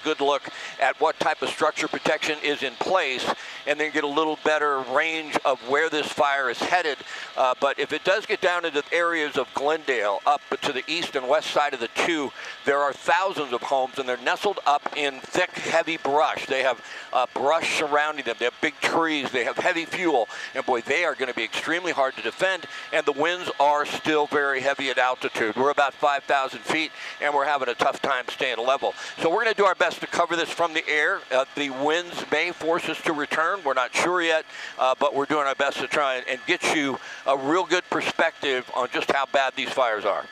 good look at what type of structure protection is in place, and then get a little better range of where this fire is headed. But if it does get down into areas of Glendale, up to the east and west side of the 2, there are thousands of homes, and they're nestled up in thick, heavy brush. They have brush surrounding them. They have big trees. They have heavy fuel. And boy, they are going to be extremely hard to defend. And the winds are still very heavy at altitude. We're about 5,000 feet, and we're having a tough time staying level. So we're going to do our best to cover this from the air. The winds may force us to return. We're not sure yet, but we're doing our best to try and get you a real good perspective on just how bad these fires are.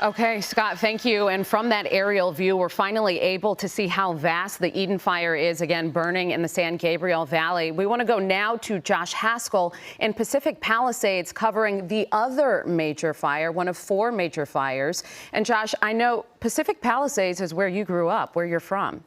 Okay, Scott, thank you. And from that aerial view, we're finally able to see how vast the Eden fire is, again, burning in the San Gabriel Valley. We want to go now to Josh Haskell in Pacific Palisades, covering the other major fire, one of 4 major fires. And Josh, I know Pacific Palisades is where you grew up, where you're from.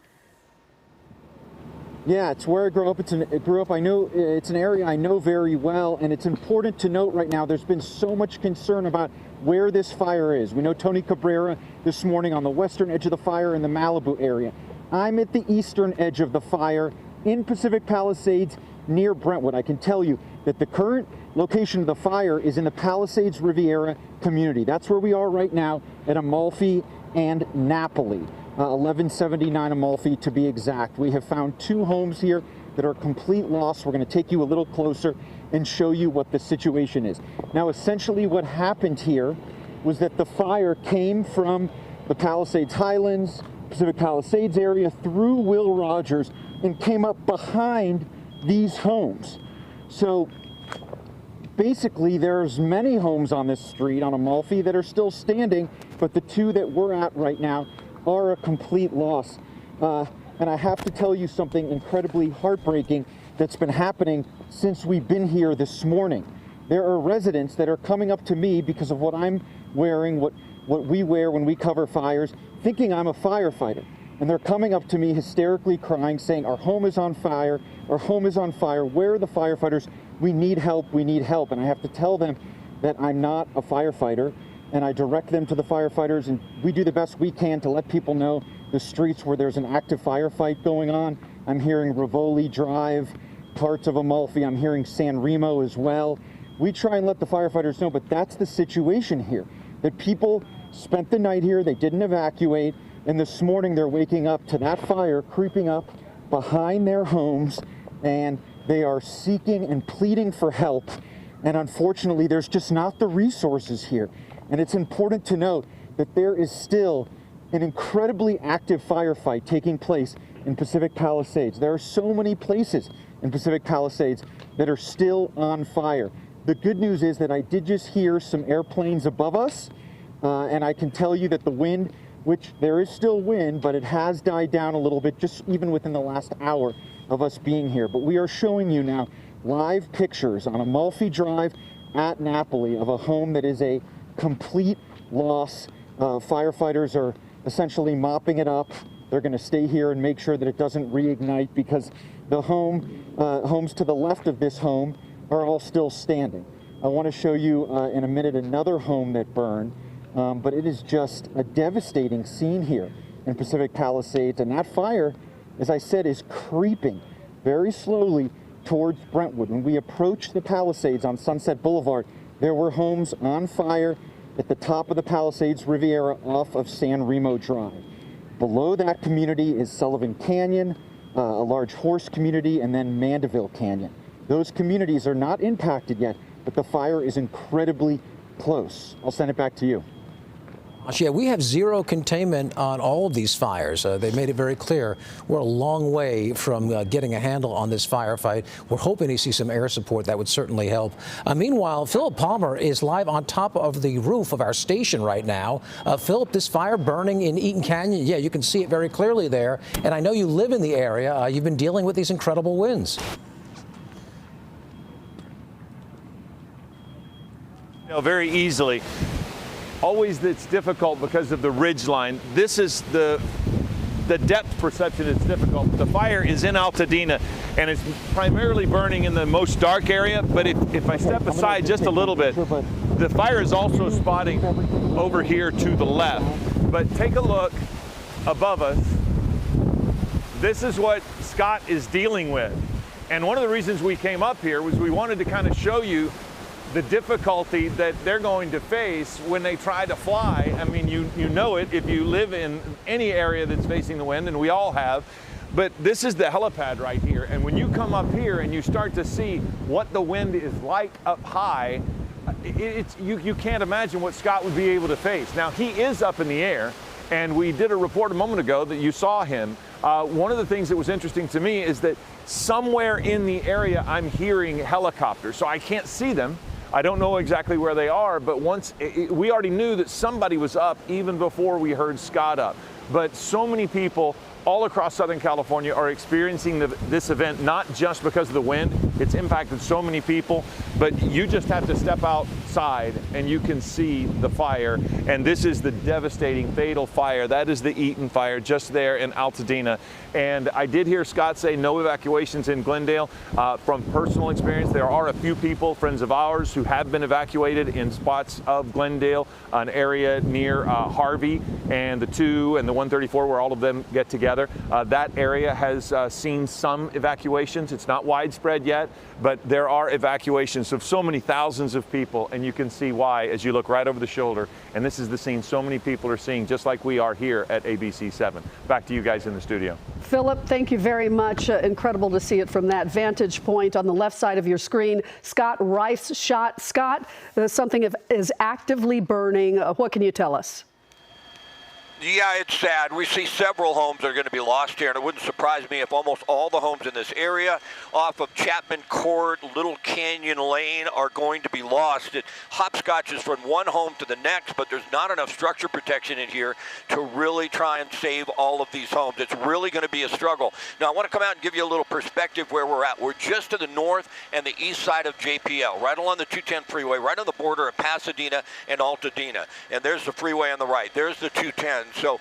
Yeah, it's where I grew up. I know it's an area I know very well, and it's important to note right now there's been so much concern about where this fire is. We know Tony Cabrera this morning on the western edge of the fire in the Malibu area. I'm at the eastern edge of the fire in Pacific Palisades near Brentwood. I can tell you that the current location of the fire is in the Palisades Riviera community. That's where we are right now at Amalfi and Napoli. 1179 Amalfi to be exact. We have found 2 homes here that are complete loss. We're going to take you a little closer and show you what the situation is. Now, essentially what happened here was that the fire came from the Palisades Highlands, Pacific Palisades area, through Will Rogers, and came up behind these homes. So basically there's many homes on this street on Amalfi that are still standing, but the 2 that we're at right now are a complete loss. And I have to tell you something incredibly heartbreaking that's been happening since we've been here this morning. There are residents that are coming up to me because of what I'm wearing, what we wear when we cover fires, thinking I'm a firefighter. And they're coming up to me hysterically crying, saying, our home is on fire, our home is on fire, where are the firefighters? We need help, we need help. And I have to tell them that I'm not a firefighter, and I direct them to the firefighters, and we do the best we can to let people know the streets where there's an active firefight going on. I'm hearing Rivoli Drive, parts of Amalfi, I'm hearing San Remo as well. We try and let the firefighters know, but that's the situation here, that people spent the night here, they didn't evacuate, and this morning they're waking up to that fire creeping up behind their homes, and they are seeking and pleading for help. And unfortunately, there's just not the resources here. And it's important to note that there is still an incredibly active firefight taking place in Pacific Palisades. There are so many places in Pacific Palisades that are still on fire. The good news is that I did just hear some airplanes above us, and I can tell you that the wind, which there is still wind, but it has died down a little bit just even within the last hour of us being here. But we are showing you now live pictures on Amalfi Drive at Napoli of a home that is a complete loss. Firefighters are essentially mopping it up. They're going to stay here and make sure that it doesn't reignite, because the homes to the left of this home are all still standing. I want to show you in a minute another home that burned, but it is just a devastating scene here in Pacific Palisades, and that fire, as I said, is creeping very slowly towards Brentwood. When we approached the Palisades on Sunset Boulevard, there were homes on fire at the top of the Palisades Riviera off of San Remo Drive. Below that community is Sullivan Canyon, a large horse community, and then Mandeville Canyon. Those communities are not impacted yet, but the fire is incredibly close. I'll send it back to you. Yeah, we have zero containment on all of these fires. They made it very clear we're a long way from getting a handle on this firefight. We're hoping to see some air support. That would certainly help. Meanwhile, Philip Palmer is live on top of the roof of our station right now. Philip, this fire burning in Eaton Canyon, yeah, you can see it very clearly there. And I know you live in the area. You've been dealing with these incredible winds. You know, very easily. Always it's difficult because of the ridge line. This is the depth perception is difficult. The fire is in Altadena, and it's primarily burning in the most dark area, but if I step aside just a little bit, the fire is also spotting over here to the left. But take a look above us. This is what Scott is dealing with. And one of the reasons we came up here was we wanted to kind of show you the difficulty that they're going to face when they try to fly. I mean, you know it if you live in any area that's facing the wind, and we all have. But this is the helipad right here. And when you come up here and you start to see what the wind is like up high, you can't imagine what Scott would be able to face. Now, he is up in the air, and we did a report a moment ago that you saw him. One of the things that was interesting to me is that somewhere in the area I'm hearing helicopters. So I can't see them. I don't know exactly where they are, but we already knew that somebody was up even before we heard Scott up. But so many people all across Southern California are experiencing this event, not just because of the wind. It's impacted so many people, but you just have to step outside and you can see the fire. And this is the devastating, fatal fire. That is the Eaton fire just there in Altadena. And I did hear Scott say no evacuations in Glendale. From personal experience, there are a few people, friends of ours, who have been evacuated in spots of Glendale, an area near Harvey and the 2 and the 134 where all of them get together. That area has seen some evacuations. It's not widespread yet, but there are evacuations of so many thousands of people, and you can see why as you look right over the shoulder. And this is the scene so many people are seeing, just like we are here at ABC 7. Back to you guys in the studio. Philip, thank you very much. Incredible to see it from that vantage point on the left side of your screen. Scott Rife's shot. Scott, something is actively burning. What can you tell us? Yeah, it's sad. We see several homes that are going to be lost here, and it wouldn't surprise me if almost all the homes in this area off of Chapman Court, Little Canyon Lane are going to be lost. It hopscotches from one home to the next, but there's not enough structure protection in here to really try and save all of these homes. It's really going to be a struggle. Now, I want to come out and give you a little perspective where we're at. We're just to the north and the east side of JPL, right along the 210 freeway, right on the border of Pasadena and Altadena. And there's the freeway on the right. There's the 210. So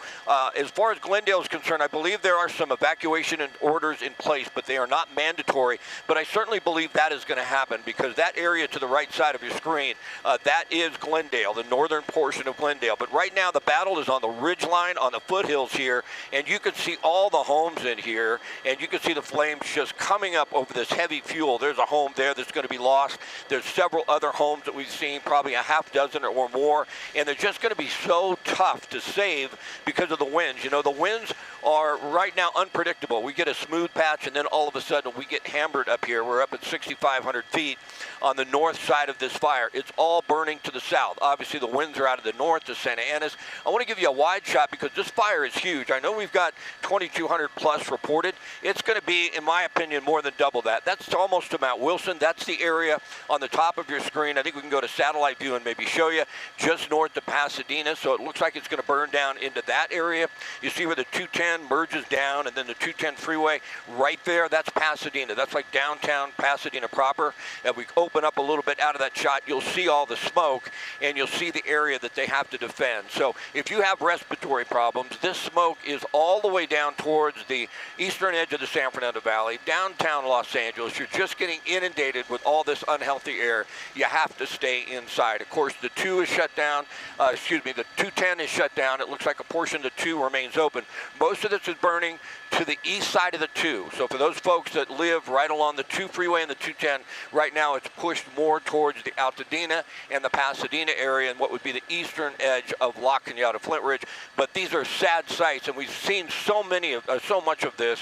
as far as Glendale is concerned, I believe there are some evacuation orders in place, but they are not mandatory. But I certainly believe that is going to happen because that area to the right side of your screen, that is Glendale, the northern portion of Glendale. But right now the battle is on the ridge line, on the foothills here, and you can see all the homes in here, and you can see the flames just coming up over this heavy fuel. There's a home there that's going to be lost. There's several other homes that we've seen, probably a half dozen or more, and they're just going to be so tough to save because of the winds. You know, the winds are right now unpredictable. We get a smooth patch, and then all of a sudden we get hammered up here. We're up at 6,500 feet on the north side of this fire. It's all burning to the south. Obviously, the winds are out of the north to Santa Ana's. I want to give you a wide shot because this fire is huge. I know we've got 2,200 plus reported. It's going to be, in my opinion, more than double that. That's almost to Mount Wilson. That's the area on the top of your screen. I think we can go to satellite view and maybe show you just north of Pasadena. So it looks like it's going to burn down into that area. You see where the 210 merges down, and then the 210 freeway right there, that's Pasadena. That's like downtown Pasadena proper. And we open up a little bit out of that shot, you'll see all the smoke, and you'll see the area that they have to defend. So if you have respiratory problems, this smoke is all the way down towards the eastern edge of the San Fernando Valley, downtown Los Angeles. You're just getting inundated with all this unhealthy air. You have to stay inside. Of course, the 2 is shut down. The 210 is shut down. It looks like a portion of the 2 remains open. Most of this is burning to the east side of the 2. So for those folks that live right along the 2 freeway and the 210, right now it's pushed more towards the Altadena and the Pasadena area and what would be the eastern edge of La Cañada, Flint Ridge. But these are sad sights, and we've seen so much of this,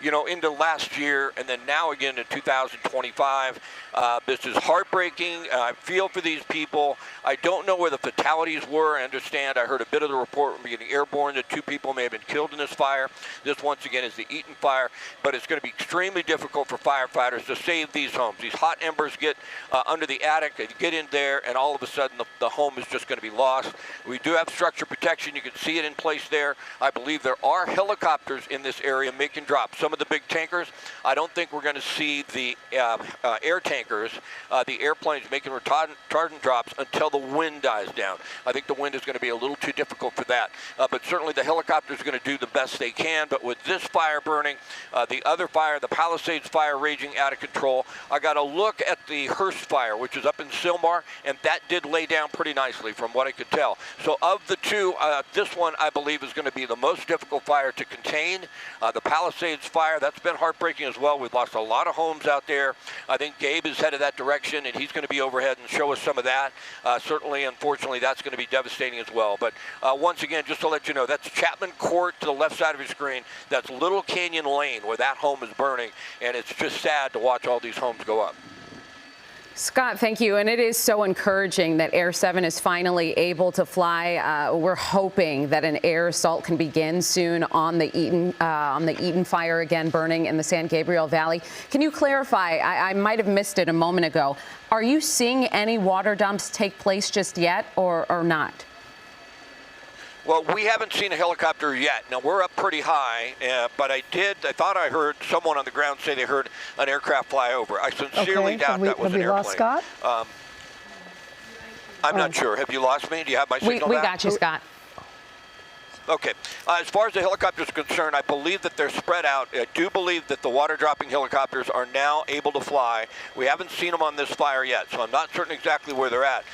you know, into last year and then now again in 2025. This is heartbreaking. I feel for these people. I don't know where the fatalities were. I understand. I heard a bit of the report from getting airborne that 2 people may have been killed in this fire. This, once again, is the Eaton fire, but it's going to be extremely difficult for firefighters to save these homes. These hot embers get under the attic, they get in there, and all of a sudden the home is just going to be lost. We do have structure protection. You can see it in place there. I believe there are helicopters in this area making drops. Some some of the big tankers. I don't think we're going to see the air tankers, the airplanes making retardant drops until the wind dies down. I think the wind is going to be a little too difficult for that. But certainly the helicopters are going to do the best they can. But with this fire burning, the other fire, the Palisades fire raging out of control, I got a look at the Hearst fire, which is up in Sylmar, and that did lay down pretty nicely from what I could tell. So of the two, this one I believe is going to be the most difficult fire to contain. The Palisades fire, that's been heartbreaking as well. We've lost a lot of homes out there. I think Gabe is headed that direction, and he's going to be overhead and show us some of that. Certainly, unfortunately, that's going to be devastating as well. But once again, just to let you know, that's Chapman Court to the left side of your screen. That's Little Canyon Lane where that home is burning, and it's just sad to watch all these homes go up. Scott, thank you. And it is so encouraging that Air 7 is finally able to fly. We're hoping that an air assault can begin soon on the Eden fire again burning in the San Gabriel Valley. Can you clarify? I might have missed it a moment ago. Are you seeing any water dumps take place just yet or not? Well, we haven't seen a helicopter yet. Now, we're up pretty high, but I thought I heard someone on the ground say they heard an aircraft fly over. I sincerely doubt that was an airplane. Have we lost Scott? I'm not sure. Have you lost me? Do you have my signal We back? got you, Scott. Okay. As far as the helicopters are concerned, I believe that they're spread out. I do believe that the water-dropping helicopters are now able to fly. We haven't seen them on this fire yet, so I'm not certain exactly where they're at.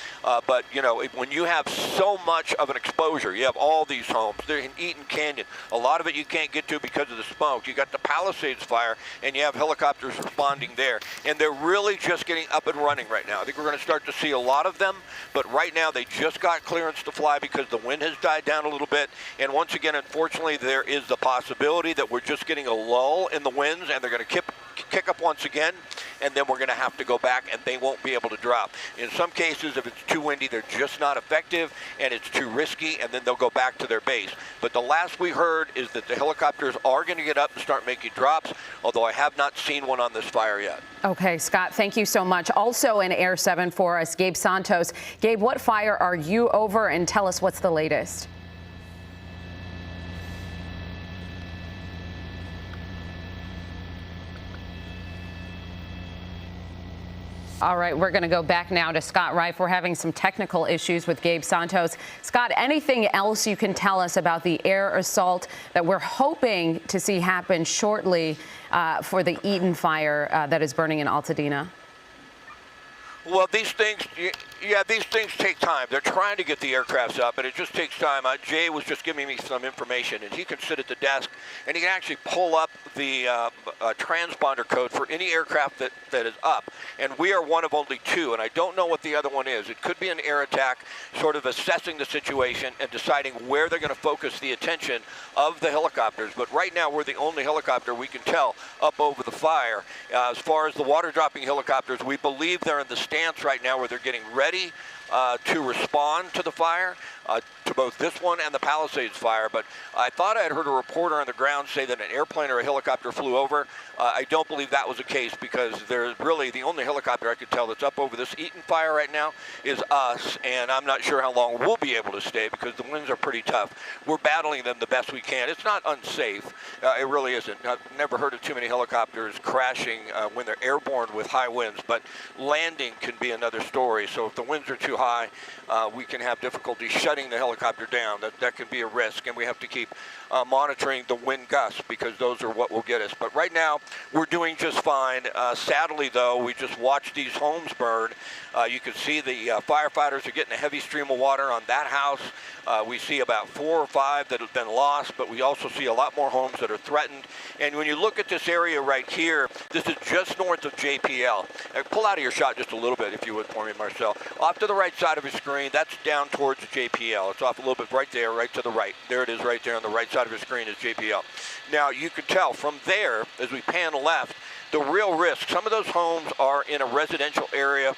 But, you know, when you have so much of an exposure, you have all these homes. They're in Eaton Canyon. A lot of it you can't get to because of the smoke. You got the Palisades fire, and you have helicopters responding there. And they're really just getting up and running right now. I think we're going to start to see a lot of them, but right now they just got clearance to fly because the wind has died down a little bit. And once again, unfortunately, there is the possibility that we're just getting a lull in the winds, and they're going to kick up once again, and then we're going to have to go back, and they won't be able to drop. In some cases, if it's too windy, they're just not effective, and it's too risky, and then they'll go back to their base. But the last we heard is that the helicopters are going to get up and start making drops, although I have not seen one on this fire yet. Okay, Scott, thank you so much. Also in Air 7 for us, Gabe Santos. Gabe, what fire are you over, and tell us what's the latest? All right, we're going to go back now to Scott Reif. We're having some technical issues with Gabe Santos. Scott, anything else you can tell us about the air assault that we're hoping to see happen shortly for the Eden fire that is burning in Altadena? Well, these things, these things take time. They're trying to get the aircrafts up, and it just takes time. Jay was just giving me some information, and he can sit at the desk, and he can actually pull up the transponder code for any aircraft that is up. And we are one of only two, and I don't know what the other one is. It could be an air attack, sort of assessing the situation and deciding where they're going to focus the attention of the helicopters. But right now, we're the only helicopter we can tell up over the fire. As far as the water-dropping helicopters, we believe they're in the stance right now where they're getting ready to respond to the fire, to both this one and the Palisades fire. But I thought I had heard a reporter on the ground say that an airplane or a helicopter flew over. I don't believe that was the case, because there's really the only helicopter I could tell that's up over this Eaton fire right now is us, and I'm not sure how long we'll be able to stay because the winds are pretty tough. We're battling them the best we can. It's not unsafe. It really isn't. I've never heard of too many helicopters crashing when they're airborne with high winds, but landing can be another story. So if the winds are too high, we can have difficulty shutting the helicopter down. That can be a risk, and we have to keep monitoring the wind gusts, because those are what will get us. But right now, we're doing just fine. Sadly, though, we just watched these homes burn. You can see the firefighters are getting a heavy stream of water on that house. We see about 4 or 5 that have been lost, but we also see a lot more homes that are threatened. And when you look at this area right here, this is just north of JPL. Pull out of your shot just a little bit, if you would, for me, Marcel. Off to the right side of your screen, that's down towards JPL. It's off a little bit right there, right to the right. There it is right there on the right side of your screen is JPL. Now, you can tell from there, as we pan left, the real risk. Some of those homes are in a residential area,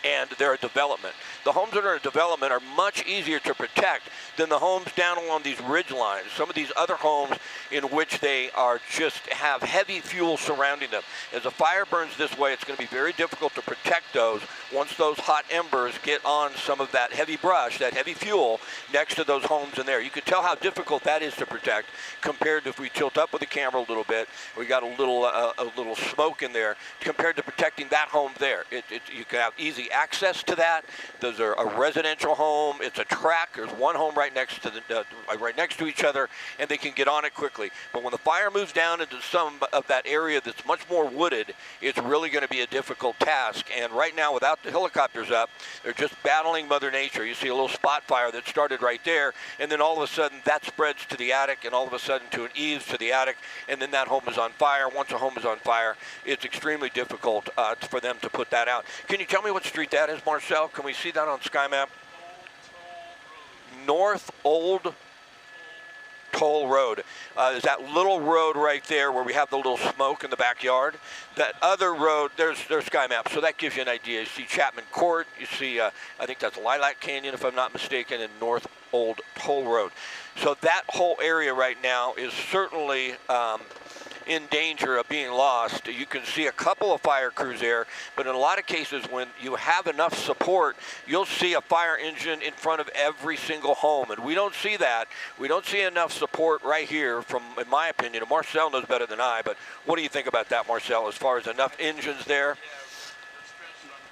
and they're a development. The homes that are in development are much easier to protect than the homes down along these ridge lines. Some of these other homes in which they are just have heavy fuel surrounding them. As a fire burns this way, it's going to be very difficult to protect those once those hot embers get on some of that heavy brush, that heavy fuel next to those homes in there. You could tell how difficult that is to protect compared to if we tilt up with the camera a little bit, we got a little smoke in there compared to protecting that home there. You can have easy access to that. Those are a residential home. It's a track. There's one home right next to each other, and they can get on it quickly. But when the fire moves down into some of that area that's much more wooded, it's really going to be a difficult task. And right now, without the helicopters up, they're just battling Mother Nature. You see a little spot fire that started right there, and then all of a sudden that spreads to the attic, and all of a sudden to an eaves to the attic, and then that home is on fire. Once a home is on fire, it's extremely difficult for them to put that out. Can you tell me what street that is, Marcel? Can we see that on Sky Map? North Old Toll Road. Is that little road right there where we have the little smoke in the backyard? That other road, there's Sky Map, so that gives you an idea. You see Chapman Court, you see, I think that's Lilac Canyon, if I'm not mistaken, and North Old Toll Road. So that whole area right now is certainly in danger of being lost. You can see a couple of fire crews there, but in a lot of cases when you have enough support, you'll see a fire engine in front of every single home, and we don't see that. We don't see enough support right here from, in my opinion, and Marcel knows better than I, but what do you think about that, Marcel, as far as enough engines there?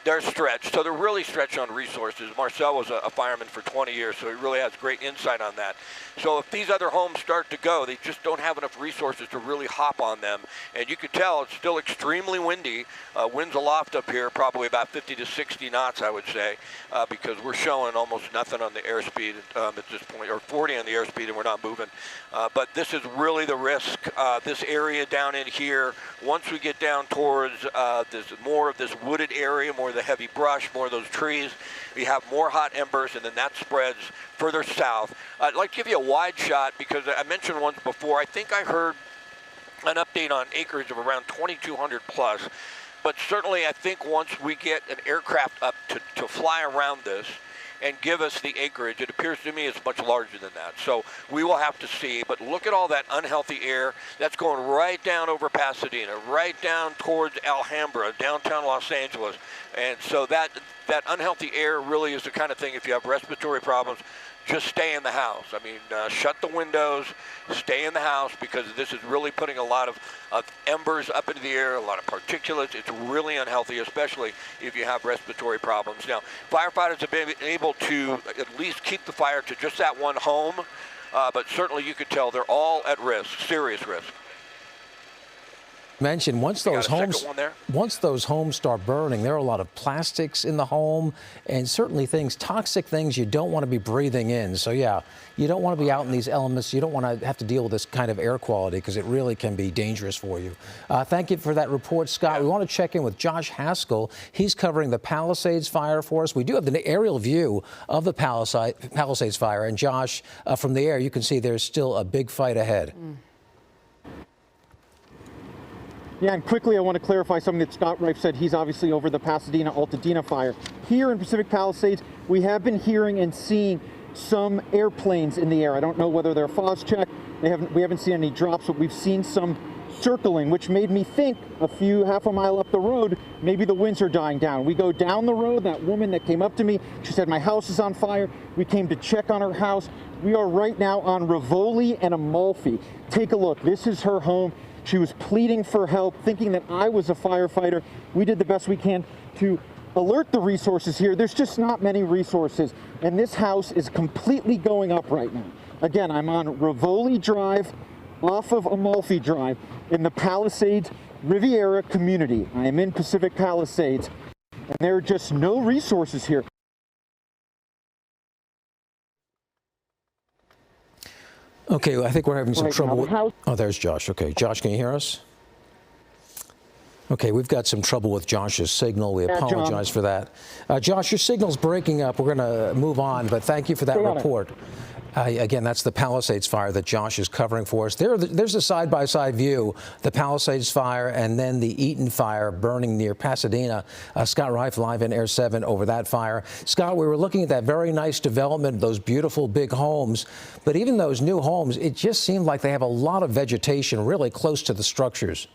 They're stretched, so they're really stretched on resources. Marcel was a fireman for 20 years, so he really has great insight on that. So if these other homes start to go, they just don't have enough resources to really hop on them. And you could tell it's still extremely windy. Winds aloft up here, probably about 50 to 60 knots, I would say, because we're showing almost nothing on the airspeed at this point, or 40 on the airspeed, and we're not moving. But this is really the risk. This area down in here, once we get down towards this more of this wooded area, more of the heavy brush, more of those trees, we have more hot embers, and then that spreads further south. I'd like to give you a wide shot because I mentioned once before, I think I heard an update on acreage of around 2,200 plus, but certainly I think once we get an aircraft up to fly around this and give us the acreage, it appears to me it's much larger than that. So we will have to see, but look at all that unhealthy air that's going right down over Pasadena, right down towards Alhambra, downtown Los Angeles. And so that unhealthy air really is the kind of thing, if you have respiratory problems, just stay in the house. I mean, shut the windows, stay in the house, because this is really putting a lot of embers up into the air, a lot of particulates. It's really unhealthy, especially if you have respiratory problems. Now, firefighters have been able to at least keep the fire to just that one home, but certainly you could tell they're all at risk, serious risk. Mentioned once those homes start burning, there are a lot of plastics in the home and certainly toxic things you don't want to be breathing in. So yeah, you don't want to be out in these elements. You don't want to have to deal with this kind of air quality because it really can be dangerous for you. Thank you for that report, Scott. We want to check in with Josh Haskell. He's covering the Palisades fire for us. We do have the aerial view of the Palisades fire, and Josh, from the air you can see there's still a big fight ahead. Yeah, and quickly I want to clarify something that Scott Reif said. He's obviously over the Pasadena Altadena fire. Here in Pacific Palisades, we have been hearing and seeing some airplanes in the air. I don't know whether they're FOS checked. We haven't seen any drops, but we've seen some circling, which made me think half a mile up the road, maybe the winds are dying down. We go down the road, that woman that came up to me, she said, my house is on fire. We came to check on her house. We are right now on Rivoli and Amalfi. Take a look, this is her home. She was pleading for help, thinking that I was a firefighter. We did the best we can to alert the resources here. There's just not many resources, and this house is completely going up right now. Again, I'm on Rivoli Drive, off of Amalfi Drive, in the Palisades Riviera community. I am in Pacific Palisades, and there are just no resources here. Okay, I think we're having some trouble. Oh, there's Josh. Okay, Josh, can you hear us? Okay, we've got some trouble with Josh's signal. We apologize for that. Josh, your signal's breaking up. We're going to move on, but thank you for that report. Again, that's the Palisades fire that Josh is covering for us. There's a side-by-side view, the Palisades fire and then the Eaton fire burning near Pasadena. Scott Reif live in Air 7 over that fire. Scott, we were looking at that very nice development, those beautiful big homes, but even those new homes, it just seemed like they have a lot of vegetation really close to the structures.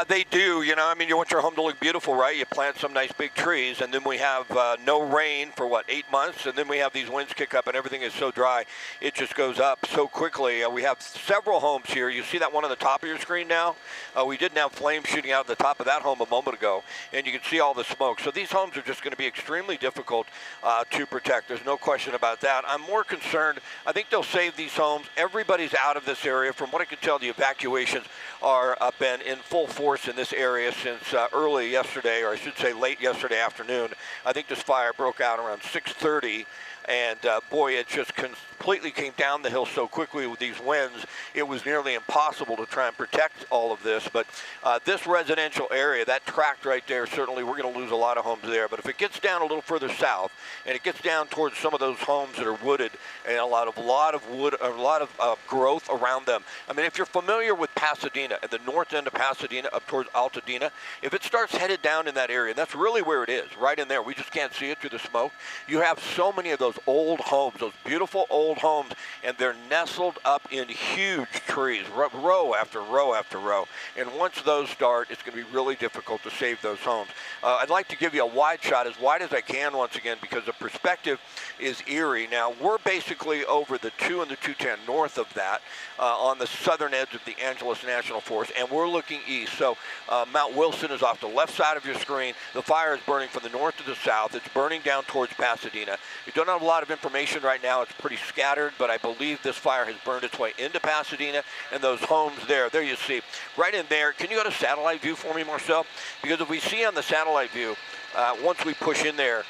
They do, you know, I mean, you want your home to look beautiful, right? You plant some nice big trees, and then we have no rain for, 8 months, and then we have these winds kick up, and everything is so dry, it just goes up so quickly. We have several homes here. You see that one on the top of your screen now? We didn't have flames shooting out of the top of that home a moment ago, and you can see all the smoke. So these homes are just going to be extremely difficult to protect. There's no question about that. I'm more concerned, I think they'll save these homes. Everybody's out of this area. From what I can tell, the evacuations are been in full force in this area since early yesterday, or I should say late yesterday afternoon. I think this fire broke out around 6:30, and boy, it just completely came down the hill so quickly with these winds. It was nearly impossible to try and protect all of this. But this residential area, that tract right there, certainly we're going to lose a lot of homes there. But if it gets down a little further south and it gets down towards some of those homes that are wooded and a lot of wood, a lot of growth around them. I mean, if you're familiar with Pasadena, at the north end of Pasadena up towards Altadena, if it starts headed down in that area, and that's really where it is, right in there, we just can't see it through the smoke. You have so many of those old homes, those beautiful old homes, and they're nestled up in huge trees, row after row after row. And once those start, it's going to be really difficult to save those homes. I'd like to give you a wide shot, as wide as I can once again, because the perspective is eerie. Now, we're basically over the 2 and the 210 north of that, on the southern edge of the Angeles National Forest, and we're looking east. So Mount Wilson is off the left side of your screen. The fire is burning from the north to the south. It's burning down towards Pasadena. We don't have a lot of information right now. It's pretty scattered, but I believe this fire has burned its way into Pasadena, and those homes there you see, right in there. Can you go to satellite view for me, Marcel? Because if we see on the satellite view, once we push in there,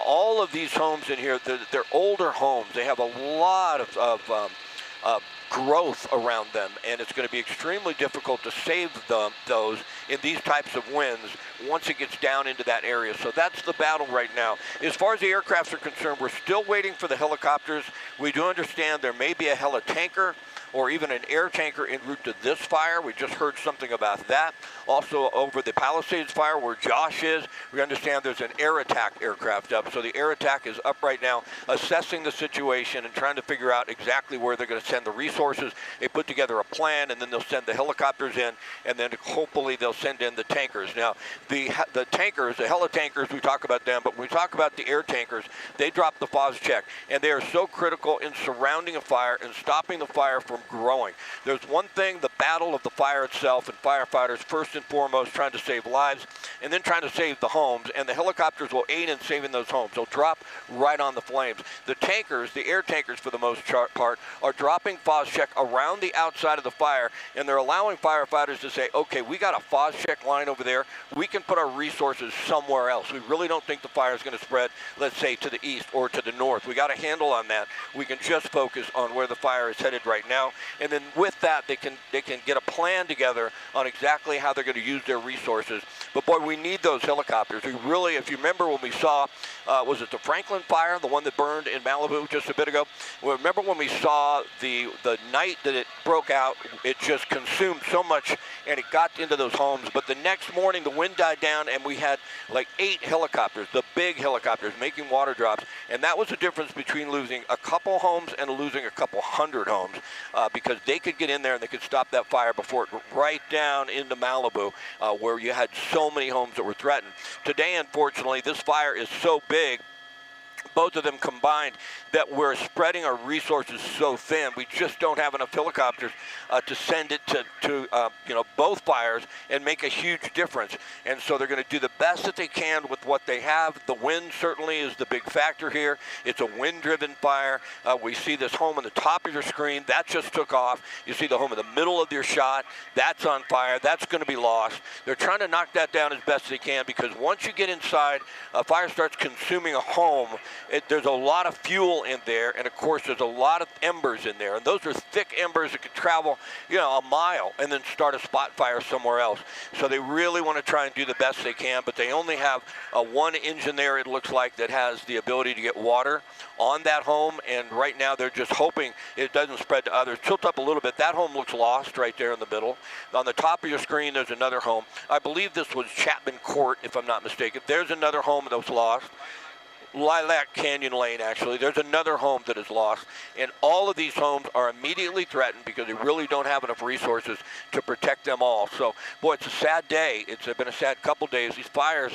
all of these homes in here, they're older homes. They have a lot of growth around them, and it's going to be extremely difficult to save those in these types of winds once it gets down into that area. So that's the battle right now. As far as the aircrafts are concerned, we're still waiting for the helicopters. We do understand there may be a heli-tanker or even an air tanker en route to this fire. We just heard something about that. Also over the Palisades fire where Josh is, we understand there's an air attack aircraft up. So the air attack is up right now, assessing the situation and trying to figure out exactly where they're going to send the resources. They put together a plan, and then they'll send the helicopters in, and then hopefully they'll send in the tankers. Now, the tankers, the heli-tankers, we talk about them, but when we talk about the air tankers, they drop the FOS check, and they are so critical in surrounding a fire and stopping the fire from growing. There's one thing, the battle of the fire itself, and firefighters first and foremost trying to save lives and then trying to save the homes, and the helicopters will aid in saving those homes. They'll drop right on the flames. The tankers, the air tankers for the most part, are dropping FOS check around the outside of the fire, and they're allowing firefighters to say, okay, we got a FOS check line over there. We can put our resources somewhere else. We really don't think the fire is going to spread, let's say, to the east or to the north. We got a handle on that. We can just focus on where the fire is headed right now. And then with that, they can get a plan together on exactly how they're going to use their resources. But boy, we need those helicopters. We really, if you remember when we saw, was it the Franklin fire, the one that burned in Malibu just a bit ago? Well, remember when we saw the night that it broke out, it just consumed so much and it got into those homes. But the next morning, the wind died down and we had like 8 helicopters, the big helicopters, making water drops. And that was the difference between losing a couple homes and losing a couple hundred homes, because they could get in there and they could stop that fire before it went right down into Malibu, where you had so many homes that were threatened. Today, unfortunately, this fire is so big, both of them combined, that we're spreading our resources so thin. We just don't have enough helicopters to send it to both fires and make a huge difference. And so they're going to do the best that they can with what they have. The wind certainly is the big factor here. It's a wind-driven fire. We see this home on the top of your screen. That just took off. You see the home in the middle of your shot. That's on fire. That's going to be lost. They're trying to knock that down as best they can, because once you get inside, a fire starts consuming a home, there's a lot of fuel in there, and of course there's a lot of embers in there, and those are thick embers that could travel a mile and then start a spot fire somewhere else. So they really want to try and do the best they can, but they only have one engine there, it looks like, that has the ability to get water on that home, and right now they're just hoping it doesn't spread to others. Tilt up a little bit. That home looks lost right there in the middle. On the top of your screen, there's another home. I believe this was Chapman Court, if I'm not mistaken. There's another home that was lost. Lilac Canyon Lane, actually. There's another home that is lost, and all of these homes are immediately threatened because they really don't have enough resources to protect them all. So, boy, it's a sad day. It's been a sad couple days. These fires,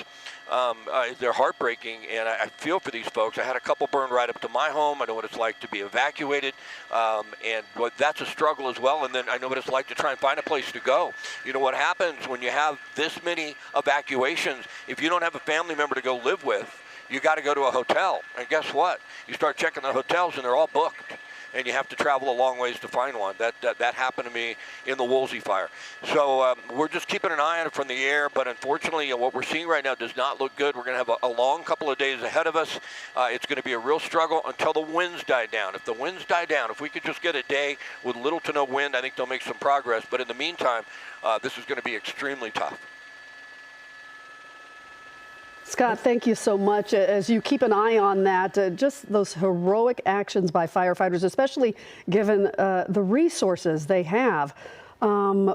they're heartbreaking, and I feel for these folks. I had a couple burn right up to my home. I know what it's like to be evacuated, and boy, that's a struggle as well. And then I know what it's like to try and find a place to go. You know what happens when you have this many evacuations, if you don't have a family member to go live with, you got to go to a hotel. And guess what? You start checking the hotels and they're all booked. And you have to travel a long ways to find one. That happened to me in the Woolsey fire. So we're just keeping an eye on it from the air, but unfortunately what we're seeing right now does not look good. We're going to have a long couple of days ahead of us. It's going to be a real struggle until the winds die down. If the winds die down, if we could just get a day with little to no wind, I think they'll make some progress. But in the meantime, this is going to be extremely tough. Scott, thank you so much. As you keep an eye on that, just those heroic actions by firefighters, especially given the resources they have.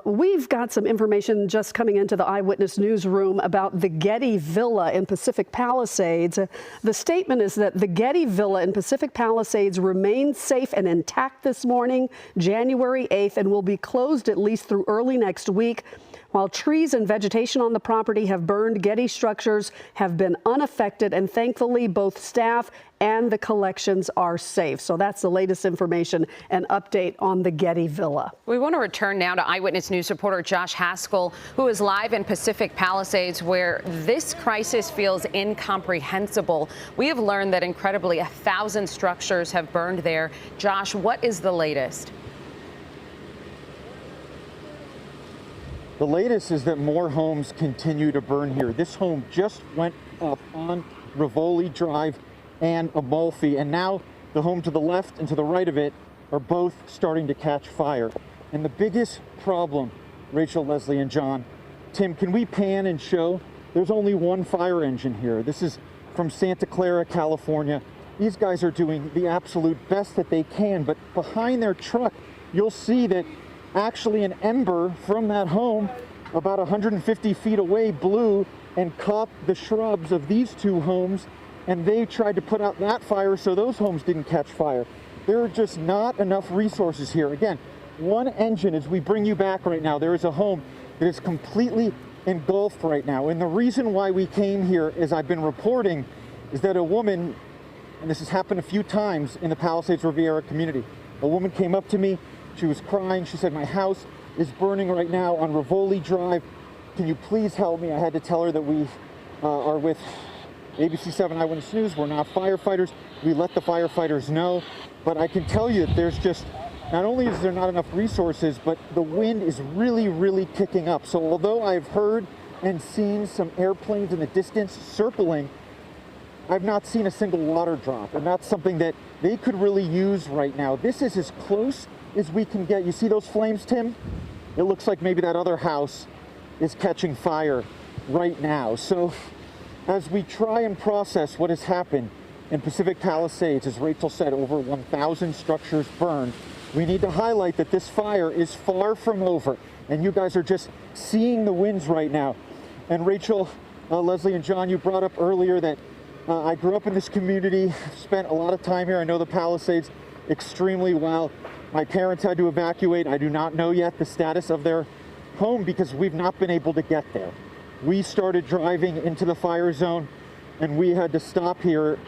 We've got some information just coming into the Eyewitness newsroom about the Getty Villa in Pacific Palisades. The statement is that the Getty Villa in Pacific Palisades remains safe and intact this morning, January 8th, and will be closed at least through early next week. While trees and vegetation on the property have burned, Getty structures have been unaffected, and thankfully both staff and the collections are safe. So that's the latest information and update on the Getty Villa. We want to return now to Eyewitness News reporter Josh Haskell, who is live in Pacific Palisades, where this crisis feels incomprehensible. We have learned that incredibly 1,000 structures have burned there. Josh, what is the latest? The latest is that more homes continue to burn here. This home just went up on Rivoli Drive and Amalfi, and now the home to the left and to the right of it are both starting to catch fire. And the biggest problem, Rachel, Leslie, and John, Tim, can we pan and show? There's only one fire engine here. This is from Santa Clara, California. These guys are doing the absolute best that they can, but behind their truck, you'll see that actually an ember from that home about 150 feet away blew and caught the shrubs of these two homes, and they tried to put out that fire so those homes didn't catch fire. There are just not enough resources here. Again, one engine, as we bring you back right now, there is a home that is completely engulfed right now. And the reason why we came here, as I've been reporting, is that a woman, and this has happened a few times in the Palisades Riviera community, a woman came up to me. She was crying. She said, my house is burning right now on Rivoli Drive. Can you please help me? I had to tell her that we are with ABC 7 Eyewitness News. We're not firefighters. We let the firefighters know. But I can tell you that there's just, not only is there not enough resources, but the wind is really, really kicking up. So although I've heard and seen some airplanes in the distance circling, I've not seen a single water drop. And that's something that they could really use right now. This is as close as we can get. You see those flames, Tim? It looks like maybe that other house is catching fire right now. So as we try and process what has happened in Pacific Palisades, as Rachel said, over 1,000 structures burned, we need to highlight that this fire is far from over. And you guys are just seeing the winds right now. And Rachel, Leslie, and John, you brought up earlier that I grew up in this community, spent a lot of time here. I know the Palisades extremely well. My parents had to evacuate. I do not know yet the status of their home because we've not been able to get there. We started driving into the fire zone, and we had to stop here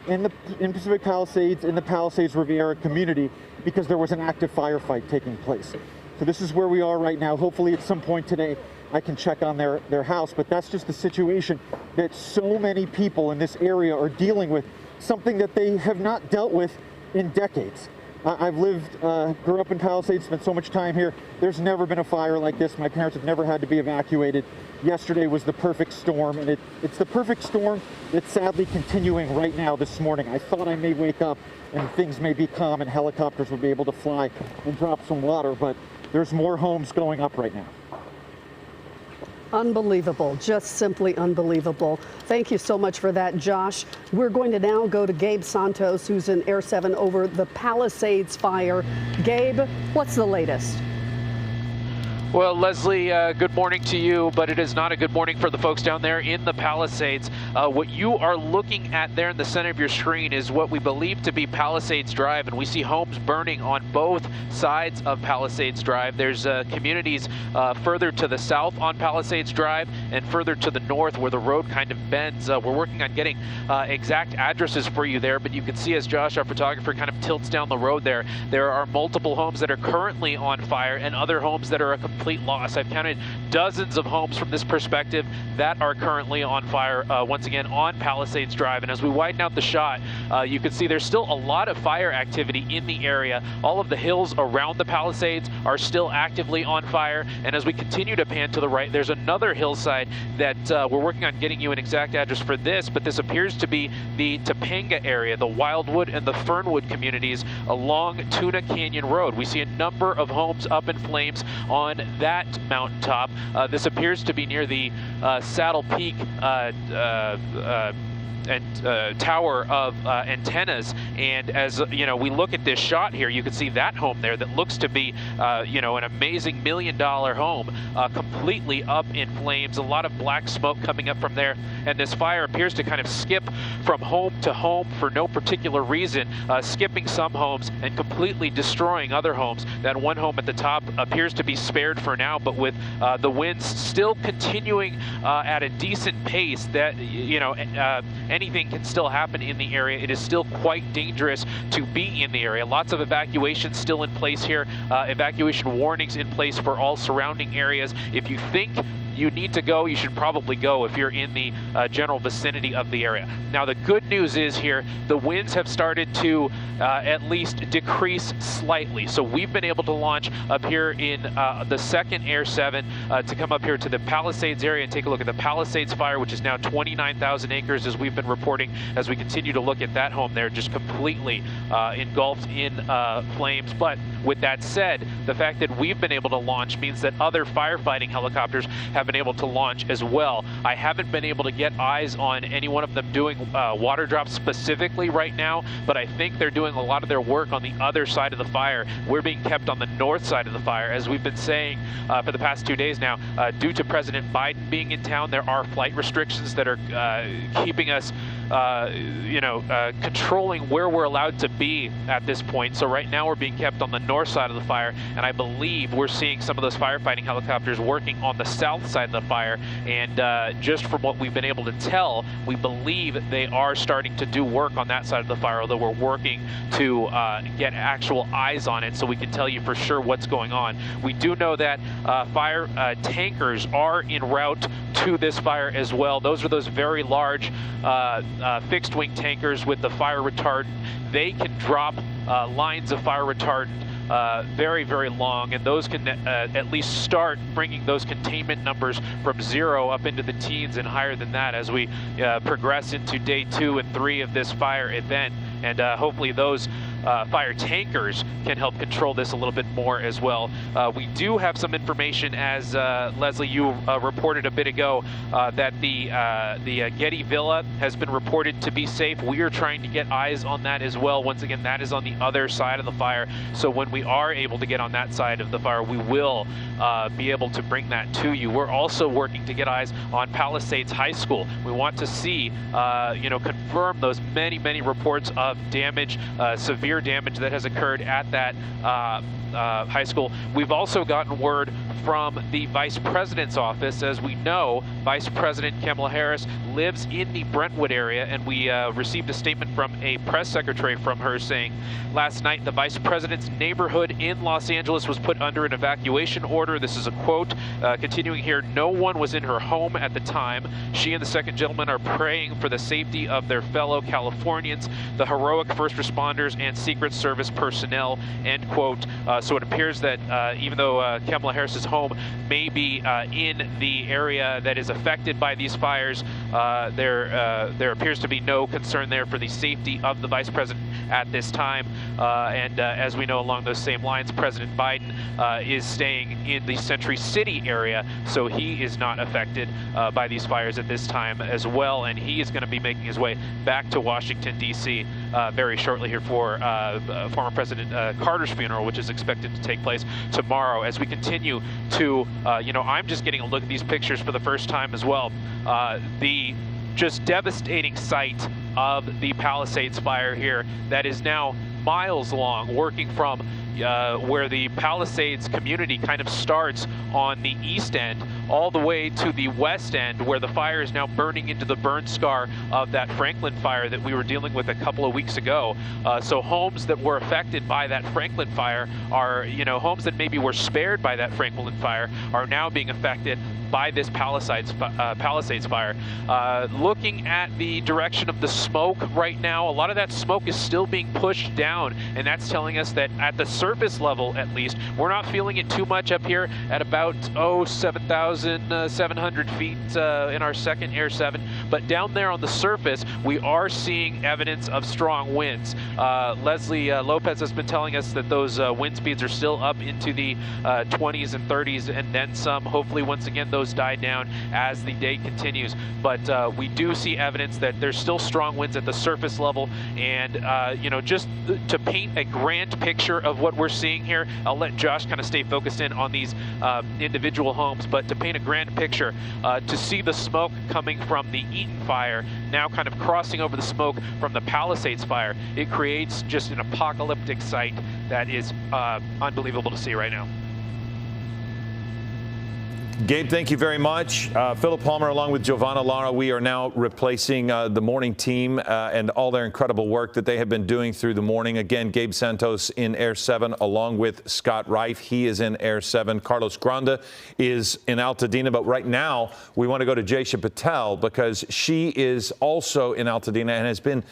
in Pacific Palisades, in the Palisades Riviera community, because there was an active firefight taking place. So this is where we are right now. Hopefully at some point today I can check on their house, but that's just the situation that so many people in this area are dealing with, something that they have not dealt with in decades. I've grew up in Palisades, spent so much time here. There's never been a fire like this. My parents have never had to be evacuated. Yesterday was the perfect storm, and it's the perfect storm that's sadly continuing right now this morning. I thought I may wake up and things may be calm and helicopters would be able to fly and drop some water, but there's more homes going up right now. Unbelievable, just simply unbelievable. Thank you so much for that, Josh. We're going to now go to Gabe Santos, who's in Air 7 over the Palisades fire. Gabe, what's the latest? Well, Leslie, good morning to you, but it is not a good morning for the folks down there in the Palisades. What you are looking at there in the center of your screen is what we believe to be Palisades Drive, and we see homes burning on both sides of Palisades Drive. There's communities further to the south on Palisades Drive and further to the north where the road kind of bends. We're working on getting exact addresses for you there, but you can see as Josh, our photographer, kind of tilts down the road there, there are multiple homes that are currently on fire and other homes that are a complete loss. I've counted dozens of homes from this perspective that are currently on fire, once again, on Palisades Drive. And as we widen out the shot, you can see there's still a lot of fire activity in the area. All of the hills around the Palisades are still actively on fire. And as we continue to pan to the right, there's another hillside that we're working on getting you an exact address for this, but this appears to be the Topanga area, the Wildwood and the Fernwood communities along Tuna Canyon Road. We see a number of homes up in flames on that mountaintop. This appears to be near the Saddle Peak tower of antennas, and as you know, we look at this shot here, you can see that home there that looks to be you know, an amazing $1 million home, completely up in flames, a lot of black smoke coming up from there, and this fire appears to kind of skip from home to home for no particular reason, skipping some homes and completely destroying other homes. That one home at the top appears to be spared for now, but with the winds still continuing at a decent pace, that you know, anything can still happen in the area. It is still quite dangerous to be in the area. Lots of evacuations still in place here. Evacuation warnings in place for all surrounding areas. If you think you need to go, you should probably go if you're in the general vicinity of the area. Now, the good news is here, the winds have started to at least decrease slightly. So we've been able to launch up here in the second Air 7 to come up here to the Palisades area and take a look at the Palisades fire, which is now 29,000 acres, as we've been reporting, as we continue to look at that home there, just completely engulfed in flames. But with that said, the fact that we've been able to launch means that other firefighting helicopters have been able to launch as well. I haven't been able to get eyes on any one of them doing water drops specifically right now, but I think they're doing a lot of their work on the other side of the fire. We're being kept on the north side of the fire, as we've been saying for the past 2 days now. Due to President Biden being in town, there are flight restrictions that are keeping us you know, controlling where we're allowed to be at this point. So right now we're being kept on the north side of the fire, and I believe we're seeing some of those firefighting helicopters working on the south side of the fire. And just from what we've been able to tell, we believe they are starting to do work on that side of the fire, although we're working to get actual eyes on it so we can tell you for sure what's going on. We do know that fire tankers are en route to this fire as well. Those are those very large fixed wing tankers with the fire retardant. They can drop lines of fire retardant very, very long, and those can at least start bringing those containment numbers from 0 up into the teens and higher than that as we progress into day 2 and 3 of this fire event. And hopefully those fire tankers can help control this a little bit more as well. We do have some information, as Leslie, you reported a bit ago, that the Getty Villa has been reported to be safe. We are trying to get eyes on that as well. Once again, that is on the other side of the fire. So when we are able to get on that side of the fire, we will be able to bring that to you. We're also working to get eyes on Palisades High School. We want to see, you know, confirm those many, many reports of damage, severe damage that has occurred at that high school. We've also gotten word from the Vice President's office. As we know, Vice President Kamala Harris lives in the Brentwood area, and we received a statement from a press secretary from her saying, last night the Vice President's neighborhood in Los Angeles was put under an evacuation order. This is a quote, continuing here, no one was in her home at the time. She and the second gentleman are praying for the safety of their fellow Californians, the heroic first responders and Secret Service personnel, end quote. So it appears that even though Kamala Harris's home may be in the area that is affected by these fires, there appears to be no concern there for the safety of the Vice President at this time. And as we know, along those same lines, President Biden is staying in the Century City area, so he is not affected by these fires at this time as well, and he is going to be making his way back to Washington, D.C. very shortly here for former President Carter's funeral, which is expected to take place tomorrow. As we continue to, I'm just getting a look at these pictures for the first time as well. The just devastating sight of the Palisades fire here that is now miles long, working from where the Palisades community kind of starts on the east end all the way to the west end, where the fire is now burning into the burn scar of that Franklin fire that we were dealing with a couple of weeks ago. So homes that were affected by that Franklin fire are, homes that maybe were spared by that Franklin fire are now being affected by this Palisades fire. Looking at the direction of the smoke right now, a lot of that smoke is still being pushed down, and that's telling us that at the surface level, at least, we're not feeling it too much up here at about 7,700 feet in our second Air 7. But down there on the surface, we are seeing evidence of strong winds. Leslie Lopez has been telling us that those wind speeds are still up into the 20s and 30s, and then some. Hopefully, once again, those die down as the day continues. But we do see evidence that there's still strong winds at the surface level, and just to paint a grand picture of what we're seeing here, I'll let Josh kind of stay focused in on these individual homes, but to paint a grand picture, to see the smoke coming from the Eaton fire now kind of crossing over the smoke from the Palisades fire, it creates just an apocalyptic sight that is unbelievable to see right now. Gabe, thank you very much. Philip Palmer, along with Giovanna Lara, we are now replacing the morning team and all their incredible work that they have been doing through the morning. Again, Gabe Santos in Air 7, along with Scott Reif. He is in Air 7. Carlos Granda is in Altadena. But right now, we want to go to Jaysha Patel because she is also in Altadena and has been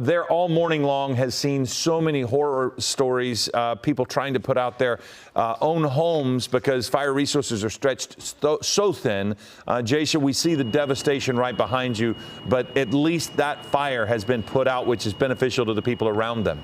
there all morning long, has seen so many horror stories, people trying to put out their own homes because fire resources are stretched so thin. Jaysha, we see the devastation right behind you, but at least that fire has been put out, which is beneficial to the people around them.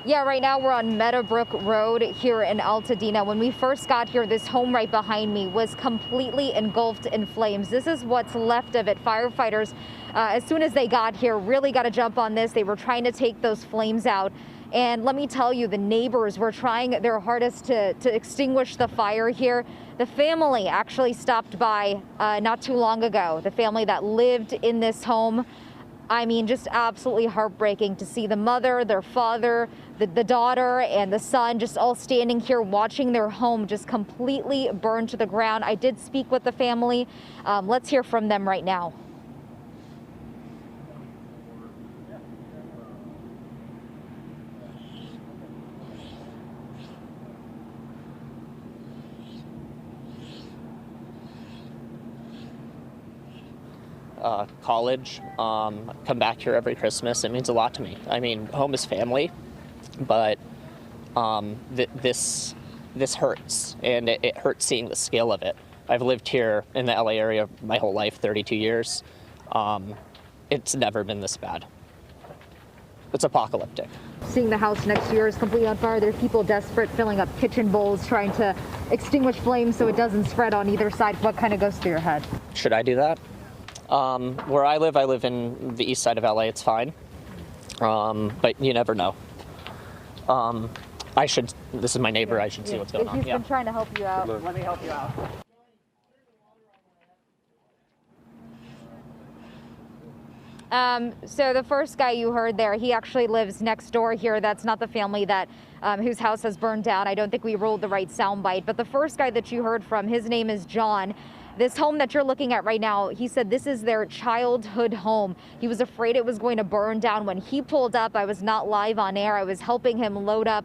Yeah, right now we're on Meadowbrook Road here in Altadena. When we first got here, this home right behind me was completely engulfed in flames. This is what's left of it. Firefighters, as soon as they got here, really got to jump on this. They were trying to take those flames out. And let me tell you, the neighbors were trying their hardest to extinguish the fire here. The family actually stopped by not too long ago, the family that lived in this home. I mean, just absolutely heartbreaking to see the mother, their father, the daughter, and the son just all standing here watching their home just completely burned to the ground. I did speak with the family. Let's hear from them right now. College, come back here every Christmas. It means a lot to me. I mean, home is family, but this hurts, and it hurts seeing the scale of it. I've lived here in the LA area my whole life, 32 years. It's never been this bad. It's apocalyptic. Seeing the house next to yours completely on fire, there's people desperate, filling up kitchen bowls, trying to extinguish flames so it doesn't spread on either side. What kind of goes through your head? Should I do that? Where I live in the east side of LA. It's fine, but you never know. This is my neighbor. I should see what's going on. He's been trying to help you out. Let me help you out. So the first guy you heard there, he actually lives next door here. That's not the family that whose house has burned down. I don't think we rolled the right soundbite. But the first guy that you heard from, his name is John. This home that you're looking at right now, he said this is their childhood home. He was afraid it was going to burn down. When he pulled up, I was not live on air. I was helping him load up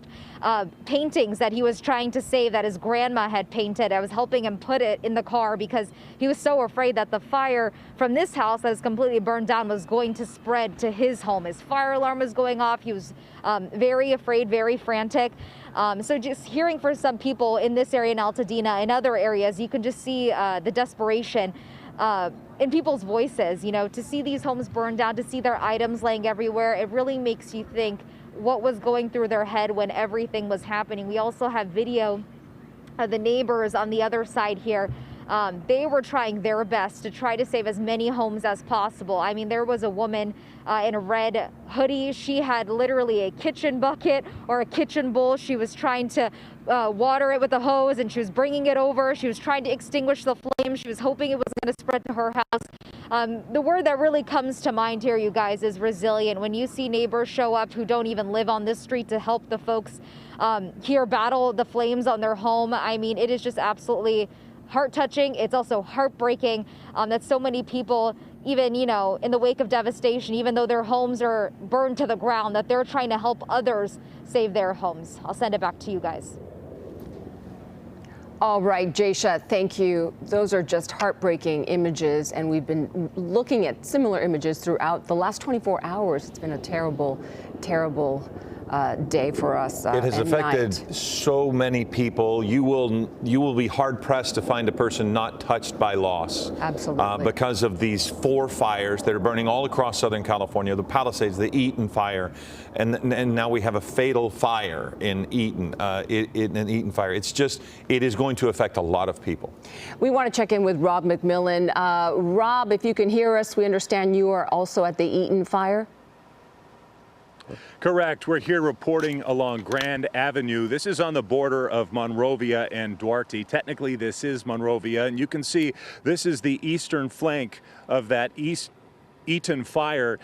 paintings that he was trying to save that his grandma had painted. I was helping him put it in the car because he was so afraid that the fire from this house that is completely burned down was going to spread to his home. His fire alarm was going off. He was very afraid, very frantic. So just hearing from some people in this area in Altadena and other areas, you can just see the desperation in people's voices, to see these homes burn down, to see their items laying everywhere. It really makes you think what was going through their head when everything was happening. We also have video of the neighbors on the other side here. They were trying their best to try to save as many homes as possible. I mean, there was a woman in a red hoodie. She had literally a kitchen bucket or a kitchen bowl. She was trying to water it with a hose, and she was bringing it over. She was trying to extinguish the flame. She was hoping it was going to spread to her house. The word that really comes to mind here, you guys, is resilient. When you see neighbors show up who don't even live on this street to help the folks here battle the flames on their home, I mean, it is just absolutely heart-touching. It's also heartbreaking that so many people, even, you know, in the wake of devastation, even though their homes are burned to the ground, that they're trying to help others save their homes. I'll send it back to you guys. All right, Jaysha, thank you. Those are just heartbreaking images, and we've been looking at similar images throughout the last 24 hours. It's been a terrible, terrible day for us. It has affected so many people. You will be hard pressed to find a person not touched by loss. Absolutely. Because of these 4 fires that are burning all across Southern California, the Palisades, the Eaton fire, and now we have a fatal fire in Eaton, an Eaton fire. It is going to affect a lot of people. We want to check in with Rob McMillan. Rob, if you can hear us, we understand you are also at the Eaton fire. Correct. We're here reporting along Grand Avenue. This is on the border of Monrovia and Duarte. Technically, this is Monrovia, and you can see this is the eastern flank of that Eaton fire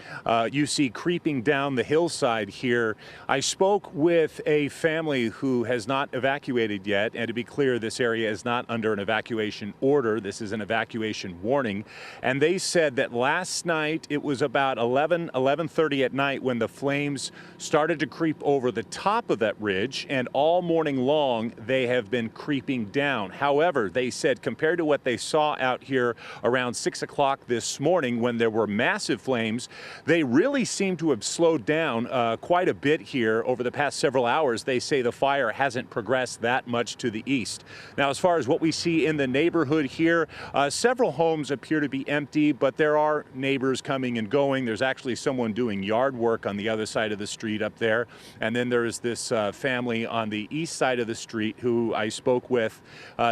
you see creeping down the hillside here. I spoke with a family who has not evacuated yet, and to be clear, this area is not under an evacuation order. This is an evacuation warning. And they said that last night, it was about 11:30 at night when the flames started to creep over the top of that ridge, and all morning long, they have been creeping down. However, they said compared to what they saw out here around 6 o'clock this morning when there were massive flames, they really seem to have slowed down quite a bit here over the past several hours. They say the fire hasn't progressed that much to the east. Now, as far as what we see in the neighborhood here, several homes appear to be empty, but there are neighbors coming and going. There's actually someone doing yard work on the other side of the street up there. And then there's this family on the east side of the street who I spoke with.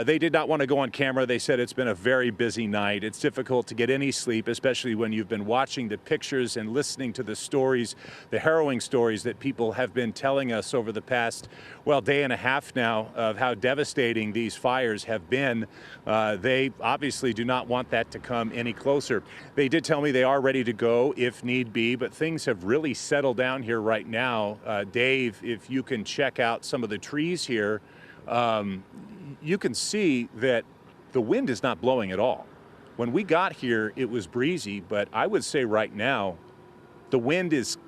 They did not want to go on camera. They said it's been a very busy night. It's difficult to get any sleep, especially when you've been watching the pictures and listening to the stories, the harrowing stories that people have been telling us over the past, well, day and a half now of how devastating these fires have been. They obviously do not want that to come any closer. They did tell me they are ready to go if need be, but things have really settled down here right now. Dave, if you can check out some of the trees here, you can see that the wind is not blowing at all. When we got here, it was breezy, but I would say right now, the wind is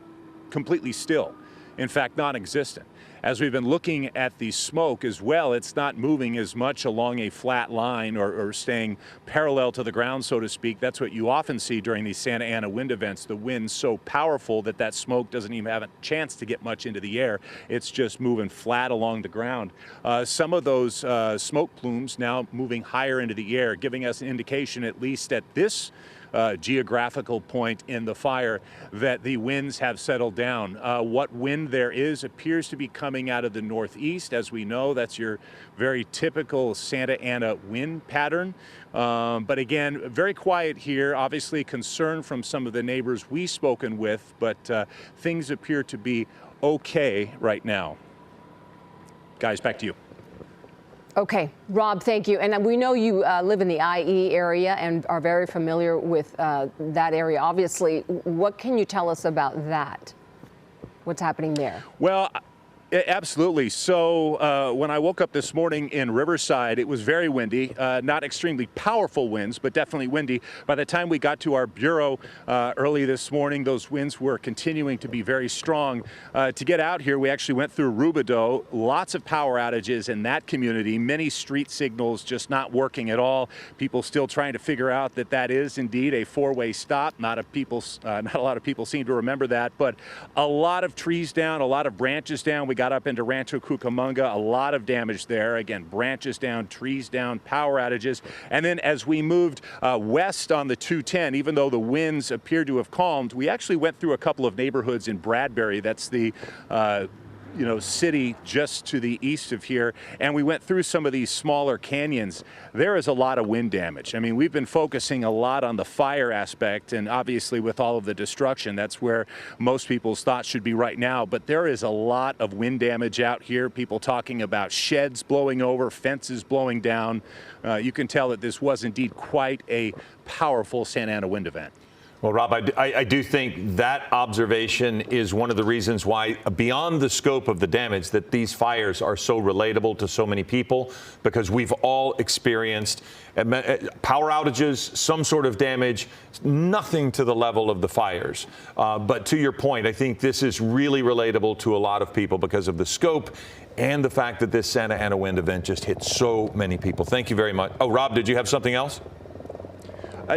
completely still. In fact, non-existent. As we've been looking at the smoke as well, it's not moving as much along a flat line or staying parallel to the ground, so to speak. That's what you often see during these Santa Ana wind events. The wind's so powerful that that smoke doesn't even have a chance to get much into the air. It's just moving flat along the ground. Some of those smoke plumes now moving higher into the air, giving us an indication, at least at this geographical point in the fire, that the winds have settled down. What wind there is appears to be coming out of the northeast. As we know, that's your very typical Santa Ana wind pattern. But again, very quiet here. Obviously concern from some of the neighbors we've spoken with, but things appear to be okay right now. Guys, back to you. Okay, Rob, thank you. And we know you live in the IE area and are very familiar with that area. Obviously, what can you tell us about that? What's happening there? Well, absolutely. So when I woke up this morning in Riverside, it was very windy, not extremely powerful winds, but definitely windy. By the time we got to our bureau early this morning, those winds were continuing to be very strong. To get out here, we actually went through Rubidoux, lots of power outages in that community, many street signals just not working at all. People still trying to figure out that that is indeed a four-way stop. Not a lot of people seem to remember that, but a lot of trees down, a lot of branches down. We got up into Rancho Cucamonga, a lot of damage there. Again, branches down, trees down, power outages. And then as we moved west on the 210, even though the winds appeared to have calmed, we actually went through a couple of neighborhoods in Bradbury. That's the city just to the east of here, and we went through some of these smaller canyons. There is a lot of wind damage. I mean, we've been focusing a lot on the fire aspect, and obviously with all of the destruction, that's where most people's thoughts should be right now. But there is a lot of wind damage out here. People talking about sheds blowing over, fences blowing down. You can tell that this was indeed quite a powerful Santa Ana wind event. Well, Rob, I do think that observation is one of the reasons why, beyond the scope of the damage, that these fires are so relatable to so many people, because we've all experienced power outages, some sort of damage, nothing to the level of the fires. But to your point, I think this is really relatable to a lot of people because of the scope and the fact that this Santa Ana wind event just hit so many people. Thank you very much. Oh, Rob, did you have something else?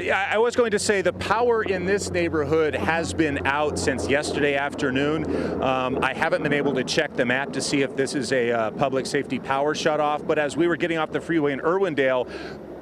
Yeah, I was going to say the power in this neighborhood has been out since yesterday afternoon. I haven't been able to check the map to see if this is a public safety power shutoff, but as we were getting off the freeway in Irwindale,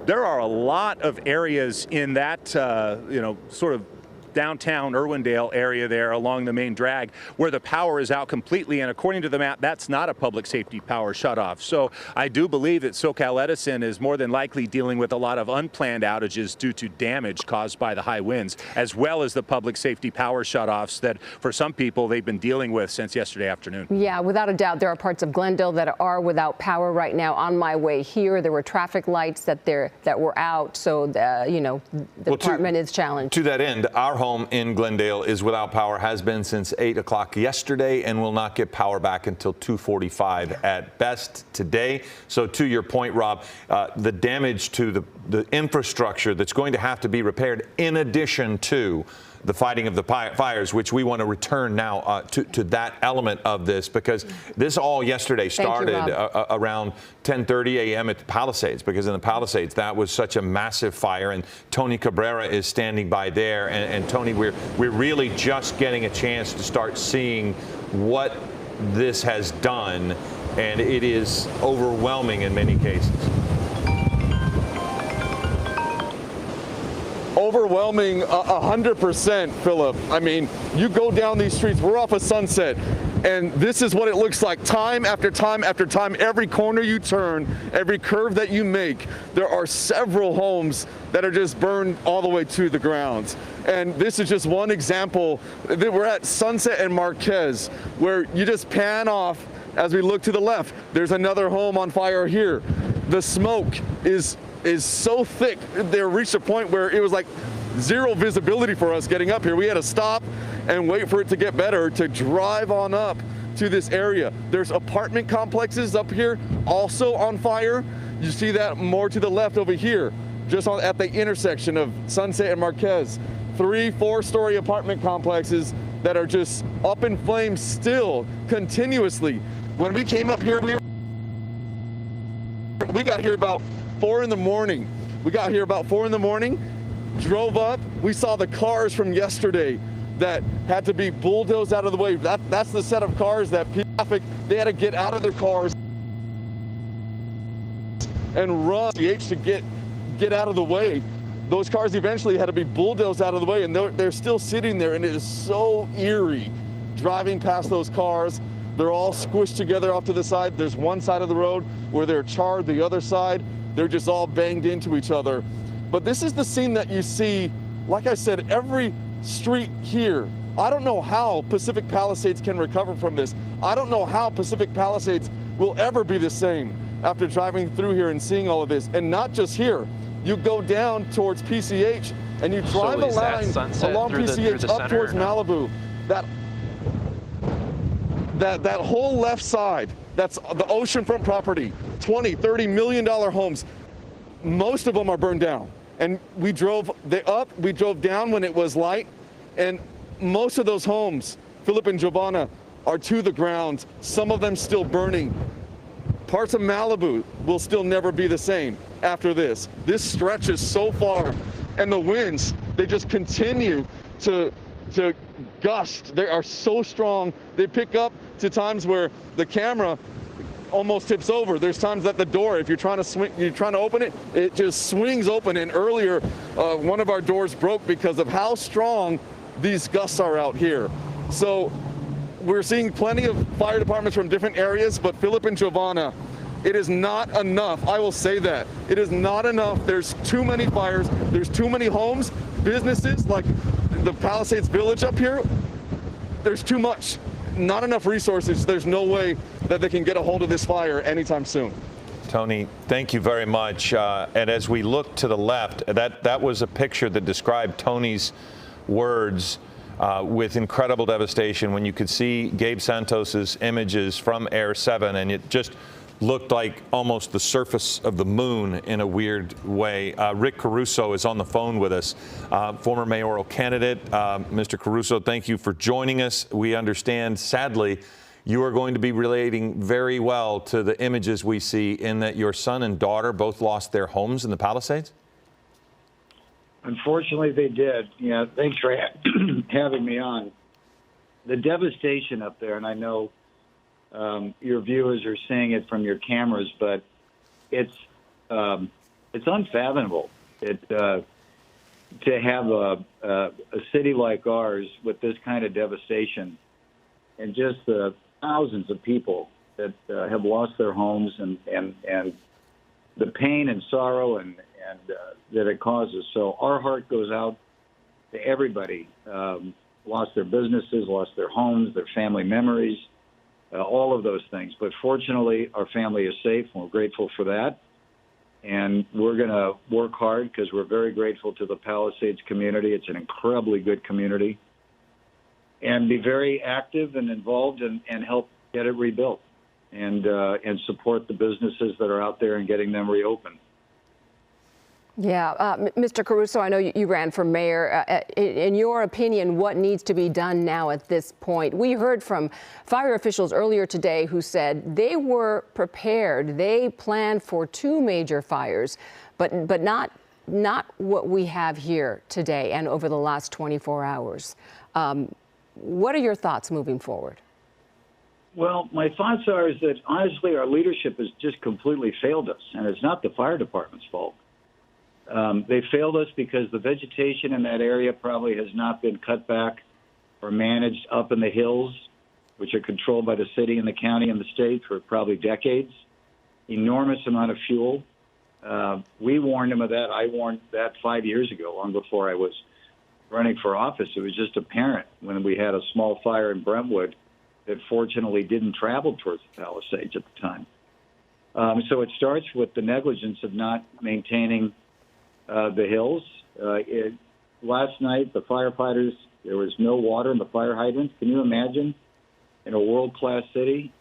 there are a lot of areas in that, sort of downtown Irwindale area there along the main drag where the power is out completely, and according to the map, that's not a public safety power shutoff. So I do believe that SoCal Edison is more than likely dealing with a lot of unplanned outages due to damage caused by the high winds, as well as the public safety power shutoffs that for some people they've been dealing with since yesterday afternoon. Yeah, without a doubt, there are parts of Glendale that are without power right now. On my way here, there were traffic lights that were out, so the department is challenged. To that end, our home in Glendale is without power, has been since 8 o'clock yesterday, and will not get power back until 2:45 at best today. So to your point, Rob, the damage to the infrastructure that's going to have to be repaired, in addition to the fighting of the fires, which we want to return now to that element of this, because this all yesterday started around 10:30 a.m. at the Palisades, because in the Palisades, that was such a massive fire, and Tony Cabrera is standing by there. And Tony, we're really just getting a chance to start seeing what this has done, and it is overwhelming in many cases. Overwhelming, 100%, Philip. I mean, you go down these streets, we're off of Sunset, and this is what it looks like time after time after time. Every corner you turn, every curve that you make, there are several homes that are just burned all the way to the ground. And this is just one example. We're at Sunset and Marquez, where you just pan off as we look to the left. There's another home on fire here. The smoke is so thick. They reached a point where it was like zero visibility for us getting up here. We had to stop and wait for it to get better to drive on up to this area. There's apartment complexes up here also on fire. You see that more to the left over here, just at the intersection of Sunset and Marquez. 3-4-story apartment complexes that are just up in flames still continuously. When we came up here, we got here about 4 in the morning. We got here about 4 in the morning, drove up, we saw the cars from yesterday that had to be bulldozed out of the way. That's the set of cars that traffic, they had to get out of their cars and run to get out of the way. Those cars eventually had to be bulldozed out of the way, and they're still sitting there, and it is so eerie driving past those cars. They're all squished together off to the side. There's one side of the road where they're charred, the other side they're just all banged into each other. But this is the scene that you see, like I said, every street here. I don't know how Pacific Palisades can recover from this. I don't know how Pacific Palisades will ever be the same after driving through here and seeing all of this. And not just here. You go down towards PCH and you drive a line along PCH up towards Malibu. That whole left side, that's the oceanfront property, $20, $30 million homes. Most of them are burned down. And we drove down when it was light, and most of those homes, Philip and Giovanna, are to the ground, some of them still burning. Parts of Malibu will still never be the same after this. This stretches so far, and the winds, they just continue to gust. They are so strong. They pick up to times where the camera almost tips over. There's times that the door, if you're trying to open it, it just swings open. And earlier, one of our doors broke because of how strong these gusts are out here. So we're seeing plenty of fire departments from different areas, but Philip and Giovanna, it is not enough. I will say that. It is not enough. There's too many fires. There's too many homes, businesses like the Palisades Village up here. There's too much. Not enough resources. There's no way that they can get a hold of this fire anytime soon. Tony, thank you very much. And as we look to the left, that was a picture that described Tony's words with incredible devastation when you could see Gabe Santos's images from Air 7, and it just looked like almost the surface of the moon in a weird way. Rick Caruso is on the phone with us, former mayoral candidate. Mr. Caruso, thank you for joining us. We understand, sadly, you are going to be relating very well to the images we see in that your son and daughter both lost their homes in the Palisades? Unfortunately, they did. Yeah, thanks for having me on. The devastation up there, and I know your viewers are seeing it from your cameras, but it's unfathomable. To have a city like ours with this kind of devastation, and just the thousands of people that have lost their homes, and the pain and sorrow and that it causes. So our heart goes out to everybody. Lost their businesses, lost their homes, their family memories, all of those things. But fortunately, our family is safe, and we're grateful for that. And we're going to work hard because we're very grateful to the Palisades community. It's an incredibly good community. And be very active and involved and help get it rebuilt and support the businesses that are out there and getting them reopened. Yeah, Mr. Caruso, I know you ran for mayor. In your opinion, what needs to be done now at this point? We heard from fire officials earlier today who said they were prepared. They planned for 2 major fires, but not what we have here today and over the last 24 hours. What are your thoughts moving forward? Well, my thoughts are is that, honestly, our leadership has just completely failed us, and it's not the fire department's fault. They failed us because the vegetation in that area probably has not been cut back or managed up in the hills, which are controlled by the city and the county and the state for probably decades. Enormous amount of fuel. We warned them of that. I warned that 5 years ago, long before I was running for office. It was just apparent when we had a small fire in Brentwood that fortunately didn't travel towards the Palisades at the time. So it starts with the negligence of not maintaining the hills. Last night, the firefighters, there was no water in the fire hydrants. Can you imagine in a world-class city,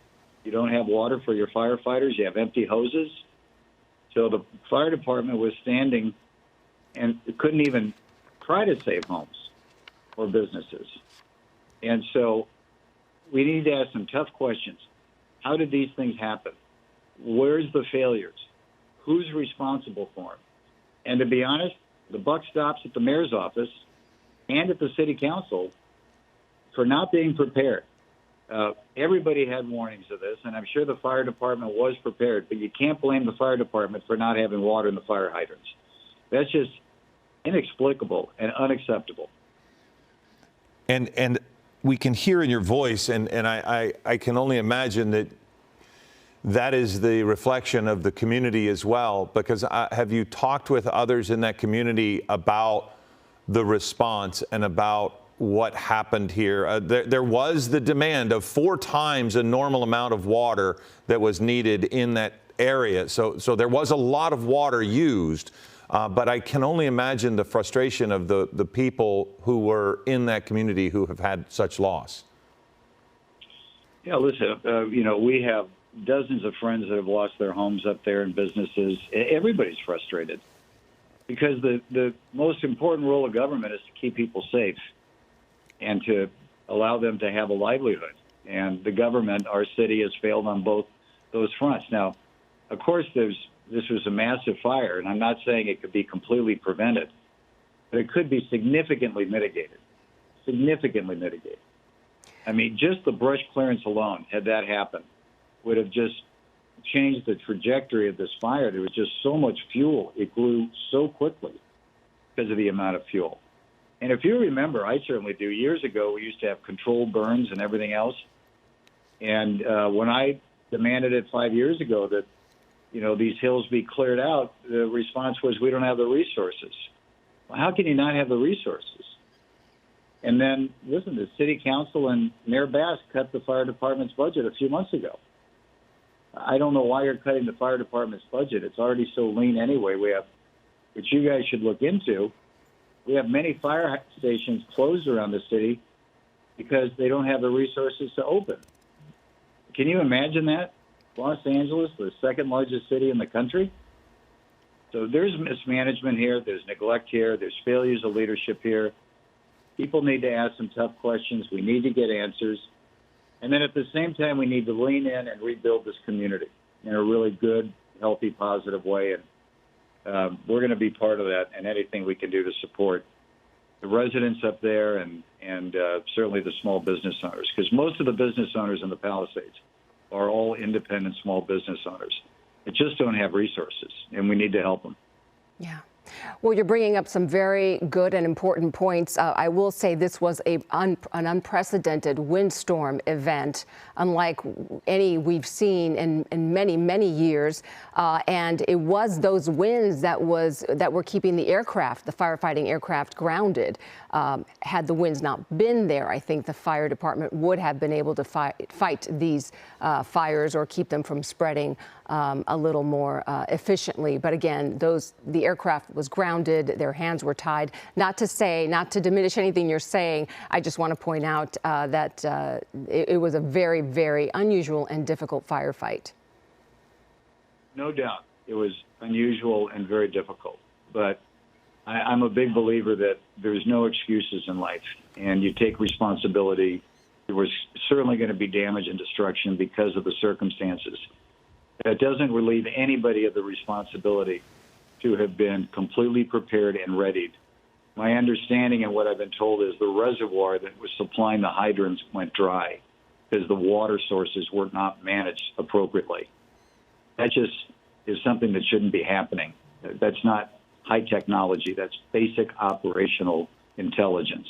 you don't have water for your firefighters, you have empty hoses? So the fire department was standing and couldn't even try to save homes or businesses. And so we need to ask some tough questions. How did these things happen? Where's the failures? Who's responsible for them? And to be honest, the buck stops at the mayor's office and at the city council for not being prepared. Everybody had warnings of this, and I'm sure the fire department was prepared, but you can't blame the fire department for not having water in the fire hydrants. That's just inexplicable and unacceptable. And we can hear in your voice, and I can only imagine that is the reflection of the community as well, because have you talked with others in that community about the response and about what happened here? There was the demand of 4 times a normal amount of water that was needed in that area. So there was a lot of water used, but I can only imagine the frustration of the people who were in that community who have had such loss. Yeah, listen, we have dozens of friends that have lost their homes up there and businesses. Everybody's frustrated because the most important role of government is to keep people safe and to allow them to have a livelihood. And the government, our city, has failed on both those fronts. Now, of course, this was a massive fire, and I'm not saying it could be completely prevented, but it could be significantly mitigated. Significantly mitigated. I mean, just the brush clearance alone, had that happened, would have just changed the trajectory of this fire. There was just so much fuel. It grew so quickly because of the amount of fuel. And if you remember, I certainly do, years ago we used to have controlled burns and everything else. And when I demanded it 5 years ago that, these hills be cleared out, the response was, we don't have the resources. Well, how can you not have the resources? And then, listen, the city council and Mayor Bass cut the fire department's budget a few months ago. I don't know why you're cutting the fire department's budget. It's already so lean anyway. Which you guys should look into. We have many fire stations closed around the city because they don't have the resources to open. Can you imagine that? Los Angeles, the second largest city in the country. So there's mismanagement here. There's neglect here. There's failures of leadership here. People need to ask some tough questions. We need to get answers. And then at the same time, we need to lean in and rebuild this community in a really good, healthy, positive way. And we're going to be part of that and anything we can do to support the residents up there and certainly the small business owners, because most of the business owners in the Palisades are all independent small business owners. They just don't have resources, and we need to help them. Yeah. Well, you're bringing up some very good and important points. I will say this was an unprecedented windstorm event, unlike any we've seen in many, many years. And it was those winds that were keeping the firefighting aircraft grounded. Had the winds not been there, I think the fire department would have been able to fight these fires or keep them from spreading a little more efficiently. But again, the aircraft was grounded, their hands were tied. Not to diminish anything you're saying, I just want to point out that it was a very, very unusual and difficult firefight. No doubt. It was unusual and very difficult. But I'm a big believer that there's no excuses in life, and you take responsibility. There was certainly going to be damage and destruction because of the circumstances. That doesn't relieve anybody of the responsibility to have been completely prepared and readied. My understanding and what I've been told is the reservoir that was supplying the hydrants went dry because the water sources were not managed appropriately. That just is something that shouldn't be happening. That's not high technology. That's basic operational intelligence.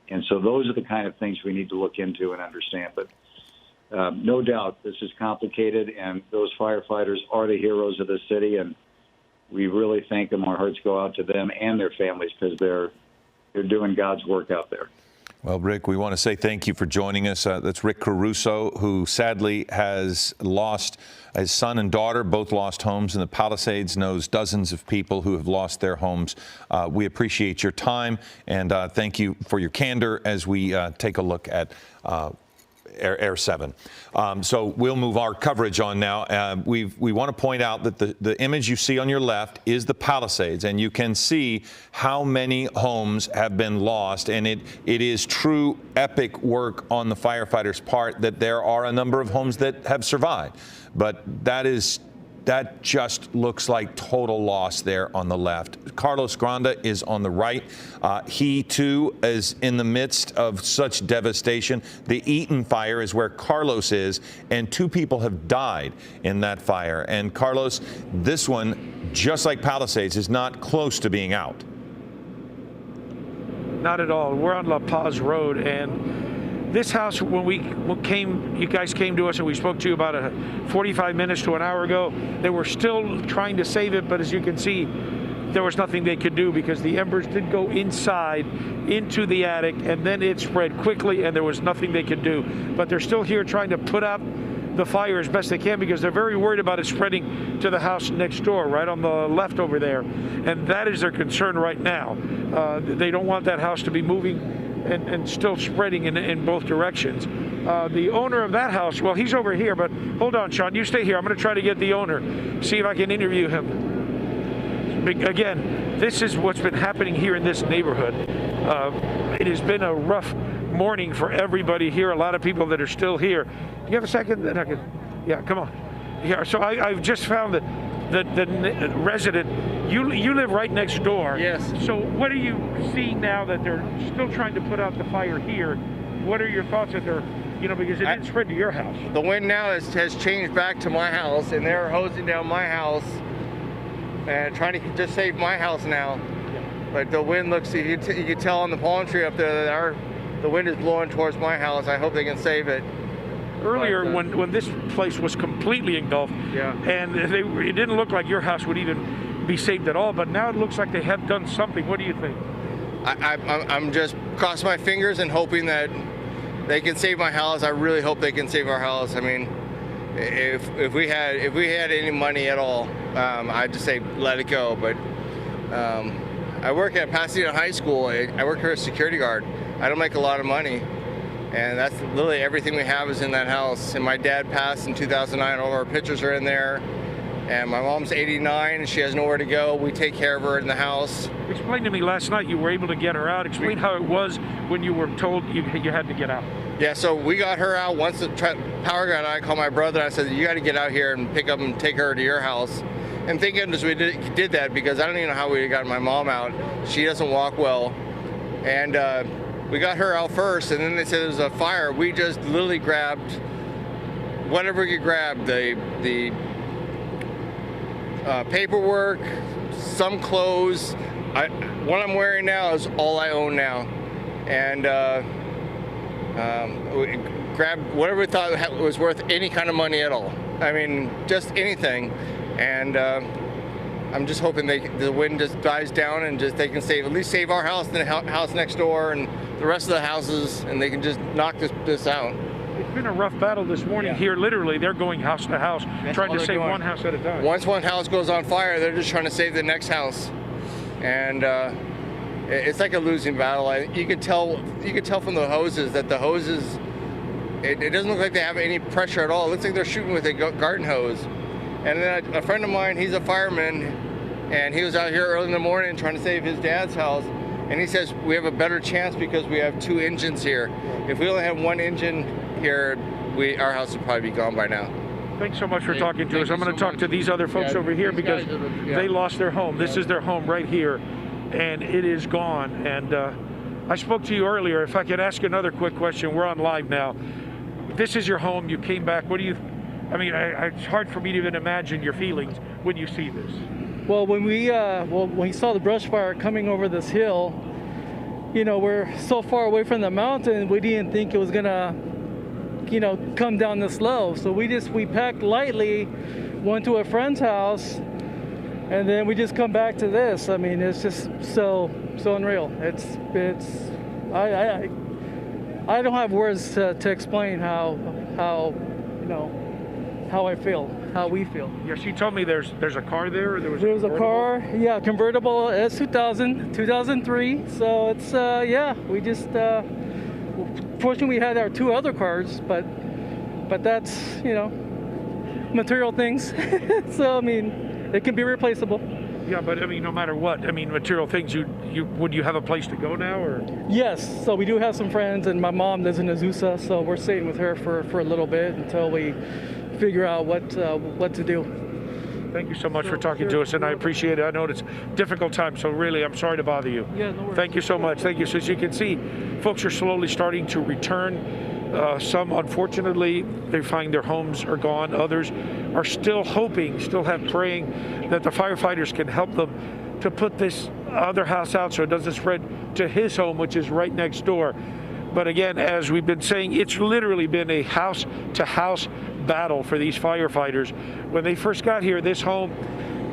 And so those are the kind of things we need to look into and understand. But no doubt this is complicated, and those firefighters are the heroes of the city, and we really thank them. Our hearts go out to them and their families because they're doing God's work out there. Well, Rick, we want to say thank you for joining us. That's Rick Caruso, who sadly has lost his son and daughter, both lost homes in the Palisades, knows dozens of people who have lost their homes. We appreciate your time, and thank you for your candor as we take a look at Air 7. So we'll move our coverage on now. We want to point out that the image you see on your left is the Palisades, and you can see how many homes have been lost. And it is true epic work on the firefighters' part that there are a number of homes that have survived. But that just looks like total loss there on the left. Carlos Granda is on the right. He, too, is in the midst of such devastation. The Eaton fire is where Carlos is, and 2 people have died in that fire. And Carlos, this one, just like Palisades, is not close to being out. Not at all. We're on La Paz Road, and this house, when you guys came to us and we spoke to you about 45 minutes to an hour ago, they were still trying to save it, but as you can see, there was nothing they could do because the embers did go inside into the attic, and then it spread quickly, and there was nothing they could do. But they're still here trying to put out the fire as best they can because they're very worried about it spreading to the house next door, right on the left over there. And that is their concern right now. They don't want that house to be moving and still spreading in both directions. The owner of that house, well, he's over here, but hold on, Sean, you stay here. I'm going to try to get the owner, see if I can interview him. Again, this is what's been happening here in this neighborhood. It has been a rough morning for everybody here, a lot of people that are still here. Do you have a second? Then I can, yeah, come on. Yeah, so I've just found that the resident, you live right next door. Yes. So what are you seeing now that they're still trying to put out the fire here? What are your thoughts that they're, because it didn't spread to your house? The wind now has changed back to my house, and they're hosing down my house and trying to just save my house now. Yeah. But the wind looks, you can tell on the palm tree up there that the wind is blowing towards my house. I hope they can save it. earlier when this place was completely engulfed, and it didn't look like your house would even be saved at all, but now it looks like they have done something. What do you think? I'm just crossing my fingers and hoping that they can save my house. I really hope they can save our house. I mean, if we had any money at all, I'd just say let it go. But I work at Pasadena High School. I work here as a security guard. I don't make a lot of money, and that's literally everything we have is in that house. And my dad passed in 2009. All of our pictures are in there. And my mom's 89 and she has nowhere to go. We take care of her in the house. Explain to me, last night you were able to get her out. Explain how it was when you were told you had to get out. Yeah, so we got her out. Once the power got out, I called my brother and I said, you got to get out here and pick up and take her to your house. And thank goodness we did that, because I don't even know how we got my mom out. She doesn't walk well. And we got her out first, and then they said there was a fire. We just literally grabbed whatever we could grab, the paperwork, some clothes. What I'm wearing now is all I own now. And we grabbed whatever we thought was worth any kind of money at all. I mean, just anything. And I'm just hoping the wind just dies down and just they can at least save our house and the house next door and the rest of the houses, and they can just knock this out. It's been a rough battle this morning here. Literally, they're going house to house, trying to save one house at a time. Once one house goes on fire, they're just trying to save the next house, and it's like a losing battle. You could tell from the hoses that the hoses, it doesn't look like they have any pressure at all. It looks like they're shooting with a garden hose. And then a friend of mine, he's a fireman, and he was out here early in the morning trying to save his dad's house. And he says we have a better chance because we have 2 engines here. If we only have 1 engine here, our house would probably be gone by now. Thanks so much for talking to us. I'm going to talk to these other folks over here because they lost their home. This is their home right here, and it is gone. And I spoke to you earlier. If I could ask another quick question, we're on live now. This is your home. You came back. What do you? I mean, it's hard for me to even imagine your feelings when you see this. Well, when we saw the brush fire coming over this hill, you know, we're so far away from the mountain, we didn't think it was gonna, you know, come down this low. So we packed lightly, went to a friend's house, and then we just come back to this. I mean, it's just so unreal. I don't have words to explain how you know, how I feel, how we feel. Yeah, she told me there's a car there. Or there was a car, yeah, convertible. It's 2003. So it's yeah, we just fortunately we had our 2 other cars, but that's, you know, material things. So I mean, it can be replaceable. Yeah, but I mean, no matter what, I mean, material things. Would you have a place to go now, or? Yes. So we do have some friends, and my mom lives in Azusa, so we're staying with her for a little bit until we figure out what to do. Thank you so much for talking to us, and I appreciate it. I know it's a difficult time, so really, I'm sorry to bother you. Yeah, no worries. Thank you so much. Thank you. So as you can see, folks are slowly starting to return. Some, unfortunately, they find their homes are gone. Others are still hoping, still have praying that the firefighters can help them to put this other house out so it doesn't spread to his home, which is right next door. But again, as we've been saying, it's literally been a house-to-house battle for these firefighters. When they first got here, this home,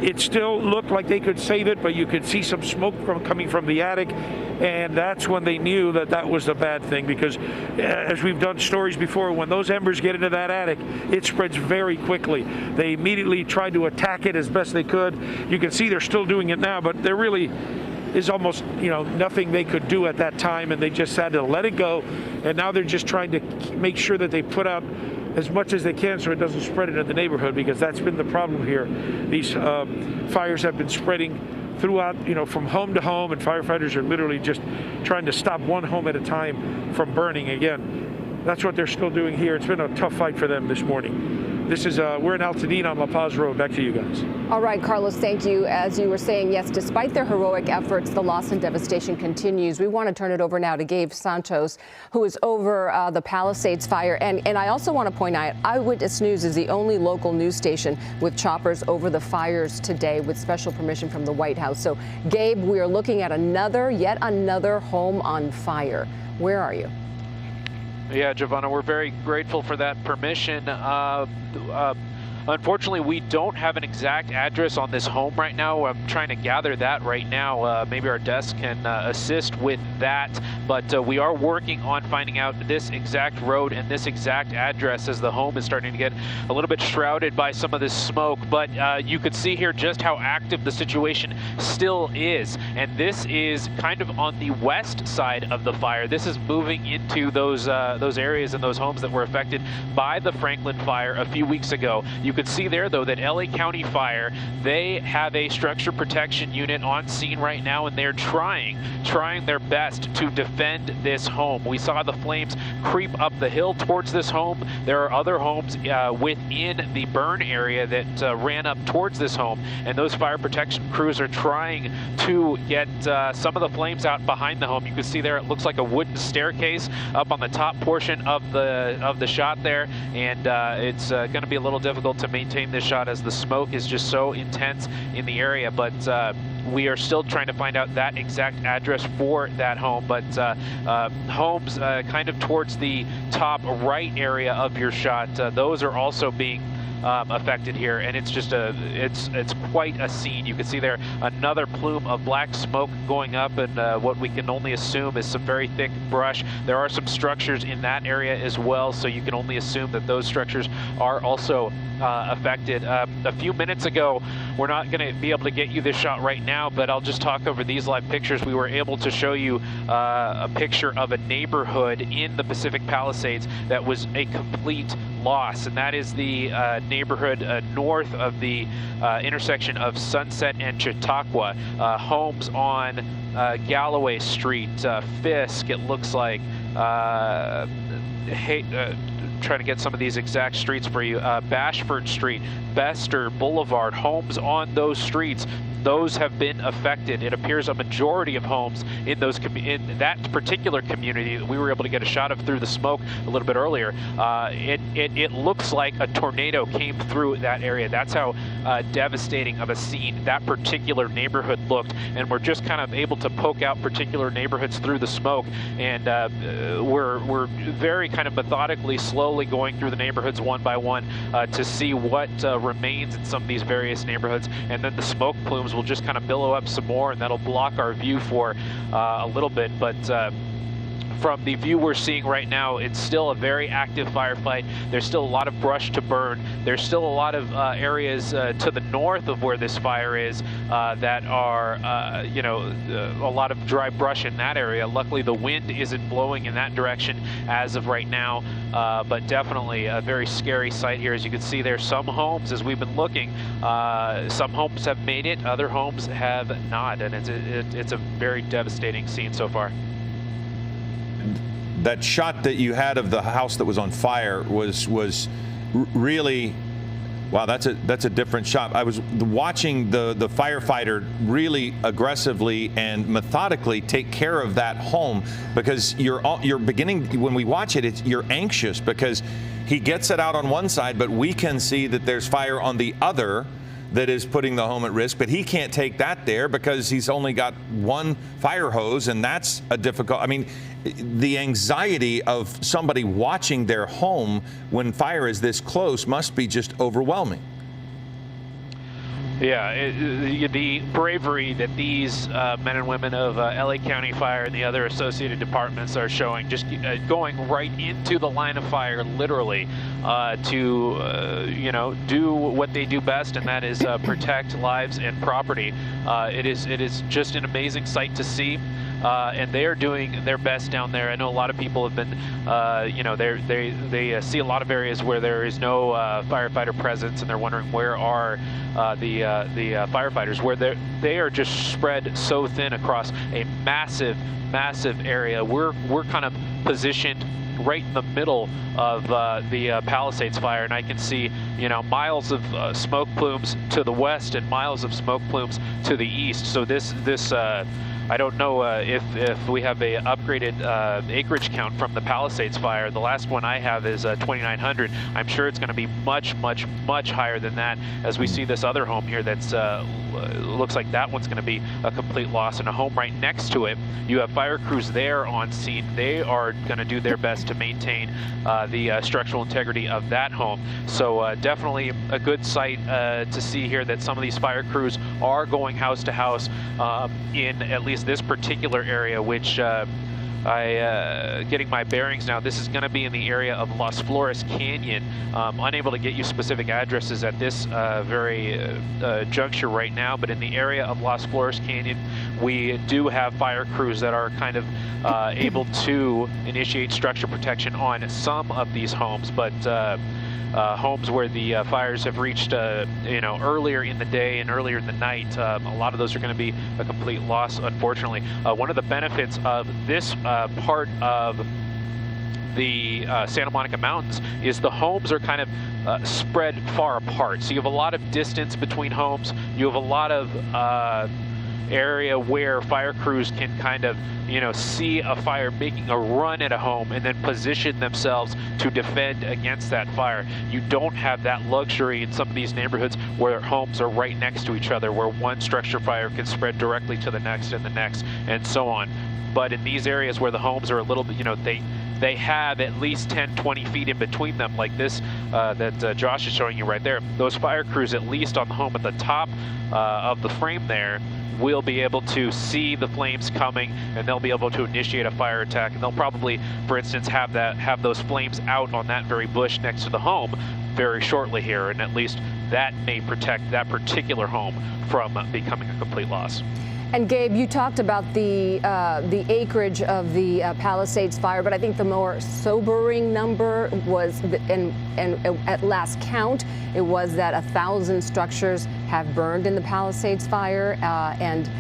it still looked like they could save it, but you could see some smoke coming from the attic, and that's when they knew that was a bad thing, because as we've done stories before, when those embers get into that attic, it spreads very quickly. They immediately tried to attack it as best they could. You can see they're still doing it now, but there really is almost, you know, nothing they could do at that time, and they just had to let it go. And now they're just trying to make sure that they put out as much as they can so it doesn't spread into the neighborhood, because that's been the problem here. These fires have been spreading throughout, you know, from home to home, and firefighters are literally just trying to stop one home at a time from burning again. That's what they're still doing here. It's been a tough fight for them this morning. This is, we're in Altadena on La Paz Road. Back to you guys. All right, Carlos, thank you. As you were saying, yes, despite their heroic efforts, the loss and devastation continues. We want to turn it over now to Gabe Santos, who is over the Palisades fire. And I also want to point out, Eyewitness News is the only local news station with choppers over the fires today with special permission from the White House. So, Gabe, we are looking at yet another home on fire. Where are you? Yeah, Giovanna, we're very grateful for that permission. Unfortunately, we don't have an exact address on this home right now. I'm trying to gather that right now. Maybe our desk can assist with that, but we are working on finding out this exact road and this exact address, as the home is starting to get a little bit shrouded by some of this smoke. But you could see here just how active the situation still is. And this is kind of on the west side of the fire. This is moving into those areas and those homes that were affected by the Franklin fire a few weeks ago. You could see there, though, that LA County Fire, they have a structure protection unit on scene right now, and they're trying their best to defend this home. We saw the flames creep up the hill towards this home. There are other homes within the burn area that ran up towards this home, and those fire protection crews are trying to get some of the flames out behind the home. You can see there, it looks like a wooden staircase up on the top portion of the shot there, and it's going to be a little difficult to maintain this shot as the smoke is just so intense in the area. But we are still trying to find out that exact address for that home. But homes kind of towards the top right area of your shot, those are also being affected here, and it's just it's quite a scene. You can see there another plume of black smoke going up, and what we can only assume is some very thick brush. There are some structures in that area as well, so you can only assume that those structures are also affected. A few minutes ago, we're not going to be able to get you this shot right now, but I'll just talk over these live pictures. We were able to show you a picture of a neighborhood in the Pacific Palisades that was a complete loss, and that is the neighborhood north of the intersection of Sunset and Chautauqua. Homes on Galloway Street, Fisk, it looks like, trying to get some of these exact streets for you. Bashford Street, Bester Boulevard, homes on those streets, those have been affected. It appears a majority of homes in those in that particular community that we were able to get a shot of through the smoke a little bit earlier. It looks like a tornado came through that area. That's how devastating of a scene that particular neighborhood looked. And we're just kind of able to poke out particular neighborhoods through the smoke. And we're very kind of methodically, slowly going through the neighborhoods one by one to see what remains in some of these various neighborhoods. And then the smoke plumes will just kind of billow up some more, and that'll block our view for a little bit. But from the view we're seeing right now, it's still a very active firefight. There's still a lot of brush to burn. There's still a lot of areas to the north of where this fire is that are, a lot of dry brush in that area. Luckily, the wind isn't blowing in that direction as of right now, but definitely a very scary sight here. As you can see, there's some homes, as we've been looking, some homes have made it, other homes have not, and it's a very devastating scene so far. That shot that you had of the house that was on fire was really, wow, that's a different shot. I was watching the firefighter really aggressively and methodically take care of that home, because you're beginning, when we watch it, you're anxious because he gets it out on one side, but we can see that there's fire on the other that is putting the home at risk, but he can't take that there because he's only got one fire hose, and that's a difficult, I mean, the anxiety of somebody watching their home when fire is this close must be just overwhelming. Yeah, the bravery that these men and women of LA County Fire and the other associated departments are showing, just going right into the line of fire, literally, to do what they do best, and that is protect lives and property. It is just an amazing sight to see. And they are doing their best down there. I know a lot of people have been, they see a lot of areas where there is no firefighter presence, and they're wondering where are the firefighters, where they are just spread so thin across a massive area. We're kind of positioned right in the middle of the Palisades fire, and I can see miles of smoke plumes to the west and miles of smoke plumes to the east. So this I don't know if we have a upgraded acreage count from the Palisades fire. The last one I have is 2,900. I'm sure it's going to be much higher than that as we see this other home here that's looks like that one's going to be a complete loss, and a home right next to it. You have fire crews there on scene. They are going to do their best to maintain the structural integrity of that home. So definitely a good sight to see here that some of these fire crews are going house to house in at least this particular area, which getting my bearings now, this is going to be in the area of Las Flores Canyon. Unable to get you specific addresses at this very juncture right now, but in the area of Las Flores Canyon, we do have fire crews that are kind of able to initiate structure protection on some of these homes, but homes where the fires have reached, earlier in the day and earlier in the night, a lot of those are going to be a complete loss, unfortunately. One of the benefits of this part of the Santa Monica Mountains is the homes are kind of spread far apart. So you have a lot of distance between homes. You have a lot of area where fire crews can kind of, see a fire making a run at a home and then position themselves to defend against that fire. You don't have that luxury in some of these neighborhoods where homes are right next to each other, where one structure fire can spread directly to the next and the next and so on. But in these areas where the homes are a little bit, they have at least 10, 20 feet in between them, like this that Josh is showing you right there. Those fire crews, at least on the home at the top of the frame there, will be able to see the flames coming, and they'll be able to initiate a fire attack. And they'll probably, for instance, have those flames out on that very bush next to the home very shortly here, and at least that may protect that particular home from becoming a complete loss. And Gabe, you talked about the acreage of the Palisades fire, but I think the more sobering number was, and at last count, it was that 1,000 structures have burned in the Palisades fire, and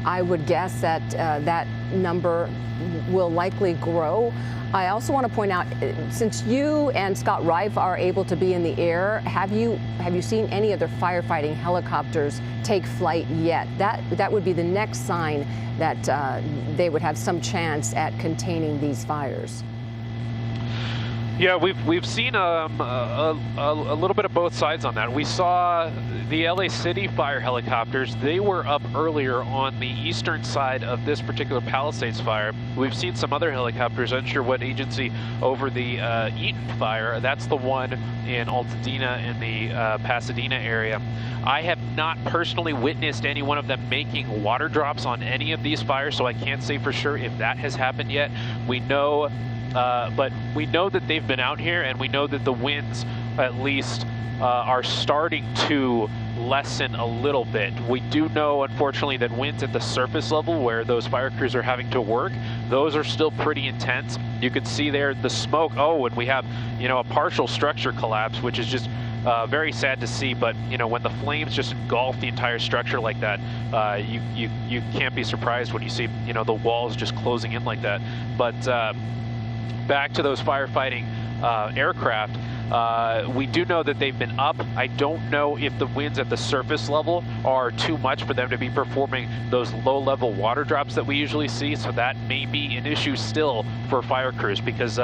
I would guess that that number will likely grow. I also want to point out, since you and Scott Reif are able to be in the air, have you seen any other firefighting helicopters take flight yet? That would be the next sign that they would have some chance at containing these fires. Yeah, we've seen a little bit of both sides on that. We saw the LA City fire helicopters. They were up earlier on the eastern side of this particular Palisades fire. We've seen some other helicopters, unsure what agency, over the Eaton fire. That's the one in Altadena in the Pasadena area. I have not personally witnessed any one of them making water drops on any of these fires, so I can't say for sure if that has happened yet. We know but we know that they've been out here, and we know that the winds at least are starting to lessen a little bit. We do know, unfortunately, that winds at the surface level where those fire crews are having to work, those are still pretty intense. You can see there the smoke. Oh, and we have, a partial structure collapse, which is just very sad to see. But when the flames just engulf the entire structure like that, you can't be surprised when you see the walls just closing in like that. But back to those firefighting aircraft, we do know that they've been up. I don't know if the winds at the surface level are too much for them to be performing those low-level water drops that we usually see, so that may be an issue still for fire crews, because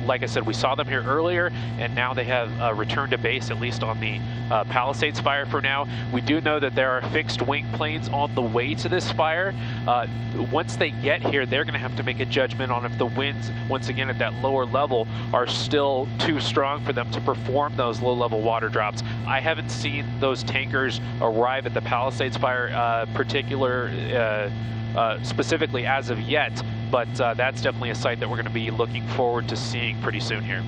like I said, we saw them here earlier, and now they have returned to base, at least on the Palisades fire for now. We do know that there are fixed wing planes on the way to this fire. Once they get here, they're going to have to make a judgment on if the winds, once again at that lower level, are still too strong for them to perform those low-level water drops. I haven't seen those tankers arrive at the Palisades fire specifically as of yet, but that's definitely a site that we're going to be looking forward to seeing pretty soon here.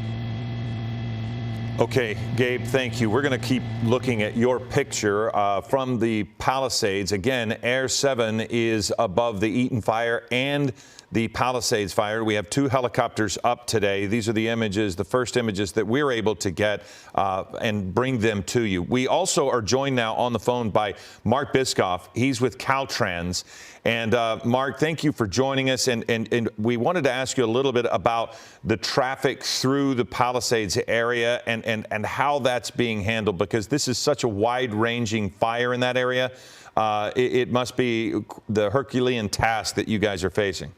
Okay, Gabe, thank you. We're going to keep looking at your picture from the Palisades. Again, Air 7 is above the Eaton fire and the Palisades fire. We have 2 helicopters up today. These are the images, the first images that we're able to get and bring them to you. We also are joined now on the phone by Mark Biscoff. He's with Caltrans. And Mark, thank you for joining us. And we wanted to ask you a little bit about the traffic through the Palisades area and and how that's being handled, because this is such a wide-ranging fire in that area. It must be the Herculean task that you guys are facing.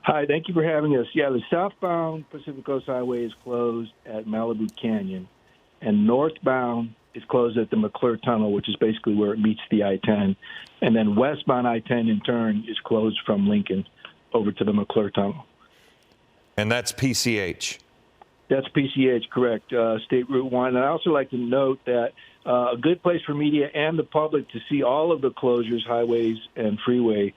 Hi, thank you for having us. Yeah, the southbound Pacific Coast Highway is closed at Malibu Canyon, and northbound is closed at the McClure Tunnel, which is basically where it meets the I-10. And then westbound I-10, in turn, is closed from Lincoln over to the McClure Tunnel. And that's PCH? That's PCH, correct, State Route 1. And I also like to note that a good place for media and the public to see all of the closures, highways and freeway,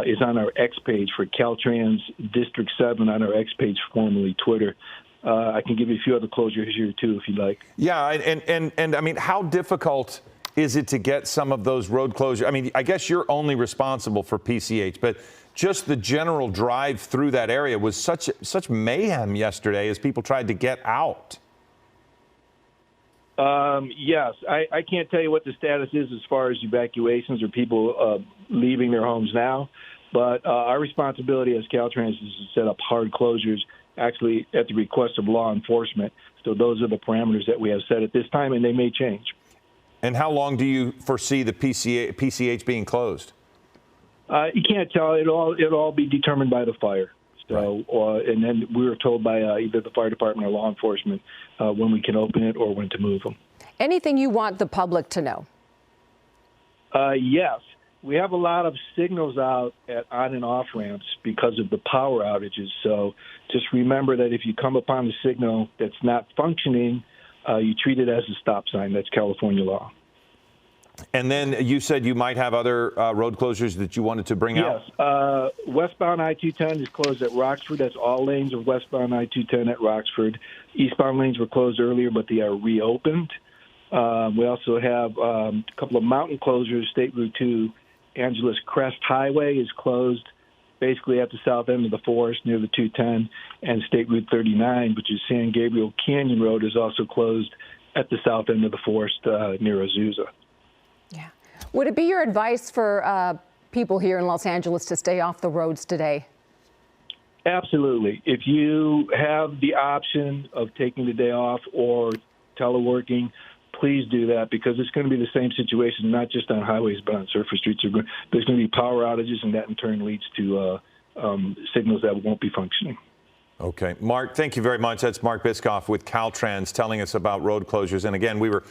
is on our X page for Caltrans District 7 on our X page, formerly Twitter. I can give you a few other closures here, too, if you'd like. Yeah, and I mean, how difficult is it to get some of those road closures? I mean, I guess you're only responsible for PCH, but just the general drive through that area was such mayhem yesterday as people tried to get out. Yes, I can't tell you what the status is as far as evacuations or people leaving their homes now, but our responsibility as Caltrans is to set up hard closures, actually at the request of law enforcement. So those are the parameters that we have set at this time, and they may change. And how long do you foresee the PCH being closed? You can't tell. It'll all be determined by the fire. So, right. And then we were told by either the fire department or law enforcement when we can open it or when to move them. Anything you want the public to know? Yes. We have a lot of signals out at on and off ramps because of the power outages. So just remember that if you come upon a signal that's not functioning, you treat it as a stop sign. That's California law. And then you said you might have other road closures that you wanted to bring out? Yes. Westbound I-210 is closed at Roxford. That's all lanes of westbound I-210 at Roxford. Eastbound lanes were closed earlier, but they are reopened. We also have a couple of mountain closures. State Route 2, Angeles Crest Highway is closed basically at the south end of the forest near the 210. And State Route 39, which is San Gabriel Canyon Road, is also closed at the south end of the forest near Azusa. Yeah. Would it be your advice for people here in Los Angeles to stay off the roads today? Absolutely. If you have the option of taking the day off or teleworking, please do that, because it's going to be the same situation, not just on highways, but on surface streets. There's going to be power outages, and that in turn leads to signals that won't be functioning. Okay. Mark, thank you very much. That's Mark Biscoff with Caltrans telling us about road closures. And again, we were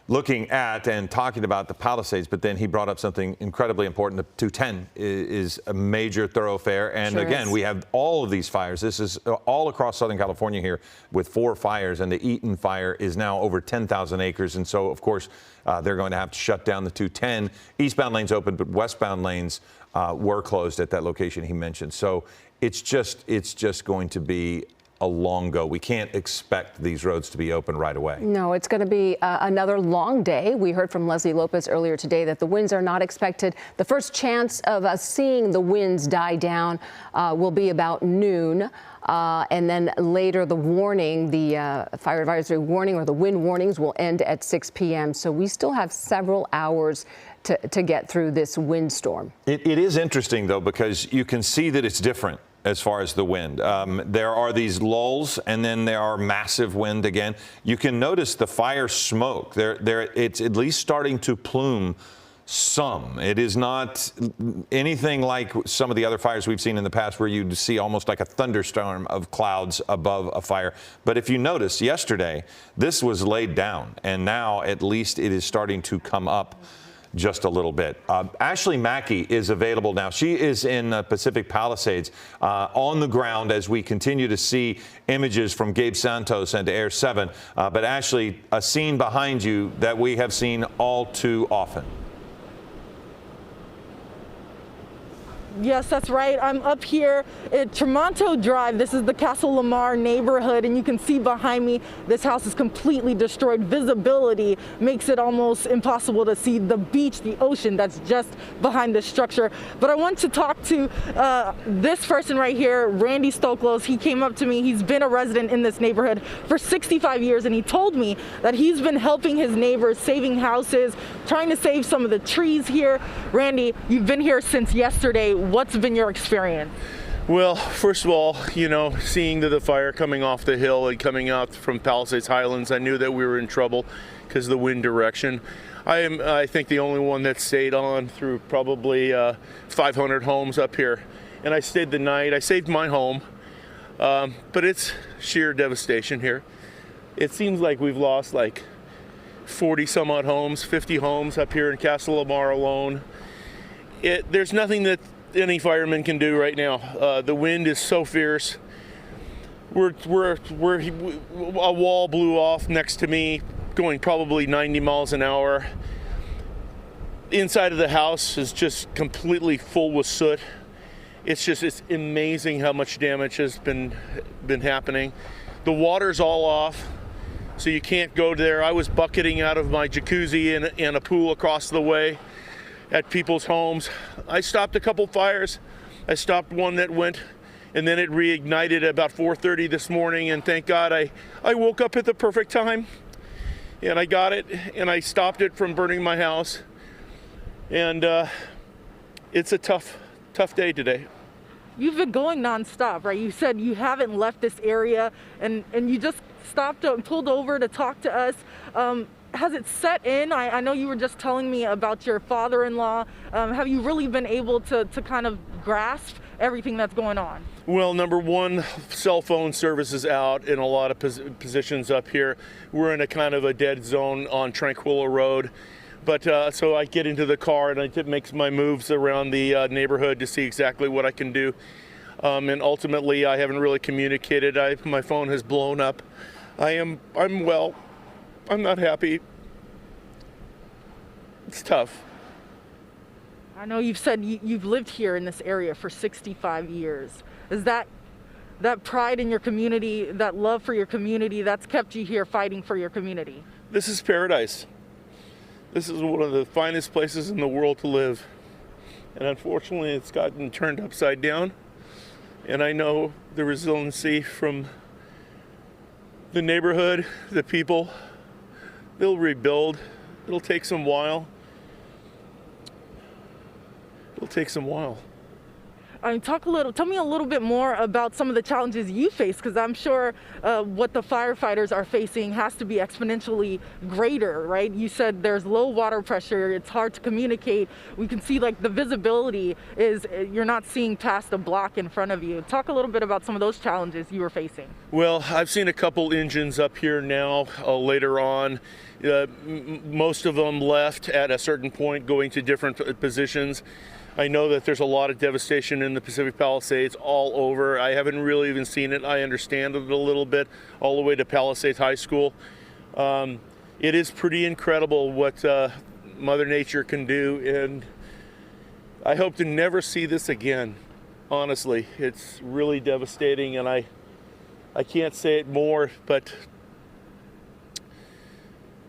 looking at and talking about the Palisades, but then he brought up something incredibly important. The 210 is a major thoroughfare. And sure again, is. we have all of these fires. This is all across Southern California here with 4 fires. And the Eaton fire is now over 10,000 acres. And so, of course, they're going to have to shut down the 210. Eastbound lanes open, but westbound lanes were closed at that location he mentioned. So it's just going to be a long go. We can't expect these roads to be open right away. No, it's going to be another long day. We heard from Leslie Lopez earlier today that the winds are not expected. The first chance of us seeing the winds die down will be about noon. And then later the warning, the fire advisory warning or the wind warnings will end at 6 p.m. So we still have several hours to get through this windstorm. It is interesting, though, because you can see that it's different as far as the wind. There are these lulls, and then there are massive wind again. You can notice the fire smoke. It's at least starting to plume some. It is not anything like some of the other fires we've seen in the past where you'd see almost like a thunderstorm of clouds above a fire. But if you notice, yesterday, this was laid down, and now at least it is starting to come up just a little bit. Ashley Mackey is available now. She is in Pacific Palisades on the ground as we continue to see images from Gabe Santos and Air 7. But Ashley, a scene behind you that we have seen all too often. Yes, that's right. I'm up here at Tremonto Drive. This is the Castle Lamar neighborhood, and you can see behind me, this house is completely destroyed. Visibility makes it almost impossible to see the beach, the ocean that's just behind this structure. But I want to talk to this person right here, Randy Stoklos. He came up to me. He's been a resident in this neighborhood for 65 years, and he told me that he's been helping his neighbors, saving houses, trying to save some of the trees here. Randy, you've been here since yesterday. What's been your experience? Well, first of all, you know, seeing the fire coming off the hill and coming out from Palisades Highlands, I knew that we were in trouble because of the wind direction. I think, the only one that stayed on through probably 500 homes up here. And I stayed the night. I saved my home, but it's sheer devastation here. It seems like we've lost like 40 some odd homes, 50 homes up here in Castle Lamar alone. There's nothing that any fireman can do right now. The wind is so fierce. A wall blew off next to me, going probably 90 miles an hour. Inside of the house is just completely full with soot. It's amazing how much damage has been happening. The water's all off, so you can't go there. I was bucketing out of my jacuzzi and a pool across the way at people's homes. I stopped a couple fires. I stopped one that went, and then it reignited about 4:30 this morning, and thank God I woke up at the perfect time, and I got it, and I stopped it from burning my house. And it's a tough day today. You've been going nonstop, right? You said you haven't left this area, and you just stopped and pulled over to talk to us. Has it set in? I know you were just telling me about your father-in-law. Have you really been able to kind of grasp everything that's going on? Well, number one, cell phone service is out in a lot of positions up here. We're in a kind of a dead zone on Tranquilla Road. But so I get into the car and I make my moves around the neighborhood to see exactly what I can do. And ultimately, I haven't really communicated. My phone has blown up. I'm well. I'm not happy. It's tough. I know you've said you've lived here in this area for 65 years. Is that pride in your community, that love for your community, that's kept you here fighting for your community? This is paradise. This is one of the finest places in the world to live. And unfortunately, it's gotten turned upside down. And I know the resiliency from the neighborhood, the people. They'll rebuild. It'll take some while. Tell me a little bit more about some of the challenges you face, because I'm sure what the firefighters are facing has to be exponentially greater, right? You said there's low water pressure, it's hard to communicate. We can see like the visibility is, you're not seeing past a block in front of you. Talk a little bit about some of those challenges you were facing. Well, I've seen a couple engines up here now later on. Most of them left at a certain point going to different positions. I know that there's a lot of devastation in the Pacific Palisades all over. I haven't really even seen it. I understand it a little bit, all the way to Palisades High School. It is pretty incredible what Mother Nature can do, and I hope to never see this again. Honestly, it's really devastating, and I can't say it more, but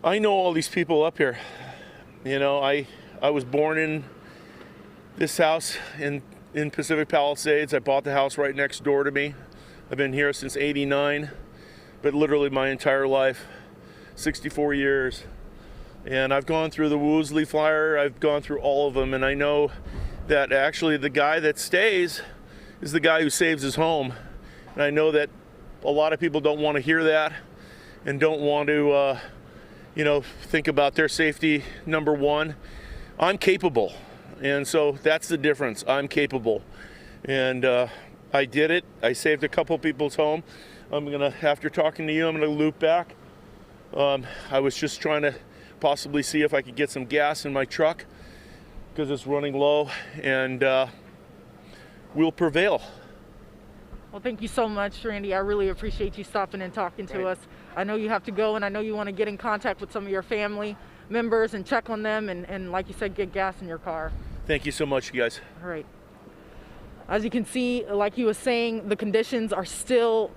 I know all these people up here. You know, I was born in this house in Pacific Palisades. I bought the house right next door to me. I've been here since '89, but literally my entire life, 64 years. And I've gone through the Woolsey fire, I've gone through all of them, and I know that actually the guy that stays is the guy who saves his home. And I know that a lot of people don't want to hear that and don't want to, think about their safety, number one. I'm capable. And so that's the difference. I'm capable. And I did it. I saved a couple people's home. After talking to you, I'm gonna loop back. I was just trying to possibly see if I could get some gas in my truck because it's running low, and we'll prevail. Well, thank you so much, Randy. I really appreciate you stopping and talking to us. I know you have to go, and I know you want to get in contact with some of your family members and check on them, and like you said, get gas in your car. Thank you so much, you guys. All right. As you can see, like he was saying, the conditions are still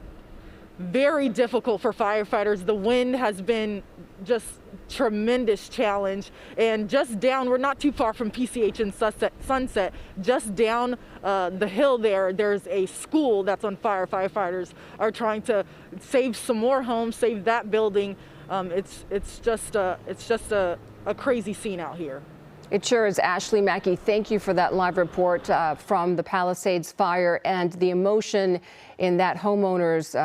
very difficult for firefighters. The wind has been just tremendous challenge, and just down, we're not too far from PCH and Sunset, just down the hill there's a school that's on fire. Firefighters are trying to save some more homes, save that building. It's just a crazy scene out here. It sure is. Ashley Mackey, thank you for that live report from the Palisades fire, and the emotion in that homeowner's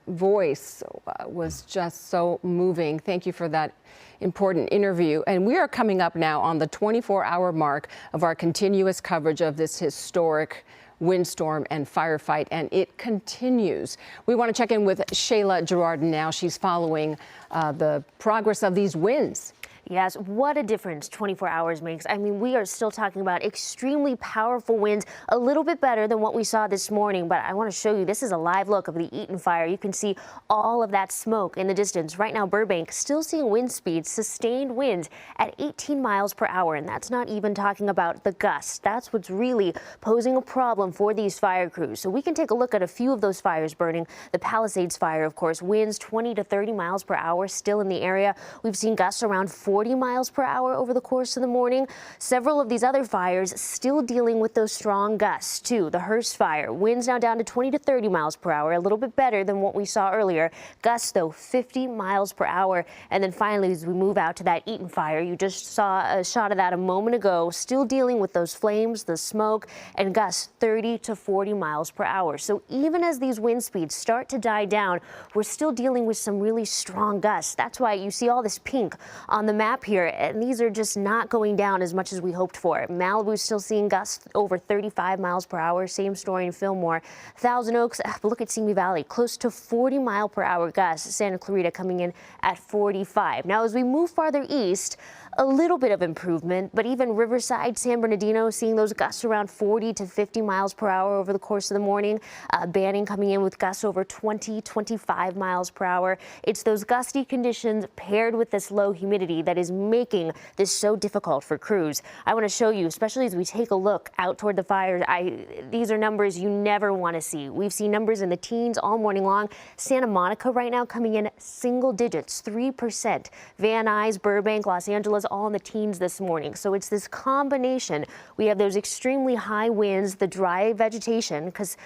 voice was just so moving. Thank you for that important interview. And we are coming up now on the 24-hour mark of our continuous coverage of this historic windstorm and firefight, and it continues. We want to check in with Shayla Girardin now. She's following the progress of these winds. Yes, what a difference 24 hours makes. I mean, we are still talking about extremely powerful winds, a little bit better than what we saw this morning. But I want to show you, this is a live look of the Eaton fire. You can see all of that smoke in the distance. Right now, Burbank still seeing wind speeds, sustained winds at 18 miles per hour. And that's not even talking about the gusts. That's what's really posing a problem for these fire crews. So we can take a look at a few of those fires burning. The Palisades fire, of course, winds 20 to 30 miles per hour still in the area. We've seen gusts around 40 miles per hour over the course of the morning. Several of these other fires still dealing with those strong gusts too. The Hearst fire, winds now down to 20 to 30 miles per hour, a little bit better than what we saw earlier. Gusts though 50 miles per hour. And then finally, as we move out to that Eaton fire, you just saw a shot of that a moment ago, still dealing with those flames, the smoke, and gusts 30 to 40 miles per hour. So even as these wind speeds start to die down, we're still dealing with some really strong gusts. That's why you see all this pink on the map here, and these are just not going down as much as we hoped for. Malibu's still seeing gusts over 35 miles per hour. Same story in Fillmore. Thousand Oaks, look at Simi Valley, close to 40 mile per hour gusts. Santa Clarita coming in at 45. Now, as we move farther east, a little bit of improvement, but even Riverside, San Bernardino, seeing those gusts around 40 to 50 miles per hour over the course of the morning. Banning coming in with gusts over 20, 25 miles per hour. It's those gusty conditions paired with this low humidity that is making this so difficult for crews. I want to show you, especially as we take a look out toward the fires, these are numbers you never want to see. We've seen numbers in the teens all morning long. Santa Monica right now coming in single digits, 3%. Van Nuys, Burbank, Los Angeles, all in the teens this morning. So it's this combination. We have those extremely high winds, the dry vegetation, because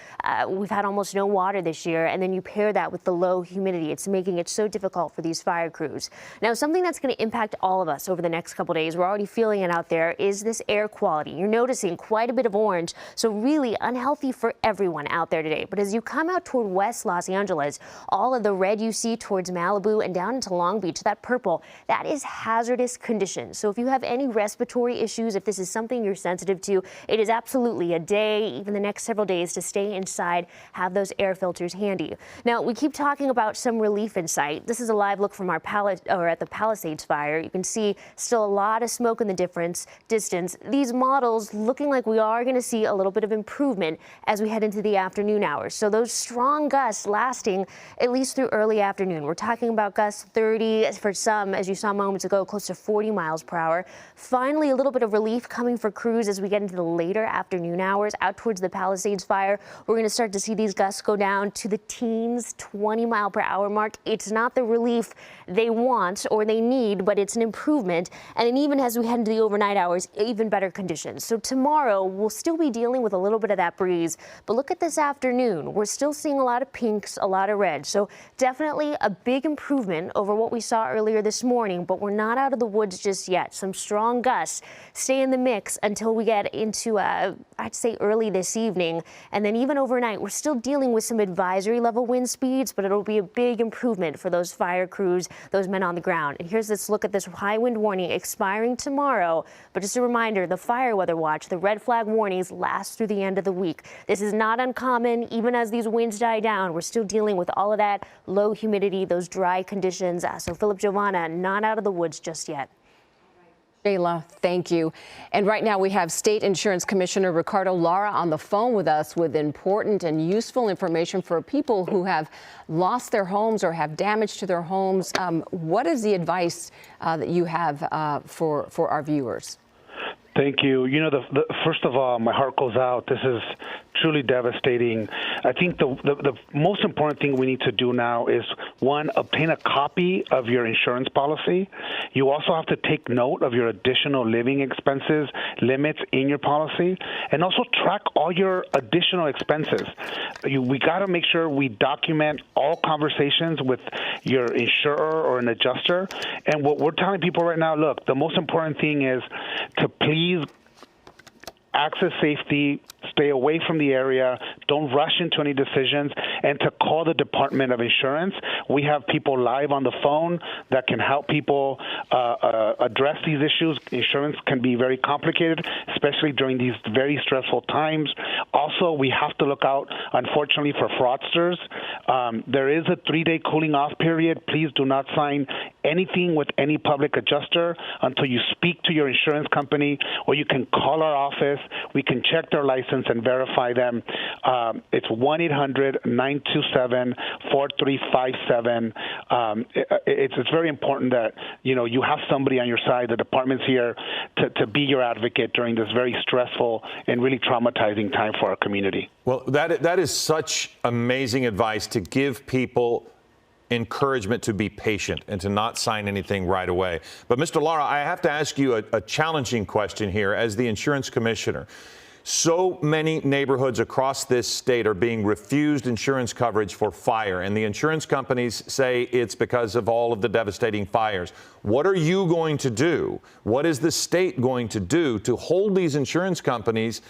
we've had almost no water this year, and then you pair that with the low humidity. It's making it so difficult for these fire crews. Now, something that's going to impact all of us over the next couple days, we're already feeling it out there, is this air quality. You're noticing quite a bit of orange, so really unhealthy for everyone out there today. But as you come out toward West Los Angeles, all of the red you see towards Malibu and down into Long Beach, that purple, that is hazardous conditions. So if you have any respiratory issues, if this is something you're sensitive to, it is absolutely a day, even the next several days, to stay inside, have those air filters handy. Now, we keep talking about some relief in sight. This is a live look from our at the Palisades fire. You can see still a lot of smoke in the distance. These models looking like we are going to see a little bit of improvement as we head into the afternoon hours. So those strong gusts lasting at least through early afternoon. We're talking about gusts 30 for some, as you saw moments ago, close to 40 miles per hour. Finally, a little bit of relief coming for crews as we get into the later afternoon hours out towards the Palisades fire. We're going to start to see these gusts go down to the teens, 20 mile per hour mark. It's not the relief they want or they need, but it's an improvement. And then even as we head into the overnight hours, even better conditions. So tomorrow we'll still be dealing with a little bit of that breeze, but look at this afternoon. We're still seeing a lot of pinks, a lot of reds. So definitely a big improvement over what we saw earlier this morning, but we're not out of the woods just yet. Some strong gusts stay in the mix until we get into, I'd say, early this evening. And then even overnight, we're still dealing with some advisory level wind speeds, but it'll be a big improvement for those fire crews, those men on the ground. And here's this look at this high wind warning expiring tomorrow. But just a reminder, the fire weather watch, the red flag warnings last through the end of the week. This is not uncommon. Even as these winds die down, we're still dealing with all of that low humidity, those dry conditions. So Philip, Giovanna, not out of the woods just yet. Shayla, thank you. And right now we have State Insurance Commissioner Ricardo Lara on the phone with us with important and useful information for people who have lost their homes or have damage to their homes. What is the advice that you have for our viewers? Thank you. You know, first of all, my heart goes out. This is truly devastating. I think the most important thing we need to do now is, one, obtain a copy of your insurance policy. You also have to take note of your additional living expenses limits in your policy, and also track all your additional expenses. We got to make sure we document all conversations with your insurer or an adjuster. And what we're telling people right now, look, the most important thing is to please access safety, stay away from the area, don't rush into any decisions, and to call the Department of Insurance. We have people live on the phone that can help people address these issues. Insurance can be very complicated, especially during these very stressful times. Also, we have to look out, unfortunately, for fraudsters. There is a 3-day cooling off period. Please do not sign anything with any public adjuster until you speak to your insurance company, or you can call our office. We can check their license and verify them. It's 1-800-927-4357. It's very important that you have somebody on your side. The department's here to be your advocate during this very stressful and really traumatizing time for our community. Well, that is such amazing advice, to give people encouragement to be patient and to not sign anything right away. But Mr. Lara, I have to ask you a challenging question here as the insurance commissioner. So many neighborhoods across this state are being refused insurance coverage for fire, and the insurance companies say it's because of all of the devastating fires. What are you going to do? What is the state going to do to hold these insurance companies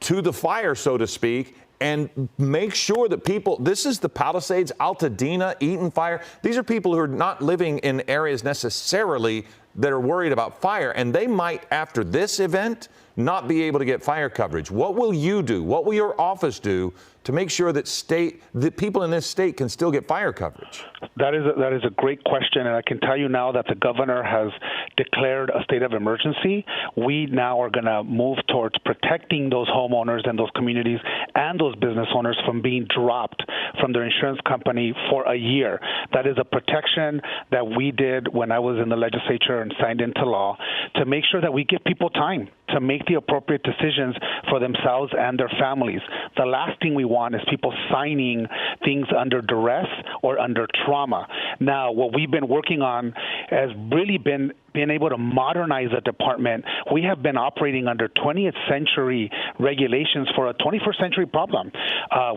to the fire, so to speak, and make sure that people, this is the Palisades, Altadena, Eaton fire. These are people who are not living in areas necessarily that are worried about fire, and they might, after this event, not be able to get fire coverage. What will you do? What will your office do to make sure that people in this state can still get fire coverage? That is a great question, and I can tell you now that the governor has declared a state of emergency. We now are going to move towards protecting those homeowners and those communities and those business owners from being dropped from their insurance company for a year. That is a protection that we did when I was in the legislature and signed into law, to make sure that we give people time to make the appropriate decisions for themselves and their families. The last thing we want is people signing things under duress or under trauma. Now, what we've been working on has really been able to modernize the department. We have been operating under 20th century regulations for a 21st century problem.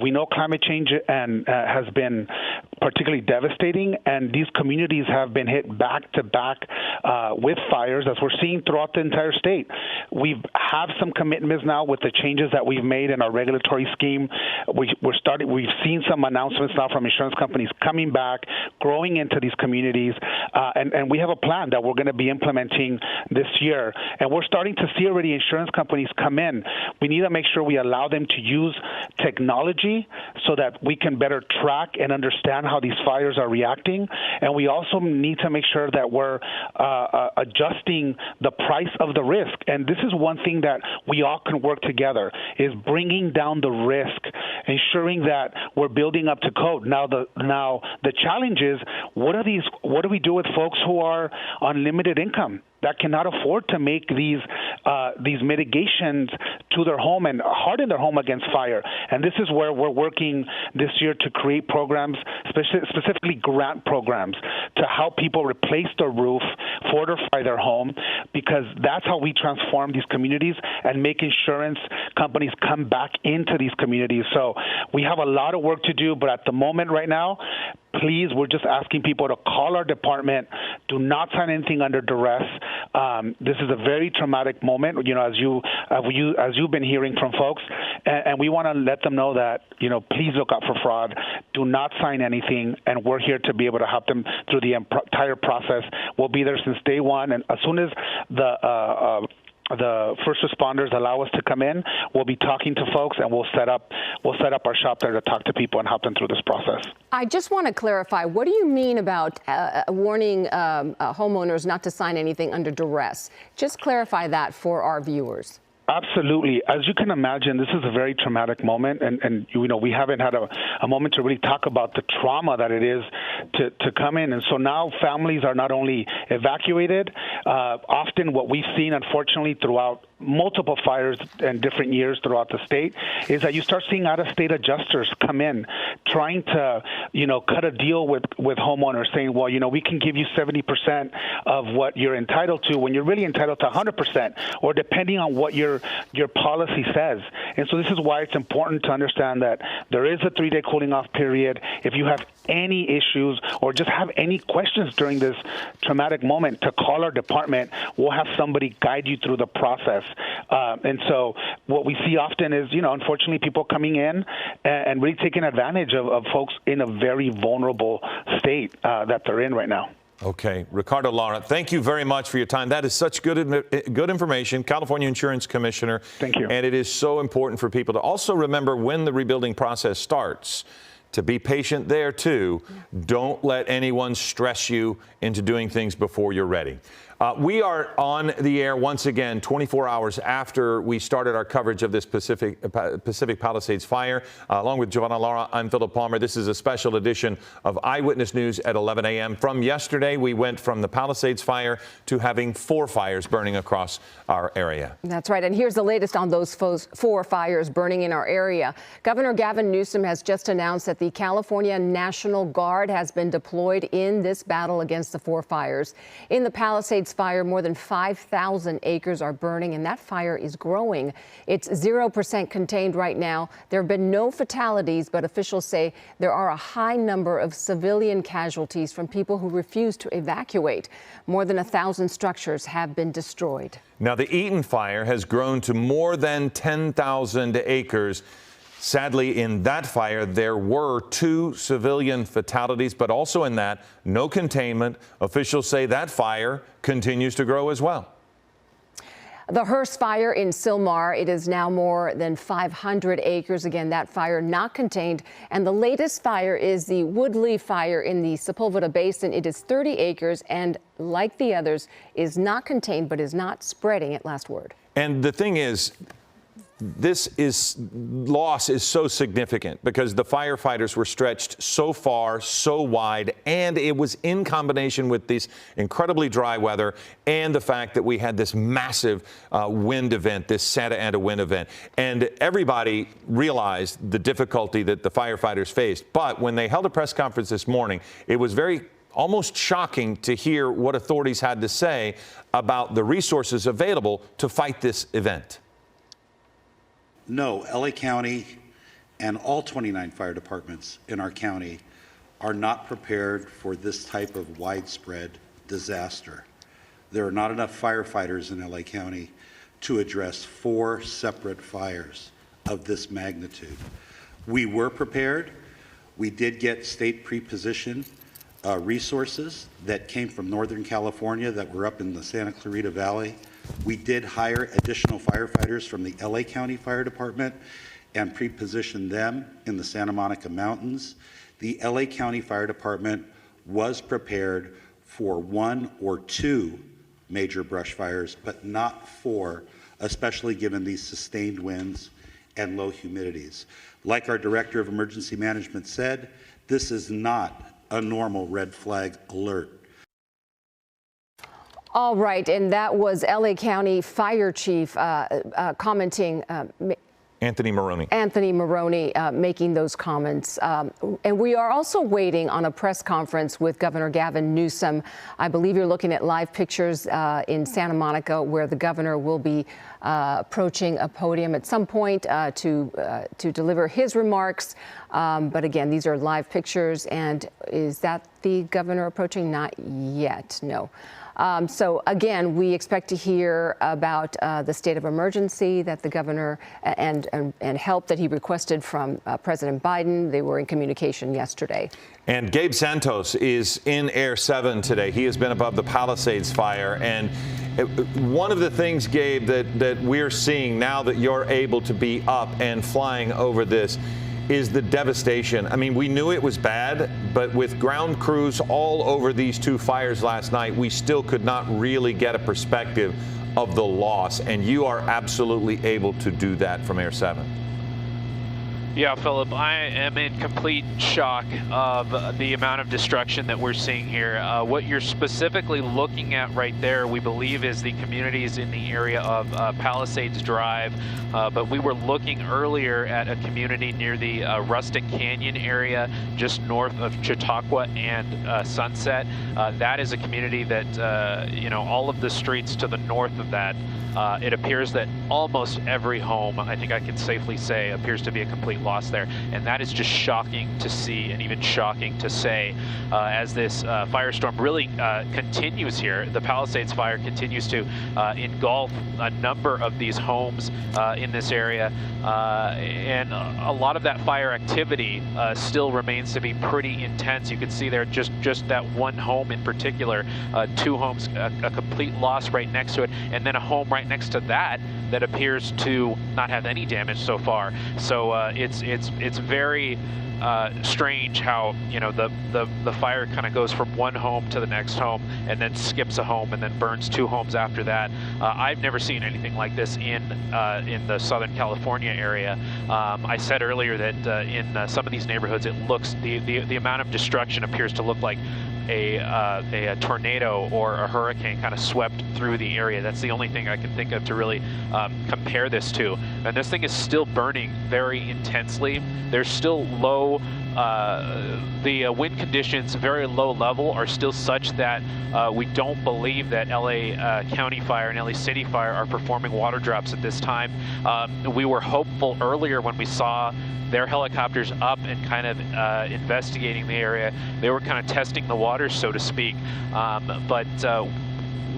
We know climate change has been particularly devastating, and these communities have been hit back to back with fires, as we're seeing throughout the entire state. We have some commitments now with the changes that we've made in our regulatory scheme. We've seen some announcements now from insurance companies coming back, growing into these communities, and we have a plan that we're going to be implementing this year. And we're starting to see already insurance companies come in. We need to make sure we allow them to use technology so that we can better track and understand how these fires are reacting. And we also need to make sure that we're adjusting the price of the risk. And this is one thing that we all can work together, is bringing down the risk, ensuring that we're building up to code. Now the challenge is, what do we do with folks who are on limited income, that cannot afford to make these mitigations to their home and harden their home against fire? And this is where we're working this year to create programs, specifically grant programs, to help people replace their roof, fortify their home, because that's how we transform these communities and make insurance companies come back into these communities. So we have a lot of work to do, but at the moment right now, please, we're just asking people to call our department. Do not sign anything under duress. This is a very traumatic moment, as you've been hearing from folks, and we want to let them know that, please look out for fraud. Do not sign anything, and we're here to be able to help them through the entire process. We'll be there since day one, and as soon as the first responders allow us to come in, we'll be talking to folks, and we'll set up our shop there to talk to people and help them through this process. I just want to clarify, what do you mean about warning homeowners not to sign anything under duress? Just clarify that for our viewers. Absolutely. As you can imagine, this is a very traumatic moment, and you know, we haven't had a moment to really talk about the trauma that it is to come in. And so now families are not only evacuated, often what we've seen, unfortunately, throughout multiple fires and different years throughout the state is that you start seeing out-of-state adjusters come in trying to, you know, cut a deal with homeowners saying, well, you know, we can give you 70% of what you're entitled to when you're really entitled to 100%, or depending on what your policy says. And so this is why it's important to understand that there is a 3-day cooling off period. If you have any issues or just have any questions during this traumatic moment, to call our department. We'll have somebody guide you through the process. And so what we see often is, you know, unfortunately, people coming in and really taking advantage of folks in a very vulnerable state that they're in right now. Okay, Ricardo Lara, thank you very much for your time. That is such good information. California Insurance Commissioner. Thank you. And it is so important for people to also remember when the rebuilding process starts, to be patient there too. Don't let anyone stress you into doing things before you're ready. We are on the air once again 24 hours after we started our coverage of this Pacific Palisades fire. Along with Giovanna Lara, I'm Philip Palmer. This is a special edition of Eyewitness News at 11 a.m. From yesterday, we went from the Palisades fire to having 4 fires burning across our area. That's right. And here's the latest on those 4 fires burning in our area. Governor Gavin Newsom has just announced that the California National Guard has been deployed in this battle against the 4 fires. In the Palisades fire, more than 5,000 acres are burning, and that fire is growing. It's 0% contained right now. There have been no fatalities, but officials say there are a high number of civilian casualties from people who refuse to evacuate. More than 1,000 structures have been destroyed. Now, the Eaton fire has grown to more than 10,000 acres. Sadly, in that fire, there were 2 civilian fatalities, but also in that, no containment. Officials say that fire continues to grow as well. The Hearst fire in Sylmar, it is now more than 500 acres. Again, that fire not contained. And the latest fire is the Woodley fire in the Sepulveda Basin. It is 30 acres and, like the others, is not contained, but is not spreading at last word. And the thing is, loss is so significant because the firefighters were stretched so far, so wide, and it was in combination with this incredibly dry weather and the fact that we had this massive wind event, this Santa Ana wind event. And everybody realized the difficulty that the firefighters faced. But when they held a press conference this morning, it was almost shocking to hear what authorities had to say about the resources available to fight this event. No, LA County and all 29 fire departments in our county are not prepared for this type of widespread disaster. There are not enough firefighters in LA County to address 4 separate fires of this magnitude. We were prepared. We did get state pre-position resources that came from Northern California that were up in the Santa Clarita Valley. We did hire additional firefighters from the LA County Fire Department and pre-positioned them in the Santa Monica Mountains. The LA County Fire Department was prepared for 1 or 2 major brush fires, but not 4, especially given these sustained winds and low humidities. Like our Director of Emergency Management said, this is not a normal red flag alert. All right, and that was LA County Fire Chief commenting. Anthony Maroney. Anthony Maroney making those comments. And we are also waiting on a press conference with Governor Gavin Newsom. I believe you're looking at live pictures in Santa Monica where the governor will be approaching a podium at some point to deliver his remarks. But again, these are live pictures. And is that the governor approaching? Not yet, no. So again, we expect to hear about the state of emergency that the governor and help that he requested from President Biden. They were in communication yesterday. And Gabe Santos is in Air 7 today. He has been above the Palisades fire. And one of the things, Gabe, that we're seeing now that you're able to be up and flying over this is the devastation. I mean, we knew it was bad, but with ground crews all over these 2 fires last night, we still could not really get a perspective of the loss, and you are absolutely able to do that from Air 7. Yeah, Philip, I am in complete shock of the amount of destruction that we're seeing here. What you're specifically looking at right there, we believe, is the communities in the area of Palisades Drive, but we were looking earlier at a community near the Rustic Canyon area, just north of Chautauqua and Sunset. That is a community that, you know, all of the streets to the north of that, it appears that almost every home, I think I can safely say, appears to be a complete loss there. And that is just shocking to see, and even shocking to say, as this firestorm really continues here. The Palisades fire continues to engulf a number of these homes in this area. And a lot of that fire activity still remains to be pretty intense. You can see there just that one home in particular, 2 homes, a complete loss right next to it, and then a home right next to that appears to not have any damage so far. So it's very strange how, you know, the fire kind of goes from one home to the next home and then skips a home and then burns 2 homes after that. I've never seen anything like this in the Southern California area. I said earlier that in some of these neighborhoods, it looks, the amount of destruction appears to look like a tornado or a hurricane kind of swept through the area. That's the only thing I can think of to really compare this to. And this thing is still burning very intensely. There's still low, the wind conditions, very low level, are still such that we don't believe that LA County Fire and LA City Fire are performing water drops at this time. We were hopeful earlier when we saw their helicopters up and kind of investigating the area. They were kind of testing the waters, so to speak, but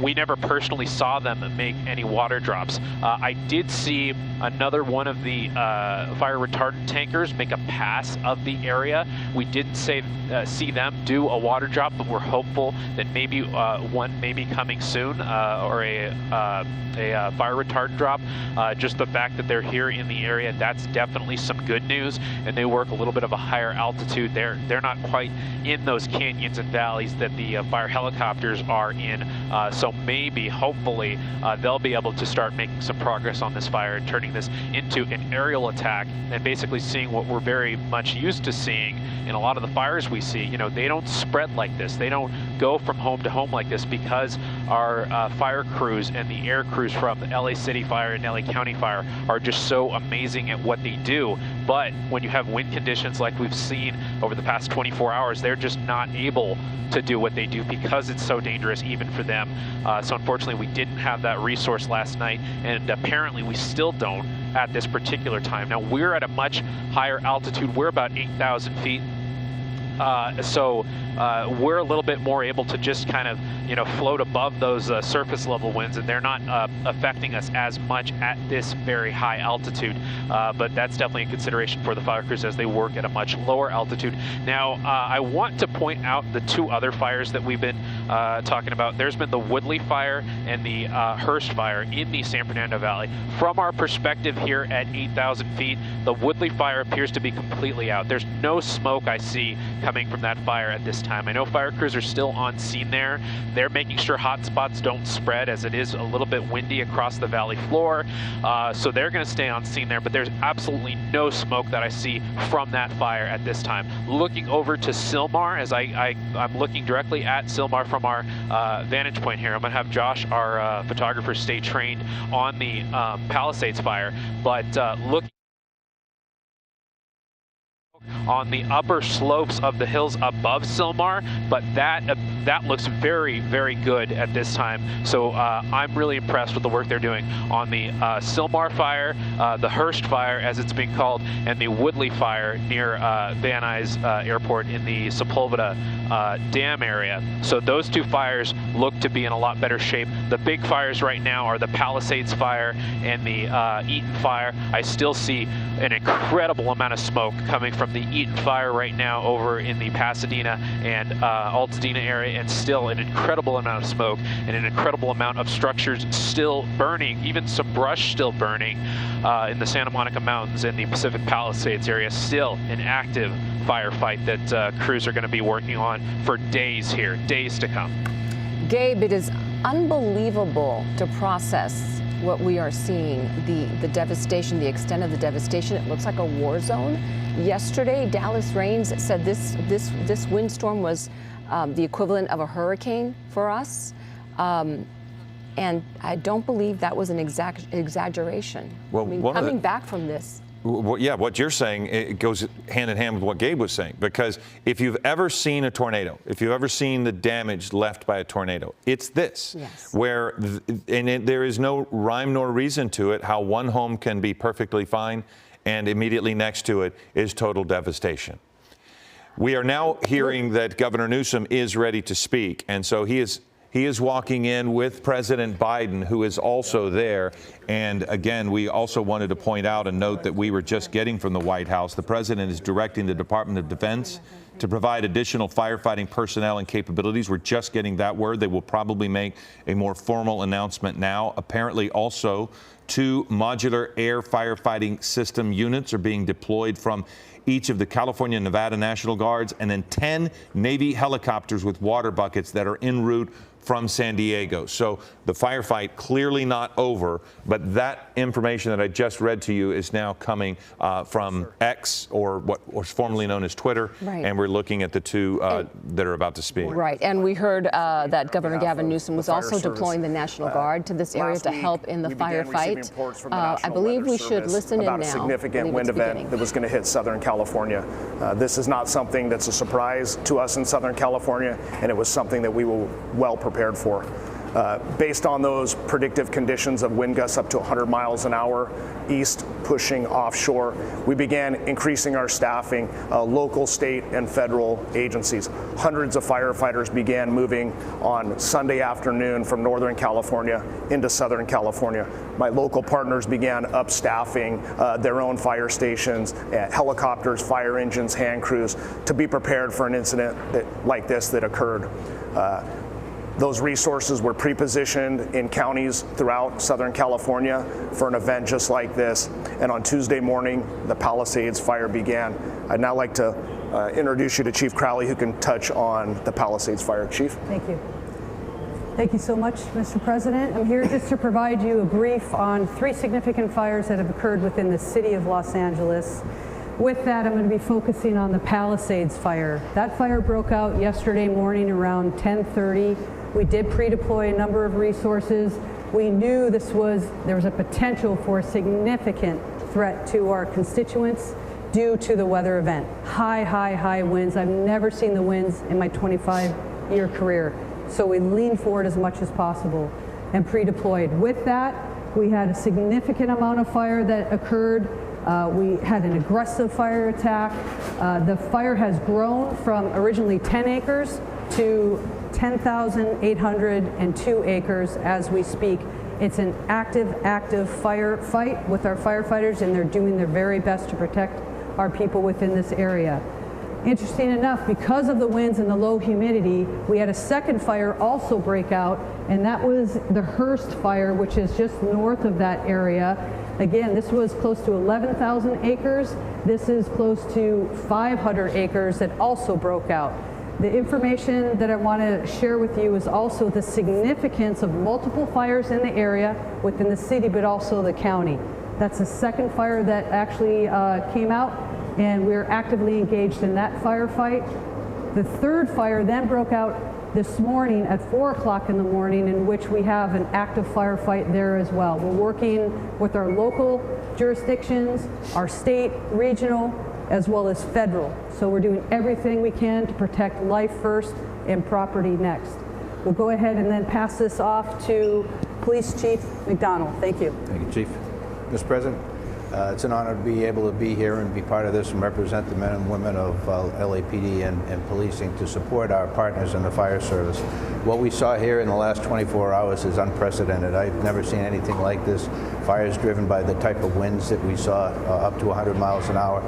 we never personally saw them make any water drops. I did see another one of the fire retardant tankers make a pass of the area. We didn't see them do a water drop, but we're hopeful that maybe one may be coming soon, or a fire retardant drop. Just the fact that they're here in the area, that's definitely some good news, and they work a little bit of a higher altitude. They're not quite in those canyons and valleys that the fire helicopters are in, so maybe, hopefully, they'll be able to start making some progress on this fire and turning this into an aerial attack and basically seeing what we're very much used to seeing in a lot of the fires we see. You know, they don't spread like this. They don't go from home to home like this because our fire crews and the air crews from the LA City Fire and LA County Fire are just so amazing at what they do. But when you have wind conditions like we've seen over the past 24 hours, they're just not able to do what they do because it's so dangerous even for them. So unfortunately, we didn't have that resource last night, and apparently we still don't at this particular time. Now, we're at a much higher altitude. We're about 8,000 feet. So we're a little bit more able to just kind of, you know, float above those surface level winds, and they're not affecting us as much at this very high altitude. But that's definitely a consideration for the fire crews as they work at a much lower altitude. Now, I want to point out the 2 other fires that we've been talking about. There's been the Woodley fire and the Hearst fire in the San Fernando Valley. From our perspective here at 8,000 feet, the Woodley fire appears to be completely out. There's no smoke I see coming from that fire at this time. I know fire crews are still on scene there. They're making sure hot spots don't spread, as it is a little bit windy across the valley floor. So they're going to stay on scene there, but there's absolutely no smoke that I see from that fire at this time. Looking over to Sylmar, as I'm looking directly at Sylmar from our vantage point here. I'm going to have Josh, our photographer, stay trained on the Palisades fire, but looking on the upper slopes of the hills above Sylmar, but that looks very, very good at this time. So I'm really impressed with the work they're doing on the Sylmar fire, the Hearst fire, as it's being called, and the Woodley fire near Van Nuys Airport in the Sepulveda Dam area. So those 2 fires look to be in a lot better shape. The big fires right now are the Palisades fire and the Eaton fire. I still see an incredible amount of smoke coming from the Eaton fire right now over in the Pasadena and Altadena area, and still an incredible amount of smoke and an incredible amount of structures still burning, even some brush still burning in the Santa Monica Mountains and the Pacific Palisades area. Still an active firefight that crews are going to be working on for days here, days to come. Gabe, it is unbelievable to process what we are seeing, the devastation, the extent of the devastation. It looks like a war zone. Yesterday, Dallas Raines said this windstorm was the equivalent of a hurricane for us. And I don't believe that was an exaggeration. Well, I mean, coming back from this. Well, yeah, what you're saying, it goes hand in hand with what Gabe was saying, because if you've ever seen a tornado, if you've ever seen the damage left by a tornado, it's this, yes. Where, there is no rhyme nor reason to it, how one home can be perfectly fine and immediately next to it is total devastation. We are now hearing that Governor Newsom is ready to speak, and so he is walking in with President Biden, who is also there. And again, we also wanted to point out and note that we were just getting from the White House. The president is directing the Department of Defense to provide additional firefighting personnel and capabilities. We're just getting that word. They will probably make a more formal announcement now. Apparently also 2 modular air firefighting system units are being deployed from each of the California and Nevada National Guards, and then 10 Navy helicopters with water buckets that are en route from San Diego. So the firefight clearly not over, but that information that I just read to you is now coming from X, or what was formerly known as Twitter, right. And we're looking at the 2 that are about to speak. Right, and we heard that Governor Gavin Newsom was also deploying the National Guard to this area to help in the firefight. I believe we should listen in now. About a significant wind event that was going to hit Southern California. This is not something that's a surprise to us in Southern California, and it was something that we were well prepared for. Based on those predictive conditions of wind gusts up to 100 miles an hour east pushing offshore, we began increasing our staffing, local, state, and federal agencies. Hundreds of firefighters began moving on Sunday afternoon from Northern California into Southern California. My local partners began upstaffing their own fire stations, helicopters, fire engines, hand crews, to be prepared for an incident like this that occurred. Those resources were pre-positioned in counties throughout Southern California for an event just like this. And on Tuesday morning, the Palisades fire began. I'd now like to introduce you to Chief Crowley, who can touch on the Palisades fire. Chief. Thank you. Thank you so much, Mr. President. I'm here just to provide you a brief on 3 significant fires that have occurred within the city of Los Angeles. With that, I'm going to be focusing on the Palisades fire. That fire broke out yesterday morning around 10:30. We did pre-deploy a number of resources. We knew there was a potential for a significant threat to our constituents due to the weather event. High winds. I've never seen the winds in my 25-year career. So we leaned forward as much as possible and pre-deployed. With that, we had a significant amount of fire that occurred. We had an aggressive fire attack. The fire has grown from originally 10 acres to 10,802 acres as we speak. It's an active firefight with our firefighters, and they're doing their very best to protect our people within this area. Interesting enough, because of the winds and the low humidity, we had a second fire also break out, and that was the Hearst fire, which is just north of that area. Again, this was close to 11,000 acres. This is close to 500 acres that also broke out. The information that I want to share with you is also the significance of multiple fires in the area within the city, but also the county. That's the second fire that actually came out, and we're actively engaged in that firefight. The third fire then broke out this morning at 4 o'clock in the morning, in which we have an active firefight there as well. We're working with our local jurisdictions, our state, regional, as well as federal. So we're doing everything we can to protect life first and property next. We'll go ahead and then pass this off to Police Chief McDonald. Thank you. Thank you, Chief. Mr. President, it's an honor to be able to be here and be part of this and represent the men and women of LAPD and policing to support our partners in the fire service. What we saw here in the last 24 hours is unprecedented. I've never seen anything like this. Fires driven by the type of winds that we saw up to 100 miles an hour.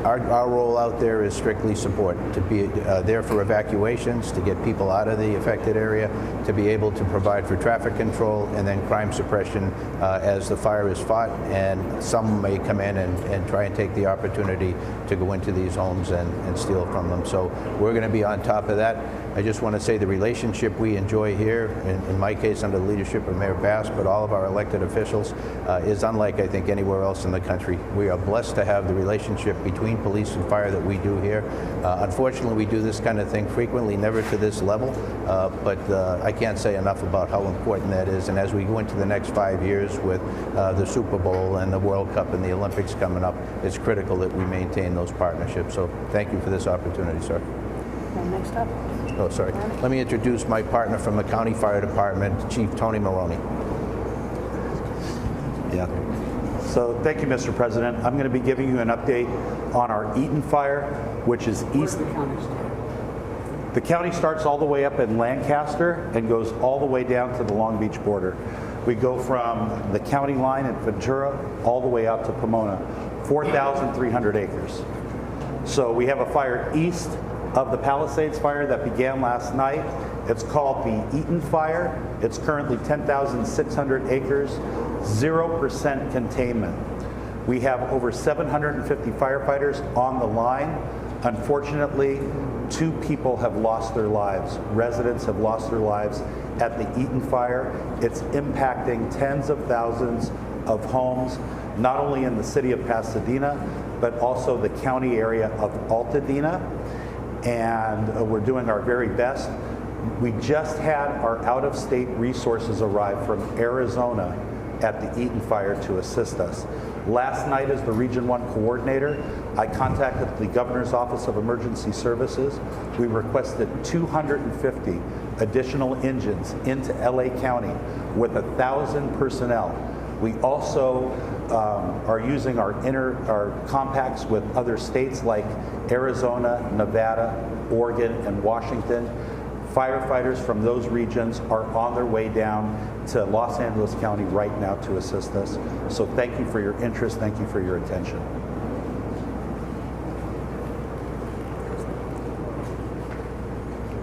Our role out there is strictly support, to be there for evacuations, to get people out of the affected area, to be able to provide for traffic control, and then crime suppression as the fire is fought, and some may come in and try and take the opportunity to go into these homes and steal from them. So we're going to be on top of that. I just want to say the relationship we enjoy here, in my case under the leadership of Mayor Bass, but all of our elected officials, is unlike I think anywhere else in the country. We are blessed to have the relationship between police and fire that we do here. Unfortunately, we do this kind of thing frequently, never to this level, but I can't say enough about how important that is. And as we go into the next 5 years with the Super Bowl and the World Cup and the Olympics coming up, it's critical that we maintain those partnerships. So thank you for this opportunity, sir. And next up. Oh, sorry. Let me introduce my partner from the County Fire Department, Chief Tony Maloney. Yeah. So thank you, Mr. President. I'm going to be giving you an update on our Eaton Fire, which is east. The county starts all the way up in Lancaster and goes all the way down to the Long Beach border. We go from the county line at Ventura all the way out to Pomona, 4,300 acres. So we have a fire east of the Palisades fire that began last night. It's called the Eaton Fire. It's currently 10,600 acres, 0% containment. We have over 750 firefighters on the line. Unfortunately, 2 people have lost their lives. Residents have lost their lives at the Eaton Fire. It's impacting tens of thousands of homes, not only in the city of Pasadena, but also the county area of Altadena. And we're doing our very best. We just had our out-of-state resources arrive from Arizona at the Eaton Fire to assist us. Last night, as the Region 1 coordinator, I contacted the Governor's Office of Emergency Services. We requested 250 additional engines into LA County with 1,000 personnel. We also are using our compacts with other states like Arizona, Nevada, Oregon, and Washington. Firefighters from those regions are on their way down to Los Angeles County right now to assist us. So thank you for your interest. Thank you for your attention.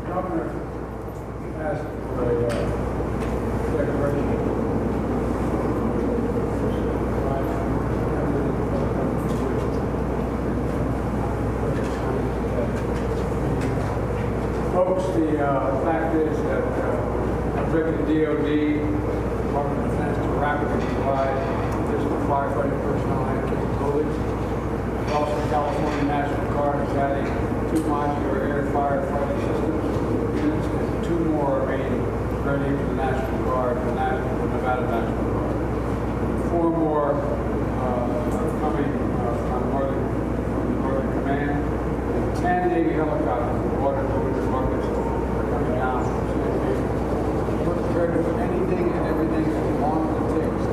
Governor asked for a declaration. Folks, the fact is that I've driven the DOD, Department of Defense, to rapidly provide additional firefighting personnel and capabilities. Also, the California National Guard is adding 2 modular air firefighting systems units and 2 more are being ready for the National Guard, the Nevada National Guard. 4 more are coming from the Northern Command, and 10 Navy helicopters with water buckets are coming down from San Diego. We're prepared for anything and everything as long as it takes to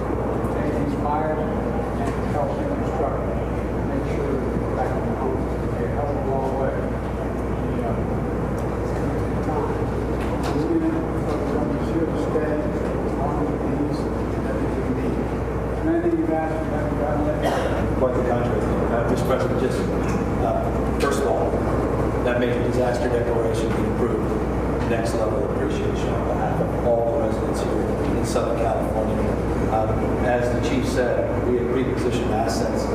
take these fires and help reconstruct and make sure that we're back in home. It's a hell of a long way. It's going to take time. We're going to be sure to stay as long as it needs everything we need. Anything you've asked, you haven't gotten yet? Quite the contrary. Mr. President, just first of all, that major disaster declaration being approved. Next level of appreciation on behalf of all the residents here in Southern California. As the chief said, we have pre-positioned assets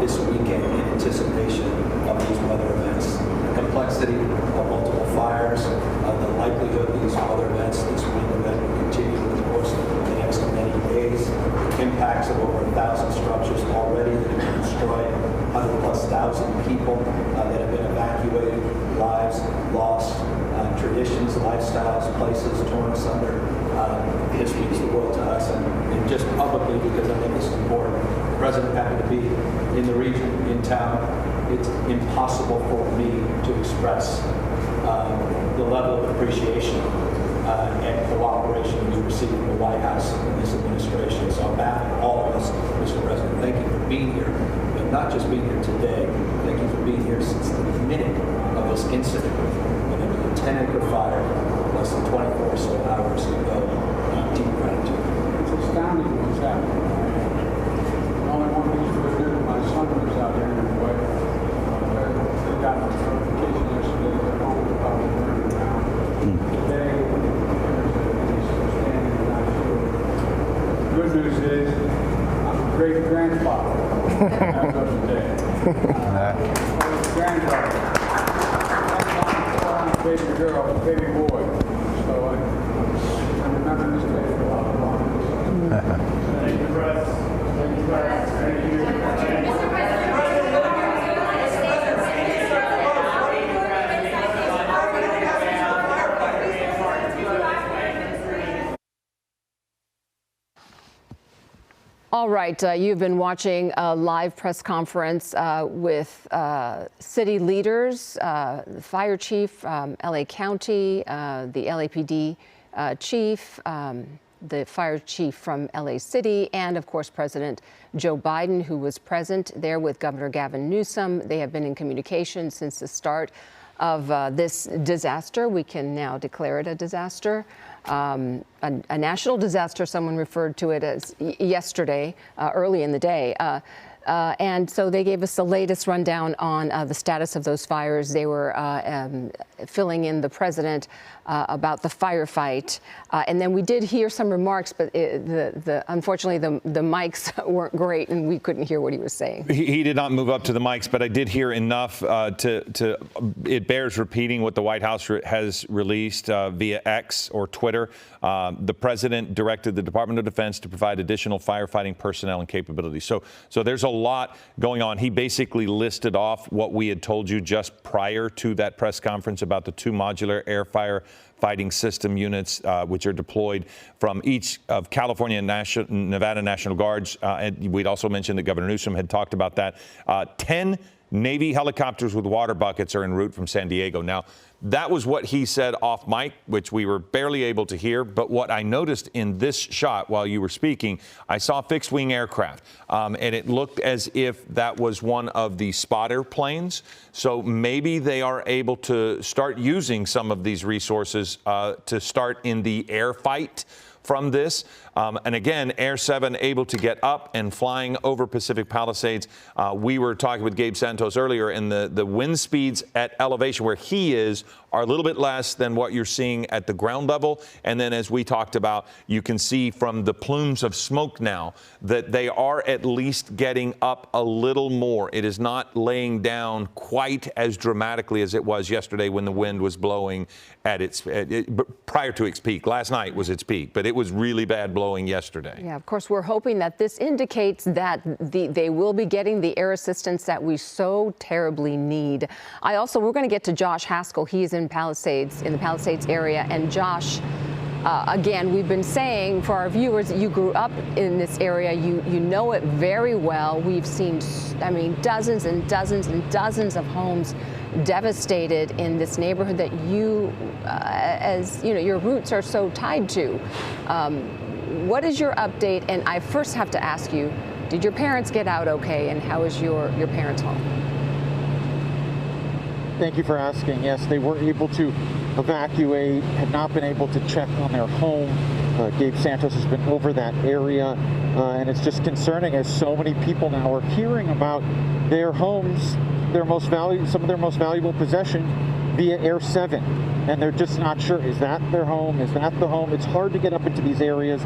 this weekend in anticipation of these weather events. The complexity of multiple fires, the likelihood of these weather events, this wind event will continue over the course of the next many days. Impacts of over 1,000 structures already that have been destroyed, 100,000+ people that have been evacuated, lives lost, traditions, lifestyles, places torn asunder. History is the world to us, and just publicly, because I think this is important, the President happened to be in the region, in town. It's impossible for me to express the level of appreciation and cooperation we receive from the White House in this administration. So on behalf of all of us, Mr. President, thank you for being here, but not just being here today. Thank you for being here since the minute of this incident, when there was a 10-acre fire less than 24 or so hours ago. Deep gratitude. It's astounding what's happening. The only one who's here, my son lives out here anyway. They got a notification yesterday that their home was probably burning down. Today, good news is, I'm a great grandfather as of today. Granddaughter. baby girl, baby boy. So I remember this day for a lot longer. Thank you, Press. Thank you, Press. Thank you. All right, you've been watching a live press conference with city leaders, the fire chief from LA County, the LAPD chief, the fire chief from LA City, and of course President Joe Biden, who was present there with Governor Gavin Newsom. They have been in communication since the start of this disaster. We can now declare it a disaster. A national disaster, someone referred to it as yesterday, early in the day. And so they gave us the latest rundown on the status of those fires. They were filling in the president about the firefight. And then we did hear some remarks, but unfortunately the mics weren't great and we couldn't hear what he was saying. He did not move up to the mics, but I did hear enough it bears repeating what the White House has released via X or Twitter. The president directed the Department of Defense to provide additional firefighting personnel and capabilities. So there's a lot going on. He basically listed off what we had told you just prior to that press conference about the 2 modular air firefighting system units, which are deployed from each of California and Nevada National Guards. And we'd also mentioned that Governor Newsom had talked about that. 10 Navy helicopters with water buckets are en route from San Diego. Now, that was what he said off mic, which we were barely able to hear. But what I noticed in this shot while you were speaking, I saw fixed wing aircraft, and it looked as if that was one of the spotter planes. So maybe they are able to start using some of these resources to start in the air fight from this. And again, Air 7 able to get up and flying over Pacific Palisades. We were talking with Gabe Santos earlier, and the wind speeds at elevation where he is are a little bit less than what you're seeing at the ground level. And then as we talked about, you can see from the plumes of smoke now that they are at least getting up a little more. It is not laying down quite as dramatically as it was yesterday when the wind was blowing at prior to its peak. Last night was its peak, but it was really bad blowing yesterday. Yeah, of course, we're hoping that this indicates that they will be getting the air assistance that we so terribly need. We're going to get to Josh Haskell. He is in the Palisades area. And Josh, again, we've been saying for our viewers, you grew up in this area. You know it very well. We've seen, dozens and dozens and dozens of homes devastated in this neighborhood that you, as you know, your roots are so tied to. What is your update? And I first have to ask you, did your parents get out okay? And how is your parents' home? Thank you for asking. Yes, they were able to evacuate, had not been able to check on their home. Gabe Santos has been over that area, and it's just concerning as so many people now are hearing about their homes, some of their most valuable possession via Air 7. And they're just not sure, is that their home? Is that the home? It's hard to get up into these areas.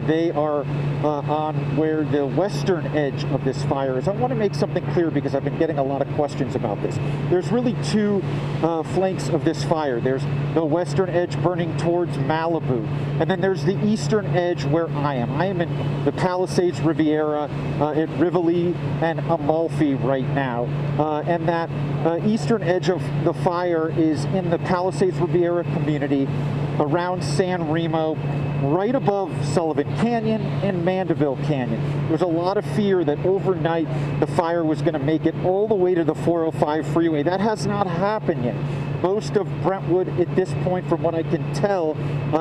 They are on where the western edge of this fire is. I want to make something clear because I've been getting a lot of questions about this. There's really 2 flanks of this fire. There's the western edge burning towards Malibu, and then there's the eastern edge where I am. I am in the Palisades Riviera at Rivoli and Amalfi right now. And that eastern edge of the fire is in the Palisades Riviera community around San Remo, right above Sullivan Canyon and Mandeville Canyon. There's a lot of fear that overnight the fire was going to make it all the way to the 405 freeway. That has not happened yet. Most of Brentwood at this point, from what I can tell,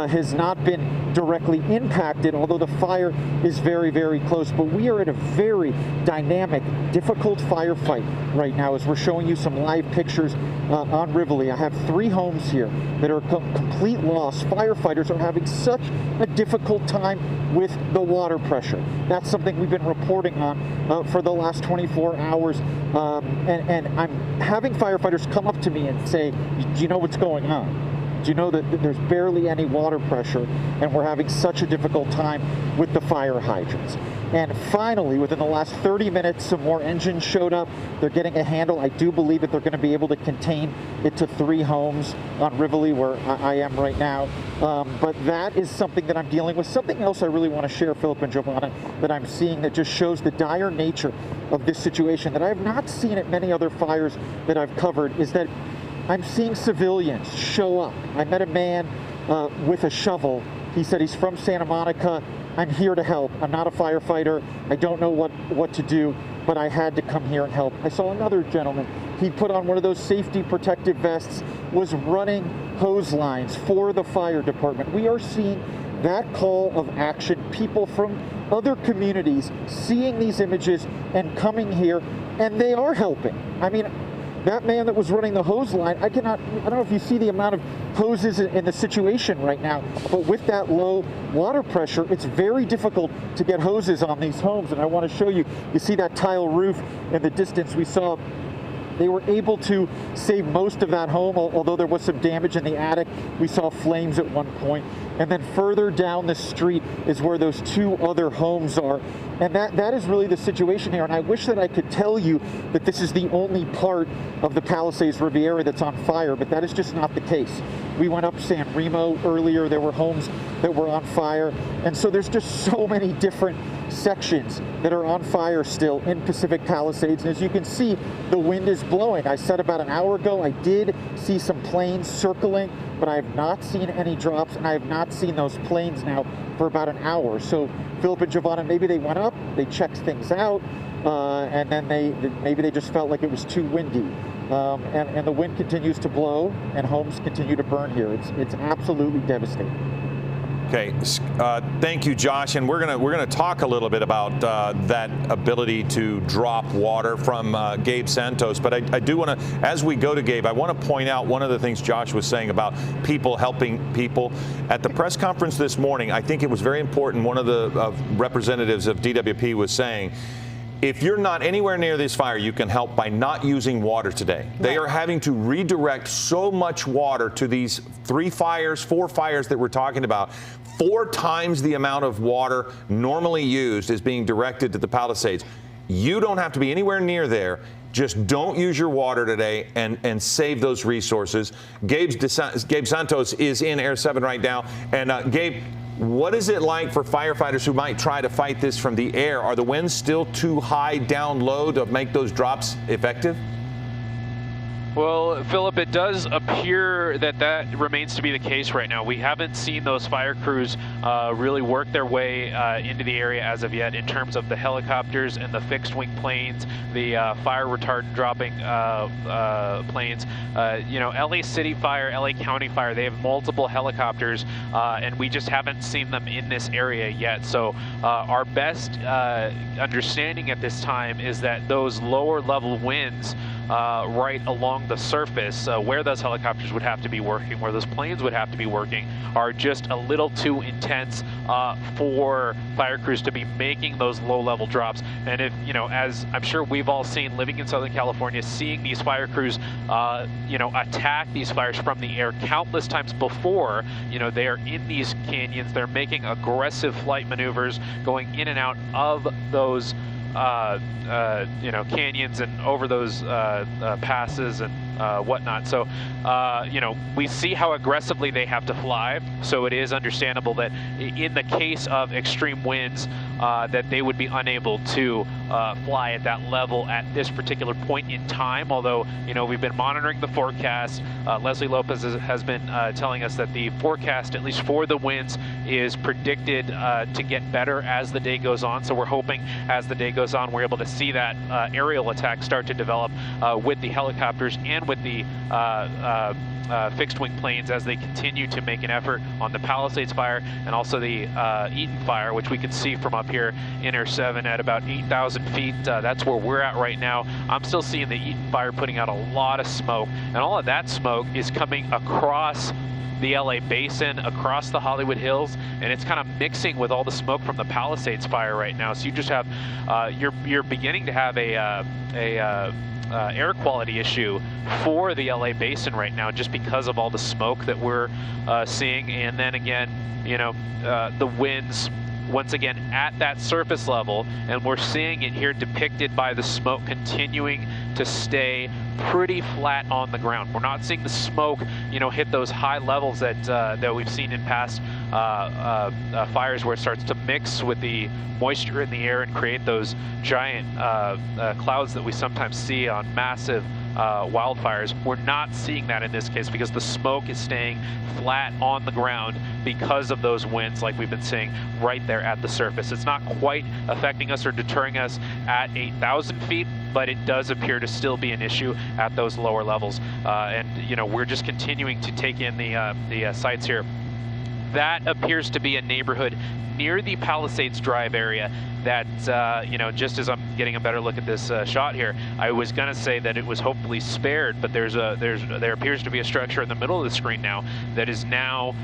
has not been directly impacted, although the fire is very, very close. But we are at a very dynamic, difficult firefight right now as we're showing you some live pictures on Rivoli. I have 3 homes here that are complete loss. Firefighters are having such a difficult time with the water pressure. That's something we've been reporting on for the last 24 hours. And I'm having firefighters come up to me and say, do you know what's going on? Do you know that there's barely any water pressure and we're having such a difficult time with the fire hydrants? And finally, within the last 30 minutes, some more engines showed up. They're getting a handle. I do believe that they're going to be able to contain it to 3 homes on Rivoli, where I am right now. But that is something that I'm dealing with. Something else I really want to share, Philip and Giovanna, that I'm seeing that just shows the dire nature of this situation that I have not seen at many other fires that I've covered, is that I'm seeing civilians show up. I met a man with a shovel. He said he's from Santa Monica. I'm here to help. I'm not a firefighter. I don't know what to do, but I had to come here and help. I saw another gentleman. He put on one of those safety protective vests, was running hose lines for the fire department. We are seeing that call of action, people from other communities seeing these images and coming here, and they are helping. I mean, that man that was running the hose line, I don't know if you see the amount of hoses in the situation right now, but with that low water pressure, it's very difficult to get hoses on these homes. And I want to show you, you see that tile roof in the distance. We saw they were able to save most of that home, although there was some damage in the attic. We saw flames at one point. And then further down the street is where those 2 other homes are. And that is really the situation here. And I wish that I could tell you that this is the only part of the Palisades Riviera that's on fire, but that is just not the case. We went up San Remo earlier. There were homes that were on fire. And so there's just so many different sections that are on fire still in Pacific Palisades. And as you can see, the wind is blowing. I said about an hour ago, I did see some planes circling, but I have not seen any drops, and I have not seen those planes now for about an hour. So Philip and Giovanna, maybe they went up, they checked things out, and then maybe they just felt like it was too windy. And the wind continues to blow, and homes continue to burn here. It's absolutely devastating. Okay, thank you, Josh, and we're gonna talk a little bit about that ability to drop water from Gabe Santos. But I do want to, as we go to Gabe, I want to point out one of the things Josh was saying about people helping people. At the press conference this morning, I think it was very important. One of the representatives of DWP was saying, if you're not anywhere near this fire, you can help by not using water today. Right. They are having to redirect so much water to these 4 fires that we're talking about. 4 times the amount of water normally used is being directed to the Palisades. You don't have to be anywhere near there. Just don't use your water today and save those resources. Gabe Santos is in Air 7 right now. And Gabe, what is it like for firefighters who might try to fight this from the air? Are the winds still too high down low to make those drops effective? Well, Philip, it does appear that remains to be the case right now. We haven't seen those fire crews really work their way into the area as of yet in terms of the helicopters and the fixed-wing planes, the fire retardant dropping planes. You know, LA City Fire, LA County Fire, they have multiple helicopters, and we just haven't seen them in this area yet. So our best understanding at this time is that those lower-level winds right along the surface where those helicopters would have to be working, where those planes would have to be working, are just a little too intense for fire crews to be making those low-level drops. And if, you know, as I'm sure we've all seen living in Southern California, seeing these fire crews, you know, attack these fires from the air countless times before, you know, they are in these canyons, they're making aggressive flight maneuvers, going in and out of those you know, canyons and over those passes and whatnot. So, you know, we see how aggressively they have to fly. So it is understandable that in the case of extreme winds, that they would be unable to fly at that level at this particular point in time. Although, you know, we've been monitoring the forecast. Leslie Lopez has been telling us that the forecast, at least for the winds, is predicted to get better as the day goes on. So we're hoping as the day goes on, we're able to see that aerial attack start to develop with the helicopters and with the fixed-wing planes as they continue to make an effort on the Palisades fire and also the Eaton fire, which we can see from up here in Air 7 at about 8,000 feet. That's where we're at right now. I'm still seeing the Eaton fire putting out a lot of smoke, and all of that smoke is coming across the LA basin, across the Hollywood Hills, and it's kind of mixing with all the smoke from the Palisades fire right now. So you just have, you're beginning to have a air quality issue for the LA basin right now, just because of all the smoke that we're seeing. And then again, you know, the winds once again at that surface level, and we're seeing it here depicted by the smoke continuing to stay pretty flat on the ground. We're not seeing the smoke, hit those high levels that we've seen in past fires, where it starts to mix with the moisture in the air and create those giant clouds that we sometimes see on massive wildfires. We're not seeing that in this case because the smoke is staying flat on the ground because of those winds like we've been seeing right there at the surface. It's not quite affecting us or deterring us at 8,000 feet, but it does appear to still be an issue at those lower levels. And we're just continuing to take in the sites here. That appears to be a neighborhood near the Palisades Drive area that, just as I'm getting a better look at this shot here, I was going to say that it was hopefully spared, but there appears to be a structure in the middle of the screen now that is now,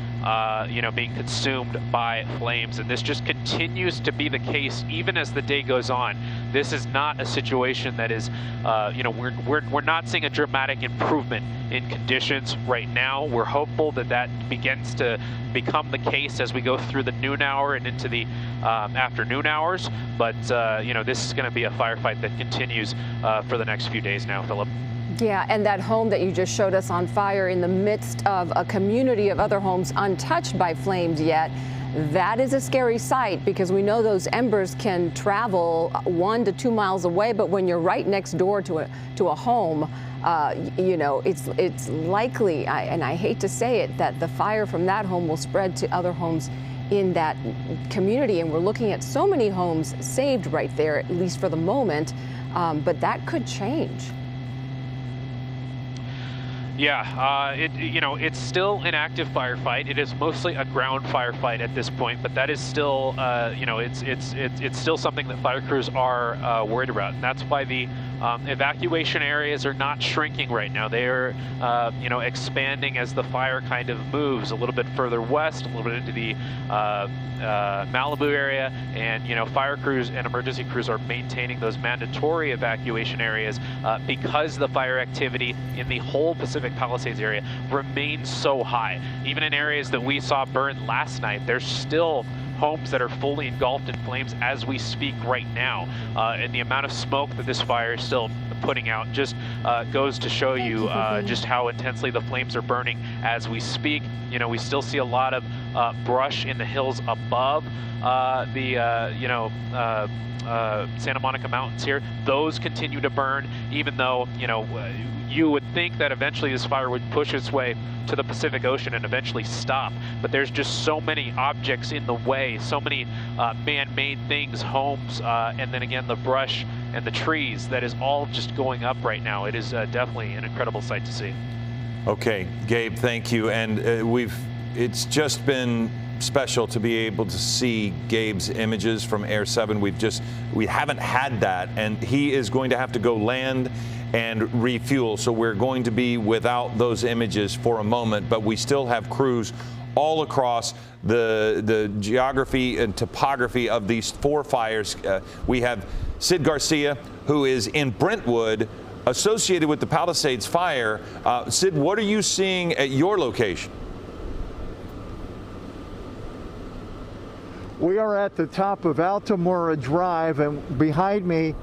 being consumed by flames. And this just continues to be the case even as the day goes on. This is not a situation that is, we're not seeing a dramatic improvement in conditions right now. We're hopeful that that begins to become the case as we go through the noon hour and into the afternoon hours. But, this is going to be a firefight that continues for the next few days now, Philip. Yeah, and that home that you just showed us on fire in the midst of a community of other homes untouched by flames yet, that is a scary sight because we know those embers can travel 1 to 2 miles away, but when you're right next door to a home, it's likely, and I hate to say it, that the fire from that home will spread to other homes in that community. And we're looking at so many homes saved right there, at least for the moment, but that could change. Yeah, it's still an active firefight. It is mostly a ground firefight at this point, but that is still, it's still something that fire crews are worried about. And that's why the evacuation areas are not shrinking right now. They are, expanding as the fire kind of moves a little bit further west, a little bit into the Malibu area, and fire crews and emergency crews are maintaining those mandatory evacuation areas because the fire activity in the whole Pacific Palisades area remains so high. Even in areas that we saw burn last night, there's still homes that are fully engulfed in flames as we speak right now. And the amount of smoke that this fire is still putting out just goes to show you just how intensely the flames are burning as we speak. We still see a lot of brush in the hills above Santa Monica Mountains here. Those continue to burn, even though, you would think that eventually this fire would push its way to the Pacific Ocean and eventually stop. But there's just so many objects in the way, so many man-made things, homes, and then again the brush and the trees that is all just going up right now. It is definitely an incredible sight to see. Okay, Gabe, thank you. And it's just been special to be able to see Gabe's images from Air 7. We haven't had that, and he is going to have to go land and refuel. So we're going to be without those images for a moment, but we still have crews all across the geography and topography of these 4 fires. We have Sid Garcia, who is in Brentwood, associated with the Palisades fire. Sid, what are you seeing at your location? We are at the top of Altamora Drive, and behind me,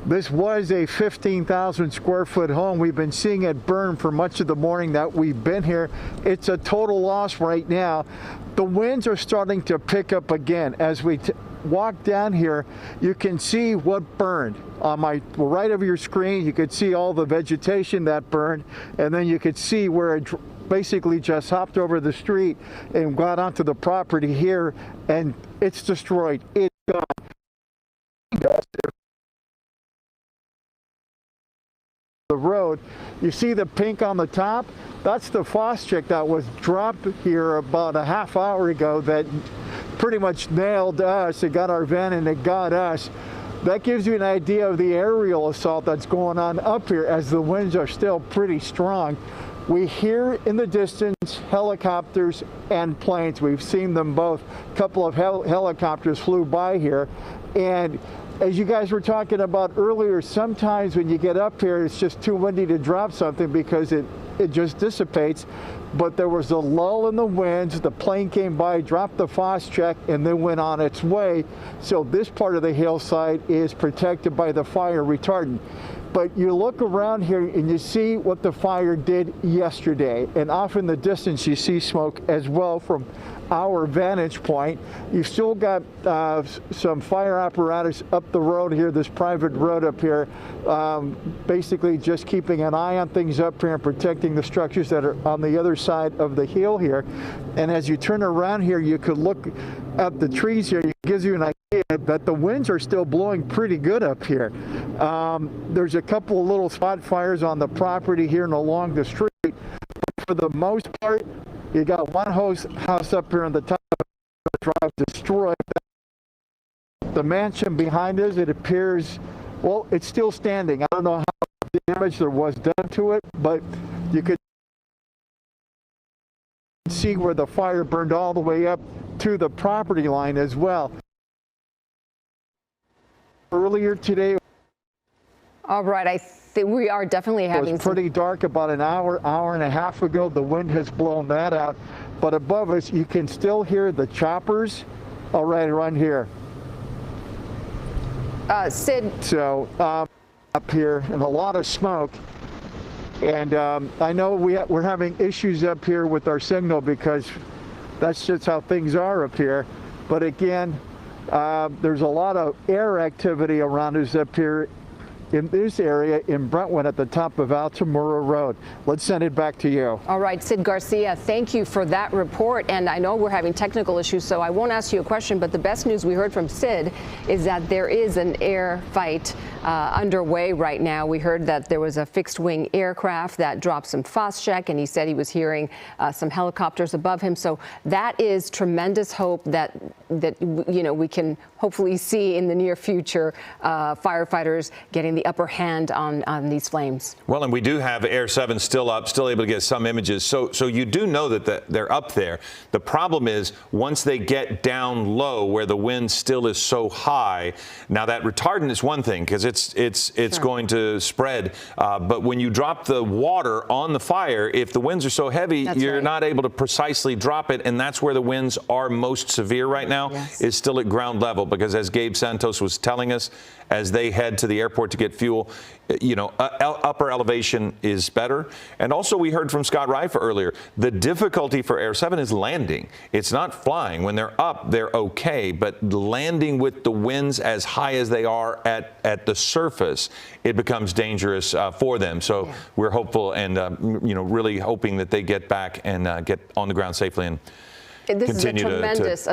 this was a 15,000 square foot home. We've been seeing it burn for much of the morning that we've been here. It's a total loss right now. The winds are starting to pick up again. As we walk down here, you can see what burned. On my right of your screen, you could see all the vegetation that burned, and then you could see where it basically just hopped over the street and got onto the property here, and it's destroyed. It's gone. The road, you see the pink on the top? That's the faucet that was dropped here about a half hour ago that pretty much nailed us. It got our van and it got us. That gives you an idea of the aerial assault that's going on up here as the winds are still pretty strong. We hear in the distance helicopters and planes. We've seen them both. A couple of helicopters flew by here. And as you guys were talking about earlier, sometimes when you get up here, it's just too windy to drop something because it just dissipates. but there was a lull in the winds. The plane came by, dropped the frost check, and then went on its way. So this part of the hillside is protected by the fire retardant. But you look around here and you see what the fire did yesterday, and off in the distance you see smoke as well from our vantage point. You've still got some fire apparatus up the road here, this private road up here, basically just keeping an eye on things up here and protecting the structures that are on the other side of the hill here. And as you turn around here, you could look at the trees here. It gives you an idea that the winds are still blowing pretty good up here. There's a couple of little spot fires on the property here and along the street. But for the most part, you got one house up here on the top of the drive destroyed. The mansion behind us, it appears, well, it's still standing. I don't know how much damage there was done to it, but you could see where the fire burned all the way up to the property line as well. Earlier today, all right, I think we are definitely having. It was pretty dark about an hour and a half ago. The wind has blown that out. But above us, you can still hear the choppers. All right, around here. Sid. So up here, and a lot of smoke. And I know we're having issues up here with our signal because that's just how things are up here. But again, there's a lot of air activity around us up here in this area in Brentwood at the top of Altamura Road. Let's send it back to you. All right, Sid Garcia, thank you for that report. And I know we're having technical issues, so I won't ask you a question, but the best news we heard from Sid is that there is an air fight underway right now. We heard that there was a fixed wing aircraft that dropped some Phosgene, and he said he was hearing some helicopters above him. So that is tremendous hope that you know, we can hopefully see in the near future firefighters getting the upper hand on these flames. Well, and we do have Air 7 still up, still able to get some images. So you do know that they're up there. The problem is once they get down low where the wind still is so high, now that retardant is one thing because it's sure, going to spread. But when you drop the water on the fire, if the winds are so heavy, you're not able to precisely drop it. And that's where the winds are most severe right now, is still at ground level. Because as Gabe Santos was telling us, as they head to the airport to get fuel, you know, upper elevation is better. And also we heard from Scott Reifer earlier, the difficulty for Air 7 is landing. It's not flying. When they're up, they're okay, but landing with the winds as high as they are at the surface, it becomes dangerous for them. So we're hopeful and, you know, really hoping that they get back and get on the ground safely and this is a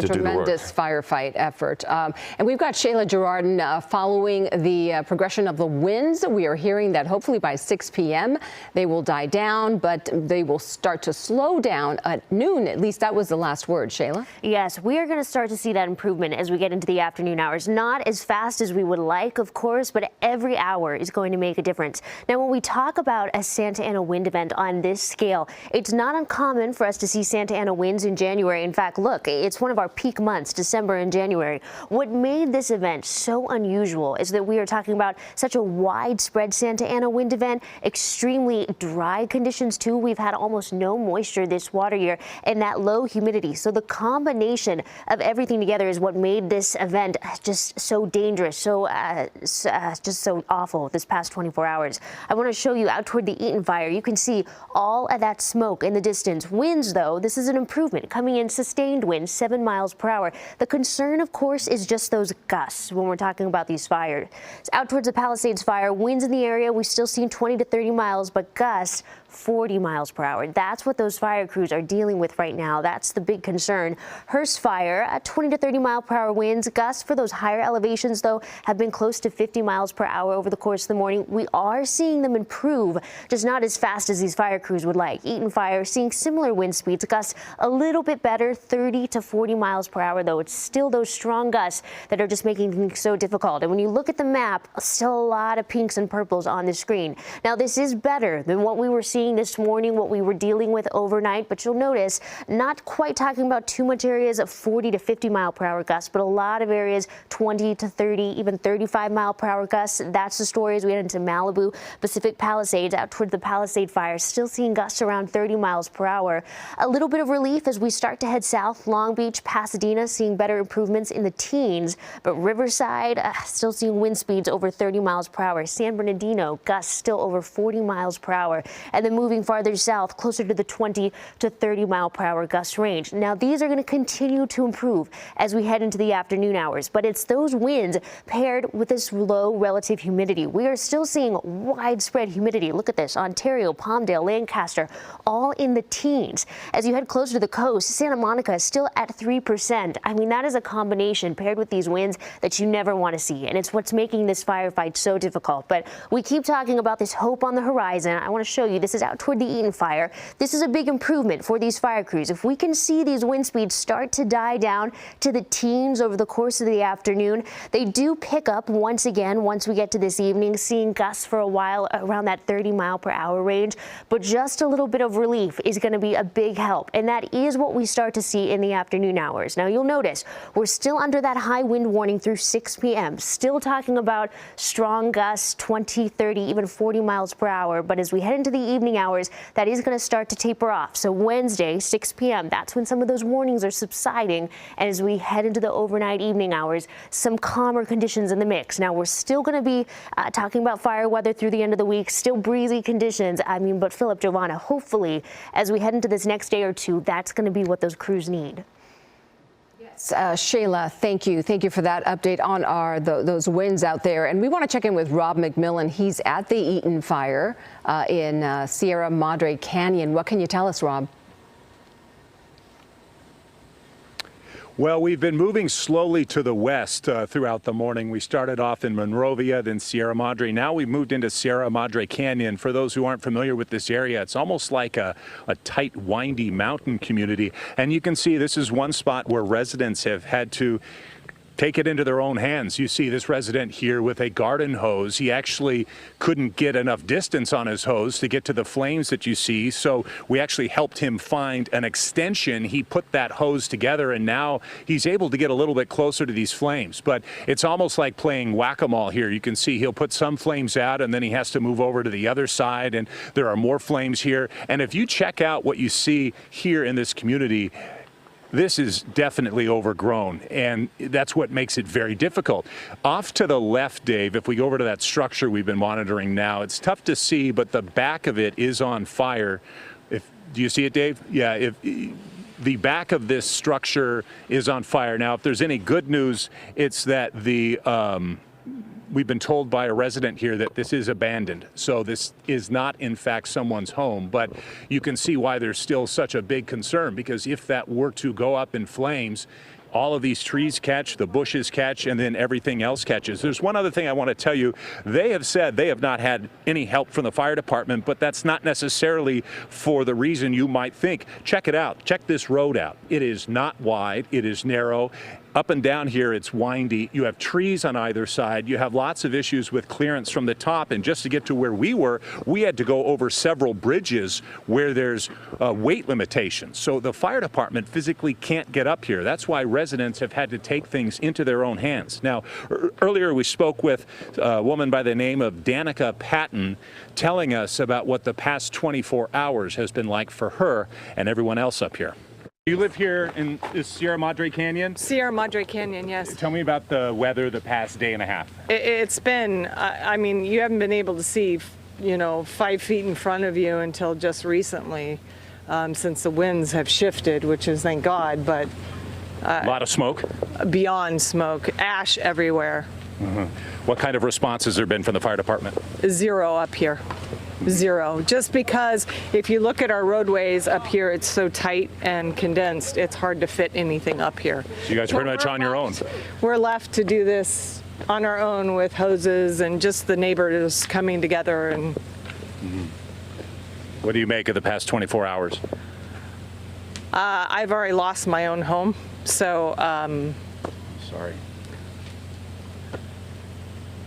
tremendous firefight effort. And we've got Shayla Girardin following the progression of the winds. We are hearing that hopefully by 6 p.m. they will die down, but they will start to slow down at noon. At least that was the last word, Shayla. Yes, we are going to start to see that improvement as we get into the afternoon hours. Not as fast as we would like, of course, but every hour is going to make a difference. Now, when we talk about a Santa Ana wind event on this scale, it's not uncommon for us to see Santa Ana winds in January. In fact, look, it's one of our peak months, December and January. What made this event so unusual is that we are talking about such a widespread Santa Ana wind event, extremely dry conditions too. We've had almost no moisture this water year and that low humidity. So the combination of everything together is what made this event just so dangerous, so just so awful this past 24 hours. I want to show you out toward the Eaton fire. You can see all of that smoke in the distance. Winds, though, this is an improvement coming in. Sustained winds, 7 miles per hour. The concern, of course, is just those gusts when we're talking about these fires. Out towards the Palisades fire, winds in the area, we've still seen 20 to 30 miles, but gusts 40 miles per hour. That's what those fire crews are dealing with right now. That's the big concern. Hearst fire at 20 to 30 mile per hour winds. Gusts for those higher elevations, though, have been close to 50 miles per hour over the course of the morning. We are seeing them improve, just not as fast as these fire crews would like. Eaton fire seeing similar wind speeds, gusts a little bit better, 30 to 40 miles per hour, though. It's still those strong gusts that are just making things so difficult. And when you look at the map, still a lot of pinks and purples on the screen. Now, this is better than what we were seeing seeing this morning, what we were dealing with overnight, but you'll notice not quite talking about too much areas of 40 to 50 mile per hour gusts, but a lot of areas 20 to 30, even 35 mile per hour gusts. That's the story as we head into Malibu, Pacific Palisades, out toward the Palisade fires, still seeing gusts around 30 miles per hour. A little bit of relief as we start to head south. Long Beach, Pasadena, seeing better improvements in the teens, but Riverside, still seeing wind speeds over 30 miles per hour. San Bernardino, gusts still over 40 miles per hour. And then moving farther south, closer to the 20 to 30 mile per hour gust range. Now, these are going to continue to improve as we head into the afternoon hours, but it's those winds paired with this low relative humidity. We are still seeing widespread humidity. Look at this: Ontario, Palmdale, Lancaster, all in the teens. As you head closer to the coast, Santa Monica is still at 3%. I mean, that is a combination paired with these winds that you never want to see, and it's what's making this firefight so difficult. But we keep talking about this hope on the horizon. I want to show you, this is out toward the Eaton fire. This is a big improvement for these fire crews. If we can see these wind speeds start to die down to the teens over the course of the afternoon, they do pick up once again once we get to this evening, seeing gusts for a while around that 30 mile per hour range. But just a little bit of relief is going to be a big help, and that is what we start to see in the afternoon hours. Now, you'll notice we're still under that high wind warning through 6 p.m. Still talking about strong gusts, 20, 30, even 40 miles per hour. But as we head into the evening hours, that is going to start to taper off. So Wednesday, 6 p.m., that's when some of those warnings are subsiding. And as we head into the overnight evening hours, some calmer conditions in the mix. Now, we're still going to be talking about fire weather through the end of the week, still breezy conditions. I mean, but Philip, Giovanna, hopefully, as we head into this next day or two, that's going to be what those crews need. Shayla, thank you. Thank you for that update on those winds out there. And we want to check in with Rob McMillan. He's at the Eaton fire in Sierra Madre Canyon. What can you tell us, Rob? Well, we've been moving slowly to the west throughout the morning. We started off in Monrovia, then Sierra Madre. Now we've moved into Sierra Madre Canyon. For those who aren't familiar with this area, it's almost like a tight, windy mountain community. And you can see this is one spot where residents have had to take it into their own hands. You see this resident here with a garden hose. He actually couldn't get enough distance on his hose to get to the flames that you see, so we actually helped him find an extension. He put that hose together, and now he's able to get a little bit closer to these flames. But it's almost like playing whack-a-mole here. You can see he'll put some flames out, and then he has to move over to the other side, and there are more flames here. And if you check out what you see here in this community, this is definitely overgrown, and that's what makes it very difficult. Off to the left, Dave, if we go over to that structure we've been monitoring now, it's tough to see, but the back of it is on fire. Do you see it, Dave? Yeah, the back of this structure is on fire. Now, if there's any good news, it's that we've been told by a resident here that this is abandoned. So this is not, in fact, someone's home. But you can see why there's still such a big concern, because if that were to go up in flames, all of these trees catch, the bushes catch, and then everything else catches. There's one other thing I want to tell you. They have said they have not had any help from the fire department, but that's not necessarily for the reason you might think. Check it out. Check this road out. It is not wide. It is narrow. Up and down here, it's windy. You have trees on either side. You have lots of issues with clearance from the top. And just to get to where we were, we had to go over several bridges where there's weight limitations. So the fire department physically can't get up here. That's why residents have had to take things into their own hands. Now, earlier we spoke with a woman by the name of Danica Patton, telling us about what the past 24 hours has been like for her and everyone else up here. You live here in the Sierra Madre Canyon? Sierra Madre Canyon, yes. Tell me about the weather the past day and a half. It's been, I mean, you haven't been able to see, 5 feet in front of you until just recently, since the winds have shifted, which is thank God, but... a lot of smoke? Beyond smoke, ash everywhere. Mm-hmm. What kind of response has there been from the fire department? Zero up here. Zero. Just because if you look at our roadways up here, it's so tight and condensed, it's hard to fit anything up here. So you guys are pretty much on your own. We're left to do this on our own with hoses and just the neighbors coming together. And what do you make of the past 24 hours? I've already lost my own home, so sorry.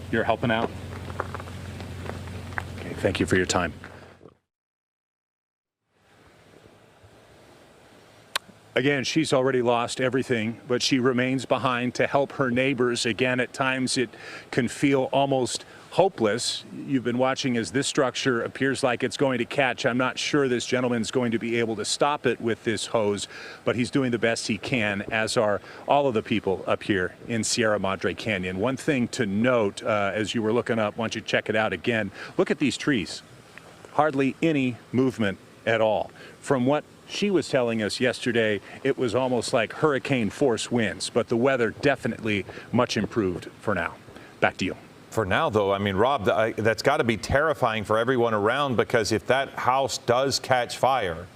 You're helping out? Okay, thank you for your time. Again, she's already lost everything, but she remains behind to help her neighbors. Again, at times it can feel almost hopeless. You've been watching as this structure appears like it's going to catch. I'm not sure this gentleman's going to be able to stop it with this hose, but he's doing the best he can, as are all of the people up here in Sierra Madre Canyon. One thing to note, as you were looking up, why don't you check it out again, look at these trees. Hardly any movement at all. From what she was telling us yesterday, it was almost like hurricane force winds, but the weather definitely much improved for now. Back to you. For now, though, I mean, Rob, that's got to be terrifying for everyone around, because if that house does catch fire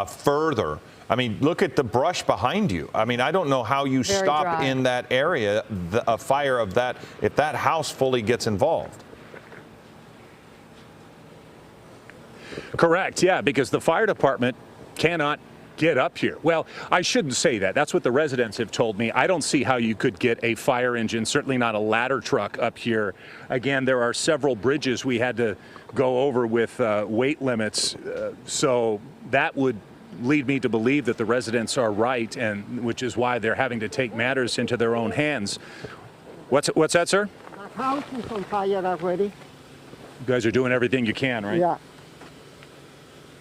further, I mean, look at the brush behind you. I mean, I don't know how you stop in that area a fire of that if that house fully gets involved. Correct, yeah, because the fire department cannot get up here. Well, I shouldn't say that. That's what the residents have told me. I don't see how you could get a fire engine, certainly not a ladder truck up here. Again, there are several bridges we had to go over with weight limits, so that would lead me to believe that the residents are right, and which is why they're having to take matters into their own hands. What's that, sir? The house is on fire already. You guys are doing everything you can, right? Yeah.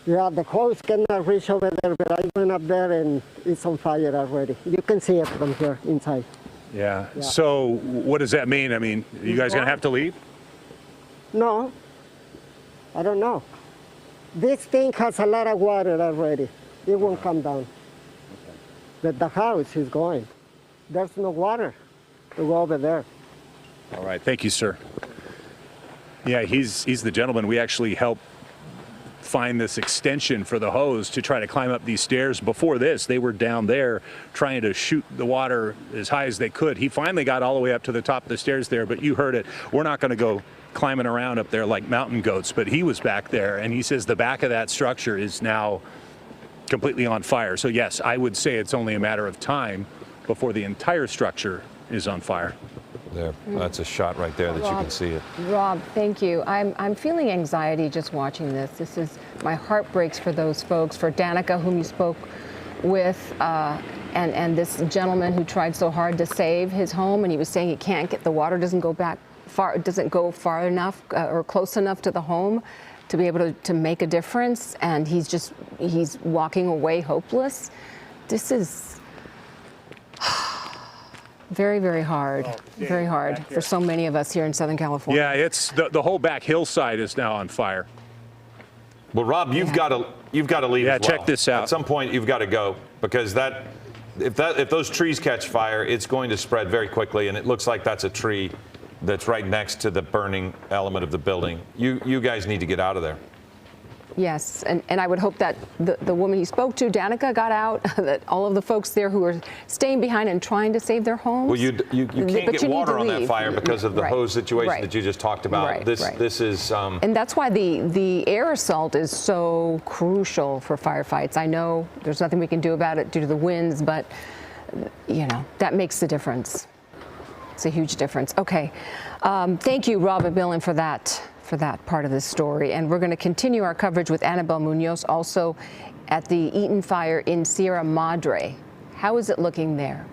Yeah, the hose cannot reach over there, but I went up there and it's on fire already. You can see it from here inside. Yeah. So what does that mean? I mean, you guys going to have to leave? No, I don't know. This thing has a lot of water already. It won't come down. But the house is going. There's no water to go over there. All right. Thank you, sir. Yeah, he's the gentleman. We actually helped find this extension for the hose to try to climb up these stairs. Before this, they were down there trying to shoot the water as high as they could. He finally got all the way up to the top of the stairs there, but you heard it. We're not going to go climbing around up there like mountain goats, but he was back there, and he says the back of that structure is now completely on fire. So yes, I would say it's only a matter of time before the entire structure is on fire. There, that's a shot right there that you can see it. Rob, thank you. I'm feeling anxiety just watching this. My heart breaks for those folks, for Danica, whom you spoke with, and this gentleman who tried so hard to save his home, and he was saying he can't get, the water doesn't go back far, doesn't go far enough or close enough to the home to be able to make a difference, and he's walking away hopeless. This is very, very hard. Very hard for so many of us here in Southern California. Yeah, it's the whole back hillside is now on fire. Well, Rob, you've got to leave. Yeah, as well. check this out. At some point, you've got to go, because if those trees catch fire, it's going to spread very quickly, and it looks like that's a tree that's right next to the burning element of the building. You guys need to get out of there. Yes, and I would hope that the woman you spoke to, Danica, got out, that all of the folks there who are staying behind and trying to save their homes. Well, you can't get water on that fire because of the hose situation that you just talked about. This is... And that's why the air assault is so crucial for firefights. I know there's nothing we can do about it due to the winds, but, you know, that makes the difference. It's a huge difference. Okay. Thank you, Rob and Bill, for that part of this story. And we're going to continue our coverage with Annabelle Munoz, also at the Eaton Fire in Sierra Madre. How is it looking there?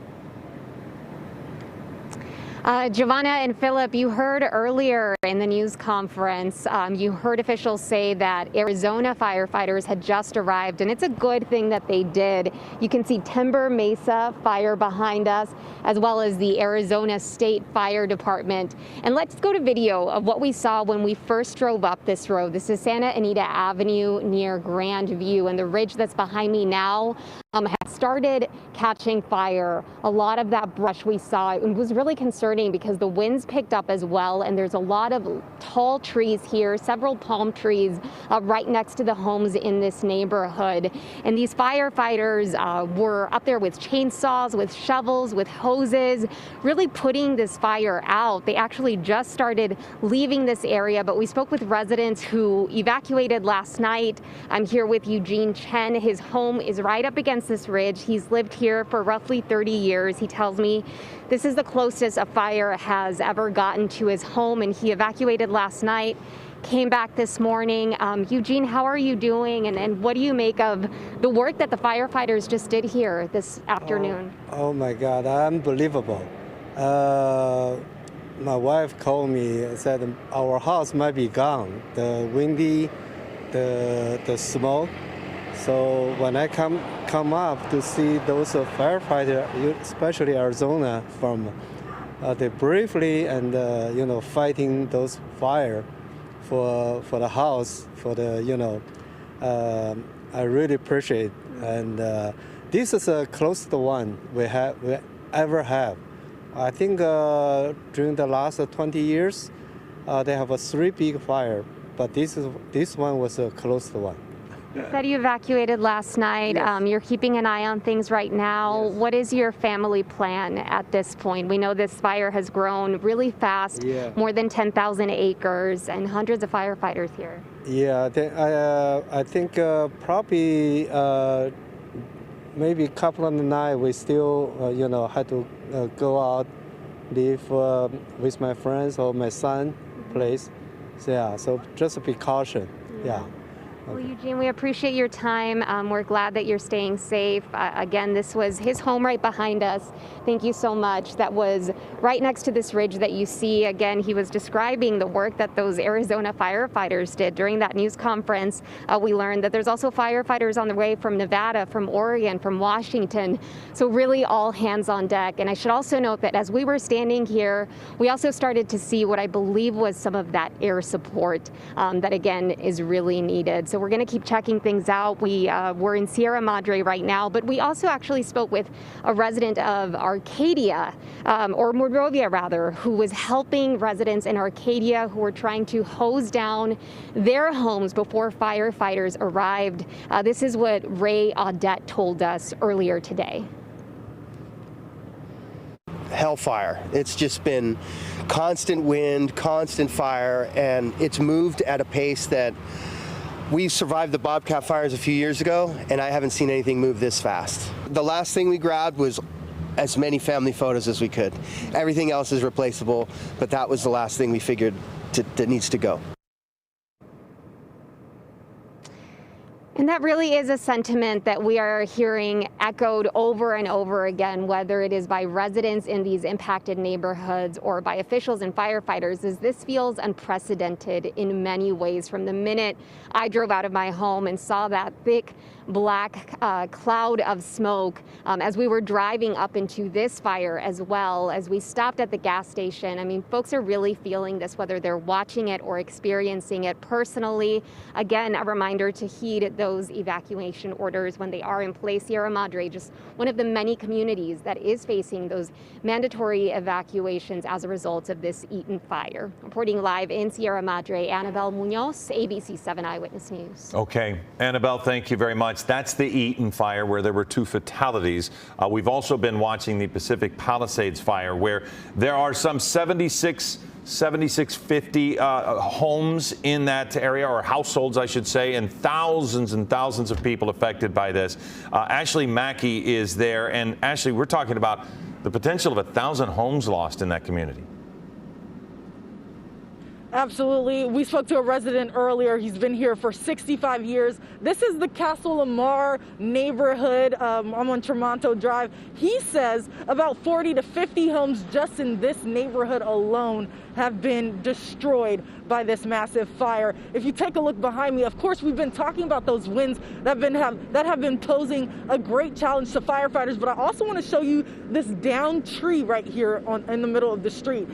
Giovanna and Philip, you heard earlier in the news conference, you heard officials say that Arizona firefighters had just arrived, and it's a good thing that they did. You can see Timber Mesa Fire behind us, as well as the Arizona State Fire Department. And let's go to video of what we saw when we first drove up this road. This is Santa Anita Avenue near Grand View, and the ridge that's behind me now has started catching fire. A lot of that brush we saw, it was really concerning because the winds picked up as well, and there's a lot of tall trees here, several palm trees right next to the homes in this neighborhood. And these firefighters were up there with chainsaws, with shovels, with hoses, really putting this fire out. They actually just started leaving this area, but we spoke with residents who evacuated last night. I'm here with Eugene Chen. His home is right up against this ridge. He's lived here for roughly 30 years. He tells me this is the closest a fire has ever gotten to his home, and he evacuated last night. came back this morning. Eugene, how are you doing, and what do you make of the work that the firefighters just did here this afternoon? Oh my God, unbelievable. My wife called me and said our house might be gone. The windy, the smoke. So when I come up to see those firefighters, especially Arizona, from they bravely and fighting those fire for the house, for the I really appreciate. And this is the closest one we ever have. I think during the last 20 years, they have 3 big fire, but this one was the closest one. You said you evacuated last night. Yes. You're keeping an eye on things right now. Yes. What is your family plan at this point? We know this fire has grown really fast, more than 10,000 acres and hundreds of firefighters here. Yeah, I think probably maybe a couple of the night we still had to go out, live with my friends or my son place. So just be caution. Yeah. Well, Eugene, we appreciate your time. We're glad that you're staying safe. Again, this was his home right behind us. Thank you so much. That was right next to this ridge that you see. Again, he was describing the work that those Arizona firefighters did. During that news conference, we learned that there's also firefighters on the way from Nevada, from Oregon, from Washington. So really all hands on deck. And I should also note that as we were standing here, we also started to see what I believe was some of that air support that, again, is really needed. So we're going to keep checking things out. We're in Sierra Madre right now, but we also actually spoke with a resident of Arcadia, or Monrovia rather, who was helping residents in Arcadia who were trying to hose down their homes before firefighters arrived. This is what Ray Audette told us earlier today. Hellfire. It's just been constant wind, constant fire, and it's moved at a pace that we survived the Bobcat fires a few years ago, and I haven't seen anything move this fast. The last thing we grabbed was as many family photos as we could. Everything else is replaceable, but that was the last thing we figured that needs to go. And that really is a sentiment that we are hearing echoed over and over again, whether it is by residents in these impacted neighborhoods or by officials and firefighters, is this feels unprecedented in many ways. From the minute I drove out of my home and saw that thick black cloud of smoke as we were driving up into this fire, as well as we stopped at the gas station. I mean, folks are really feeling this, whether they're watching it or experiencing it personally. Again, a reminder to heed those evacuation orders when they are in place. Sierra Madre, just one of the many communities that is facing those mandatory evacuations as a result of this Eaton fire. Reporting live in Sierra Madre, Annabelle Munoz, ABC 7 Eyewitness News. Okay, Annabelle, thank you very much. That's the Eaton fire, where there were 2 fatalities. We've also been watching the Pacific Palisades fire, where there are some 7650 homes in that area, or households, I should say, and thousands of people affected by this. Ashley Mackey is there. And Ashley, we're talking about the potential of 1,000 homes lost in that community. Absolutely. We spoke to a resident earlier. He's been here for 65 years. This is the Castle Lamar neighborhood. I'm on Tremonto Drive. He says about 40 to 50 homes just in this neighborhood alone have been destroyed by this massive fire. If you take a look behind me, of course, we've been talking about those winds that have been posing a great challenge to firefighters, but I also want to show you this downed tree right here in the middle of the street.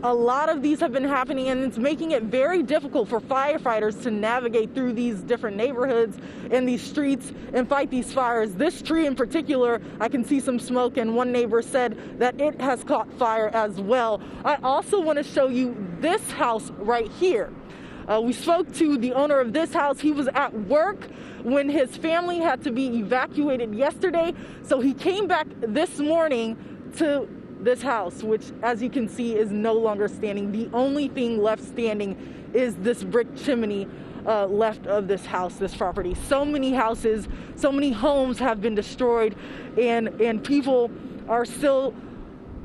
A lot of these have been happening, and it's making it very difficult for firefighters to navigate through these different neighborhoods and these streets and fight these fires. This tree in particular, I can see some smoke, and one neighbor said that it has caught fire as well. I also want to show you this house right here. We spoke to the owner of this house. He was at work when his family had to be evacuated yesterday, so he came back this morning to this house, which, as you can see, is no longer standing. The only thing left standing is this brick chimney left of this house, this property. So many houses, so many homes have been destroyed, and people are still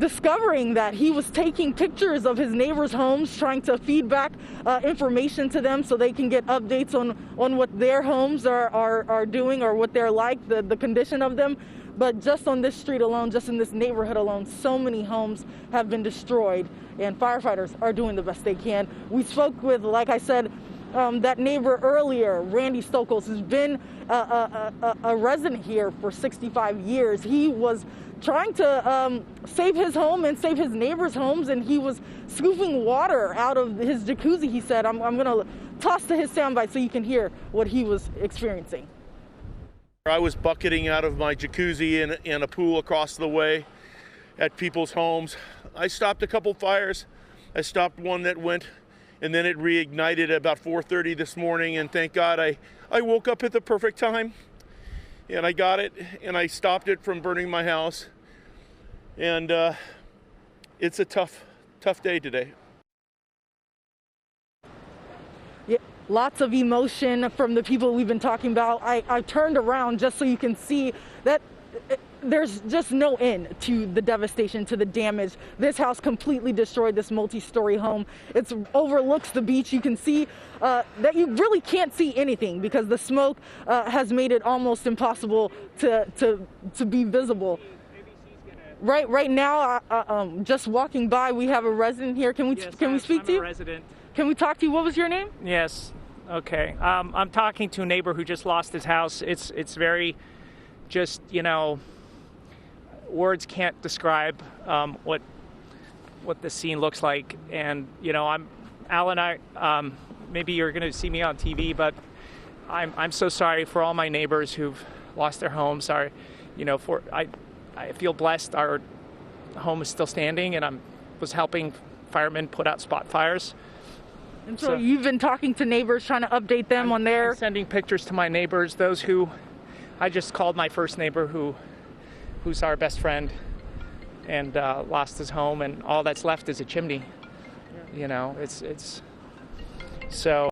discovering that he was taking pictures of his neighbors' homes, trying to feed back information to them so they can get updates on what their homes are doing or what they're like, the condition of them. But just on this street alone, just in this neighborhood alone, so many homes have been destroyed, and firefighters are doing the best they can. We spoke with, like I said, that neighbor earlier, Randy Stokos, who's been a resident here for 65 years. He was trying to save his home and save his neighbors' homes, and he was scooping water out of his jacuzzi. He said, I'm going to toss to his soundbite so you can hear what he was experiencing. I was bucketing out of my jacuzzi in a pool across the way at people's homes. I stopped a couple fires. I stopped one that went, and then it reignited at about 4:30 this morning, and thank God I woke up at the perfect time, and I got it, and I stopped it from burning my house. And it's a tough day today. Yeah, lots of emotion from the people we've been talking about. I turned around just so you can see that there's just no end to the devastation, to the damage. This house completely destroyed, this multi-story home. It overlooks the beach. You can see that you really can't see anything because the smoke has made it almost impossible to be visible. Right now, just walking by, we have a resident here. Can we speak to you? I'm a resident. Can we talk to you? What was your name? Yes. Okay. I'm talking to a neighbor who just lost his house. It's very, just, you know, words can't describe what the scene looks like. And you know, Al and I. Maybe you're going to see me on TV, but I'm so sorry for all my neighbors who've lost their homes. Sorry, you know, I feel blessed. Our home is still standing, and was helping firemen put out spot fires. And so you've been talking to neighbors, trying to update them on their... I'm sending pictures to my neighbors, those who... I just called my first neighbor who's our best friend and lost his home, and all that's left is a chimney. You know, it's... So,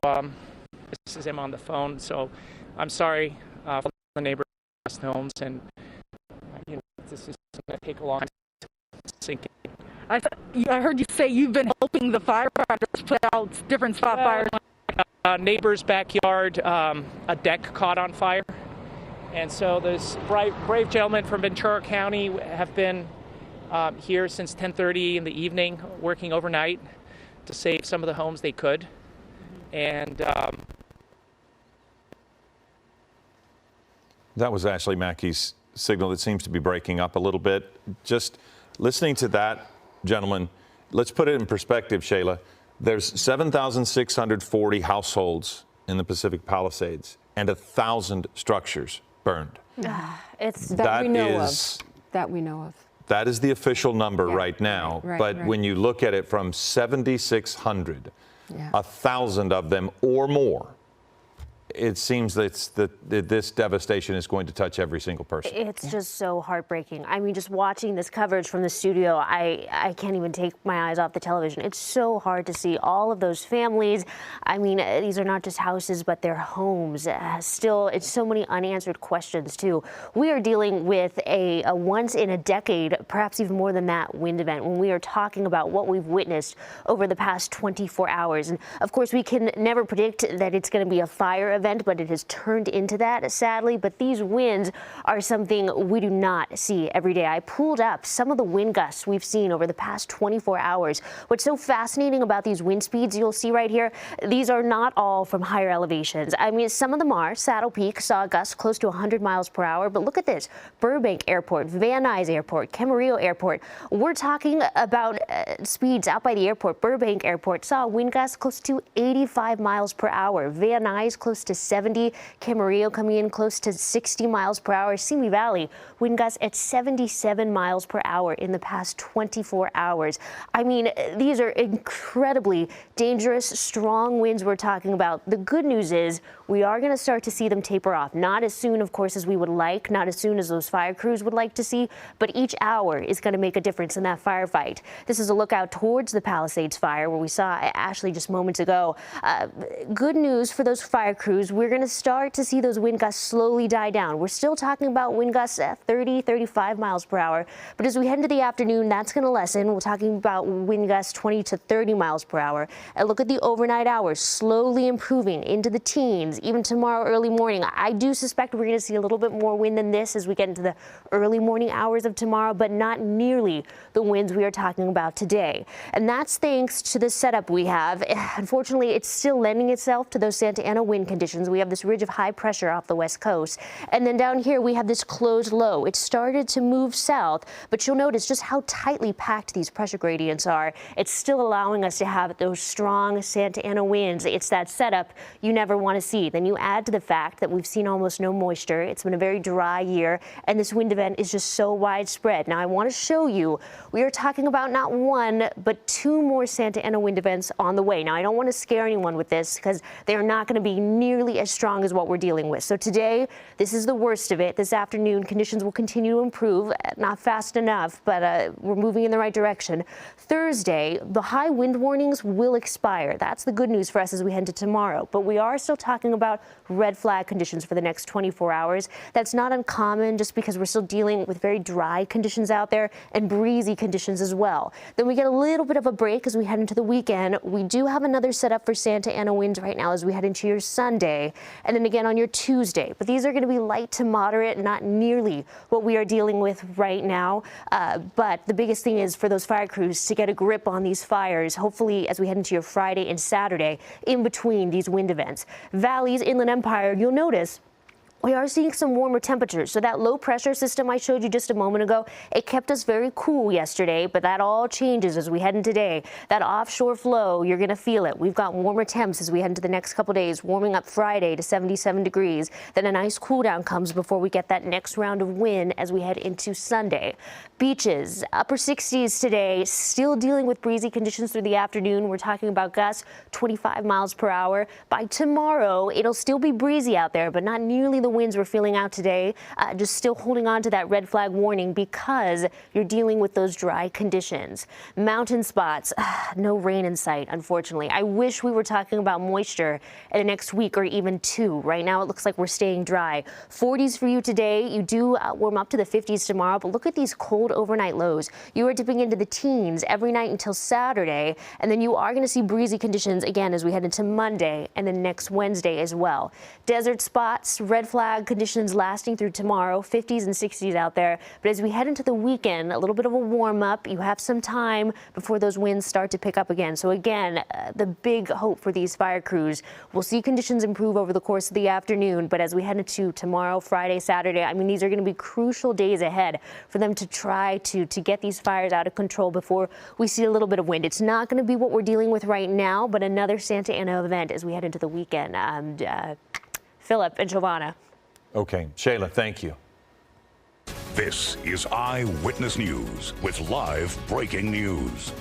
this is him on the phone, so I'm sorry for the neighbors who lost homes, and you know, this is going to take a long time to sink in. I heard you say you've been helping the firefighters put out different spot fires. Neighbor's backyard, a deck caught on fire. And so this brave gentlemen from Ventura County have been here since 10:30 in the evening, working overnight to save some of the homes they could. And that was Ashley Mackey's signal that seems to be breaking up a little bit. Just listening to that, gentlemen, let's put it in perspective, Shayla. There's 7,640 households in the Pacific Palisades and 1,000 structures burned. It's that we know of. That we know of. That is the official number right now. But when you look at it from 7,600, 1,000 of them or more, it seems that this devastation is going to touch every single person. It's just so heartbreaking. I mean, just watching this coverage from the studio, I can't even take my eyes off the television. It's so hard to see all of those families. I mean, these are not just houses, but they're homes. Still, it's so many unanswered questions, too. We are dealing with a once in a decade, perhaps even more than that, wind event when we are talking about what we've witnessed over the past 24 hours. And of course, we can never predict that it's going to be a fire event, but it has turned into that, sadly. But these winds are something we do not see every day. I pulled up some of the wind gusts we've seen over the past 24 hours. What's so fascinating about these wind speeds you'll see right here, these are not all from higher elevations. I mean, some of them are. Saddle Peak saw gusts close to 100 miles per hour, but look at this. Burbank Airport, Van Nuys Airport, Camarillo Airport. We're talking about speeds out by the airport. Burbank Airport saw wind gusts close to 85 miles per hour. Van Nuys close to 70. Camarillo coming in close to 60 miles per hour. Simi Valley, wind gusts at 77 miles per hour in the past 24 hours. I mean, these are incredibly dangerous, strong winds we're talking about. The good news is we are going to start to see them taper off. Not as soon, of course, as we would like, not as soon as those fire crews would like to see, but each hour is going to make a difference in that firefight. This is a lookout towards the Palisades fire where we saw Ashley just moments ago. Good news for those fire crews. crews, we're going to start to see those wind gusts slowly die down. We're still talking about wind gusts at 30, 35 miles per hour. But as we head into the afternoon, that's going to lessen. We're talking about wind gusts 20 to 30 miles per hour. And look at the overnight hours slowly improving into the teens. Even tomorrow early morning, I do suspect we're going to see a little bit more wind than this as we get into the early morning hours of tomorrow, but not nearly the winds we are talking about today. And that's thanks to the setup we have. Unfortunately, it's still lending itself to those Santa Ana wind conditions. We have this ridge of high pressure off the west coast. And then down here, we have this closed low. It started to move south, but you'll notice just how tightly packed these pressure gradients are. It's still allowing us to have those strong Santa Ana winds. It's that setup you never want to see. Then you add to the fact that we've seen almost no moisture. It's been a very dry year, and this wind event is just so widespread. Now, I want to show you, we are talking about not one, but two more Santa Ana wind events on the way. Now, I don't want to scare anyone with this because they are not going to be nearly as strong as what we're dealing with. So today, this is the worst of it. This afternoon, conditions will continue to improve, not fast enough, but we're moving in the right direction. Thursday, the high wind warnings will expire. That's the good news for us as we head into tomorrow. But we are still talking about red flag conditions for the next 24 hours. That's not uncommon just because we're still dealing with very dry conditions out there and breezy conditions as well. Then we get a little bit of a break as we head into the weekend. We do have another setup for Santa Ana winds right now as we head into your Sunday and then again on your Tuesday. But these are going to be light to moderate, not nearly what we are dealing with right now. But the biggest thing is for those fire crews to get a grip on these fires, hopefully as we head into your Friday and Saturday in between these wind events. Valleys, Inland Empire, you'll notice we are seeing some warmer temperatures. So that low pressure system I showed you just a moment ago, it kept us very cool yesterday, but that all changes as we head into today. That offshore flow, you're going to feel it. We've got warmer temps as we head into the next couple days, warming up Friday to 77 degrees. Then a nice cool down comes before we get that next round of wind as we head into Sunday. Beaches, upper 60s today, still dealing with breezy conditions through the afternoon. We're talking about gusts 25 miles per hour. By tomorrow, it'll still be breezy out there, but not nearly the winds we're feeling out today. Just still holding on to that red flag warning because you're dealing with those dry conditions. Mountain spots, no rain in sight, unfortunately. I wish we were talking about moisture in the next week or even two. Right now, it looks like we're staying dry. 40s for you today. You do warm up to the 50s tomorrow, but look at these cold overnight lows. You are dipping into the teens every night until Saturday, and then you are going to see breezy conditions again as we head into Monday and then next Wednesday as well. Desert spots, red flag conditions lasting through tomorrow, 50s and 60s out there. But as we head into the weekend, a little bit of a warm up. You have some time before those winds start to pick up again. So again, the big hope for these fire crews, we'll see conditions improve over the course of the afternoon. But as we head into tomorrow, Friday, Saturday, I mean, these are going to be crucial days ahead for them to try to get these fires out of control before we see a little bit of wind. It's not going to be what we're dealing with right now, but another Santa Ana event as we head into the weekend. Philip and Giovanna. Okay, Shayla, thank you. This is Eyewitness News with live breaking news.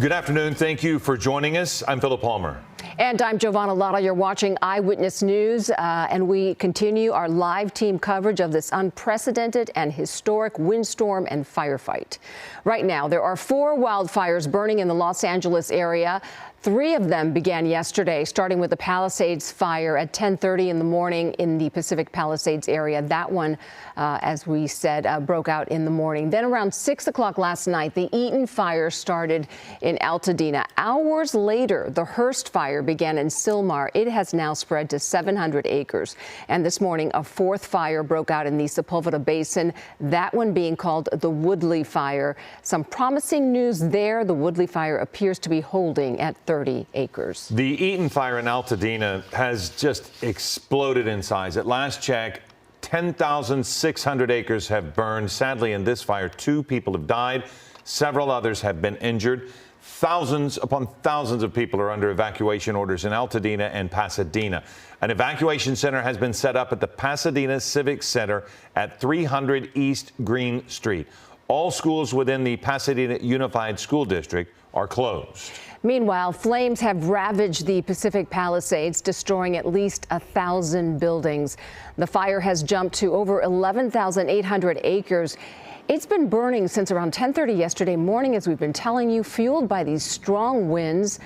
Good afternoon. Thank you for joining us. I'm Philip Palmer. And I'm Giovanna Lotta. You're watching Eyewitness News, and we continue our live team coverage of this unprecedented and historic windstorm and firefight. Right now, there are 4 wildfires burning in the Los Angeles area. 3 of them began yesterday, starting with the Palisades fire at 10:30 in the morning in the Pacific Palisades area. That one, as we said, broke out in the morning. Then around 6 o'clock last night, the Eaton fire started in Altadena. Hours later, the Hearst fire began in Sylmar. It has now spread to 700 acres. And this morning, a 4th fire broke out in the Sepulveda Basin, that one being called the Woodley fire. Some promising news there. The Woodley fire appears to be holding at 30 acres. The Eaton fire in Altadena has just exploded in size. At last check, 10,600 acres have burned. Sadly, in this fire, 2 people have died. Several others have been injured. Thousands upon thousands of people are under evacuation orders in Altadena and Pasadena. An evacuation center has been set up at the Pasadena Civic Center at 300 East Green Street. All schools within the Pasadena Unified School District are closed. Meanwhile, flames have ravaged the Pacific Palisades, destroying at least 1,000 buildings. The fire has jumped to over 11,800 acres. It's been burning since around 10:30 yesterday morning, as we've been telling you, fueled by these strong winds.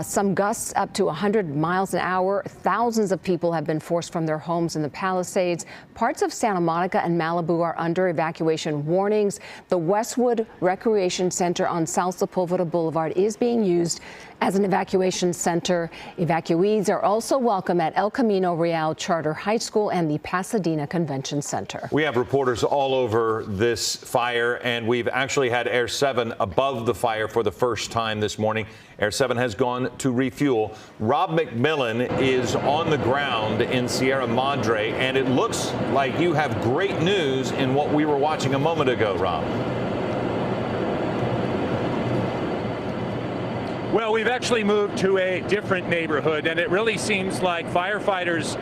Some gusts up to 100 miles an hour. Thousands of people have been forced from their homes in the Palisades. Parts of Santa Monica and Malibu are under evacuation warnings. The Westwood Recreation Center on South Sepulveda Boulevard is being used as an evacuation center. Evacuees are also welcome at El Camino Real Charter High School and the Pasadena Convention Center. We have reporters all over this fire, and we've actually had Air 7 above the fire for the first time this morning. Air 7 has gone to refuel. Rob McMillan is on the ground in Sierra Madre, and it looks like you have great news in what we were watching a moment ago, Rob. Well, we've actually moved to a different neighborhood, and it really seems like firefighters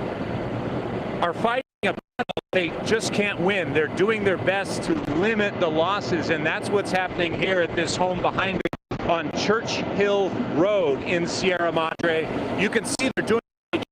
are fighting a battle they just can't win. They're doing their best to limit the losses, and that's what's happening here at this home behind me on Church Hill Road in Sierra Madre. You can see they're doing the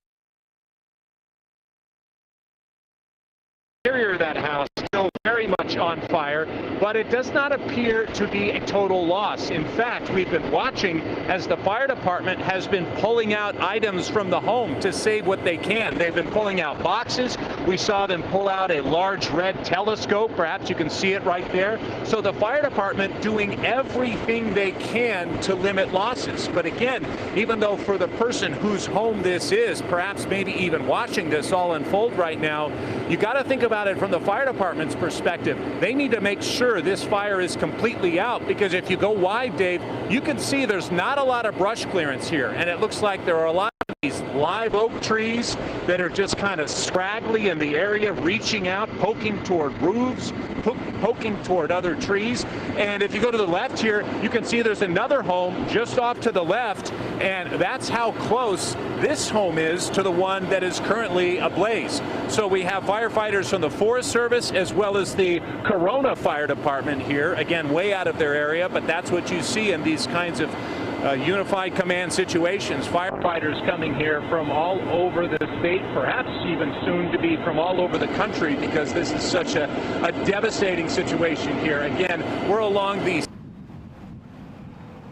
interior of that house still very much on fire, but it does not appear to be a total loss. In fact, we've been watching as the fire department has been pulling out items from the home to save what they can. They've been pulling out boxes. We saw them pull out a large red telescope. Perhaps you can see it right there. So the fire department doing everything they can to limit losses. But again, even though for the person whose home this is, perhaps maybe even watching this all unfold right now, you got to think about it from the fire department's perspective. They need to make sure this fire is completely out, because if you go wide, Dave, you can see there's not a lot of brush clearance here, and it looks like there are a lot of these live oak trees that are just kind of scraggly in the area, reaching out, poking toward roofs, poking toward other trees. And if you go to the left here, you can see there's another home just off to the left, and that's how close this home is to the one that is currently ablaze. So we have firefighters from the Forest Service as well as the Corona Fire Department here, again, way out of their area, but that's what you see in these kinds of unified command situations. Firefighters coming here from all over the state, perhaps even soon to be from all over the country, because this is such a devastating situation here. Again, we're along the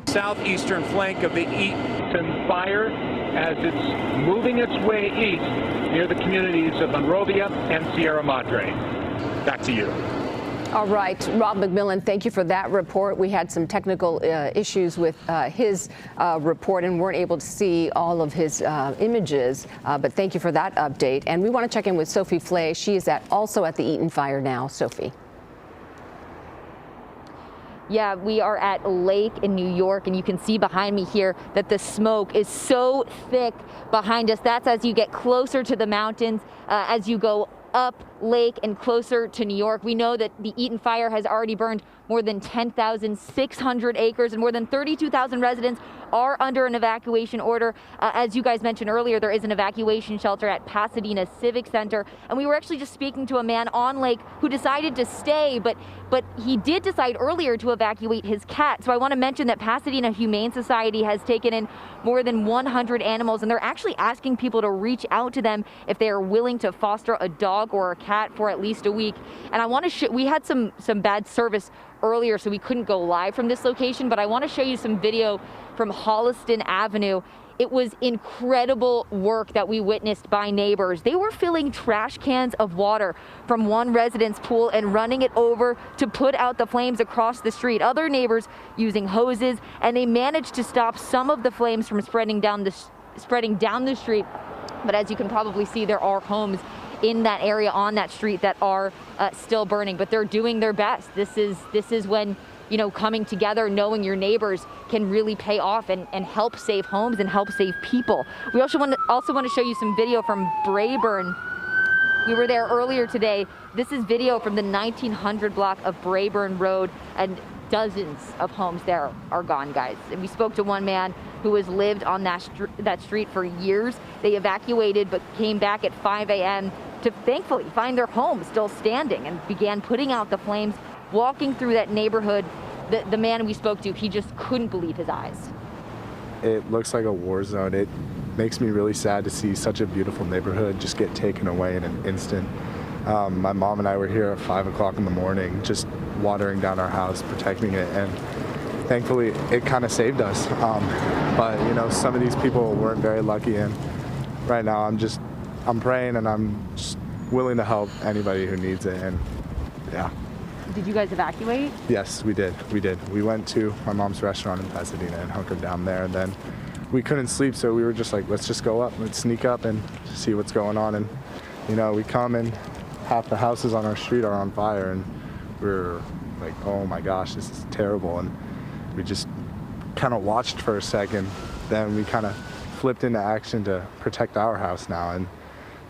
southeastern flank of the Eaton fire as it's moving its way east near the communities of Monrovia and Sierra Madre. Back to you. All right, Rob McMillan, thank you for that report. We had some technical issues with his report and weren't able to see all of his images, but thank you for that update. And we want to check in with Sophie Flay. She is also at the Eaton fire now. Sophie. Yeah, we are at a lake in New York, and you can see behind me here that the smoke is so thick behind us. That's as you get closer to the mountains, as you go up lake and closer to New York. We know that the Eaton fire has already burned more than 10,600 acres, and more than 32,000 residents are under an evacuation order. As you guys mentioned earlier, there is an evacuation shelter at Pasadena Civic Center, and we were actually just speaking to a man on lake who decided to stay, but he did decide earlier to evacuate his cat. So I want to mention that Pasadena Humane Society has taken in more than 100 animals, and they're actually asking people to reach out to them if they are willing to foster a dog or a cat for at least a week. And I want to we had some bad service earlier, so we couldn't go live from this location, but I want to show you some video from Holliston Avenue. It was incredible work that we witnessed by neighbors. They were filling trash cans of water from one resident's pool and running it over to put out the flames across the street. Other neighbors using hoses, and they managed to stop some of the flames from spreading down the street. But as you can probably see, there are homes in that area on that street that are still burning, but they're doing their best. This is when, you know, coming together, knowing your neighbors can really pay off and help save homes and help save people. We also want to show you some video from Brayburn. We were there earlier today. This is video from the 1900 block of Brayburn Road, and dozens of homes there are gone, guys. And we spoke to one man who has lived on that street for years. They evacuated but came back at 5 a.m. to thankfully find their home still standing and began putting out the flames. Walking through that neighborhood, the man we spoke to, he just couldn't believe his eyes. It looks like a war zone. It makes me really sad to see such a beautiful neighborhood just get taken away in an instant. My mom and I were here at 5 o'clock in the morning, just watering down our house, protecting it, and thankfully it kind of saved us. But you know, some of these people weren't very lucky, and right now I'm praying and I'm just willing to help anybody who needs it. And yeah. Did you guys evacuate? Yes, we did. We went to my mom's restaurant in Pasadena and hunkered down there, and then we couldn't sleep, so we were just like, let's just go up, let's sneak up and see what's going on. And you know, we come and half the houses on our street are on fire, and we're like, oh my gosh, this is terrible. And we just kind of watched for a second, then we kind of flipped into action to protect our house now, and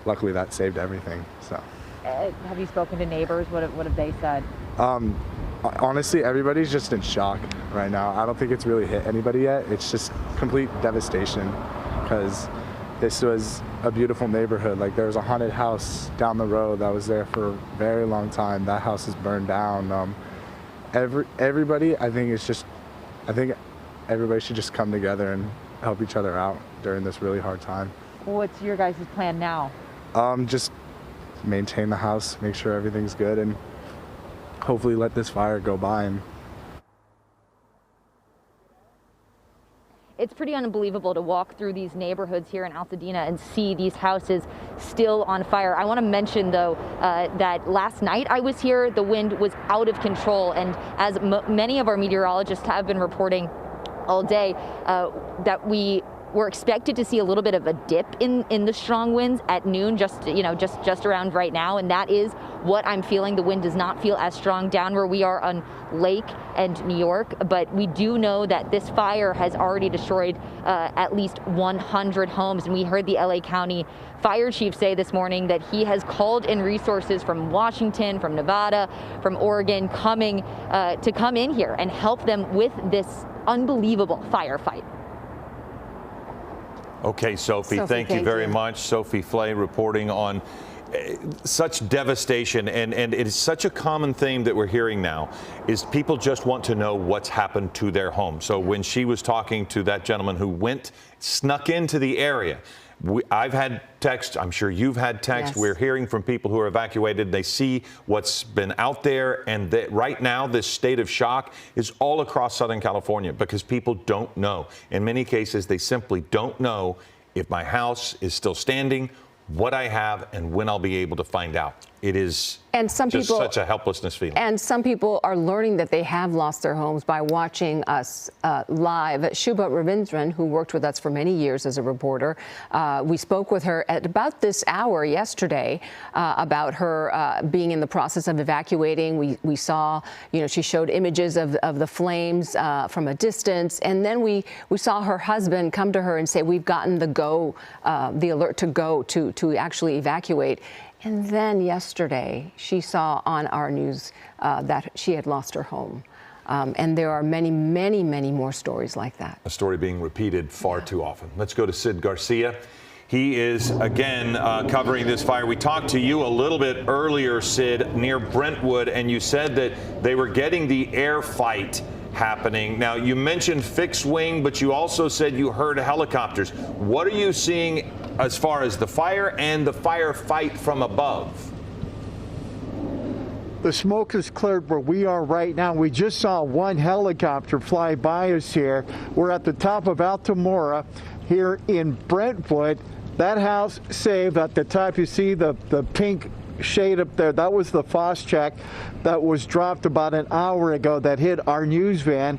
luckily that saved everything. So have you spoken to neighbors? What have they said? Honestly, everybody's just in shock right now. I don't think it's really hit anybody yet. It's just complete devastation, because this was a beautiful neighborhood. Like, there was a haunted house down the road that was there for a very long time. That house is burned down. Everybody, I think everybody should just come together and help each other out during this really hard time. What's your guys' plan now? Just maintain the house, make sure everything's good, and hopefully let this fire go by. It's pretty unbelievable to walk through these neighborhoods here in Altadena and see these houses still on fire. I want to mention, though, that last night I was here, the wind was out of control, and as many of our meteorologists have been reporting all day, that we're expected to see a little bit of a dip in the strong winds at noon, just around right now, and that is what I'm feeling. The wind does not feel as strong down where we are on Lake and New York, but we do know that this fire has already destroyed at least 100 homes, and we heard the LA County fire chief say this morning that he has called in resources from Washington, from Nevada, from Oregon, to come in here and help them with this unbelievable firefight. Okay, Sophie, thank you very much. Sophie Flay reporting on such devastation, and it is such a common theme that we're hearing now, is people just want to know what's happened to their home. So when she was talking to that gentleman who snuck into the area, I've had text, I'm sure you've had text. Yes. We're hearing from people who are evacuated. They see what's been out there, and that right now this state of shock is all across Southern California because people don't know. In many cases, they simply don't know if my house is still standing, what I have, and when I'll be able to find out. It is such a helplessness feeling. And some people are learning that they have lost their homes by watching us live. Shubha Ravindran, who worked with us for many years as a reporter, we spoke with her at about this hour yesterday about her being in the process of evacuating. We saw, she showed images of the flames from a distance, and then we saw her husband come to her and say, we've gotten the alert to go to actually evacuate. And then yesterday, she saw on our news that she had lost her home. And there are many, many, many more stories like that. A story being repeated far too often. Let's go to Sid Garcia. He is, again, covering this fire. We talked to you a little bit earlier, Sid, near Brentwood, and you said that they were getting the air fight happening. Now, you mentioned fixed wing, but you also said you heard helicopters. What are you seeing as far as the fire and the firefight from above? The smoke is cleared where we are right now. We just saw one helicopter fly by us here. We're at the top of Altamora here in Brentwood. That house saved. At the top, you see the pink shade up there. That was the Phosjack that was dropped about an hour ago that hit our news van.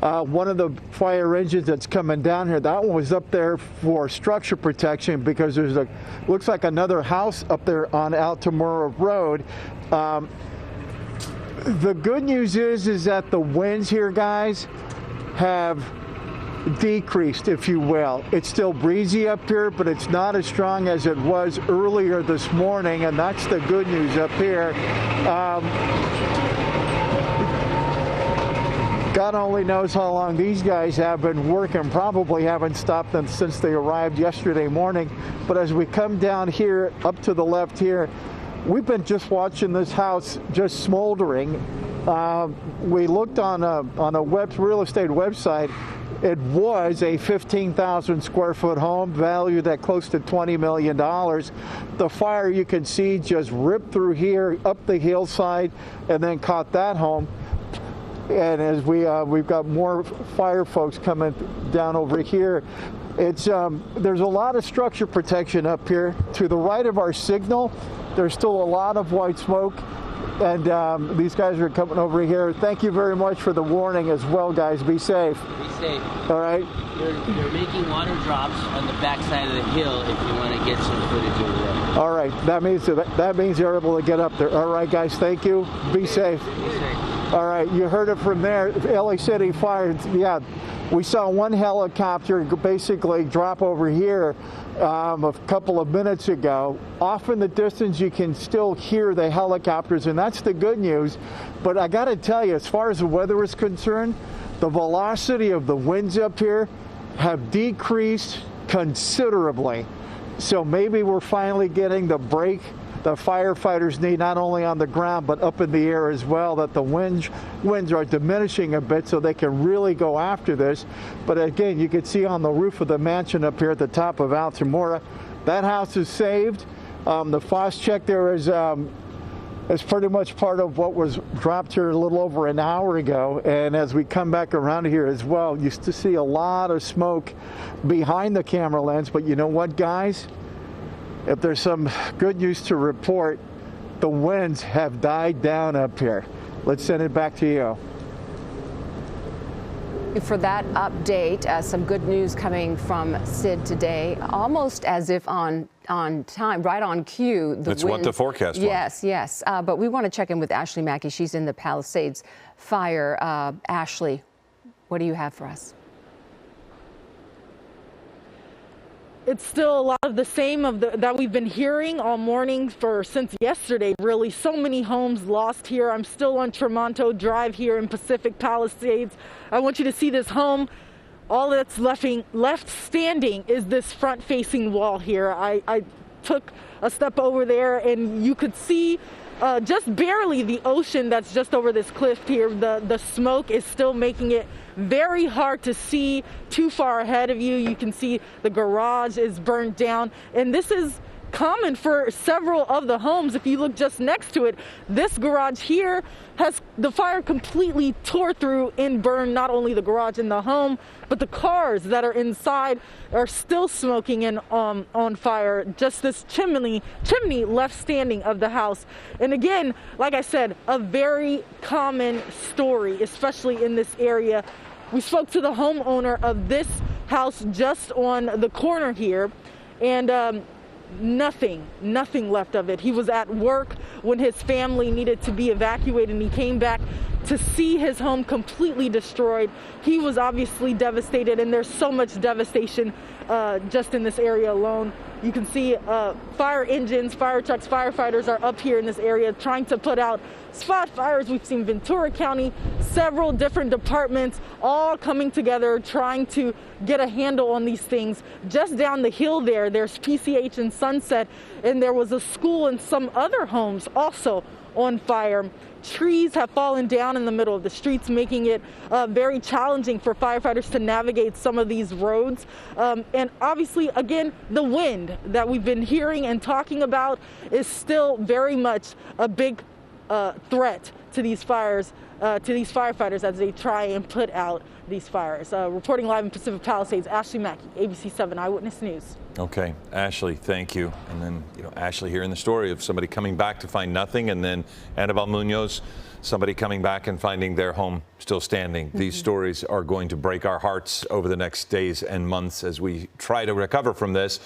One of the fire engines that's coming down here, that one was up there for structure protection because there's looks like another house up there on Altamora Road. The good news is that the winds here, guys, have decreased, if you will. It's still breezy up here, but it's not as strong as it was earlier this morning, and that's the good news up here. God only knows how long these guys have been working. Probably haven't stopped them since they arrived yesterday morning. But as we come down here, up to the left here, we've been just watching this house just smoldering. We looked on a real estate website. It was a 15,000 square foot home valued at close to $20 million. The fire, you can see, just ripped through here, up the hillside, and then caught that home. And as we've got more fire folks coming down over here, it's there's a lot of structure protection up here. To the right of our signal, there's still a lot of white smoke. And these guys are coming over here. Thank you very much for the warning as well, guys. Be safe. Be safe. All right. They're making water drops on the backside of the hill if you want to get some footage over there. All right. That means you're able to get up there. All right, guys. Thank you. Be safe. Be safe. All right. You heard it from there. LA City Fire. Yeah. We saw one helicopter basically drop over here a couple of minutes ago. Off in the distance, you can still hear the helicopters, and that's the good news. But I got to tell you, as far as the weather is concerned, the velocity of the winds up here have decreased considerably. So maybe we're finally getting the break the firefighters need, not only on the ground but up in the air as well, that the winds are diminishing a bit so they can really go after this. But again, you can see on the roof of the mansion up here at the top of Altamora, that house is saved. The FOSS check there is pretty much part of what was dropped here a little over an hour ago. And as we come back around here as well, you still see a lot of smoke behind the camera lens. But you know what, guys? If there's some good news to report, the winds have died down up here. Let's send it back to you. For that update, some good news coming from Sid today, almost as if on time, right on cue. That's what the forecast was. Yes, yes. But we want to check in with Ashley Mackey. She's in the Palisades fire. Ashley, what do you have for us? It's still a lot of the same that we've been hearing all morning since yesterday, really. So many homes lost here. I'm still on Tremonto Drive here in Pacific Palisades. I want you to see this home. All that's left standing is this front-facing wall here. I took a step over there, and you could see just barely the ocean that's just over this cliff here. The smoke is still making it very hard to see too far ahead of you. You can see the garage is burnt down, and this is common for several of the homes. If you look just next to it, this garage here has the fire completely tore through and burned not only the garage and the home, but the cars that are inside are still smoking and on fire. Just this chimney left standing of the house. And again, like I said, a very common story, especially in this area. We spoke to the homeowner of this house just on the corner here, and nothing left of it. He was at work when his family needed to be evacuated, and he came back to see his home completely destroyed. He was obviously devastated, and there's so much devastation just in this area alone. You can see fire engines, fire trucks, firefighters are up here in this area trying to put out spot fires. We've seen Ventura County, several different departments all coming together trying to get a handle on these things. Just down the hill there's PCH and Sunset, and there was a school and some other homes also on fire. Trees have fallen down in the middle of the streets, making it very challenging for firefighters to navigate some of these roads. And obviously, again, the wind that we've been hearing and talking about is still very much a big threat to these fires, to these firefighters as they try and put out these fires. Reporting live in Pacific Palisades, Ashley Mackey, ABC 7 Eyewitness News. Okay, Ashley, thank you. And then, Ashley hearing the story of somebody coming back to find nothing, and then Annabelle Munoz, somebody coming back and finding their home still standing. These stories are going to break our hearts over the next days and months as we try to recover from this.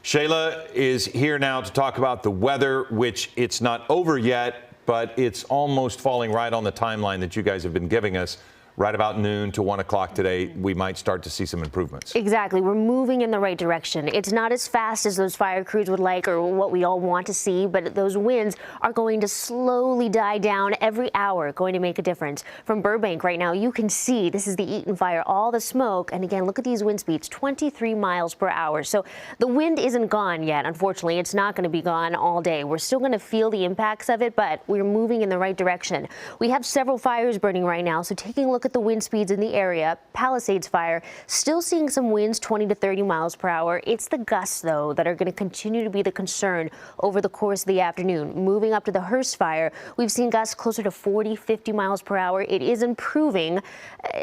Shayla is here now to talk about the weather, which it's not over yet, but it's almost falling right on the timeline that you guys have been giving us. Right about noon to 1 o'clock today, we might start to see some improvements. Exactly. We're moving in the right direction. It's not as fast as those fire crews would like or what we all want to see, but those winds are going to slowly die down every hour, going to make a difference. From Burbank right now, you can see this is the Eaton fire, all the smoke. And again, look at these wind speeds, 23 miles per hour. So the wind isn't gone yet. Unfortunately, it's not going to be gone all day. We're still going to feel the impacts of it, but we're moving in the right direction. We have several fires burning right now. So taking a look at at the wind speeds in the area, Palisades fire, still seeing some winds 20 to 30 miles per hour. It's the gusts, though, that are going to continue to be the concern over the course of the afternoon. Moving up to the Hearst fire, we've seen gusts closer to 40, 50 miles per hour. It is improving,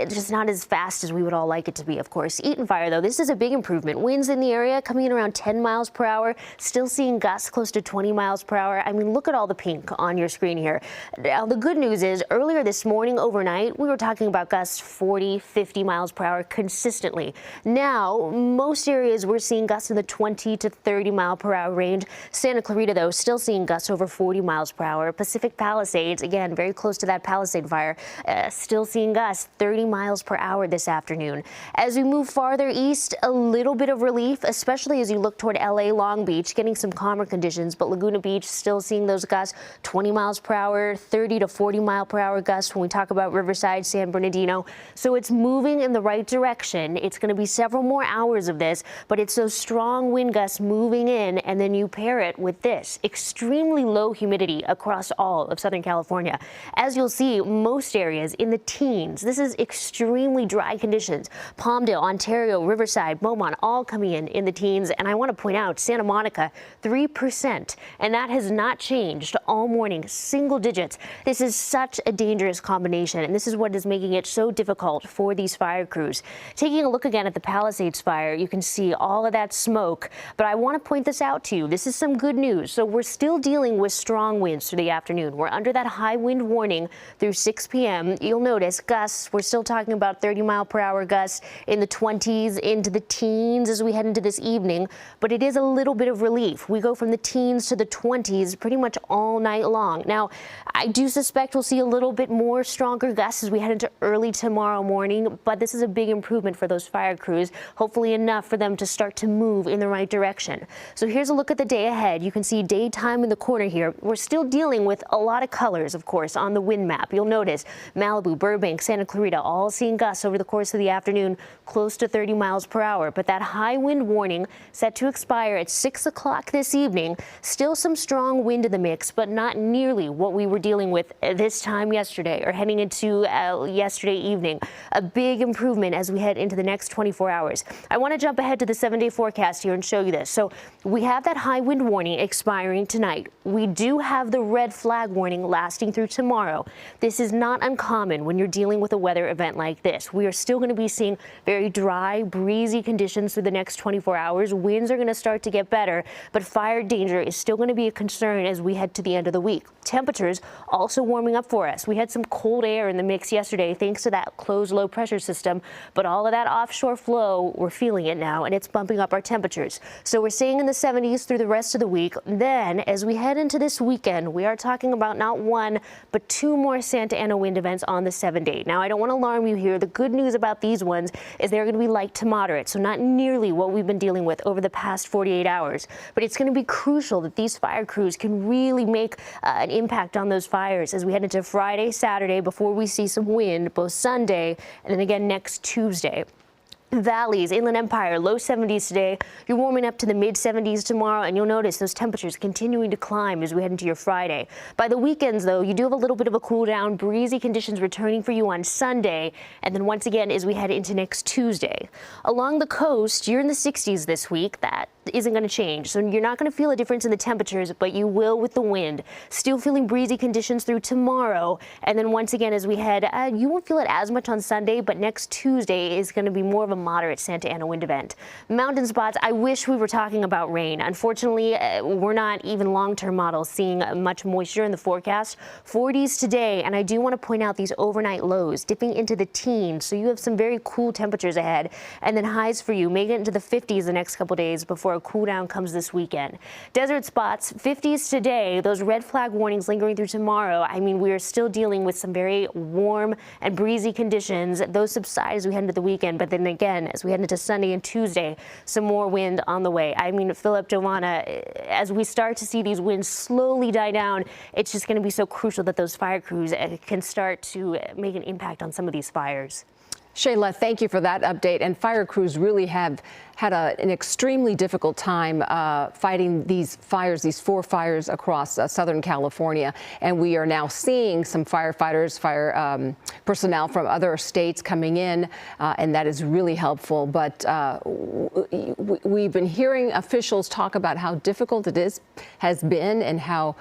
just not as fast as we would all like it to be, of course. Eaton fire, though, this is a big improvement. Winds in the area coming in around 10 miles per hour, still seeing gusts close to 20 miles per hour. I mean, look at all the pink on your screen here. Now, the good news is earlier this morning, overnight, we were talking about gusts 40, 50 miles per hour consistently. Now, most areas we're seeing gusts in the 20 to 30 mile per hour range. Santa Clarita, though, still seeing gusts over 40 miles per hour. Pacific Palisades, again, very close to that Palisade fire, still seeing gusts 30 miles per hour this afternoon. As we move farther east, a little bit of relief, especially as you look toward LA Long Beach, getting some calmer conditions, but Laguna Beach still seeing those gusts 20 miles per hour, 30 to 40 mile per hour gusts when we talk about Riverside, San Bernardino. So it's moving in the right direction. It's going to be several more hours of this, but it's those strong wind gusts moving in, and then you pair it with this extremely low humidity across all of Southern California. As you'll see, most areas in the teens. This is extremely dry conditions. Palmdale, Ontario, Riverside, Beaumont, all coming in the teens. And I want to point out Santa Monica, 3%, and that has not changed all morning, single digits. This is such a dangerous combination, and this is what is making it so difficult for these fire crews. Taking a look again at the Palisades fire, you can see all of that smoke, but I want to point this out to you. This is some good news. So we're still dealing with strong winds through the afternoon. We're under that high wind warning through 6 p.m. You'll notice gusts, we're still talking about 30 mile per hour gusts in the 20s into the teens as we head into this evening, but it is a little bit of relief. We go from the teens to the 20s pretty much all night long. Now, I do suspect we'll see a little bit more stronger gusts as we head into early tomorrow morning, but this is a big improvement for those fire crews, hopefully enough for them to start to move in the right direction. So here's a look at the day ahead. You can see daytime in the corner here. We're still dealing with a lot of colors, of course, on the wind map. You'll notice Malibu, Burbank, Santa Clarita, all seeing gusts over the course of the afternoon close to 30 miles per hour. But that high wind warning set to expire at 6 o'clock this evening. Still some strong wind in the mix, but not nearly what we were dealing with this time yesterday or heading into yesterday evening. A big improvement as we head into the next 24 hours. I want to jump ahead to the 7-day forecast here and show you this. So we have that high wind warning expiring tonight. We do have the red flag warning lasting through tomorrow. This is not uncommon when you're dealing with a weather event like this. We are still going to be seeing very dry, breezy conditions through the next 24 hours. Winds are going to start to get better, but fire danger is still going to be a concern as we head to the end of the week. Temperatures also warming up for us. We had some cold air in the mix yesterday thanks to that closed low pressure system, but all of that offshore flow, we're feeling it now, and it's bumping up our temperatures. So we're staying in the 70s through the rest of the week. Then as we head into this weekend, we are talking about not one, but two more Santa Ana wind events on the 7-day. Now, I don't want to alarm you here. The good news about these ones is they're going to be light to moderate, so not nearly what we've been dealing with over the past 48 hours. But it's going to be crucial that these fire crews can really make an impact on those fires as we head into Friday, Saturday, before we see some wind, both Sunday and then again next Tuesday. Valleys, Inland Empire, low 70s today. You're warming up to the mid 70s tomorrow, and you'll notice those temperatures continuing to climb as we head into your Friday. By the weekends, though, you do have a little bit of a cool down, breezy conditions returning for you on Sunday, and then once again as we head into next Tuesday. Along the coast, you're in the 60s this week. That isn't going to change, so you're not going to feel a difference in the temperatures, but you will with the wind. Still feeling breezy conditions through tomorrow, and then once again as we head, you won't feel it as much on Sunday, but next Tuesday is going to be more of a moderate Santa Ana wind event. Mountain spots, I wish we were talking about rain. Unfortunately, we're not even long-term models seeing much moisture in the forecast. 40s today, and I do want to point out these overnight lows dipping into the teens, so you have some very cool temperatures ahead, and then highs for you make it into the 50s the next couple days before a cool down comes this weekend. Desert spots, 50s today, those red flag warnings lingering through tomorrow. I mean, we are still dealing with some very warm and breezy conditions. Those subside as we head into the weekend, but then again, as we head into Sunday and Tuesday, some more wind on the way. I mean, Philip, Joanna, as we start to see these winds slowly die down, it's just going to be so crucial that those fire crews can start to make an impact on some of these fires. Shayla, thank you for that update. And fire crews really have had an extremely difficult time fighting these fires, these 4 fires across Southern California. And we are now seeing some firefighters, fire personnel from other states coming in, and that is really helpful. But we've been hearing officials talk about how difficult it has been and how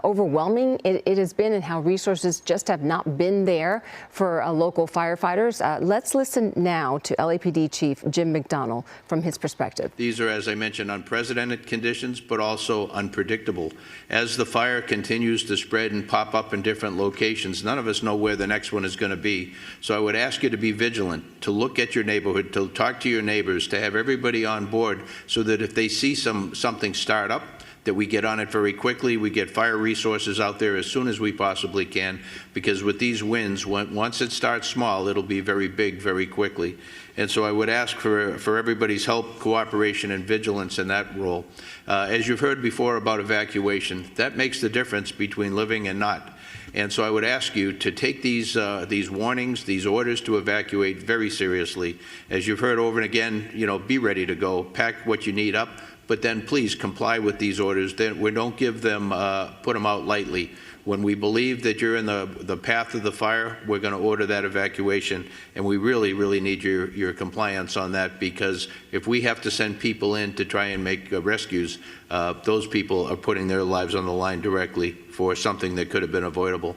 overwhelming it has been, and how resources just have not been there for local firefighters. Let's listen now to LAPD Chief Jim McDonnell from his perspective. These are, as I mentioned, unprecedented conditions, but also unpredictable. As the fire continues to spread and pop up in different locations, none of us know where the next one is going to be. So I would ask you to be vigilant, to look at your neighborhood, to talk to your neighbors, to have everybody on board, so that if they see something start up, that we get on it very quickly. We get fire resources out there as soon as we possibly can, because with these winds, once it starts small, it'll be very big very quickly. And so I would ask for everybody's help, cooperation, and vigilance in that role. As you've heard before about evacuation, that makes the difference between living and not. And so I would ask you to take these warnings, these orders to evacuate very seriously. As you've heard over and again, be ready to go, pack what you need up, but then please comply with these orders. We don't give them, put them out lightly. When we believe that you're in the path of the fire, we're going to order that evacuation, and we really, really need your compliance on that, because if we have to send people in to try and make rescues, those people are putting their lives on the line directly for something that could have been avoidable.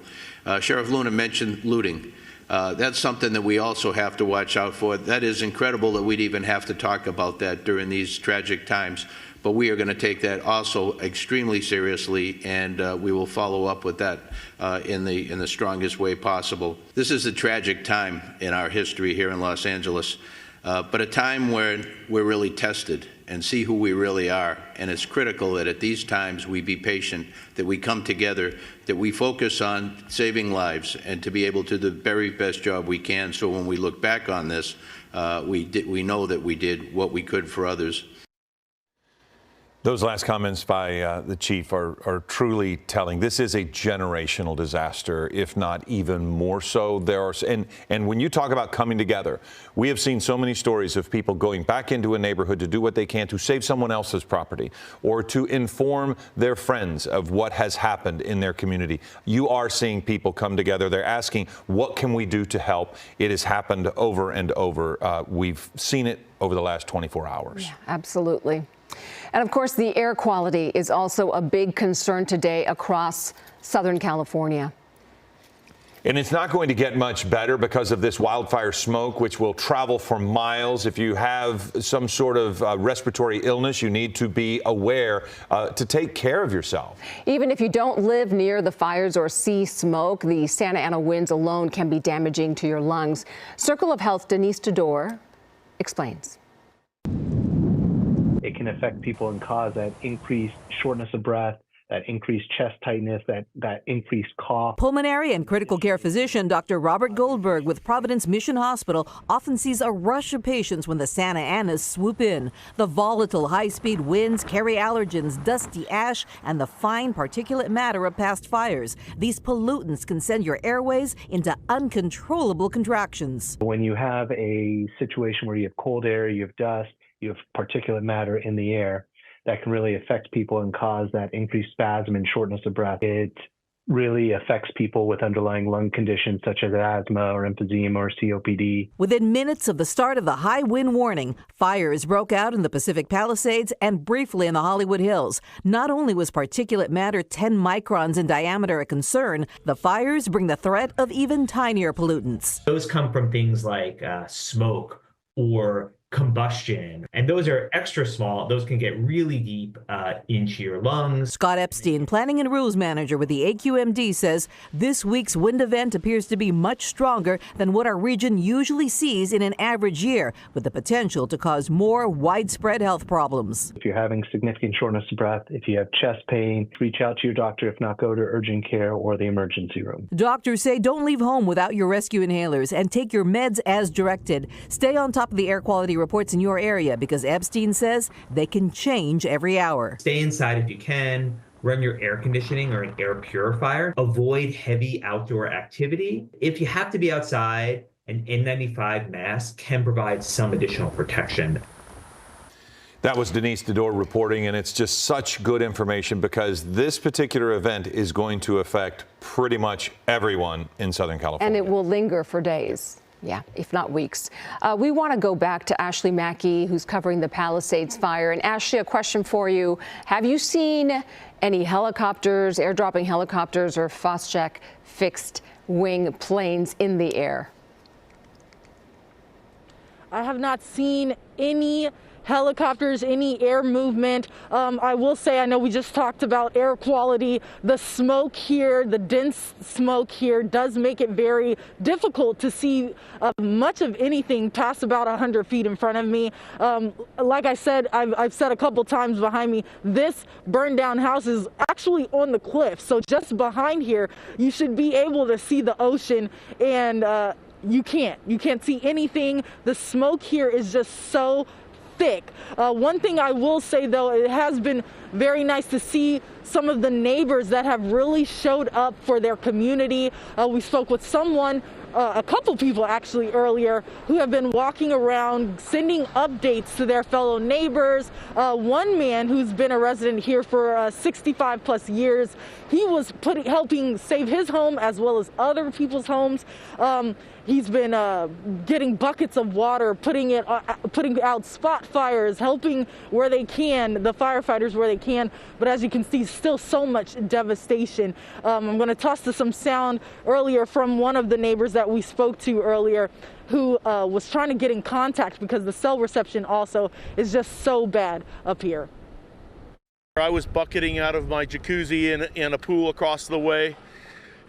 Sheriff Luna mentioned looting. That's something that we also have to watch out for. That is incredible that we'd even have to talk about that during these tragic times, but we are going to take that also extremely seriously, and we will follow up with that in the strongest way possible. This is a tragic time in our history here in Los Angeles, but a time where we're really tested and see who we really are. And it's critical that at these times we be patient, that we come together, that we focus on saving lives, and to be able to do the very best job we can, so when we look back on this, we know that we did what we could for others. Those last comments by the chief are truly telling. This is a generational disaster, if not even more so. And when you talk about coming together, we have seen so many stories of people going back into a neighborhood to do what they can to save someone else's property, or to inform their friends of what has happened in their community. You are seeing people come together. They're asking, what can we do to help? It has happened over and over. We've seen it over the last 24 hours. Yeah, absolutely. And of course, the air quality is also a big concern today across Southern California. And it's not going to get much better because of this wildfire smoke, which will travel for miles. If you have some sort of respiratory illness, you need to be aware to take care of yourself. Even if you don't live near the fires or see smoke, the Santa Ana winds alone can be damaging to your lungs. Circle of Health Denise Tador explains. It can affect people and cause that increased shortness of breath, that increased chest tightness, that increased cough. Pulmonary and critical care physician Dr. Robert Goldberg with Providence Mission Hospital often sees a rush of patients when the Santa Anas swoop in. The volatile high-speed winds carry allergens, dusty ash, and the fine particulate matter of past fires. These pollutants can send your airways into uncontrollable contractions. When you have a situation where you have cold air, you have dust, you have particulate matter in the air, that can really affect people and cause that increased spasm and shortness of breath. It really affects people with underlying lung conditions such as asthma or emphysema or COPD. Within minutes of the start of the high wind warning, fires broke out in the Pacific Palisades and briefly in the Hollywood Hills. Not only was particulate matter 10 microns in diameter a concern, the fires bring the threat of even tinier pollutants. Those come from things like smoke or combustion, and those are extra small. Those can get really deep into your lungs. Scott Epstein, Planning and Rules Manager with the AQMD, says this week's wind event appears to be much stronger than what our region usually sees in an average year, with the potential to cause more widespread health problems. If you're having significant shortness of breath, if you have chest pain, reach out to your doctor. If not, go to urgent care or the emergency room. Doctors say don't leave home without your rescue inhalers and take your meds as directed. Stay on top of the air quality reports in your area, because Epstein says they can change every hour. Stay inside if you can. Run your air conditioning or an air purifier. Avoid heavy outdoor activity. If you have to be outside, an N95 mask can provide some additional protection. That was Denise Dedore reporting, and it's just such good information because this particular event is going to affect pretty much everyone in Southern California. And it will linger for days. Yeah, if not weeks. We want to go back to Ashley Mackey, who's covering the Palisades fire. And Ashley, a question for you. Have you seen any helicopters, airdropping helicopters or Phosgec fixed wing planes in the air? I have not seen any helicopters, any air movement. I will say, I know we just talked about air quality. The smoke here, the dense smoke here does make it very difficult to see much of anything past about 100 feet in front of me. Like I said, I've said a couple times behind me, this burned down house is actually on the cliff. So just behind here, you should be able to see the ocean, and you can't see anything. The smoke here is just so thick. One thing I will say, though, it has been very nice to see some of the neighbors that have really showed up for their community. We spoke with someone, a couple people actually earlier, who have been walking around sending updates to their fellow neighbors. One man who's been a resident here for 65 plus years, he was helping save his home as well as other people's homes. He's been getting buckets of water, putting out spot fires, helping where they can, the firefighters where they can. But as you can see, still so much devastation. I'm going to toss to some sound earlier from one of the neighbors that we spoke to earlier, who was trying to get in contact because the cell reception also is just so bad up here. I was bucketing out of my jacuzzi in a pool across the way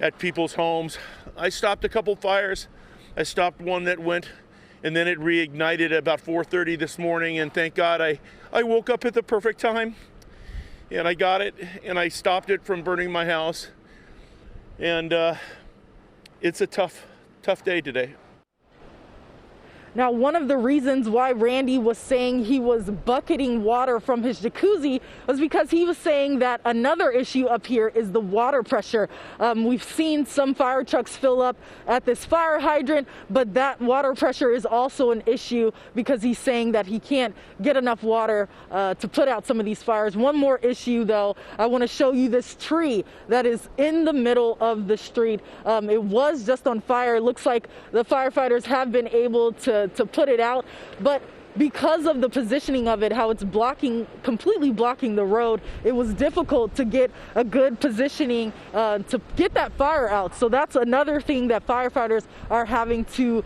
at people's homes. I stopped a couple fires. I stopped one that went, and then it reignited at about 4:30 this morning, and thank God I woke up at the perfect time, and I got it, and I stopped it from burning my house. And it's a tough day today. Now, one of the reasons why Randy was saying he was bucketing water from his jacuzzi was because he was saying that another issue up here is the water pressure. We've seen some fire trucks fill up at this fire hydrant, but that water pressure is also an issue because he's saying that he can't get enough water to put out some of these fires. One more issue, though, I want to show you this tree that is in the middle of the street. It was just on fire. It looks like the firefighters have been able to put it out, but because of the positioning of it, how it's completely blocking the road, it was difficult to get a good positioning to get that fire out. So that's another thing that firefighters are having to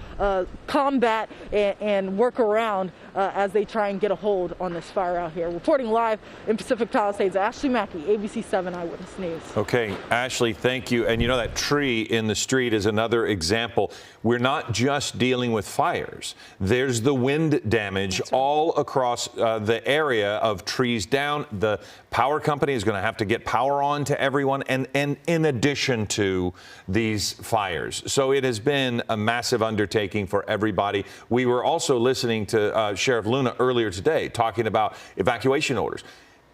combat and work around as they try and get a hold on this fire out here. Reporting live in Pacific Palisades, Ashley Mackey, ABC 7 Eyewitness News. Okay, Ashley, thank you. And you know, that tree in the street is another example. We're not just dealing with fires. There's the wind damage all across the area of trees down. The power company is going to have to get power on to everyone, and in addition to these fires. So it has been a massive undertaking for everybody. We were also listening to Sheriff Luna earlier today talking about evacuation orders.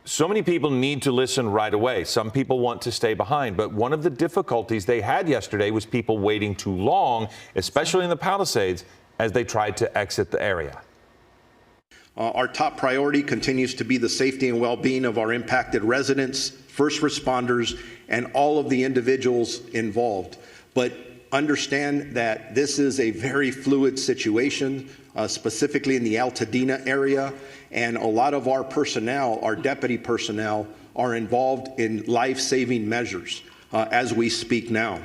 So many people need to listen right away. Some people want to stay behind, but one of the difficulties they had yesterday was people waiting too long, especially in the Palisades, as they tried to exit the area. Our top priority continues to be the safety and well-being of our impacted residents, first responders, and all of the individuals involved. But understand that this is a very fluid situation, specifically in the Altadena area, and a lot of our personnel, our deputy personnel, are involved in life-saving measures as we speak now.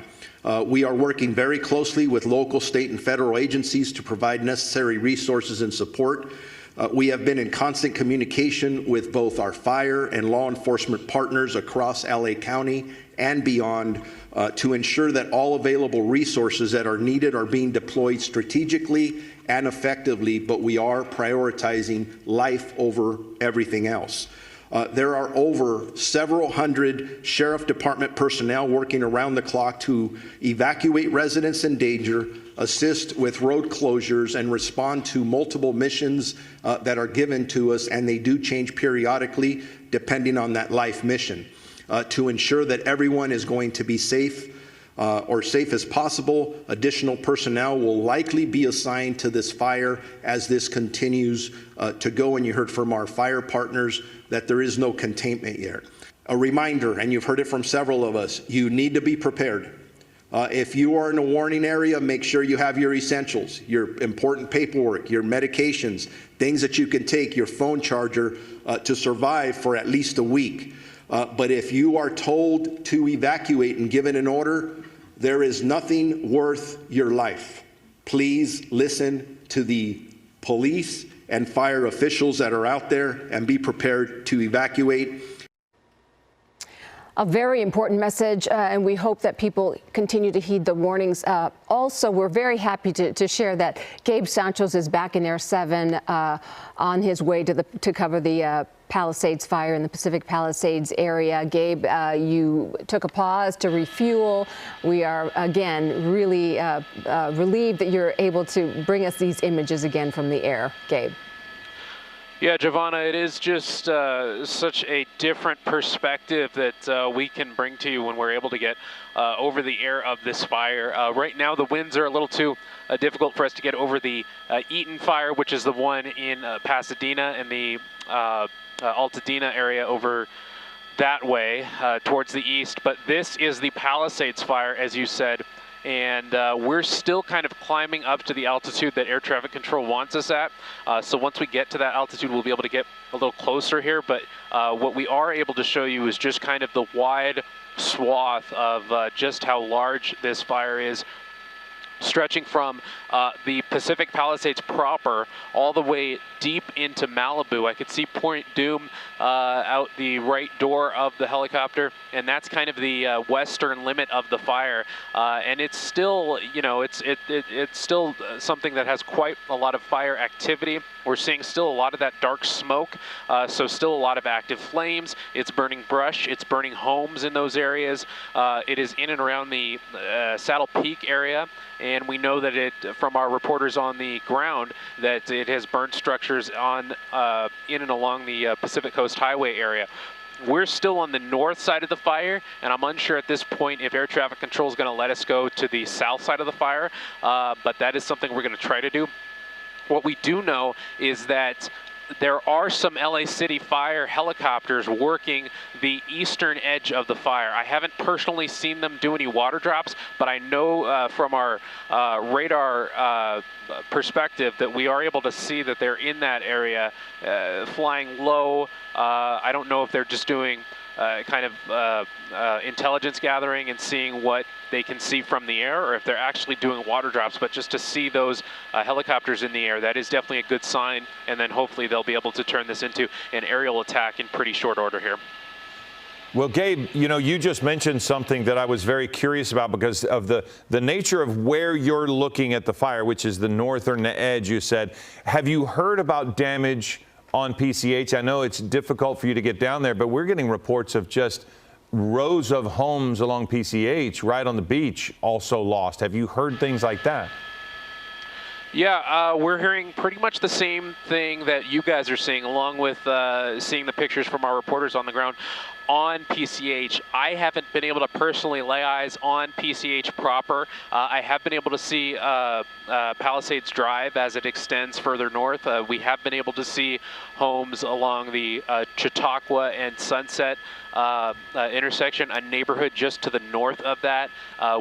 We are working very closely with local, state, and federal agencies to provide necessary resources and support. We have been in constant communication with both our fire and law enforcement partners across LA County and beyond to ensure that all available resources that are needed are being deployed strategically and effectively, but we are prioritizing life over everything else. There are over several hundred Sheriff Department personnel working around the clock to evacuate residents in danger, assist with road closures, and respond to multiple missions that are given to us, and they do change periodically depending on that life mission. To ensure that everyone is going to be safe, or safe as possible. Additional personnel will likely be assigned to this fire as this continues to go. And you heard from our fire partners that there is no containment yet. A reminder, and you've heard it from several of us, you need to be prepared. If you are in a warning area, make sure you have your essentials, your important paperwork, your medications, things that you can take, your phone charger to survive for at least a week. But if you are told to evacuate and given an order, there is nothing worth your life. Please listen to the police and fire officials that are out there and be prepared to evacuate. A very important message, and we hope that people continue to heed the warnings. Also, we're very happy to share that Gabe Santos is back in Air 7 on his way to cover the Palisades fire in the Pacific Palisades area. Gabe, you took a pause to refuel. We are, again, really relieved that you're able to bring us these images again from the air. Gabe. Yeah, Giovanna, it is just such a different perspective that we can bring to you when we're able to get over the air of this fire. Right now, the winds are a little too difficult for us to get over the Eaton fire, which is the one in Pasadena and the Altadena area over that way towards the east. But this is the Palisades fire, as you said. And we're still kind of climbing up to the altitude that air traffic control wants us at. So once we get to that altitude, we'll be able to get a little closer here. But what we are able to show you is just kind of the wide swath of just how large this fire is, stretching from the Pacific Palisades proper all the way deep into Malibu. I could see Point Doom out the right door of the helicopter, and that's kind of the western limit of the fire. And it's still, you know, it's still something that has quite a lot of fire activity. We're seeing still a lot of that dark smoke, so still a lot of active flames. It's burning brush, it's burning homes in those areas. It is in and around the Saddle Peak area, and we know that it, from our reporters on the ground, that it has burned structures on in and along the Pacific Coast Highway area. We're still on the north side of the fire, and I'm unsure at this point if air traffic control is going to let us go to the south side of the fire, but that is something we're going to try to do. What we do know is that there are some LA City Fire helicopters working the eastern edge of the fire. I haven't personally seen them do any water drops, but I know from our radar perspective that we are able to see that they're in that area, flying low. I don't know if they're just doing kind of intelligence gathering and seeing what they can see from the air, or if they're actually doing water drops. But just to see those helicopters in the air, that is definitely a good sign, and then hopefully they'll be able to turn this into an aerial attack in pretty short order here. Well, Gabe, you know, you just mentioned something that I was very curious about because of the nature of where you're looking at the fire, which is the northern edge, you said. Have you heard about damage on PCH? I know it's difficult for you to get down there, but we're getting reports of just rows of homes along PCH right on the beach also lost. Have you heard things like that? Yeah, we're hearing pretty much the same thing that you guys are seeing, along with seeing the pictures from our reporters on the ground on PCH. I haven't been able to personally lay eyes on PCH proper. I have been able to see Palisades Drive as it extends further north. We have been able to see homes along the Chautauqua and Sunset intersection, a neighborhood just to the north of that.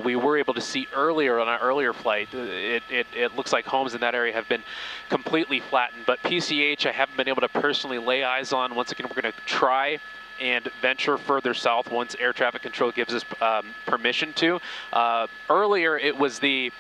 We were able to see earlier on an earlier flight. It looks like homes in that area have been completely flattened, but PCH I haven't been able to personally lay eyes on. Once again, we're going to try and venture further south once air traffic control gives us permission to. Earlier, it was the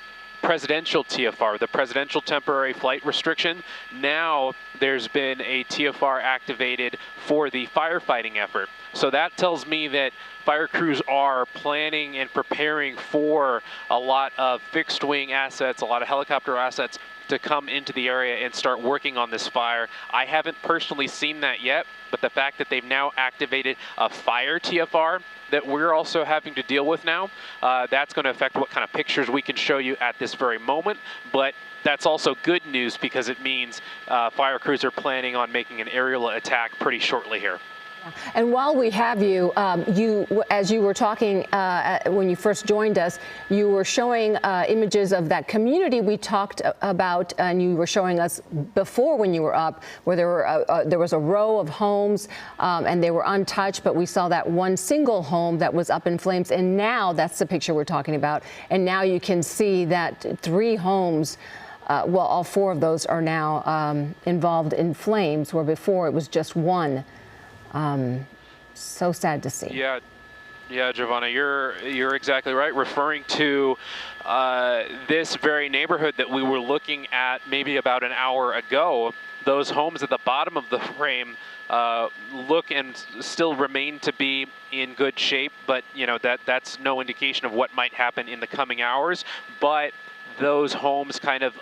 presidential TFR, the presidential temporary flight restriction. Now there's been a TFR activated for the firefighting effort. So that tells me that fire crews are planning and preparing for a lot of fixed wing assets, a lot of helicopter assets to come into the area and start working on this fire. I haven't personally seen that yet, but the fact that they've now activated a fire TFR that we're also having to deal with now, that's going to affect what kind of pictures we can show you at this very moment. But that's also good news because it means fire crews are planning on making an aerial attack pretty shortly here. And while we have you, as you were talking when you first joined us, you were showing images of that community we talked about, and you were showing us before when you were up, where there was a row of homes and they were untouched, but we saw that one single home that was up in flames, and now that's the picture we're talking about. And now you can see that 3 homes. Well, all 4 of those are now involved in flames, where before it was just one. So sad to see. Yeah, Giovanna, you're exactly right. Referring to this very neighborhood that we were looking at maybe about an hour ago, those homes at the bottom of the frame look and still remain to be in good shape, but you know that's no indication of what might happen in the coming hours. But those homes kind of,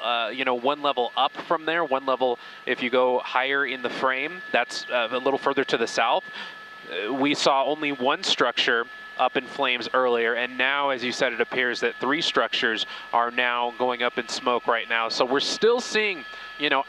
one level up from there, one level, if you go higher in the frame, that's a little further to the south. We saw only one structure up in flames earlier, and now, as you said, it appears that 3 structures are now going up in smoke right now. So we're still seeing,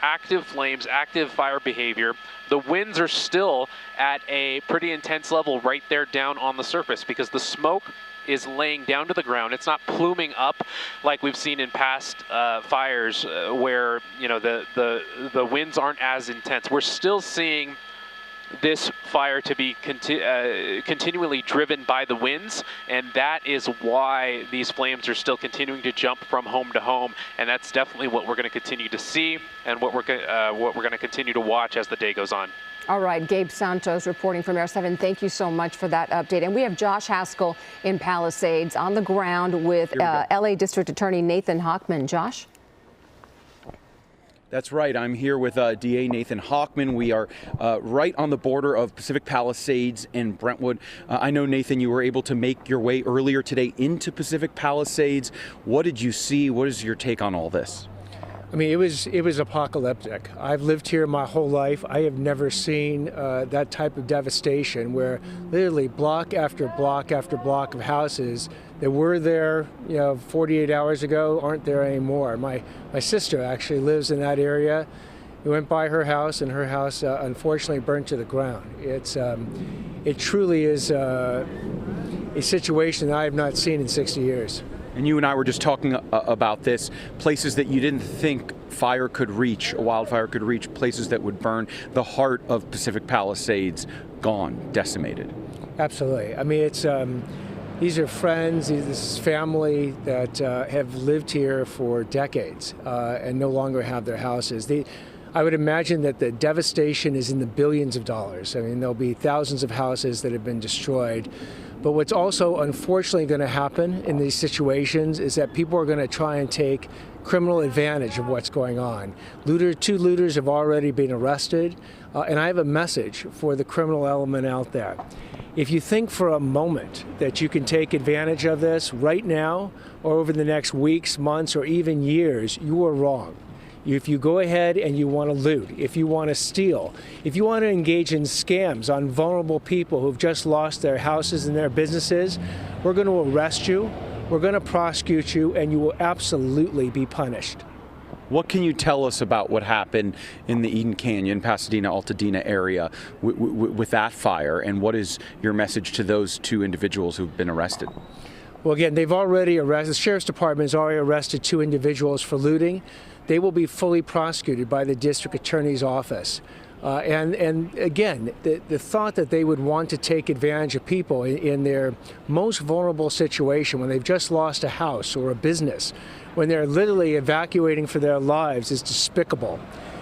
active flames, active fire behavior. The winds are still at a pretty intense level right there down on the surface, because the smoke is laying down to the ground. It's not pluming up like we've seen in past fires where the winds aren't as intense. We're still seeing this fire to be continually driven by the winds, and that is why these flames are still continuing to jump from home to home, and that's definitely what we're going to continue to see and what we're going to continue to watch as the day goes on. All right, Gabe Santos reporting from Air 7. Thank you so much for that update. And we have Josh Haskell in Palisades on the ground with LA District Attorney Nathan Hochman. Josh? That's right. I'm here with DA Nathan Hochman. We are right on the border of Pacific Palisades and Brentwood. I know, Nathan, you were able to make your way earlier today into Pacific Palisades. What did you see? What is your take on all this? I mean, it was apocalyptic. I've lived here my whole life. I have never seen that type of devastation where literally block after block after block of houses that were there, 48 hours ago aren't there anymore. My sister actually lives in that area. We went by her house, and her house unfortunately burned to the ground. It truly is a situation that I have not seen in 60 years. And you and I were just talking about this, places that you didn't think fire could reach, a wildfire could reach, places that would burn. The heart of Pacific Palisades gone, decimated. Absolutely. I mean, it's these are friends, this is family that have lived here for decades and no longer have their houses. I would imagine that the devastation is in the billions of dollars. I mean, there'll be thousands of houses that have been destroyed. But what's also unfortunately going to happen in these situations is that people are going to try and take criminal advantage of what's going on. 2 looters have already been arrested, and I have a message for the criminal element out there. If you think for a moment that you can take advantage of this right now or over the next weeks, months, or even years, you are wrong. If you go ahead and you want to loot, if you want to steal, if you want to engage in scams on vulnerable people who've just lost their houses and their businesses, we're going to arrest you, we're going to prosecute you, and you will absolutely be punished. What can you tell us about what happened in the Eden Canyon, Pasadena, Altadena area with that fire, and what is your message to those 2 individuals who've been arrested? Well, again, they've already arrested, the Sheriff's Department has already arrested 2 individuals for looting. They will be fully prosecuted by the District Attorney's Office. And again, the thought that they would want to take advantage of people in their most vulnerable situation, when they've just lost a house or a business, when they're literally evacuating for their lives, is despicable.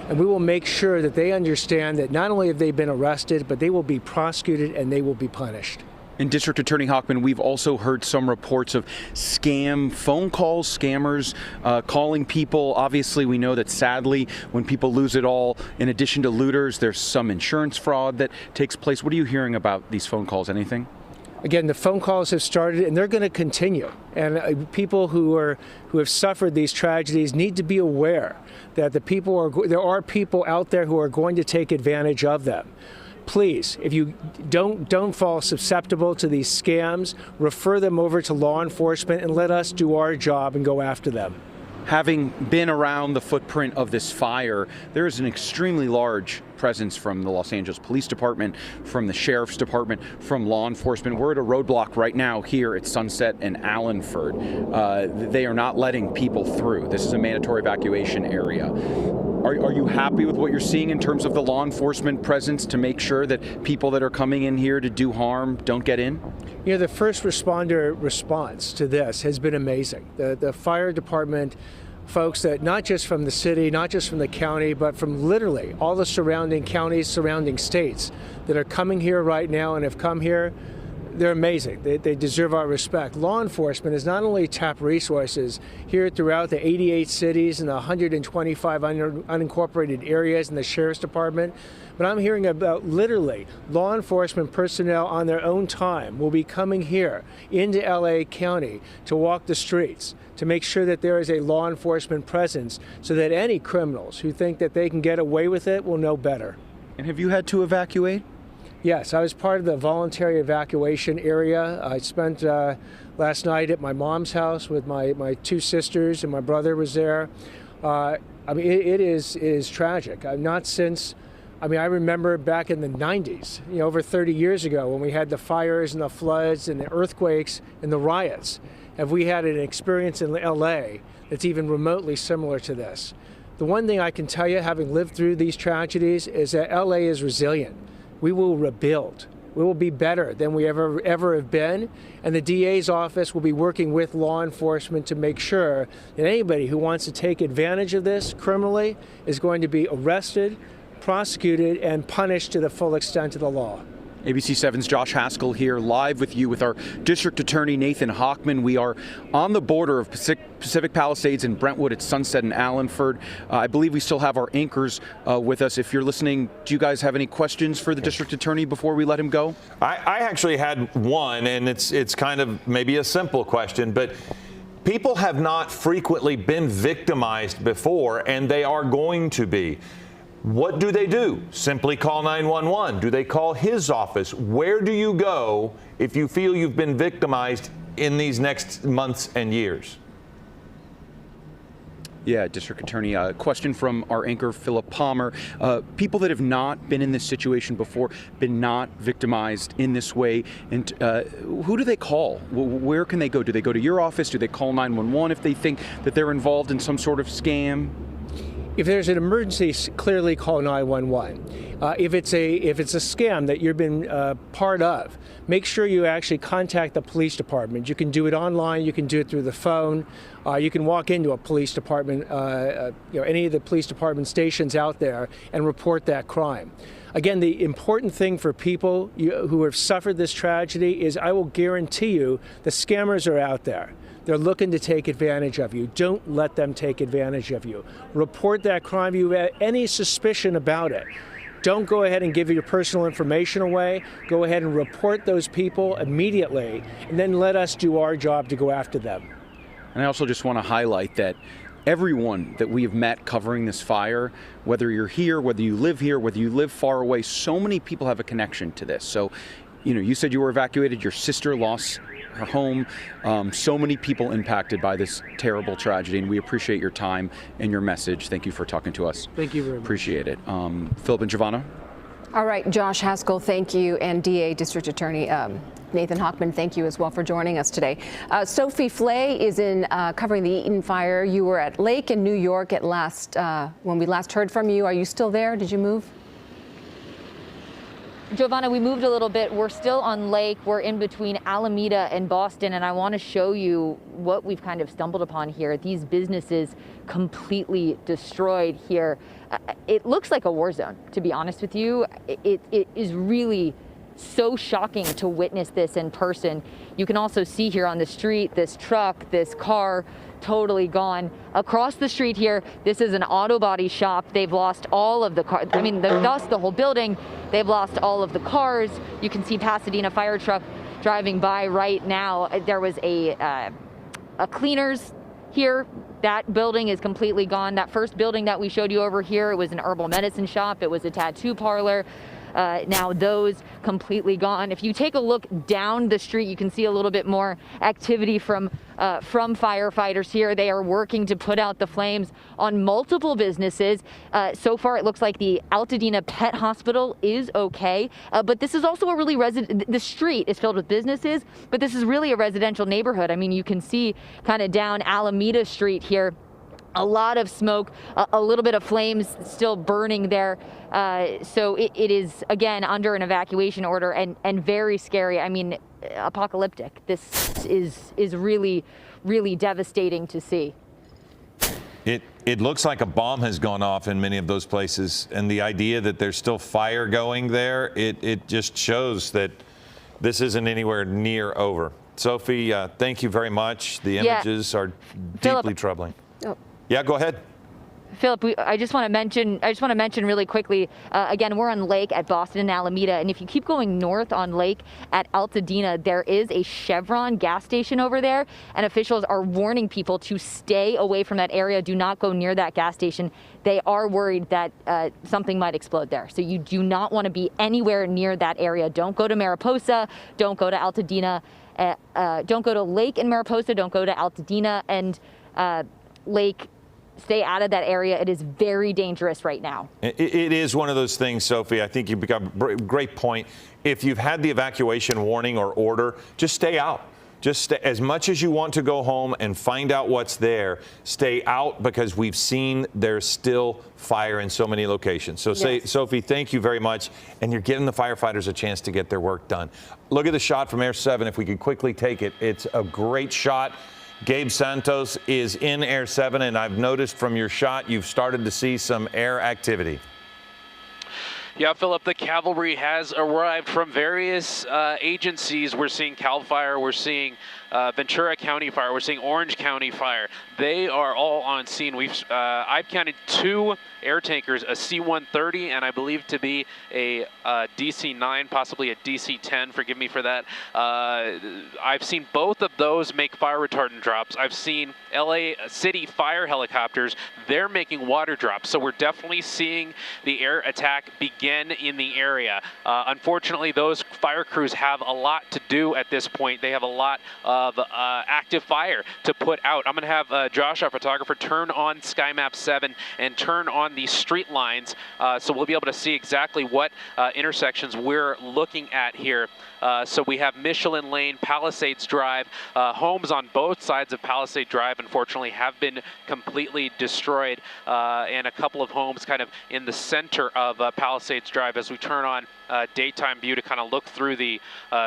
And we will make sure that they understand that not only have they been arrested, but they will be prosecuted and they will be punished. And District Attorney Hochman, we've also heard some reports of scam phone calls, scammers calling people. Obviously, we know that sadly, when people lose it all, in addition to looters, there's some insurance fraud that takes place. What are you hearing about these phone calls? Anything? Again, the phone calls have started, and they're going to continue. And people who have suffered these tragedies need to be aware that there are people out there who are going to take advantage of them. Please, if you don't fall susceptible to these scams, refer them over to law enforcement and let us do our job and go after them. having been around the footprint of this fire, there is an extremely large presence from the Los Angeles Police Department, from the Sheriff's Department, from law enforcement. We're at a roadblock right now here at Sunset and Allenford. They are not letting people through. This is a mandatory evacuation area. Are you happy with what you're seeing in terms of the law enforcement presence to make sure that people that are coming in here to do harm don't get in? You know, the first responder response to this has been amazing. The fire department folks that not just from the city, not just from the county, but from literally all the surrounding counties, surrounding states that are coming here right now and have come here, they're amazing. They deserve our respect. Law enforcement has not only tapped resources here throughout the 88 cities and the 125 unincorporated areas in the Sheriff's Department, but I'm hearing about literally law enforcement personnel on their own time will be coming here into LA County to walk the streets, to make sure that there is a law enforcement presence so that any criminals who think that they can get away with it will know better. And have you had to evacuate? Yes, I was part of the voluntary evacuation area. I spent last night at my mom's house with my two sisters, and my brother was there. I mean, it is tragic. I remember back in the 90s, you know, over 30 years ago when we had the fires and the floods and the earthquakes and the riots. Have we had an experience in LA that's even remotely similar to this? The one thing I can tell you, having lived through these tragedies, is that LA is resilient. We will rebuild. We will be better than we ever have been, and the DA's office will be working with law enforcement to make sure that anybody who wants to take advantage of this criminally is going to be arrested, prosecuted, and punished to the full extent of the law. ABC 7's Josh Haskell here, live with you with our District Attorney Nathan Hochman. We are on the border of Pacific Palisades and Brentwood at Sunset and Allenford. I believe we still have our anchors with us. If you're listening, do you guys have any questions for the District Attorney before we let him go? I actually had one, and it's kind of maybe a simple question, but people have not frequently been victimized before, and they are going to be. What do they do? Simply call 911? Do they call his office? Where do you go if you feel you've been victimized in these next months and years? Yeah, District Attorney, a question from our anchor, Philip Palmer. People that have not been in this situation before, been not victimized in this way, and who do they call? Where can they go? Do they go to your office? Do they call 911 if they think that they're involved in some sort of scam? If there's an emergency, clearly call 911. If it's a scam that you've been part of, make sure you actually contact the police department. You can do it online. You can do it through the phone. You can walk into a police department, any of the police department stations out there, and report that crime. Again, the important thing for people who have suffered this tragedy is I will guarantee you the scammers are out there. They're looking to take advantage of you. Don't let them take advantage of you. Report that crime. You have any suspicion about it. Don't go ahead and give your personal information away. Go ahead and report those people immediately, and then let us do our job to go after them. And I also just want to highlight that everyone that we have met covering this fire, whether you're here, whether you live far away, so many people have a connection to this. So, you said you were evacuated, your sister lost her home, so many people impacted by this terrible tragedy, and we appreciate your time and your message. Thank you for talking to us. Thank you very much. Appreciate it. Philip and Giovanna? All right, Josh Haskell, thank you, and DA District Attorney Nathan Hochman, thank you as well for joining us today. Sophie Flay is in covering the Eaton fire. You were at Lake in New York when we last heard from you. Are you still there? Did you move? Giovanna, we moved a little bit. We're still on Lake. We're in between Alameda and Boston, and I want to show you what we've kind of stumbled upon here. These businesses completely destroyed here. It looks like a war zone, to be honest with you. It is really so shocking to witness this in person. You can also see here on the street, this truck, this car, totally gone. Across the street here, this is an auto body shop. They've lost all of the cars. I mean, they've lost the whole building. They've lost all of the cars. You can see Pasadena fire truck driving by right now. There was a cleaners here That building is completely gone. That first building that we showed you over here, it was an herbal medicine shop. It was a tattoo parlor. Now those completely gone. If you take a look down the street, you can see a little bit more activity from firefighters here. They are working to put out the flames on multiple businesses. So far, it looks like the Altadena Pet Hospital is okay, but this is also a really the street is filled with businesses, but this is really a residential neighborhood. I mean, you can see kind of down Alameda Street here, a lot of smoke, a little bit of flames still burning there. So it is, again, under an evacuation order and very scary. I mean, apocalyptic. This is really, really devastating to see. It looks like a bomb has gone off in many of those places, and the idea that there's still fire going there, it just shows that this isn't anywhere near over. Sophie, thank you very much. The images are deeply troubling. Oh. Yeah, go ahead. Philip, I just want to mention really quickly, again, we're on Lake at Boston and Alameda, and if you keep going north on Lake at Altadena, there is a Chevron gas station over there, and officials are warning people to stay away from that area. Do not go near that gas station. They are worried that something might explode there. So you do not want to be anywhere near that area. Don't go to Mariposa. Don't go to Altadena. Don't go to Lake in Mariposa. Don't go to Altadena and Lake. Stay out of that area. It is very dangerous right now. It is one of those things, Sophie. I think you've become a great point. If you've had the evacuation warning or order, just stay out. Just stay, as much as you want to go home and find out what's there, stay out, because we've seen there's still fire in so many locations. So Sophie, thank you very much. And you're giving the firefighters a chance to get their work done. Look at the shot from Air 7. If we could quickly take it. It's a great shot. Gabe Santos is in Air 7, and I've noticed from your shot you've started to see some air activity. Yeah, Philip, the cavalry has arrived from various agencies. We're seeing CAL FIRE, we're seeing Ventura County Fire, we're seeing Orange County Fire. They are all on scene. I've counted 2 air tankers, a C-130 and I believe to be a DC-9, possibly a DC-10, forgive me for that. I've seen both of those make fire retardant drops. I've seen LA City fire helicopters, they're making water drops. So we're definitely seeing the air attack begin in the area. Unfortunately, those fire crews have a lot to do at this point. They have a lot of active fire to put out. I'm going to have Josh, our photographer, turn on SkyMap 7 and turn on the street lines, so we'll be able to see exactly what intersections we're looking at here. So we have Michelin Lane, Palisades Drive. Homes on both sides of Palisade Drive, unfortunately, have been completely destroyed, and a couple of homes kind of in the center of Palisades Drive. As we turn on daytime view to kind of look through the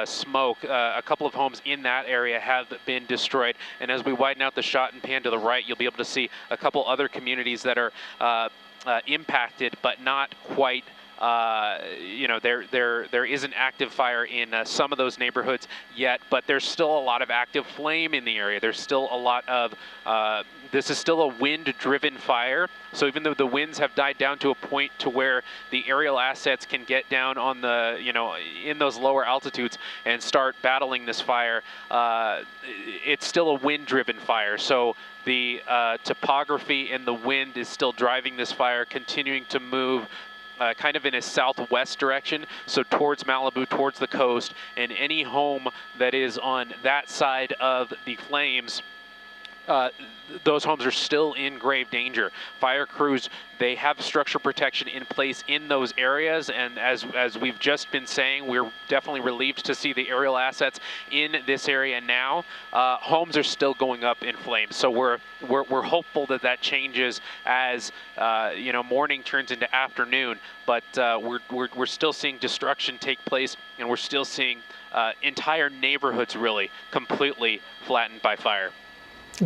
smoke, a couple of homes in that area have been destroyed. And as we widen out the shot and pan to the right, you'll be able to see a couple other communities that are impacted, but not quite. You know, there isn't active fire in some of those neighborhoods yet, but there's still a lot of active flame in the area. There's still a lot of, this is still a wind-driven fire. So even though the winds have died down to a point to where the aerial assets can get down on the, you know, in those lower altitudes and start battling this fire, it's still a wind-driven fire. So the topography and the wind is still driving this fire, continuing to move kind of in a southwest direction, so towards Malibu, towards the coast, and any home that is on that side of the flames, those homes are still in grave danger. Fire crews, they have structure protection in place in those areas, and as we've just been saying, we're definitely relieved to see the aerial assets in this area now. Homes are still going up in flames, so we're hopeful that that changes as you know, morning turns into afternoon. But we're still seeing destruction take place, and we're still seeing entire neighborhoods really completely flattened by fire.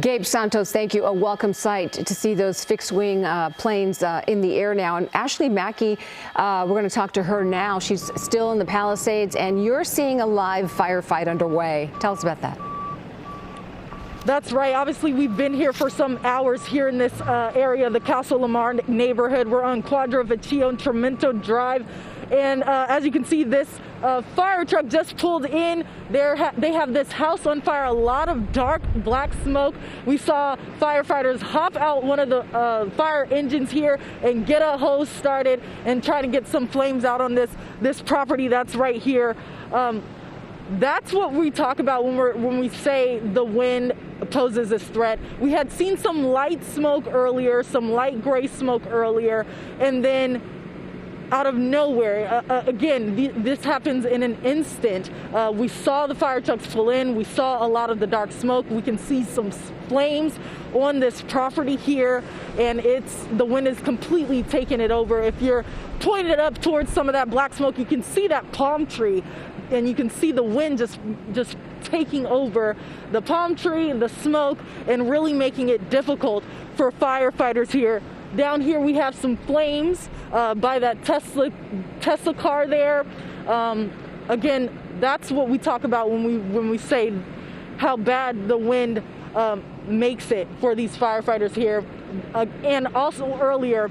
Gabe Santos, thank you. A welcome sight to see those fixed-wing planes in the air now. And Ashley Mackey, we're going to talk to her now. She's still in the Palisades, and you're seeing a live firefight underway. Tell us about that. That's right. Obviously, we've been here for some hours here in this area, the Castle Lamar neighborhood. We're on Quadra Vecchio and Tremento Drive. And as you can see, this fire truck just pulled in. They have this house on fire, a lot of dark black smoke. We saw firefighters hop out one of the fire engines here and get a hose started and try to get some flames out on this property that's right here. That's what we talk about when we say the wind poses a threat. We had seen some light smoke earlier, some light gray smoke earlier, and then out of nowhere, again, this happens in an instant. We saw the fire trucks pull in. We saw a lot of the dark smoke. We can see some flames on this property here, and the wind is completely taking it over. If you're pointed up towards some of that black smoke, you can see that palm tree, and you can see the wind just taking over the palm tree, the smoke, and really making it difficult for firefighters here. Down here we have some flames by that Tesla car there. Again, that's what we talk about when we say how bad the wind makes it for these firefighters here. And also earlier,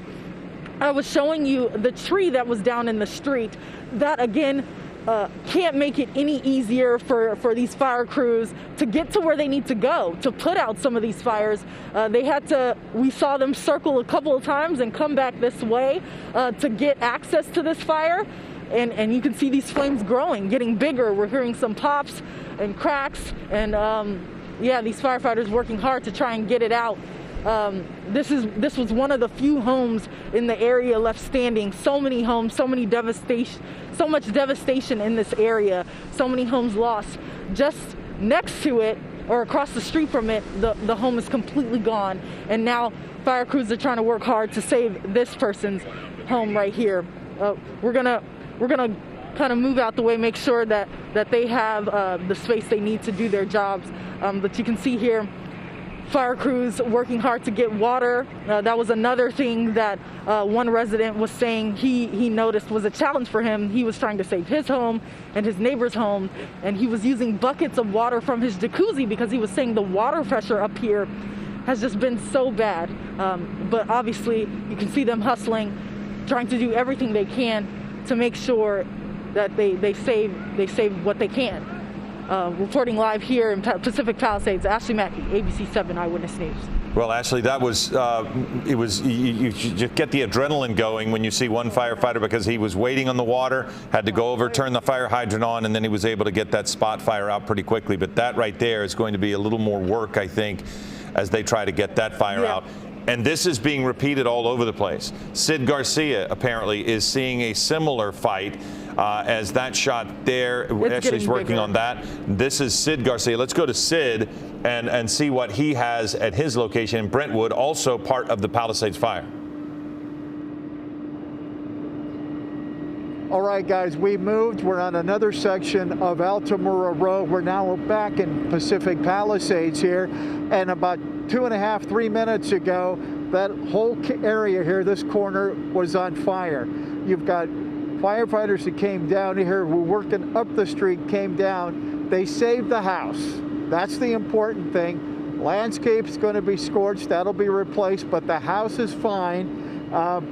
I was showing you the tree that was down in the street. That again can't make it any easier for these fire crews to get to where they need to go to put out some of these fires. We saw them circle a couple of times and come back this way to get access to this fire. And you can see these flames growing, getting bigger. We're hearing some pops and cracks. And yeah, these firefighters working hard to try and get it out. This was one of the few homes in the area left standing. So many homes, so much devastation in this area. So many homes lost. Just next to it or across the street from it, the home is completely gone. And now fire crews are trying to work hard to save this person's home right here. We're gonna kind of move out the way, make sure that they have the space they need to do their jobs. But you can see here, fire crews working hard to get water. That was another thing that one resident was saying he noticed was a challenge for him. He was trying to save his home and his neighbor's home, and he was using buckets of water from his jacuzzi because he was saying the water pressure up here has just been so bad. But obviously, you can see them hustling, trying to do everything they can to make sure that they save what they can. Reporting live here in Pacific Palisades, Ashley Mackey, ABC 7 Eyewitness News. Well, Ashley, that was, you just get the adrenaline going when you see one firefighter because he was waiting on the water, had to go over, turn the fire hydrant on, and then he was able to get that spot fire out pretty quickly. But that right there is going to be a little more work, I think, as they try to get that fire out. And this is being repeated all over the place. Sid Garcia apparently is seeing a similar fight as that shot there. Ashley's working on that. This is Sid Garcia. Let's go to Sid and see what he has at his location in Brentwood, also part of the Palisades fire. All right, guys, we moved. We're on another section of Altamura Road. We're now back in Pacific Palisades here. And about 2.5, 3 minutes ago, that whole area here, this corner, was on fire. You've got firefighters that came down here who were working up the street, came down. They saved the house. That's the important thing. Landscape's going to be scorched. That'll be replaced, but the house is fine.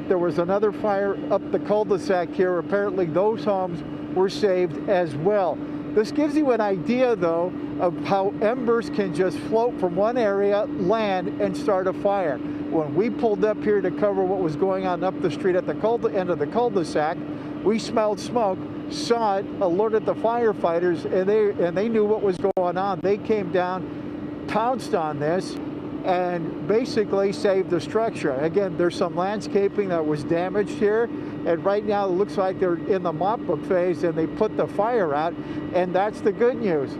There was another fire up the cul-de-sac here. Apparently those homes were saved as well. This gives you an idea, though, of how embers can just float from one area, land, and start a fire. When we pulled up here to cover what was going on up the street at the end of the cul-de-sac, we smelled smoke, saw it, alerted the firefighters, and they knew what was going on. They came down, pounced on this, and basically saved the structure. Again, there's some landscaping that was damaged here, and right now it looks like they're in the mop-up phase and they put the fire out, and that's the good news.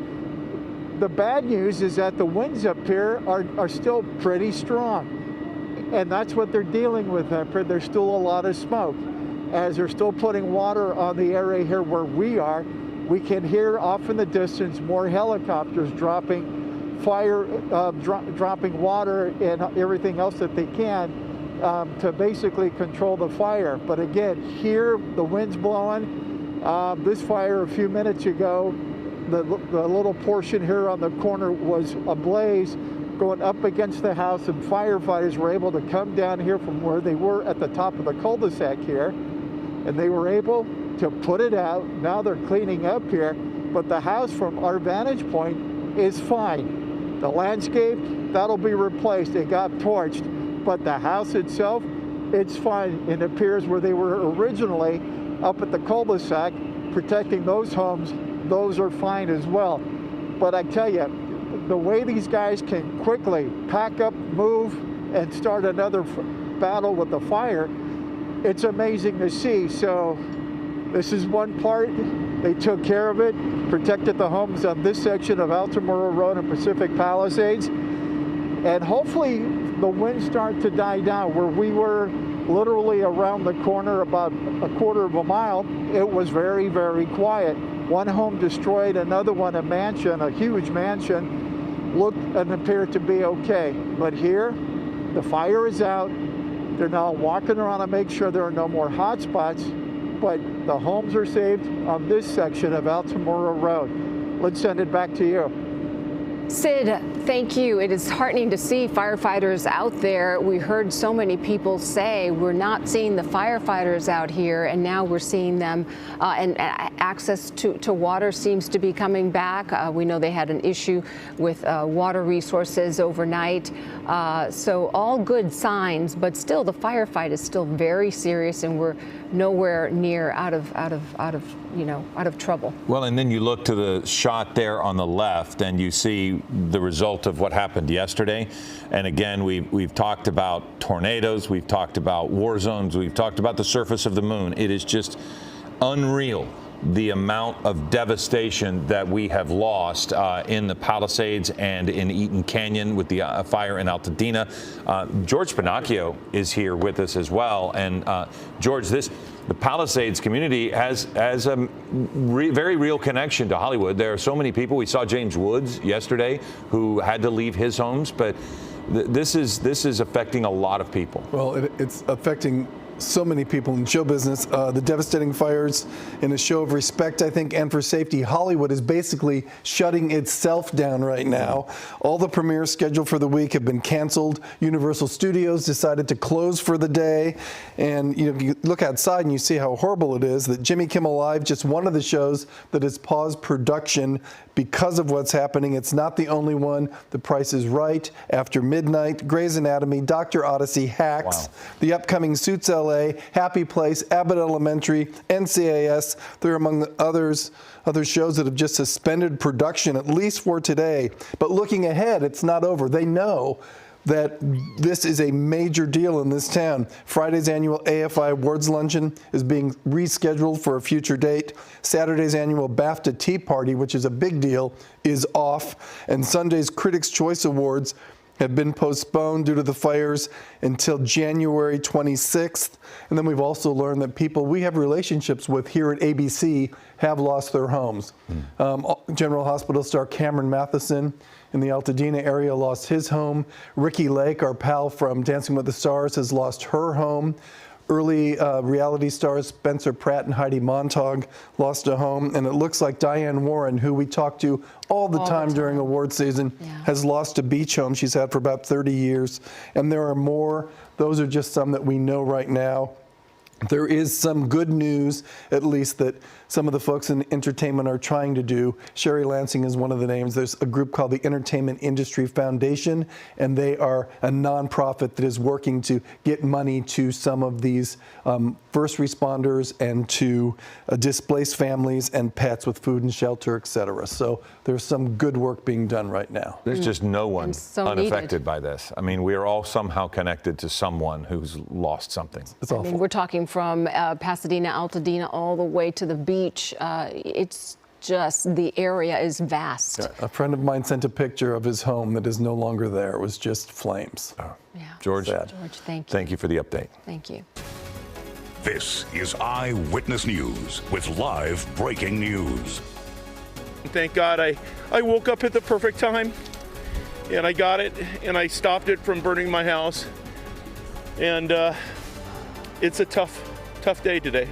The bad news is that the winds up here are still pretty strong, and that's what they're dealing with up here. There's still a lot of smoke. As they're still putting water on the area here where we are, we can hear off in the distance more helicopters dropping dropping water and everything else that they can to basically control the fire. But again, here the wind's blowing. This fire a few minutes ago, the little portion here on the corner was ablaze. going up against the house, and firefighters were able to come down here from where they were at the top of the cul-de-sac here, and they were able to put it out. Now they're cleaning up here, but the house from our vantage point is fine. The landscape, that'll be replaced. It got torched, but the house itself, it's fine. It appears where they were originally up at the cul-de-sac, protecting those homes, those are fine as well. But I tell you, the way these guys can quickly pack up, move, and start another battle with the fire, it's amazing to see. So this is one part. They took care of it, protected the homes on this section of Altamura Road and Pacific Palisades. And hopefully the winds start to die down. Where we were literally around the corner about a quarter of a mile, it was very, very quiet. One home destroyed, another one, a mansion, a huge mansion, looked and appeared to be okay. But here, the fire is out. They're now walking around to make sure there are no more hot spots, but the homes are saved on this section of Altamura Road. Let's send it back to you. Sid, thank you. It is heartening to see firefighters out there. We heard so many people say we're not seeing the firefighters out here, and now we're seeing them, and access to water seems to be coming back. We know they had an issue with water resources overnight. So all good signs, but still the firefight is still very serious, and we're nowhere near out of trouble. Well, and then you look to the shot there on the left, and you see the result of what happened yesterday. And again, we've talked about tornadoes, we've talked about war zones, we've talked about the surface of the moon. It is just unreal, the amount of devastation that we have lost in the Palisades and in Eaton Canyon with the fire in Altadena. George Pinocchio is here with us as well. And George, the Palisades community has a very real connection to Hollywood. There are so many people. We saw James Woods yesterday who had to leave his homes, but this is affecting a lot of people. Well, it's affecting so many people in show business. The devastating fires, in a show of respect, I think, and for safety, Hollywood is basically shutting itself down right now. All the premieres scheduled for the week have been canceled. Universal Studios decided to close for the day. And you look outside and you see how horrible it is that Jimmy Kimmel Live, just one of the shows that has paused production because of what's happening. It's not the only one. The Price is Right, After Midnight, Grey's Anatomy, Dr. Odyssey, Hacks, the upcoming Suits LA, Happy Place, Abbott Elementary, NCIS. They're among the other shows that have just suspended production, at least for today. But looking ahead, it's not over. They know that this is a major deal in this town. Friday's annual AFI Awards Luncheon is being rescheduled for a future date. Saturday's annual BAFTA Tea Party, which is a big deal, is off. And Sunday's Critics' Choice Awards have been postponed due to the fires until January 26th. And then we've also learned that people we have relationships with here at ABC have lost their homes. General Hospital star Cameron Matheson in the Altadena area lost his home. Ricky Lake, our pal from Dancing with the Stars, has lost her home. Early reality stars Spencer Pratt and Heidi Montag lost a home. And it looks like Diane Warren, who we talk to all the time during award season, has lost a beach home she's had for about 30 years. And there are more. Those are just some that we know right now. There is some good news, at least, that some of the folks in entertainment are trying to do. Sherry Lansing is one of the names. There's a group called the Entertainment Industry Foundation, and they are a nonprofit that is working to get money to some of these first responders and to displaced families and pets with food and shelter, et cetera. So there's some good work being done right now. There's just no one unaffected by this. I mean, we are all somehow connected to someone who's lost something. It's awful. I mean, we're talking from Pasadena, Altadena, all the way to the beach. It's just, the area is vast. Yeah, a friend of mine sent a picture of his home that is no longer there. It was just flames. George, thank you. Thank you for the update. Thank you. This is Eyewitness News with live breaking news. Thank God I woke up at the perfect time, and I got it, and I stopped it from burning my house. And it's a tough day today.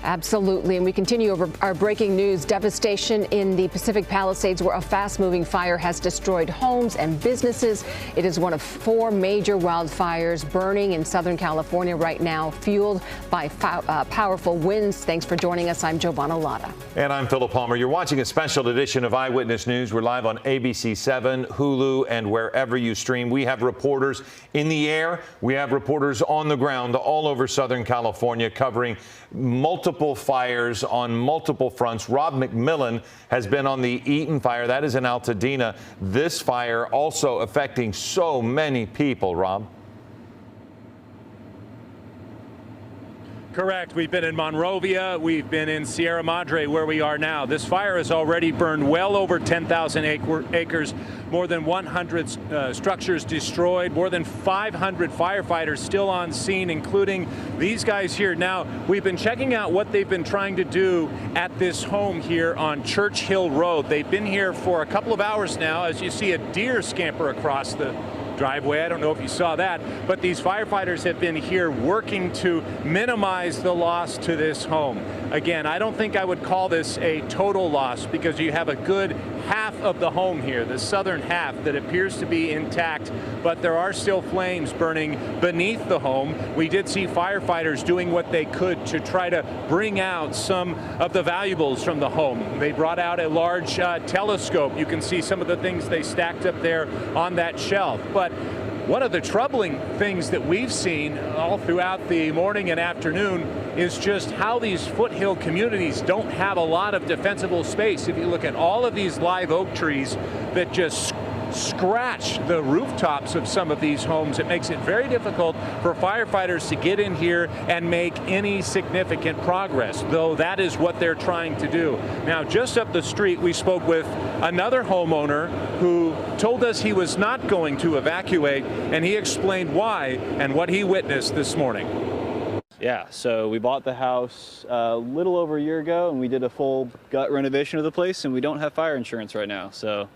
Absolutely. And we continue over our breaking news. Devastation in the Pacific Palisades, where a fast-moving fire has destroyed homes and businesses. It is one of 4 major wildfires burning in Southern California right now, fueled by powerful winds. Thanks for joining us. I'm Giovanna Lotta. And I'm Philip Palmer. You're watching a special edition of Eyewitness News. We're live on ABC 7, Hulu, and wherever you stream. We have reporters in the air. We have reporters on the ground all over Southern California covering multiple fires on multiple fronts. Rob McMillan has been on the Eaton fire. That is in Altadena. This fire also affecting so many people, Rob. Correct. We've been in Monrovia. We've been in Sierra Madre, where we are now. This fire has already burned well over 10,000 acres, more than 100 structures destroyed, more than 500 firefighters still on scene, including these guys here. Now, we've been checking out what they've been trying to do at this home here on Church Hill Road. They've been here for a couple of hours now. As you see, a deer scamper across the driveway. I don't know if you saw that, but these firefighters have been here working to minimize the loss to this home. Again, I don't think I would call this a total loss because you have a good half of the home here, the southern half, that appears to be intact, but there are still flames burning beneath the home. We did see firefighters doing what they could to try to bring out some of the valuables from the home. They brought out a large telescope. You can see some of the things they stacked up there on that shelf. But one of the troubling things that we've seen all throughout the morning and afternoon is just how these foothill communities don't have a lot of defensible space. If you look at all of these live oak trees that just scratch the rooftops of some of these homes, it makes it very difficult for firefighters to get in here and make any significant progress, though that is what they're trying to do. Now, just up the street, we spoke with another homeowner who told us he was not going to evacuate, and he explained why and what he witnessed this morning. Yeah, so we bought the house a little over a year ago, and we did a full gut renovation of the place, and we don't have fire insurance right now, so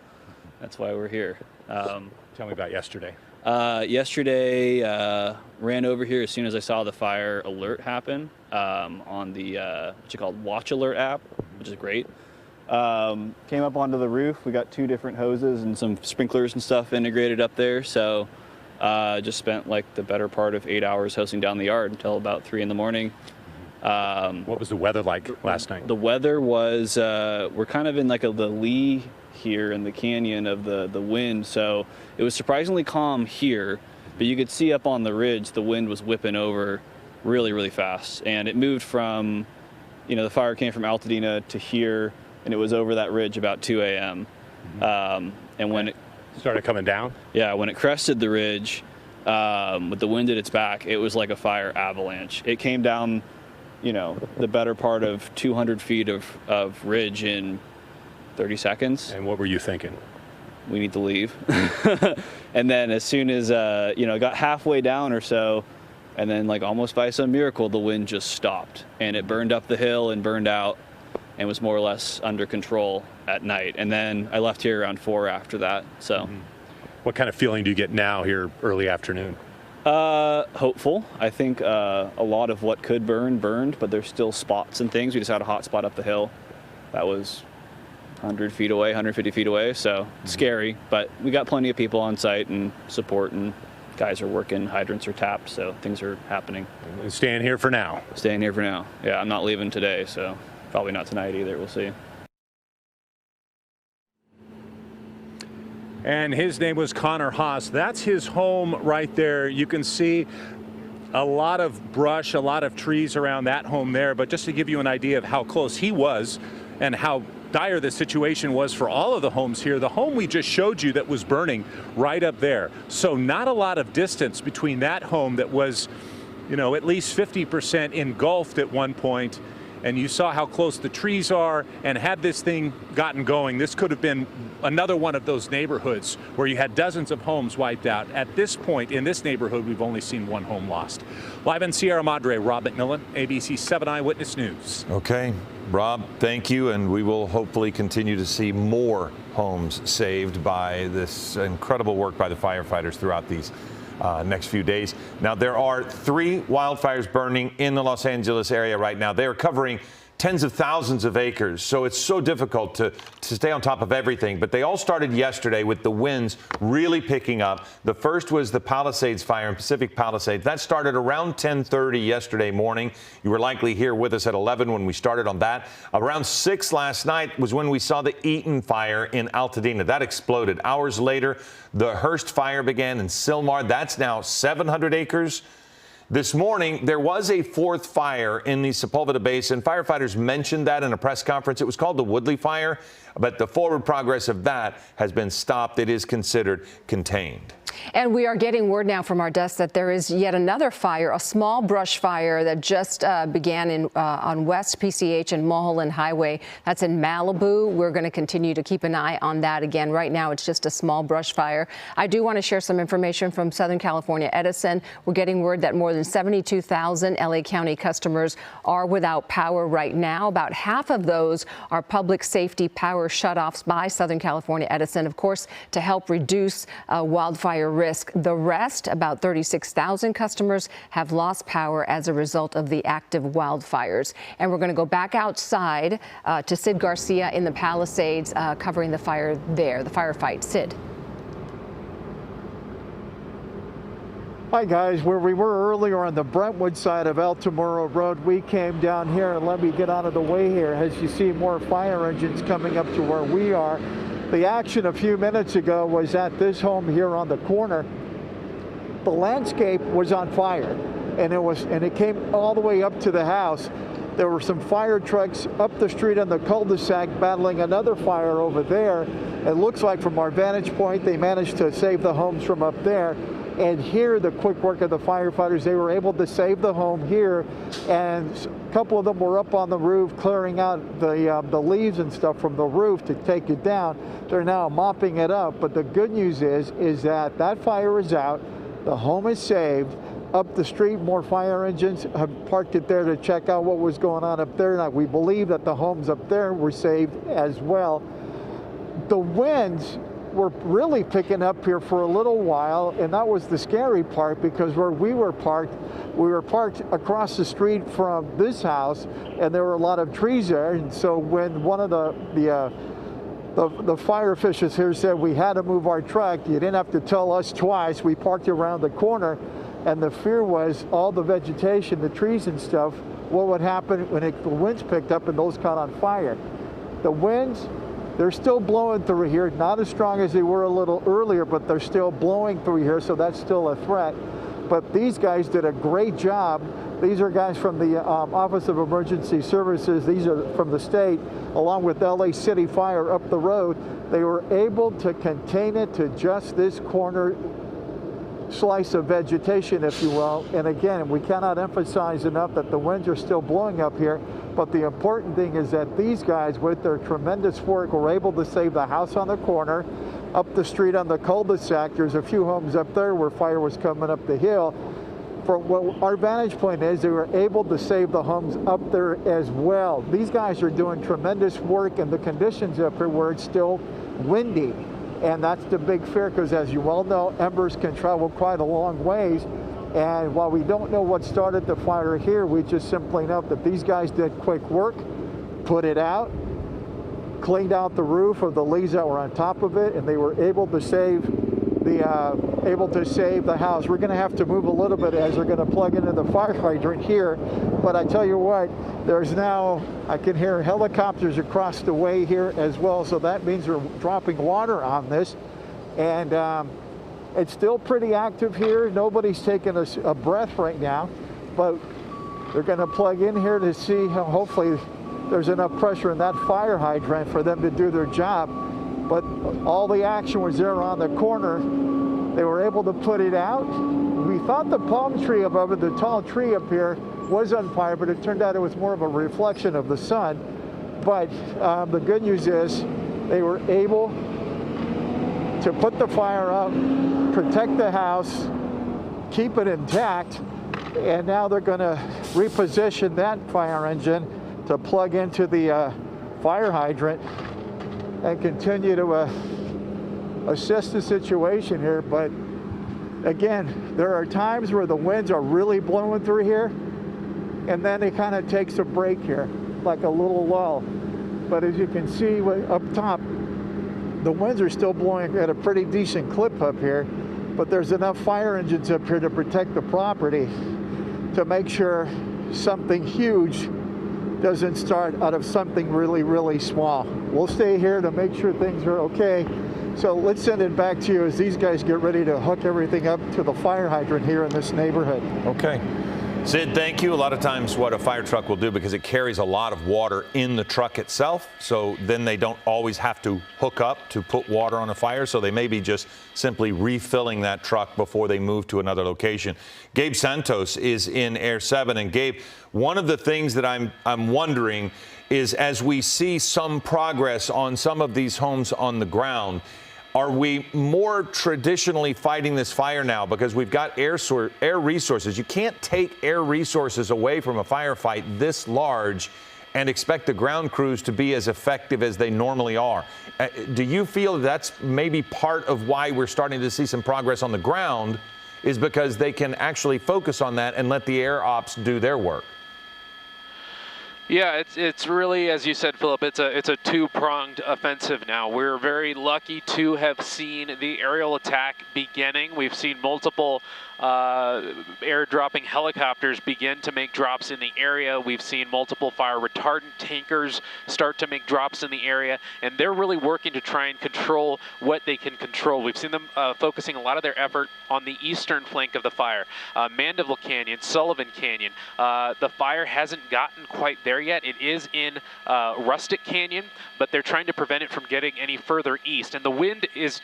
that's why we're here. Tell me about yesterday. Yesterday, ran over here as soon as I saw the fire alert happen on the what you call Watch Alert app, which is great. Came up onto the roof. We got 2 different hoses and some sprinklers and stuff integrated up there. So just spent like the better part of 8 hours hosing down the yard until about 3 in the morning. What was the weather like last night? The weather was, we're kind of in like the lee here in the canyon of the wind, so it was surprisingly calm here, but you could see up on the ridge the wind was whipping over really, really fast, and it moved from, the fire came from Altadena to here, and it was over that ridge about 2 a.m. And when it started coming down? Yeah, when it crested the ridge, with the wind at its back, it was like a fire avalanche. It came down, the better part of 200 feet of ridge in 30 seconds. And what were you thinking? We need to leave. And then as soon as, it got halfway down or so, and then like almost by some miracle, the wind just stopped and it burned up the hill and burned out and was more or less under control at night. And then I left here around 4 after that, so. What kind of feeling do you get now here early afternoon? Hopeful. I think a lot of what could burn burned, but there's still spots and things. We just had a hot spot up the hill that was 100 feet away, 150 feet away, so scary, but we got plenty of people on site and support, and guys are working, hydrants are tapped, so things are happening. And staying here for now? Staying here for now. Yeah, I'm not leaving today, so probably not tonight either. We'll see. And his name was Connor Haas. That's his home right there. You can see a lot of brush, a lot of trees around that home there, but just to give you an idea of how close he was and how dire the situation was for all of the homes here. The home we just showed you that was burning right up there. So not a lot of distance between that home that was, at least 50% engulfed at one point. And you saw how close the trees are, and had this thing gotten going, this could have been another one of those neighborhoods where you had dozens of homes wiped out. At this point in this neighborhood, we've only seen 1 home lost. Live in Sierra Madre, Rob McMillan, ABC 7 Eyewitness News. Okay, Rob, thank you, and we will hopefully continue to see more homes saved by this incredible work by the firefighters throughout these next few days. Now, there are 3 wildfires burning in the Los Angeles area right now. They are covering tens of thousands of acres, so it's so difficult to stay on top of everything. But they all started yesterday with the winds really picking up. The first was the Palisades fire in Pacific Palisades. That started around 10:30 yesterday morning. You were likely here with us at 11 when we started on that. Around 6 last night was when we saw the Eaton fire in Altadena. That exploded. Hours later, the Hearst fire began in Sylmar. That's now 700 acres. This morning, there was a 4th fire in the Sepulveda Basin. Firefighters mentioned that in a press conference. It was called the Woodley Fire, but the forward progress of that has been stopped. It is considered contained. And we are getting word now from our desk that there is yet another fire, a small brush fire that just began on West PCH and Mulholland Highway. That's in Malibu. We're going to continue to keep an eye on that. Again, right now it's just a small brush fire. I do want to share some information from Southern California Edison. We're getting word that more than 72,000 LA County customers are without power right now. About half of those are public safety power shutoffs by Southern California Edison, of course, to help reduce wildfire risk. The rest, about 36,000 customers, have lost power as a result of the active wildfires. And we're going to go back outside to Sid Garcia in the Palisades, covering the fire there, the firefight. Sid. Hi guys, where we were earlier on the Brentwood side of El Tomorrow Road, we came down here, and let me get out of the way here. As you see, more fire engines coming up to where we are. The action a few minutes ago was at this home here on the corner. The landscape was on fire, and it came all the way up to the house. There were some fire trucks up the street on the cul-de-sac battling another fire over there. It looks like from our vantage point, they managed to save the homes from up there. And here, the quick work of the firefighters, they were able to save the home here, and a couple of them were up on the roof clearing out the leaves and stuff from the roof to take it down. They're now mopping it up, but the good news is that fire is out, the home is saved. Up the street, more fire engines have parked it there to check out what was going on up there. Now, we believe that the homes up there were saved as well. The winds were really picking up here for a little while, and that was the scary part, because where we were parked across the street from this house, and there were a lot of trees there. And so when one of the fire officials here said we had to move our truck, you didn't have to tell us twice. We parked around the corner, and the fear was all the vegetation, the trees and stuff, what would happen when the winds picked up and those caught on fire. The winds, they're still blowing through here, not as strong as they were a little earlier, but they're still blowing through here, so that's still a threat. But these guys did a great job. These are guys from the Office of Emergency Services. These are from the state, along with LA City Fire up the road. They were able to contain it to just this corner slice of vegetation, if you will. And again, we cannot emphasize enough that the winds are still blowing up here. But the important thing is that these guys, with their tremendous work, were able to save the house on the corner, up the street on the cul-de-sac. There's a few homes up there where fire was coming up the hill. From what our vantage point is, they were able to save the homes up there as well. These guys are doing tremendous work in the conditions up here where it's still windy. And that's the big fear, because as you well know, embers can travel quite a long ways. And while we don't know what started the fire here, we just simply know that these guys did quick work, put it out, cleaned out the roof of the leaves that were on top of it, and they were able to save the house. We're going to have to move a little bit as they're going to plug into the fire hydrant here. But I tell you what, there's now, I can hear helicopters across the way here as well. So that means they're dropping water on this. And it's still pretty active here. Nobody's taking a breath right now, but they're going to plug in here to see how hopefully there's enough pressure in that fire hydrant for them to do their job. But all the action was there on the corner. They were able to put it out. We thought the palm tree above it, the tall tree up here, was on fire, but it turned out it was more of a reflection of the sun. But the good news is they were able to put the fire out, protect the house, keep it intact, and now they're going to reposition that fire engine to plug into the fire hydrant and continue to assess the situation here. But Again, there are times where the winds are really blowing through here, and then it kind of takes a break here, like a little lull. But as you can see up top, the winds are still blowing at a pretty decent clip up here, but there's enough fire engines up here to protect the property to make sure something huge doesn't start out of something really, really small. We'll stay here to make sure things are okay. So let's send it back to you as these guys get ready to hook everything up to the fire hydrant here in this neighborhood. Okay. Sid, thank you. A lot of times what a fire truck will do, because it carries a lot of water in the truck itself, so then they don't always have to hook up to put water on a fire, so they may be just simply refilling that truck before they move to another location. Gabe Santos is in Air 7, and Gabe, one of the things that I'm wondering is, as we see some progress on some of these homes on the ground, are we more traditionally fighting this fire now because we've got air resources? You can't take air resources away from a firefight this large and expect the ground crews to be as effective as they normally are. Do you feel that's maybe part of why we're starting to see some progress on the ground, is because they can actually focus on that and let the air ops do their work? Yeah, it's really, as you said, Philip, it's a two-pronged offensive now. We're very lucky to have seen the aerial attack beginning. We've seen multiple air-dropping helicopters begin to make drops in the area. We've seen multiple fire retardant tankers start to make drops in the area, and they're really working to try and control what they can control. We've seen them focusing a lot of their effort on the eastern flank of the fire, Mandeville Canyon, Sullivan Canyon. The fire hasn't gotten quite there yet. It is in Rustic Canyon, but they're trying to prevent it from getting any further east, and the wind is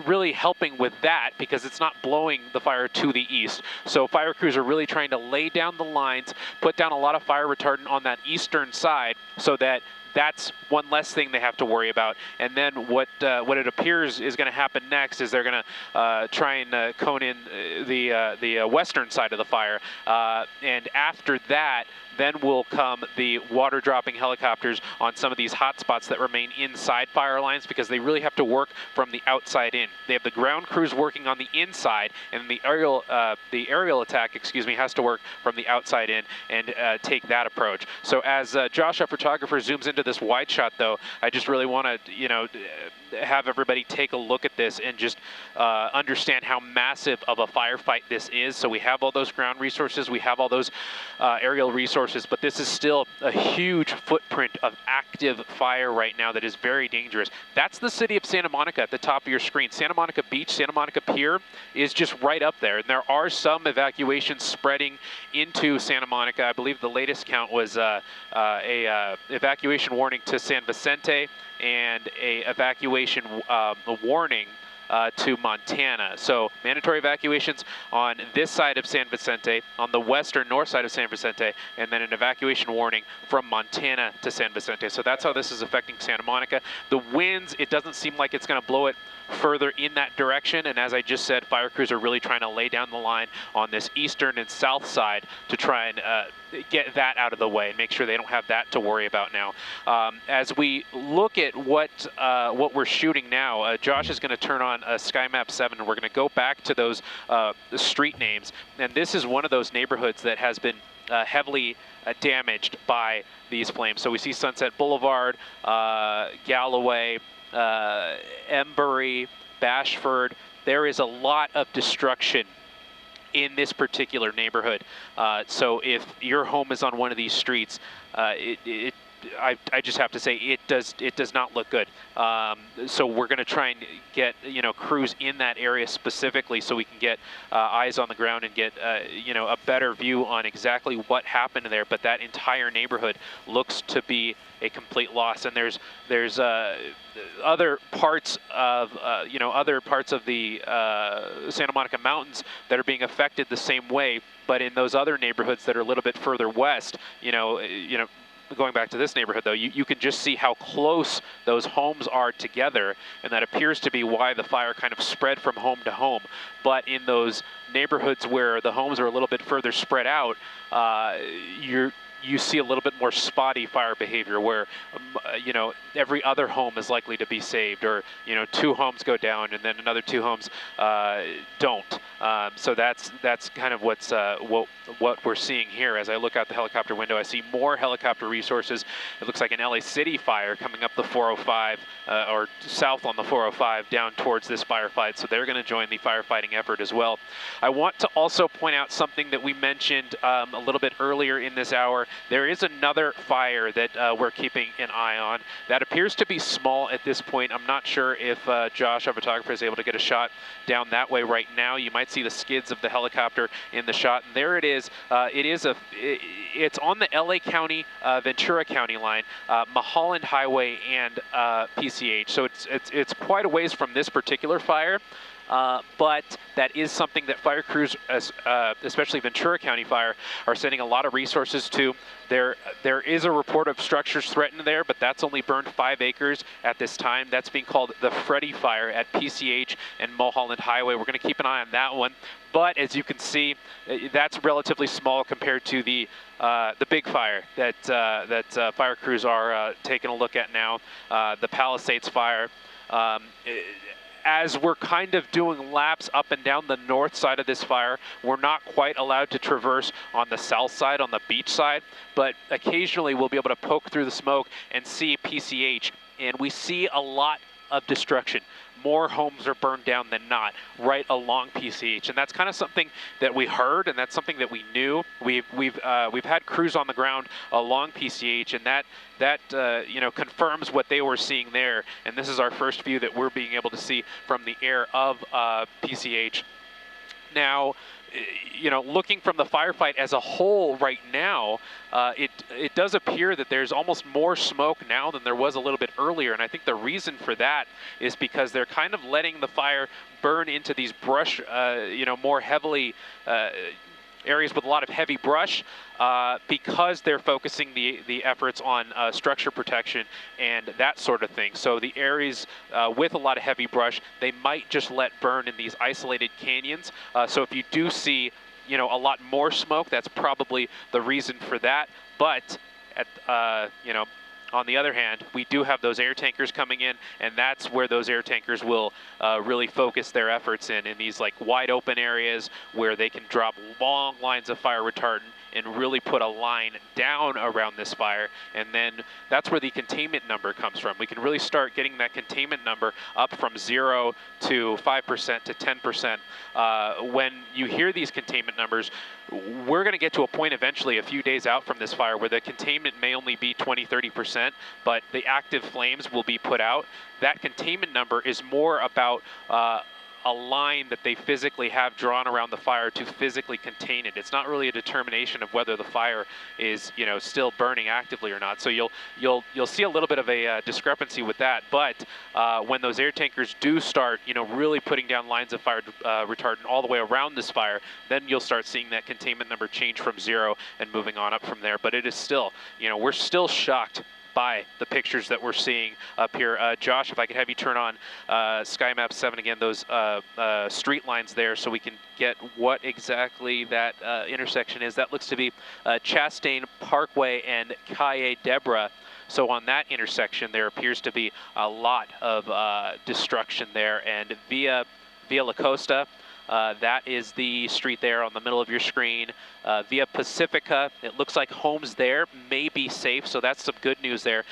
really helping with that because it's not blowing the fire to the east. So fire crews are really trying to lay down the lines, put down a lot of fire retardant on that eastern side, so that that's one less thing they have to worry about. And then what it appears is going to happen next is they're going to try and cone in the western side of the fire, and after that, then will come the water-dropping helicopters on some of these hot spots that remain inside fire lines, because they really have to work from the outside in. They have the ground crews working on the inside, and the aerial attack, has to work from the outside in and take that approach. So as Josh, our photographer, zooms into this wide shot, though, I just really want to, have everybody take a look at this and just understand how massive of a firefight this is. So we have all those ground resources, we have all those aerial resources, but this is still a huge footprint of active fire right now that is very dangerous. That's the city of Santa Monica at the top of your screen. Santa Monica Beach, Santa Monica Pier is just right up there, and there are some evacuations spreading into Santa Monica. I believe the latest count was a evacuation warning to San Vicente and a evacuation warning to Montana. So mandatory evacuations on this side of San Vicente, on the western north side of San Vicente, and then an evacuation warning from Montana to San Vicente. So that's how this is affecting Santa Monica. The winds, it doesn't seem like it's going to blow it further in that direction, and as I just said, fire crews are really trying to lay down the line on this eastern and south side to try and get that out of the way and make sure they don't have that to worry about now. As we look at what we're shooting now, Josh is going to turn on Sky Map 7, and we're going to go back to those street names, and this is one of those neighborhoods that has been heavily damaged by these flames. So we see Sunset Boulevard, Galloway, Embury, Bashford. There is a lot of destruction in this particular neighborhood. So if your home is on one of these streets, I just have to say it does not look good. So we're going to try and get crews in that area specifically, so we can get eyes on the ground and get a better view on exactly what happened there. But that entire neighborhood looks to be a complete loss, and there's other parts of the Santa Monica Mountains that are being affected the same way. But in those other neighborhoods that are a little bit further west, going back to this neighborhood, though, you can just see how close those homes are together, and that appears to be why the fire kind of spread from home to home. But in those neighborhoods where the homes are a little bit further spread out, you see a little bit more spotty fire behavior where, every other home is likely to be saved, or, 2 homes go down and then another 2 homes don't. So that's kind of what we're seeing here. As I look out the helicopter window, I see more helicopter resources. It looks like an LA City fire coming up the 405 or south on the 405 down towards this firefight. So they're going to join the firefighting effort as well. I want to also point out something that we mentioned a little bit earlier in this hour. There is another fire that we're keeping an eye on that appears to be small at this point. I'm not sure if Josh, our photographer, is able to get a shot down that way right now. You might see the skids of the helicopter in the shot, and there it is. It's on the LA County, Ventura County line, Mulholland Highway and PCH. So it's quite a ways from this particular fire. But that is something that fire crews, especially Ventura County Fire, are sending a lot of resources to. There is a report of structures threatened there, but that's only burned 5 acres at this time. That's being called the Freddy Fire at PCH and Mulholland Highway. We're going to keep an eye on that one. But as you can see, that's relatively small compared to the big fire that fire crews are taking a look at now, the Palisades fire. As we're kind of doing laps up and down the north side of this fire, we're not quite allowed to traverse on the south side, on the beach side, but occasionally we'll be able to poke through the smoke and see PCH, and we see a lot of destruction. More homes are burned down than not right along PCH, and that's kind of something that we heard, and that's something that we knew. We've had crews on the ground along PCH, and that confirms what they were seeing there. And this is our first view that we're being able to see from the air of PCH. Now, looking from the firefight as a whole right now, it does appear that there's almost more smoke now than there was a little bit earlier. And I think the reason for that is because they're kind of letting the fire burn into these brush, more heavily areas with a lot of heavy brush, because they're focusing the efforts on structure protection and that sort of thing. So the areas with a lot of heavy brush, they might just let burn in these isolated canyons. So if you do see, a lot more smoke, that's probably the reason for that. But on the other hand, we do have those air tankers coming in, and that's where those air tankers will really focus their efforts in these like wide open areas where they can drop long lines of fire retardant and really put a line down around this fire. And then that's where the containment number comes from. We can really start getting that containment number up from 0 to 5% to 10%. When you hear these containment numbers, we're going to get to a point eventually a few days out from this fire where the containment may only be 20-30%, but the active flames will be put out. That containment number is more about a line that they physically have drawn around the fire to physically contain it. It's not really a determination of whether the fire is, still burning actively or not. So you'll see a little bit of a discrepancy with that. But when those air tankers do start, really putting down lines of fire retardant all the way around this fire, then you'll start seeing that containment number change from 0 and moving on up from there. But it is still, we're still shocked by the pictures that we're seeing up here. Josh, if I could have you turn on SkyMap 7 again, those street lines there, so we can get what exactly that intersection is. That looks to be Chastain Parkway and Calle Debra. So on that intersection, there appears to be a lot of destruction there. And Via La Costa, that is the street there on the middle of your screen. Via Pacifica, it looks like homes there may be safe, so that's some good news there.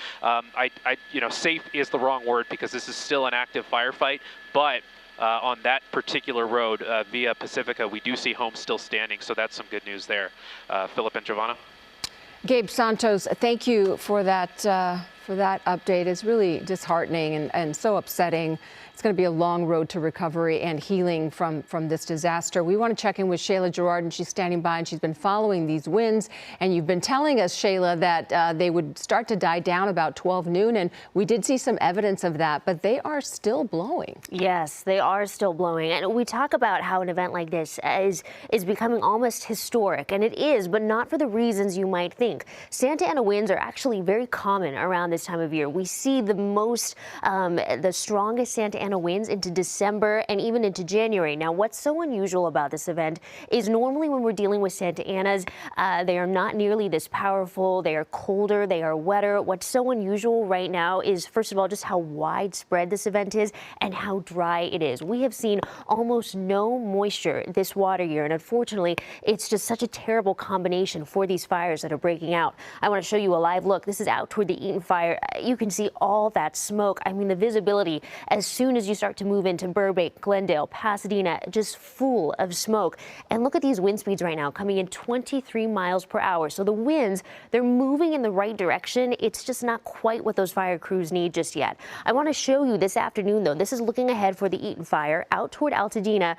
Safe is the wrong word because this is still an active firefight, but on that particular road, Via Pacifica, we do see homes still standing, so that's some good news there. Philip and Giovanna. Gabe Santos, thank you for that update. It's really disheartening and so upsetting. It's going to be a long road to recovery and healing from this disaster. We want to check in with Shayla Gerard, and she's standing by, and she's been following these winds. And you've been telling us, Shayla, that they would start to die down about 12 noon, and we did see some evidence of that, but they are still blowing. Yes, they are still blowing. And we talk about how an event like this is becoming almost historic, and it is, but not for the reasons you might think. Santa Ana winds are actually very common around this this time of year. We see the the strongest Santa Ana winds into December and even into January. Now, what's so unusual about this event is normally when we're dealing with Santa Anas, they are not nearly this powerful. They are colder, they are wetter. What's so unusual right now is, first of all, just how widespread this event is and how dry it is. We have seen almost no moisture this water year, and unfortunately, it's just such a terrible combination for these fires that are breaking out. I want to show you a live look. This is out toward the Eaton fire. You can see all that smoke. I mean, the visibility as soon as you start to move into Burbank, Glendale, Pasadena, just full of smoke. And look at these wind speeds right now, coming in 23 miles per hour. So the winds, they're moving in the right direction. It's just not quite what those fire crews need just yet. I want to show you this afternoon, though. This is looking ahead for the Eaton fire out toward Altadena.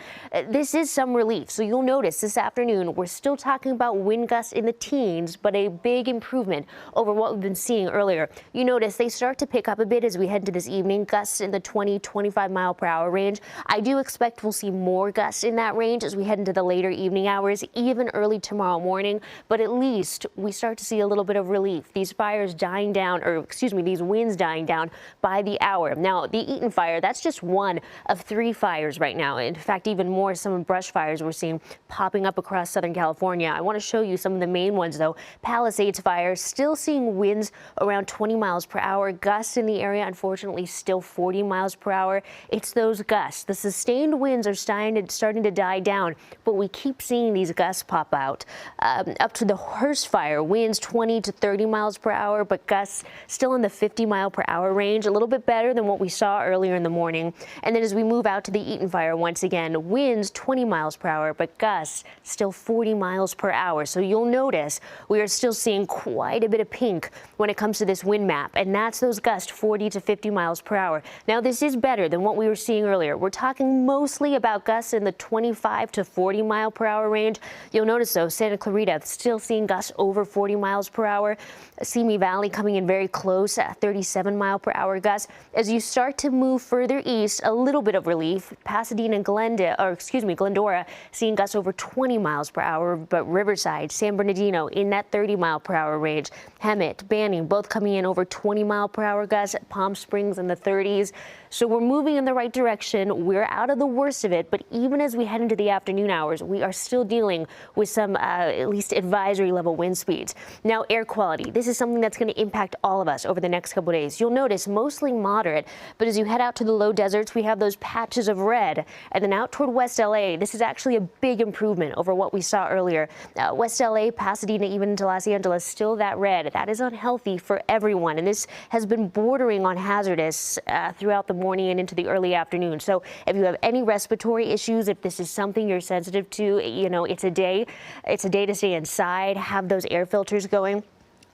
This is some relief. So you'll notice this afternoon, we're still talking about wind gusts in the teens, but a big improvement over what we've been seeing earlier. You notice they start to pick up a bit as we head into this evening, gusts in the 20-25 mile per hour range. I do expect we'll see more gusts in that range as we head into the later evening hours, even early tomorrow morning, but at least we start to see a little bit of relief. These fires dying down, or excuse me, these winds dying down by the hour. Now, the Eaton fire, that's just one of 3 fires right now. In fact, even more, some brush fires we're seeing popping up across Southern California. I want to show you some of the main ones, though. Palisades fire, still seeing winds around 20 miles per hour. Gusts in the area, unfortunately, still 40 miles per hour. It's those gusts. The sustained winds are starting to die down, but we keep seeing these gusts pop out. Up to the Hearst fire, winds 20 to 30 miles per hour, but gusts still in the 50 mile per hour range, a little bit better than what we saw earlier in the morning. And then as we move out to the Eaton fire, once again, winds 20 miles per hour, but gusts still 40 miles per hour. So you'll notice we are still seeing quite a bit of pink when it comes to this wind map, and that's those gusts 40 to 50 miles per hour. Now, this is better than what we were seeing earlier. We're talking mostly about gusts in the 25 to 40 mile per hour range. You'll notice, though, Santa Clarita still seeing gusts over 40 miles per hour. Simi Valley coming in very close at 37 mile per hour gusts. As you start to move further east, a little bit of relief. Pasadena, Glendora seeing gusts over 20 miles per hour, but Riverside, San Bernardino in that 30 mile per hour range. Hemet, Banning, both coming in over 20 mile per hour gusts. Palm Springs in the 30s. So we're moving in the right direction. We're out of the worst of it, but even as we head into the afternoon hours, we are still dealing with some at least advisory level wind speeds. Now, air quality. This is something that's going to impact all of us over the next couple of days. You'll notice mostly moderate, but as you head out to the low deserts, we have those patches of red. And then out toward West LA, this is actually a big improvement over what we saw earlier. West LA, Pasadena, even into Los Angeles, still that red. That is unhealthy for everyone. And this has been bordering on hazardous throughout the morning and into the early afternoon. So if you have any respiratory issues, if this is something you're sensitive to, you know, it's a day to stay inside, have those air filters going.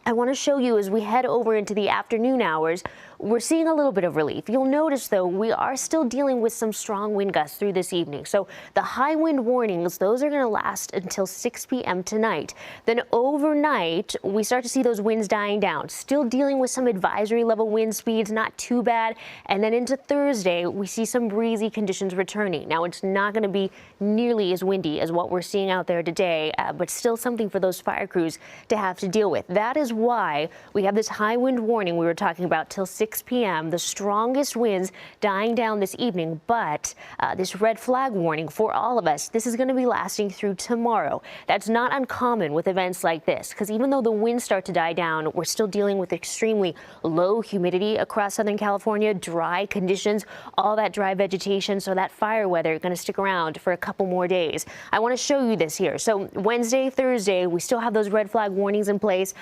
I want to show you as we head over into the afternoon hours, we're seeing a little bit of relief. You'll notice, though, we are still dealing with some strong wind gusts through this evening. So the high wind warnings, those are going to last until 6 p.m. tonight. Then overnight, we start to see those winds dying down. Still dealing with some advisory level wind speeds, not too bad. And then into Thursday, we see some breezy conditions returning. Now, it's not going to be nearly as windy as what we're seeing out there today, but still something for those fire crews to have to deal with. That is why we have this high wind warning we were talking about till 6 p.m. The strongest winds dying down this evening, but this red flag warning for all of us, this is going to be lasting through tomorrow. That's not uncommon with events like this, because even though the winds start to die down, we're still dealing with extremely low humidity across Southern California, dry conditions, all that dry vegetation, so that fire weather is going to stick around for a couple more days. I want to show you this here. So Wednesday, Thursday, we still have those red flag warnings in place.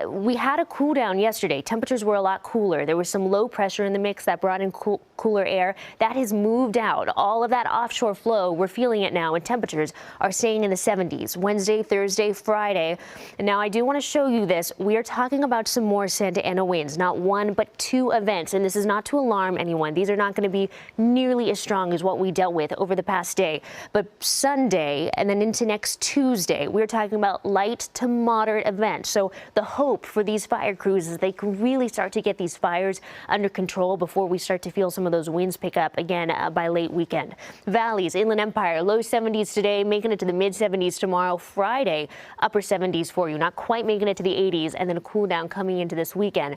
We had a cool down yesterday. Temperatures were a lot cooler. There was some low pressure in the mix that brought in cooler air. That has moved out. All of that offshore flow, we're feeling it now, and temperatures are staying in the 70s. Wednesday, Thursday, Friday. And now I do want to show you this. We are talking about some more Santa Ana winds, not one, but 2 events. And this is not to alarm anyone. These are not going to be nearly as strong as what we dealt with over the past day. But Sunday and then into next Tuesday, we're talking about light to moderate events. So the hope hope for these fire crews is they can really start to get these fires under control before we start to feel some of those winds pick up again by late weekend. Valleys, Inland Empire, low 70s today, making it to the mid 70s tomorrow. Friday, upper 70s for you, not quite making it to the 80s, and then a cool down coming into this weekend.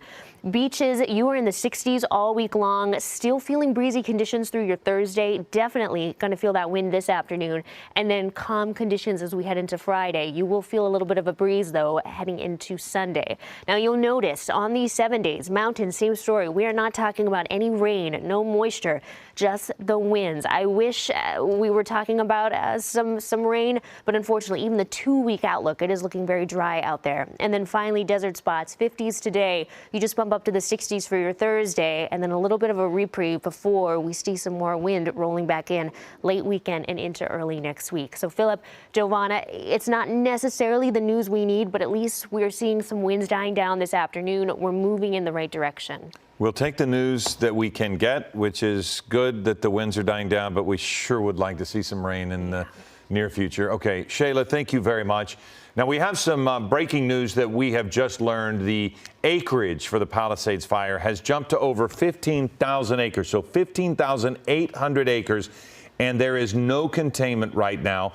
Beaches, you are in the 60s all week long, still feeling breezy conditions through your Thursday. Definitely going to feel that wind this afternoon, and then calm conditions as we head into Friday. You will feel a little bit of a breeze though heading into Sunday. Now you'll notice on these 7 days, mountains, same story. We are not talking about any rain, no moisture, just the winds. I wish we were talking about some rain, but unfortunately even the 2-week outlook, it is looking very dry out there. And then finally desert spots, 50s today. You just bump up to the 60s for your Thursday, and then a little bit of a reprieve before we see some more wind rolling back in late weekend and into early next week. So Philip, Giovanna, it's not necessarily the news we need, but at least we're seeing some winds dying down this afternoon. We're moving in the right direction. We'll take the news that we can get, which is good that the winds are dying down, but we sure would like to see some rain in the near future. Okay, Shayla, thank you very much. Now, we have some breaking news that we have just learned. The acreage for the Palisades fire has jumped to over 15,000 acres, so 15,800 acres, and there is no containment right now.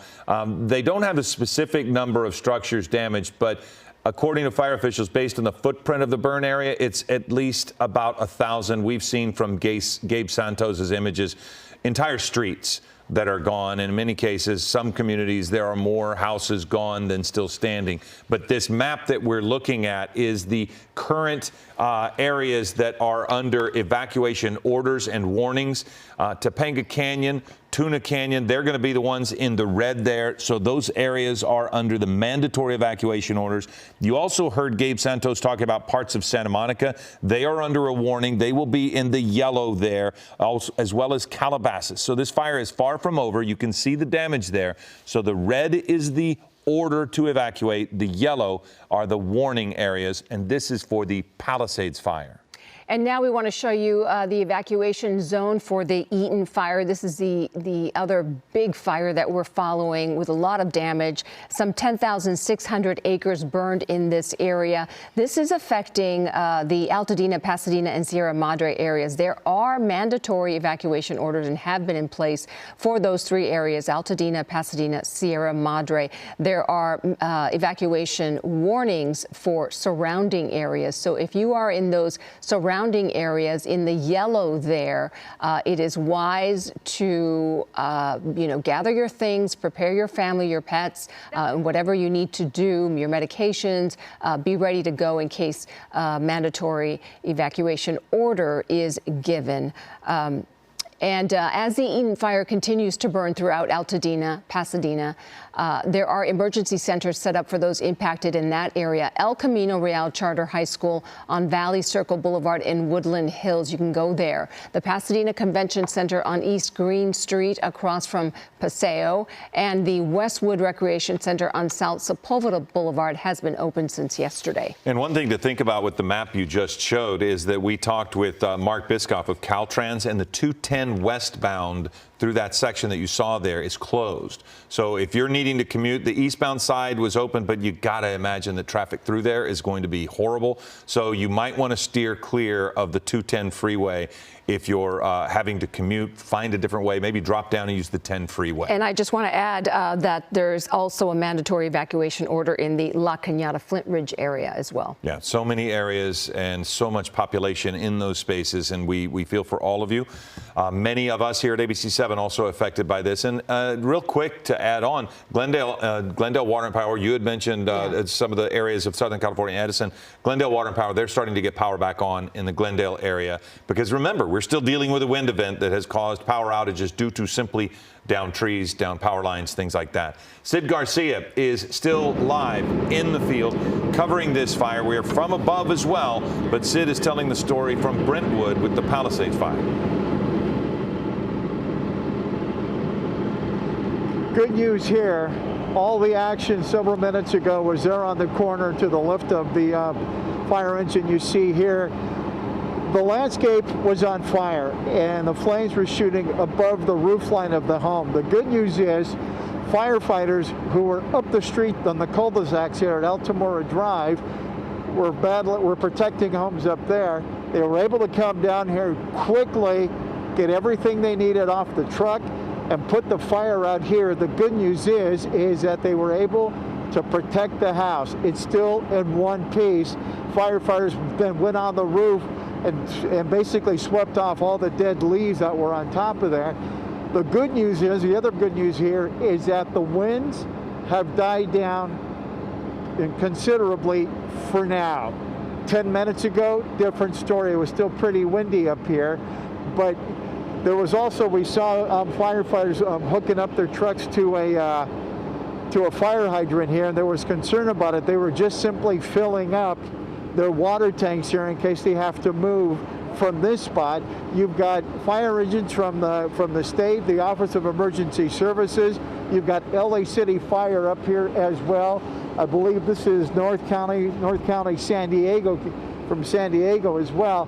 They don't have a specific number of structures damaged, but according to fire officials, based on the footprint of the burn area, it's at least about 1,000. We've seen from Gabe Santos's images entire streets that are gone. In many cases, some communities, there are more houses gone than still standing. But this map that we're looking at is the current areas that are under evacuation orders and warnings. Topanga Canyon, Tuna Canyon, they're going to be the ones in the red there. So those areas are under the mandatory evacuation orders. You also heard Gabe Santos talking about parts of Santa Monica. They are under a warning. They will be in the yellow there, also, as well as Calabasas. So this fire is far from over. You can see the damage there. So the red is the order to evacuate. The yellow are the warning areas, and this is for the Palisades fire. And now we want to show you the evacuation zone for the Eaton fire. This is the other big fire that we're following with a lot of damage. Some 10,600 acres burned in this area. This is affecting the Altadena, Pasadena, and Sierra Madre areas. There are mandatory evacuation orders and have been in place for those 3 areas, Altadena, Pasadena, Sierra Madre. There are evacuation warnings for surrounding areas. So if you are in those surrounding areas in the yellow there, it is wise to gather your things, prepare your family, your pets, whatever you need to do, your medications, be ready to go in case mandatory evacuation order is given. And as the Eaton fire continues to burn throughout Altadena, Pasadena, there are emergency centers set up for those impacted in that area. El Camino Real Charter High School on Valley Circle Boulevard in Woodland Hills. You can go there. The Pasadena Convention Center on East Green Street across from Paseo, and the Westwood Recreation Center on South Sepulveda Boulevard has been open since yesterday. And one thing to think about with the map you just showed is that we talked with Mark Biscoff of Caltrans, and the 210 westbound through that section that you saw there is closed. So if you're needing to commute, the eastbound side was open, but you got to imagine that traffic through there is going to be horrible. So you might want to steer clear of the 210 freeway. If you're having to commute, find a different way, maybe drop down and use the 10 freeway. And I just want to add that there's also a mandatory evacuation order in the La Cañada Flint Ridge area as well. Yeah, so many areas and so much population in those spaces, and we feel for all of you. Many of us here at ABC7 also affected by this. And real quick to add on, Glendale Water and Power, you had mentioned some of the areas of Southern California, Edison. Glendale Water and Power, they're starting to get power back on in the Glendale area, because remember, we're still dealing with a wind event that has caused power outages due to simply down trees, down power lines, things like that. Sid Garcia is still live in the field covering this fire. We're from above as well, but Sid is telling the story from Brentwood with the Palisades fire. Good news here. All the action several minutes ago was there on the corner to the left of the fire engine you see here. The landscape was on fire and the flames were shooting above the roofline of the home. The good news is firefighters who were up the street on the cul-de-sacs here at Altamora Drive we're protecting homes up there. They were able to come down here quickly, get everything they needed off the truck, and put the fire out here. The good news is that they were able to protect the house. It's still in one piece. Firefighters then went on the roof and basically swept off all the dead leaves that were on top of there. The good news is, the other good news here is that the winds have died down considerably for now. 10 minutes ago, different story. It was still pretty windy up here, but there was also, we saw firefighters hooking up their trucks to a fire hydrant here, and there was concern about it. They were just simply filling up their water tanks here in case they have to move from this spot. You've got fire engines from the state, the Office of Emergency Services. You've got LA City Fire up here as well. I believe this is North County, San Diego, from San Diego as well.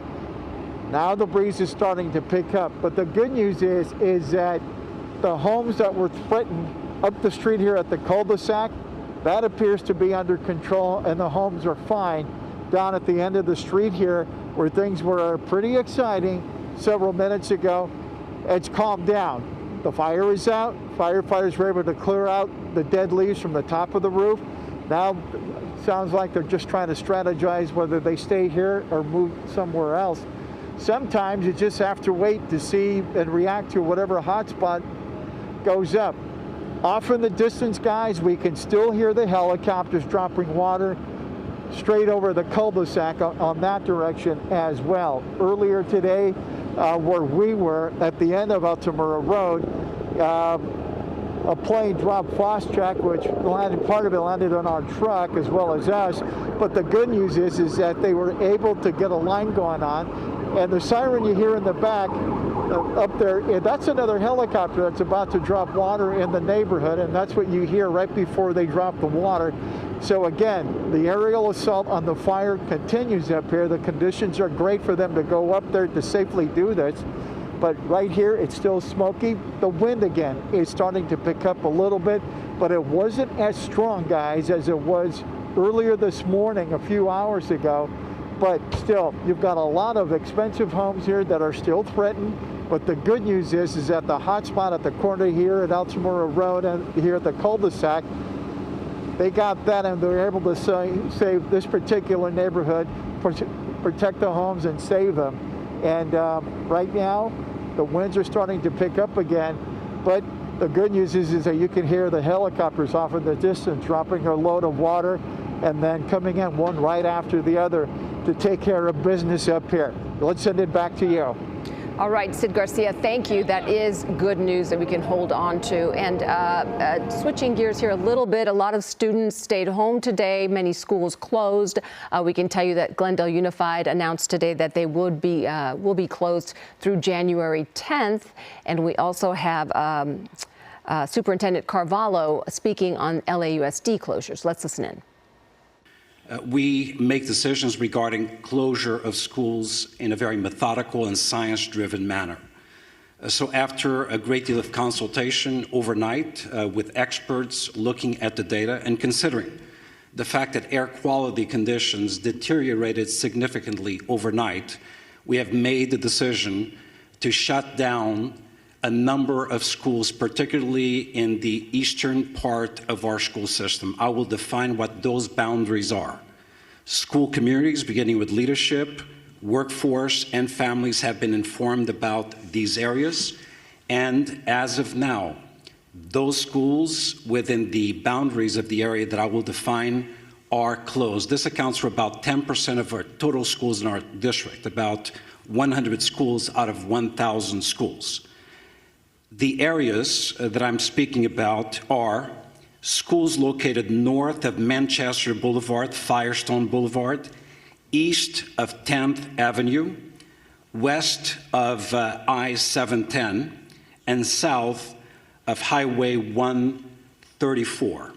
Now the breeze is starting to pick up, but the good news is that the homes that were threatened up the street here at the cul-de-sac, that appears to be under control, and the homes are fine. Down at the end of the street here, where things were pretty exciting several minutes ago, it's calmed down. The fire is out. Firefighters were able to clear out the dead leaves from the top of the roof. Now it sounds like they're just trying to strategize whether they stay here or move somewhere else. Sometimes you just have to wait to see and react to whatever hotspot goes up. Off in the distance, guys, we can still hear the helicopters dropping water straight over the cul-de-sac on that direction as well. Earlier today, where we were at the end of Altamura Road, a plane dropped Fosstrack, which landed, part of it landed on our truck as well as us. But the good news is that they were able to get a line going on. And the siren you hear in the back up there, that's another helicopter that's about to drop water in the neighborhood, and that's what you hear right before they drop the water. So again, the aerial assault on the fire continues up here. The conditions are great for them to go up there to safely do this. But right here, it's still smoky. The wind, again, is starting to pick up a little bit, but it wasn't as strong, guys, as it was earlier this morning, a few hours ago. But still, you've got a lot of expensive homes here that are still threatened. But the good news is that the hot spot at the corner here at Altamura Road and here at the cul-de-sac, they got that, and they're able to save this particular neighborhood, protect the homes and save them. And right now, the winds are starting to pick up again. But the good news is that you can hear the helicopters off in the distance dropping a load of water and then coming in one right after the other to take care of business up here. Let's send it back to you. All right, Sid Garcia, thank you. That is good news that we can hold on to. And switching gears here a little bit, a lot of students stayed home today. Many schools closed. We can tell you that Glendale Unified announced today that they will be closed through January 10th. And we also have Superintendent Carvalho speaking on LAUSD closures. Let's listen in. We make decisions regarding closure of schools in a very methodical and science-driven manner. So after a great deal of consultation overnight with experts looking at the data and considering the fact that air quality conditions deteriorated significantly overnight, we have made the decision to shut down a number of schools, particularly in the eastern part of our school system. I will define what those boundaries are. School communities, beginning with leadership, workforce, and families have been informed about these areas. And as of now, those schools within the boundaries of the area that I will define are closed. This accounts for about 10% of our total schools in our district, about 100 schools out of 1,000 schools. The areas that I'm speaking about are schools located north of Manchester Boulevard, Firestorm Boulevard, east of 10th Avenue, west of I-710, and south of Highway 134.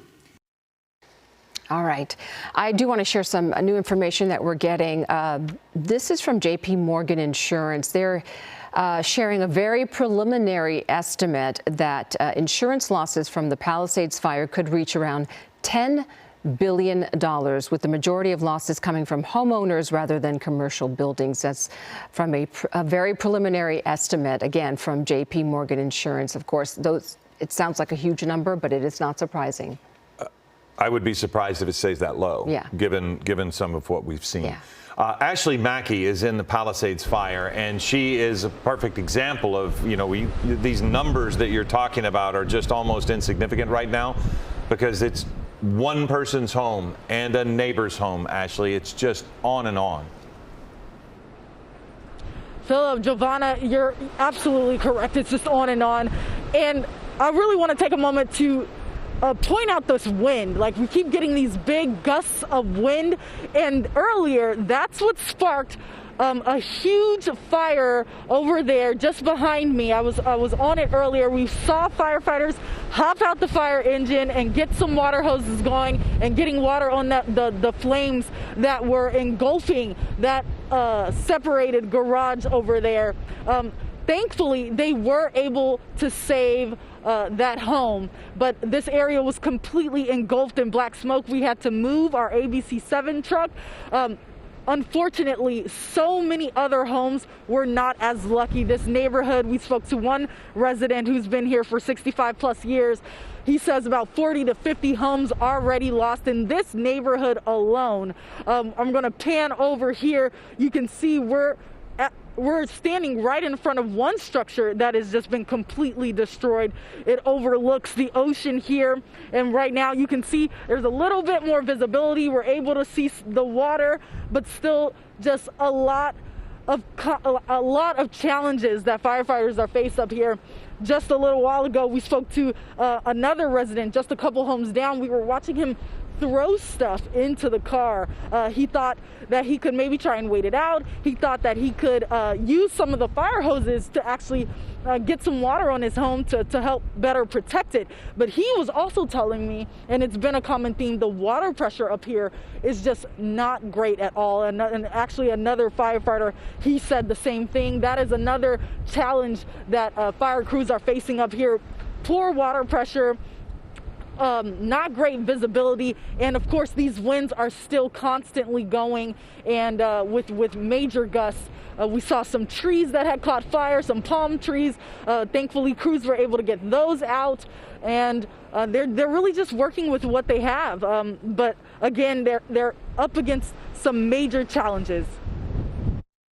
All right. I do want to share some new information that we're getting. This is from JP Morgan Insurance. They're sharing a very preliminary estimate that insurance losses from the Palisades fire could reach around $10 billion, with the majority of losses coming from homeowners rather than commercial buildings. That's from a very preliminary estimate, again, from J.P. Morgan Insurance. Of course, it sounds like a huge number, but it is not surprising. I would be surprised if it stays that low, yeah, given some of what we've seen. Yeah. Ashley Mackey is in the Palisades fire, and she is a perfect example of, these numbers that you're talking about are just almost insignificant right now, because it's one person's home and a neighbor's home, Ashley. It's just on and on. Philip, Giovanna, you're absolutely correct. It's just on and on. And I really want to take a moment to point out this wind. Like, we keep getting these big gusts of wind, and earlier that's what sparked a huge fire over there just behind me. I was on it earlier. We saw firefighters hop out the fire engine and get some water hoses going and getting water on the flames that were engulfing that separated garage over there. Thankfully, they were able to save that home, but this area was completely engulfed in black smoke. We had to move our ABC7 truck. Unfortunately, so many other homes were not as lucky. This neighborhood, we spoke to one resident who's been here for 65 plus years. He says about 40 to 50 homes already lost in this neighborhood alone. I'm going to pan over here. You can see we're standing right in front of one structure that has just been completely destroyed. It overlooks the ocean here, and right now you can see there's a little bit more visibility. We're able to see the water, but still just a lot of challenges that firefighters are faced up here. Just a little while ago, we spoke to another resident just a couple homes down. We were watching him throw stuff into the car. He thought that he could maybe try and wait it out. He thought that he could use some of the fire hoses to actually get some water on his home to help better protect it. But he was also telling me, and it's been a common theme, the water pressure up here is just not great at all. And actually another firefighter, he said the same thing. That is another challenge that fire crews are facing up here. Poor water pressure, not great visibility, and of course these winds are still constantly going, and with major gusts. We saw some trees that had caught fire, some palm trees. Thankfully, crews were able to get those out, and they're really just working with what they have. But again, they're up against some major challenges.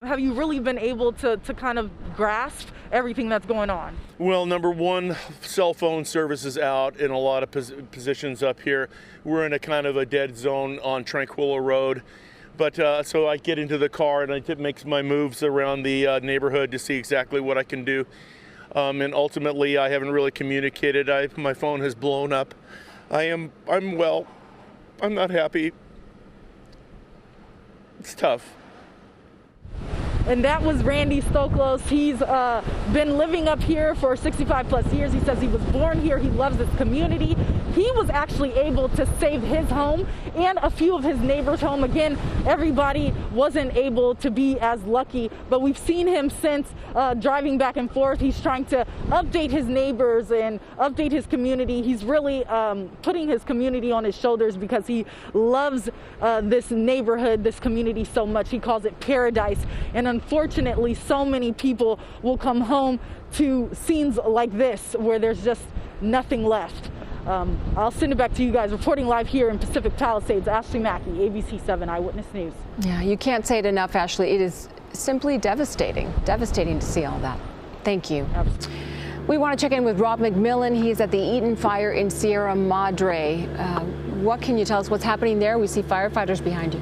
Have you really been able to kind of grasp everything that's going on? Well, number one, cell phone service is out in a lot of positions up here. We're in a kind of a dead zone on Tranquilla Road. But so I get into the car and I make my moves around the neighborhood to see exactly what I can do. And ultimately, I haven't really communicated. My phone has blown up. I'm well. I'm not happy. It's tough. And that was Randy Stoklos. He's been living up here for 65 plus years. He says he was born here. He loves this community. He was actually able to save his home and a few of his neighbors' home. Again, everybody wasn't able to be as lucky, but we've seen him since driving back and forth. He's trying to update his neighbors and update his community. He's really putting his community on his shoulders because he loves this neighborhood, this community so much. He calls it paradise. And unfortunately, so many people will come home to scenes like this where there's just nothing left. I'll send it back to you guys. Reporting live here in Pacific Palisades, Ashley Mackey, ABC7 Eyewitness News. Yeah, you can't say it enough, Ashley. It is simply devastating to see all that. Thank you. Absolutely. We want to check in with Rob McMillan. He is at the Eaton Fire in Sierra Madre. What can you tell us? What's happening there? We see firefighters behind you.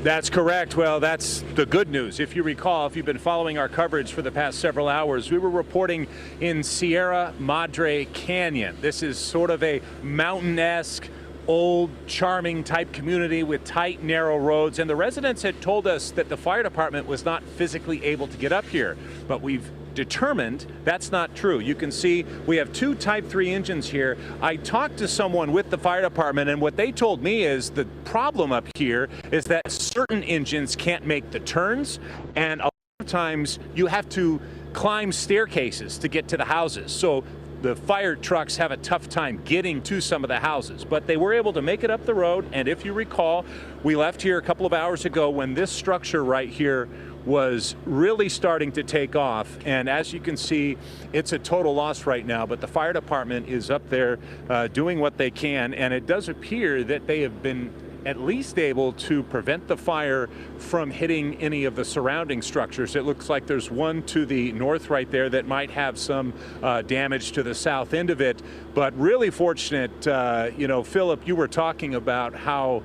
That's correct. Well, that's the good news. If you recall, if you've been following our coverage for the past several hours, we were reporting in Sierra Madre Canyon. This is sort of a mountain-esque, old, charming type community with tight, narrow roads. And the residents had told us that the fire department was not physically able to get up here. But we've determined that's not true. You can see we have 2 Type 3 engines here. I talked to someone with the fire department, and what they told me is the problem up here is that certain engines can't make the turns, and a lot of times you have to climb staircases to get to the houses. So the fire trucks have a tough time getting to some of the houses, but they were able to make it up the road. And if you recall, we left here a couple of hours ago when this structure right here was really starting to take off. And as you can see, it's a total loss right now, but the fire department is up there doing what they can. And it does appear that they have been at least able to prevent the fire from hitting any of the surrounding structures. It looks like there's one to the north right there that might have some damage to the south end of it, but really fortunate. You know, Philip, you were talking about how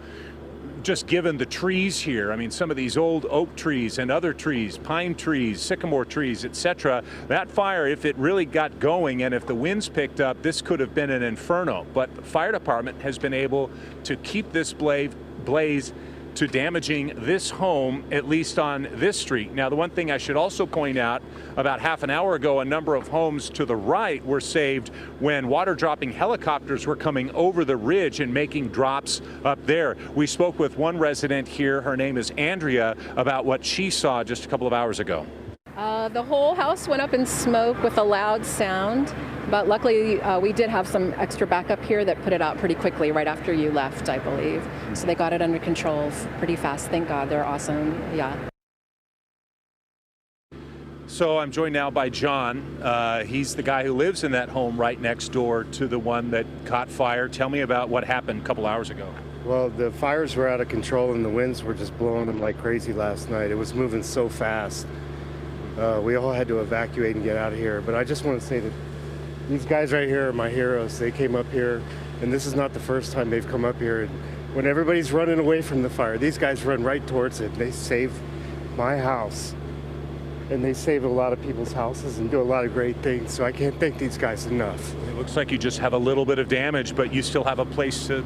just given the trees here, I mean, some of these old oak trees and other trees, pine trees, sycamore trees, etc., that fire, if it really got going and if the winds picked up, this could have been an inferno. But the fire department has been able to keep this blaze to damaging this home, at least on this street. Now, the one thing I should also point out, about half an hour ago, a number of homes to the right were saved when water dropping helicopters were coming over the ridge and making drops up there. We spoke with one resident here, her name is Andrea, about what she saw just a couple of hours ago. The whole house went up in smoke with a loud sound, but luckily we did have some extra backup here that put it out pretty quickly right after you left, I believe. So they got it under control pretty fast. Thank God. They're awesome. Yeah. So I'm joined now by John. He's the guy who lives in that home right next door to the one that caught fire. Tell me about what happened a couple hours ago. Well, the fires were out of control and the winds were just blowing them like crazy last night. It was moving so fast. We all had to evacuate and get out of here. But I just want to say that these guys right here are my heroes. They came up here, and this is not the first time they've come up here. And when everybody's running away from the fire, these guys run right towards it. They save my house, and they save a lot of people's houses and do a lot of great things. So I can't thank these guys enough. It looks like you just have a little bit of damage, but you still have a place to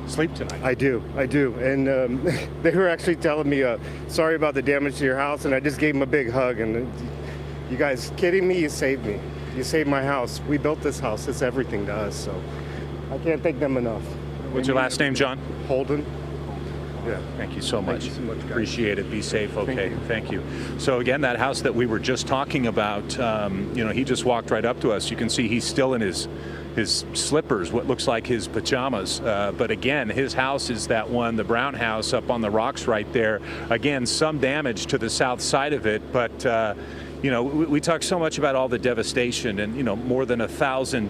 sleep tonight. I do. And they were actually telling me, sorry about the damage to your house, and I just gave them a big hug. And you guys kidding me? You saved me. You saved my house. We built this house. It's everything to us, so I can't thank them enough. What's your last name, John? Holden. Yeah. Thank you so much. Thank you so much, guys. Appreciate it. Be safe. Okay. Thank you. So again, that house that we were just talking about, you know, he just walked right up to us. You can see he's still in his slippers, what looks like his pajamas. But again, his house is that one, the brown house up on the rocks right there. Again, some damage to the south side of it, but you know, we talk so much about all the devastation and, you know, more than 1,000,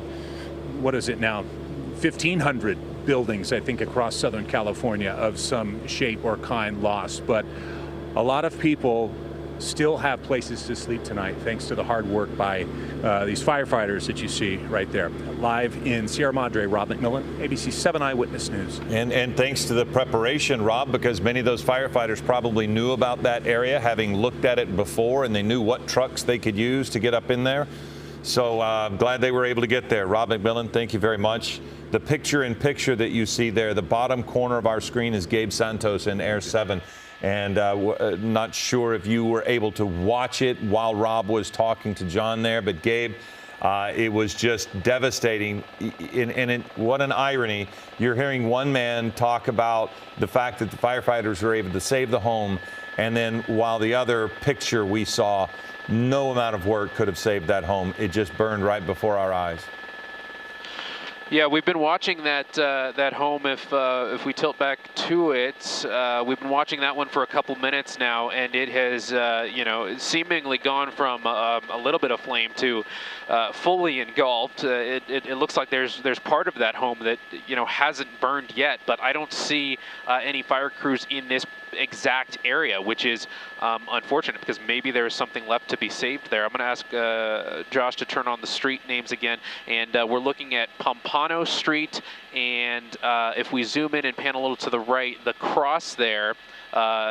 what is it now, 1,500 buildings, I think, across Southern California of some shape or kind lost. But a lot of people still have places to sleep tonight thanks to the hard work by these firefighters that you see right there. Live in Sierra Madre, Rob McMillan, ABC 7 Eyewitness News. And thanks to the preparation, Rob, because many of those firefighters probably knew about that area, having looked at it before, and they knew what trucks they could use to get up in there. So I'm glad they were able to get there. Rob McMillan, thank you very much. The picture-in-picture that you see there, the bottom corner of our screen is Gabe Santos in Air 7. And not sure if you were able to watch it while Rob was talking to John there, but Gabe, it was just devastating. What an irony. You're hearing one man talk about the fact that the firefighters were able to save the home, and then while the other picture we saw, no amount of work could have saved that home. It just burned right before our eyes. Yeah, we've been watching that that home. If we tilt back to it, we've been watching that one for a couple minutes now, and it has, you know, seemingly gone from a little bit of flame to fully engulfed. It looks like there's part of that home that, you know, hasn't burned yet, but I don't see any fire crews in this exact area, which is unfortunate because maybe there is something left to be saved there. I'm going to ask Josh to turn on the street names again, and we're looking at Pompano Street, and if we zoom in and pan a little to the right, the cross there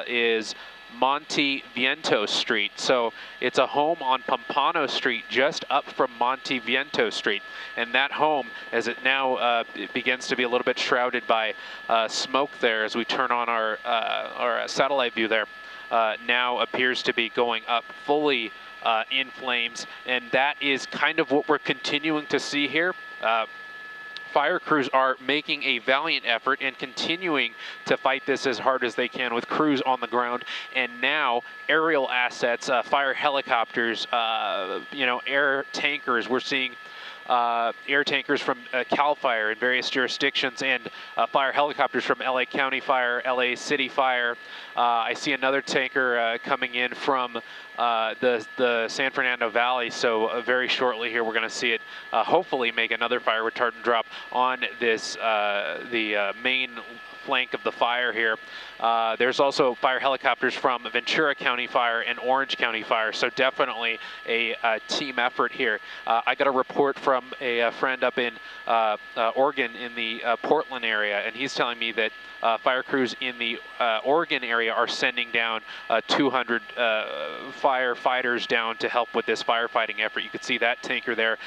is Monte Viento Street. So it's a home on Pompano Street just up from Monte Viento Street. And that home, as it now it begins to be a little bit shrouded by smoke there as we turn on our satellite view there, now appears to be going up fully in flames. And that is kind of what we're continuing to see here. Fire crews are making a valiant effort and continuing to fight this as hard as they can with crews on the ground, and now aerial assets, fire helicopters, you know, air tankers. We're seeing air tankers from CAL FIRE in various jurisdictions and fire helicopters from LA County Fire, LA City Fire. I see another tanker coming in from the San Fernando Valley, so very shortly here we're going to see it hopefully make another fire retardant drop on this the main flank of the fire here. There's also fire helicopters from Ventura County Fire and Orange County Fire, so definitely a team effort here. I got a report from a friend up in Oregon in the Portland area, and he's telling me that fire crews in the Oregon area are sending down 200 firefighters down to help with this firefighting effort. You could see that tanker there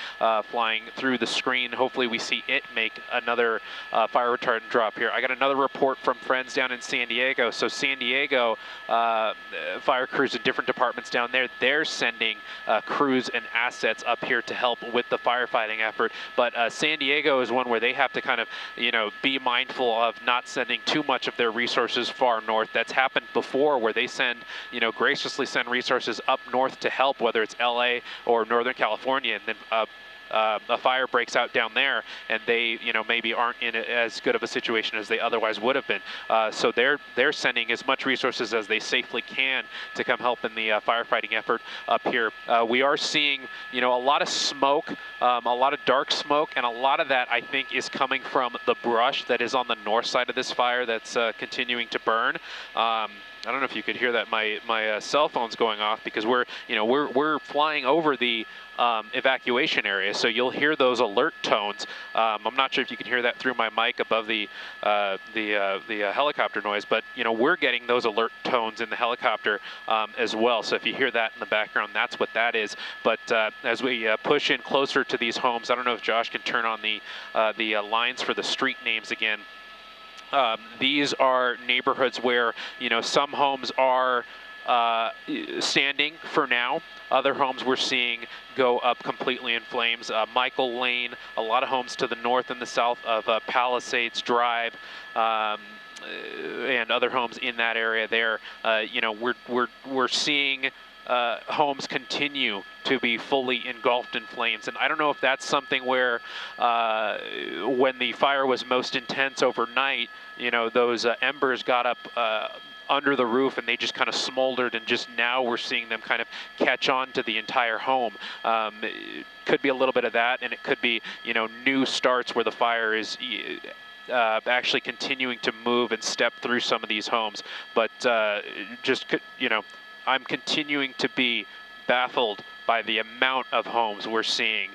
flying through the screen. Hopefully we see it make another fire retardant drop here. I got another report from friends down in San Diego. So San Diego fire crews in different departments down there, they're sending crews and assets up here to help with the firefighting effort. But San Diego is one where they have to kind of, be mindful of not sending too much of their resources far north. That's happened before where they send, graciously send resources up north to help, whether it's LA or Northern California, and then a fire breaks out down there and they maybe aren't in as good of a situation as they otherwise would have been, so they're sending as much resources as they safely can to come help in the firefighting effort up here. We are seeing a lot of smoke, a lot of dark smoke, and a lot of that I think is coming from the brush that is on the north side of this fire that's continuing to burn. I don't know if you could hear that. My cell phone's going off because we're flying over the evacuation area, so you'll hear those alert tones. I'm not sure if you can hear that through my mic above the helicopter noise, but we're getting those alert tones in the helicopter as well. So if you hear that in the background, that's what that is. But as we push in closer to these homes, I don't know if Josh can turn on the lines for the street names again. These are neighborhoods where some homes are standing for now. Other homes we're seeing go up completely in flames. Michael Lane, a lot of homes to the north and the south of Palisades Drive, and other homes in that area there. We're seeing homes continue to be fully engulfed in flames. And I don't know if that's something where when the fire was most intense overnight, those embers got up under the roof and they just kind of smoldered, and just now we're seeing them kind of catch on to the entire home. It could be a little bit of that, and it could be, new starts where the fire is actually continuing to move and step through some of these homes. But I'm continuing to be baffled by the amount of homes we're seeing,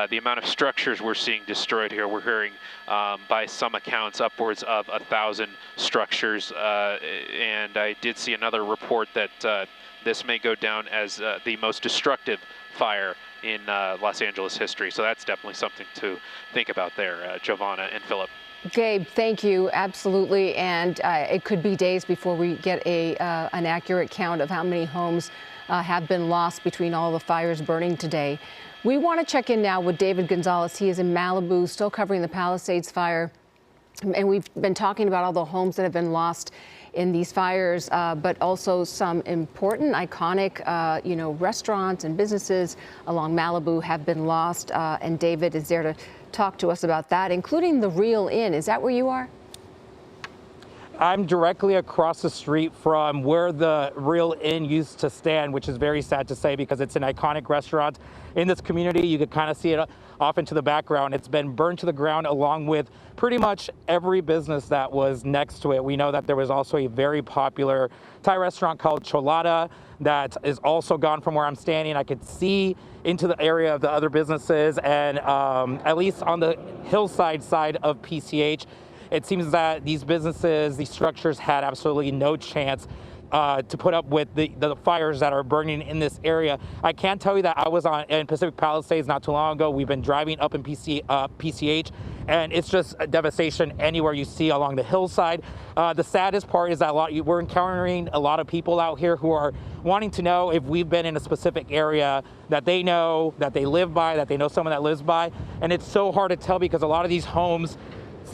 the amount of structures we're seeing destroyed here. We're hearing, by some accounts, upwards of 1,000 structures. And I did see another report that this may go down as the most destructive fire in Los Angeles history. So that's definitely something to think about there, Giovanna and Philip. Gabe, thank you. Absolutely. And it could be days before we get an accurate count of how many homes have been lost between all the fires burning today. We want to check in now with David Gonzalez. He is in Malibu, still covering the Palisades fire. And we've been talking about all the homes that have been lost in these fires, but also some important, iconic, restaurants and businesses along Malibu have been lost. And David is there to talk to us about that, including the Real Inn. Is that where you are? I'm directly across the street from where the Real Inn used to stand, which is very sad to say because it's an iconic restaurant in this community. You could kind of see it off into the background. It's been burned to the ground along with pretty much every business that was next to it. We know that there was also a very popular Thai restaurant called Cholada that is also gone from where I'm standing. I could see into the area of the other businesses, and at least on the hillside side of PCH, it seems that these businesses, these structures had absolutely no chance to put up with the fires that are burning in this area. I can tell you that I was in Pacific Palisades not too long ago. We've been driving up in PCH, and it's just a devastation anywhere you see along the hillside. The saddest part is that we're encountering a lot of people out here who are wanting to know if we've been in a specific area that they know, that they live by, that they know someone that lives by. And it's so hard to tell because a lot of these homes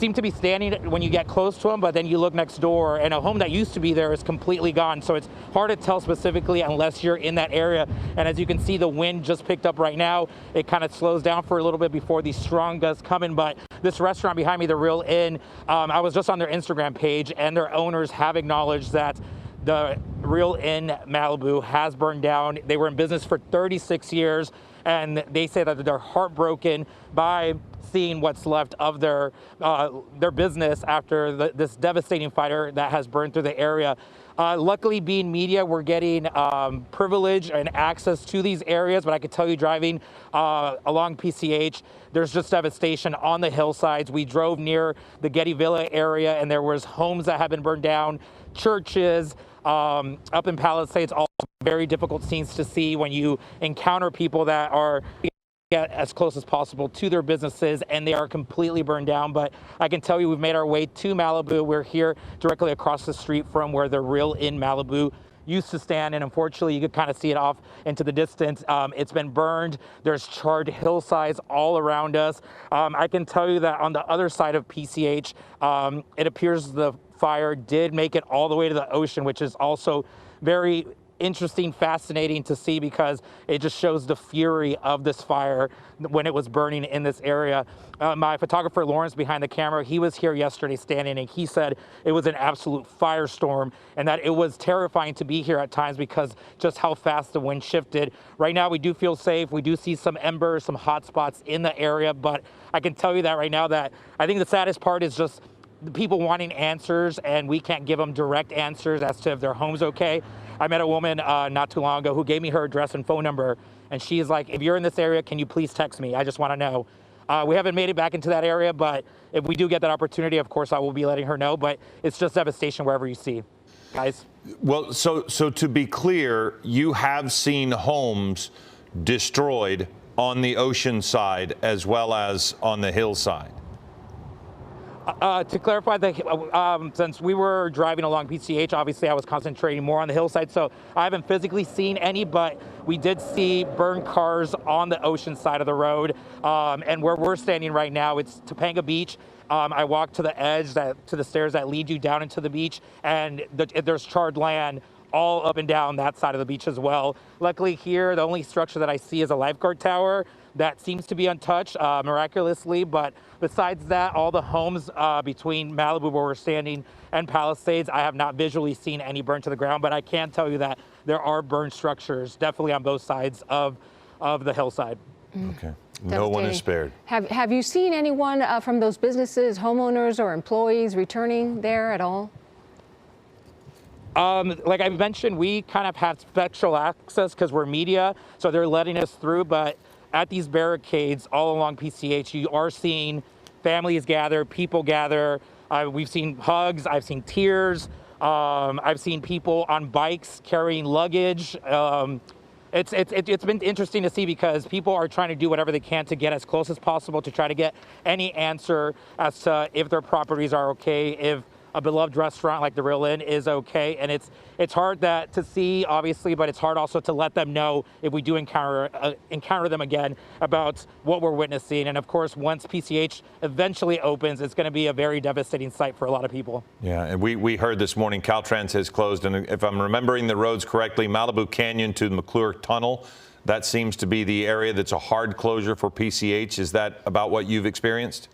seem to be standing when you get close to them, but then you look next door and a home that used to be there is completely gone. So it's hard to tell specifically unless you're in that area. And as you can see, the wind just picked up right now. It kind of slows down for a little bit before these strong gusts come in. But this restaurant behind me, the Real Inn, I was just on their Instagram page, and their owners have acknowledged that the Real Inn Malibu has burned down. They were in business for 36 years, and they say that they're heartbroken by seeing what's left of their business after this devastating fire that has burned through the area. Luckily, being media, we're getting privilege and access to these areas, but I could tell you driving along PCH, there's just devastation on the hillsides. We drove near the Getty Villa area, and there was homes that have been burned down, churches, up in Palisades, all very difficult scenes to see when you encounter people that are get as close as possible to their businesses, and they are completely burned down. But I can tell you we've made our way to Malibu. We're here directly across the street from where the Real Inn Malibu used to stand, and unfortunately you could kind of see it off into the distance. It's been burned. There's charred hillsides all around us. I can tell you that on the other side of PCH, it appears the fire did make it all the way to the ocean, which is also very interesting, fascinating to see, because it just shows the fury of this fire when it was burning in this area. My photographer Lawrence behind the camera, he was here yesterday standing, and he said it was an absolute firestorm and that it was terrifying to be here at times because just how fast the wind shifted. Right now we do feel safe. We do see some embers, some hot spots in the area, but I can tell you that right now that I think the saddest part is just the people wanting answers, and we can't give them direct answers as to if their home's okay. I met a woman not too long ago who gave me her address and phone number, and she's like, if you're in this area, can you please text me? I just want to know. We haven't made it back into that area, but if we do get that opportunity, of course, I will be letting her know, but it's just devastation wherever you see, guys. Well, so to be clear, you have seen homes destroyed on the ocean side as well as on the hillside. To clarify, since we were driving along PCH, obviously I was concentrating more on the hillside, so I haven't physically seen any, but we did see burned cars on the ocean side of the road. And where we're standing right now, it's Topanga Beach. I walked to the edge, to the stairs that lead you down into the beach, and there's charred land all up and down that side of the beach as well. Luckily here, the only structure that I see is a lifeguard tower that seems to be untouched miraculously, but besides that, all the homes between Malibu, where we're standing, and Palisades, I have not visually seen any burned to the ground, but I can tell you that there are burned structures definitely on both sides of the hillside. Okay. No one is spared. Have you seen anyone from those businesses, homeowners or employees, returning there at all? Like I mentioned, we kind of have special access because we're media, so they're letting us through, but at these barricades all along PCH, you are seeing families gather, people gather. We've seen hugs, I've seen tears, I've seen people on bikes carrying luggage. It's been interesting to see because people are trying to do whatever they can to get as close as possible to try to get any answer as to if their properties are okay, if a beloved restaurant like the Real Inn is okay. And it's hard to see, obviously, but it's hard also to let them know if we do encounter them again about what we're witnessing. And of course, once PCH eventually opens, it's going to be a very devastating sight for a lot of people. Yeah, and we heard this morning Caltrans has closed, and if I'm remembering the roads correctly, Malibu Canyon to the McClure Tunnel, that seems to be the area that's a hard closure for PCH. Is that about what you've experienced?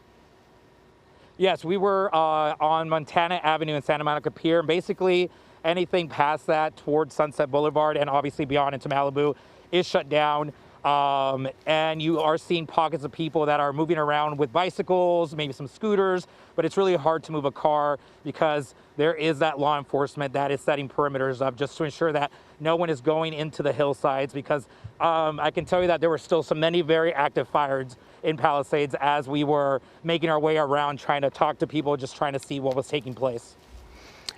Yes, we were on Montana Avenue and Santa Monica Pier. Basically, anything past that towards Sunset Boulevard and obviously beyond into Malibu is shut down. And you are seeing pockets of people that are moving around with bicycles, maybe some scooters, but it's really hard to move a car because there is that law enforcement that is setting perimeters up just to ensure that no one is going into the hillsides, because I can tell you that there were still many very active fires in Palisades as we were making our way around trying to talk to people, just trying to see what was taking place.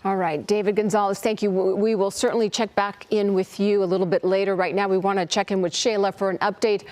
All right, David Gonzalez, thank you. We will certainly check back in with you a little bit later. Right now, we want to check in with Shayla for an update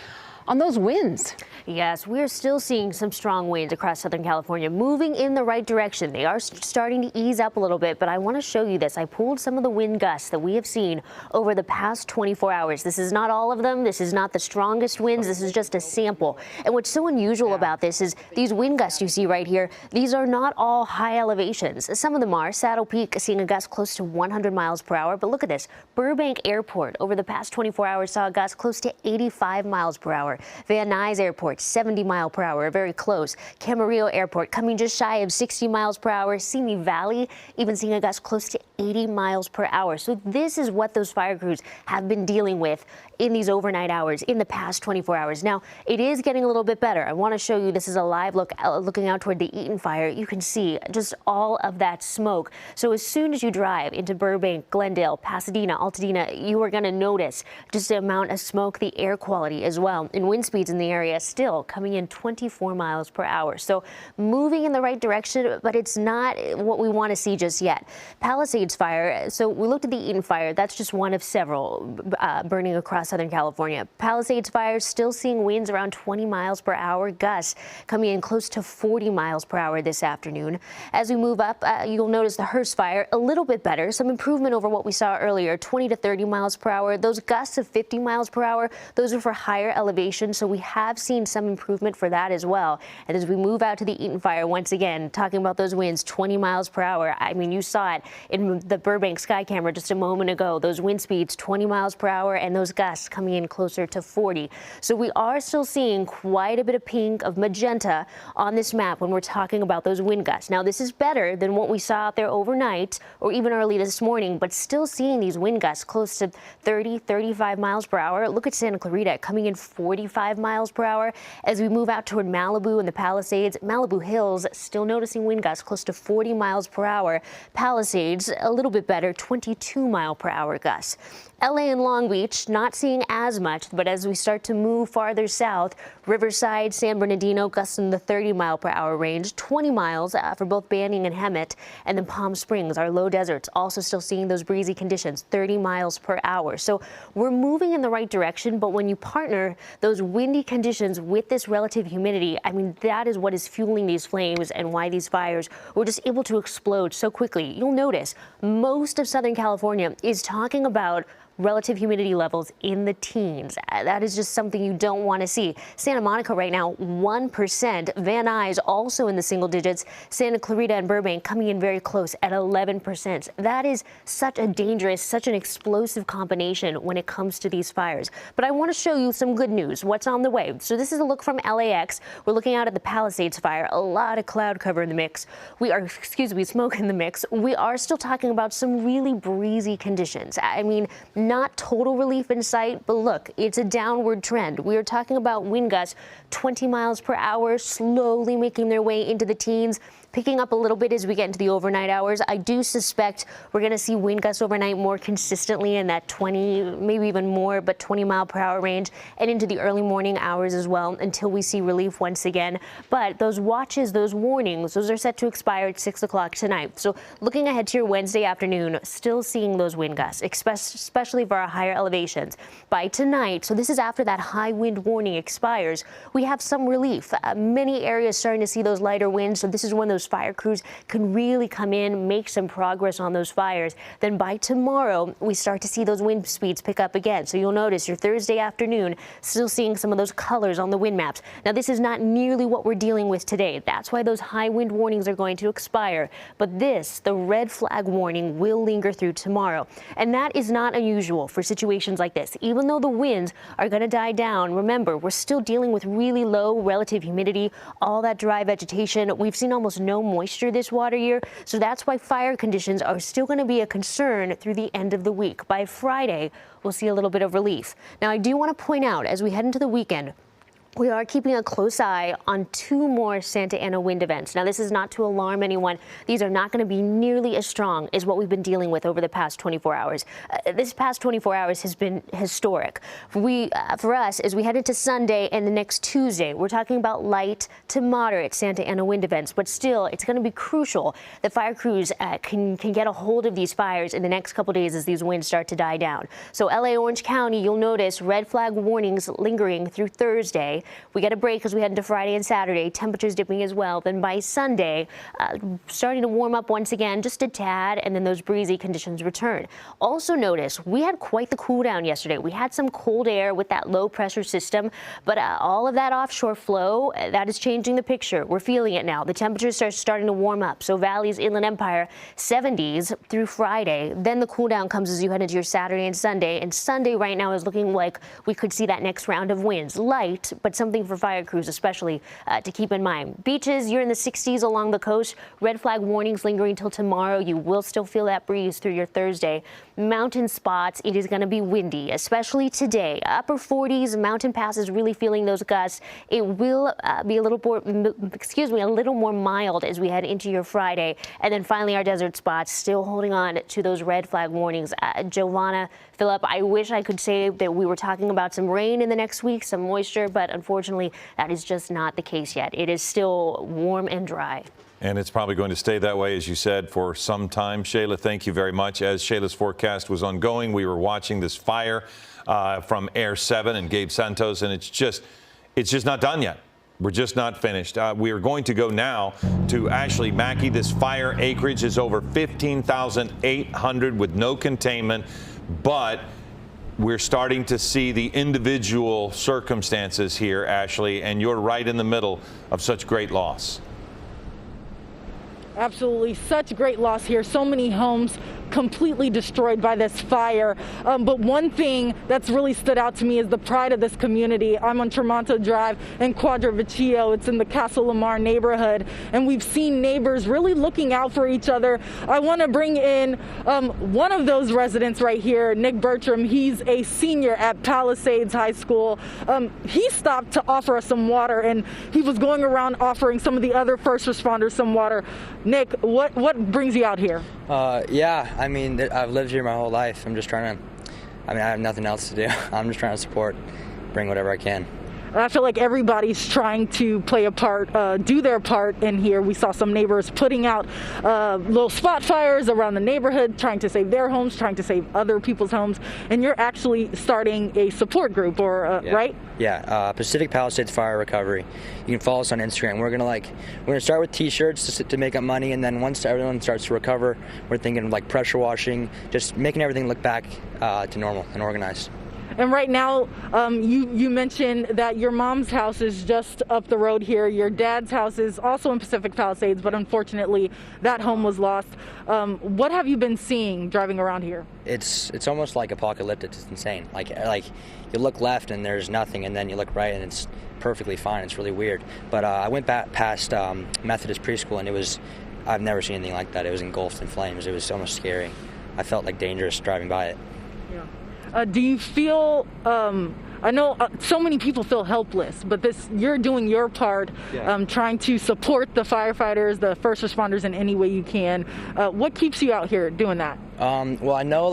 on those winds. Yes, we're still seeing some strong winds across Southern California, moving in the right direction. They are starting to ease up a little bit, but I want to show you this. I pulled some of the wind gusts that we have seen over the past 24 hours. This is not all of them. This is not the strongest winds. This is just a sample. And what's so unusual about this is these wind gusts you see right here, these are not all high elevations. Some of them are. Saddle Peak seeing a gust close to 100 miles per hour, but look at this. Burbank Airport over the past 24 hours saw a gust close to 85 miles per hour. Van Nuys Airport, 70 mile per hour, very close. Camarillo Airport coming just shy of 60 miles per hour. Simi Valley even seeing a gust close to 80 miles per hour. So this is what those fire crews have been dealing with in these overnight hours in the past 24 hours. Now, it is getting a little bit better. I want to show you, this is a live look looking out toward the Eaton fire. You can see just all of that smoke. So as soon as you drive into Burbank, Glendale, Pasadena, Altadena, you are going to notice just the amount of smoke, the air quality as well. And wind speeds in the area still coming in 24 miles per hour. So moving in the right direction, but it's not what we want to see just yet. Palisades fire. So we looked at the Eaton fire. That's just one of several burning across Southern California. Palisades fire still seeing winds around 20 miles per hour, gusts coming in close to 40 miles per hour this afternoon. As we move up, you'll notice the Hearst fire a little bit better, some improvement over what we saw earlier, 20 to 30 miles per hour. Those gusts of 50 miles per hour, those are for higher elevation, so we have seen some improvement for that as well. And as we move out to the Eaton fire, once again, talking about those winds, 20 miles per hour. I mean, you saw it in the Burbank sky camera just a moment ago. Those wind speeds, 20 miles per hour, and those gusts coming in closer to 40. So we are still seeing quite a bit of pink, of magenta on this map when we're talking about those wind gusts. Now, this is better than what we saw out there overnight or even early this morning, but still seeing these wind gusts close to 30, 35 miles per hour. Look at Santa Clarita coming in 45 miles per hour. As we move out toward Malibu and the Palisades, Malibu Hills still noticing wind gusts close to 40 miles per hour. Palisades a little bit better, 22 mile per hour gusts. LA and Long Beach not seeing as much, but as we start to move farther south, Riverside, San Bernardino gusts in the 30 mile per hour range, 20 miles for both Banning and Hemet, and then Palm Springs, our low deserts, also still seeing those breezy conditions, 30 miles per hour. So we're moving in the right direction, but when you partner those windy conditions with this relative humidity, I mean, that is what is fueling these flames and why these fires were just able to explode so quickly. You'll notice most of Southern California is talking about relative humidity levels in the teens. That is just something you don't want to see. Santa Monica right now, 1%. Van Nuys also in the single digits. Santa Clarita and Burbank coming in very close at 11%. That is such a dangerous, such an explosive combination when it comes to these fires. But I want to show you some good news, what's on the way. So this is a look from LAX. We're looking out at the Palisades fire. A lot of cloud cover in the mix. Smoke in the mix. We are still talking about some really breezy conditions. I mean, not total relief in sight, but look, it's a downward trend. We are talking about wind gusts 20 miles per hour, slowly making their way into the teens, picking up a little bit as we get into the overnight hours. I do suspect we're going to see wind gusts overnight more consistently in that 20, maybe even more, but 20 mile per hour range, and into the early morning hours as well until we see relief once again. But those watches, those warnings, those are set to expire at 6 o'clock tonight. So looking ahead to your Wednesday afternoon, still seeing those wind gusts, especially for our higher elevations. By tonight, so this is after that high wind warning expires, we have some relief. Many areas starting to see those lighter winds, so this is when those fire crews can really come in, make some progress on those fires. Then by tomorrow, we start to see those wind speeds pick up again. So you'll notice your Thursday afternoon still seeing some of those colors on the wind maps. Now, this is not nearly what we're dealing with today. That's why those high wind warnings are going to expire. But this, the red flag warning, will linger through tomorrow. And that is not unusual for situations like this. Even though the winds are going to die down, remember, we're still dealing with really low relative humidity, all that dry vegetation. We've seen almost no moisture this water year, so that's why fire conditions are still going to be a concern through the end of the week. By Friday, we'll see a little bit of relief. Now, I do want to point out, as we head into the weekend, We are keeping a close eye on 2 more Santa Ana wind events. Now, this is not to alarm anyone. These are not going to be nearly as strong as what we've been dealing with over the past 24 hours. This past 24 hours has been historic. For us, as we head into Sunday and the next Tuesday, we're talking about light to moderate Santa Ana wind events. But still, it's going to be crucial that fire crews can get a hold of these fires in the next couple days as these winds start to die down. So LA Orange County, you'll notice red flag warnings lingering through Thursday. We get a break as we head into Friday and Saturday, temperatures dipping as well. Then by Sunday, starting to warm up once again, just a tad, and then those breezy conditions return. Also notice, we had quite the cool down yesterday. We had some cold air with that low pressure system, but all of that offshore flow, that is changing the picture. We're feeling it now. The temperatures are starting to warm up. So valleys, Inland Empire, 70s through Friday. Then the cool down comes as you head into your Saturday and Sunday. And Sunday right now is looking like we could see that next round of winds. Light, but something for fire crews especially to keep in mind. Beaches, you're in the 60s along the coast. Red flag warnings lingering until tomorrow. You will still feel that breeze through your Thursday. Mountain spots, it is going to be windy, especially today. Upper 40s, mountain passes really feeling those gusts. It will be a little more mild as we head into your Friday. And then finally our desert spots still holding on to those red flag warnings. Giovanna, Philip, I wish I could say that we were talking about some rain in the next week, some moisture, but unfortunately that is just not the case yet. It is still warm and dry. And it's probably going to stay that way, as you said, for some time. Shayla, thank you very much. As Shayla's forecast was ongoing, we were watching this fire from Air 7 and Gabe Santos, and it's just not done yet. We're just not finished. We are going to go now to Ashley Mackey. This fire acreage is over 15,800 with no containment, but we're starting to see the individual circumstances here, Ashley, and you're right in the middle of such great loss. Absolutely, such great loss here. So many homes completely destroyed by this fire. But one thing that's really stood out to me is the pride of this community. I'm on Tremonto Drive in Quadra Vecchio. It's in the Castle Lamar neighborhood. And we've seen neighbors really looking out for each other. I want to bring in one of those residents right here, Nick Bertram. He's a senior at Palisades High School. He stopped to offer us some water, and he was going around offering some of the other first responders some water. Nick, what brings you out here? Yeah, I mean, I've lived here my whole life. I'm just trying to, I have nothing else to do. I'm just trying to support, bring whatever I can. I feel like everybody's trying to play a part, do their part in here. We saw some neighbors putting out little spot fires around the neighborhood, trying to save their homes, trying to save other people's homes. And you're actually starting a support group, or right? Yeah, Pacific Palisades Fire Recovery. You can follow us on Instagram. We're gonna start with T-shirts to make up money, and then once everyone starts to recover, we're thinking of like pressure washing, just making everything look back to normal and organized. And right now, you mentioned that your mom's house is just up the road here. Your dad's house is also in Pacific Palisades, but unfortunately, that home was lost. What have you been seeing driving around here? It's almost like apocalyptic. It's insane. Like you look left and there's nothing, and then you look right and it's perfectly fine. It's really weird. But I went back past Methodist preschool, and I've never seen anything like that. It was engulfed in flames. It was almost scary. I felt like dangerous driving by it. Yeah. Do you feel, I know so many people feel helpless, but you're doing your part, trying to support the firefighters, the first responders in any way you can. What keeps you out here doing that? Well, I know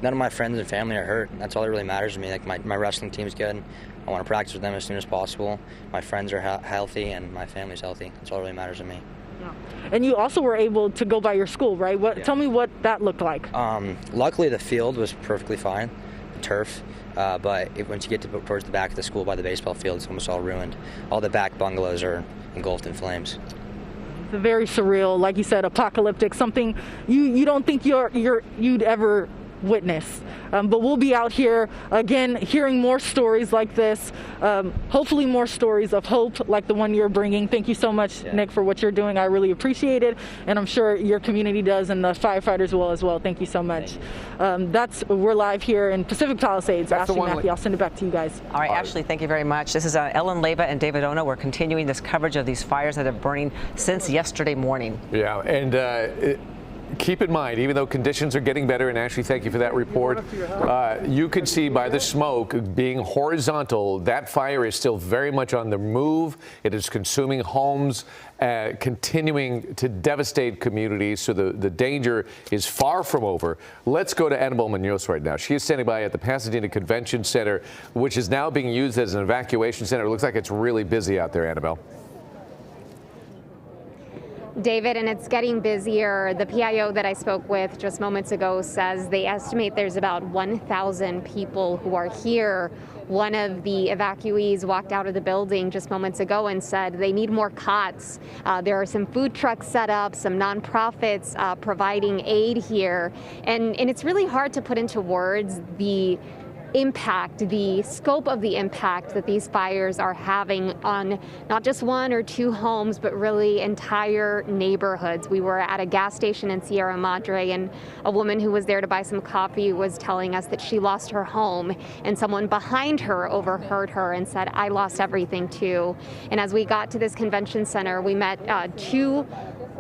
none of my friends and family are hurt. That's all that really matters to me. My wrestling team's good. I want to practice with them as soon as possible. My friends are healthy and my family's healthy. That's all that really matters to me. Yeah. And you also were able to go by your school, right? Tell me what that looked like. Luckily, the field was perfectly fine, the turf. But once you get towards the back of the school by the baseball field, it's almost all ruined. All the back bungalows are engulfed in flames. It's very surreal, like you said, apocalyptic. Something you don't think you'd ever witness. But we'll be out here again hearing more stories like this, hopefully more stories of hope like the one you're bringing. Thank you so much, Nick, for what you're doing. I really appreciate it, and I'm sure your community does, and the firefighters will as well. Thank you so much. We're live here in Pacific Palisades. Ashley Mackey, I'll send it back to you guys. All right, Ashley, thank you very much. This is Ellen Leyva and David Ona. We're continuing this coverage of these fires that are burning since yesterday morning. Yeah, and keep in mind, even though conditions are getting better, and Ashley, thank you for that report, you can see by the smoke being horizontal, that fire is still very much on the move. It is consuming homes, continuing to devastate communities, so the danger is far from over. Let's go to Annabelle Munoz right now. She is standing by at the Pasadena Convention Center, which is now being used as an evacuation center. It looks like it's really busy out there, Annabelle. David, and it's getting busier. The PIO that I spoke with just moments ago says they estimate there's about 1,000 people who are here. One of the evacuees walked out of the building just moments ago and said they need more cots. There are some food trucks set up, some nonprofits providing aid here. And it's really hard to put into words the impact, the scope of the impact that these fires are having on not just one or two homes, but really entire neighborhoods. We were at a gas station in Sierra Madre, and a woman who was there to buy some coffee was telling us that she lost her home, and someone behind her overheard her and said, "I lost everything too." And as we got to this convention center, we met two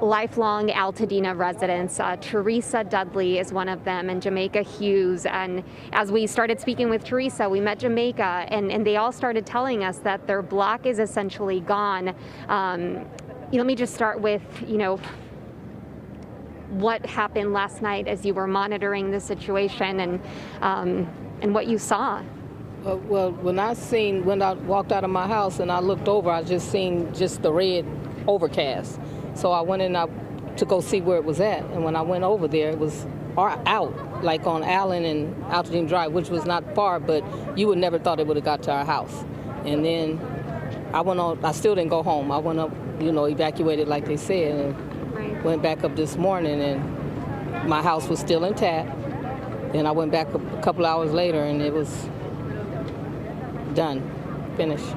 lifelong Altadena residents. Teresa Dudley is one of them, and Jamaica Hughes. And as we started speaking with Teresa, we met Jamaica, and they all started telling us that their block is essentially gone. Let me just start with, what happened last night as you were monitoring the situation and what you saw. Well, when I walked out of my house and I looked over, I just seen the red overcast. So I went in to go see where it was at. And when I went over there, it was out, like on Allen and Altadena Drive, which was not far, but you would never thought it would have got to our house. And then I still didn't go home. I went up, evacuated like they said, and went back up this morning, and my house was still intact. Then I went back a couple hours later, and it was done, finished.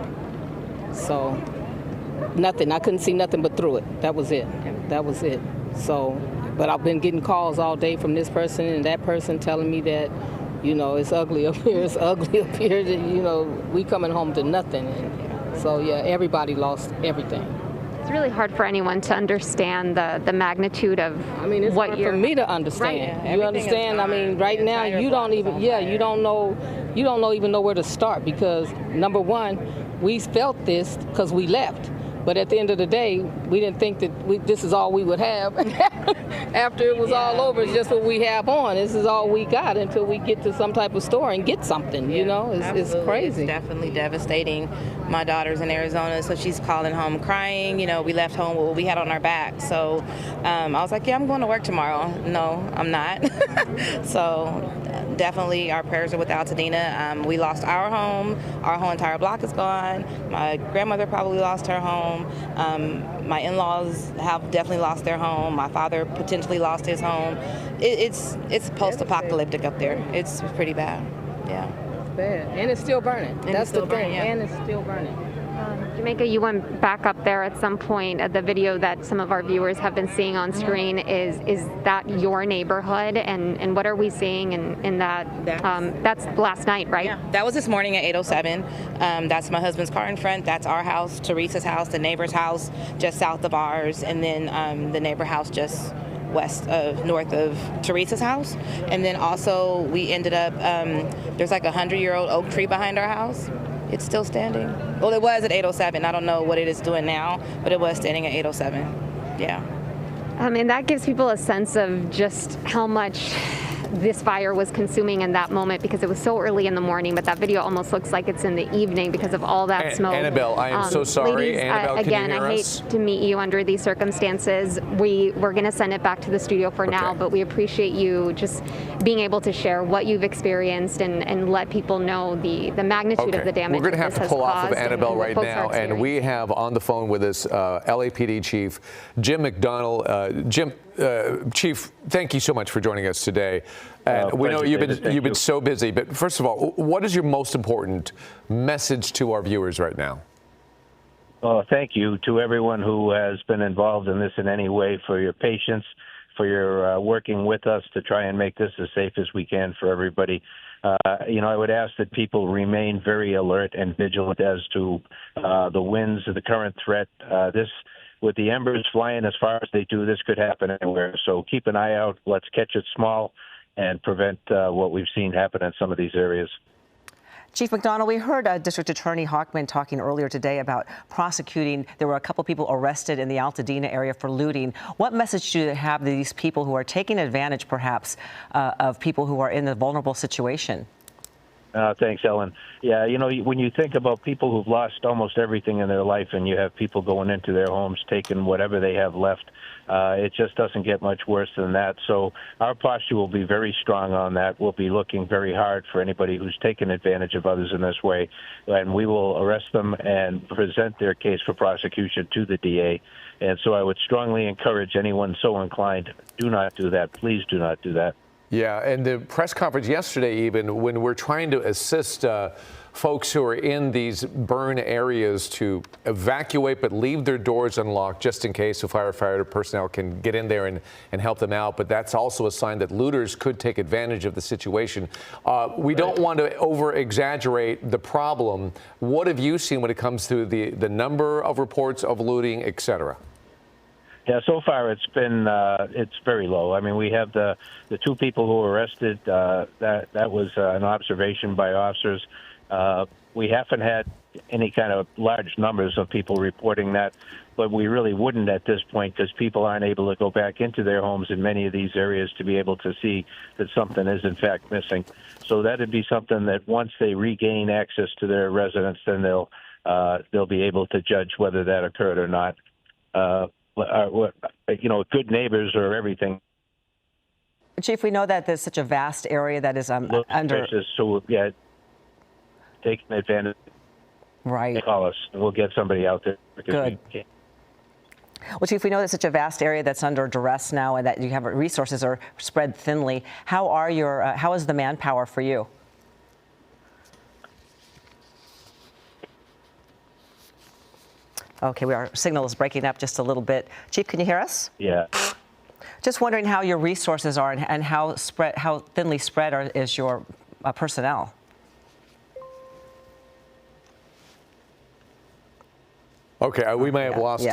So nothing. I couldn't see nothing but through it. That was it. That was it. So, but I've been getting calls all day from this person and that person telling me that, it's ugly up here. It's ugly up here. That, we coming home to nothing. And so, yeah, everybody lost everything. It's really hard for anyone to understand the magnitude of it's what hard you're for me to understand. Right. You understand? Right now you don't even know where to start, because number one, we felt this because we left. But at the end of the day, we didn't think that this is all we would have. After it was all over, it's just what we have on. This is all we got until we get to some type of store and get something, It's crazy. It's definitely devastating. My daughter's in Arizona, so she's calling home crying. We left home with what we had on our back. So I was like, yeah, I'm going to work tomorrow. No, I'm not. So definitely our prayers are with Altadena. We lost our home. Our whole entire block is gone. My grandmother probably lost her home. My in-laws have definitely lost their home. My father potentially lost his home. It's post-apocalyptic up there. It's pretty bad. Yeah. It's bad. And it's still burning. That's the thing. And it's still burning. Jamaica, you went back up there at some point. The video that some of our viewers have been seeing on screen, is that your neighborhood? And what are we seeing in that? That's last night, right? Yeah, that was this morning at 8:07. That's my husband's car in front. That's our house, Teresa's house, the neighbor's house just south of ours, and then the neighbor house just north of Teresa's house. And then also we ended up, there's like a 100-year-old oak tree behind our house. It's still standing. Well, it was at 8:07. I don't know what it is doing now, but it was standing at 8:07. Yeah. And that gives people a sense of just how much this fire was consuming in that moment, because it was so early in the morning, but that video almost looks like it's in the evening because of all that smoke. Annabelle, I am so sorry. Ladies, Annabelle, again, can you hear I hate us? to meet you under these circumstances. We're going to send it back to the studio for now, but we appreciate you just being able to share what you've experienced and let people know the magnitude of the damage. We're going to have to pull off of Annabelle right now, and we have on the phone with us LAPD Chief Jim McDonnell. Jim, Chief, thank you so much for joining us today. And we know you've been so busy, but first of all, what is your most important message to our viewers right now? Thank you to everyone who has been involved in this in any way, for your patience, for your working with us to try and make this as safe as we can for everybody. I would ask that people remain very alert and vigilant as to the winds of the current threat. This with the embers flying as far as they do, this could happen anywhere. So keep an eye out. Let's catch it small and prevent what we've seen happen in some of these areas. Chief McDonald, we heard District Attorney Hockman talking earlier today about prosecuting. There were a couple people arrested in the Altadena area for looting. What message do you have to these people who are taking advantage, perhaps, of people who are in a vulnerable situation? Thanks, Ellen. Yeah, you know, when you think about people who've lost almost everything in their life and you have people going into their homes, taking whatever they have left, it just doesn't get much worse than that. So our posture will be very strong on that. We'll be looking very hard for anybody who's taken advantage of others in this way, and we will arrest them and present their case for prosecution to the DA. And so I would strongly encourage anyone so inclined, do not do that. Please do not do that. Yeah, and the press conference yesterday, even when we're trying to assist folks who are in these burn areas to evacuate but leave their doors unlocked just in case the firefighter personnel can get in there and help them out. But that's also a sign that looters could take advantage of the situation. We don't want to over-exaggerate the problem. What have you seen when it comes to the number of reports of looting, et cetera? Yeah, so far it's been it's very low. I mean, we have the two people who were arrested. That was an observation by officers. We haven't had any kind of large numbers of people reporting that, but we really wouldn't at this point because people aren't able to go back into their homes in many of these areas to be able to see that something is in fact missing. So that'd be something that once they regain access to their residence, then they'll be able to judge whether that occurred or not. You know, good neighbors are everything. Chief, we know that there's such a vast area that is under. So yeah, taking advantage. Right. Call us, and we'll get somebody out there. Good. Well, Chief, we know that such a vast area that's under duress now, and that you have resources are spread thinly. How is the manpower for you? Okay, our signal is breaking up just a little bit. Chief, can you hear us? Yeah. Just wondering how your resources are and how thinly spread is your personnel. Okay, we may have lost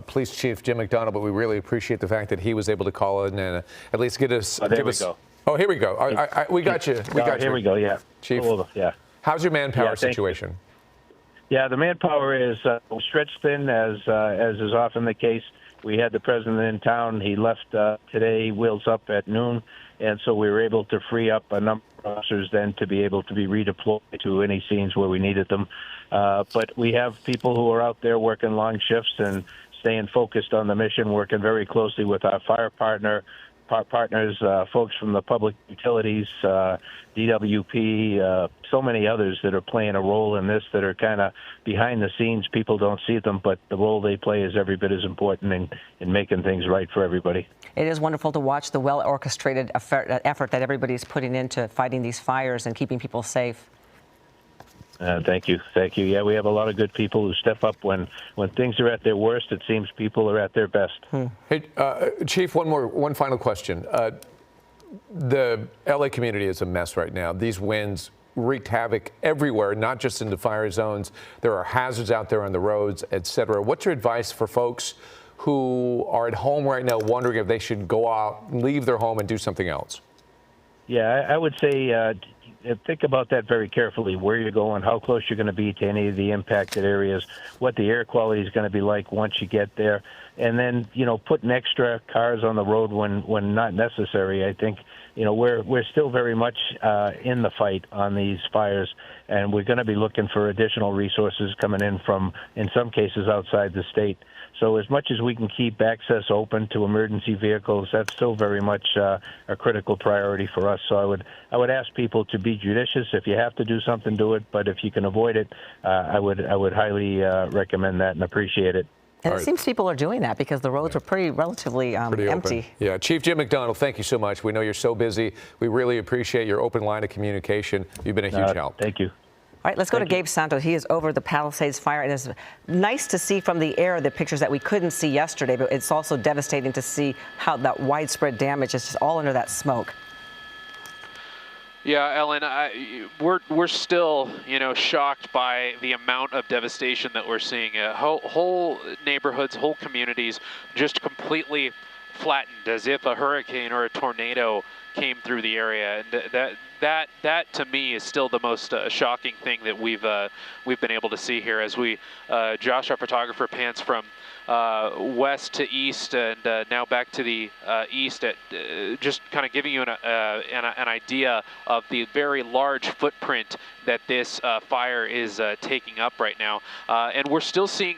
Police Chief Jim McDonald, but we really appreciate the fact that he was able to call in and at least get us. Oh, there we go. Oh, here we go. We got you. Here we go. Yeah. Chief. Yeah. How's your manpower situation? Yeah, the manpower is stretched thin, as is often the case. We had the president in town. He left today, wheels up at noon, and so we were able to free up a number of officers then to be able to be redeployed to any scenes where we needed them. But we have people who are out there working long shifts and staying focused on the mission, working very closely with our fire partners, folks from the public utilities, DWP, so many others that are playing a role in this that are kind of behind the scenes. People don't see them, but the role they play is every bit as important in making things right for everybody. It is wonderful to watch the well-orchestrated effort that everybody's putting into fighting these fires and keeping people safe. Thank you. Thank you. Yeah, we have a lot of good people who step up when things are at their worst. It seems people are at their best. Hey, Chief, one final question. The LA community is a mess right now. These winds wreaked havoc everywhere, not just in the fire zones. There are hazards out there on the roads, et cetera. What's your advice for folks who are at home right now wondering if they should go out, leave their home and do something else? Yeah, I would say think about that very carefully, where you're going, how close you're going to be to any of the impacted areas, what the air quality is going to be like once you get there, and then, putting extra cars on the road when not necessary. I think, we're still very much in the fight on these fires, and we're going to be looking for additional resources coming in from, in some cases, outside the state. So as much as we can keep access open to emergency vehicles, that's still very much a critical priority for us. So I would ask people to be judicious. If you have to do something, do it. But if you can avoid it, I would highly recommend that and appreciate it. And it seems people are doing that because the roads are relatively empty. Yeah, Chief Jim McDonald, thank you so much. We know you're so busy. We really appreciate your open line of communication. You've been a huge help. Thank you. All right, let's go to Gabe Santos. He is over the Palisades fire, and it's nice to see from the air the pictures that we couldn't see yesterday, but it's also devastating to see how that widespread damage is just all under that smoke. Yeah, Ellen, we're still, shocked by the amount of devastation that we're seeing. Whole neighborhoods, whole communities just completely flattened, as if a hurricane or a tornado came through the area. And that to me is still the most shocking thing that we've been able to see here as we, Josh, our photographer, pans from west to east and now back to the east, at just kind of giving you an idea of the very large footprint that this fire is taking up right now. And we're still seeing,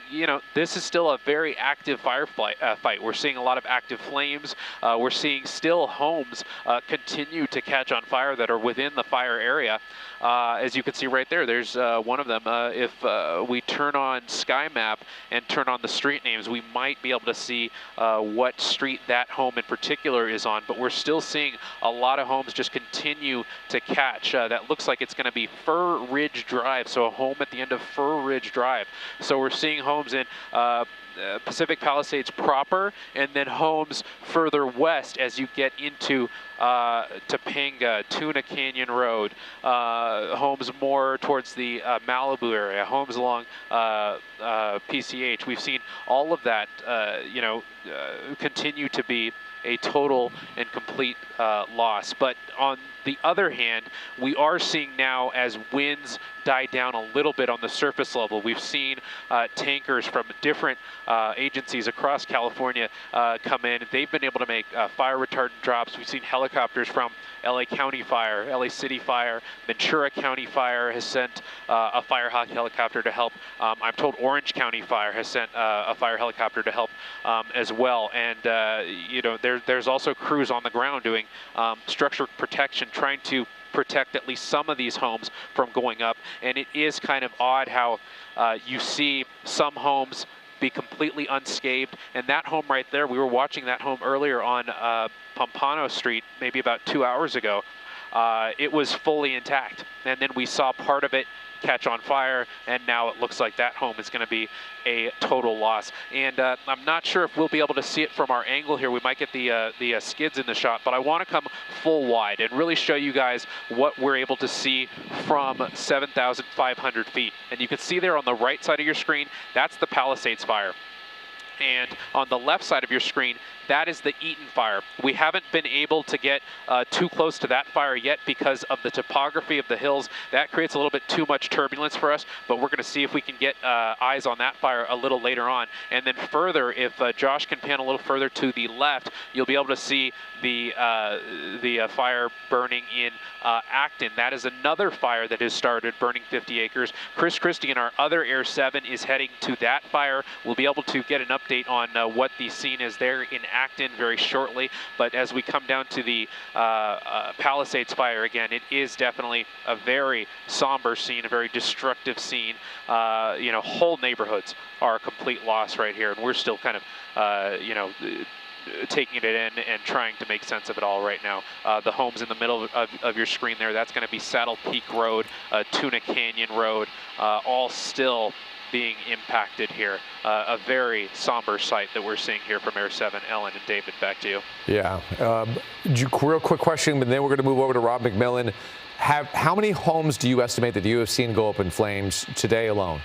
this is still a very active fight. We're seeing a lot of active flames. We're seeing still homes continue to catch on fire that are within the fire area. As you can see right there, there's one of them. If we turn on Sky Map and turn on the street names, we might be able to see what street that home in particular is on. But we're still seeing a lot of homes just continue to catch. That looks like it's going to be Fir Ridge Drive, so a home at the end of Fir Ridge Drive. So we're seeing homes in Pacific Palisades proper, and then homes further west as you get into Topanga, Tuna Canyon Road, homes more towards the Malibu area, homes along PCH. We've seen all of that, continue to be a total and complete loss. But on the other hand, we are seeing now, as winds die down a little bit on the surface level, we've seen tankers from different agencies across California come in. They've been able to make fire retardant drops. We've seen helicopters from LA County Fire, LA City Fire, Ventura County Fire has sent a Firehawk helicopter to help. I'm told Orange County Fire has sent a fire helicopter to help as well. And there's also crews on the ground doing structural protection, trying to protect at least some of these homes from going up. And it is kind of odd how you see some homes be completely unscathed. And that home right there, we were watching that home earlier on Pompano Street, maybe about 2 hours ago. It was fully intact. And then we saw part of it catch on fire, and now it looks like that home is going to be a total loss. And I'm not sure if we'll be able to see it from our angle here. We might get the skids in the shot, but I want to come full wide and really show you guys what we're able to see from 7,500 feet. And you can see there on the right side of your screen, that's the Palisades fire. And on the left side of your screen, that is the Eaton fire. We haven't been able to get too close to that fire yet because of the topography of the hills. That creates a little bit too much turbulence for us, but we're going to see if we can get eyes on that fire a little later on. And then further, if Josh can pan a little further to the left, you'll be able to see the fire burning in Acton. That is another fire that has started burning 50 acres. Chris Christie in our other Air 7 is heading to that fire. We'll be able to get an update on what the scene is there in Acton very shortly. But as we come down to the Palisades fire again, it is definitely a very somber scene, a very destructive scene. Whole neighborhoods are a complete loss right here, and we're still kind of taking it in and trying to make sense of it all right now. The homes in the middle of your screen there, that's going to be Saddle Peak Road, Tuna Canyon Road, all still being impacted here. A very somber sight that we're seeing here from Air 7. Ellen and David, back to you. Yeah. Real quick question, but then we're going to move over to Rob McMillan. How many homes do you estimate that you have seen go up in flames today alone?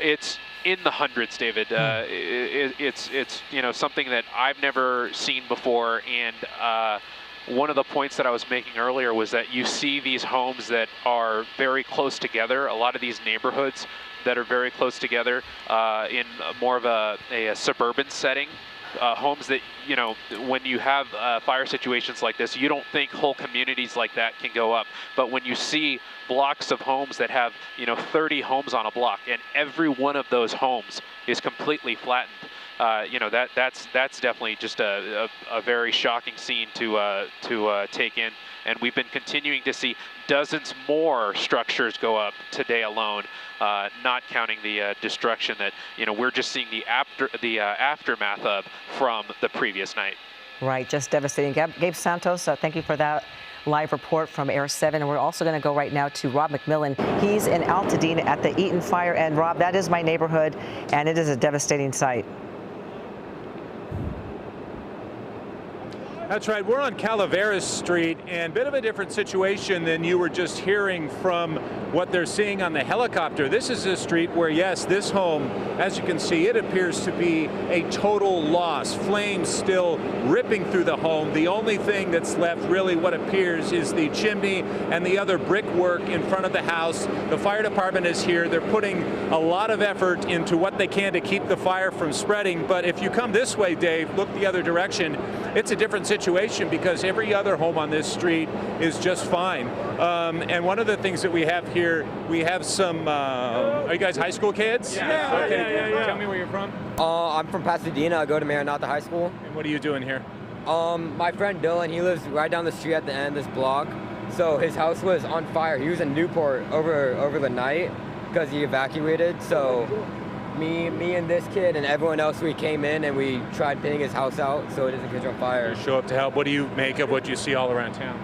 It's in the hundreds, David. It's something that I've never seen before, and one of the points that I was making earlier was that you see these homes that are very close together, a lot of these neighborhoods that are very close together in more of a suburban setting. Homes that, when you have fire situations like this, you don't think whole communities like that can go up. But when you see blocks of homes that have, 30 homes on a block, and every one of those homes is completely flattened, that's definitely just a very shocking scene to take in. And we've been continuing to see dozens more structures go up today alone, not counting the destruction that we're just seeing the aftermath of from the previous night. Right, just devastating. Gabe Santos, thank you for that live report from Air 7. And we're also going to go right now to Rob McMillan. He's in Altadena at the Eaton fire. And Rob, that is my neighborhood, and it is a devastating sight. That's right. We're on Calaveras Street, and a bit of a different situation than you were just hearing from what they're seeing on the helicopter. This is a street where, yes, this home, as you can see, it appears to be a total loss. Flames still ripping through the home. The only thing that's left, really what appears, is the chimney and the other brickwork in front of the house. The fire department is here. They're putting a lot of effort into what they can to keep the fire from spreading. But if you come this way, Dave, look the other direction, it's a different situation because every other home on this street is just fine. And one of the things that we have here, we have some, are you guys high school kids? Yeah. Okay. Yeah. Tell me where you're from. I'm from Pasadena. I go to Maranatha High School. And what are you doing here? My friend Dylan, he lives right down the street at the end of this block. So his house was on fire. He was in Newport over the night because he evacuated. So me and this kid and everyone else, we came in and we tried putting his house out so it doesn't catch on fire. Show up to help. What do you make of what you see all around town?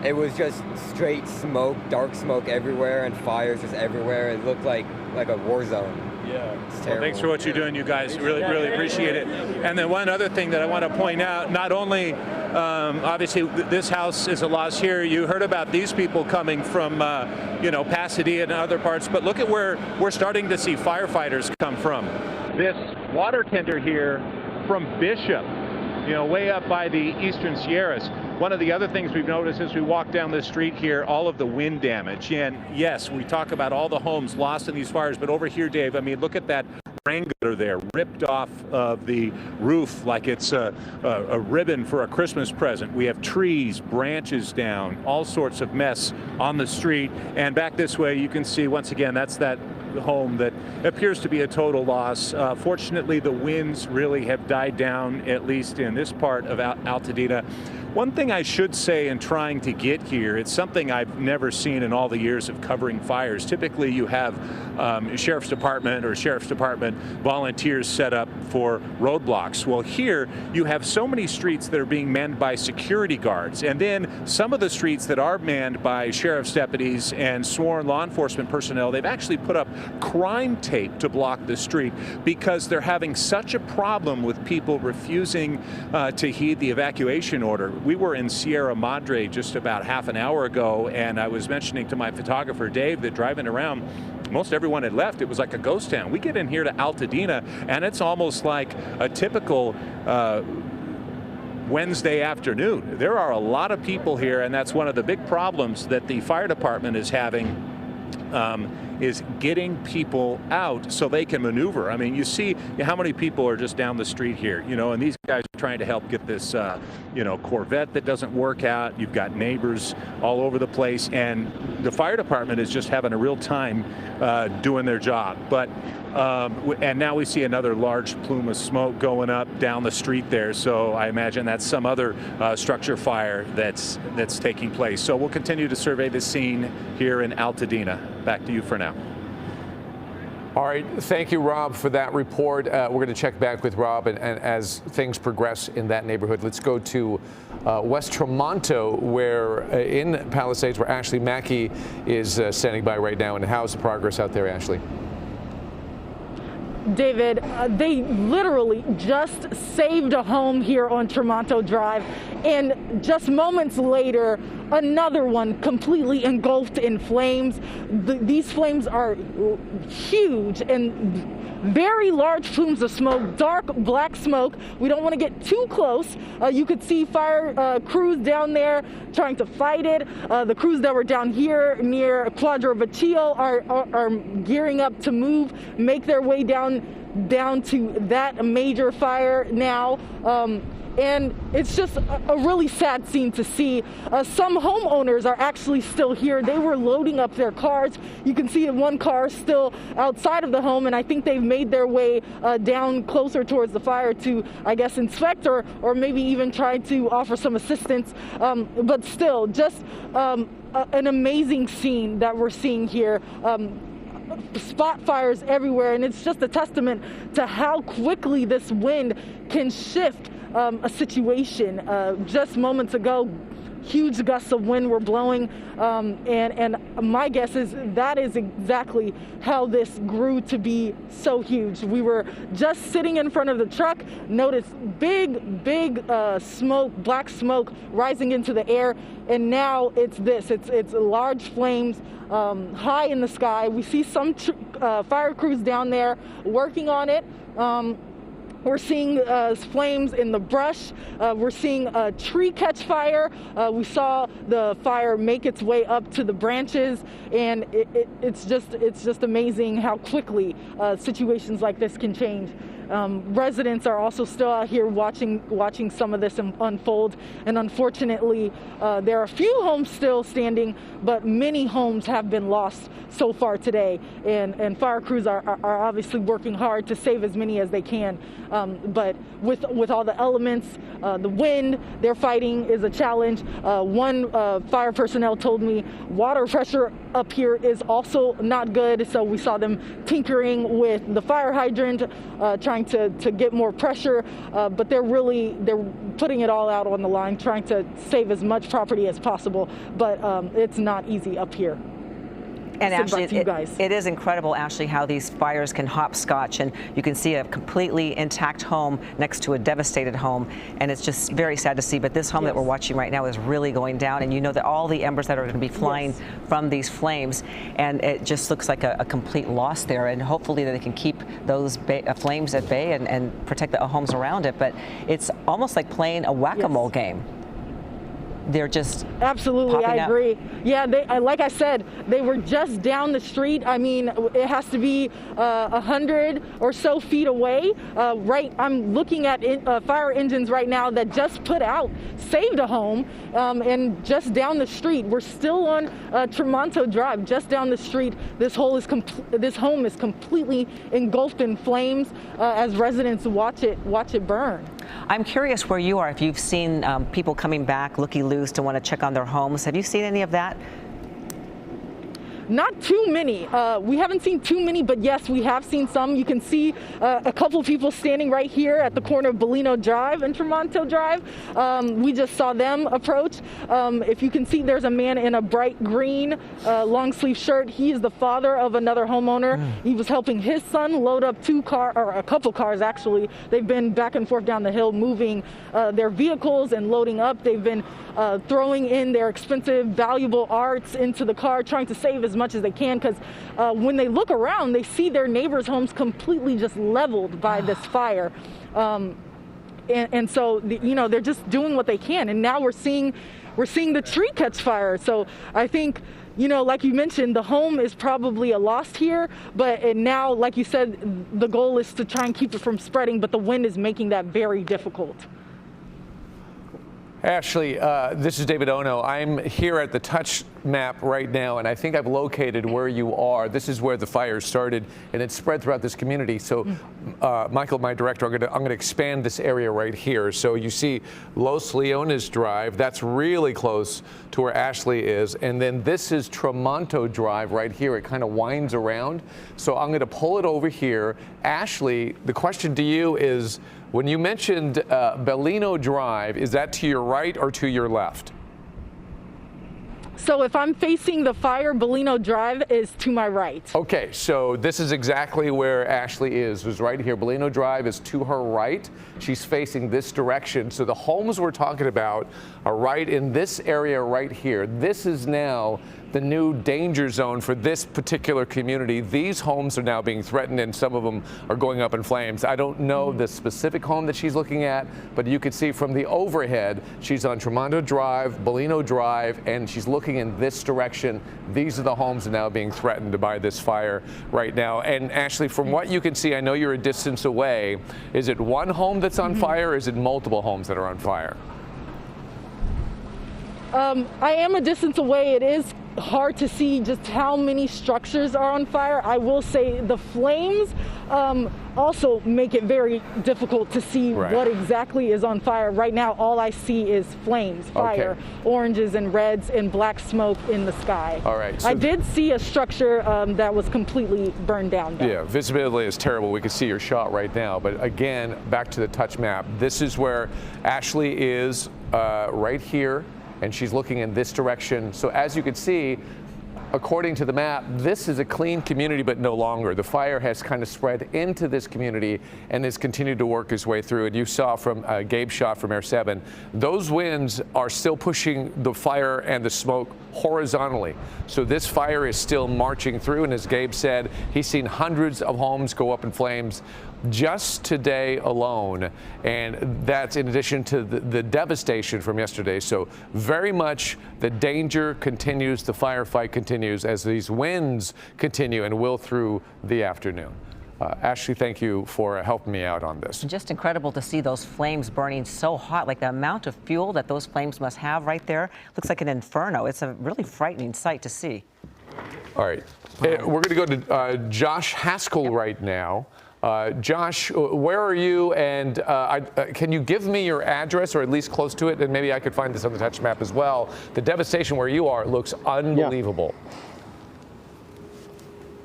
It was just straight smoke, dark smoke everywhere, and fires just everywhere. It looked like a war zone. Yeah. It's Well, terrible. thanks for what you're doing, you guys. Really appreciate it. And then one other thing that I want to point out, not only, obviously, this house is a loss here. You heard about these people coming from, Pasadena and other parts, but look at where we're starting to see firefighters come from. This water tender here from Bishop, way up by the Eastern Sierras. One of the other things we've noticed as we walk down the street here, all of the wind damage. And yes, we talk about all the homes lost in these fires, but over here, Dave, I mean, look at that rain gutter there, ripped off of the roof like it's a ribbon for a Christmas present. We have trees, branches down, all sorts of mess on the street. And back this way, you can see, once again, that's that home that appears to be a total loss. Fortunately, the winds really have died down, at least in this part of Altadena. One thing I should say in trying to get here, it's something I've never seen in all the years of covering fires. Typically, you have sheriff's department volunteers set up for roadblocks. Well, here you have so many streets that are being manned by security guards, and then some of the streets that are manned by sheriff's deputies and sworn law enforcement personnel, they've actually put up crime tape to block the street because they're having such a problem with people refusing to heed the evacuation order. We were in Sierra Madre just about half an hour ago, and I was mentioning to my photographer, Dave, that driving around, most everyone had left. It was like a ghost town. We get in here to Altadena, and it's almost like a typical Wednesday afternoon. There are a lot of people here, and that's one of the big problems that the fire department is having. Is getting people out so they can maneuver. I mean, you see how many people are just down the street here, and these guys are trying to help get this, Corvette that doesn't work out. You've got neighbors all over the place, and the fire department is just having a real time doing their job. But and now we see another large plume of smoke going up down the street there. So I imagine that's some other structure fire that's taking place. So we'll continue to survey the scene here in Altadena. Back to you for now. All right. Thank you, Rob, for that report. We're going to check back with Rob and as things progress in that neighborhood. Let's go to West Tremonto, where in Palisades, where Ashley Mackey is standing by right now. And how's the progress out there, Ashley? David, they literally just saved a home here on Tremonto Drive, and just moments later, another one completely engulfed in flames. These flames are huge and very large plumes of smoke, dark black smoke. We don't want to get too close. You could see fire crews down there trying to fight it. The crews that were down here near Quadro Vaccio are gearing up to make their way down to that major fire now. And it's just a really sad scene to see. Some homeowners are actually still here. They were loading up their cars. You can see one car still outside of the home, and I think they've made their way down closer towards the fire to, I guess, inspect or maybe even try to offer some assistance. But still, just an amazing scene that we're seeing here. Spot fires everywhere, and it's just a testament to how quickly this wind can shift a situation. Just moments ago, huge gusts of wind were blowing, and my guess is that is exactly how this grew to be so huge. We were just sitting in front of the truck, noticed big smoke, black smoke rising into the air, and now it's large flames high in the sky. We see some fire crews down there working on it. We're seeing flames in the brush. We're seeing a tree catch fire. We saw the fire make its way up to the branches, and it's just amazing how quickly situations like this can change. Residents are also still out here watching some of this unfold, and unfortunately, there are a few homes still standing, but many homes have been lost so far today, and fire crews are obviously working hard to save as many as they can. But with all the elements, the wind they're fighting is a challenge. One fire personnel told me water pressure up here is also not good, so we saw them tinkering with the fire hydrant, trying to get more pressure, but they're putting it all out on the line, trying to save as much property as possible, but it's not easy up here. And Ashley, it is incredible, Ashley, how these fires can hopscotch, and you can see a completely intact home next to a devastated home, and it's just very sad to see. But this home that we're watching right now is really going down, and you know that all the embers that are going to be flying from these flames, and it just looks like a complete loss there. And hopefully they can keep those flames at bay and protect the homes around it. But it's almost like playing a whack-a-mole game. They're just absolutely. I agree. Yeah, like I said, they were just down the street. I mean, it has to be 100 or so feet away. I'm looking at fire engines right now that just saved a home, and just down the street. We're still on Tremonto Drive, just down the street. This home is completely engulfed in flames as residents watch it burn. I'm curious where you are, if you've seen people coming back looky-loos to want to check on their homes. Have you seen any of that? Not too many. We haven't seen too many, but yes, we have seen some. You can see a couple people standing right here at the corner of Bellino Drive and Tremonto Drive. We just saw them approach. If you can see, there's a man in a bright green long sleeve shirt. He is the father of another homeowner. He was helping his son load up a couple cars actually. They've been back and forth down the hill moving their vehicles and loading up. They've been throwing in their expensive, valuable arts into the car, trying to save as much as they can, because when they look around, they see their neighbors' homes completely just leveled by this fire. And so, they're just doing what they can. And now we're seeing the tree catch fire. So I think, like you mentioned, the home is probably a loss here, but now, like you said, the goal is to try and keep it from spreading, but the wind is making that very difficult. Ashley, this is David Ono. I'm here at the touch map right now, and I think I've located where you are. This is where the fire started, and it spread throughout this community. So, Michael, my director, I'm going to expand this area right here. So you see Los Leones Drive. That's really close to where Ashley is, and then this is Tremonto Drive right here. It kind of winds around. So I'm going to pull it over here. Ashley, the question to you is, when you mentioned Bellino Drive, is that to your right or to your left? So if I'm facing the fire, Bellino Drive is to my right. Okay, so this is exactly where Ashley is right here. Bellino Drive is to her right. She's facing this direction. So the homes we're talking about are right in this area right here. This is now the new danger zone for this particular community. These homes are now being threatened, and some of them are going up in flames. I don't know the specific home that she's looking at, but you can see from the overhead, she's on Tremonto Drive, Bellino Drive, and she's looking in this direction. These are the homes that are now being threatened by this fire right now. And Ashley, from what you can see, I know you're a distance away. Is it one home that's on fire, or is it multiple homes that are on fire? I am a distance away. It is hard to see just how many structures are on fire. I will say the flames also make it very difficult to see what exactly is on fire. Right now, all I see is flames, fire, oranges and reds, and black smoke in the sky. All right. So I did see a structure that was completely burned down, though. Yeah, visibility is terrible. We can see your shot right now. But again, back to the touch map. This is where Ashley is right here. and she's looking in this direction. So as you can see, according to the map, this is a clean community, but no longer. The fire has kind of spread into this community and has continued to work its way through. And you saw from Gabe's shot from Air 7, those winds are still pushing the fire and the smoke horizontally. So this fire is still marching through. And as Gabe said, he's seen hundreds of homes go up in flames just today alone, and that's in addition to the devastation from yesterday. So very much the danger continues, the firefight continues as these winds continue and will through the afternoon. Ashley, thank you for helping me out on this. Just incredible to see those flames burning so hot, like the amount of fuel that those flames must have right there. Looks like an inferno. It's a really frightening sight to see. All right, we're going to go to Josh Haskell right now. Josh, where are you? And can you give me your address, or at least close to it? And maybe I could find this on the touch map as well. The devastation where you are looks unbelievable.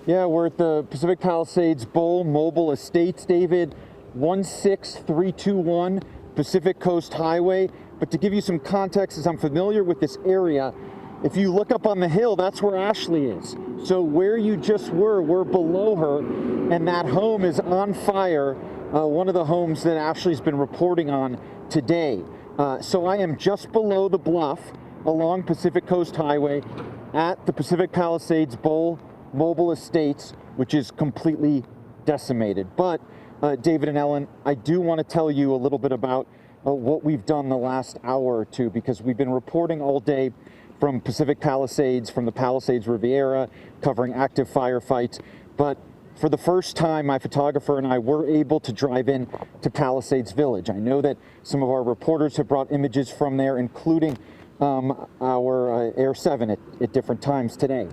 Yeah, we're at the Pacific Palisades Bowl Mobile Estates, David, 16321 Pacific Coast Highway. But to give you some context, as I'm familiar with this area, if you look up on the hill, that's where Ashley is. So where you just were, we're below her, and that home is on fire, one of the homes that Ashley's been reporting on today. So I am just below the bluff along Pacific Coast Highway at the Pacific Palisades Bowl Mobile Estates, which is completely decimated. But David and Ellen, I do want to tell you a little bit about what we've done the last hour or two, because we've been reporting all day from Pacific Palisades, from the Palisades Riviera, covering active firefights. But for the first time, my photographer and I were able to drive in to Palisades Village. I know that some of our reporters have brought images from there, including our Air 7 at different times today.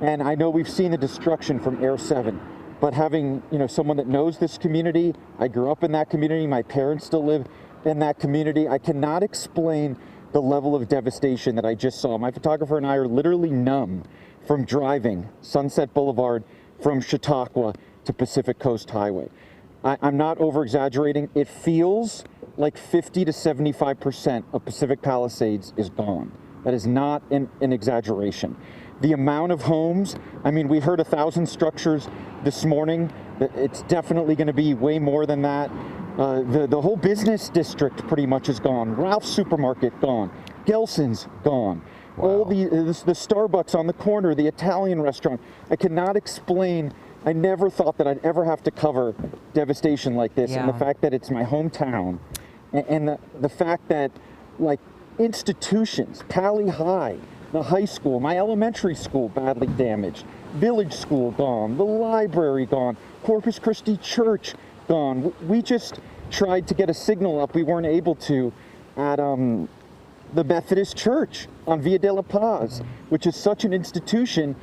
And I know we've seen the destruction from Air 7, but having someone that knows this community, I grew up in that community, my parents still live in that community, I cannot explain the level of devastation that I just saw. My photographer and I are literally numb from driving Sunset Boulevard from Chautauqua to Pacific Coast Highway. I'm not over-exaggerating. It feels like 50 to 75% of Pacific Palisades is gone. That is not an exaggeration. The amount of homes, I mean, we heard 1,000 structures this morning. It's definitely going to be way more than that. The whole business district pretty much is gone. Ralph's Supermarket gone. Gelson's gone. Wow. All the Starbucks on the corner, the Italian restaurant. I cannot explain. I never thought that I'd ever have to cover devastation like this. Yeah. And the fact that it's my hometown, and the fact that, like, institutions, Pali High, the high school, my elementary school badly damaged, Village School gone, the library gone, Corpus Christi Church gone. We just tried to get a signal up. We weren't able to at the Methodist Church on Via de la Paz, which is such an institution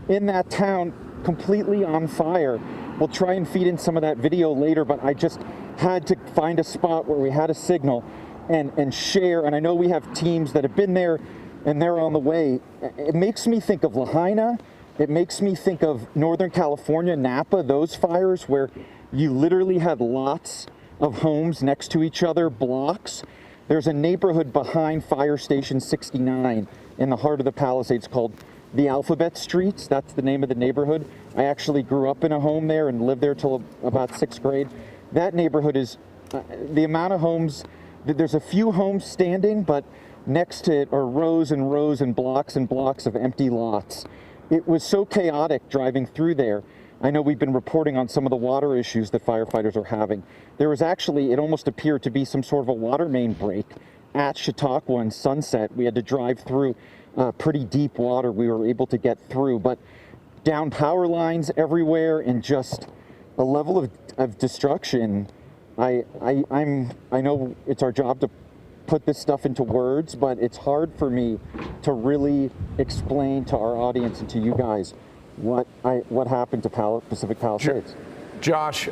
in that town, completely on fire. We'll try and feed in some of that video later, but I just had to find a spot where we had a signal and share. And I know we have teams that have been there and they're on the way. It makes me think of Lahaina. It makes me think of Northern California, Napa, those fires where you literally had lots of homes next to each other, blocks. There's a neighborhood behind Fire Station 69 in the heart of the Palisades called the Alphabet Streets. That's the name of the neighborhood. I actually grew up in a home there and lived there till about 6th grade. That neighborhood is, the amount of homes, there's a few homes standing, but next to it are rows and rows and blocks of empty lots. It was so chaotic driving through there. I know we've been reporting on some of the water issues that firefighters are having. There was actually, it almost appeared to be some sort of a water main break at Chautauqua and Sunset. We had to drive through pretty deep water. We were able to get through, but down power lines everywhere and just a level of destruction. I know it's our job to put this stuff into words, but it's hard for me to really explain to our audience and to you guys what happened to Pacific Palisades. Sure. Josh,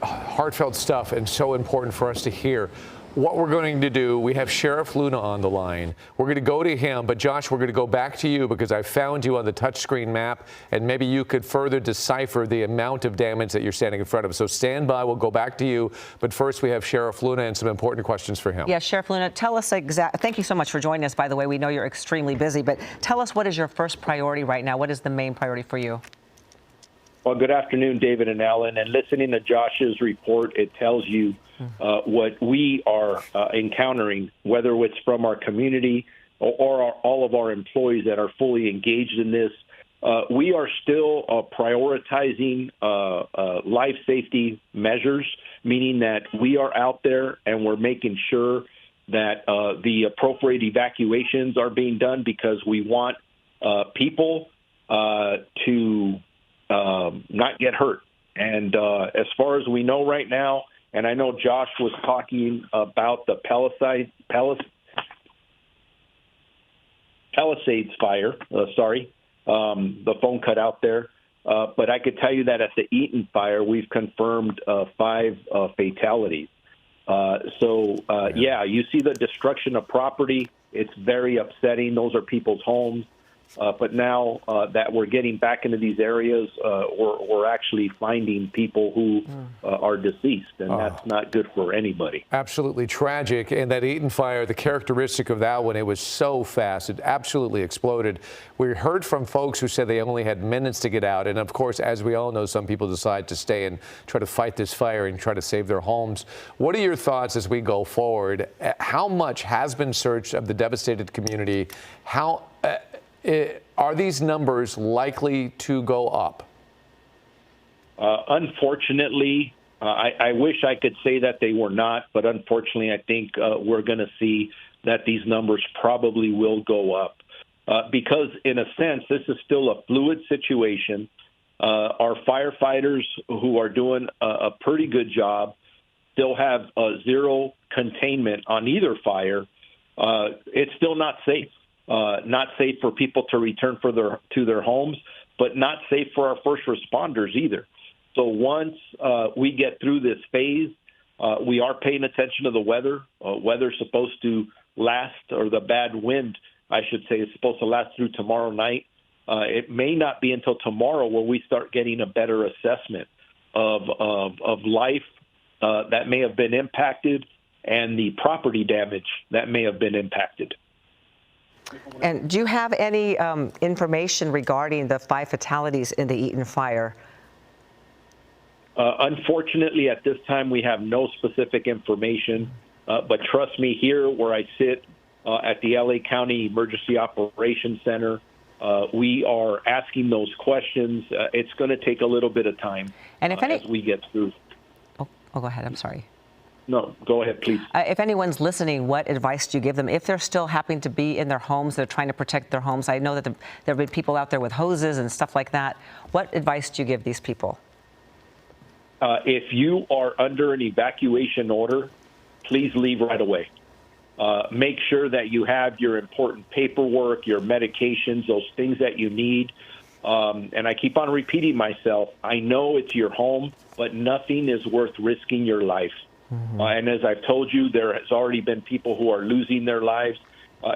heartfelt stuff and so important for us to hear. what we're going to do, we have Sheriff Luna on the line. We're going to go to him, but Josh, we're going to go back to you because I found you on the touchscreen map, and maybe you could further decipher the amount of damage that you're standing in front of. So stand by, we'll go back to you. But first, we have Sheriff Luna and some important questions for him. Yeah, Sheriff Luna, tell us thank you so much for joining us, by the way. We know you're extremely busy, but tell us, what is your first priority right now? What is the main priority for you? Well, good afternoon, David and Ellen. And listening to Josh's report, it tells you what we are encountering, whether it's from our community or all of our employees that are fully engaged in this. We are still prioritizing life safety measures, meaning that we are out there and we're making sure that the appropriate evacuations are being done, because we want people to not get hurt. And as far as we know right now, and I know Josh was talking about the Palisades fire. The phone cut out there. But I could tell you that at the Eaton fire, we've confirmed 5 fatalities. Yeah, you see the destruction of property. It's very upsetting. Those are people's homes. But now that we're getting back into these areas, we're actually finding people who are deceased, and that's not good for anybody. Absolutely tragic. And that Eaton fire, the characteristic of that one, it was so fast. It absolutely exploded. We heard from folks who said they only had minutes to get out. And of course, as we all know, some people decide to stay and try to fight this fire and try to save their homes. What are your thoughts as we go forward? How much has been searched of the devastated community? How are these numbers likely to go up? Unfortunately, I wish I could say that they were not, but unfortunately, I think we're going to see that these numbers probably will go up. Because in a sense, this is still a fluid situation. Our firefighters, who are doing a pretty good job, still have zero containment on either fire. It's still not safe. Not safe for people to return to their homes, but not safe for our first responders either. So once we get through this phase, we are paying attention to the weather. Weather's supposed to last, or the bad wind, I should say, is supposed to last through tomorrow night. It may not be until tomorrow where we start getting a better assessment of life that may have been impacted and the property damage that may have been impacted. And do you have any information regarding the 5 fatalities in the Eaton fire? Unfortunately, at this time, we have no specific information. But trust me, here where I sit at the LA County Emergency Operations Center, we are asking those questions. It's going to take a little bit of time as we get through. Oh, go ahead. I'm sorry. No, go ahead, please. If anyone's listening, what advice do you give them if they're still happening to be in their homes, they're trying to protect their homes? I know that there have been people out there with hoses and stuff like that. What advice do you give these people? If you are under an evacuation order, please leave right away. Make sure that you have your important paperwork, your medications, those things that you need. And I keep on repeating myself, I know it's your home, but nothing is worth risking your life. And as I've told you, there has already been people who are losing their lives.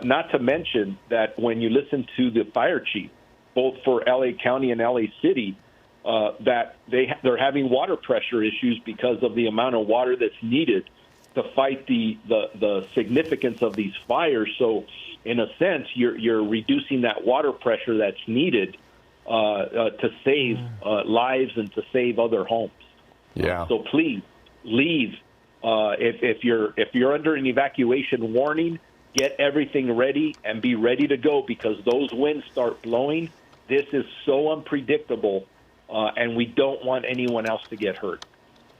Not to mention that when you listen to the fire chief, both for LA County and LA City, that they're having water pressure issues because of the amount of water that's needed to fight the significance of these fires. So in a sense, you're reducing that water pressure that's needed to save lives and to save other homes. Yeah. So please leave. If you're under an evacuation warning, get everything ready and be ready to go, because those winds start blowing. This is so unpredictable, and we don't want anyone else to get hurt.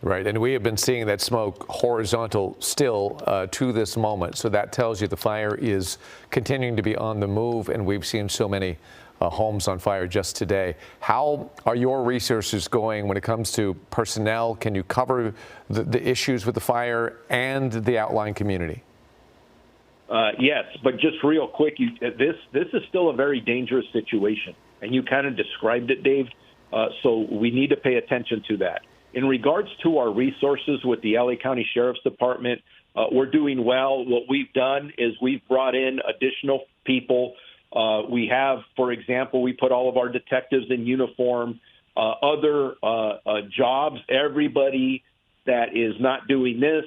Right, and we have been seeing that smoke horizontal still to this moment. So that tells you the fire is continuing to be on the move, and we've seen so many homes on fire just today. How are your resources going when it comes to personnel? Can you cover the issues with the fire and the outlying community? Yes, but just real quick, this is still a very dangerous situation, and you kind of described it, Dave. So we need to pay attention to that. In regards to our resources with the LA County Sheriff's Department, we're doing well. What we've done is we've brought in additional people. We have, for example, we put all of our detectives in uniform, other jobs, everybody that is not doing this.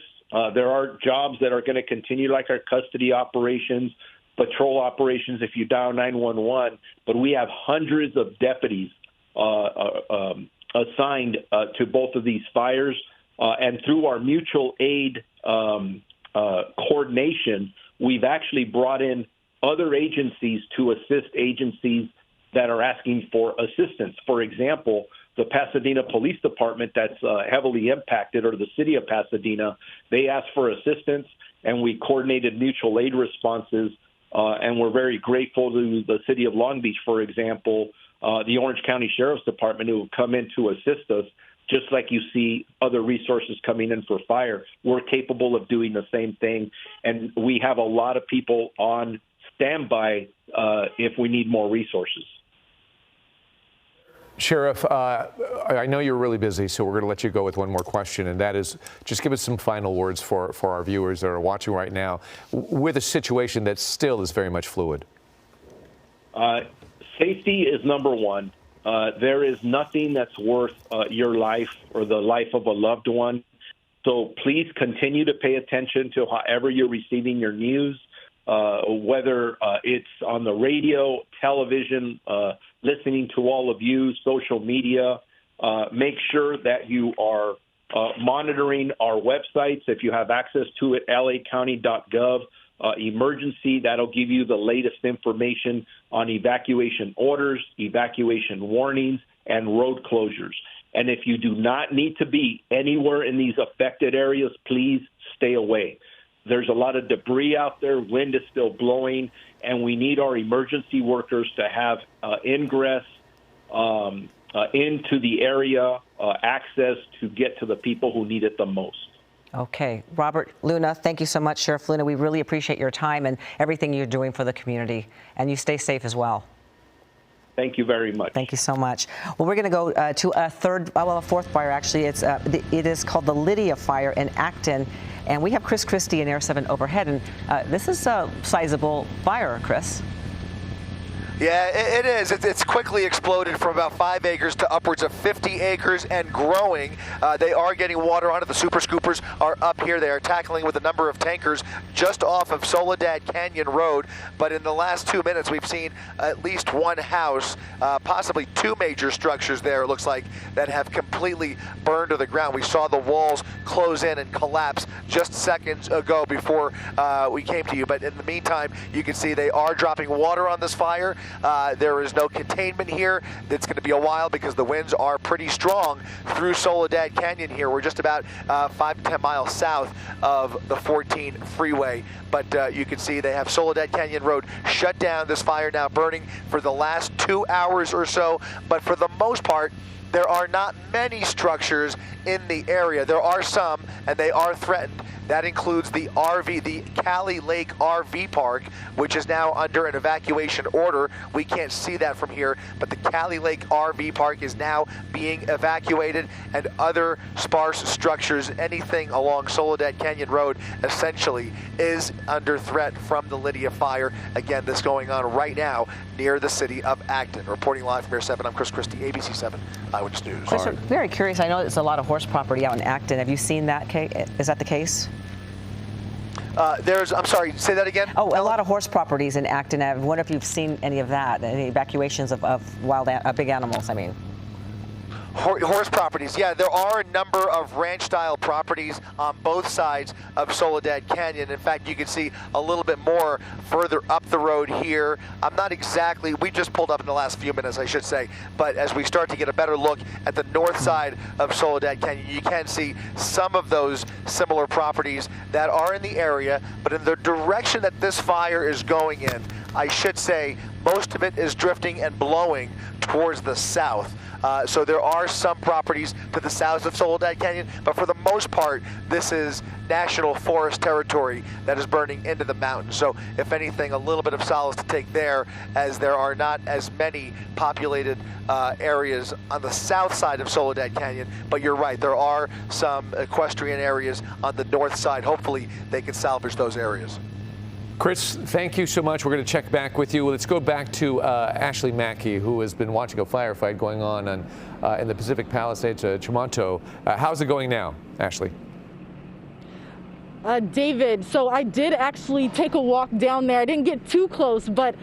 There are jobs that are going to continue, like our custody operations, patrol operations if you dial 911, but we have hundreds of deputies assigned to both of these fires. And through our mutual aid coordination, we've actually brought in other agencies to assist agencies that are asking for assistance. For example, the Pasadena Police Department that's heavily impacted, or the city of Pasadena, they asked for assistance, and we coordinated mutual aid responses. And we're very grateful to the city of Long Beach, for example, the Orange County Sheriff's Department, who have come in to assist us. Just like you see other resources coming in for fire, we're capable of doing the same thing. And we have a lot of people on standby if we need more resources. Sheriff, I know you're really busy, so we're going to let you go with one more question, and that is just give us some final words for our viewers that are watching right now with a situation that still is very much fluid. Safety is number one. There is nothing that's worth your life or the life of a loved one. So please continue to pay attention to however you're receiving your news, whether it's on the radio, television, listening to all of you, social media. Make sure that you are monitoring our websites. If you have access to it, lacounty.gov. Emergency, that'll give you the latest information on evacuation orders, evacuation warnings, and road closures. And if you do not need to be anywhere in these affected areas, please stay away. There's a lot of debris out there, wind is still blowing, and we need our emergency workers to have ingress into the area, access to get to the people who need it the most. Okay. Robert Luna, thank you so much, Sheriff Luna. We really appreciate your time and everything you're doing for the community. And you stay safe as well. Thank you very much. Thank you so much. Well, we're going to go to a fourth fire, actually. It is called the Lydia Fire in Acton. And we have Chris Christie in Air 7 overhead. And this is a sizable fire, Chris. Yeah, it is. It's quickly exploded from about 5 acres to upwards of 50 acres and growing. They are getting water on it. The super scoopers are up here. They are tackling with a number of tankers just off of Soledad Canyon Road. But in the last 2 minutes, we've seen at least one house, possibly two major structures there, it looks like, that have completely burned to the ground. We saw the walls close in and collapse just seconds ago before we came to you. But in the meantime, you can see they are dropping water on this fire. There is no containment here. It's going to be a while because the winds are pretty strong through Soledad Canyon here. We're just about 5 to 10 miles south of the 14 freeway. But you can see they have Soledad Canyon Road shut down. This fire now burning for the last 2 hours or so. But for the most part, there are not many structures in the area. There are some, and they are threatened. That includes the Cali Lake RV Park, which is now under an evacuation order. We can't see that from here, but the Cali Lake RV Park is now being evacuated, and other sparse structures, anything along Soledad Canyon Road, essentially is under threat from the Lydia fire. Again, this going on right now near the city of Acton. Reporting live from Air 7, I'm Chris Christie, ABC 7 Eyewitness News. Chris, I'm very curious. I know it's a lot of horse property out in Acton. Have you seen that? Is that the case? I'm sorry, say that again? Oh, a lot of horse properties in Acton. I wonder if you've seen any of that, any evacuations of wild, big animals, I mean. Horse properties, yeah, there are a number of ranch-style properties on both sides of Soledad Canyon. In fact, you can see a little bit more further up the road here. I'm not exactly, we just pulled up in the last few minutes, I should say, but as we start to get a better look at the north side of Soledad Canyon, you can see some of those similar properties that are in the area, but in the direction that this fire is going in, I should say, most of it is drifting and blowing towards the south. So there are some properties to the south of Soledad Canyon, but for the most part, this is national forest territory that is burning into the mountains. So if anything, a little bit of solace to take there, as there are not as many populated areas on the south side of Soledad Canyon. But you're right, there are some equestrian areas on the north side. Hopefully they can salvage those areas. Chris, thank you so much. We're going to check back with you. Let's go back to Ashley Mackey, who has been watching a firefight going on in the Pacific Palisades, Tramonto. How's it going now, Ashley? David, so I did actually take a walk down there. I didn't get too close, but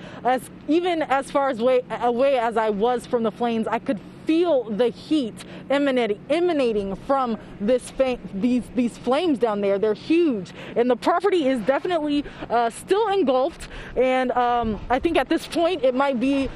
even as far away as I was from the flames, I could feel the heat emanating from these flames down there. They're huge, and the property is definitely still engulfed. And I think at this point it might be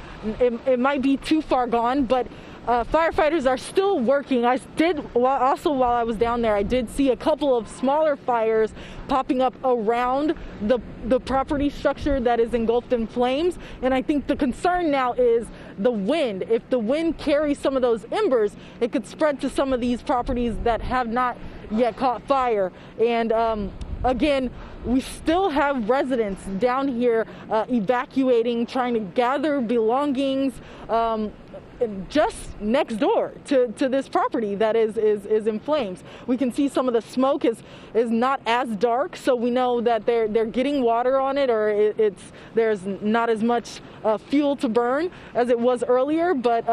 too far gone, but firefighters are still working. While I was down there, I did see a couple of smaller fires popping up around the property structure that is engulfed in flames. And I think the concern now is the wind. If the wind carries some of those embers, it could spread to some of these properties that have not yet caught fire. And again, we still have residents down here evacuating, trying to gather belongings, just next door to this property that is in flames. We can see some of the smoke is not as dark, so we know that they're getting water on it, or there's not as much fuel to burn as it was earlier. But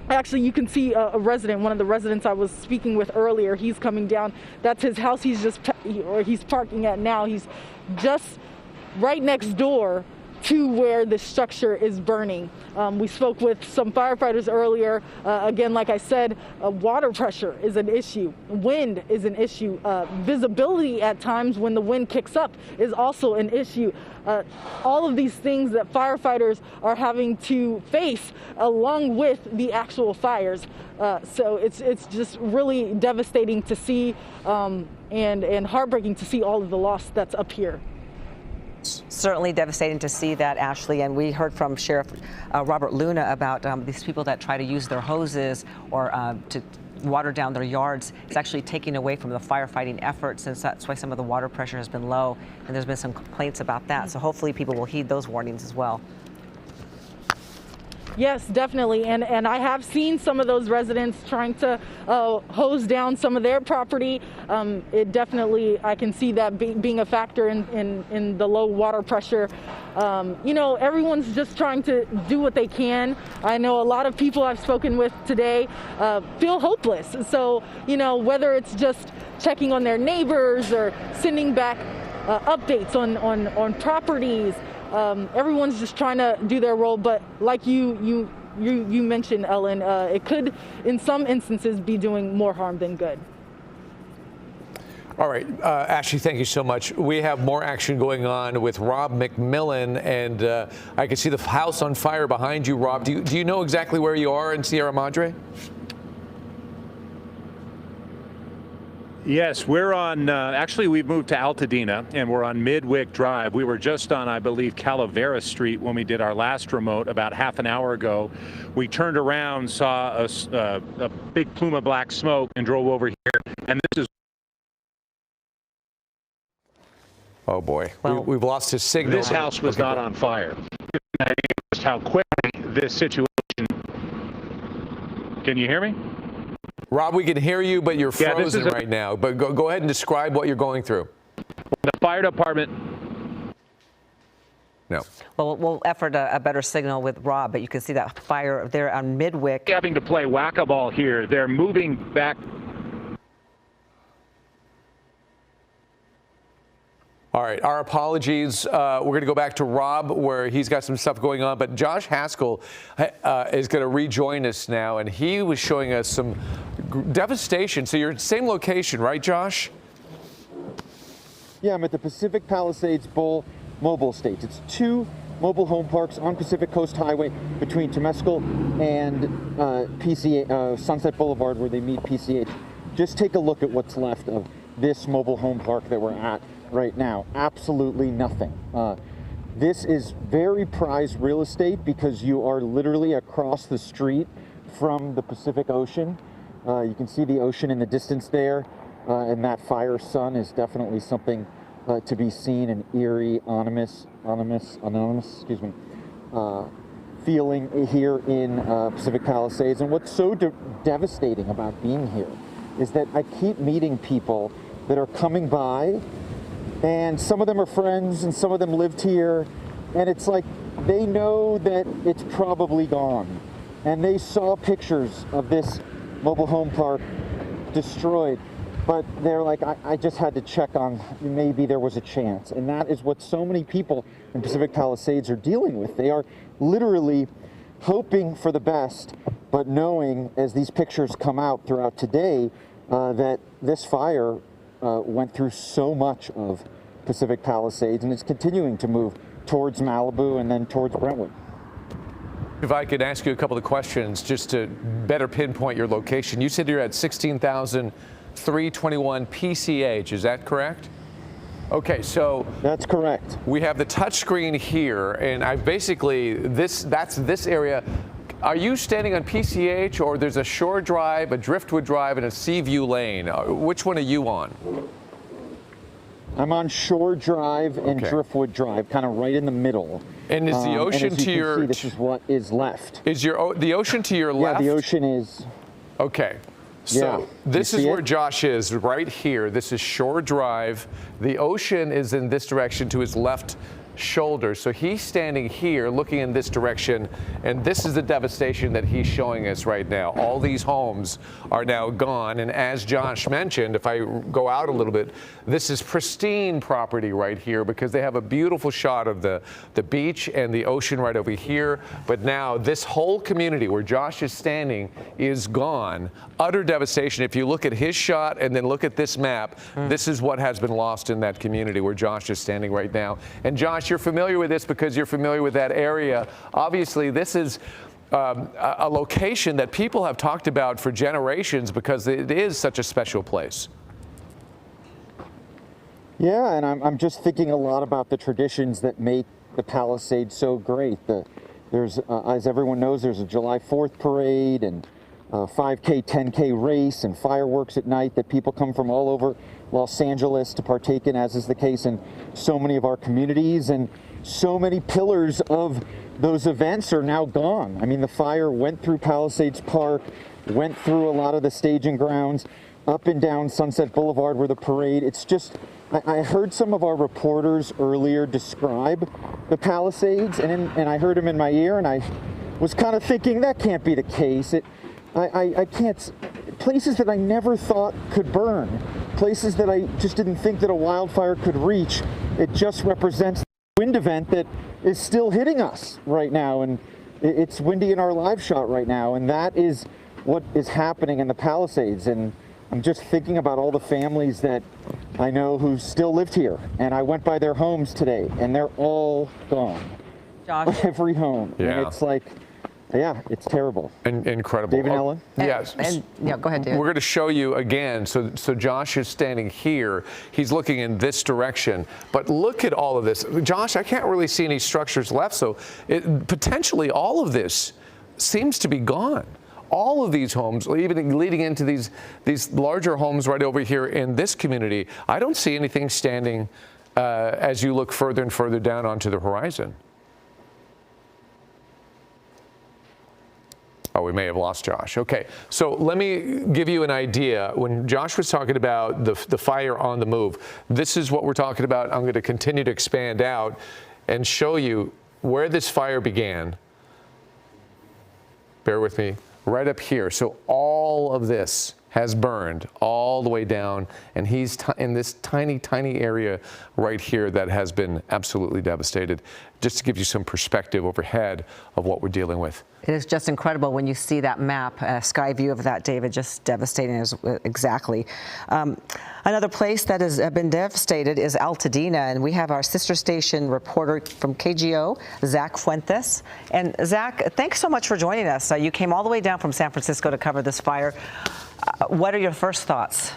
actually, you can see a resident, one of the residents I was speaking with earlier. He's coming down. That's his house. He's parking at now. He's just right next door to where the structure is burning. We spoke with some firefighters earlier. Again, like I said, water pressure is an issue. Wind is an issue. Visibility at times when the wind kicks up is also an issue. All of these things that firefighters are having to face along with the actual fires. So it's just really devastating to see and heartbreaking to see all of the loss that's up here. Certainly devastating to see that, Ashley. And we heard from Sheriff Robert Luna about these people that try to use their hoses or to water down their yards. It's actually taking away from the firefighting effort, since that's why some of the water pressure has been low. And there's been some complaints about that. So hopefully people will heed those warnings as well. Yes, definitely. And I have seen some of those residents trying to hose down some of their property. It definitely, I can see that being a factor in the low water pressure. Everyone's just trying to do what they can. I know a lot of people I've spoken with today feel hopeless. So, whether it's just checking on their neighbors or sending back updates on properties, everyone's just trying to do their role, but like you mentioned, Ellen, it could, in some instances, be doing more harm than good. All right, Ashley, thank you so much. We have more action going on with Rob McMillan, and I can see the house on fire behind you, Rob. Do you know exactly where you are in Sierra Madre? Yes, we're on, actually we've moved to Altadena and we're on Midwick Drive. We were just on, I believe, Calavera Street when we did our last remote about half an hour ago. We turned around, saw a big plume of black smoke and drove over here. And this is... Oh boy, we've lost his signal. This house was not on fire. Just how quickly this situation... Can you hear me? Rob, we can hear you, but you're frozen right now. But go ahead and describe what you're going through. The fire department. No. Well, we'll effort a better signal with Rob, but you can see that fire there on Midwick. Having to play whack-a-ball here. They're moving back. All right, our apologies. We're going to go back to Rob, where he's got some stuff going on. But Josh Haskell is going to rejoin us now, and he was showing us some devastation. So you're at the same location, right, Josh? Yeah, I'm at the Pacific Palisades Bowl Mobile Estates. It's 2 mobile home parks on Pacific Coast Highway between Temescal and Sunset Boulevard, where they meet PCH. Just take a look at what's left of this mobile home park that we're at right now. Absolutely nothing. This is very prized real estate because you are literally across the street from the Pacific Ocean. You can see the ocean in the distance there, and that fire sun is definitely something to be seen, an eerie, anonymous, excuse me, feeling here in Pacific Palisades. And what's so devastating about being here is that I keep meeting people that are coming by, and some of them are friends and some of them lived here, and it's like they know that it's probably gone. And they saw pictures of this mobile home park destroyed, but they're like, I just had to check on maybe there was a chance. And that is what so many people in Pacific Palisades are dealing with. They are literally hoping for the best, but knowing as these pictures come out throughout today that this fire went through so much of Pacific Palisades, and it's continuing to move towards Malibu and then towards Brentwood. If I could ask you a couple of questions just to better pinpoint your location. You said you're at 16,321 PCH, is that correct? Okay, so that's correct. We have the touchscreen here, and I basically that's this area. Are you standing on PCH, or there's a Shore Drive, a Driftwood Drive, and a Seaview Lane? Which one are you on? I'm on Shore Drive and Driftwood Drive, kind of right in the middle. And is the ocean to your? See, this is what is left. Is the ocean to your left? Yeah, the ocean is. Okay. So this is where Josh is, right here. This is Shore Drive. The ocean is in this direction to his left shoulder. So he's standing here looking in this direction, and this is the devastation that he's showing us right now. All these homes are now gone, and as Josh mentioned, if I go out a little bit, this is pristine property right here because they have a beautiful shot of the beach and the ocean right over here. But now this whole community where Josh is standing is gone. Utter devastation. If you look at his shot and then look at this map, this is what has been lost in that community where Josh is standing right now. And Josh, you're familiar with this because you're familiar with that area. Obviously, this is a location that people have talked about for generations because it is such a special place. Yeah, and I'm just thinking a lot about the traditions that make the Palisades so great. There's, as everyone knows, there's a July 4th parade and 5K, 10K race and fireworks at night that people come from all over Los Angeles to partake in, as is the case in so many of our communities. And so many pillars of those events are now gone. I mean, the fire went through Palisades Park, went through a lot of the staging grounds, up and down Sunset Boulevard where the parade. It's just, I heard some of our reporters earlier describe the Palisades, and I heard them in my ear, and I was kind of thinking that can't be the case. I can't, places that I never thought could burn, places that I just didn't think that a wildfire could reach. It just represents the wind event that is still hitting us right now, and it's windy in our live shot right now, and that is what is happening in the Palisades. And I'm just thinking about all the families that I know who still lived here, and I went by their homes today, and they're all gone. Josh? Every home. Yeah. And it's like, yeah, it's terrible. Incredible. David and Ellen? Yes. Yeah, go ahead, David. We're going to show you again. So Josh is standing here. He's looking in this direction. But look at all of this. Josh, I can't really see any structures left. So potentially all of this seems to be gone. All of these homes, even leading into these larger homes right over here in this community, I don't see anything standing as you look further and further down onto the horizon. Oh, we may have lost Josh. Okay, so let me give you an idea. When Josh was talking about the fire on the move, this is what we're talking about. I'm going to continue to expand out and show you where this fire began. Bear with me. Right up here. So all of this has burned all the way down, and he's in this tiny, tiny area right here that has been absolutely devastated. Just to give you some perspective overhead of what we're dealing with. It is just incredible when you see that map, sky view of that, David, just devastating exactly. Another place that has been devastated is Altadena, and we have our sister station reporter from KGO, Zach Fuentes. And Zach, thanks so much for joining us. You came all the way down from San Francisco to cover this fire. What are your first thoughts?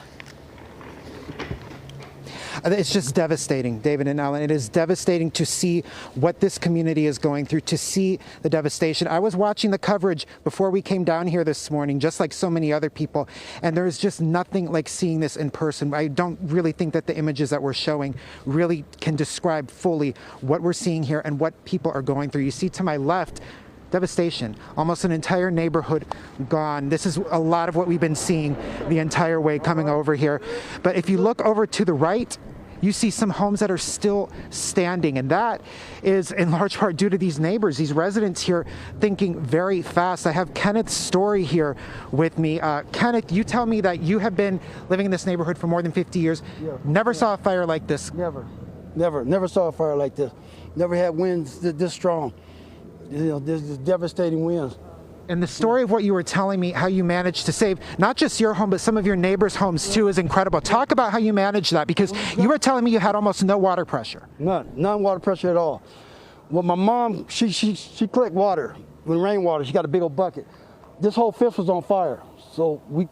It's just devastating, David and Ellen. It is devastating to see what this community is going through, to see the devastation. I was watching the coverage before we came down here this morning, just like so many other people, and there's just nothing like seeing this in person. I don't really think that the images that we're showing really can describe fully what we're seeing here and what people are going through. You see to my left, devastation, almost an entire neighborhood gone. This is a lot of what we've been seeing the entire way coming over here. But if you look over to the right, you see some homes that are still standing, and that is in large part due to these neighbors, these residents here thinking very fast. I have Kenneth's story here with me. Kenneth, you tell me that you have been living in this neighborhood for more than 50 years. Yeah. Never saw a fire like this. Never saw a fire like this. Never had winds this strong. You know, this is devastating winds. And the story of what you were telling me, how you managed to save not just your home, but some of your neighbors' homes too, is incredible. Talk about how you managed that, because you were telling me you had almost no water pressure. None water pressure at all. Well, my mom, she collect water, when rainwater, she got a big old bucket. This whole fence was on fire. So we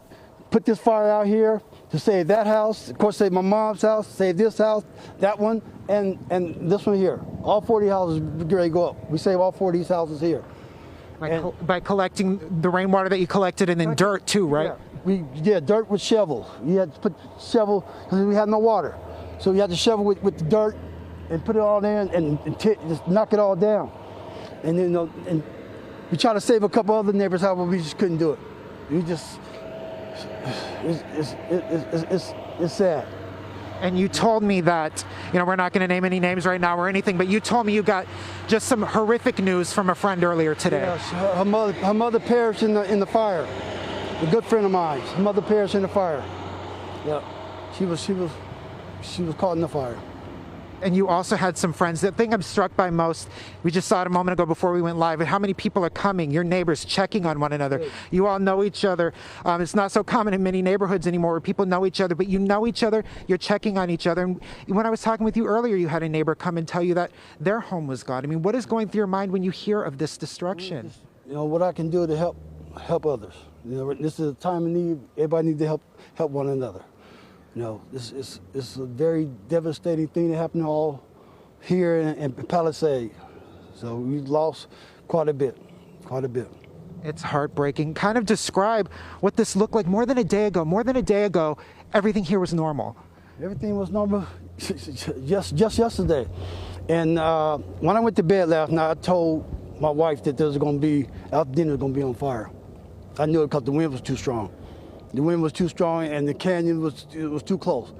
put this fire out here to save that house, of course save my mom's house, save this house, that one, and this one here. All 40 houses ready to go up. We save all 40 of these houses here. By collecting the rainwater that you collected, and then dirt too, right? Yeah, dirt with shovel. You had to put shovel because we had no water. So you had to shovel with the dirt and put it all there and just knock it all down. And then and we tried to save a couple other neighbors' houses, but we just couldn't do it. We just, it's sad. And you told me that, you know, we're not going to name any names right now or anything, but you told me you got just some horrific news from a friend earlier today. Yeah, her mother perished in the fire. A good friend of mine. Her mother perished in the fire. Yeah, she was caught in the fire. And you also had some friends. The thing I'm struck by most, we just saw it a moment ago before we went live, and how many people are coming, your neighbors checking on one another. You all know each other. It's not so common in many neighborhoods anymore where people know each other, but you know each other, you're checking on each other. And when I was talking with you earlier, you had a neighbor come and tell you that their home was gone. I mean, what is going through your mind when you hear of this destruction? You know, what I can do to help others. You know, this is a time of need. Everybody needs to help one another. You know, it's a very devastating thing that happened all here in Palisades. So we lost quite a bit. It's heartbreaking. Kind of describe what this looked like more than a day ago. More than a day ago, everything here was normal. Everything was normal just yesterday. And when I went to bed last night, I told my wife that Altadena was going to be on fire. I knew it because the wind was too strong. The wind was too strong, and the canyon was too close.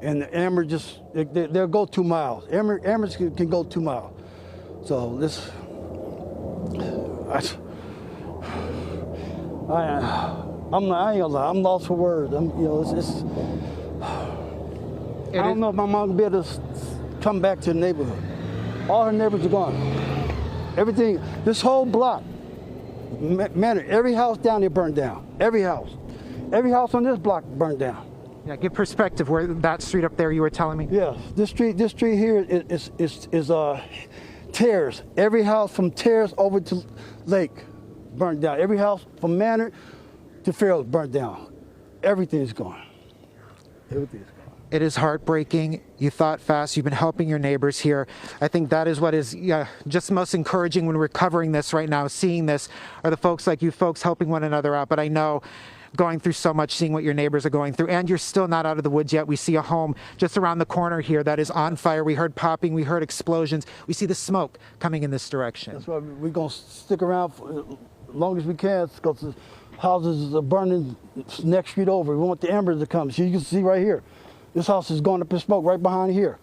And the Amber they'll go 2 miles. Ambers can go 2 miles. So this, I ain't gonna lie, I'm lost for words. I don't know if my mom will be able to come back to the neighborhood. All her neighbors are gone. Everything, this whole block, every house down there burned down. Every house. Every house on this block burned down. Yeah, give perspective where that street up there you were telling me. Yeah, this street here is Terrace. Every house from Terrace over to Lake burned down. Every house from Manor to Farrell's burned down. Everything's gone. Everything's gone. It is heartbreaking. You thought fast. You've been helping your neighbors here. I think that is what is just most encouraging when we're covering this right now, seeing this, are the folks like you folks helping one another out. But I know going through so much, seeing what your neighbors are going through, and you're still not out of the woods yet. We see a home just around the corner here that is on fire. We heard popping, we heard explosions. We see the smoke coming in this direction. That's why we're going to stick around for as long as we can, because the houses are burning next street over. We want the embers to come. So you can see right here, this house is going up in smoke right behind here.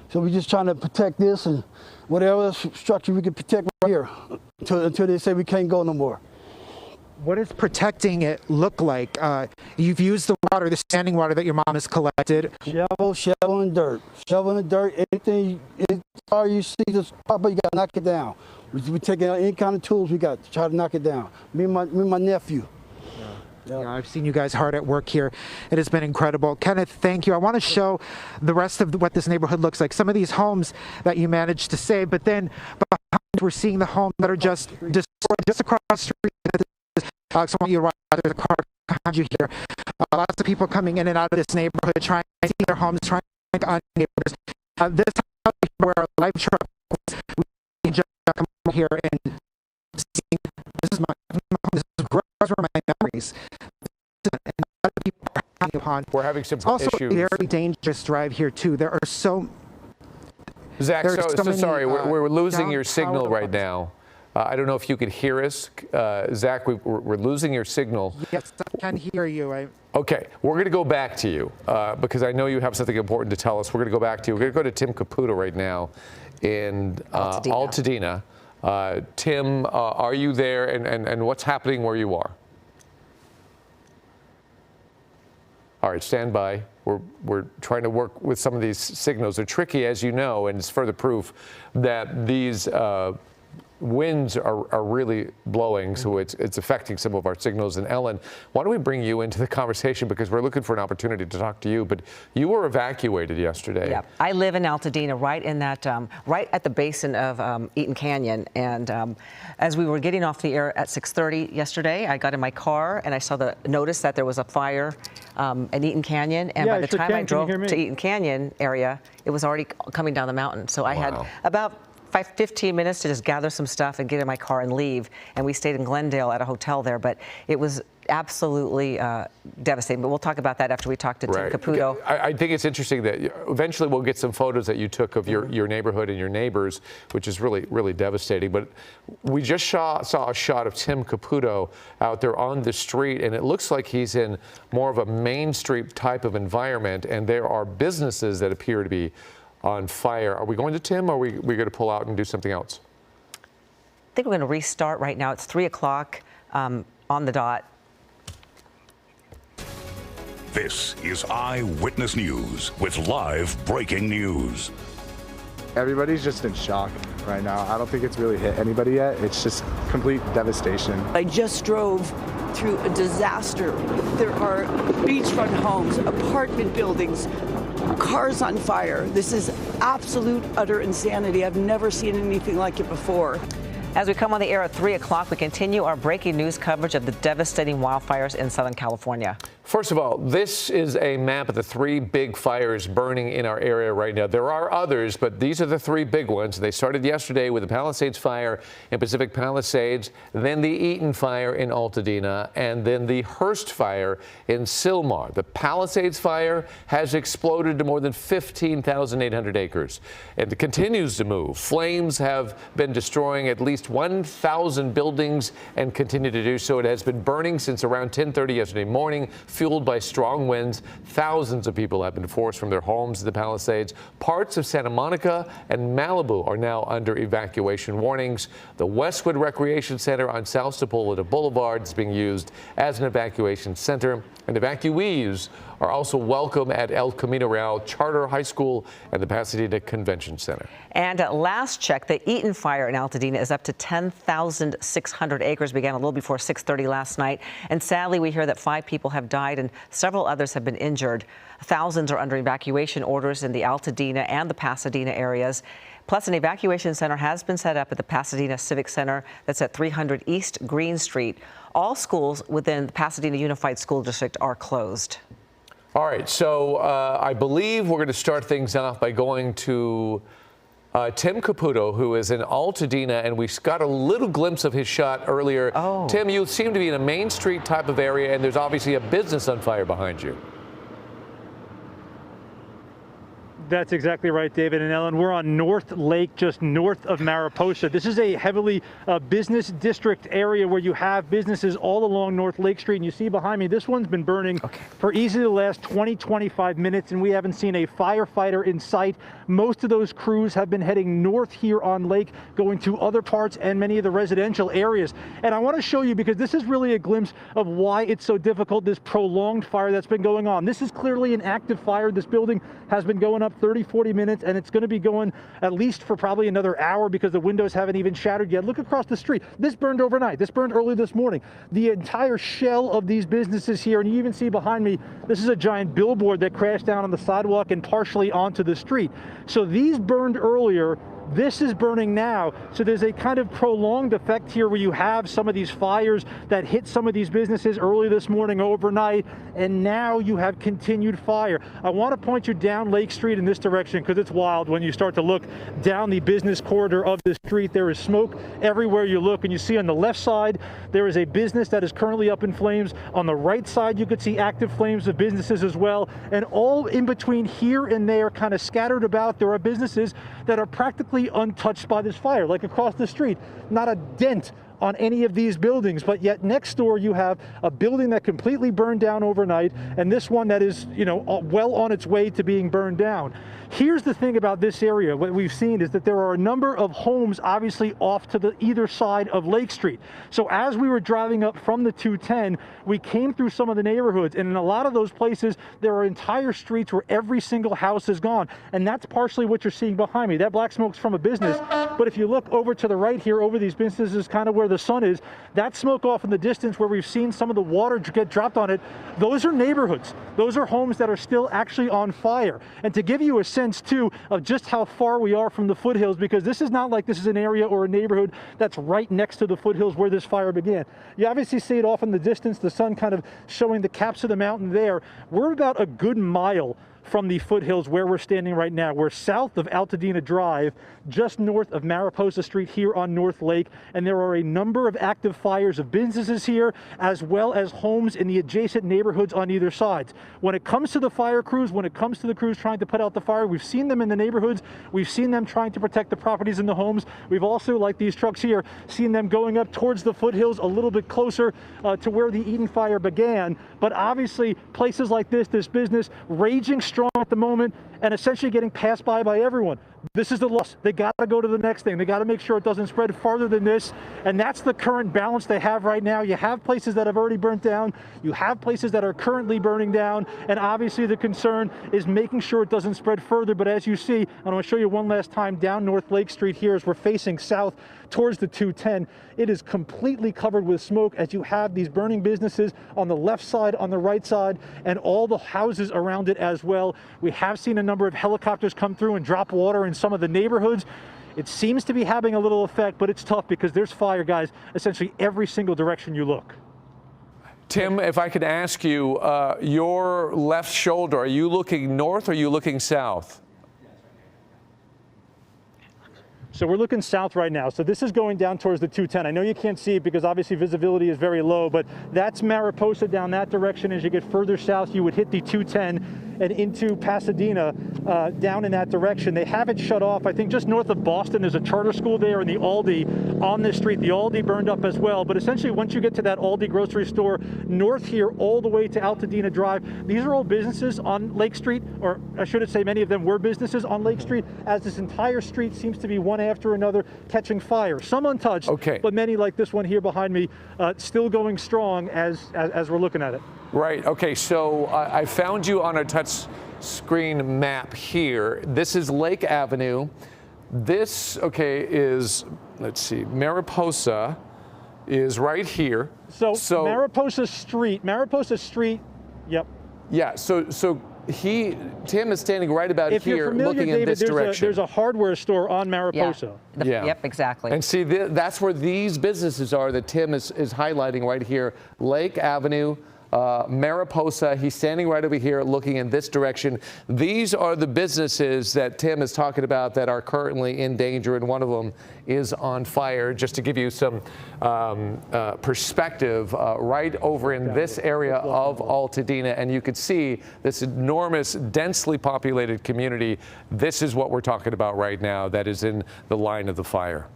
So we're just trying to protect this and whatever structure we can protect right here until they say we can't go no more. What does protecting it look like? You've used the water, the standing water that your mom has collected. Shovel and dirt. Shovel and dirt. Anything you see this pop up, you got to knock it down. We take out any kind of tools we got to try to knock it down. Me and my nephew. Yeah, I've seen you guys hard at work here. It has been incredible. Kenneth, thank you. I want to show the rest of what this neighborhood looks like. Some of these homes that you managed to save, but then behind we're seeing the homes that are just destroyed just across the street. So I want you to watch, there's a car behind you here. Lots of people coming in and out of this neighborhood, trying to see their homes, trying on neighbors. This house where our live truck was, we can just come here and see. This is my memories. And a lot of people are hanging upon. We're having some also issues. Also, very dangerous drive here too. There are so. Zach, so many, sorry, we're losing your signal right now. I don't know if you could hear us. Zach, we're losing your signal. Yes, I can hear you. Okay, we're going to go back to you because I know you have something important to tell us. We're going to go back to you. We're going to go to Tim Caputo right now in Altadena. Tim, are you there, and what's happening where you are? All right, stand by. We're trying to work with some of these signals. They're tricky, as you know, and it's further proof that these winds are really blowing, so it's affecting some of our signals. And Ellen, why don't we bring you into the conversation, because we're looking for an opportunity to talk to you, but you were evacuated yesterday. Yeah, I live in Altadena, right in that, right at the basin of Eaton Canyon, and as we were getting off the air at 6:30 yesterday, I got in my car and I saw the notice that there was a fire in Eaton Canyon, and by the time I drove to Eaton Canyon area, it was already coming down the mountain. So I had about 15 minutes to just gather some stuff and get in my car and leave. And we stayed in Glendale at a hotel there, but it was absolutely devastating. But we'll talk about that after we talk to Tim Caputo. I think it's interesting that eventually we'll get some photos that you took of your neighborhood and your neighbors, which is really, really devastating. But we just saw a shot of Tim Caputo out there on the street, and it looks like he's in more of a Main Street type of environment, and there are businesses that appear to be on fire. Are we going to Tim, or are we going to pull out and do something else? I think we're going to restart right now. It's 3 o'clock on the dot. This is Eyewitness News with live breaking news. Everybody's just in shock right now. I don't think it's really hit anybody yet. It's just complete devastation. I just drove through a disaster. There are beachfront homes, apartment buildings, cars on fire. This is absolute, utter insanity. I've never seen anything like it before. As we come on the air at 3 o'clock, we continue our breaking news coverage of the devastating wildfires in Southern California. First of all, this is a map of the 3 big fires burning in our area right now. There are others, but these are the 3 big ones. They started yesterday with the Palisades fire in Pacific Palisades, then the Eaton fire in Altadena, and then the Hearst fire in Sylmar. The Palisades fire has exploded to more than 15,800 acres, and it continues to move. Flames have been destroying at least 1,000 buildings and continue to do so. It has been burning since around 10:30 yesterday morning, fueled by strong winds. Thousands of people have been forced from their homes in the Palisades. Parts of Santa Monica and Malibu are now under evacuation warnings. The Westwood Recreation Center on South Sepulveda Boulevard is being used as an evacuation center, and evacuees are also welcome at El Camino Real Charter High School and the Pasadena Convention Center. And at last check, the Eaton fire in Altadena is up to 10,600 acres. Began a little before 6:30 last night. And sadly, we hear that 5 people have died and several others have been injured. Thousands are under evacuation orders in the Altadena and the Pasadena areas. Plus, an evacuation center has been set up at the Pasadena Civic Center that's at 300 East Green Street. All schools within the Pasadena Unified School District are closed. All right, so I believe we're going to start things off by going to Tim Caputo, who is in Altadena, and we got a little glimpse of his shot earlier. Oh. Tim, you seem to be in a Main Street type of area, and there's obviously a business on fire behind you. That's exactly right, David and Ellen. We're on North Lake, just north of Mariposa. This is a heavily business district area where you have businesses all along North Lake Street. And you see behind me, this one's been burning for easily the last 20-25 minutes, and we haven't seen a firefighter in sight. Most of those crews have been heading north here on Lake, going to other parts and many of the residential areas. And I want to show you, because this is really a glimpse of why it's so difficult, this prolonged fire that's been going on. This is clearly an active fire. This building has been going up 30-40 minutes, and it's going to be going at least for probably another hour because the windows haven't even shattered yet. Look across the street. This burned overnight. This burned early this morning. The entire shell of these businesses here, and you even see behind me, this is a giant billboard that crashed down on the sidewalk and partially onto the street. So these burned earlier. This is burning now. So there's a kind of prolonged effect here where you have some of these fires that hit some of these businesses early this morning, overnight, and now you have continued fire. I want to point you down Lake Street in this direction because it's wild when you start to look down the business corridor of the street. There is smoke everywhere you look, and you see on the left side there is a business that is currently up in flames. On the right side you could see active flames of businesses as well, and all in between here and there, kind of scattered about, there are businesses that are practically untouched by this fire, like across the street. Not a dent on any of these buildings, but yet next door you have a building that completely burned down overnight, and this one that is, well on its way to being burned down. Here's the thing about this area. What we've seen is that there are a number of homes obviously off to the either side of Lake Street. So as we were driving up from the 210, we came through some of the neighborhoods, and in a lot of those places there are entire streets where every single house is gone, and that's partially what you're seeing behind me. That black smoke's from a business, but if you look over to the right here, over these businesses, kind of where the sun is, that smoke off in the distance where we've seen some of the water get dropped on it, those are neighborhoods. Those are homes that are still actually on fire. And to give you a sense too of just how far we are from the foothills, because this is not like this is an area or a neighborhood that's right next to the foothills where this fire began. You obviously see it off in the distance, the sun kind of showing the caps of the mountain there. We're about a good mile from the foothills where we're standing right now. We're south of Altadena Drive, just north of Mariposa Street here on North Lake, and there are a number of active fires of businesses here, as well as homes in the adjacent neighborhoods on either side. When it comes to the fire crews, when it comes to the crews trying to put out the fire, we've seen them in the neighborhoods, we've seen them trying to protect the properties and the homes. We've also, like these trucks here, seen them going up towards the foothills a little bit closer to where the Eden fire began. But obviously, places like this business, raging strong at the moment and essentially getting passed by everyone. This is the loss. They got to go to the next thing. They got to make sure it doesn't spread farther than this, and that's the current balance they have right now. You have places that have already burnt down, you have places that are currently burning down, and obviously the concern is making sure it doesn't spread further. But as you see, I want to show you one last time down North Lake Street here as we're facing south towards the 210. It is completely covered with smoke as you have these burning businesses on the left side, on the right side, and all the houses around it as well. We have seen a number of helicopters come through and drop water in some of the neighborhoods. It seems to be having a little effect, but it's tough because there's fire, guys, essentially every single direction you look. Tim, if I could ask you, your left shoulder, are you looking north or are you looking south? So we're looking south right now. So this is going down towards the 210. I know you can't see it because obviously visibility is very low, but that's Mariposa down that direction. As you get further south, you would hit the 210 and into Pasadena down in that direction. They have it shut off. I think just north of Boston, there's a charter school there, and the Aldi on this street. The Aldi burned up as well. But essentially, once you get to that Aldi grocery store north here all the way to Altadena Drive, these are all businesses on Lake Street, or I should say many of them were businesses on Lake Street, as this entire street seems to be one after another catching fire. Some untouched, but many like this one here behind me still going strong as we're looking at it. Right. Okay. So I found you on a touch screen map here. This is Lake Avenue. This, is, let's see, Mariposa is right here. So Mariposa Street, yep. Yeah. So Tim is standing right about here, looking in this direction. There's a hardware store on Mariposa. Yeah. Yep, exactly. And see, that's where these businesses are that Tim is highlighting right here. Lake Avenue, Mariposa. He's standing right over here looking in this direction. These are the businesses that Tim is talking about that are currently in danger, and one of them is on fire. Just to give you some perspective, right over in this area of Altadena, and you can see this enormous, densely populated community. This is what we're talking about right now that is in the line of the fire.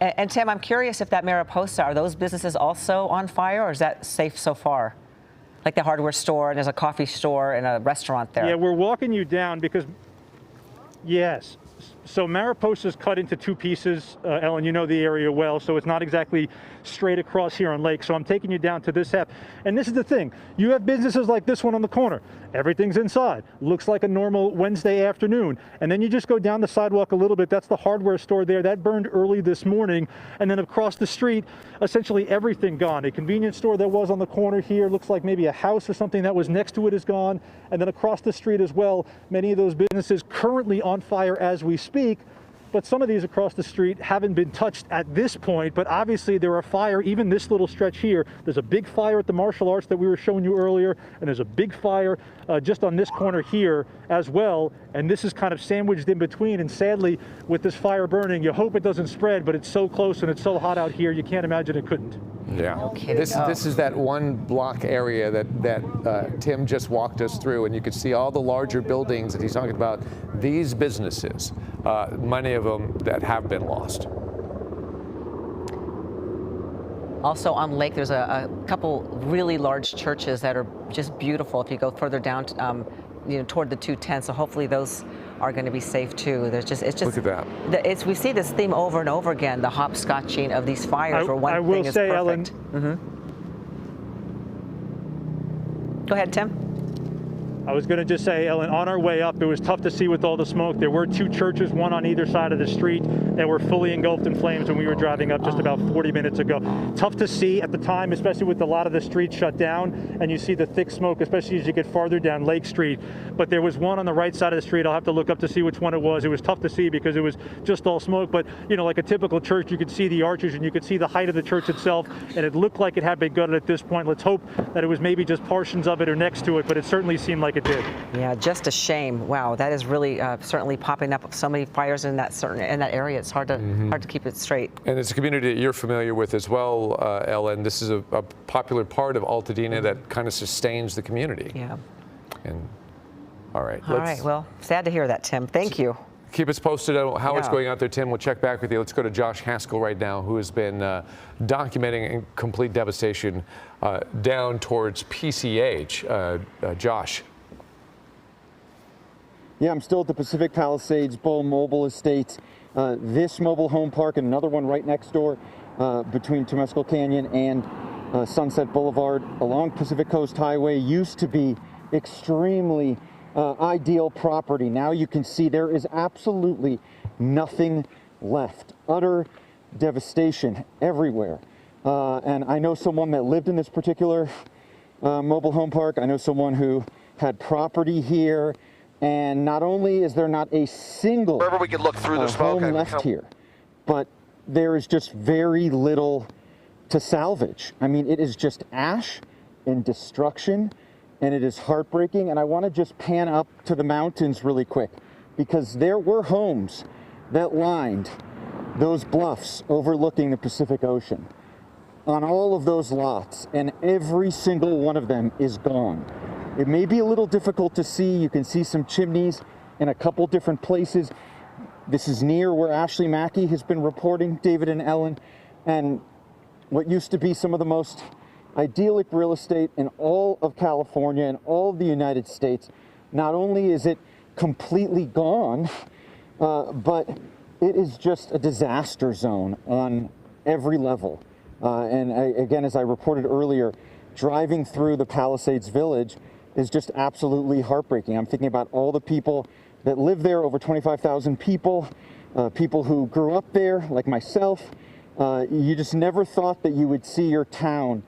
And Tim, I'm curious if that Mariposa, are those businesses also on fire, or is that safe so far? Like the hardware store, and there's a coffee store and a restaurant there. Yeah, we're walking you down because, yes. So Mariposa's cut into two pieces. Ellen, you know the area well, so it's not exactly straight across here on Lake. So I'm taking you down to this half. And this is the thing. You have businesses like this one on the corner. Everything's inside. Looks like a normal Wednesday afternoon. And then you just go down the sidewalk a little bit. That's the hardware store there. That burned early this morning. And then across the street, essentially everything gone. A convenience store that was on the corner here, looks like maybe a house or something that was next to it is gone. And then across the street as well, many of those businesses currently on fire as we speak. but some of these across the street haven't been touched at this point. But obviously there are fire, even this little stretch here. There's a big fire at the martial arts that we were showing you earlier, and there's a big fire just on this corner here as well. And this is kind of sandwiched in between. And sadly, with this fire burning, you hope it doesn't spread, but it's so close and it's so hot out here, you can't imagine it couldn't. Yeah. This is that one block area that Tim just walked us through, and you could see all the larger buildings that he's talking about. These businesses, many of them that have been lost. Also on Lake, there's a couple really large churches that are just beautiful. If you go further down, toward the 210, so hopefully those are going to be safe too. It's just look at that. We see this theme over and over again, the hopscotching of these fires. Where one thing is perfect. Ellen, Go ahead, Tim. I was going to just say, Ellen, on our way up, it was tough to see with all the smoke. There were two churches, one on either side of the street, that were fully engulfed in flames when we were driving up just about 40 minutes ago. Tough to see at the time, especially with a lot of the streets shut down, and you see the thick smoke, especially as you get farther down Lake Street. But there was one on the right side of the street. I'll have to look up to see which one it was. It was tough to see because it was just all smoke. But, like a typical church, you could see the arches and you could see the height of the church itself, and it looked like it had been gutted at this point. Let's hope that it was maybe just portions of it or next to it, but it certainly seemed like it did. Yeah, just a shame. Wow, that is really certainly popping up so many fires in that area. It's hard to keep it straight. And it's a community that you're familiar with as well, Ellen. This is a popular part of Altadena that kind of sustains the community. Yeah. And all right. Well, sad to hear that, Tim. Thank you. Keep us posted on how it's going out there, Tim. We'll check back with you. Let's go to Josh Haskell right now, who has been documenting complete devastation down towards PCH. Josh. Yeah, I'm still at the Pacific Palisades Bull Mobile Estates. This mobile home park and another one right next door between Temescal Canyon and Sunset Boulevard along Pacific Coast Highway used to be extremely ideal property. Now you can see there is absolutely nothing left. Utter devastation everywhere. And I know someone that lived in this particular mobile home park. I know someone who had property here. And not only is there not a single wherever we can look through the smoke home left here, but there is just very little to salvage. I mean, it is just ash and destruction, and it is heartbreaking. And I want to just pan up to the mountains really quick, because there were homes that lined those bluffs overlooking the Pacific Ocean on all of those lots, and every single one of them is gone. It may be a little difficult to see. You can see some chimneys in a couple different places. This is near where Ashley Mackey has been reporting, David and Ellen, and what used to be some of the most idyllic real estate in all of California and all of the United States. Not only is it completely gone, but it is just a disaster zone on every level. Again, as I reported earlier, driving through the Palisades Village is just absolutely heartbreaking. I'm thinking about all the people that live there, over 25,000 people, people who grew up there, like myself. You just never thought that you would see your town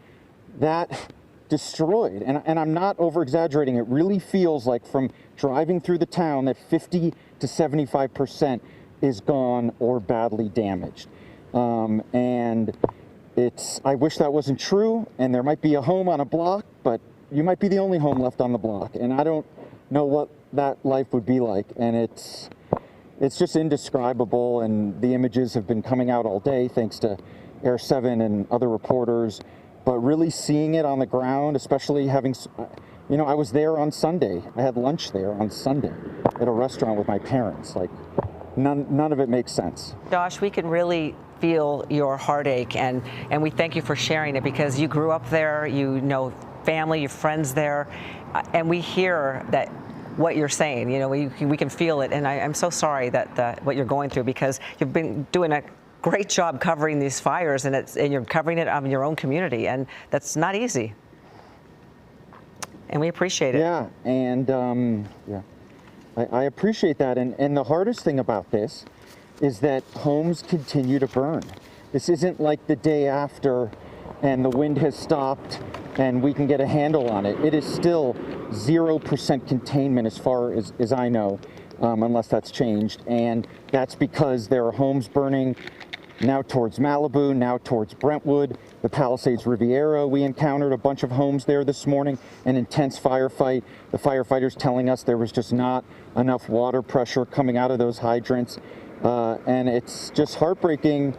that destroyed. And I'm not over-exaggerating. It really feels like from driving through the town that 50 to 75% is gone or badly damaged. And I wish that wasn't true, and there might be a home on a block, but you might be the only home left on the block, and I don't know what that life would be like. And it's just indescribable, and the images have been coming out all day thanks to Air 7 and other reporters, but really seeing it on the ground, especially having, I was there on Sunday. I had lunch there on Sunday at a restaurant with my parents. Like, none of it makes sense. Josh, we can really feel your heartache, and we thank you for sharing it, because you grew up there, family, your friends there, and we hear that what you're saying, we can feel it, and I'm so sorry that what you're going through, because you've been doing a great job covering these fires, and you're covering it in your own community, and that's not easy, and we appreciate it. Yeah, and I appreciate that, and the hardest thing about this is that homes continue to burn. This isn't like the day after and the wind has stopped and we can get a handle on it. It is still 0% containment as far as I know. unless that's changed. And that's because there are homes burning now towards Malibu, now towards Brentwood, the Palisades Riviera. We encountered a bunch of homes there this morning, an intense firefight. The firefighters telling us there was just not enough water pressure coming out of those hydrants. And it's just heartbreaking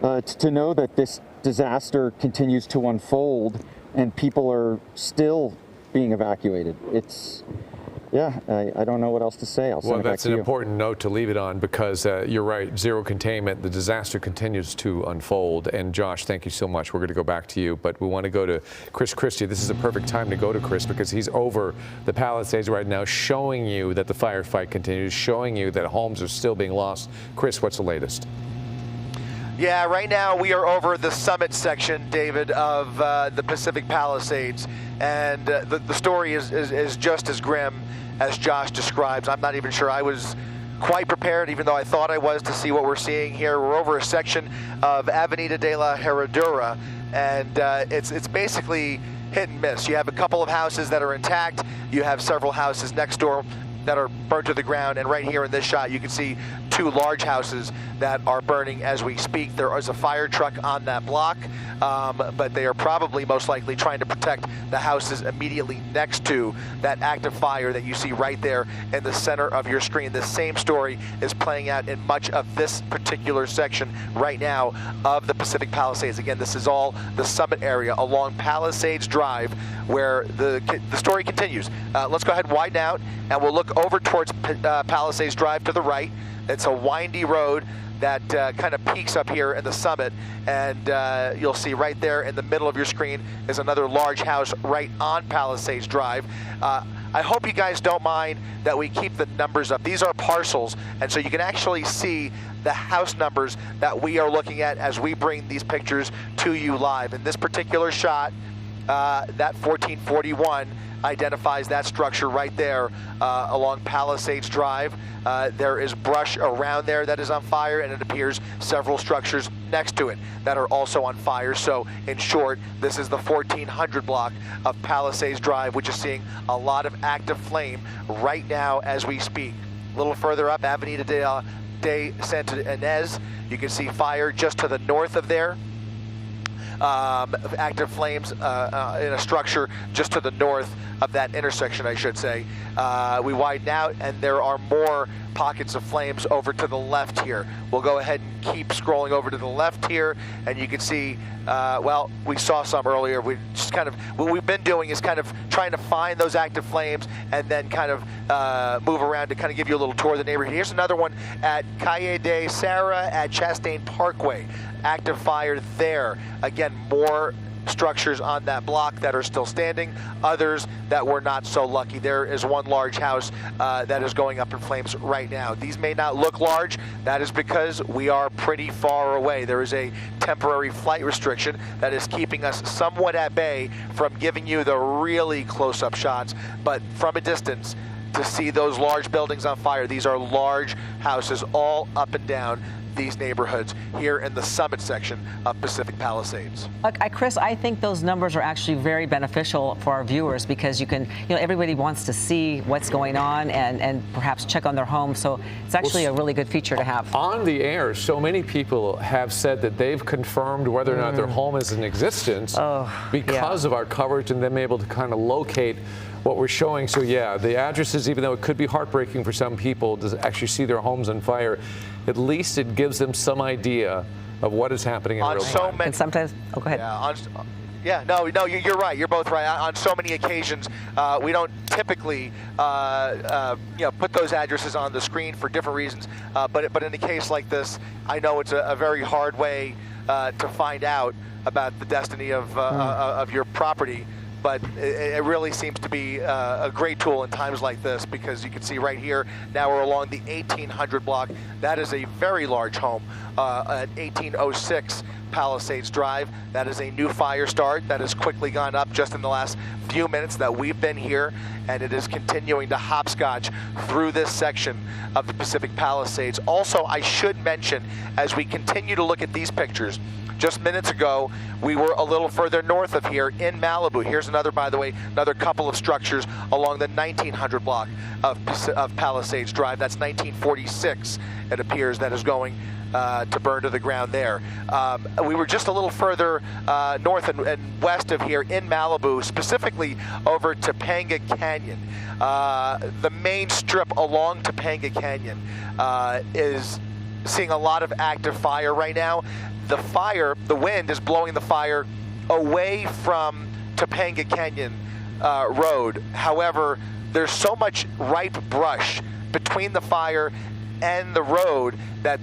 to know that this disaster continues to unfold and people are still being evacuated. It's, yeah, I don't know what else to say. I'll send it back to you. Well, that's an important note to leave it on because you're right, zero containment. The disaster continues to unfold. And Josh, thank you so much. We're going to go back to you, but we want to go to Chris Christie. This is a perfect time to go to Chris because he's over the Palisades right now, showing you that the firefight continues, showing you that homes are still being lost. Chris, what's the latest? Yeah, right now we are over the summit section, David, of the Pacific Palisades. And the story is just as grim as Josh describes. I'm not even sure I was quite prepared, even though I thought I was, to see what we're seeing here. We're over a section of Avenida de la Herradura, and it's basically hit and miss. You have a couple of houses that are intact. You have several houses next door that are burnt to the ground, and right here in this shot you can see two large houses that are burning as we speak. There is a fire truck on that block, but they are probably most likely trying to protect the houses immediately next to that active fire that you see right there in the center of your screen. The same story is playing out in much of this particular section right now of the Pacific Palisades. Again, this is all the summit area along Palisades Drive where the story continues. Let's go ahead and widen out and we'll look over towards Palisades Drive to the right. It's a windy road that kind of peaks up here in the summit, and you'll see right there in the middle of your screen is another large house right on Palisades Drive. I hope you guys don't mind that we keep the numbers up. These are parcels, and so you can actually see the house numbers that we are looking at as we bring these pictures to you live. In this particular shot, that 1441 identifies that structure right there along Palisades Drive. There is brush around there that is on fire, and it appears several structures next to it that are also on fire. So in short, this is the 1400 block of Palisades Drive, which is seeing a lot of active flame right now as we speak. A little further up, Avenida de Santa Ynez, you can see fire just to the north of there. Active flames in a structure just to the north of that intersection, I should say. We widen out, and there are more pockets of flames over to the left here. We'll go ahead and keep scrolling over to the left here, and you can see, well, we saw some earlier. We just kind of, what we've been doing is kind of trying to find those active flames and then kind of move around to kind of give you a little tour of the neighborhood. Here's another one at Calle de Serra at Chastain Parkway. Active fire there. Again, more structures on that block that are still standing, others that were not so lucky. There is one large house that is going up in flames right now. These may not look large. That is because we are pretty far away. There is a temporary flight restriction that is keeping us somewhat at bay from giving you the really close-up shots, but from a distance, to see those large buildings on fire. These are large houses all up and down these neighborhoods here in the summit section of Pacific Palisades. Look, Chris, I think those numbers are actually very beneficial for our viewers because you can, everybody wants to see what's going on and perhaps check on their home. So it's actually a really good feature to have. On the air, so many people have said that they've confirmed whether or not their home is in existence because of our coverage and them able to kind of locate what we're showing. So yeah, the addresses, even though it could be heartbreaking for some people to actually see their homes on fire, at least it gives them some idea of what is happening in real time. And sometimes, go ahead. Yeah, no, you're right. You're both right. On so many occasions, we don't typically, put those addresses on the screen for different reasons. But in a case like this, I know it's a very hard way to find out about the destiny of your property. But it really seems to be a great tool in times like this because you can see right here, now we're along the 1800 block. That is a very large home at 1806 Palisades Drive. That is a new fire start that has quickly gone up just in the last few minutes that we've been here, and it is continuing to hopscotch through this section of the Pacific Palisades. Also, I should mention, as we continue to look at these pictures, just minutes ago, we were a little further north of here in Malibu. Here's another, by the way, another couple of structures along the 1900 block of Palisades Drive. That's 1946, it appears, that is going to burn to the ground there. We were just a little further north and west of here in Malibu, specifically over Topanga Canyon. The main strip along Topanga Canyon is seeing a lot of active fire right now. The wind is blowing the fire away from Topanga Canyon Road. However, there's so much ripe brush between the fire and the road that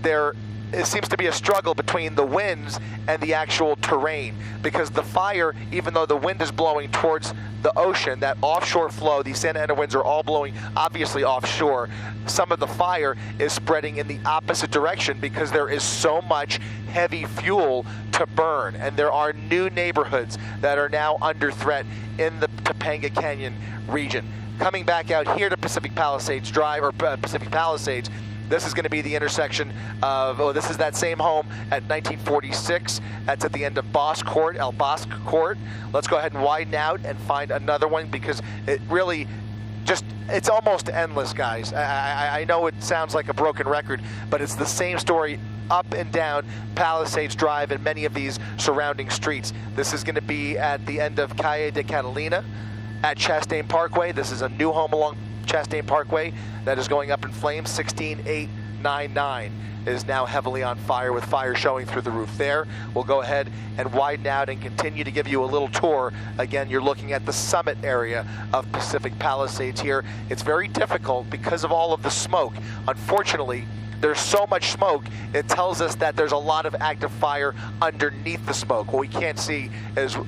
it seems to be a struggle between the winds and the actual terrain, because the fire, even though the wind is blowing towards the ocean, that offshore flow, these Santa Ana winds are all blowing obviously offshore. Some of the fire is spreading in the opposite direction because there is so much heavy fuel to burn, and there are new neighborhoods that are now under threat in the Topanga Canyon region. Coming back out here to Pacific Palisades Drive, or Pacific Palisades, this is going to be the intersection of, this is that same home at 1946. That's at the end of El Bosque Court. Let's go ahead and widen out and find another one, because it really it's almost endless, guys. I know it sounds like a broken record, but it's the same story up and down Palisades Drive and many of these surrounding streets. This is going to be at the end of Calle de Catalina at Chastain Parkway. This is a new home along Chastain Parkway that is going up in flames. 16899 is now heavily on fire, with fire showing through the roof there. We'll go ahead and widen out and continue to give you a little tour. Again, you're looking at the summit area of Pacific Palisades here. It's very difficult because of all of the smoke. Unfortunately, there's so much smoke, it tells us that there's a lot of active fire underneath the smoke. What we can't see is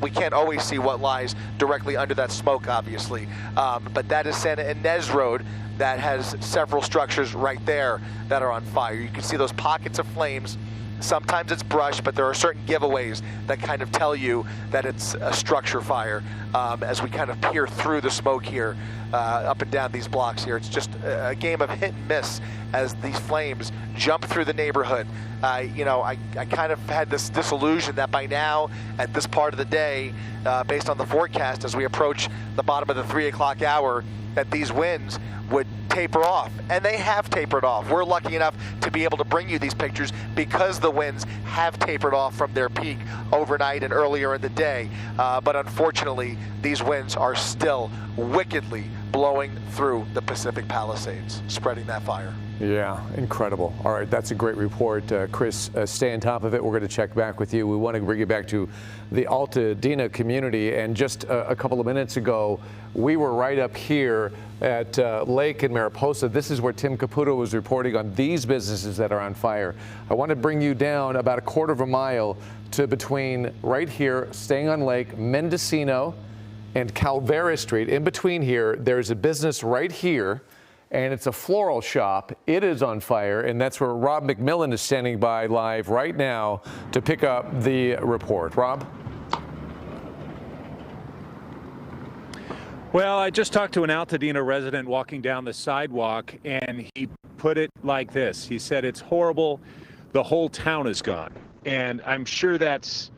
we can't always see what lies directly under that smoke, obviously. But that is Santa Ynez Road that has several structures right there that are on fire. You can see those pockets of flames. Sometimes it's brush, but there are certain giveaways that kind of tell you that it's a structure fire as we kind of peer through the smoke here, up and down these blocks here. It's just a game of hit and miss as these flames jump through the neighborhood. I kind of had this disillusion that by now, at this part of the day, based on the forecast, as we approach the bottom of the 3 o'clock hour, that these winds would taper off, and they have tapered off. We're lucky enough to be able to bring you these pictures because the winds have tapered off from their peak overnight and earlier in the day. But unfortunately, these winds are still wickedly blowing through the Pacific Palisades, spreading that fire. Yeah, incredible. All right, that's a great report. Chris, stay on top of it. We're going to check back with you. We want to bring you back to the Altadena community. And just a couple of minutes ago, we were right up here at Lake in Mariposa. This is where Tim Caputo was reporting on these businesses that are on fire. I want to bring you down about a quarter of a mile to between right here, staying on Lake, Mendocino and Calvera Street. In between here, there's a business right here, and it's a floral shop. It is on fire, and that's where Rob McMillan is standing by live right now to pick up the report. Rob? Well, I just talked to an Altadena resident walking down the sidewalk, and he put it like this. He said, it's horrible. The whole town is gone. And I'm sure that's,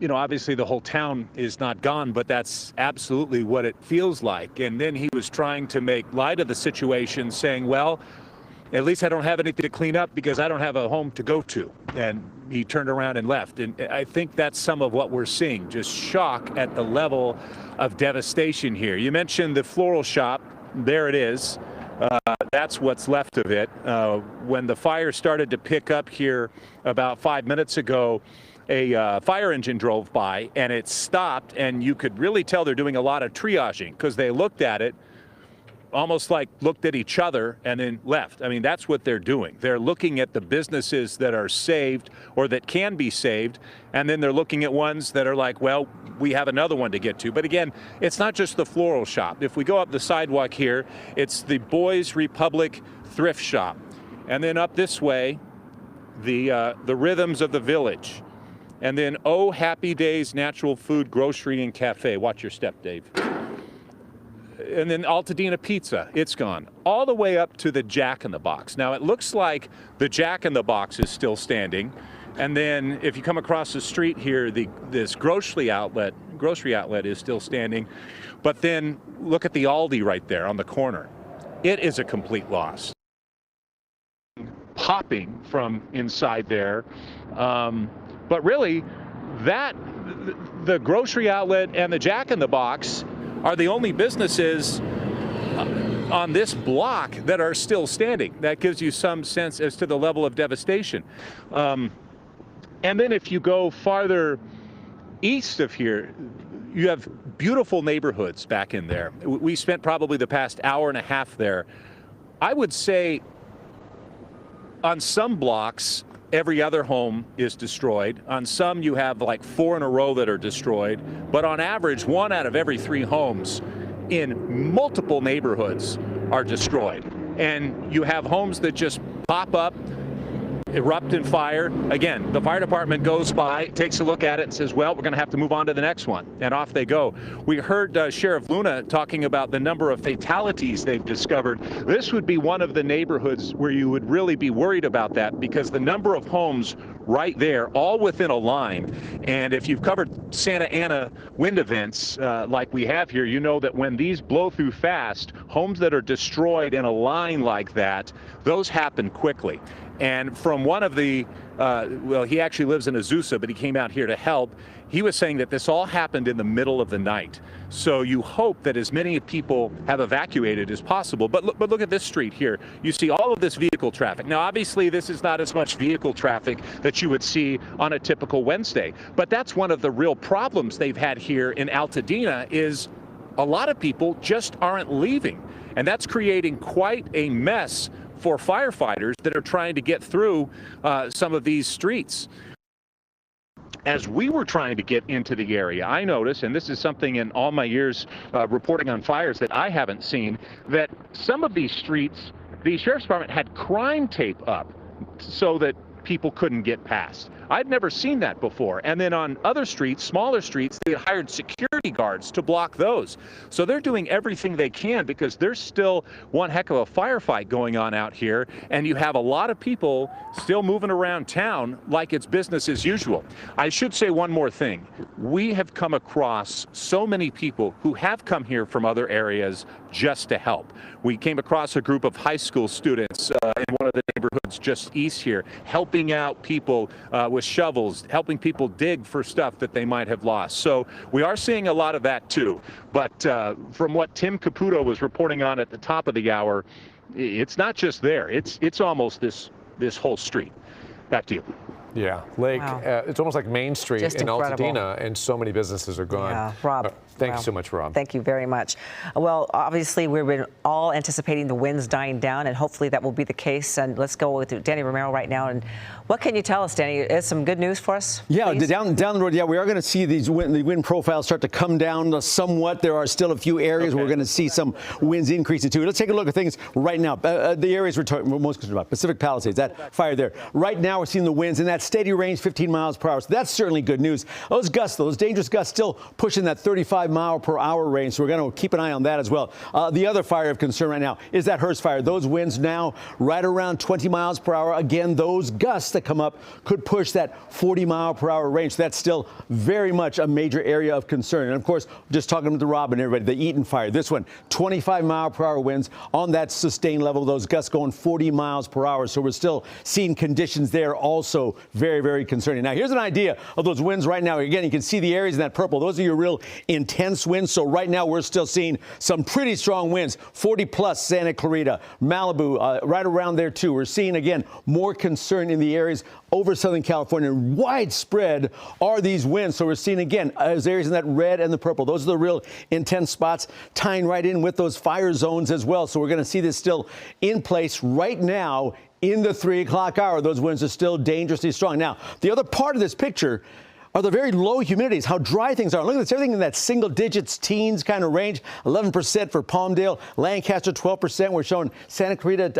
obviously the whole town is not gone, but that's absolutely what it feels like. And then he was trying to make light of the situation, saying, well, at least I don't have anything to clean up because I don't have a home to go to. And he turned around and left. And I think that's some of what we're seeing, just shock at the level of devastation here. You mentioned the floral shop. There it is. That's what's left of it. When the fire started to pick up here about 5 minutes ago, a fire engine drove by and it stopped, and you could really tell they're doing a lot of triaging because they looked at it, almost like looked at each other and then left. I mean, that's what they're doing. They're looking at the businesses that are saved or that can be saved, and then they're looking at ones that are like, well, we have another one to get to. But again, it's not just the floral shop. If we go up the sidewalk here, it's the Boys Republic thrift shop. And then up this way, the Rhythms of the Village. And then Oh Happy Days Natural Food Grocery and Cafe. Watch your step, Dave. And then Altadena Pizza, it's gone. All the way up to the Jack in the Box. Now, it looks like the Jack in the Box is still standing, And then if you come across the street here, this grocery outlet is still standing. But then look at the Aldi right there on the corner. It is a complete loss. Popping from inside there. But really, the grocery outlet and the Jack in the Box are the only businesses on this block that are still standing. That gives you some sense as to the level of devastation. And then if you go farther east of here, you have beautiful neighborhoods back in there. We spent probably the past hour and a half there. I would say on some blocks, every other home is destroyed. On some, you have like 4 in a row that are destroyed. But on average, 1 out of every 3 homes in multiple neighborhoods are destroyed. And you have homes that just pop up, erupt in fire. Again, the fire department goes by, takes a look at it and says, well, we're going to have to move on to the next one. And off they go. We heard Sheriff Luna talking about the number of fatalities they've discovered. This would be one of the neighborhoods where you would really be worried about that, because the number of homes right there, all within a line. And if you've covered Santa Ana wind events like we have here, you know that when these blow through fast, homes that are destroyed in a line like that, those happen quickly. And from one of the, well, he actually lives in Azusa, but he came out here to help. He was saying that this all happened in the middle of the night. So you hope that as many people have evacuated as possible. But look at this street here. You see all of this vehicle traffic. Now, obviously, this is not as much vehicle traffic that you would see on a typical Wednesday. But that's one of the real problems they've had here in Altadena, is a lot of people just aren't leaving. And that's creating quite a mess for firefighters that are trying to get through some of these streets. As we were trying to get into the area, I noticed, and this is something in all my years reporting on fires that I haven't seen, that some of these streets, the sheriff's department had crime tape up so that people couldn't get past. I'd never seen that before. And then on other streets, smaller streets, they hired security guards to block those. So they're doing everything they can, because there's still one heck of a firefight going on out here. And you have a lot of people still moving around town like it's business as usual. I should say one more thing. We have come across so many people who have come here from other areas just to help. We came across a group of high school students in one of the neighborhoods just east here, helping out people with shovels, helping people dig for stuff that they might have lost. So we are seeing a lot of that too. But from what Tim Caputo was reporting on at the top of the hour, it's not just there. It's almost this whole street. Back to you. Yeah, Lake, wow. It's almost like Main Street Just in incredible. Altadena, and so many businesses are gone. Yeah, Rob. Thanks so much, Rob. Thank you very much. Well, obviously, we've been all anticipating the winds dying down, and hopefully that will be the case. And let's go with Danny Romero right now. And what can you tell us, Danny? Is some good news for us? Yeah, down the road, we are going to see the wind profiles start to come down somewhat. There are still a few areas where we're going to see some winds increasing too. Let's take a look at things right now. The areas we're most concerned about, Pacific Palisades, that fire there. Right now, we're seeing the winds in that steady range, 15 miles per hour. So that's certainly good news. Those gusts, those dangerous gusts, still pushing that 35 mile per hour range. So we're going to keep an eye on that as well. The other fire of concern right now is that Hearst fire. Those winds now right around 20 miles per hour. Again, those gusts that come up could push that 40 mile per hour range. So that's still very much a major area of concern. And of course, just talking to Rob and everybody, the Eaton fire, this one, 25 mile per hour winds on that sustained level. Those gusts going 40 miles per hour. So we're still seeing conditions there also very, very concerning. Now, here's an idea of those winds right now. Again, you can see the areas in that purple. Those are your real intense winds. So right now, we're still seeing some pretty strong winds, 40 plus Santa Clarita, Malibu, right around there too. We're seeing, again, more concern in the areas over Southern California. Widespread are these winds. So we're seeing, again, those areas in that red and the purple. Those are the real intense spots, tying right in with those fire zones as well. So we're going to see this still in place right now in the 3 o'clock hour. Those winds are still dangerously strong. Now, the other part of this picture, are the very low humidities, how dry things are. Look at this, everything in that single digits, teens kind of range. 11% for Palmdale, Lancaster 12%. We're showing Santa Clarita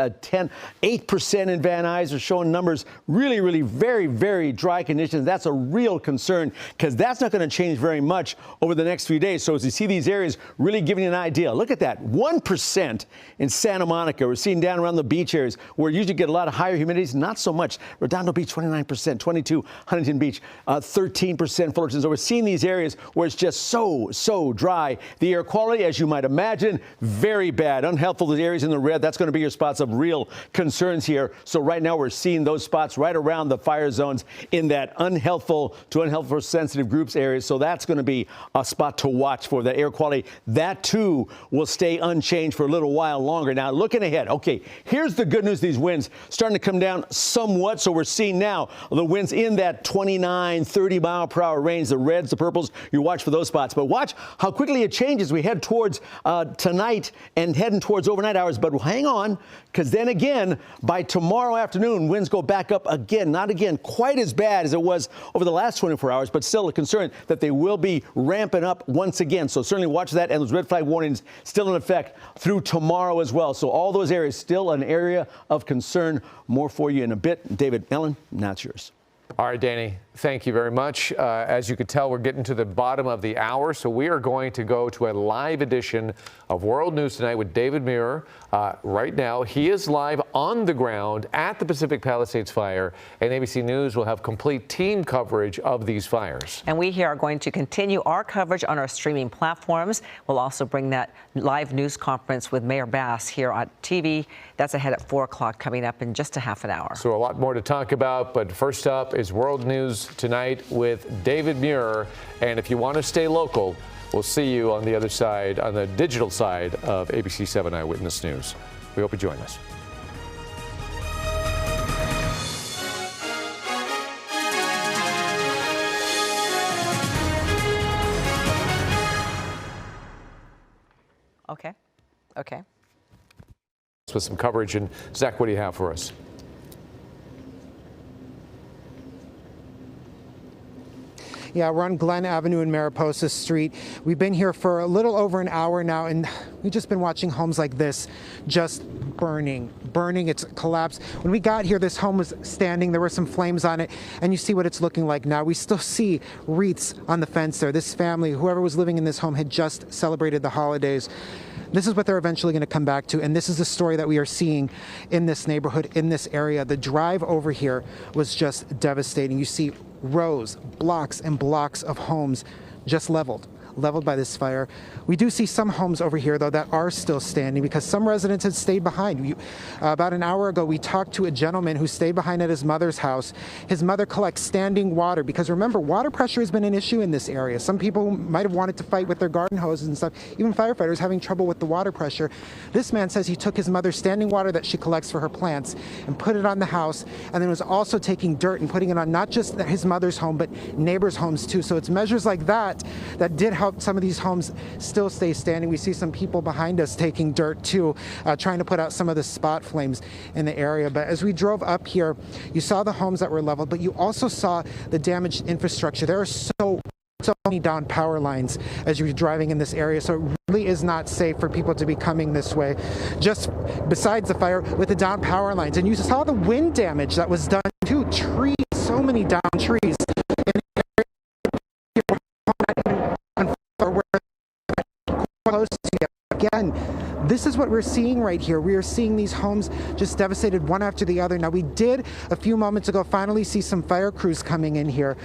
8% in Van Nuys. We're showing numbers really very, very dry conditions. That's a real concern because that's not going to change very much over the next few days. So as you see these areas really giving you an idea, look at that, 1% in Santa Monica. We're seeing down around the beach areas where you usually get a lot of higher humidities, not so much. Redondo Beach 29%, 22 Huntington Beach 13%. Fullerton. So we're seeing these areas where it's just so dry. The air quality, as you might imagine, very bad. Unhelpful, the areas in the red, that's going to be your spots of real concerns here. So right now we're seeing those spots right around the fire zones in that unhelpful to unhelpful sensitive groups areas. So that's going to be a spot to watch for. The air quality, that too will stay unchanged for a little while longer. Now looking ahead, okay, here's the good news. These winds starting to come down somewhat. So we're seeing now the winds in that 29, 30 mile per hour range, the reds, the purples, you watch for those spots. But watch how quickly it changes. We head towards tonight and heading towards overnight hours. But hang on, because then again, by tomorrow afternoon, winds go back up again. Not again quite as bad as it was over the last 24 hours, but still a concern that they will be ramping up once again. So certainly watch that. And those red flag warnings still in effect through tomorrow as well. So all those areas still an area of concern. More for you in a bit. David, Ellen, now it's yours. All right, Danny, thank you very much. As you can tell, we're getting to the bottom of the hour, so we are going to go to a live edition of World News Tonight with David Muir. Right now, he is live on the ground at the Pacific Palisades fire, and ABC News will have complete team coverage of these fires. And we here are going to continue our coverage on our streaming platforms. We'll also bring that live news conference with Mayor Bass here on TV. That's ahead at 4 o'clock, coming up in just a half an hour. So a lot more to talk about, but first up is World News Tonight with David Muir. And if you want to stay local, we'll see you on the other side, on the digital side of ABC 7 Eyewitness News. We hope you join us. Okay. With some coverage. And Zach, what do you have for us? Yeah, we're on Glen Avenue and Mariposa Street. We've been here for a little over an hour now, and we've just been watching homes like this just burning. It's collapsed. When we got here, this home was standing. There were some flames on it, and you see what it's looking like now. We still see wreaths on the fence there. This family, whoever was living in this home, had just celebrated the holidays. This is what they're eventually going to come back to, and this is the story that we are seeing in this neighborhood, in this area. The drive over here was just devastating. You see rows, blocks and blocks of homes just leveled by this fire. We do see some homes over here, though, that are still standing because some residents had stayed behind. About an hour ago, we talked to a gentleman who stayed behind at his mother's house. His mother collects standing water because, remember, water pressure has been an issue in this area. Some people might have wanted to fight with their garden hoses and stuff. Even firefighters having trouble with the water pressure. This man says he took his mother's standing water that she collects for her plants and put it on the house, and then was also taking dirt and putting it on not just his mother's home, but neighbors' homes too. So it's measures like that that did help some of these homes still stay standing. We see some people behind us taking dirt too, trying to put out some of the spot flames in the area. But as we drove up here, you saw the homes that were leveled, but you also saw the damaged infrastructure. There are so many down power lines as you're driving in this area, so it really is not safe for people to be coming this way. Just besides the fire, with the down power lines, and you saw the wind damage that was done too. Trees, so many down trees. Close to you. Again, this is what we're seeing right here. We are seeing these homes just devastated one after the other. Now, we did a few moments ago finally see some fire crews coming in here,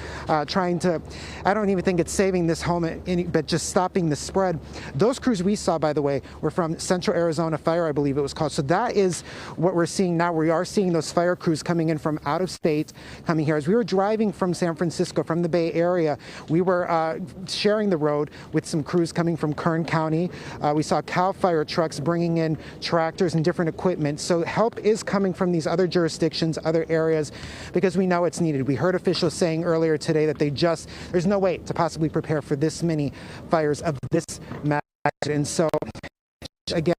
trying to, I don't even think it's saving this home, but just stopping the spread. Those crews we saw, by the way, were from Central Arizona Fire, I believe it was called. So that is what we're seeing now. We are seeing those fire crews coming in from out of state, coming here. As we were driving from San Francisco, from the Bay Area, we were sharing the road with some crews coming from Kern County. We saw CAL FIRE trucks bringing in tractors and different equipment. So help is coming from these other jurisdictions, other areas, because we know it's needed. We heard officials saying earlier today that there's no way to possibly prepare for this many fires of this magnitude. And so, again,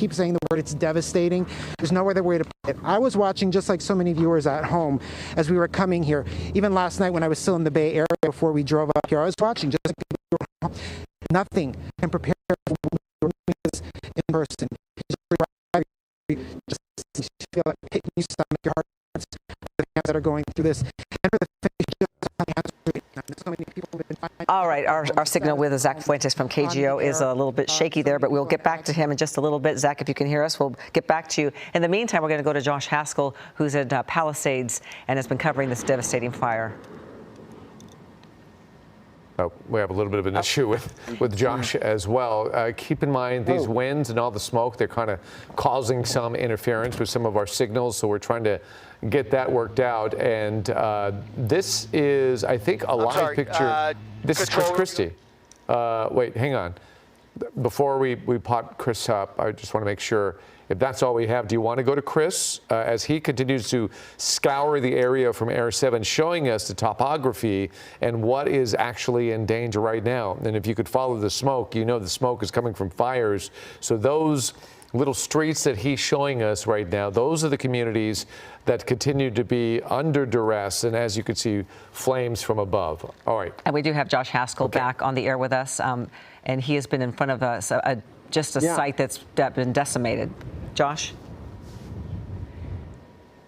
keep saying the word, it's devastating. There's no other way to put it. I was watching, just like so many viewers at home, as we were coming here. Even last night when I was still in the Bay Area before we drove up here, I was watching just like people who were home. Nothing can prepare for this in person. Just feel like hitting your stomach, your heart hurts, the hands that are going through this, and for the so many people have been finding. All right, our signal with Zach Fuentes from KGO is a little bit shaky there, but we'll get back to him in just a little bit. Zach, if you can hear us, we'll get back to you. In the meantime, we're going to go to Josh Haskell, who's at Palisades and has been covering this devastating fire. Oh, we have a little bit of an issue with Josh as well. Keep in mind these winds and all the smoke, they're kind of causing some interference with some of our signals, so we're trying to get that worked out. And this is, I think, a live picture. This is Chris Christie. Wait, hang on. Before we pot Chris up, I just want to make sure, if that's all we have, do you want to go to Chris as he continues to scour the area from Air 7, showing us the topography and what is actually in danger right now? And if you could follow the smoke, you know the smoke is coming from fires. So those little streets that he's showing us right now, those are the communities that continue to be under duress, and as you can see, flames from above. All right. And we do have Josh Haskell back on the air with us, and he has been in front of us, just a site that's been decimated. Josh?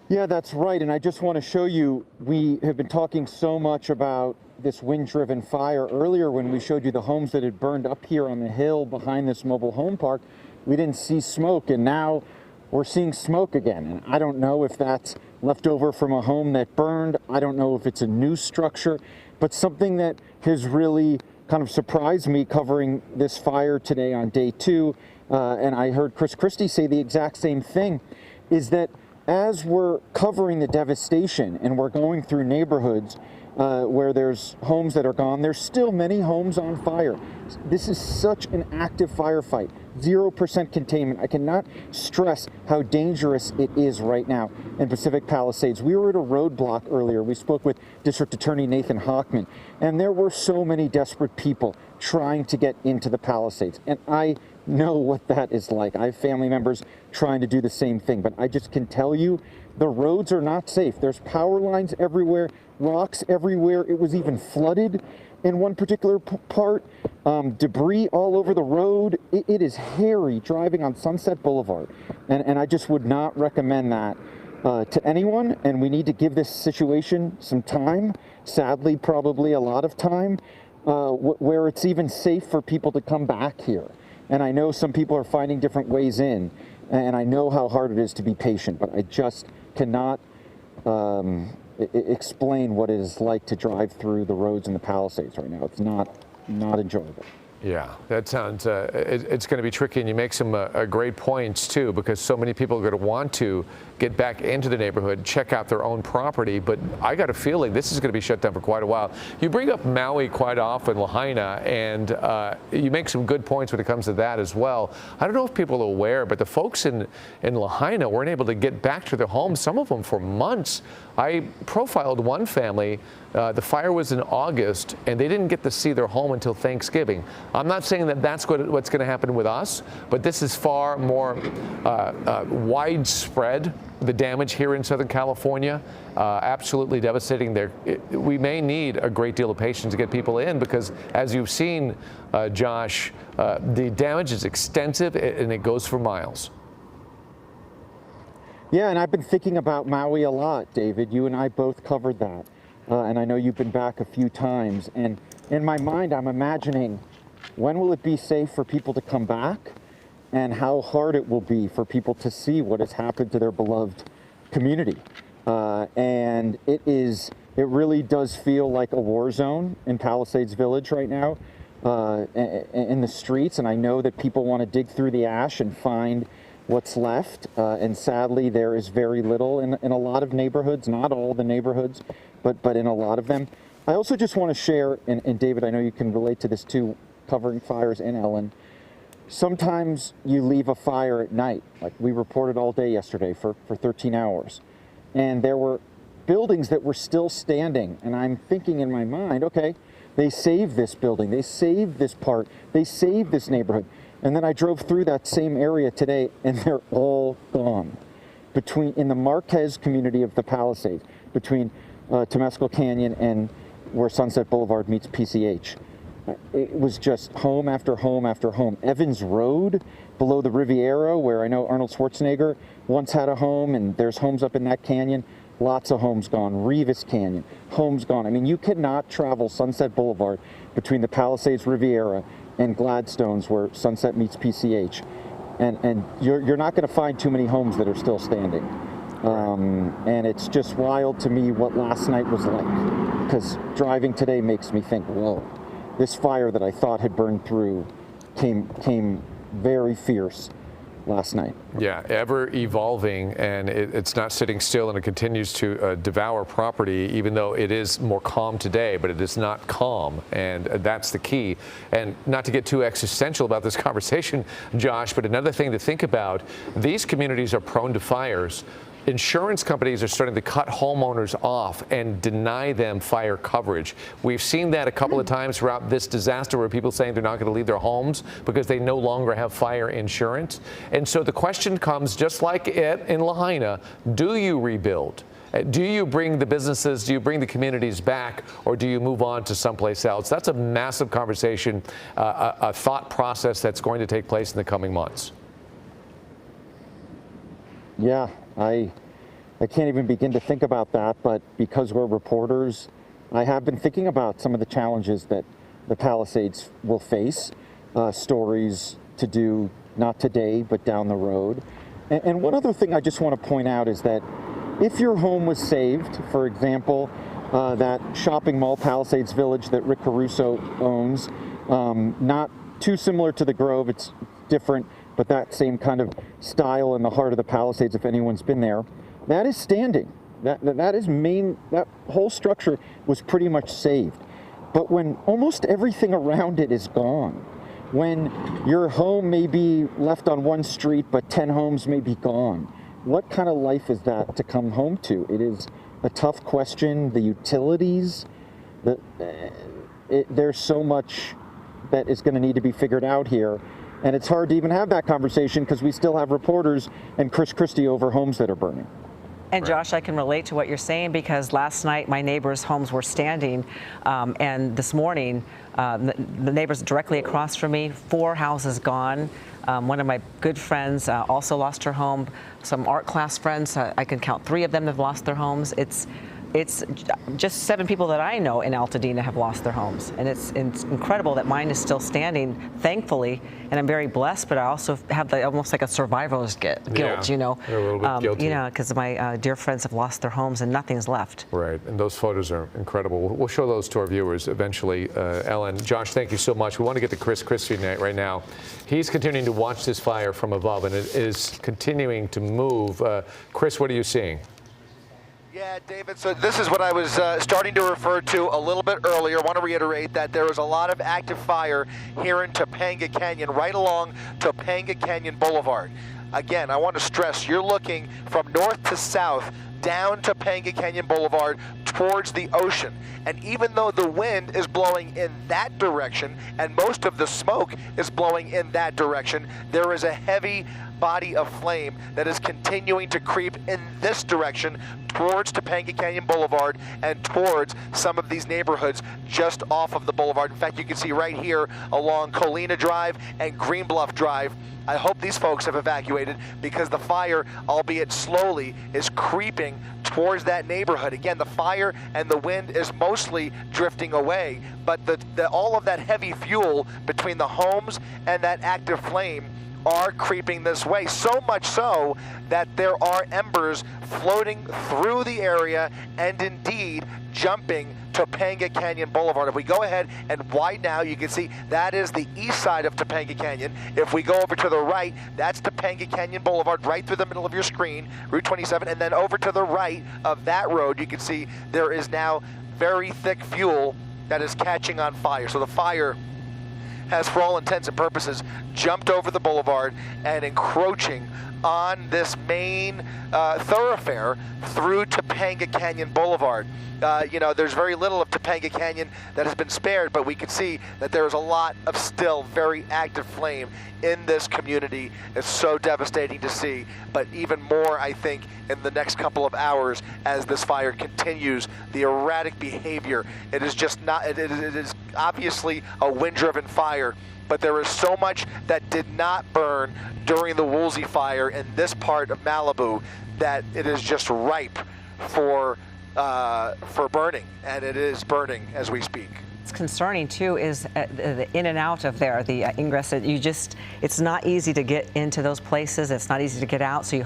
Yeah, that's right. And I just want to show you, we have been talking so much about this wind-driven fire. Earlier, when we showed you the homes that had burned up here on the hill behind this mobile home park, we didn't see smoke, and now we're seeing smoke again. And I don't know if that's left over from a home that burned. I don't know if it's a new structure, but something that has really kind of surprised me covering this fire today on day 2, and I heard Chris Christie say the exact same thing, is that as we're covering the devastation and we're going through neighborhoods where there's homes that are gone, there's still many homes on fire. This is such an active firefight. 0% containment. I cannot stress how dangerous it is right now in Pacific Palisades. We were at a roadblock earlier. We spoke with District Attorney Nathan Hochman, and there were so many desperate people trying to get into the Palisades. And I know what that is like. I have family members trying to do the same thing, but I just can tell you the roads are not safe. There's power lines everywhere, rocks everywhere. It was even flooded in one particular part, debris all over the road. It is hairy driving on Sunset Boulevard, and I just would not recommend that to anyone, and we need to give this situation some time, sadly probably a lot of time, where it's even safe for people to come back here. And I know some people are finding different ways in, and I know how hard it is to be patient, but I just cannot explain what it is like to drive through the roads in the Palisades right now. It's not enjoyable. Yeah, that sounds, it's going to be tricky, and you make some great points too, because so many people are going to want to get back into the neighborhood, check out their own property, but I got a feeling this is going to be shut down for quite a while. You bring up Maui quite often, Lahaina, and you make some good points when it comes to that as well. I don't know if people are aware, but the folks in Lahaina weren't able to get back to their homes, some of them for months. I profiled one family. The fire was in August, and they didn't get to see their home until Thanksgiving. I'm not saying that that's what's going to happen with us, but this is far more widespread, the damage here in Southern California. Absolutely devastating there. We may need a great deal of patience to get people in because, as you've seen, Josh, the damage is extensive and it goes for miles. Yeah, and I've been thinking about Maui a lot, David. You and I both covered that. And I know you've been back a few times. And in my mind, I'm imagining, when will it be safe for people to come back? And how hard it will be for people to see what has happened to their beloved community. And it really does feel like a war zone in Palisades Village right now, in the streets. And I know that people want to dig through the ash and find what's left, and sadly there is very little in a lot of neighborhoods, not all the neighborhoods, but in a lot of them. I also just want to share, and David, I know you can relate to this too, covering fires in Ellen. Sometimes you leave a fire at night, like we reported all day yesterday for 13 hours, and there were buildings that were still standing, and I'm thinking in my mind, okay, they saved this building, they saved this part, they saved this neighborhood. And then I drove through that same area today, and they're all gone. In the Marquez community of the Palisades, between Temescal Canyon and where Sunset Boulevard meets PCH. It was just home after home after home. Evans Road, below the Riviera, where I know Arnold Schwarzenegger once had a home, and there's homes up in that canyon. Lots of homes gone. Revis Canyon, homes gone. I mean, you cannot travel Sunset Boulevard between the Palisades Riviera and Gladstone's, where Sunset meets PCH, and you're not going to find too many homes that are still standing. And it's just wild to me what last night was like, because driving today makes me think, whoa, this fire that I thought had burned through came very fierce last night. Yeah, ever evolving, and it's not sitting still, and it continues to devour property, even though it is more calm today, but it is not calm, and that's the key. And not to get too existential about this conversation, Josh, but another thing to think about, these communities are prone to fires. Insurance companies are starting to cut homeowners off and deny them fire coverage. We've seen that a couple of times throughout this disaster, where people saying they're not going to leave their homes because they no longer have fire insurance. And so the question comes, just like it in Lahaina, do you rebuild? Do you bring the businesses, do you bring the communities back, or do you move on to someplace else? That's a massive conversation, a thought process that's going to take place in the coming months. Yeah, I can't even begin to think about that, but because we're reporters, I have been thinking about some of the challenges that the Palisades will face, stories to do, not today, but down the road. And one other thing I just want to point out is that if your home was saved, for example, that shopping mall, Palisades Village, that Rick Caruso owns, not too similar to the Grove, it's different, but that same kind of style in the heart of the Palisades, if anyone's been there, that is standing. That whole structure was pretty much saved. But when almost everything around it is gone, when your home may be left on one street, but 10 homes may be gone, what kind of life is that to come home to? It is a tough question. The utilities, there's so much that is going to need to be figured out here. And it's hard to even have that conversation because we still have reporters and Chris Christie over homes that are burning. And Josh, I can relate to what you're saying, because last night my neighbors' homes were standing, and this morning the neighbors directly across from me, 4 houses gone. One of my good friends also lost her home. Some art class friends, I can count 3 of them have lost their homes. It's just 7 people that I know in Altadena have lost their homes, and it's incredible that mine is still standing, thankfully, and I'm very blessed. But I also have almost like a survivor's guilt, you know. You're a little bit guilty. You know, because my dear friends have lost their homes and nothing's left. Right, and those photos are incredible. We'll show those to our viewers eventually. Ellen, Josh, thank you so much. We want to get to Chris Christie right now. He's continuing to watch this fire from above, and it is continuing to move. Chris, what are you seeing? Yeah, David, so this is what I was starting to refer to a little bit earlier. I want to reiterate that there is a lot of active fire here in Topanga Canyon, right along Topanga Canyon Boulevard. Again, I want to stress, you're looking from north to south down Topanga Canyon Boulevard towards the ocean. And even though the wind is blowing in that direction and most of the smoke is blowing in that direction, there is a heavy body of flame that is continuing to creep in this direction towards Topanga Canyon Boulevard and towards some of these neighborhoods just off of the boulevard. In fact, you can see right here along Colina Drive and Green Bluff Drive. I hope these folks have evacuated, because the fire, albeit slowly, is creeping towards that neighborhood. Again, the fire and the wind is mostly drifting away, but all of that heavy fuel between the homes and that active flame are creeping this way, so much so that there are embers floating through the area and indeed jumping Topanga Canyon Boulevard. If we go ahead and widen out, you can see that is the east side of Topanga Canyon. If we go over to the right, that's Topanga Canyon Boulevard, right through the middle of your screen, Route 27, and then over to the right of that road, you can see there is now very thick fuel that is catching on fire. So the fire has, for all intents and purposes, jumped over the boulevard and encroaching on this main thoroughfare through Topanga Canyon Boulevard. You know, there's very little of Topanga Canyon that has been spared, but we can see that there's a lot of still very active flame in this community. It's so devastating to see, but even more, I think, in the next couple of hours as this fire continues, the erratic behavior. It is just not, it is obviously a wind-driven fire, but there is so much that did not burn during the Woolsey fire in this part of Malibu that it is just ripe for burning, and it is burning as we speak. What's concerning too is the in and out of there, the ingress. It's not easy to get into those places. It's not easy to get out. So you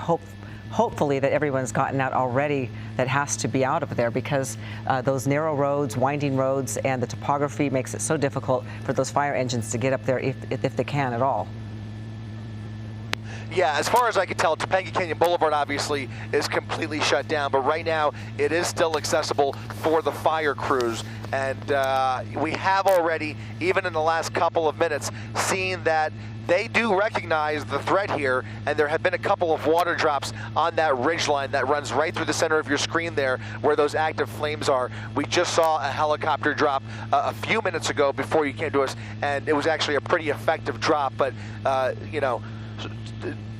hopefully that everyone's gotten out already that has to be out of there, because those narrow roads, winding roads, and the topography makes it so difficult for those fire engines to get up there if they can at all. Yeah, as far as I can tell, Topanga Canyon Boulevard obviously is completely shut down, but right now it is still accessible for the fire crews. And we have already, even in the last couple of minutes, seen that they do recognize the threat here, and there have been a couple of water drops on that ridgeline that runs right through the center of your screen there where those active flames are. We just saw a helicopter drop a few minutes ago before you came to us, and it was actually a pretty effective drop, but you know,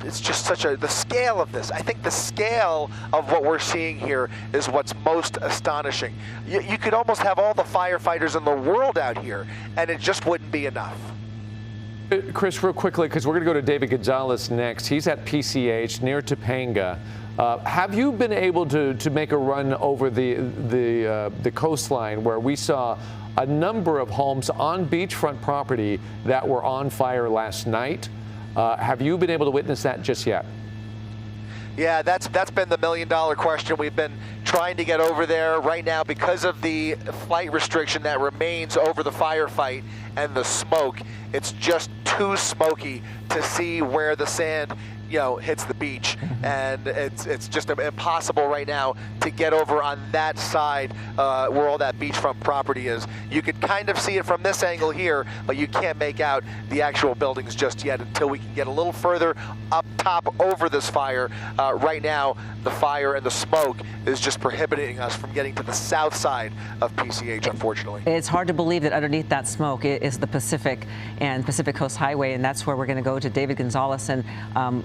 it's just the scale of this. I think the scale of what we're seeing here is what's most astonishing. You could almost have all the firefighters in the world out here, and it just wouldn't be enough. Chris, real quickly, because we're going to go to David Gonzalez next. He's at PCH near Topanga. Have you been able to make a run over the coastline where we saw a number of homes on beachfront property that were on fire last night? Have you been able to witness that just yet? Yeah, that's been the million-dollar question. We've been trying to get over there right now because of the flight restriction that remains over the firefight and the smoke. It's just too smoky to see where the sand, you know, hits the beach, and it's just impossible right now to get over on that side where all that beachfront property is. You can kind of see it from this angle here, but you can't make out the actual buildings just yet until we can get a little further up top over this fire. Right now, the fire and the smoke is just prohibiting us from getting to the south side of PCH, unfortunately. It's hard to believe that underneath that smoke is the Pacific and Pacific Coast Highway, and that's where we're going to go to David Gonzalez and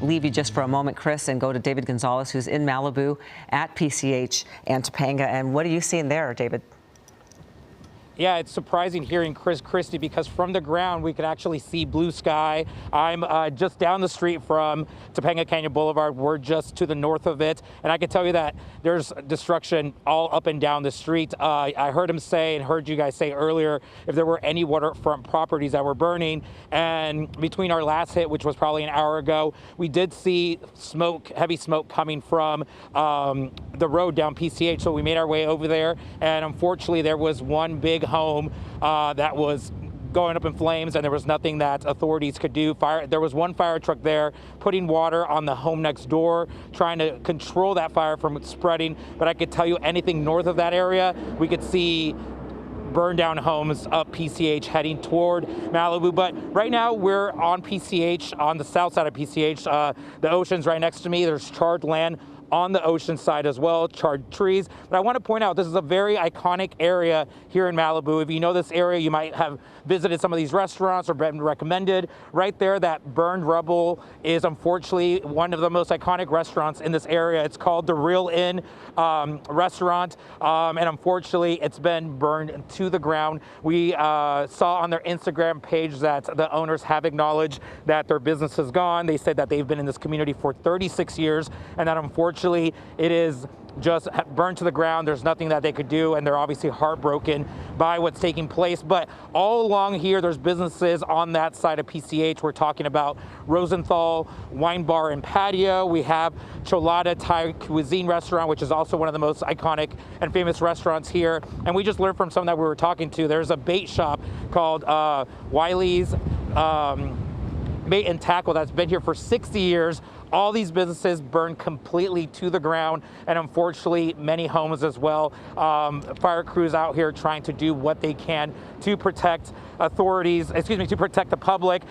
leave you just for a moment, Chris, and go to David Gonzalez, who's in Malibu at PCH and Topanga. And what are you seeing there, David? Yeah, it's surprising hearing Chris Christie, because from the ground we can actually see blue sky. I'm just down the street from Topanga Canyon Boulevard. We're just to the north of it, and I can tell you that there's destruction all up and down the street. I heard him say, and heard you guys say earlier, if there were any waterfront properties that were burning. And between our last hit, which was probably an hour ago, we did see smoke, heavy smoke coming from the road down PCH. So we made our way over there, and unfortunately there was one big home that was going up in flames, and there was nothing that authorities could do. There was one fire truck there putting water on the home next door, trying to control that fire from spreading. But I could tell you, anything north of that area, we could see burned down homes up PCH heading toward Malibu. But right now we're on PCH, on the south side of PCH. The ocean's right next to me. There's charred land on the ocean side as well, charred trees. But I want to point out, this is a very iconic area here in Malibu. If you know this area, you might have visited some of these restaurants or been recommended. Right there, that burned rubble is unfortunately one of the most iconic restaurants in this area. It's called the Real Inn restaurant, and unfortunately it's been burned to the ground. We saw on their Instagram page that the owners have acknowledged that their business is gone. They said that they've been in this community for 36 years, and that unfortunately it is just burned to the ground. There's nothing that they could do, and they're obviously heartbroken by what's taking place. But all along here, there's businesses on that side of PCH. We're talking about Rosenthal Wine Bar and Patio. We have Cholada Thai Cuisine Restaurant, which is also one of the most iconic and famous restaurants here. And we just learned from someone that we were talking to, there's a bait shop called Wiley's Bait and Tackle that's been here for 60 years. all these businesses burned completely to the ground, and unfortunately many homes as well. Fire crews out here trying to do what they can to protect to protect the public.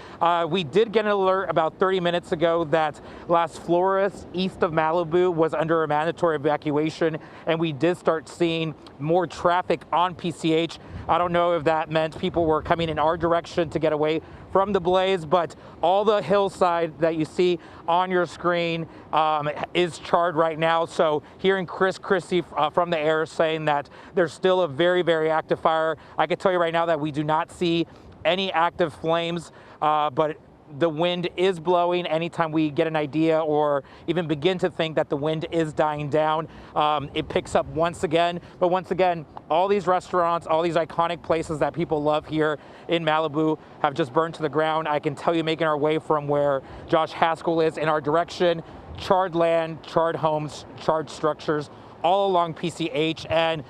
We did get an alert about 30 minutes ago that Las Flores, east of Malibu, was under a mandatory evacuation, and we did start seeing more traffic on PCH. I don't know if that meant people were coming in our direction to get away from the blaze, but all the hillside that you see on your screen is charred right now. So hearing Chris Christie from the air saying that there's still a very, very active fire. I can tell you right now that we do not see any active flames, but the wind is blowing. Anytime we get an idea or even begin to think that the wind is dying down, it picks up once again. But once again, all these restaurants, all these iconic places that people love here in Malibu have just burned to the ground. I can tell you, making our way from where Josh Haskell is in our direction, charred land, charred homes, charred structures all along PCH. And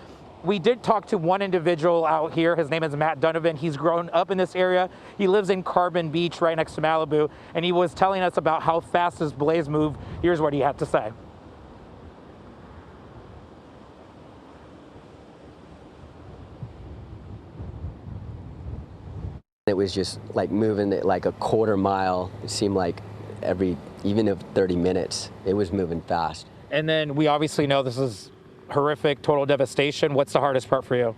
we did talk to one individual out here. His name is Matt Donovan. He's grown up in this area. He lives in Carbon Beach right next to Malibu, and he was telling us about how fast this blaze moved. Here's what he had to say. It was just like moving at like a quarter mile. It seemed like even of 30 minutes, it was moving fast. And then we obviously know this is horrific, total devastation. What's the hardest part for you?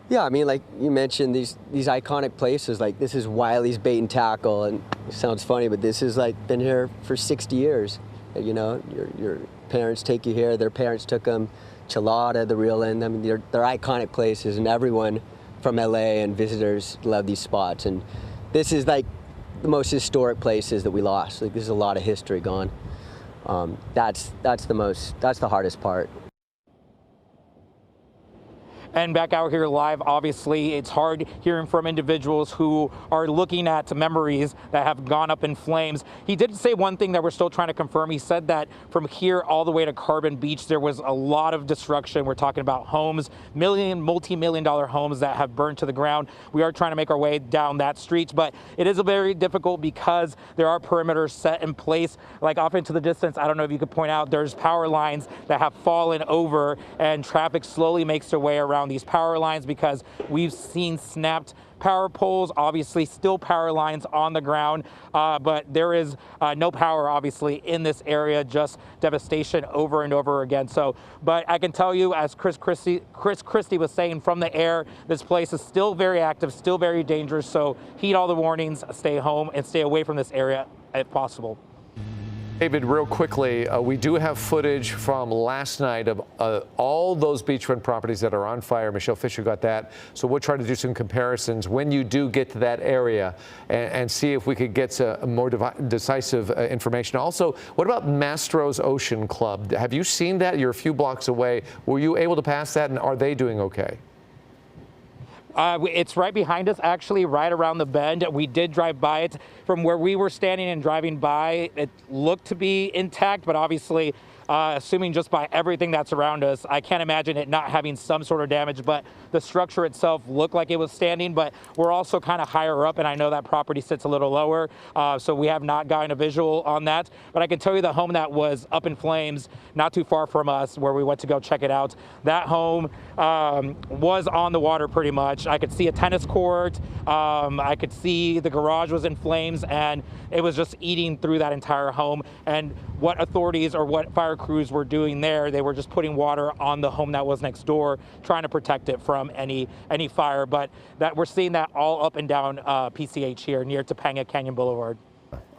Yeah, I mean, like you mentioned, these iconic places, like this is Wiley's Bait and Tackle, and it sounds funny, but this is like been here for 60 years. You know, your parents take you here, their parents took them, Chilada, the Real Inn. I mean, they're iconic places, and everyone from LA and visitors love these spots. And this is like the most historic places that we lost. Like, there's a lot of history gone. That's the hardest part. And back out here live, obviously, it's hard hearing from individuals who are looking at memories that have gone up in flames. He did say one thing that we're still trying to confirm. He said that from here all the way to Carbon Beach, there was a lot of destruction. We're talking about homes, multi-million-dollar homes that have burned to the ground. We are trying to make our way down that street, but it is very difficult because there are perimeters set in place. Like off into the distance, I don't know if you could point out, there's power lines that have fallen over, and traffic slowly makes their way around these power lines because we've seen snapped power poles, obviously still power lines on the ground, but there is no power obviously in this area, just devastation over and over again. So, but I can tell you, as Chris Christie was saying from the air, this place is still very active, still very dangerous. So heed all the warnings, stay home and stay away from this area if possible. David, real quickly, we do have footage from last night of all those beachfront properties that are on fire. Michelle Fisher got that. So we'll try to do some comparisons when you do get to that area and see if we could get some more decisive information. Also, what about Mastro's Ocean Club? Have you seen that? You're a few blocks away. Were you able to pass that, and are they doing okay? It's right behind us, actually, right around the bend. We did drive by it. From where we were standing and driving by, it looked to be intact, but obviously, assuming just by everything that's around us, I can't imagine it not having some sort of damage, but the structure itself looked like it was standing, but we're also kind of higher up, and I know that property sits a little lower, so we have not gotten a visual on that. But I can tell you the home that was up in flames, not too far from us, where we went to go check it out, that home was on the water pretty much. I could see a tennis court, I could see the garage was in flames, and it was just eating through that entire home. And what authorities or what fire crews were doing there, they were just putting water on the home that was next door, trying to protect it from any fire. But that we're seeing that all up and down PCH here near Topanga Canyon Boulevard.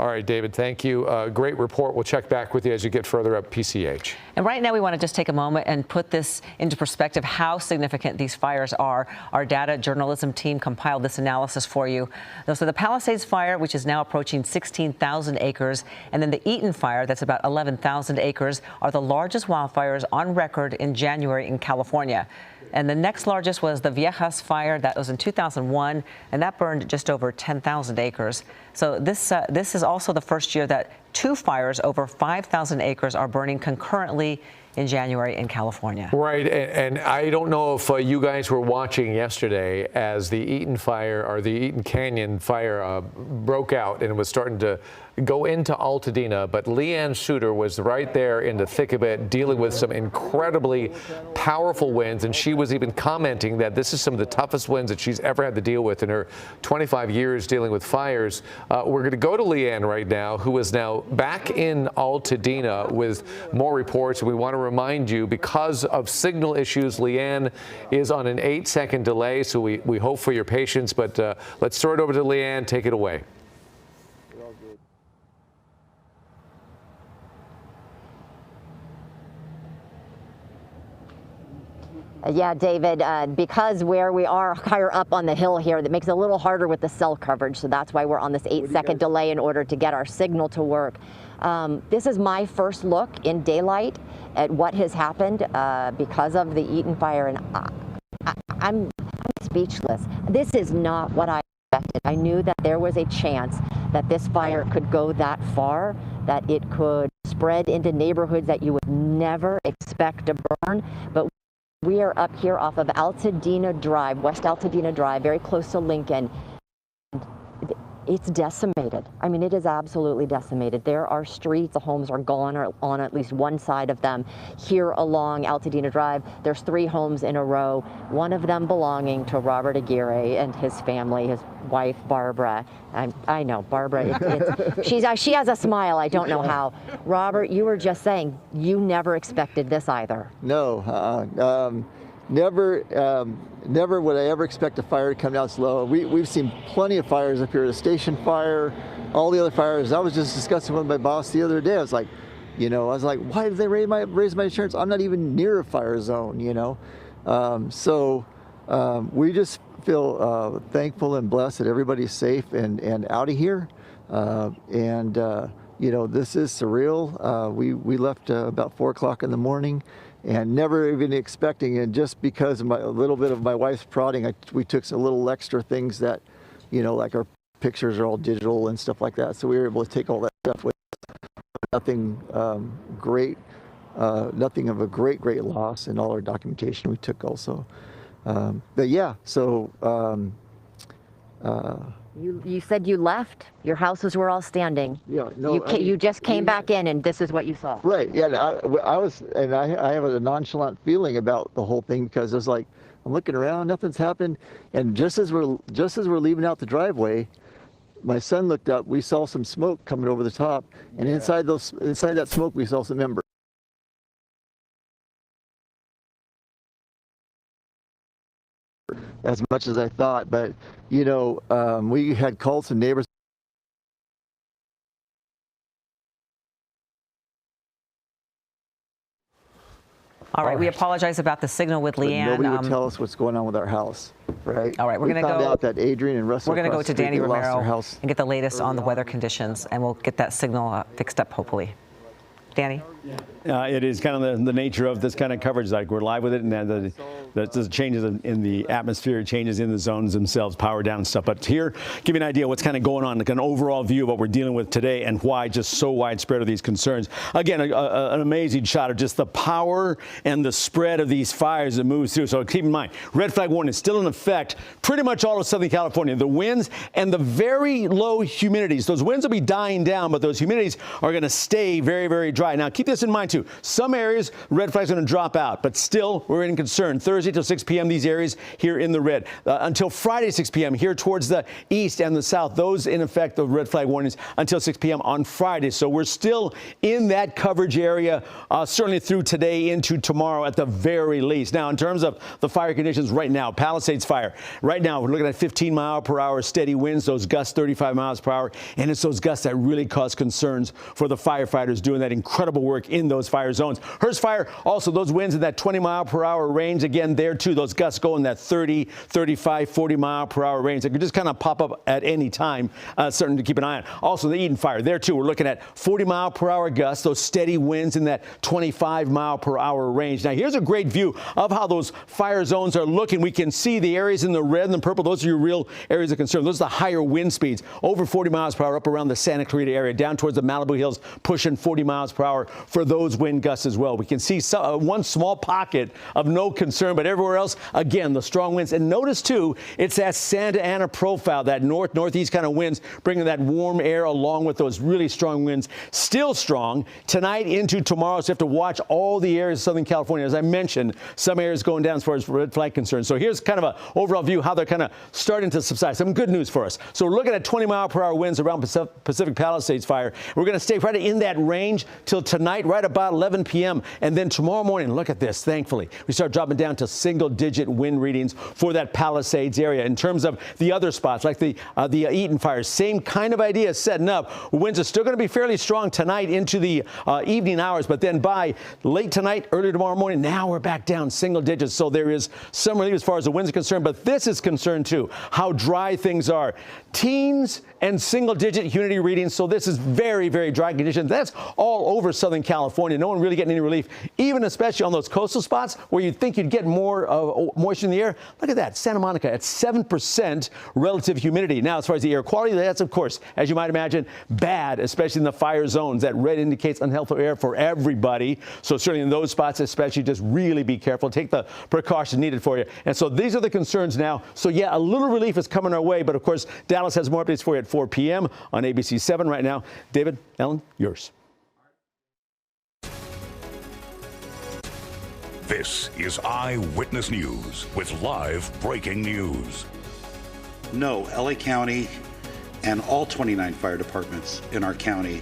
All right, David, thank you. Great report. We'll check back with you as you get further up PCH. And right now we want to just take a moment and put this into perspective, how significant these fires are. Our data journalism team compiled this analysis for you. So the Palisades fire, which is now approaching 16,000 acres, and then the Eaton fire, that's about 11,000 acres, are the largest wildfires on record in January in California. And the next largest was the Viejas fire. That was in 2001, and that burned just over 10,000 acres. So this is also the first year that two fires over 5,000 acres are burning concurrently in January in California. Right, and I don't know if you guys were watching yesterday as the Eaton fire or the Eaton Canyon fire broke out and it was starting to go into Altadena, but Leanne Suter was right there in the thick of it, dealing with some incredibly powerful winds, and she was even commenting that this is some of the toughest winds that she's ever had to deal with in her 25 years dealing with fires. We're going to go to Leanne right now, who is now back in Altadena with more reports. We want to remind you, because of signal issues, Leanne is on an 8-second delay, so we hope for your patience, but let's throw it over to Leanne. Take it away. Yeah, David, because where we are higher up on the hill here, that makes it a little harder with the cell coverage. So that's why we're on this 8-second delay in order to get our signal to work. This is my first look in daylight at what has happened because of the Eaton fire, and I'm speechless. This is not what I expected. I knew that there was a chance that this fire could go that far, that it could spread into neighborhoods that you would never expect to burn. But we are up here off of Altadena Drive, West Altadena Drive, very close to Lincoln. It's decimated. I mean, it is absolutely decimated. There are streets, the homes are gone or on at least one side of them. Here along Altadena Drive, there's 3 homes in a row, one of them belonging to Robert Aguirre and his family, his wife, Barbara. I know, Barbara, she has a smile, I don't know how. Robert, you were just saying you never expected this either. No, never would I ever expect a fire to come down slow. We've seen plenty of fires up here, the station fire, all the other fires. I was just discussing with my boss the other day. I was like, why did they raise my insurance? I'm not even near a fire zone, we just feel thankful and blessed that everybody's safe and out of here. This is surreal. We left about 4 o'clock in the morning, and never even expecting, and just because of a little bit of my wife's prodding, we took some little extra things that, like our pictures are all digital and stuff like that, so we were able to take all that stuff with us. Nothing nothing of a great loss, and all our documentation we took also. But yeah, so you said you left. Your houses were all standing. Yeah, no. You just came back in, and this is what you saw. Right. Yeah. I have a nonchalant feeling about the whole thing, because it's like I'm looking around, nothing's happened, and just as we're leaving out the driveway, my son looked up. We saw some smoke coming over the top, and inside that smoke, we saw some embers. As much as I thought, but we had called some neighbors. All right, we apologize about the signal with Leanne. Nobody would tell us what's going on with our house, right? All right, we're going to go. We found out that Adrian and Russell. We're going to go to Danny Romero and get the latest on the weather conditions, and we'll get that signal fixed up, hopefully. Danny? It is kind of the nature of this kind of coverage. Like, we're live with it, and then the changes in the atmosphere, changes in the zones themselves, power down and stuff. But here, give you an idea what's kind of going on, like an overall view of what we're dealing with today and why just so widespread are these concerns. Again, an amazing shot of just the power and the spread of these fires that moves through. So keep in mind, red flag warning is still in effect pretty much all of Southern California. The winds and the very low humidities. Those winds will be dying down, but those humidities are going to stay very, very dry. Now, keep this in mind, too. Some areas, red flags are going to drop out, but still, we're in concern. Thursday till 6 p.m., these areas here in the red. Until Friday, 6 p.m., here towards the east and the south, those in effect, the red flag warnings until 6 p.m. on Friday. So we're still in that coverage area, certainly through today into tomorrow at the very least. Now, in terms of the fire conditions right now, Palisades fire. Right now, we're looking at 15-mile-per-hour steady winds, those gusts 35 miles per hour, and it's those gusts that really cause concerns for the firefighters doing that incredible work in those fire zones. Hurst fire, also those winds in that 20-mile-per-hour range. Again, again, there too, those gusts go in that 30, 35, 40 mile per hour range. They could just kind of pop up at any time, something to keep an eye on. Also, the Eden fire, there too, we're looking at 40 mile per hour gusts, those steady winds in that 25 mile per hour range. Now, here's a great view of how those fire zones are looking. We can see the areas in the red and the purple. Those are your real areas of concern. Those are the higher wind speeds, over 40 miles per hour up around the Santa Clarita area, down towards the Malibu Hills, pushing 40 miles per hour for those wind gusts as well. We can see one small pocket of no concern, but everywhere else, again, the strong winds. And notice too, it's that Santa Ana profile, that northeast kind of winds, bringing that warm air along with those really strong winds. Still strong tonight into tomorrow, so you have to watch all the areas of Southern California. As I mentioned, some areas going down as far as red flag concerns. So here's kind of an overall view how they're kind of starting to subside. Some good news for us. So we're looking at 20 mile per hour winds around Pacific Palisades fire. We're going to stay right in that range till tonight, right about 11 p.m. And then tomorrow morning, look at this, thankfully, we start dropping down to single-digit wind readings for that Palisades area. In terms of the other spots, like the Eaton fires, same kind of idea setting up. Winds are still going to be fairly strong tonight into the evening hours, but then by late tonight, early tomorrow morning, now we're back down single digits. So there is some relief as far as the winds are concerned, but this is concerned too, how dry things are. Teens and single-digit humidity readings, so this is very, very dry conditions. That's all over Southern California. No one really getting any relief, even especially on those coastal spots where you'd think you'd get more moisture in the air. Look at that, Santa Monica at 7% relative humidity. Now, as far as the air quality, that's, of course, as you might imagine, bad, especially in the fire zones. That red indicates unhealthful air for everybody. So certainly in those spots, especially, just really be careful. Take the precautions needed for you. And so these are the concerns now. So, yeah, a little relief is coming our way, but, of course, Dallas has more updates for you at 4 p.m. on ABC 7 right now. David, Ellen, yours. This is Eyewitness News with live breaking news. No, LA County and all 29 fire departments in our county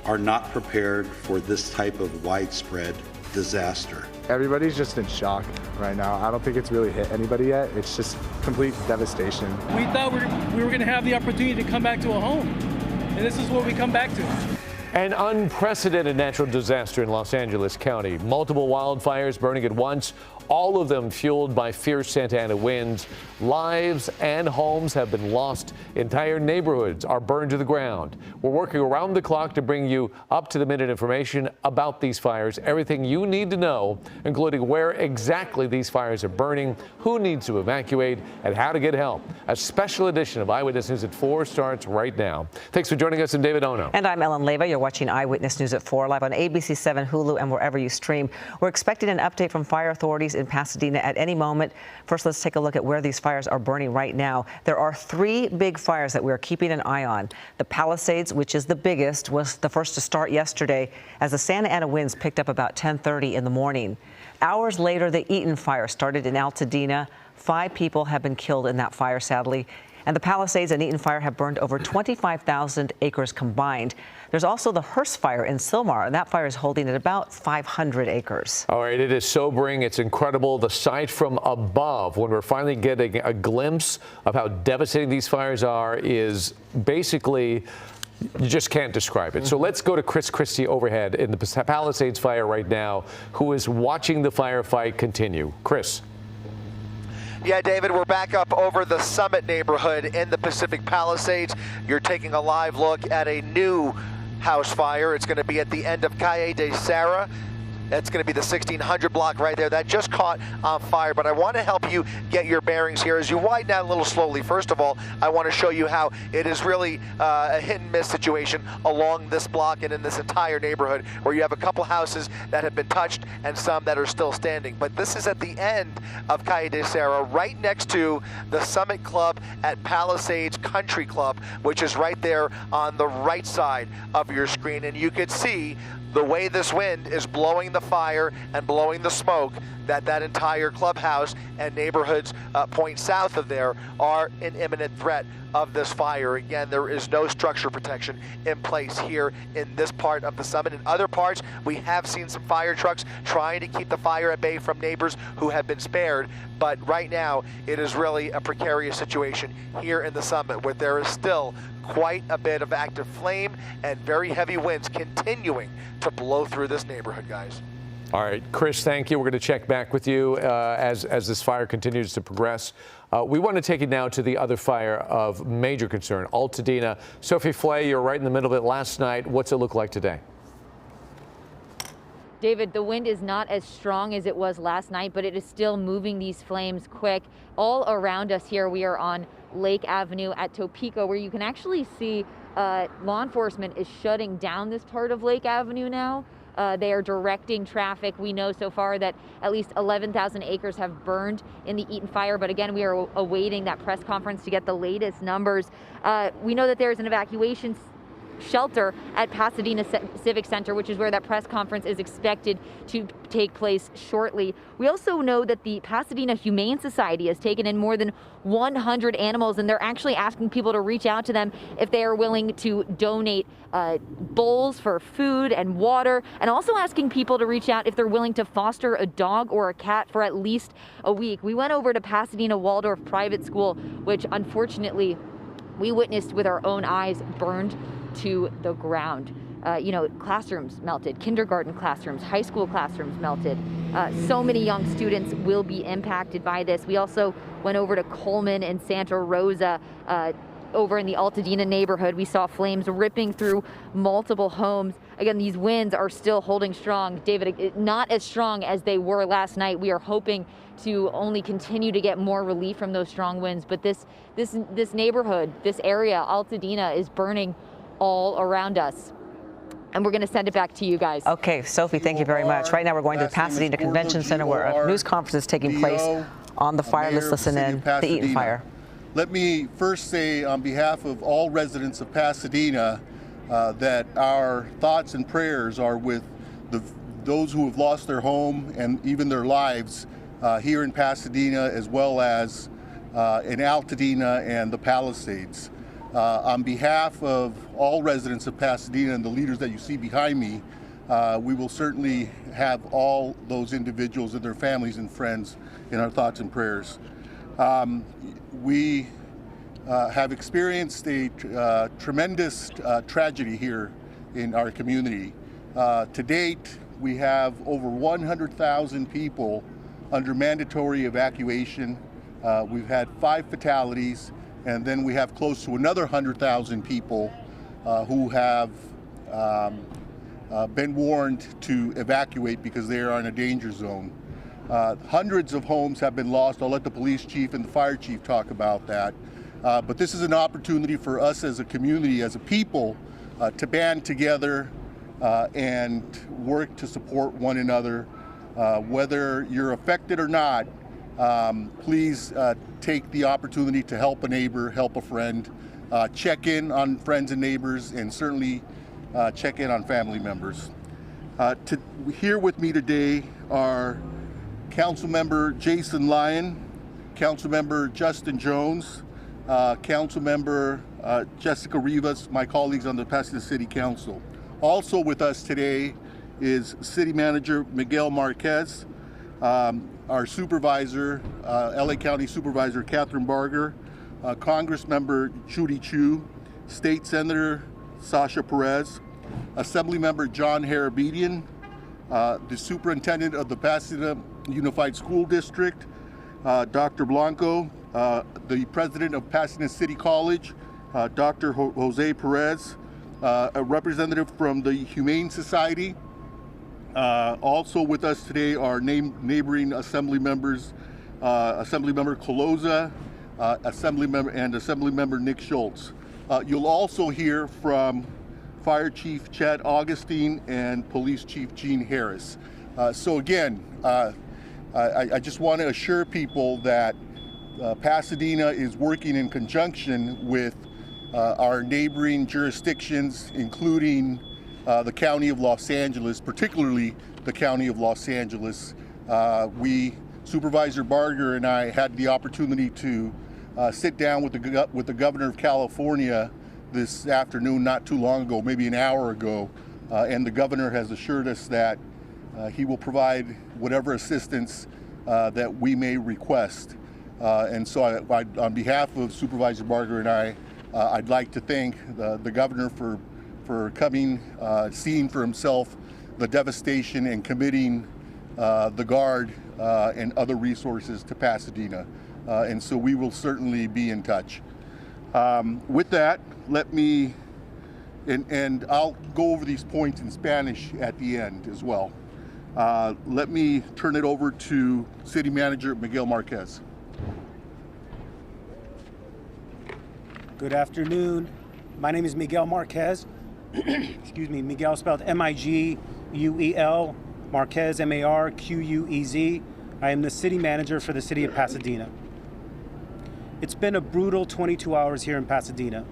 are not prepared for this type of widespread disaster. Everybody's just in shock right now. I don't think it's really hit anybody yet. It's just complete devastation. We thought we were going to have the opportunity to come back to a home, and this is what we come back to. An unprecedented natural disaster in Los Angeles County. Multiple wildfires burning at once, all of them fueled by fierce Santa Ana winds. Lives and homes have been lost. Entire neighborhoods are burned to the ground. We're working around the clock to bring you up-to-the-minute information about these fires, everything you need to know, including where exactly these fires are burning, who needs to evacuate, and how to get help. A special edition of Eyewitness News at 4 starts right now. Thanks for joining us. I'm David Ono. And I'm Ellen Leyva. You're watching Eyewitness News at 4 live on ABC 7, Hulu, and wherever you stream. We're expecting an update from fire authorities in Pasadena at any moment. First, let's take a look at where these fires are burning right now. There are 3 big fires that we're keeping an eye on. The Palisades, which is the biggest, was the first to start yesterday as the Santa Ana winds picked up about 10:30 in the morning. Hours later, the Eaton fire started in Altadena. 5 people have been killed in that fire, sadly. And the Palisades and Eaton fire have burned over 25,000 acres combined. There's also the Hearst fire in Sylmar, and that fire is holding at about 500 acres. All right, it is sobering. It's incredible. The sight from above, when we're finally getting a glimpse of how devastating these fires are, is basically, you just can't describe it. So let's go to Chris Christie overhead in the Palisades fire right now, who is watching the firefight continue. Chris. Yeah, David, we're back up over the Summit neighborhood in the Pacific Palisades. You're taking a live look at a new house fire. It's going to be at the end of Calle de Serra. That's going to be the 1600 block right there. That just caught on fire, but I want to help you get your bearings here as you widen out a little slowly. First of all, I want to show you how it is really a hit and miss situation along this block and in this entire neighborhood, where you have a couple houses that have been touched and some that are still standing. But this is at the end of Calle de Serra, right next to the Summit Club at Palisades Country Club, which is right there on the right side of your screen. And you could see the way this wind is blowing the fire and blowing the smoke, that entire clubhouse and neighborhoods point south of there are in imminent threat of this fire. Again, there is no structure protection in place here in this part of the Summit. In other parts, we have seen some fire trucks trying to keep the fire at bay from neighbors who have been spared, but right now it is really a precarious situation here in the Summit, where there is still quite a bit of active flame and very heavy winds continuing to blow through this neighborhood, guys. All right, Chris, thank you. We're going to check back with you as this fire continues to progress. We want to take it now to the other fire of major concern, Altadena. Sophie Flay, you're right in the middle of it last night. What's it look like today? David, the wind is not as strong as it was last night, but it is still moving these flames quick. All around us here, we are on Lake Avenue at Topeka, where you can actually see law enforcement is shutting down this part of Lake Avenue now. They are directing traffic. We know so far that at least 11,000 acres have burned in the Eaton fire, but again, we are awaiting that press conference to get the latest numbers. We know that there is an evacuation shelter at Pasadena Civic Center, which is where that press conference is expected to take place shortly. We also know that the Pasadena Humane Society has taken in more than 100 animals, and they're actually asking people to reach out to them if they are willing to donate bowls for food and water, and also asking people to reach out if they're willing to foster a dog or a cat for at least a week. We went over to Pasadena Waldorf Private School, which unfortunately we witnessed with our own eyes burned to the ground. Classrooms melted, kindergarten classrooms, high school classrooms melted. So many young students will be impacted by this. We also went over to Coleman and Santa Rosa, over in the Altadena neighborhood. We saw flames ripping through multiple homes. Again, these winds are still holding strong. David, not as strong as they were last night. We are hoping to only continue to get more relief from those strong winds. But this neighborhood, this area, Altadena, is burning all around us. And we're going to send it back to you guys. Okay, Sophie, thank you very much. Right now we're going to the Pasadena Convention Center where a news conference is taking place on the fire. Let's listen in, the Eaton fire. Let me first say on behalf of all residents of Pasadena that our thoughts and prayers are with those who have lost their home and even their lives here in Pasadena, as well as in Altadena and the Palisades. On behalf of all residents of Pasadena and the leaders that you see behind me, we will certainly have all those individuals and their families and friends in our thoughts and prayers. We have experienced a tremendous tragedy here in our community. To date, we have over 100,000 people under mandatory evacuation. We've had 5 fatalities, and then we have close to another 100,000 people who have been warned to evacuate because they are in a danger zone. Hundreds of homes have been lost. I'll let the police chief and the fire chief talk about that. But this is an opportunity for us as a community, as a people, to band together and work to support one another. Whether you're affected or not, please take the opportunity to help a neighbor, help a friend, check in on friends and neighbors, and certainly check in on family members. Here with me today are Councilmember Jason Lyon, Councilmember Justin Jones, Councilmember Jessica Rivas, my colleagues on the Pasadena City Council. Also with us today is City Manager Miguel Marquez, our Supervisor, LA County Supervisor Catherine Barger, Congress Member Judy Chu, State Senator Sasha Perez, Assemblymember John Harabedian, the Superintendent of the Pasadena Unified School District, Dr. Blanco, the President of Pasadena City College, Dr. Jose Perez, a representative from the Humane Society. Also with us today are neighboring Assembly members, Assemblymember Coloza, Assemblymember Nick Schultz. You'll also hear from Fire Chief Chad Augustine and Police Chief Gene Harris. So again, I just want to assure people that Pasadena is working in conjunction with our neighboring jurisdictions, including the County of Los Angeles, particularly the County of Los Angeles. Supervisor Barger and I had the opportunity to sit down with the Governor of California this afternoon, not too long ago, maybe an hour ago, and the Governor has assured us that he will provide whatever assistance that we may request. And so on behalf of Supervisor Barger and I'd like to thank the Governor for coming, seeing for himself the devastation and committing the Guard, and other resources to Pasadena. And so we will certainly be in touch. With that, let me, and I'll go over these points in Spanish at the end as well. Let me turn it over to City Manager Miguel Marquez. Good afternoon. My name is Miguel Marquez. Excuse me, Miguel spelled M-I-G-U-E-L, Marquez, M-A-R-Q-U-E-Z. I am the City Manager for the City of Pasadena. It's been a brutal 22 hours here in Pasadena.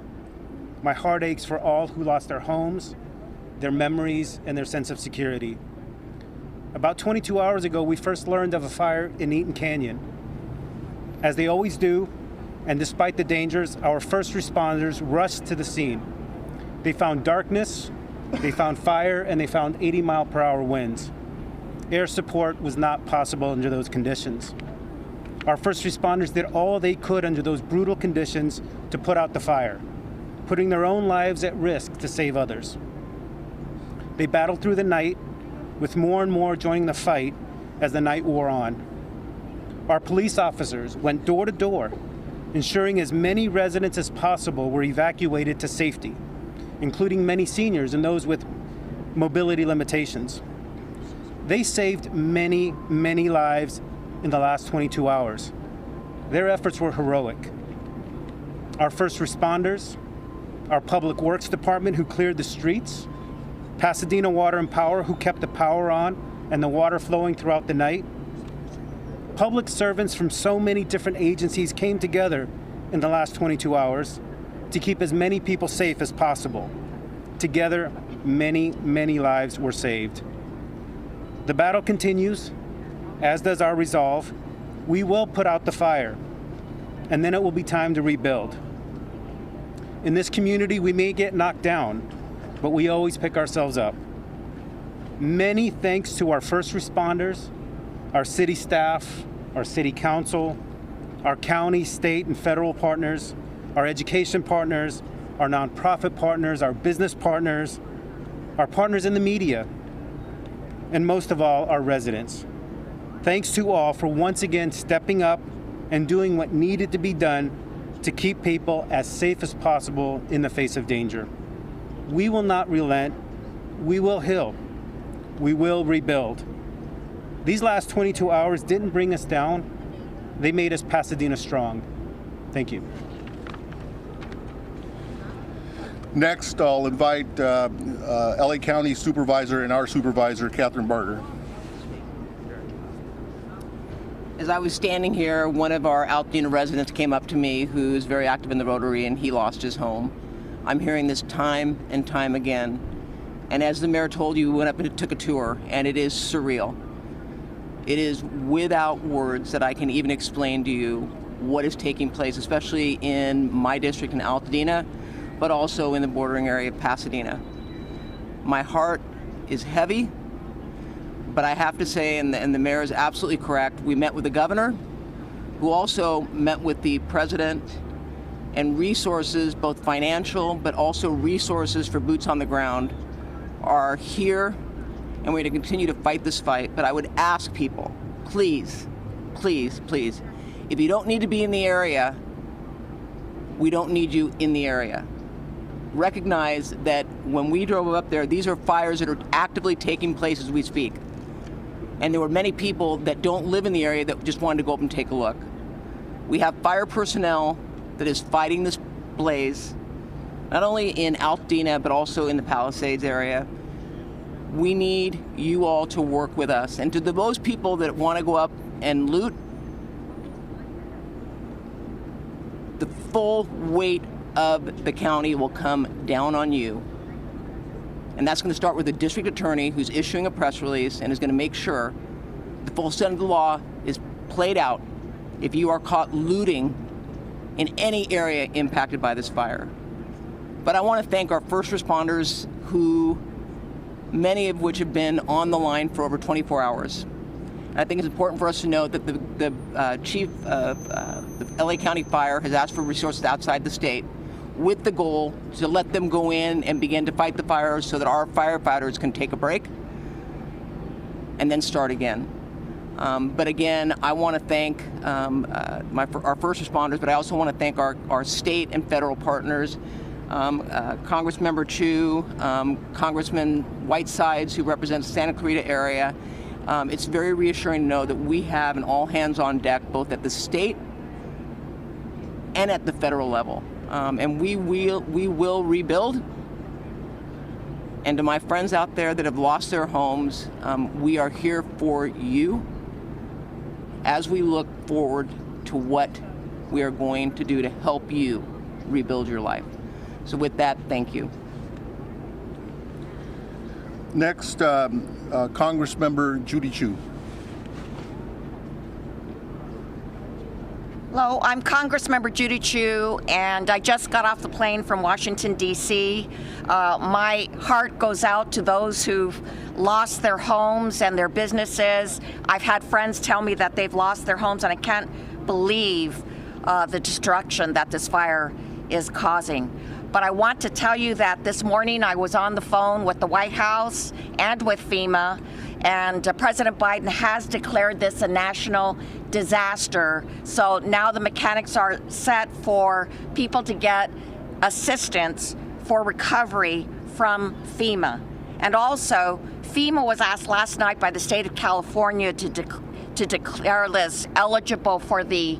My heart aches for all who lost their homes, their memories, and their sense of security. About 22 hours ago, we first learned of a fire in Eaton Canyon. As they always do, and despite the dangers, our first responders rushed to the scene. They found darkness, they found fire, and they found 80-mile-per-hour winds. Air support was not possible under those conditions. Our first responders did all they could under those brutal conditions to put out the fire, putting their own lives at risk to save others. They battled through the night, with more and more joining the fight as the night wore on. Our police officers went door to door, ensuring as many residents as possible were evacuated to safety, including many seniors and those with mobility limitations. They saved many, many lives in the last 22 hours. Their efforts were heroic. Our first responders, our Public Works Department who cleared the streets, Pasadena Water and Power who kept the power on and the water flowing throughout the night. Public servants from so many different agencies came together in the last 22 hours to keep as many people safe as possible. Together, many, many lives were saved. The battle continues, as does our resolve. We will put out the fire, and then it will be time to rebuild. In this community, we may get knocked down, but we always pick ourselves up. Many thanks to our first responders, our city staff, our city council, our county, state, and federal partners, our education partners, our nonprofit partners, our business partners, our partners in the media, and most of all, our residents. Thanks to all for once again stepping up and doing what needed to be done to keep people as safe as possible in the face of danger. We will not relent. We will heal. We will rebuild. These last 22 hours didn't bring us down. They made us Pasadena strong. Thank you. Next, I'll invite LA County Supervisor and our Supervisor, Catherine Barger. As I was standing here, one of our Altadena residents came up to me who's very active in the Rotary, and he lost his home. I'm hearing this time and time again. And as the mayor told you, we went up and took a tour, and it is surreal. It is without words that I can even explain to you what is taking place, especially in my district in Altadena, but also in the bordering area of Pasadena. My heart is heavy, but I have to say, and the mayor is absolutely correct, we met with the governor, who also met with the president, and resources, both financial, but also resources for boots on the ground, are here, and we're going to continue to fight this fight. But I would ask people, please, please, please, if you don't need to be in the area, we don't need you in the area. Recognize that when we drove up there, these are fires that are actively taking place as we speak. And there were many people that don't live in the area that just wanted to go up and take a look. We have fire personnel that is fighting this blaze, not only in Altadena, but also in the Palisades area. We need you all to work with us. And to those people that want to go up and loot, the full weight of the county will come down on you. And that's going to start with the district attorney, who's issuing a press release and is going to make sure the full extent of the law is played out if you are caught looting in any area impacted by this fire. But I want to thank our first responders, who many of which have been on the line for over 24 hours. And I think it's important for us to note that the chief of the LA County Fire has asked for resources outside the state, with the goal to let them go in and begin to fight the fires so that our firefighters can take a break. and then start again. But again, I want to thank our first responders, but I also want to thank our state and federal partners, Congressmember Chu, Congressman Whitesides, who represents Santa Clarita area. It's very reassuring to know that we have an all hands on deck, both at the state and at the federal level. And we will rebuild. And to my friends out there that have lost their homes, we are here for you as we look forward to what we are going to do to help you rebuild your life. So with that, thank you. Next, Congressmember Judy Chu. Hello, I'm Congressmember Judy Chu, and I just got off the plane from Washington, D.C. My heart goes out to those who've lost their homes and their businesses. I've had friends tell me that they've lost their homes, and I can't believe the destruction that this fire is causing. But I want to tell you that this morning I was on the phone with the White House and with FEMA, and President Biden has declared this a national disaster. So now the mechanics are set for people to get assistance for recovery from FEMA. And also, FEMA was asked last night by the state of California to declare this eligible for the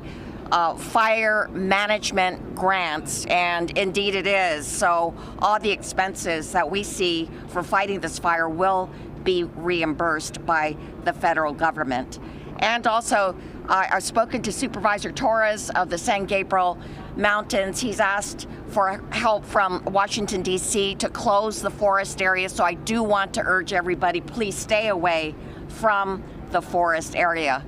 fire management grants, and indeed it is. So all the expenses that we see for fighting this fire will be reimbursed by the federal government. And also, I've spoken to Supervisor Torres of the San Gabriel Mountains. He's asked for help from Washington, D.C. to close the forest area. So I do want to urge everybody, please stay away from the forest area.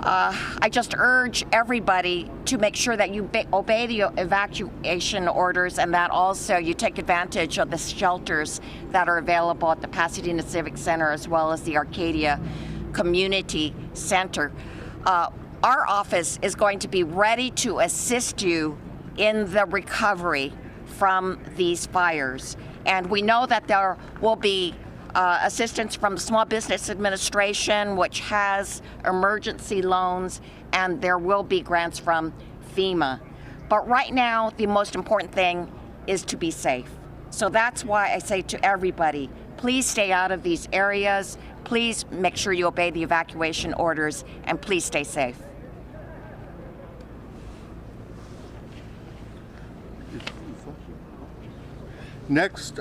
I just urge everybody to make sure that you obey the evacuation orders, and that also you take advantage of the shelters that are available at the Pasadena Civic Center as well as the Arcadia Community Center. Our office is going to be ready to assist you in the recovery from these fires. And we know that there will be assistance from the Small Business Administration, which has emergency loans, and there will be grants from FEMA. But right now, the most important thing is to be safe. So that's why I say to everybody, please stay out of these areas, please make sure you obey the evacuation orders, and please stay safe. Next,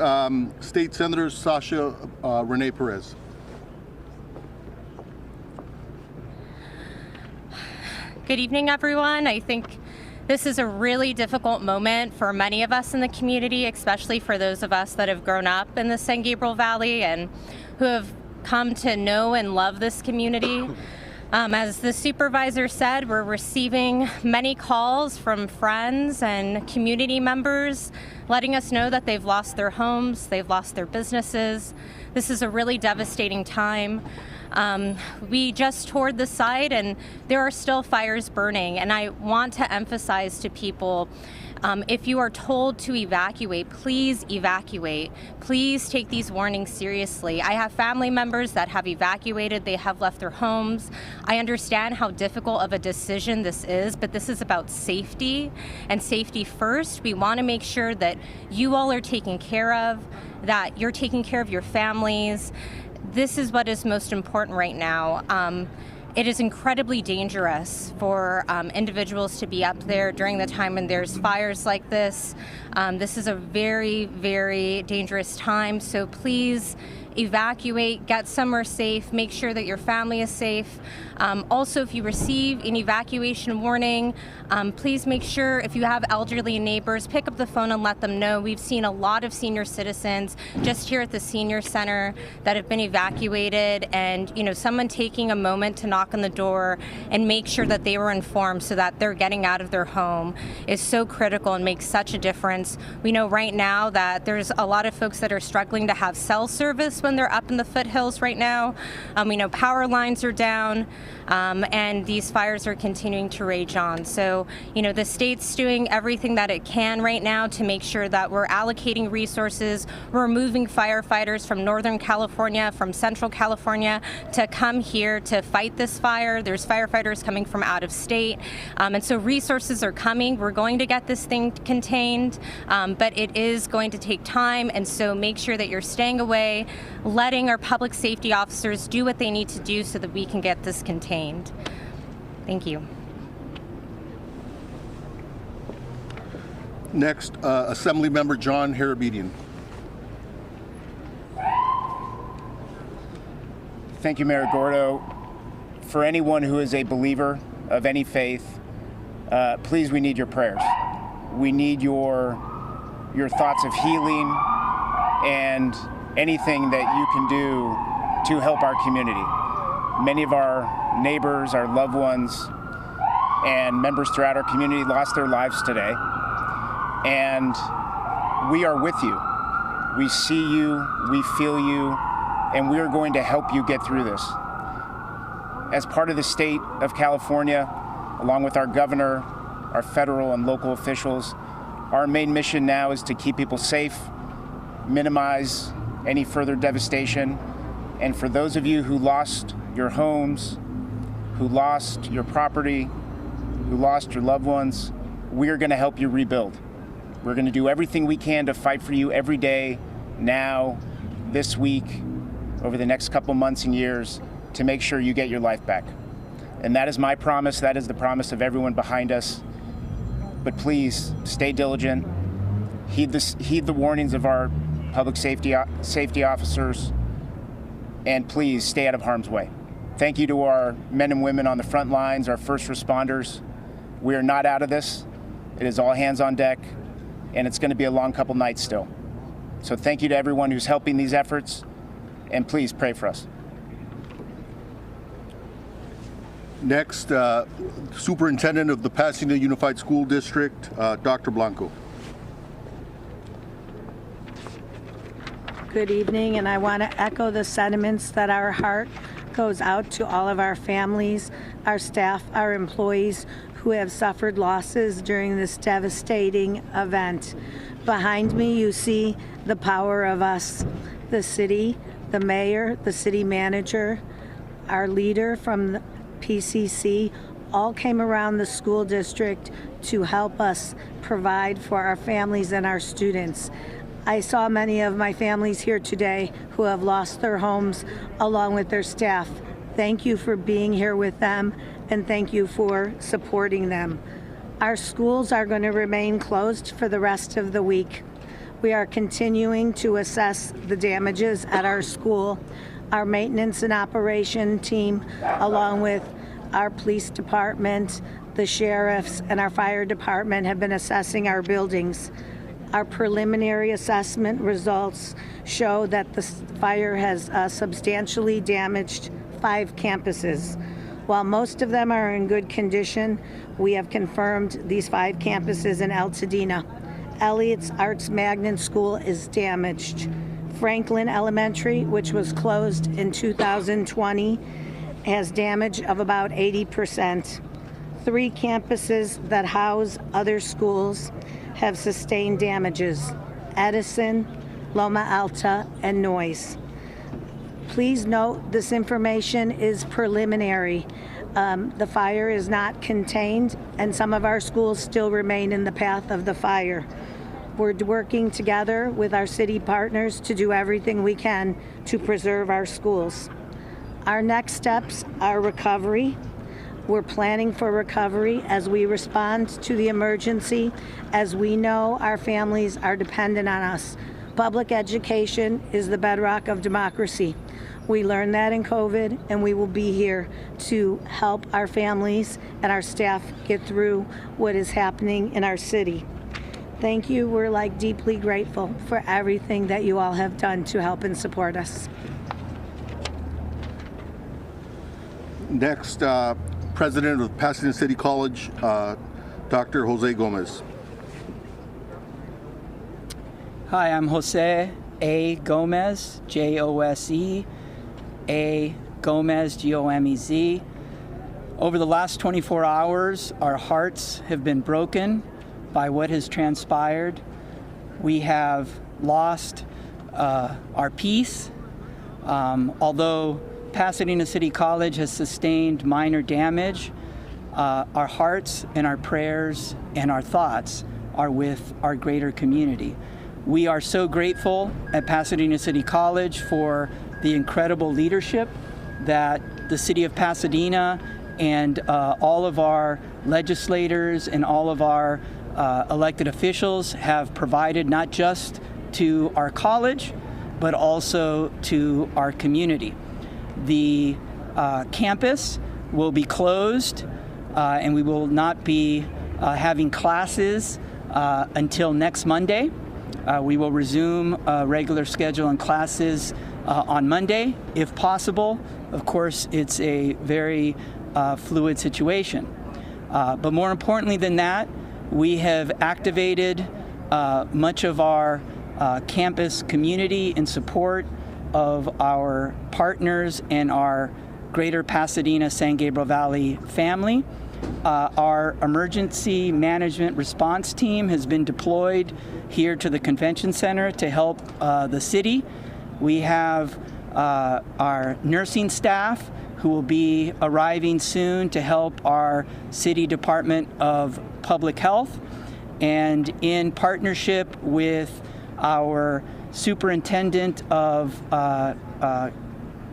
State Senator Sasha Renee Perez. Good evening, everyone. I think this is a really difficult moment for many of us in the community, especially for those of us that have grown up in the San Gabriel Valley and who have come to know and love this community. As the supervisor said, we're receiving many calls from friends and community members letting us know that they've lost their homes, they've lost their businesses. This is a really devastating time. We just toured the site and there are still fires burning, and I want to emphasize to people, if you are told to evacuate, please evacuate. Please take these warnings seriously. I have family members that have evacuated, they have left their homes. I understand how difficult of a decision this is, but this is about safety and safety first. We want to make sure that you all are taken care of, that you're taking care of your families. This is what is most important right now. It is incredibly dangerous for individuals to be up there during the time when there's fires like this. This is a very, very dangerous time, so please evacuate, get somewhere safe, make sure that your family is safe. Also, if you receive an evacuation warning, please make sure, if you have elderly neighbors, pick up the phone and let them know. We've seen a lot of senior citizens just here at the senior center that have been evacuated, and someone taking a moment to knock on the door and make sure that they were informed so that they're getting out of their home is so critical and makes such a difference. We know right now that there's a lot of folks that are struggling to have cell service worse when they're up in the foothills right now. We know power lines are down, and these fires are continuing to rage on. So, the state's doing everything that it can right now to make sure that we're allocating resources. We're moving firefighters from Northern California, from Central California to come here to fight this fire. There's firefighters coming from out of state. And so resources are coming. We're going to get this thing contained, but it is going to take time. And so make sure that you're staying away, letting our public safety officers do what they need to do so that we can get this contained. Thank you. Next, Assemblymember John Harabedian. Thank you, Mayor Gordo. For anyone who is a believer of any faith, please, we need your prayers. We need your thoughts of healing and anything that you can do to help our community. Many of our neighbors, our loved ones, and members throughout our community lost their lives today. And we are with you. We see you, we feel you, and we are going to help you get through this. As part of the state of California, along with our governor, our federal and local officials, our main mission now is to keep people safe, minimize any further devastation, and for those of you who lost your homes, who lost your property, who lost your loved ones, we are going to help you rebuild. We're going to do everything we can to fight for you every day, now, this week, over the next couple months and years, to make sure you get your life back. And that is my promise. That is the promise of everyone behind us. But please, stay diligent. Heed the warnings of our public safety officers, and please stay out of harm's way. Thank you to our men and women on the front lines, our first responders. We are not out of this. It is all hands on deck, and it's going to be a long couple nights still. So thank you to everyone who's helping these efforts, and please pray for us. Next, Superintendent of the Pasadena Unified School District, Dr. Blanco. Good evening, and I want to echo the sentiments that our heart goes out to all of our families, our staff, our employees who have suffered losses during this devastating event. Behind me, you see the power of us, the city, the mayor, the city manager, our leader from the PCC, all came around the school district to help us provide for our families and our students. I saw many of my families here today who have lost their homes along with their staff. Thank you for being here with them, and thank you for supporting them. Our schools are going to remain closed for the rest of the week. We are continuing to assess the damages at our school. Our maintenance and operation team, along with our police department, the sheriffs, and our fire department have been assessing our buildings. Our preliminary assessment results show that the fire has substantially damaged 5 campuses. While most of them are in good condition, we have confirmed these 5 campuses in Altadena. Elliott's Arts Magnet School is damaged. Franklin Elementary, which was closed in 2020, has damage of about 80%. 3 campuses that house other schools have sustained damages: Edison, Loma Alta, and Noyes. Please note this information is preliminary. The fire is not contained, and some of our schools still remain in the path of the fire. We're working together with our city partners to do everything we can to preserve our schools. Our next steps are recovery. We're planning for recovery as we respond to the emergency, as we know our families are dependent on us. Public education is the bedrock of democracy. We learned that in COVID, and we will be here to help our families and our staff get through what is happening in our city. Thank you. We're deeply grateful for everything that you all have done to help and support us. Next, President of Pasadena City College, Dr. Jose Gomez. Hi, I'm Jose, A. Gomez, Jose, A. Gomez, Gomez. Over the last 24 hours, our hearts have been broken by what has transpired. We have lost our peace. Although Pasadena City College has sustained minor damage, our hearts and our prayers and our thoughts are with our greater community. We are so grateful at Pasadena City College for the incredible leadership that the city of Pasadena and all of our legislators and all of our elected officials have provided, not just to our college, but also to our community. The campus will be closed and we will not be having classes until next Monday. We will resume regular schedule and classes on Monday, if possible. Of course, it's a very fluid situation. But more importantly than that, we have activated much of our campus community in support of our partners and our greater Pasadena San Gabriel Valley family. Our emergency management response team has been deployed here to the convention center to help the city. We have our nursing staff who will be arriving soon to help our City Department of Public Health. And in partnership with our Superintendent of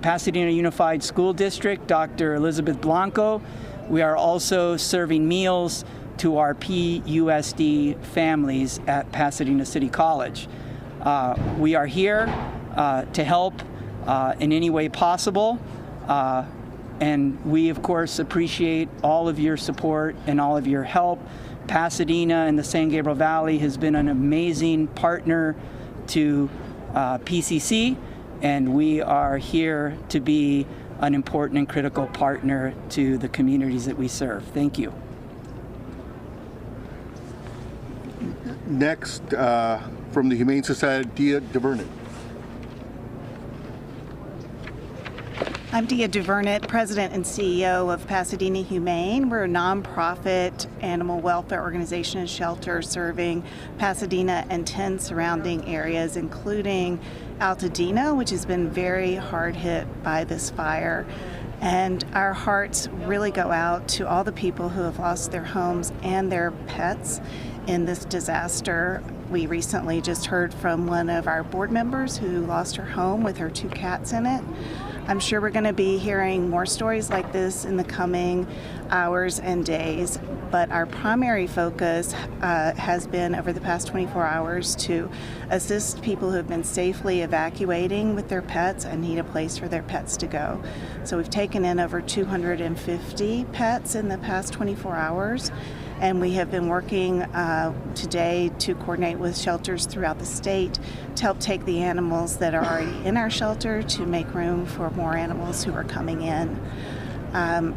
Pasadena Unified School District, Dr. Elizabeth Blanco, we are also serving meals to our PUSD families at Pasadena City College. We are here to help in any way possible. And we, of course, appreciate all of your support and all of your help. Pasadena and the San Gabriel Valley has been an amazing partner to PCC, and we are here to be an important and critical partner to the communities that we serve. Thank you. Next, from the Humane Society, Dia DeVernit. I'm Dia DeVernit, President and CEO of Pasadena Humane. We're a nonprofit animal welfare organization and shelter serving Pasadena and 10 surrounding areas, including Altadena, which has been very hard hit by this fire. And our hearts really go out to all the people who have lost their homes and their pets in this disaster. We recently just heard from one of our board members who lost her home with her 2 cats in it. I'm sure we're going to be hearing more stories like this in the coming hours and days, but our primary focus has been over the past 24 hours to assist people who have been safely evacuating with their pets and need a place for their pets to go. So we've taken in over 250 pets in the past 24 hours. And we have been working today to coordinate with shelters throughout the state to help take the animals that are already in our shelter to make room for more animals who are coming in. I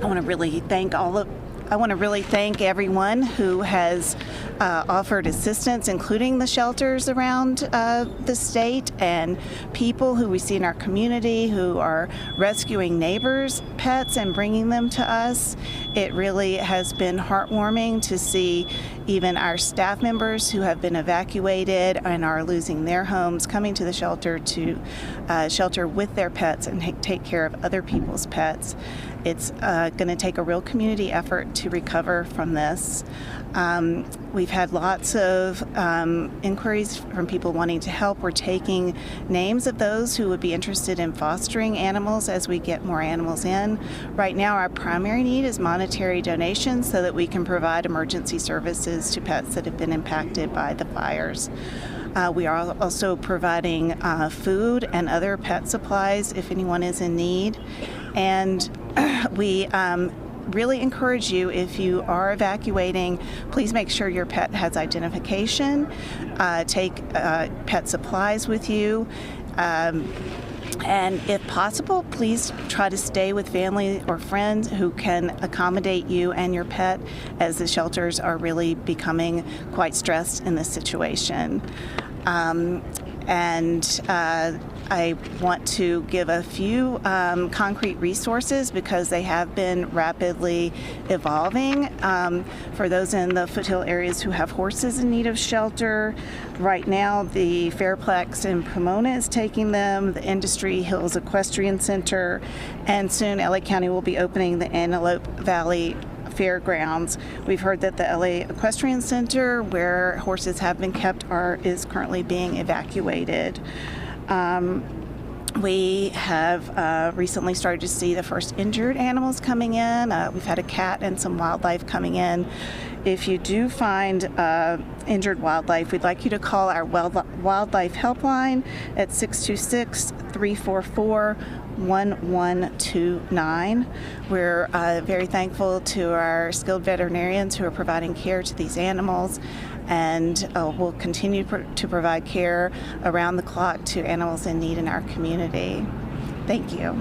want to really thank everyone who has offered assistance, including the shelters around the state and people who we see in our community who are rescuing neighbors' pets and bringing them to us. It really has been heartwarming to see even our staff members who have been evacuated and are losing their homes coming to the shelter to shelter with their pets and take care of other people's pets. It's going to take a real community effort to recover from this. We've had lots of inquiries from people wanting to help. We're taking names of those who would be interested in fostering animals as we get more animals in. Right now, our primary need is monetary donations so that we can provide emergency services to pets that have been impacted by the fires. We are also providing food and other pet supplies if anyone is in need. And we really encourage you, if you are evacuating, please make sure your pet has identification. Take pet supplies with you. And if possible, please try to stay with family or friends who can accommodate you and your pet, as the shelters are really becoming quite stressed in this situation. and I want to give a few concrete resources because they have been rapidly evolving. For those in the foothill areas who have horses in need of shelter, right now the Fairplex in Pomona is taking them, the Industry Hills Equestrian Center, and soon LA County will be opening the Antelope Valley Fairgrounds. We've heard that the LA Equestrian Center, where horses have been kept, is currently being evacuated. We have recently started to see the first injured animals coming in. We've had a cat and some wildlife coming in. If you do find injured wildlife, we'd like you to call our wildlife helpline at 626-344-1129. We're very thankful to our skilled veterinarians who are providing care to these animals, and we'll continue to provide care around the clock to animals in need in our community. Thank you.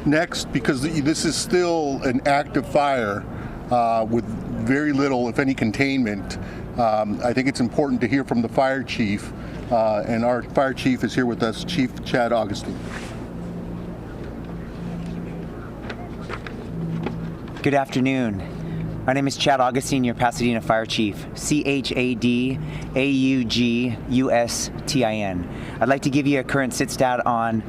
Next, because this is still an active fire with very little, if any, containment, I think it's important to hear from the fire chief, and our fire chief is here with us, Chief Chad Augustine. Good afternoon. My name is Chad Augustine, your Pasadena Fire Chief, CHADAUGUSTIN. I'd like to give you a current sit stat on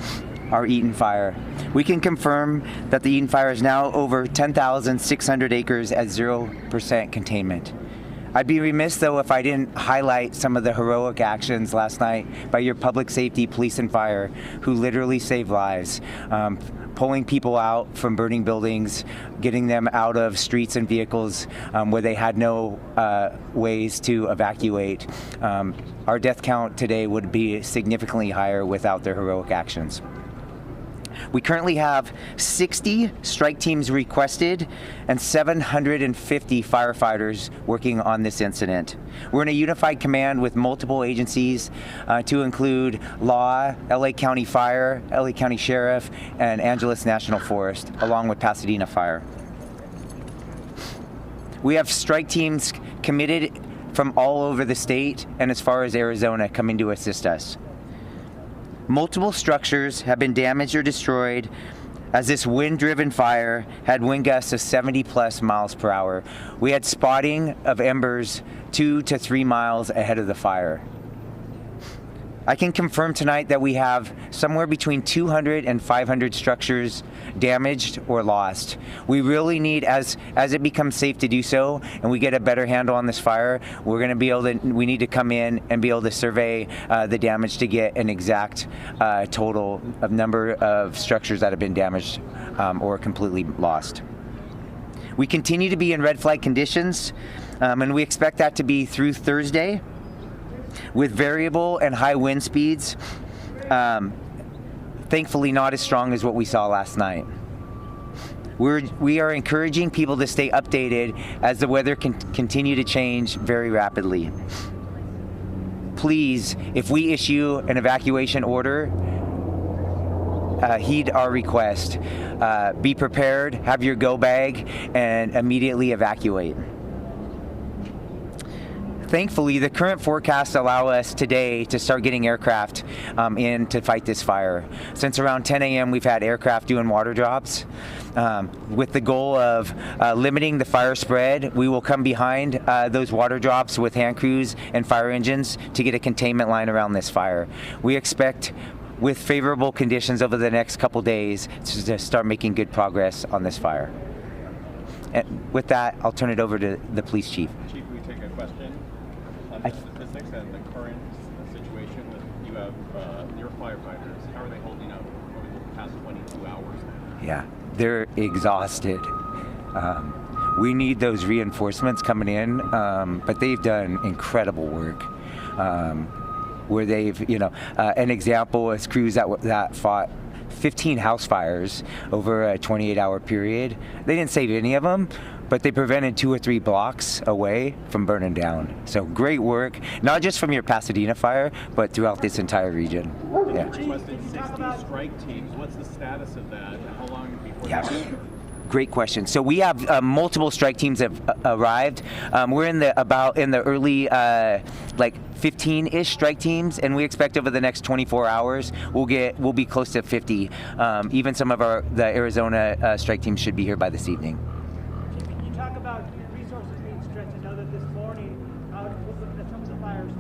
our Eaton fire. We can confirm that the Eaton fire is now over 10,600 acres at 0% containment. I'd be remiss, though, if I didn't highlight some of the heroic actions last night by your public safety, police, and fire, who literally saved lives. Pulling people out from burning buildings, getting them out of streets and vehicles where they had no ways to evacuate. Our death count today would be significantly higher without their heroic actions. We currently have 60 strike teams requested and 750 firefighters working on this incident. We're in a unified command with multiple agencies to include Law, LA County Fire, LA County Sheriff, and Angeles National Forest, along with Pasadena Fire. We have strike teams committed from all over the state and as far as Arizona coming to assist us. Multiple structures have been damaged or destroyed as this wind-driven fire had wind gusts of 70+ miles per hour. We had spotting of embers 2 to 3 miles ahead of the fire. I can confirm tonight that we have somewhere between 200 and 500 structures damaged or lost. We really need, as it becomes safe to do so, and we get a better handle on this fire, we need to come in and be able to survey the damage to get an exact total of number of structures that have been damaged or completely lost. We continue to be in red flag conditions, and we expect that to be through Thursday, with variable and high wind speeds, thankfully not as strong as what we saw last night. We are encouraging people to stay updated as the weather can continue to change very rapidly. Please, if we issue an evacuation order, heed our request. Be prepared, have your go bag, and immediately evacuate. Thankfully, the current forecasts allow us today to start getting aircraft in to fight this fire. Since around 10 a.m., we've had aircraft doing water drops. With the goal of limiting the fire spread, we will come behind those water drops with hand crews and fire engines to get a containment line around this fire. We expect, with favorable conditions over the next couple days, to start making good progress on this fire. And with that, I'll turn it over to the police chief. Chief, we take a question on the statistics and the current situation that you have your firefighters. How are they holding up over the past 22 hours? Yeah, they're exhausted. We need those reinforcements coming in, but they've done incredible work. Where they've, an example is crews that fought 15 house fires over a 28-hour period. They didn't save any of them, but they prevented 2 or 3 blocks away from burning down. So great work, not just from your Pasadena fire, but throughout this entire region. Yeah. You requested 60 strike teams. What's the status of that? How long before Great question. So we have multiple strike teams have arrived. We're in the early like 15-ish strike teams, and we expect over the next 24 hours we'll be close to 50. Even some of the Arizona strike teams should be here by this evening. Can you talk about resources being stretched? I know that this morning, with some of the fires,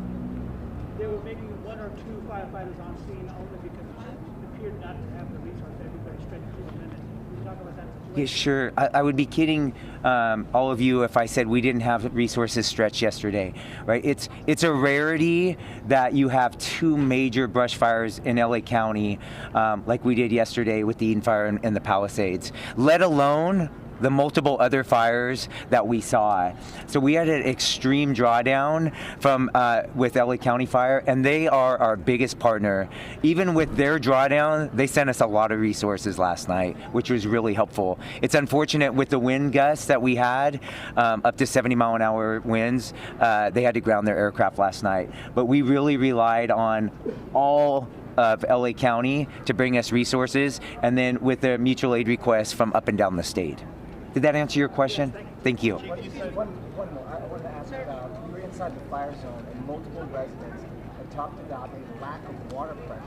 they were maybe 1 or 2 firefighters on scene only because it appeared not to have the resources. Everybody stretched to a minute. Can you talk about that situation? Yeah, sure. I would be kidding all of you if I said we didn't have resources stretched yesterday, right? It's a rarity that you have 2 major brush fires in LA County like we did yesterday with the Eden Fire and the Palisades, let alone the multiple other fires that we saw. So we had an extreme drawdown from with LA County Fire, and they are our biggest partner. Even with their drawdown, they sent us a lot of resources last night, which was really helpful. It's unfortunate with the wind gusts that we had, up to 70-mile-an-hour winds, they had to ground their aircraft last night. But we really relied on all of LA County to bring us resources, and then with the mutual aid requests from up and down the state. Did that answer your question? Thank you. One more. I wanted to ask about, you were inside the fire zone and multiple residents have talked about a lack of water pressure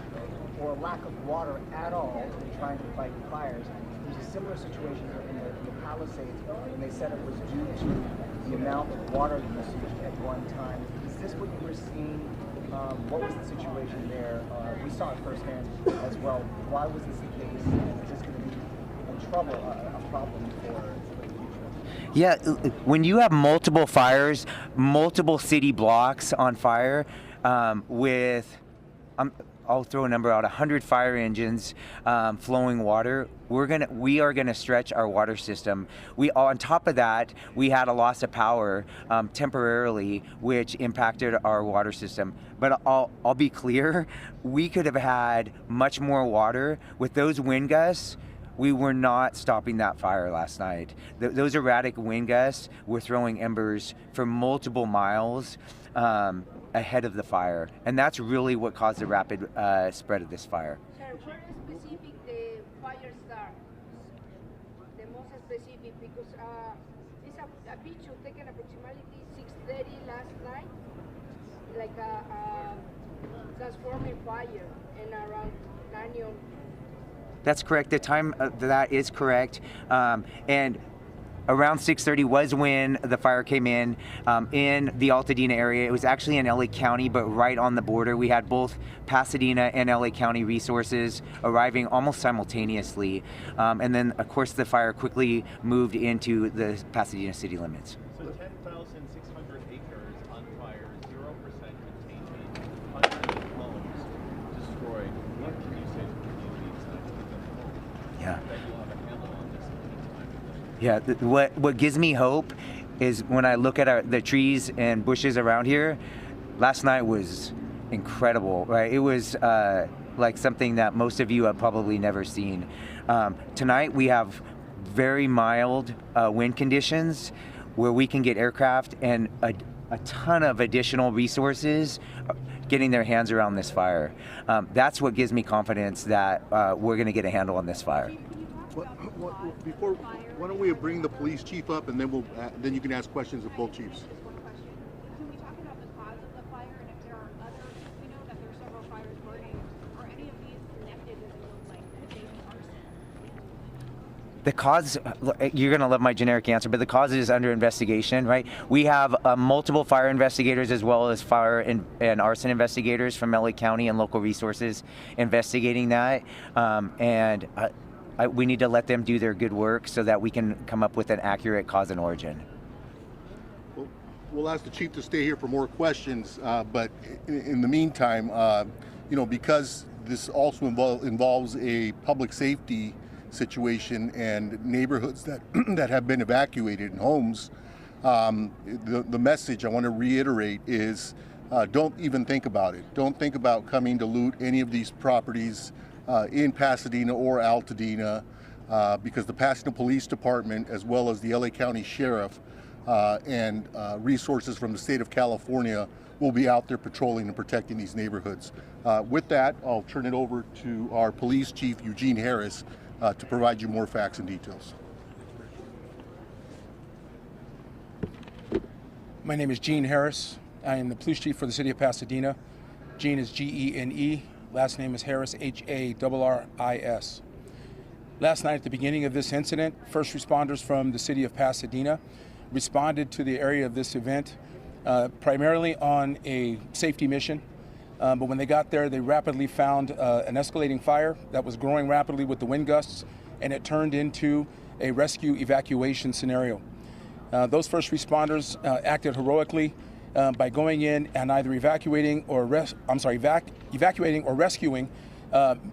or a lack of water at all in trying to fight fires. There's a similar situation in the Palisades, and they said it was due to the amount of water usage at one time. Is this what you were seeing? What was the situation there? We saw it firsthand as well. Why was this the case? And is this going to be a problem for the future? Yeah, when you have multiple fires, multiple city blocks on fire, with I'll throw a number out, 100 fire engines flowing water, we are gonna stretch our water system. On top of that, we had a loss of power temporarily, which impacted our water system. But I'll be clear, we could have had much more water with those wind gusts. We were not stopping that fire last night. Those erratic wind gusts were throwing embers for multiple miles ahead of the fire, and that's really what caused the rapid spread of this fire. Sir, where specific the fire starts? The most specific, because it's a picture taken approximately 6:30 last night, like a transforming fire, and around 9 That's correct. The time that is correct, and around 6:30 was when the fire came in the Altadena area. It was actually in LA County, but right on the border. We had both Pasadena and LA County resources arriving almost simultaneously, and then of course the fire quickly moved into the Pasadena city limits. So 10,600 acres on fire, 0% containment, hundreds of homes destroyed. What can you say to the communities that keep them home? Yeah. That you'll have a handle on this in the Yeah, what gives me hope is when I look at the trees and bushes around here. Last night was incredible, right? It was like something that most of you have probably never seen. Tonight we have very mild wind conditions where we can get aircraft and a ton of additional resources getting their hands around this fire. That's what gives me confidence that we're going to get a handle on this fire. Before, why don't we bring the police chief up, and then then you can ask questions of both chiefs. Can we talk about the cause of the fire, and if there are others? We know that there are several fires burning. Are any of these connected with arson? The cause, you're going to love my generic answer, but the cause is under investigation, right? We have multiple fire investigators as well as fire and arson investigators from LA County and local resources investigating that. We need to let them do their good work so that we can come up with an accurate cause and origin. Well, we'll ask the chief to stay here for more questions, but in the meantime, because this also involves a public safety situation and neighborhoods that have been evacuated and homes, the message I want to reiterate is don't even think about it. Don't think about coming to loot any of these properties in Pasadena or Altadena, because the Pasadena Police Department, as well as the LA County Sheriff and resources from the state of California, will be out there patrolling and protecting these neighborhoods. With that, I'll turn it over to our police chief, Eugene Harris, to provide you more facts and details. My name is Gene Harris. I am the police chief for the city of Pasadena. Gene is Gene. Last name is Harris, Harris. Last night at the beginning of this incident, first responders from the city of Pasadena responded to the area of this event primarily on a safety mission. But when they got there, they rapidly found an escalating fire that was growing rapidly with the wind gusts, and it turned into a rescue evacuation scenario. Those first responders acted heroically by going in and either evacuating or rescuing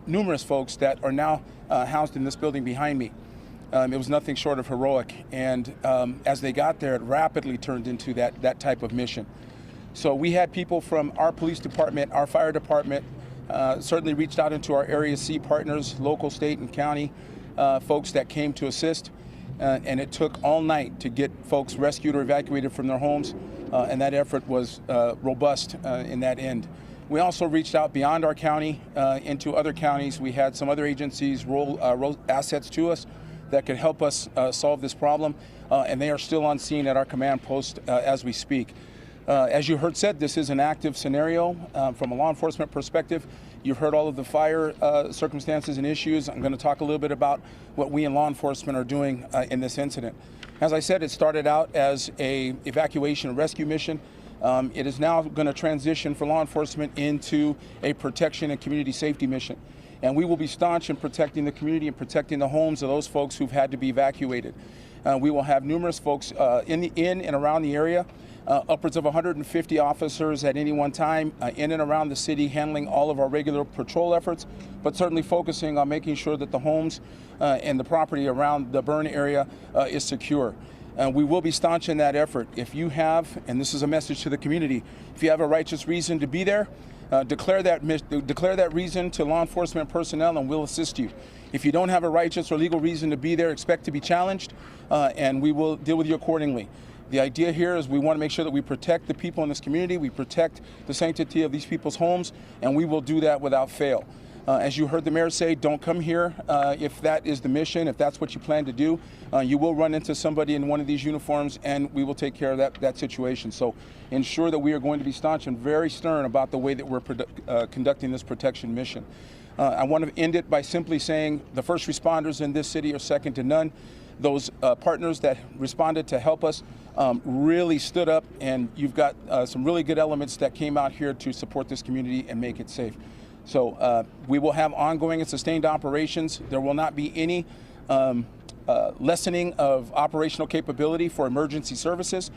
numerous folks that are now housed in this building behind me. It was nothing short of heroic, and as they got there, it rapidly turned into that type of mission. So we had people from our police department, our fire department, certainly reached out into our Area C partners, local, state, and county folks that came to assist. And it took all night to get folks rescued or evacuated from their homes, and that effort was robust in that end. We also reached out beyond our county into other counties. We had some other agencies roll assets to us that could help us solve this problem, and they are still on scene at our command post as we speak. As you heard said, this is an active scenario from a law enforcement perspective. You've heard all of the fire circumstances and issues. I'm going to talk a little bit about what we in law enforcement are doing in this incident. As I said, it started out as a evacuation and rescue mission. It is now going to transition for law enforcement into a protection and community safety mission. And we will be staunch in protecting the community and protecting the homes of those folks who've had to be evacuated. We will have numerous folks in and around the area. Upwards of 150 officers at any one time in and around the city handling all of our regular patrol efforts, but certainly focusing on making sure that the homes and the property around the burn area is secure. We will be staunch in that effort. If you have, and this is a message to the community, if you have a righteous reason to be there, declare that reason to law enforcement personnel and we'll assist you. If you don't have a righteous or legal reason to be there, expect to be challenged and we will deal with you accordingly. The idea here is we want to make sure that we protect the people in this community, we protect the sanctity of these people's homes, and we will do that without fail. As you heard the mayor say, don't come here if that is the mission, if that's what you plan to do. You will run into somebody in one of these uniforms, and we will take care of that situation. So ensure that we are going to be staunch and very stern about the way that we're conducting this protection mission. I want to end it by simply saying the first responders in this city are second to none. Those partners that responded to help us really stood up, and you've got some really good elements that came out here to support this community and make it safe. So we will have ongoing and sustained operations. There will not be any lessening of operational capability for emergency services.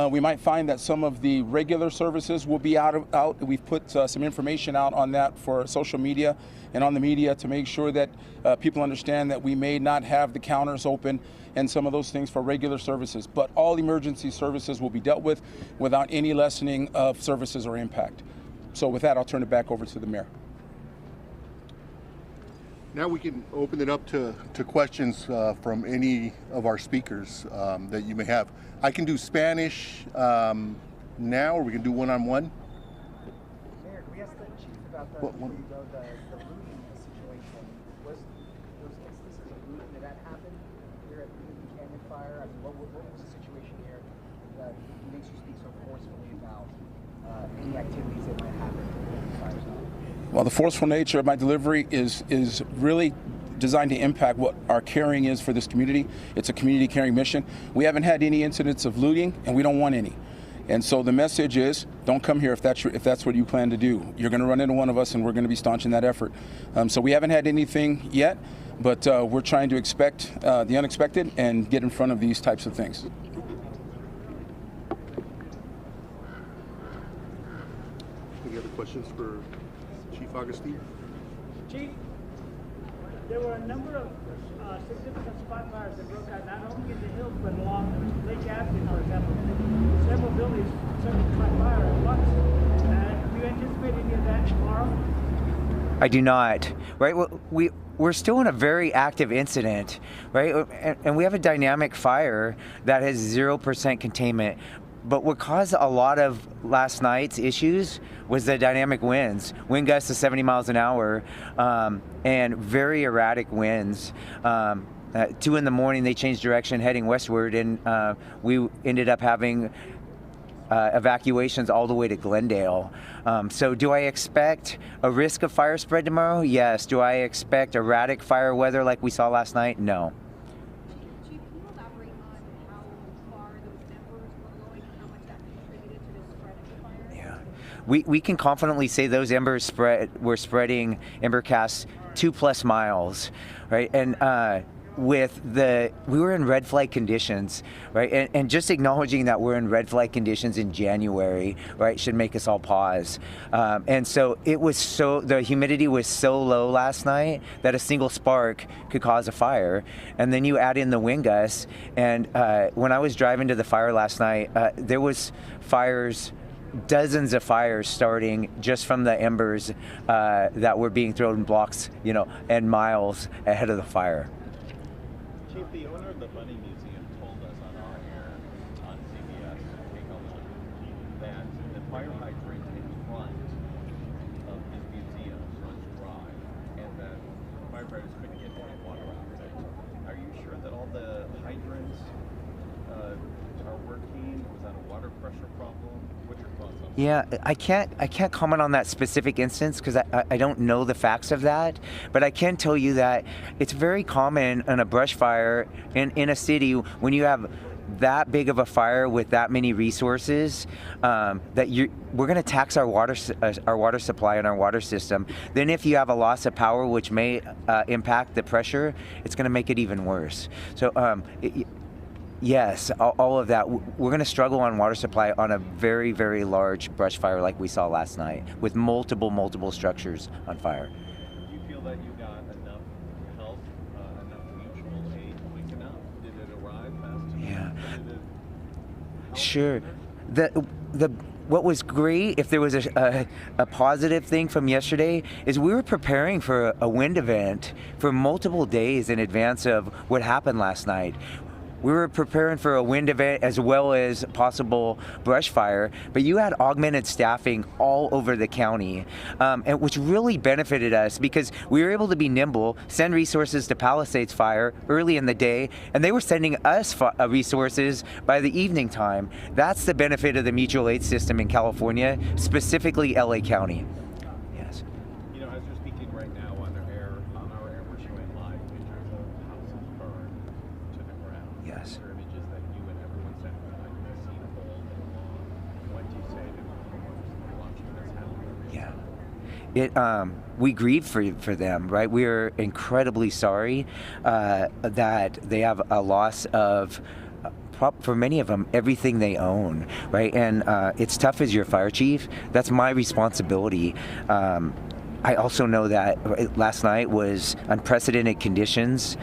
We might find that some of the regular services will be out. We've put some information out on that for social media and on the media to make sure that people understand that we may not have the counters open and some of those things for regular services. But all emergency services will be dealt with without any lessening of services or impact. So with that, I'll turn it back over to the mayor. Now we can open it up to questions from any of our speakers that you may have. I can do Spanish now, or we can do one-on-one. Mayor, can we ask the chief about the looting situation? Was those instances of looting, did that happen here at the Canyon Fire? I mean, what was the situation here that makes you speak so forcefully about any activities that might happen at the fire zone? Well, the forceful nature of my delivery is really designed to impact what our caring is for this community. It's a community caring mission. We haven't had any incidents of looting, and we don't want any. And so the message is, don't come here if that's what you plan to do. You're going to run into one of us, and we're going to be staunch in that effort. So we haven't had anything yet, but we're trying to expect the unexpected and get in front of these types of things. Any other questions for Chief Augustine? Chief, there were a number of significant spot fires that broke out not only in the hills but along Lake Avenue, for example. Several buildings, several caught fire at once. Do you anticipate any of that tomorrow? I do not. Right? We're still in a very active incident, right? And we have a dynamic fire that has 0% containment. But what caused a lot of last night's issues was the dynamic winds, wind gusts of 70 miles an hour, and very erratic winds. 2 in the morning, they changed direction heading westward, and we ended up having evacuations all the way to Glendale. So do I expect a risk of fire spread tomorrow? Yes. Do I expect erratic fire weather like we saw last night? No. Chief, can you elaborate on how far those embers were going and how much that contributed to the spread of the fire? Yeah. We can confidently say those embers were spreading ember casts 2+ miles, right? And we were in red flag conditions, right? And just acknowledging that we're in red flag conditions in January, right, should make us all pause. And so the humidity was so low last night that a single spark could cause a fire. And then you add in the wind gusts. And when I was driving to the fire last night, there was dozens of fires starting just from the embers that were being thrown in blocks, and miles ahead of the fire. Chief, the owner of the Bunny Museum told us on our air on CBS, Take a Look, that the fire hydrant in front of his museum runs dry and that firefighters couldn't get any water out of it. Are you sure that all the hydrants are working? Was that a water pressure problem? What's your thoughts on that? Yeah, I can't comment on that specific instance because I don't know the facts of that, but I can tell you that it's very common in a brush fire in a city when you have that big of a fire with that many resources that we're going to tax our water supply and our water system. Then if you have a loss of power, which may impact the pressure, it's going to make it even worse. So yes, all of that. We're going to struggle on water supply on a very, very large brush fire like we saw last night with multiple structures on fire. Do you feel that you got enough help, enough mutual aid quick enough? Did it arrive fast enough? Yeah. Sure. What was great, if there was a positive thing from yesterday, is we were preparing for a wind event for multiple days in advance of what happened last night. We were preparing for a wind event as well as possible brush fire, but you had augmented staffing all over the county, and which really benefited us because we were able to be nimble, send resources to Palisades fire early in the day, and they were sending us resources by the evening time. That's the benefit of the mutual aid system in California, specifically LA County. Yes. You know, as you're speaking right now on our air, we're showing live pictures of houses burned to the ground. Yes. There are images that you and everyone sent me, like the scene of all day long. What do you say to homeowners watching this happen? Yeah. We grieve for them, right? We are incredibly sorry that they have a loss of, for many of them, everything they own, right? And it's tough as your fire chief. That's my responsibility. I also know that last night was unprecedented conditions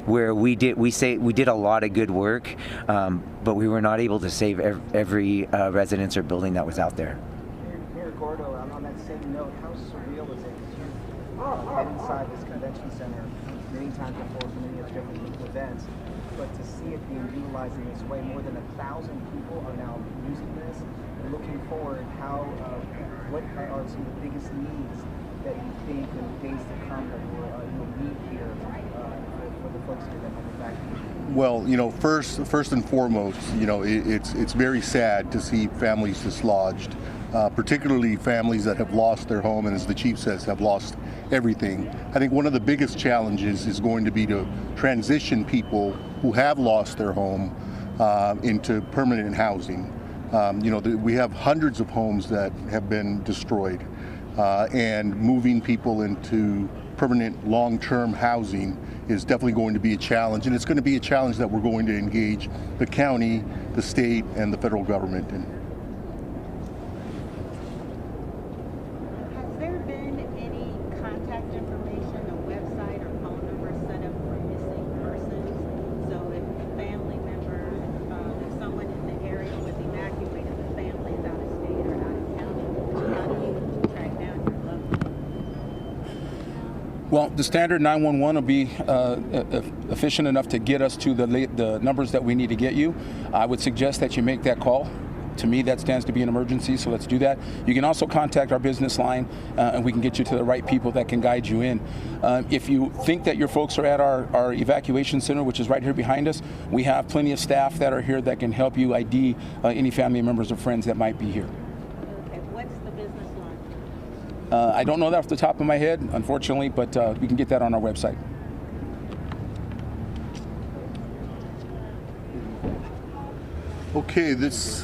where we did a lot of good work, but we were not able to save every residence or building that was out there. Mayor Gordo, on that same note, how surreal is it to get inside this convention center many times before for many of the different events, but to see it being utilized in this way? More than 1,000 people are now using this. And looking forward, what are some of the biggest needs that you think in the days to come that you'll need here for the folks here that manufacture? Well, first and foremost, it's very sad to see families dislodged, particularly families that have lost their home and, as the chief says, have lost everything. I think one of the biggest challenges is going to be to transition people who have lost their home into permanent housing. We have hundreds of homes that have been destroyed, and moving people into permanent long-term housing is definitely going to be a challenge, and it's going to be a challenge that we're going to engage the county, the state, and the federal government in. Has there been any contact information, a website or phone number set up for missing persons? So if a family member, if someone in the area was evacuated, the family is out of state or out of county, how do you track down your loved one? Well, the standard 911 will be efficient enough to get us to the numbers that we need to get you. I would suggest that you make that call To me, that stands to be an emergency, so let's do that. You can also contact our business line, and we can get you to the right people that can guide you in. If you think that your folks are at our evacuation center, which is right here behind us, we have plenty of staff that are here that can help you ID any family members or friends that might be here. Okay, what's the business line? I don't know that off the top of my head, unfortunately, but we can get that on our website. Okay, this,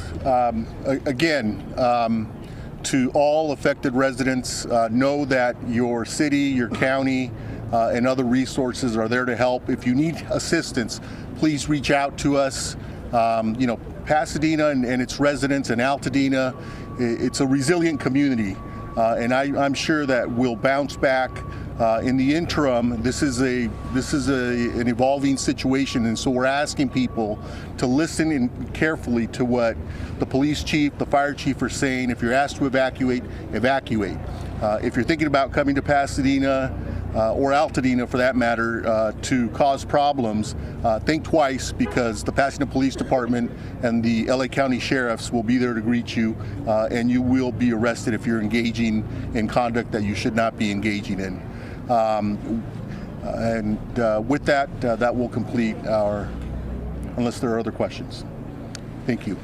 again, to all affected residents, know that your city, your county, and other resources are there to help. If you need assistance, please reach out to us. You know, Pasadena and its residents and Altadena, it's a resilient community, and I'm sure that we'll bounce back. In the interim, this is an evolving situation, and so we're asking people to listen in carefully to what the police chief, the fire chief are saying. If you're asked to evacuate, evacuate. If you're thinking about coming to Pasadena or Altadena, for that matter, to cause problems, think twice, because the Pasadena Police Department and the LA County Sheriffs will be there to greet you, and you will be arrested if you're engaging in conduct that you should not be engaging in. With that, that will complete our, unless there are other questions. Thank you.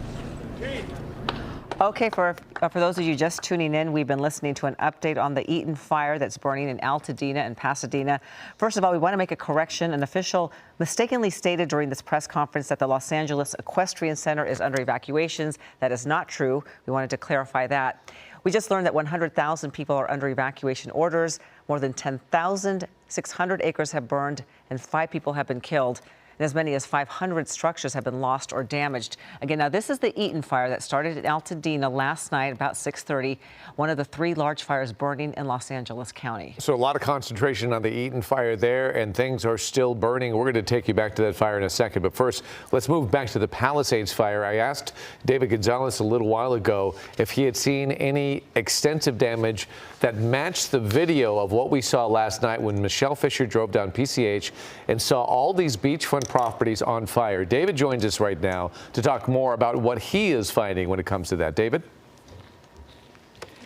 Okay, for those of you just tuning in, we've been listening to an update on the Eaton fire that's burning in Altadena and Pasadena. First of all, we want to make a correction. An official mistakenly stated during this press conference that the Los Angeles Equestrian Center is under evacuations. That is not true. We wanted to clarify that. We just learned that 100,000 people are under evacuation orders. More than 10,600 acres have burned and 5 people have been killed. And as many as 500 structures have been lost or damaged. Again, now this is the Eaton fire that started in Altadena last night about 6:30, one of the 3 large fires burning in Los Angeles County. So a lot of concentration on the Eaton fire there, and things are still burning. We're going to take you back to that fire in a second. But first, let's move back to the Palisades fire. I asked David Gonzalez a little while ago if he had seen any extensive damage that matched the video of what we saw last night when Michelle Fisher drove down PCH and saw all these beachfront properties on fire. David joins us right now to talk more about what he is finding when it comes to that. David?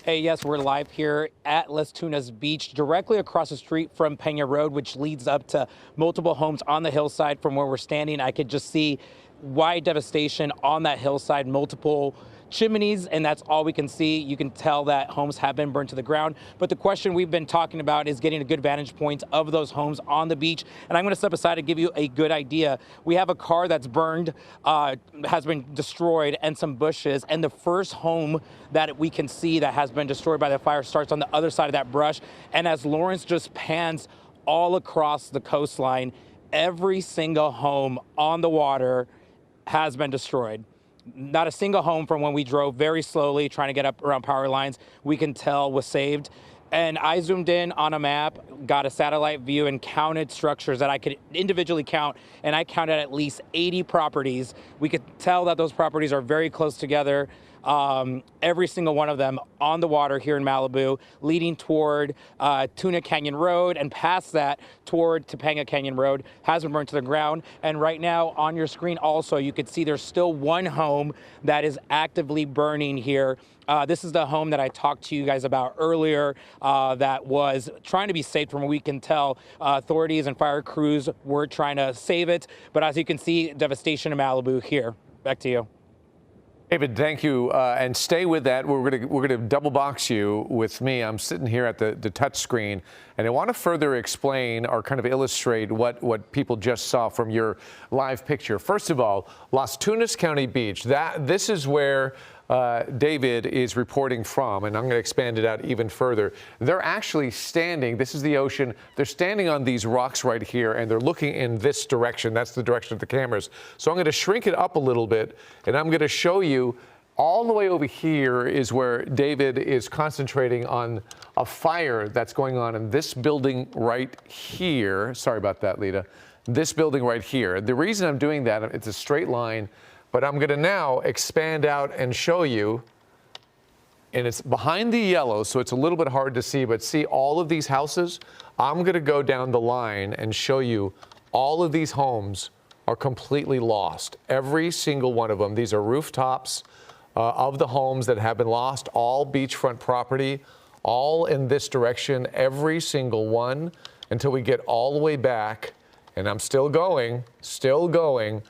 Hey, yes, we're live here at Las Tunas Beach, directly across the street from Pena Road, which leads up to multiple homes on the hillside. From where we're standing, I could just see wide devastation on that hillside, multiple chimneys, and that's all we can see. You can tell that homes have been burned to the ground. But the question we've been talking about is getting a good vantage point of those homes on the beach. And I'm going to step aside to give you a good idea. We have a car that's burned, has been destroyed, and some bushes. And the first home that we can see that has been destroyed by the fire starts on the other side of that brush. And as Lawrence just pans all across the coastline, every single home on the water has been destroyed. Not a single home from when we drove very slowly trying to get up around power lines we can tell was saved. And I zoomed in on a map, got a satellite view, and counted structures that I could individually count, and I counted at least 80 properties. We could tell that those properties are very close together. Every single one of them on the water here in Malibu, leading toward Tuna Canyon Road, and past that toward Topanga Canyon Road has been burned to the ground. And right now on your screen also, you can see there's still one home that is actively burning here. This is the home that I talked to you guys about earlier that was trying to be saved. From what we can tell, authorities and fire crews were trying to save it. But as you can see, devastation in Malibu here. Back to you. David, thank you, and stay with that. We're gonna double box you with me. I'm sitting here at the touch screen, and I want to further explain or kind of illustrate what people just saw from your live picture. First of all, Las Tunas County Beach. This is where David is reporting from, and I'm going to expand it out even further. They're actually standing, this is the ocean, they're standing on these rocks right here, and they're looking in this direction. That's the direction of the cameras. So I'm going to shrink it up a little bit, and I'm going to show you all the way over here is where David is concentrating on a fire that's going on in this building right here. Sorry about that, Lita. This building right here. The reason I'm doing that, it's a straight line, but I'm going to now expand out and show you, and it's behind the yellow, so it's a little bit hard to see, but see all of these houses? I'm going to go down the line and show you all of these homes are completely lost. Every single one of them. These are rooftops. of the homes that have been lost, all beachfront property, all in this direction, every single one, until we get all the way back. And I'm still going, still going.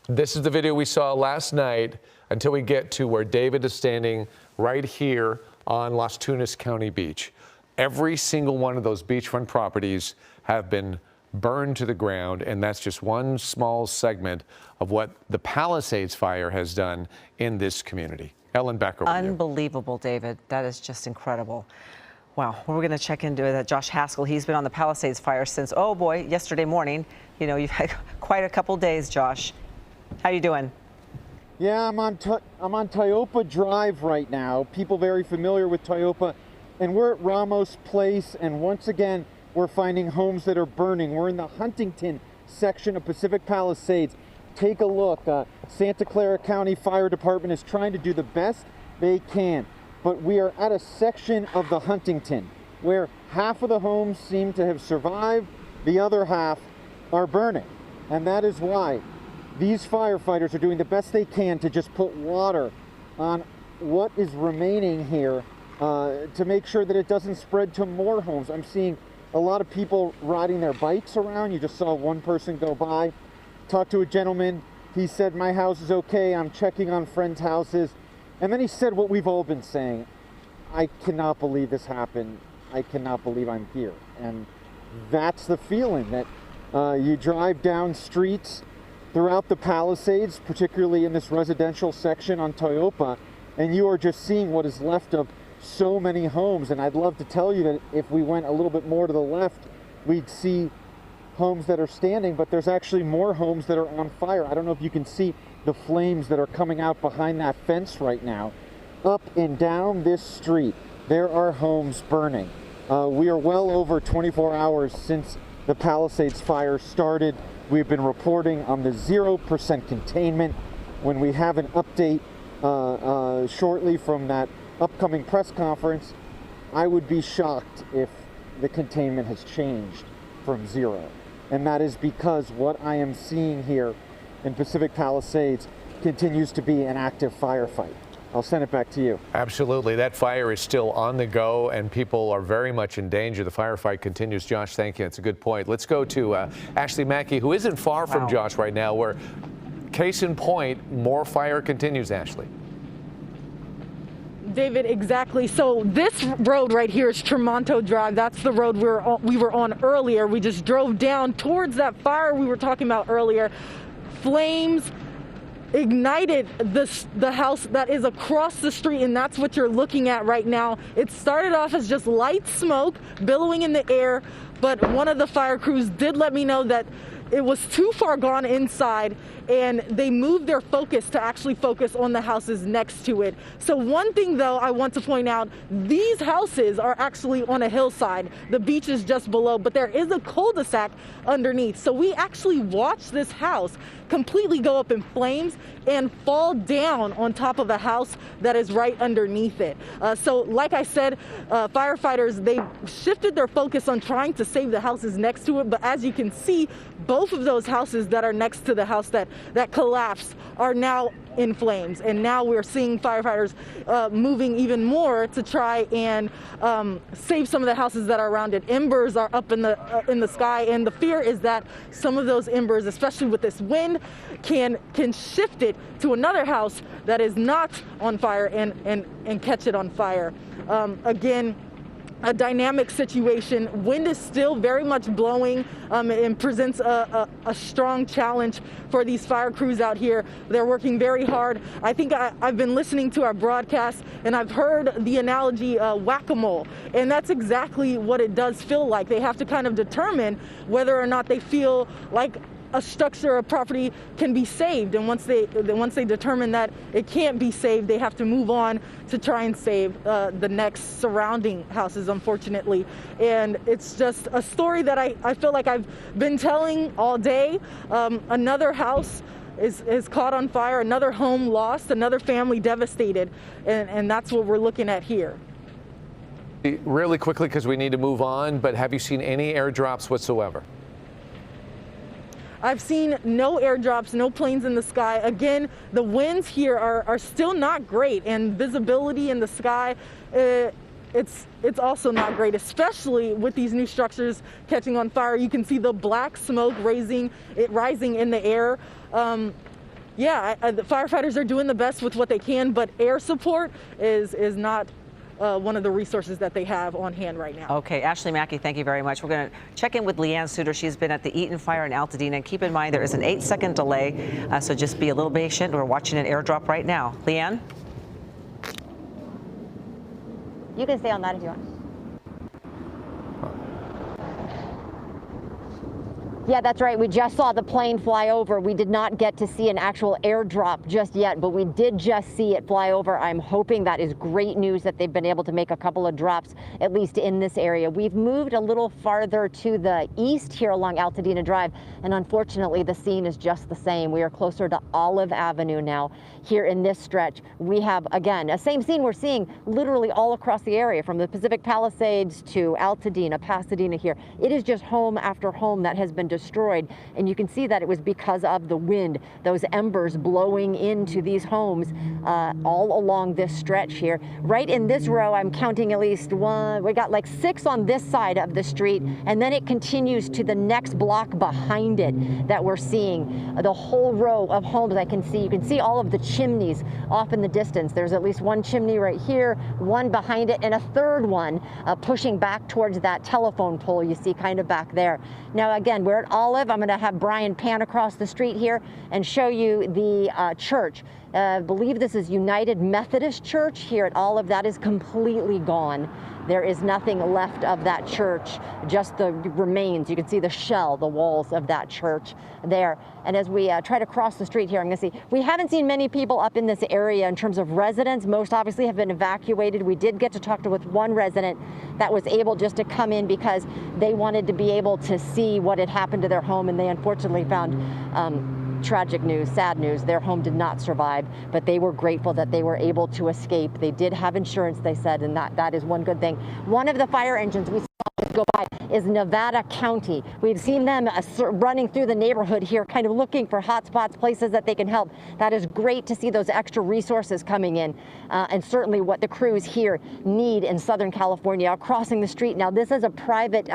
This is the video we saw last night until we get to where David is standing right here on Las Tunas County Beach. Every single one of those beachfront properties have been burned to the ground, and that's just one small segment of what the Palisades fire has done in this community. Ellen, back over to you. Unbelievable, David. That is just incredible. Wow. We're going to check into that. Josh Haskell, he's been on the Palisades fire since, oh boy, yesterday morning. You know, you've had quite a couple days, Josh. How you doing? Yeah, I'm on Tiopa Drive right now. People very familiar with Tiopa. And we're at Ramos Place, and once again, we're finding homes that are burning. We're in the Huntington section of Pacific Palisades. Take a look. Santa Clara County Fire Department is trying to do the best they can. But we are at a section of the Huntington where half of the homes seem to have survived, the other half are burning. And that is why these firefighters are doing the best they can to just put water on what is remaining here to make sure that it doesn't spread to more homes. I'm seeing a lot of people riding their bikes around. You just saw one person go by. Talked to a gentleman. He said, my house is okay. I'm checking on friends' houses. And then he said what we've all been saying. I cannot believe this happened. I cannot believe I'm here. And that's the feeling that you drive down streets throughout the Palisades, particularly in this residential section on Tiopa, and you are just seeing what is left of so many homes. And I'd love to tell you that if we went a little bit more to the left, we'd see homes that are standing, but there's actually more homes that are on fire. I don't know if you can see the flames that are coming out behind that fence right now. Up and down this street, there are homes burning. We are well over 24 hours since the Palisades fire started. We've been reporting on the 0% containment. When we have an update shortly from that upcoming press conference, I would be shocked if the containment has changed from 0. And that is because what I am seeing here in Pacific Palisades continues to be an active firefight. I'll send it back to you. Absolutely. That fire is still on the go, and people are very much in danger. The firefight continues. Josh, thank you. It's a good point. Let's go to Ashley Mackey, who isn't far from Josh right now, where, case in point, more fire continues, Ashley. David, exactly. So this road right here is Tremonto Drive. That's the road we were on earlier. We just drove down towards that fire we were talking about earlier. Flames ignited the house that is across the street, and that's what you're looking at right now. It started off as just light smoke billowing in the air, but one of the fire crews did let me know that it was too far gone inside, and they moved their focus to actually focus on the houses next to it. So one thing though I want to point out, these houses are actually on a hillside. The beach is just below, but there is a cul-de-sac underneath. So we actually watched this house completely go up in flames and fall down on top of a house that is right underneath it. So like I said, firefighters, they shifted their focus on trying to save the houses next to it, but as you can see, both of those houses that are next to the house that collapsed are now in flames, and now we're seeing firefighters moving even more to try and save some of the houses that are around it. Embers are up in the sky, and the fear is that some of those embers, especially with this wind, can shift it to another house that is not on fire and catch it on fire. Again, a dynamic situation. Wind is still very much blowing and presents a strong challenge for these fire crews out here. They're working very hard. I think I've been listening to our broadcast, and I've heard the analogy whack-a-mole, and that's exactly what it does feel like. They have to kind of determine whether or not they feel like a structure or property can be saved, and once they determine that it can't be saved, they have to move on to try and save the next surrounding houses, unfortunately. And it's just a story that I feel like I've been telling all day. Another house is caught on fire, another home lost, another family devastated, and that's what we're looking at here. Really quickly, because we need to move on, but have you seen any airdrops whatsoever? I've seen no airdrops, no planes in the sky. Again, the winds here are still not great, and visibility in the sky, it's also not great, especially with these new structures catching on fire. You can see the black smoke rising in the air. The firefighters are doing the best with what they can, but air support is not one of the resources that they have on hand right now. Okay, Ashley Mackey, thank you very much. We're going to check in with Leanne Suter. She's been at the Eaton Fire in Altadena. And keep in mind, there is an 8-second delay, so just be a little patient. We're watching an airdrop right now. Leanne? You can stay on that if you want. Yeah, that's right. We just saw the plane fly over. We did not get to see an actual airdrop just yet, but we did just see it fly over. I'm hoping that is great news that they've been able to make a couple of drops, at least in this area. We've moved a little farther to the east here along Altadena Drive, and unfortunately, the scene is just the same. We are closer to Olive Avenue now. Here in this stretch, we have, again, a same scene we're seeing literally all across the area, from the Pacific Palisades to Altadena, Pasadena here. It is just home after home that has been destroyed, and you can see that it was because of the wind, those embers blowing into these homes all along this stretch here. Right in this row, I'm counting at least one, we got like 6 on this side of the street, and then it continues to the next block behind it that we're seeing the whole row of homes. You can see all of the chimneys off in the distance. There's at least one chimney right here, one behind it, and a third one pushing back towards that telephone pole you see kind of back there. Now again, we're at Olive. I'm going to have Brian pan across the street here and show you the church. I believe this is United Methodist Church here at Olive. That is completely gone. There is nothing left of that church, just the remains. You can see the shell, the walls of that church there. And as we try to cross the street here, I'm going to see, we haven't seen many people up in this area in terms of residents. Most obviously have been evacuated. We did get to talk with one resident that was able just to come in because they wanted to be able to see what had happened to their home, and they unfortunately found tragic news, sad news. Their home did not survive, but they were grateful that they were able to escape. They did have insurance, they said, and that is one good thing. One of the fire engines we saw go by is Nevada County. We've seen them running through the neighborhood here, kind of looking for hot spots, places that they can help. That is great to see those extra resources coming in, and certainly what the crews here need in Southern California. Crossing the street now, this is a private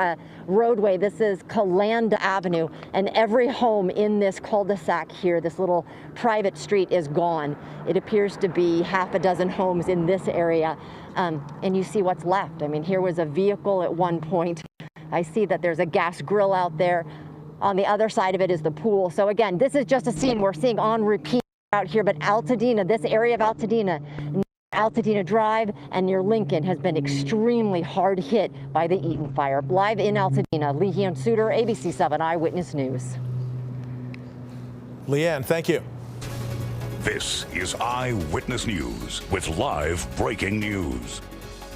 roadway. This is Calanda Avenue, and every home in this cul-de-sac here, this little private street, is gone. It appears to be half a dozen homes in this area. And you see what's left. I mean, here was a vehicle at one point. I see that there's a gas grill out there. On the other side of it is the pool. So again, this is just a scene we're seeing on repeat out here. But Altadena, this area of Altadena, Altadena Drive and near Lincoln, has been extremely hard hit by the Eaton fire. Live in Altadena, Leanne Suter, ABC 7 Eyewitness News. Leanne, thank you. This is Eyewitness News with live breaking news.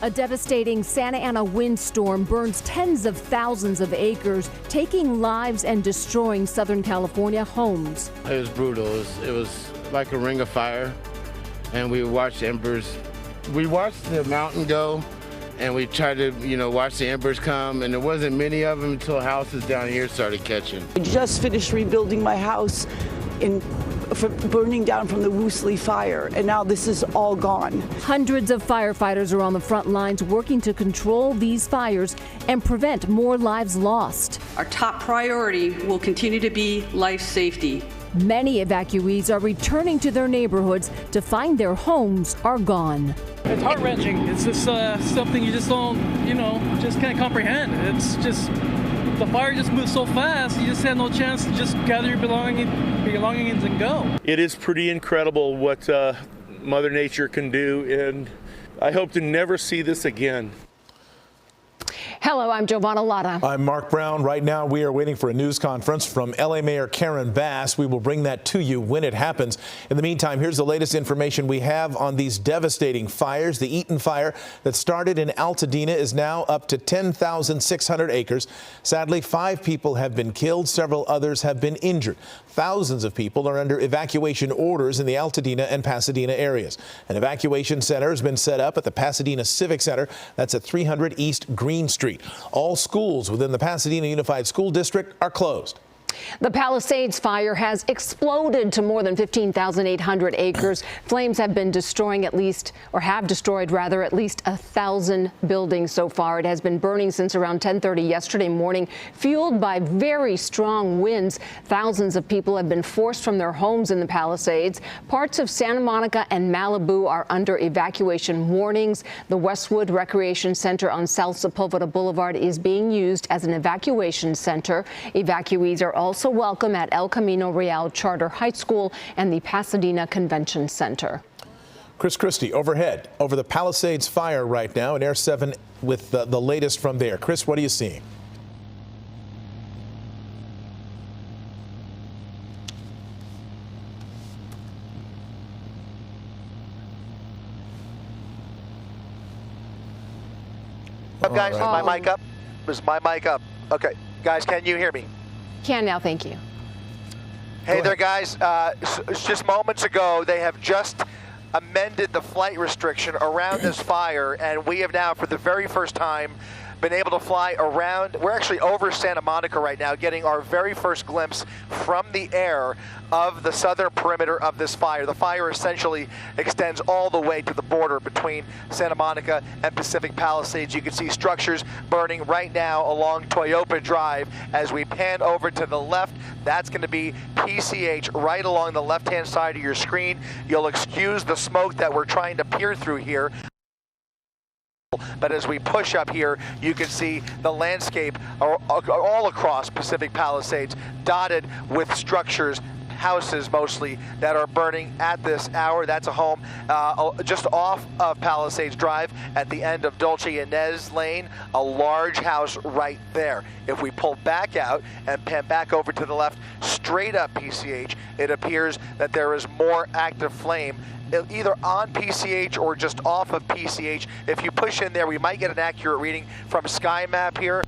A devastating Santa Ana windstorm burns tens of thousands of acres, taking lives and destroying Southern California homes. It was brutal. It was like a ring of fire, and we watched embers. We watched the mountain go, and we tried to, watch the embers come, and there wasn't many of them until houses down here started catching. I just finished rebuilding my house burning down from the Woosley fire, and now this is all gone. Hundreds of firefighters are on the front lines working to control these fires and prevent more lives lost. Our top priority will continue to be life safety. Many evacuees are returning to their neighborhoods to find their homes are gone. It's heart-wrenching. It's just something you just don't, just can't comprehend. It's just, the fire just moves so fast, you just have no chance to just gather your belongings and go. It is pretty incredible what Mother Nature can do, and I hope to never see this again. Hello, I'm Giovanna Latta. I'm Mark Brown. Right now, we are waiting for a news conference from LA Mayor Karen Bass. We will bring that to you when it happens. In the meantime, here's the latest information we have on these devastating fires. The Eaton fire that started in Altadena is now up to 10,600 acres. Sadly, 5 people have been killed. Several others have been injured. Thousands of people are under evacuation orders in the Altadena and Pasadena areas. An evacuation center has been set up at the Pasadena Civic Center. That's at 300 East Green Street. All schools within the Pasadena Unified School District are closed. The Palisades fire has exploded to more than 15,800 acres. Flames have been destroying at least 1,000 buildings so far. It has been burning since around 10:30 yesterday morning, fueled by very strong winds. Thousands of people have been forced from their homes in the Palisades. Parts of Santa Monica and Malibu are under evacuation warnings. The Westwood Recreation Center on South Sepulveda Boulevard is being used as an evacuation center. Evacuees are also welcome at El Camino Real Charter High School and the Pasadena Convention Center. Chris Christie overhead over the Palisades fire right now, and Air 7 with the latest from there. Chris, what are you seeing? Up, guys, is my mic up? Is my mic up? Okay, guys, can you hear me? Can now, thank you. Hey there, guys. Just moments ago, they have just amended the flight restriction around this fire, and we have now, for the very first time, been able to fly around. We're actually over Santa Monica right now, getting our very first glimpse from the air of the southern perimeter of this fire. The fire essentially extends all the way to the border between Santa Monica and Pacific Palisades. You can see structures burning right now along Toyopa Drive. As we pan over to the left, that's going to be PCH right along the left-hand side of your screen. You'll excuse the smoke that we're trying to peer through here. But as we push up here, you can see the landscape all across Pacific Palisades, dotted with structures, houses mostly, that are burning at this hour. That's a home just off of Palisades Drive at the end of Dolce Inez Lane, a large house right there. If we pull back out and pan back over to the left, straight up PCH, it appears that there is more active flame either on PCH or just off of PCH. If you push in there, we might get an accurate reading from SkyMap here.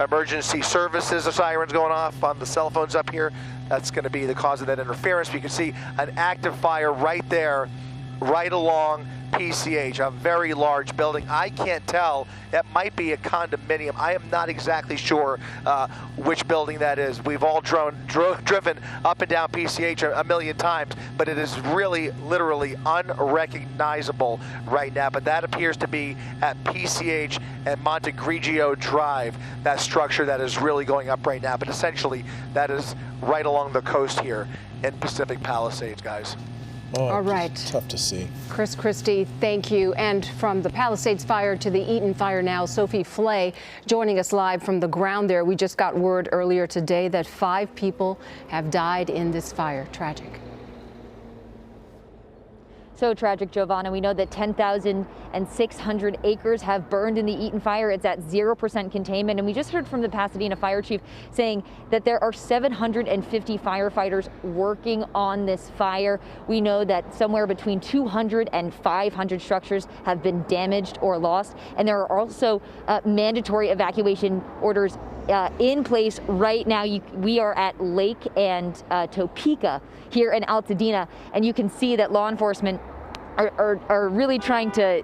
Emergency services, the sirens going off on the cell phones up here. That's going to be the cause of that interference. You can see an active fire right there, right along PCH, a very large building. I can't tell. That might be a condominium. I am not exactly sure which building that is. We've all driven up and down PCH a million times, but it is really, literally unrecognizable right now. But that appears to be at PCH and Montegrigio Drive, that structure that is really going up right now. But essentially, that is right along the coast here in Pacific Palisades, guys. Oh, all right. Tough to see. Chris Christie, thank you. And from the Palisades fire to the Eaton fire now, Sophie Flay joining us live from the ground there. We just got word earlier today that 5 people have died in this fire. Tragic. So tragic, Giovanna. We know that 10,600 acres have burned in the Eaton fire. It's at 0% containment. And we just heard from the Pasadena fire chief saying that there are 750 firefighters working on this fire. We know that somewhere between 200 and 500 structures have been damaged or lost. And there are also mandatory evacuation orders in place right now. We are at Lake and Topeka here in Altadena, and you can see that law enforcement are really trying to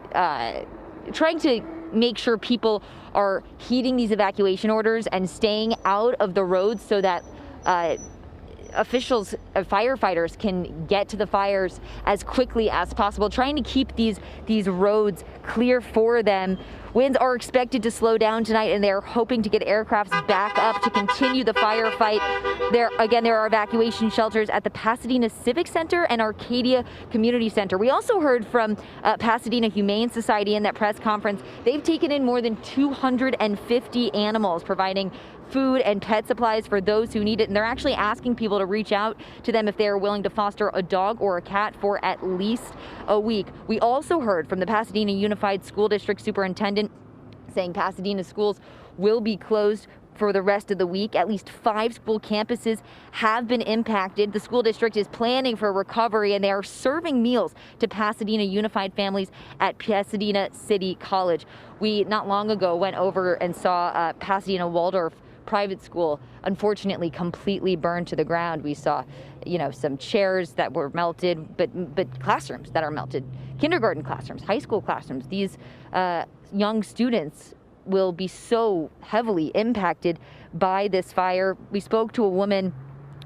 make sure people are heeding these evacuation orders and staying out of the roads so that officials, firefighters can get to the fires as quickly as possible, trying to keep these roads clear for them. Winds are expected to slow down tonight, and they're hoping to get aircrafts back up to continue the firefight. There are evacuation shelters at the Pasadena Civic Center and Arcadia Community Center. We also heard from Pasadena Humane Society in that press conference. They've taken in more than 250 animals, providing food and pet supplies for those who need it. And they're actually asking people to reach out to them if they are willing to foster a dog or a cat for at least a week. We also heard from the Pasadena Unified School District Superintendent saying Pasadena schools will be closed for the rest of the week. At least 5 school campuses have been impacted. The school district is planning for recovery, and they are serving meals to Pasadena Unified families at Pasadena City College. We not long ago went over and saw Pasadena Waldorf private school, unfortunately completely burned to the ground. We saw, some chairs that were melted, but classrooms that are melted, kindergarten classrooms, high school classrooms. These young students will be so heavily impacted by this fire. We spoke to a woman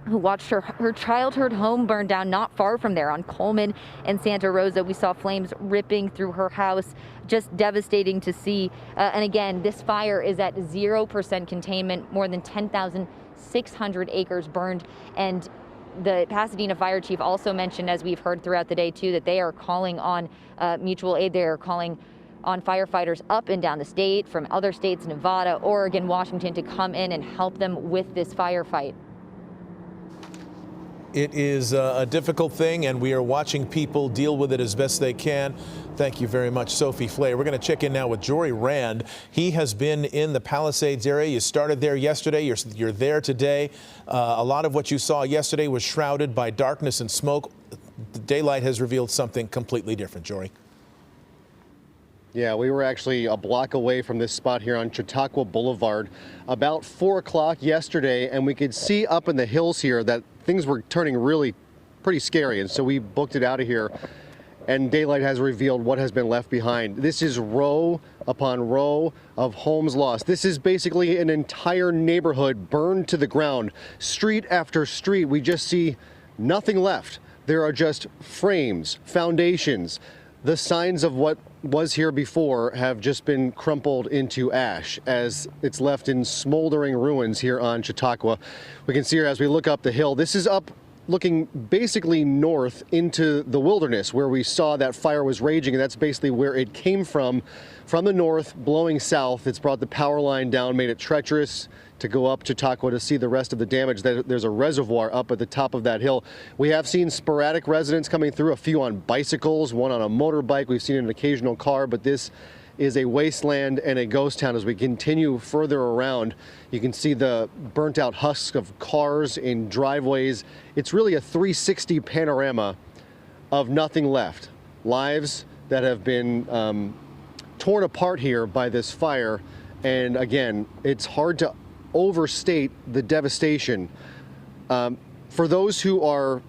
who watched her childhood home burn down not far from there on Coleman and Santa Rosa. We saw flames ripping through her house, just devastating to see. And again, this fire is at 0% containment, more than 10,600 acres burned. And the Pasadena fire chief also mentioned, as we've heard throughout the day too, that they are calling on mutual aid. They are calling on firefighters up and down the state, from other states, Nevada, Oregon, Washington, to come in and help them with this firefight. It is a difficult thing, and we are watching people deal with it as best they can. Thank you very much, Sophie Flay. We're going to check in now with Jory Rand. He has been in the Palisades area. You started there yesterday. You're there today. A lot of what you saw yesterday was shrouded by darkness and smoke. The daylight has revealed something completely different, Jory. Yeah, we were actually a block away from this spot here on Chautauqua Boulevard about 4 o'clock yesterday, and we could see up in the hills here that things were turning really pretty scary, and so we booked it out of here, and daylight has revealed what has been left behind. This is row upon row of homes lost. This is basically an entire neighborhood burned to the ground. Street after street, we just see nothing left. There are just frames, foundations. The signs of what was here before have just been crumpled into ash as it's left in smoldering ruins here on Chautauqua. We can see here as we look up the hill, this is up looking basically north into the wilderness where we saw that fire was raging, and that's basically where it came from the north, blowing south. It's brought the power line down, made it treacherous to go up Chautauqua to see the rest of the damage. There's a reservoir up at the top of that hill. We have seen sporadic residents coming through, a few on bicycles, one on a motorbike. We've seen an occasional car, but this is a wasteland and a ghost town. As we continue further around, you can see the burnt out husks of cars in driveways. It's really a 360 panorama of nothing left. Lives that have been torn apart here by this fire. And again, it's hard to overstate the devastation. For those who are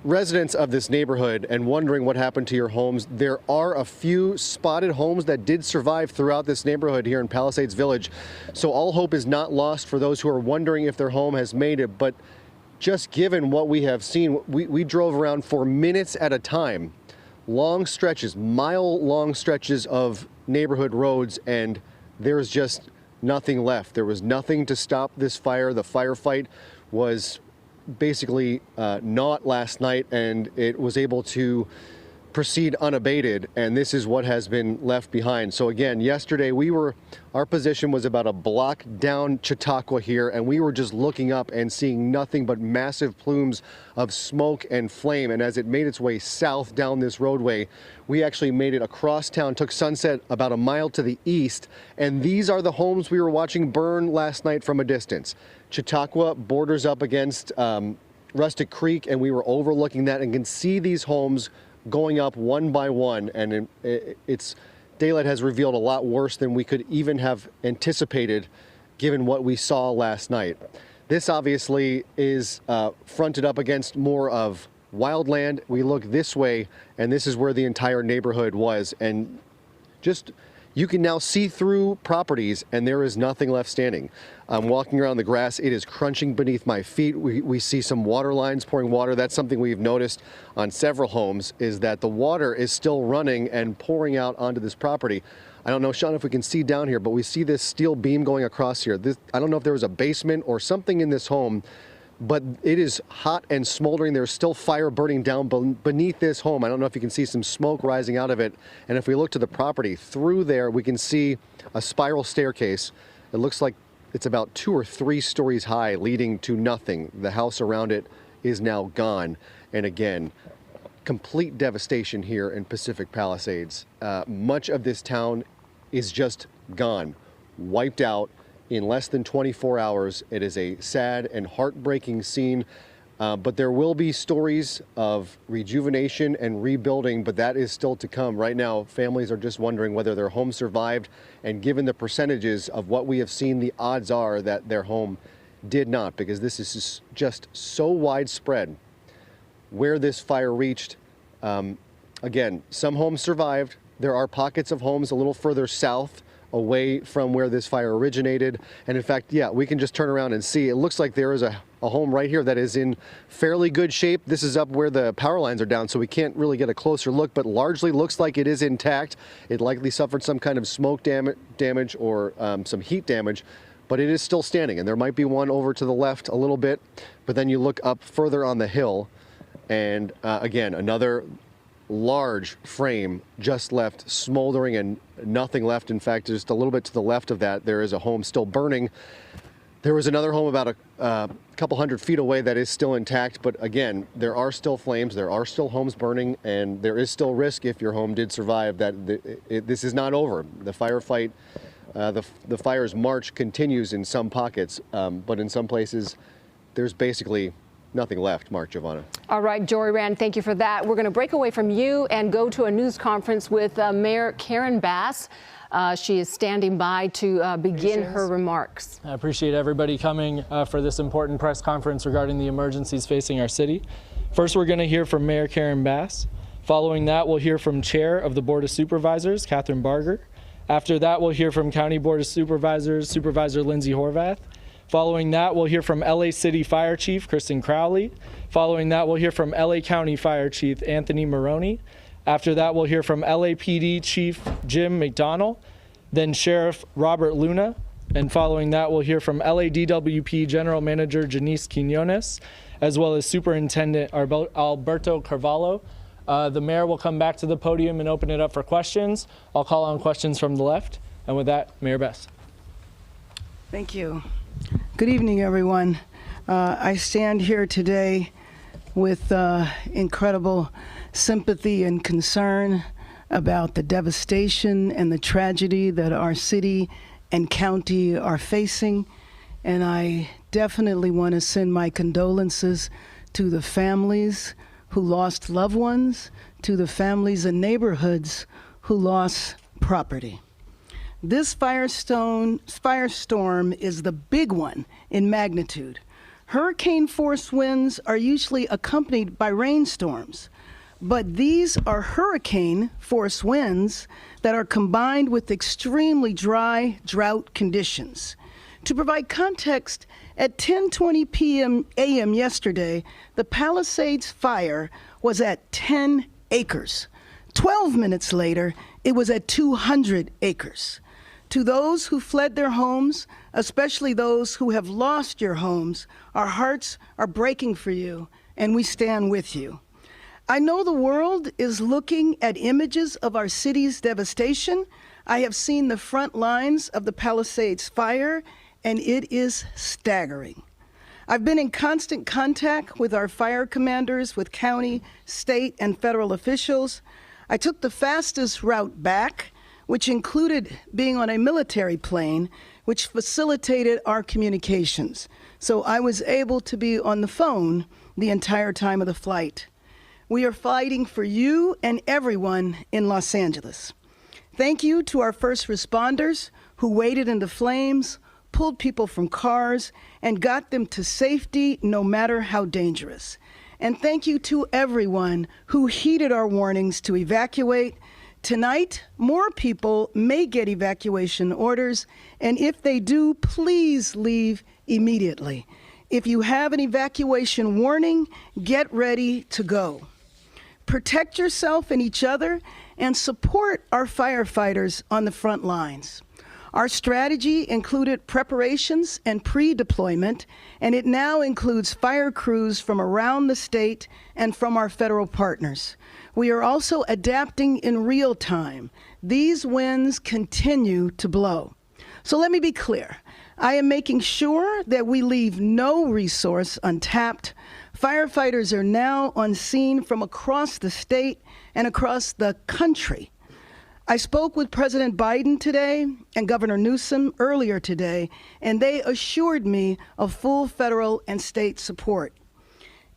residents of this neighborhood and wondering what happened to your homes, there are a few spotted homes that did survive throughout this neighborhood here in Palisades Village. So all hope is not lost for those who are wondering if their home has made it. But just given what we have seen, we drove around for minutes at a time, long stretches, mile-long stretches of neighborhood roads, and there's just nothing left. There was nothing to stop this fire. The firefight was basically not last night, and it was able to proceed unabated, and this is what has been left behind. So again, yesterday our position was about a block down Chautauqua here, and we were just looking up and seeing nothing but massive plumes of smoke and flame. And as it made its way south down this roadway, we actually made it across town, took Sunset about a mile to the east, and these are the homes we were watching burn last night from a distance. Chautauqua borders up against Rustic Creek, and we were overlooking that and can see these homes going up one by one, and it's daylight has revealed a lot worse than we could even have anticipated given what we saw last night. This obviously is fronted up against more of wildland. We look this way, and this is where the entire neighborhood was, and just you can now see through properties, and there is nothing left standing. I'm walking around the grass. It is crunching beneath my feet. We see some water lines pouring water. That's something we've noticed on several homes, is that the water is still running and pouring out onto this property. I don't know, Sean, if we can see down here, but we see this steel beam going across here. I don't know if there was a basement or something in this home, but it is hot and smoldering. There's still fire burning down beneath this home. I don't know if you can see some smoke rising out of it. And if we look to the property through there, we can see a spiral staircase. It looks like it's about 2 or 3 stories high, leading to nothing. The house around it is now gone. And again, complete devastation here in Pacific Palisades. Much of this town is just gone, wiped out in less than 24 hours. It is a sad and heartbreaking scene, but there will be stories of rejuvenation and rebuilding, but that is still to come. Right now, families are just wondering whether their home survived, and given the percentages of what we have seen, the odds are that their home did not, because this is just so widespread where this fire reached. Again, some homes survived. There are pockets of homes a little further south away from where this fire originated. And in fact, yeah, we can just turn around and see. It looks like there is a home right here that is in fairly good shape. This is up where the power lines are down, so we can't really get a closer look, but largely looks like it is intact. It likely suffered some kind of smoke damage or some heat damage, but it is still standing. And there might be one over to the left a little bit, but then you look up further on the hill, and again, another large frame just left smoldering and nothing left. In fact, just a little bit to the left of that, there is a home still burning. There was another home about a couple hundred feet away that is still intact, but again, there are still flames, there are still homes burning, and there is still risk if your home did survive that this is not over. The firefight, the fire's march continues in some pockets, but in some places, there's basically nothing left. Mark, Giovanna. All right, Jory Rand, thank you for that. We're going to break away from you and go to a news conference with Mayor Karen Bass. She is standing by to begin her remarks. I appreciate everybody coming for this important press conference regarding the emergencies facing our city. First, we're going to hear from Mayor Karen Bass. Following that, we'll hear from Chair of the Board of Supervisors, Catherine Barger. After that, we'll hear from County Board of Supervisors, Supervisor Lindsay Horvath. Following that, we'll hear from LA City Fire Chief Kristen Crowley. Following that, we'll hear from LA County Fire Chief Anthony Maroney. After that, we'll hear from LAPD Chief Jim McDonnell, then Sheriff Robert Luna. And following that, we'll hear from LADWP General Manager Janice Quinones, as well as Superintendent Alberto Carvalho. The mayor will come back to the podium and open it up for questions. I'll call on questions from the left. And with that, Mayor Bass. Thank you. Good evening, everyone. I stand here today with incredible sympathy and concern about the devastation and the tragedy that our city and county are facing. And I definitely want to send my condolences to the families who lost loved ones, to the families and neighborhoods who lost property. This firestorm is the big one in magnitude. Hurricane-force winds are usually accompanied by rainstorms, but these are hurricane-force winds that are combined with extremely dry drought conditions. To provide context, at 10:20 a.m. yesterday, the Palisades fire was at 10 acres. 12 minutes later, it was at 200 acres. To those who fled their homes, especially those who have lost your homes, our hearts are breaking for you, and we stand with you. I know the world is looking at images of our city's devastation. I have seen the front lines of the Palisades fire, and it is staggering. I've been in constant contact with our fire commanders, with county, state, and federal officials. I took the fastest route back, which included being on a military plane, which facilitated our communications. So I was able to be on the phone the entire time of the flight. We are fighting for you and everyone in Los Angeles. Thank you to our first responders who waded into flames, pulled people from cars, and got them to safety no matter how dangerous. And thank you to everyone who heeded our warnings to evacuate. Tonight, more people may get evacuation orders, and if they do, please leave immediately. If you have an evacuation warning, get ready to go. Protect yourself and each other, and support our firefighters on the front lines. Our strategy included preparations and pre-deployment, and it now includes fire crews from around the state and from our federal partners. We are also adapting in real time. These winds continue to blow. So let me be clear. I am making sure that we leave no resource untapped. Firefighters are now on scene from across the state and across the country. I spoke with President Biden today and Governor Newsom earlier today, and they assured me of full federal and state support.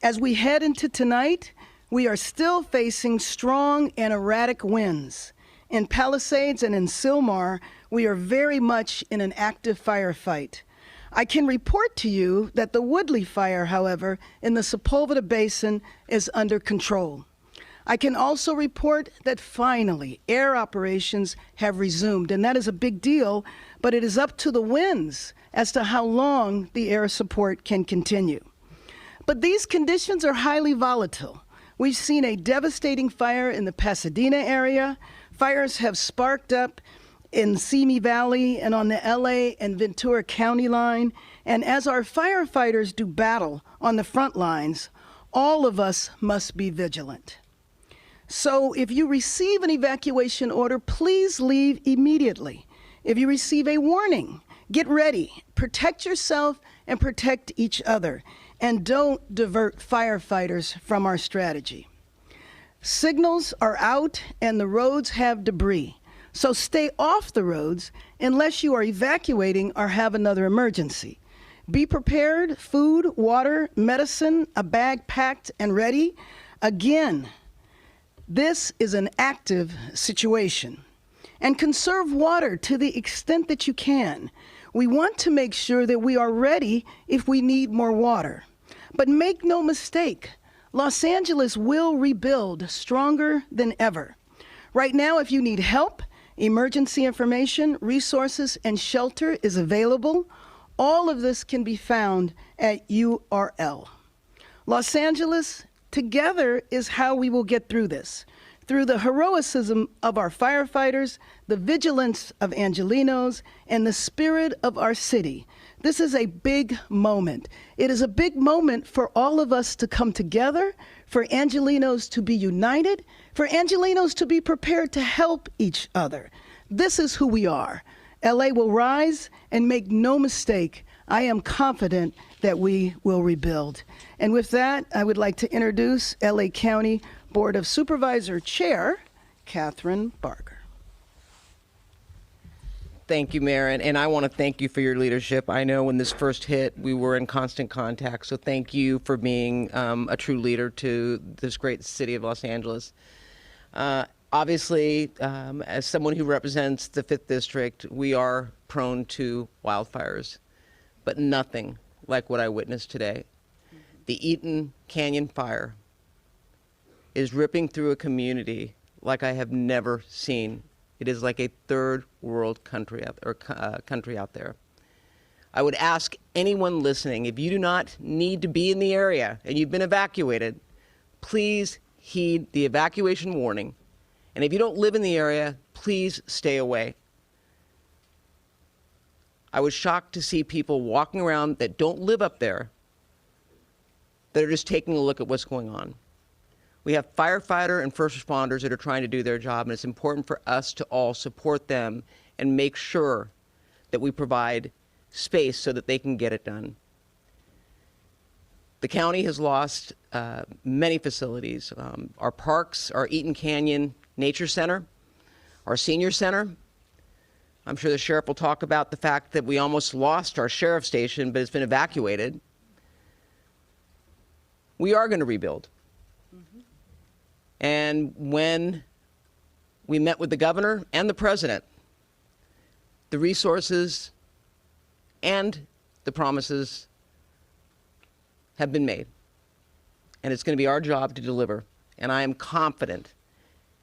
As we head into tonight, we are still facing strong and erratic winds. In Palisades and in Sylmar, we are very much in an active firefight. I can report to you that the Woodley fire, however, in the Sepulveda Basin is under control. I can also report that finally air operations have resumed, and that is a big deal, but it is up to the winds as to how long the air support can continue. But these conditions are highly volatile. We've seen a devastating fire in the Pasadena area. Fires have sparked up in Simi Valley and on the LA and Ventura County line. And as our firefighters do battle on the front lines, all of us must be vigilant. So if you receive an evacuation order, please leave immediately. If you receive a warning, get ready, protect yourself and protect each other, and don't divert firefighters from our strategy. Signals are out and the roads have debris, so stay off the roads unless you are evacuating or have another emergency. Be prepared, food, water, medicine, a bag packed and ready. Again, this is an active situation. And conserve water to the extent that you can. We want to make sure that we are ready if we need more water. But make no mistake, Los Angeles will rebuild stronger than ever. Right now, if you need help, emergency information, resources, and shelter is available. All of this can be found at URL. Los Angeles, together is how we will get through this. Through the heroism of our firefighters, the vigilance of Angelenos, and the spirit of our city. This is a big moment. It is a big moment for all of us to come together, for Angelenos to be united, for Angelenos to be prepared to help each other. This is who we are. LA will rise, and make no mistake, I am confident that we will rebuild. And with that, I would like to introduce LA County Board of Supervisor Chair, Catherine Barger. Thank you, Mayor, and I want to thank you for your leadership. I know when this first hit, we were in constant contact, so thank you for being a true leader to this great city of Los Angeles. Obviously, as someone who represents the 5th District, we are prone to wildfires, but nothing like what I witnessed today. The Eaton Canyon fire is ripping through a community like I have never seen. It is like a third world country out there. I would ask anyone listening, if you do not need to be in the area and you've been evacuated, please heed the evacuation warning. And if you don't live in the area, please stay away. I was shocked to see people walking around that don't live up there that are just taking a look at what's going on. We have firefighter and first responders that are trying to do their job, and it's important for us to all support them and make sure that we provide space so that they can get it done. The county has lost many facilities. Our parks, our Eaton Canyon Nature Center, our senior center. I'm sure the sheriff will talk about the fact that we almost lost our sheriff's station, but it's been evacuated. We are going to rebuild. And when we met with the governor and the president, the resources and the promises have been made. And it's going to be our job to deliver. And I am confident,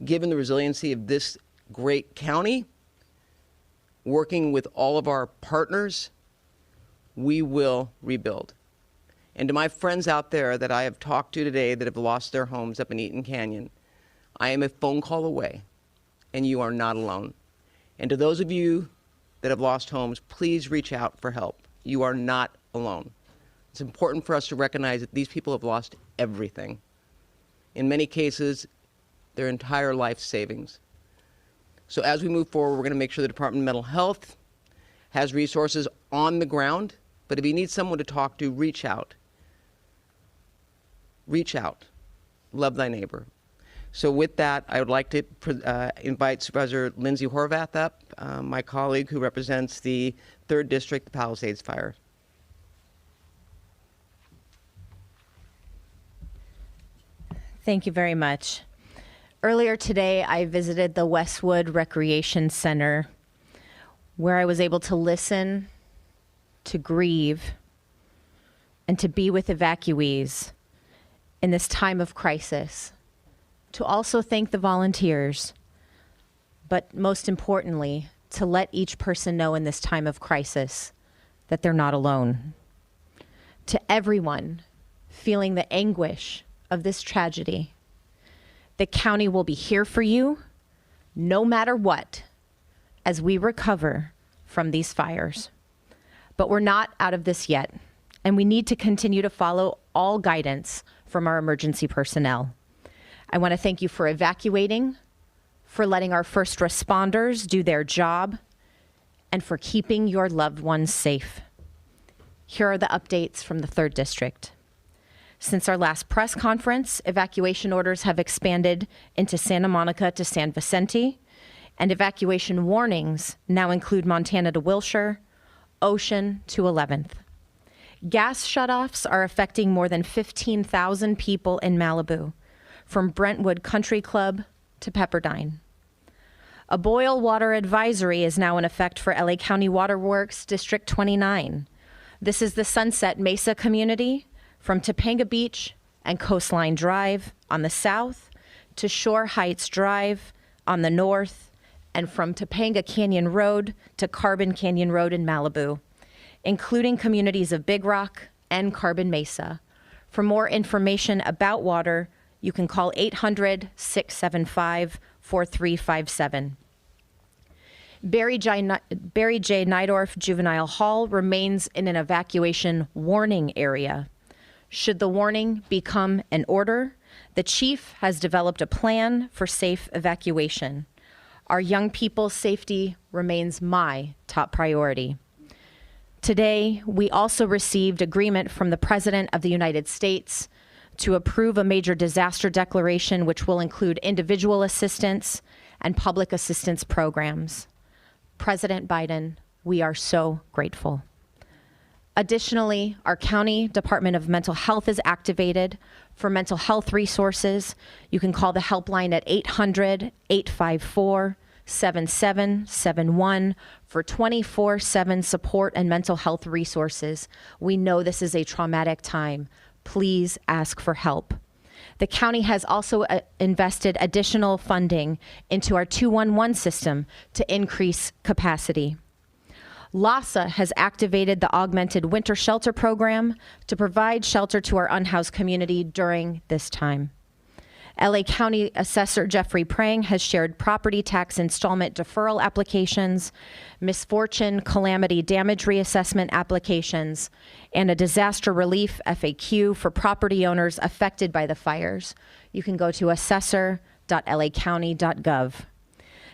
given the resiliency of this great county, working with all of our partners, we will rebuild. And to my friends out there that I have talked to today that have lost their homes up in Eaton Canyon, I am a phone call away, and you are not alone. And to those of you that have lost homes, please reach out for help. You are not alone. It's important for us to recognize that these people have lost everything. In many cases, their entire life savings. So as we move forward, we're going to make sure the Department of Mental Health has resources on the ground. But if you need someone to talk to, reach out. Reach out. Love thy neighbor. So with that, I would like to invite Supervisor Lindsay Horvath up, my colleague who represents the 3rd District, the Palisades Fire. Thank you very much. Earlier today, I visited the Westwood Recreation Center, where I was able to listen, to grieve, and to be with evacuees in this time of crisis. to also thank the volunteers, but most importantly, to let each person know in this time of crisis that they're not alone. To everyone feeling the anguish of this tragedy, the county will be here for you no matter what as we recover from these fires. But we're not out of this yet, and we need to continue to follow all guidance from our emergency personnel. I want to thank you for evacuating, for letting our first responders do their job, and for keeping your loved ones safe. Here are the updates from the 3rd District. Since our last press conference, evacuation orders have expanded into Santa Monica to San Vicente, and evacuation warnings now include Montana to Wilshire, Ocean to 11th. Gas shutoffs are affecting more than 15,000 people in Malibu, from Brentwood Country Club to Pepperdine. A boil water advisory is now in effect for LA County Waterworks District 29. This is the Sunset Mesa community from Topanga Beach and Coastline Drive on the south to Shore Heights Drive on the north, and from Topanga Canyon Road to Carbon Canyon Road in Malibu, including communities of Big Rock and Carbon Mesa. For more information about water, you can call 800-675-4357. Barry J. Nydorf Juvenile Hall remains in an evacuation warning area. Should the warning become an order, the chief has developed a plan for safe evacuation. Our young people's safety remains my top priority. Today, we also received agreement from the President of the United States to approve a major disaster declaration, which will include individual assistance and public assistance programs. President Biden, we are so grateful. Additionally, our County Department of Mental Health is activated for mental health resources. You can call the helpline at 800-854-7771 for 24/7 support and mental health resources. We know this is a traumatic time. Please ask for help. The county has also invested additional funding into our 211 system to increase capacity. LASA has activated the Augmented Winter Shelter Program to provide shelter to our unhoused community during this time. LA County Assessor Jeffrey Prang has shared property tax installment deferral applications, misfortune calamity damage reassessment applications, and a disaster relief FAQ for property owners affected by the fires. You can go to assessor.lacounty.gov.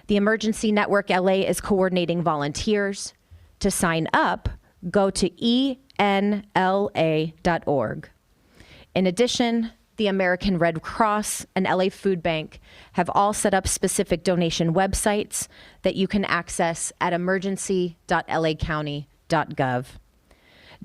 The Emergency Network LA is coordinating volunteers. To sign up, go to enla.org. In addition, the American Red Cross and LA Food Bank have all set up specific donation websites that you can access at emergency.lacounty.gov.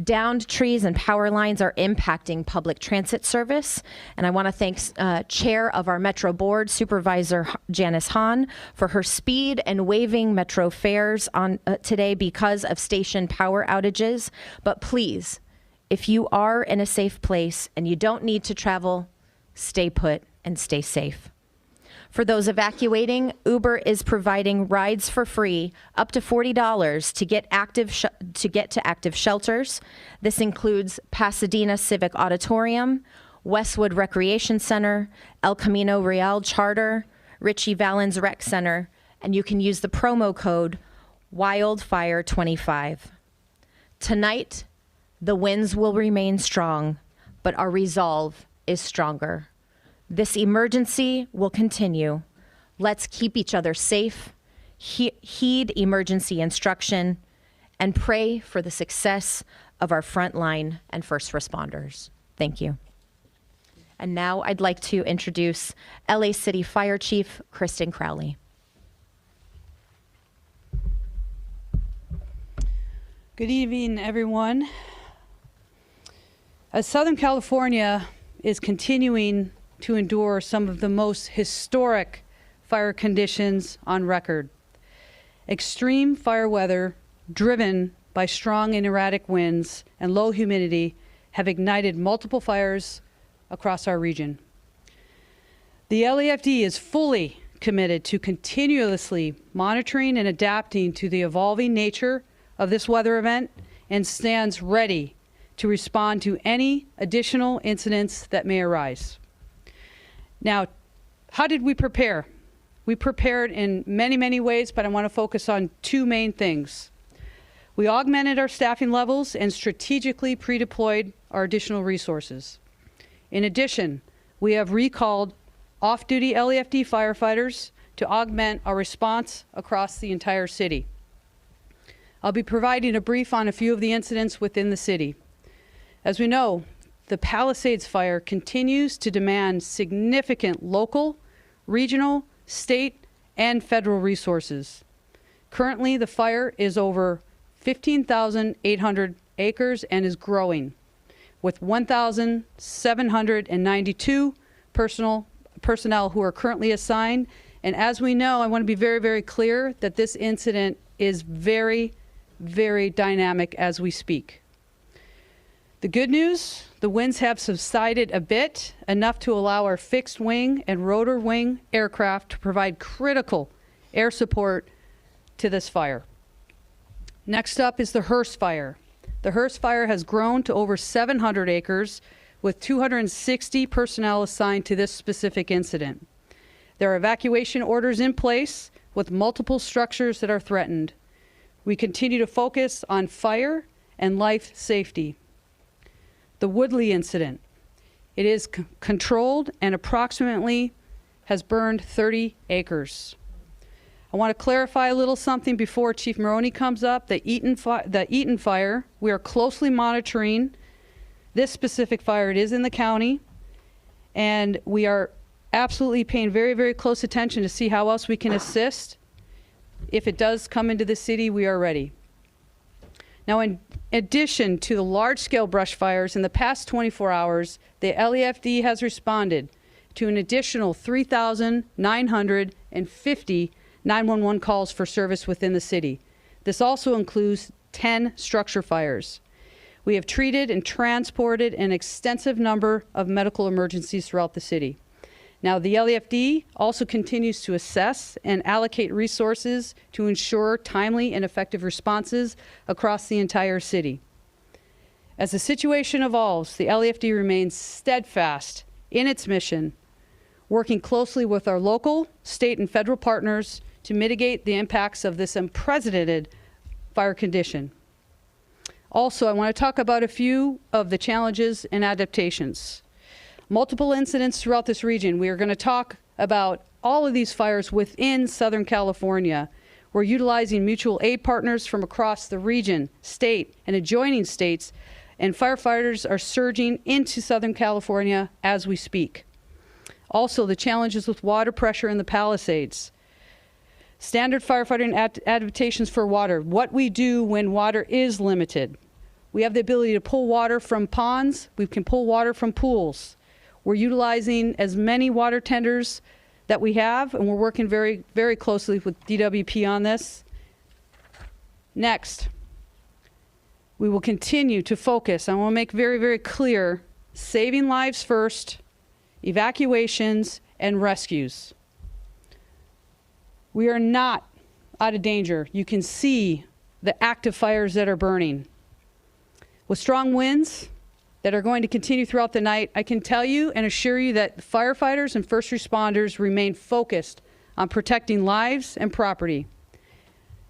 Downed trees and power lines are impacting public transit service, and I want to thank Chair of our Metro Board, Supervisor Janice Hahn, for her speed and waiving Metro fares on today because of station power outages. But please, if you are in a safe place and you don't need to travel, stay put and stay safe. For those evacuating, Uber is providing rides for free up to $40 to get to active shelters. This includes Pasadena Civic Auditorium, Westwood Recreation Center, El Camino Real Charter, Richie Valens Rec Center, and you can use the promo code WILDFIRE25. Tonight, the winds will remain strong, but our resolve is stronger. This emergency will continue. Let's keep each other safe, heed emergency instruction, and pray for the success of our frontline and first responders. Thank you. And now I'd like to introduce LA City Fire Chief Kristen Crowley. Good evening, everyone. As Southern California is continuing to endure some of the most historic fire conditions on record, extreme fire weather driven by strong and erratic winds and low humidity have ignited multiple fires across our region. The LAFD is fully committed to continuously monitoring and adapting to the evolving nature of this weather event and stands ready to respond to any additional incidents that may arise. Now, how did we prepare? We prepared in many, many ways, but I want to focus on two main things. We augmented our staffing levels and strategically pre-deployed our additional resources. In addition, we have recalled off-duty LAFD firefighters to augment our response across the entire city. I'll be providing a brief on a few of the incidents within the city. As we know, the Palisades fire continues to demand significant local, regional, state, and federal resources. Currently, the fire is over 15,800 acres and is growing, with 1,792 personnel who are currently assigned. And as we know, I want to be very, very clear that this incident is very, very dynamic as we speak. The good news, the winds have subsided a bit, enough to allow our fixed wing and rotor wing aircraft to provide critical air support to this fire. Next up is the Hearst fire. The Hearst fire has grown to over 700 acres with 260 personnel assigned to this specific incident. There are evacuation orders in place with multiple structures that are threatened. We continue to focus on fire and life safety. The Woodley incident. It is controlled and approximately has burned 30 acres. I want to clarify a little something before Chief Maroney comes up. The Eaton fire, we are closely monitoring this specific fire. It is in the county, and we are absolutely paying very, very close attention to see how else we can assist. If it does come into the city, we are ready. Now, in addition to the large-scale brush fires, in the past 24 hours, the LAFD has responded to an additional 3,950 911 calls for service within the city. This also includes 10 structure fires. We have treated and transported an extensive number of medical emergencies throughout the city. Now, the LAFD also continues to assess and allocate resources to ensure timely and effective responses across the entire city. As the situation evolves, the LAFD remains steadfast in its mission, working closely with our local, state, and federal partners to mitigate the impacts of this unprecedented fire condition. Also, I want to talk about a few of the challenges and adaptations. Multiple incidents throughout this region. We are going to talk about all of these fires within Southern California. We're utilizing mutual aid partners from across the region, state, and adjoining states, and firefighters are surging into Southern California as we speak. Also, the challenges with water pressure in the Palisades. Standard firefighting adaptations for water. What we do when water is limited. We have the ability to pull water from ponds. We can pull water from pools. We're utilizing as many water tenders that we have, and we're working very, very closely with DWP on this. Next, we will continue to focus. I want to make very, very clear, saving lives first, evacuations, and rescues. We are not out of danger. You can see the active fires that are burning. With strong winds that are going to continue throughout the night, I can tell you and assure you that firefighters and first responders remain focused on protecting lives and property.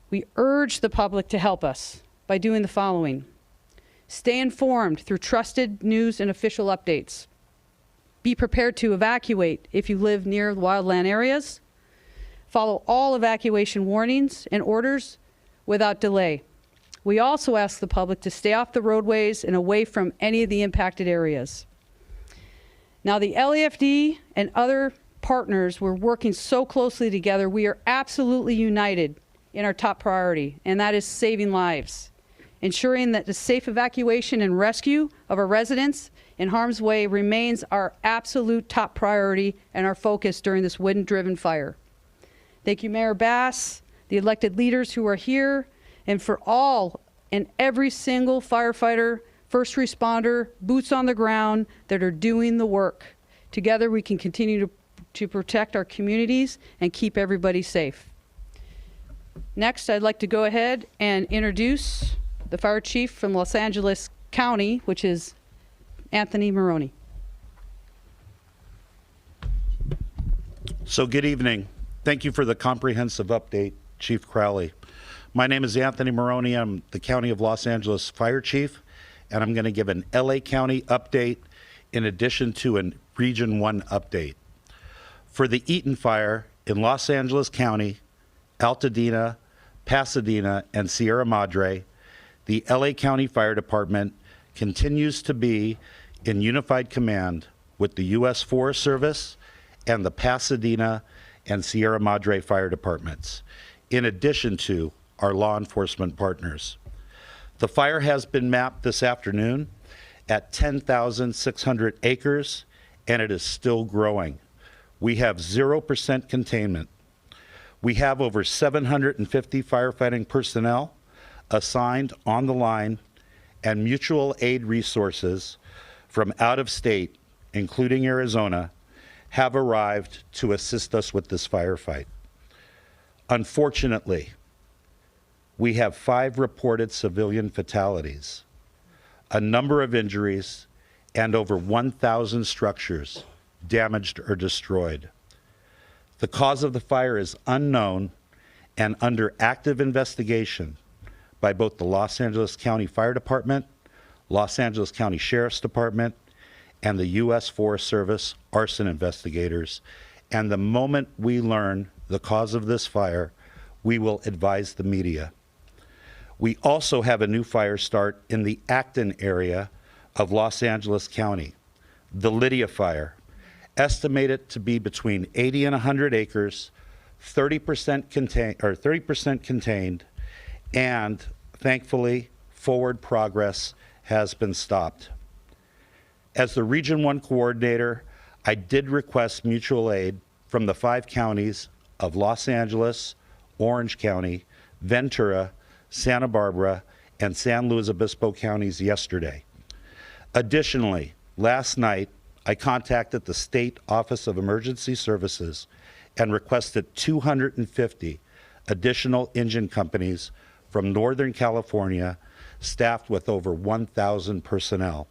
We urge the public to help us by doing the following. Stay informed through trusted news and official updates. Be prepared to evacuate if you live near wildland areas. Follow all evacuation warnings and orders without delay. We also ask the public to stay off the roadways and away from any of the impacted areas. Now, the LAFD and other partners, we're working so closely together. We are absolutely united in our top priority, and that is saving lives. Ensuring that the safe evacuation and rescue of our residents in harm's way remains our absolute top priority and our focus during this wind-driven fire. Thank you, Mayor Bass, the elected leaders who are here, and for all and every single firefighter, first responder, boots on the ground that are doing the work. Together we can continue to to protect our communities and keep everybody safe. Next, I'd like to go ahead and introduce the fire chief from Los Angeles County, which is Anthony Maroney. So good evening. Thank you for the comprehensive update, Chief Crowley. My name is Anthony Maroney. I'm the County of Los Angeles Fire Chief, and I'm going to give an LA County update in addition to a Region 1 update. For the Eaton Fire in Los Angeles County, Altadena, Pasadena, and Sierra Madre, the LA County Fire Department continues to be in unified command with the U.S. Forest Service and the Pasadena and Sierra Madre Fire Departments, in addition to our law enforcement partners. The fire has been mapped this afternoon at 10,600 acres, and it is still growing. We have 0% containment. We have over 750 firefighting personnel assigned on the line, and mutual aid resources from out of state, including Arizona, have arrived to assist us with this firefight. Unfortunately, we have 5 reported civilian fatalities, a number of injuries, and over 1,000 structures damaged or destroyed. The cause of the fire is unknown and under active investigation by both the Los Angeles County Fire Department, Los Angeles County Sheriff's Department, and the U.S. Forest Service arson investigators. And the moment we learn the cause of this fire, we will advise the media. We also have a new fire start in the Acton area of Los Angeles County, the Lydia Fire, estimated to be between 80 and 100 acres, 30% contained, and thankfully, forward progress has been stopped. As the Region 1 coordinator, I did request mutual aid from the 5 counties of Los Angeles, Orange County, Ventura, Santa Barbara, and San Luis Obispo counties yesterday. Additionally, last night, I contacted the State Office of Emergency Services and requested 250 additional engine companies from Northern California, staffed with over 1,000 personnel.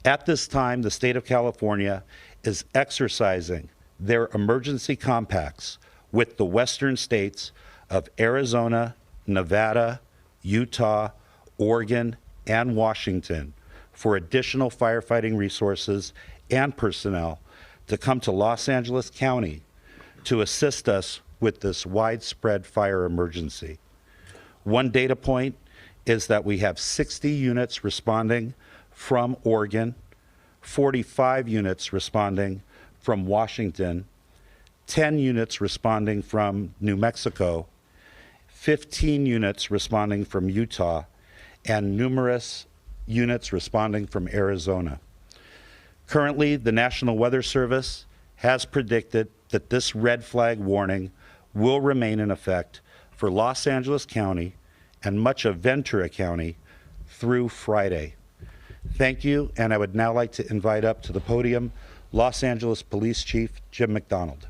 At this time, the state of California is exercising their emergency compacts with the western states of Arizona, Nevada, Utah, Oregon, and Washington for additional firefighting resources and personnel to come to Los Angeles County to assist us with this widespread fire emergency. One data point is that we have 60 units responding from Oregon, 45 units responding from Washington, 10 units responding from New Mexico, 15 units responding from Utah, and numerous units responding from Arizona. Currently, the National Weather Service has predicted that this red flag warning will remain in effect for Los Angeles County and much of Ventura County through Friday. Thank you, and I would now like to invite up to the podium Los Angeles Police Chief Jim McDonald.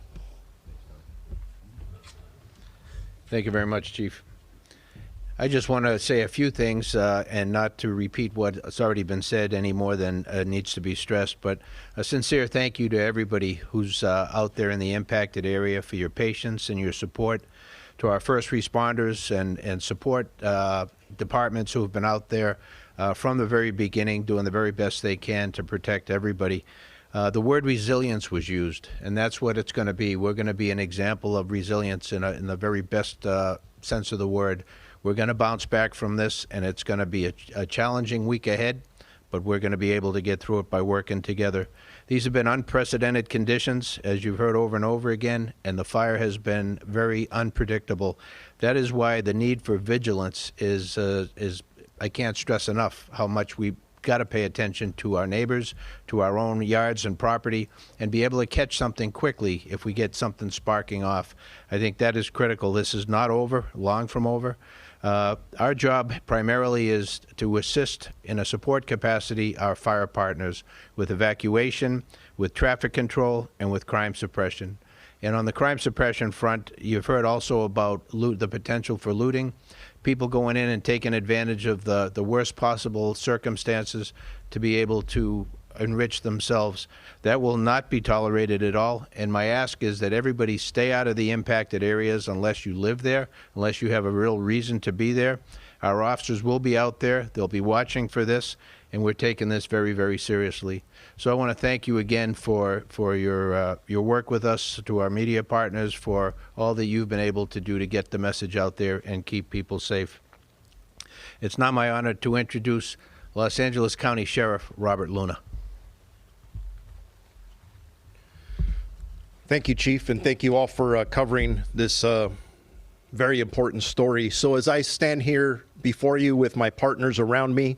Thank you very much, Chief. I just want to say a few things and not to repeat what's already been said any more than needs to be stressed, but a sincere thank you to everybody who's out there in the impacted area for your patience and your support, to our first responders and support departments who have been out there from the very beginning, doing the very best they can to protect everybody. The word resilience was used, and that's what it's going to be. We're going to be an example of resilience in the very best sense of the word. We're going to bounce back from this, and it's going to be a challenging week ahead, but we're going to be able to get through it by working together. These have been unprecedented conditions, as you've heard over and over again, and the fire has been very unpredictable. That is why the need for vigilance is I can't stress enough how much we got to pay attention to our neighbors, to our own yards and property, and be able to catch something quickly if we get something sparking off. I think that is critical. This is not over, long from over. Our job primarily is to assist in a support capacity our fire partners with evacuation, with traffic control, and with crime suppression. And on the crime suppression front, you've heard also about the potential for looting, people going in and taking advantage of the worst possible circumstances to be able to enrich themselves. That will not be tolerated at all. And my ask is that everybody stay out of the impacted areas unless you live there, unless you have a real reason to be there. Our officers will be out there. They'll be watching for this, and we're taking this very, very seriously. So I want to thank you again for your work with us, to our media partners, for all that you've been able to do to get the message out there and keep people safe. It's now my honor to introduce Los Angeles County Sheriff Robert Luna. Thank you, Chief, and thank you all for covering this very important story. So as I stand here before you with my partners around me,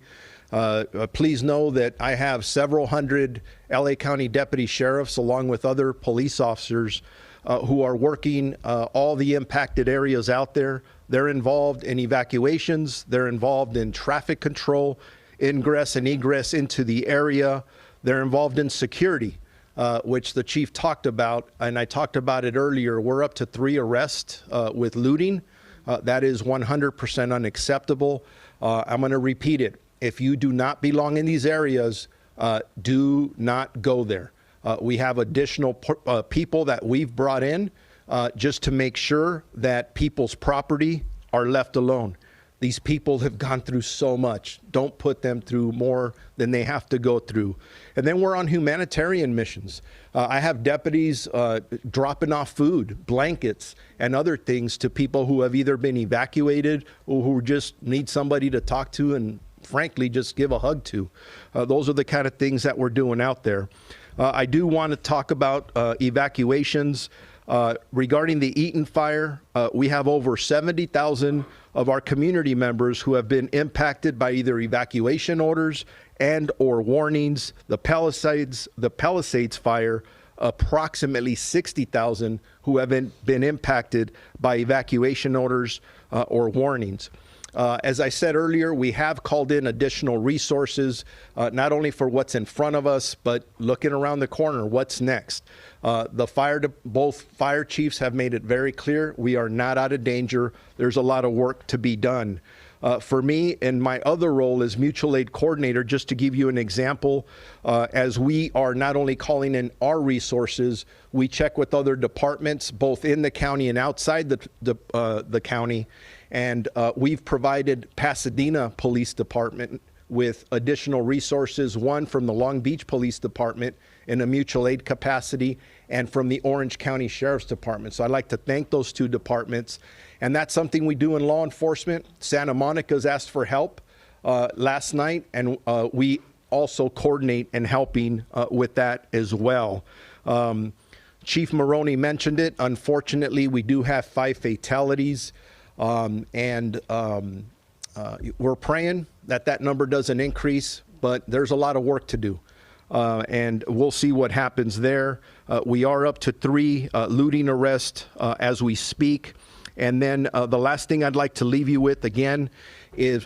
please know that I have several hundred LA County deputy sheriffs along with other police officers who are working all the impacted areas out there. They're involved in evacuations. They're involved in traffic control, ingress and egress into the area. They're involved in security, which the chief talked about, and I talked about it earlier. We're up to 3 arrests with looting. That is 100% unacceptable. I'm going to repeat it. If you do not belong in these areas, do not go there. We have additional people that we've brought in just to make sure that people's property are left alone. These people have gone through so much. Don't put them through more than they have to go through. And then we're on humanitarian missions. I have deputies dropping off food, blankets, and other things to people who have either been evacuated or who just need somebody to talk to and frankly just give a hug to. Those are the kind of things that we're doing out there. I do want to talk about evacuations. Regarding the Eaton fire, we have over 70,000 of our community members who have been impacted by either evacuation orders and or warnings. The Palisades fire, approximately 60,000 who have been impacted by evacuation orders or warnings. As I said earlier, we have called in additional resources, not only for what's in front of us, but looking around the corner, what's next. Both fire chiefs have made it very clear we are not out of danger. There's a lot of work to be done. For me, in my other role as mutual aid coordinator, just to give you an example, as we are not only calling in our resources, we check with other departments, both in the county and outside the county. And we've provided Pasadena Police Department with additional resources, one from the Long Beach Police Department in a mutual aid capacity, and from the Orange County Sheriff's Department. So I'd like to thank those two departments. And that's something we do in law enforcement. Santa Monica's asked for help last night, and we also coordinate in helping with that as well. Chief Maroney mentioned it. Unfortunately, we do have 5 fatalities. We're praying that number doesn't increase, but there's a lot of work to do. And we'll see what happens there. We are up to 3 looting arrests as we speak. And then the last thing I'd like to leave you with again is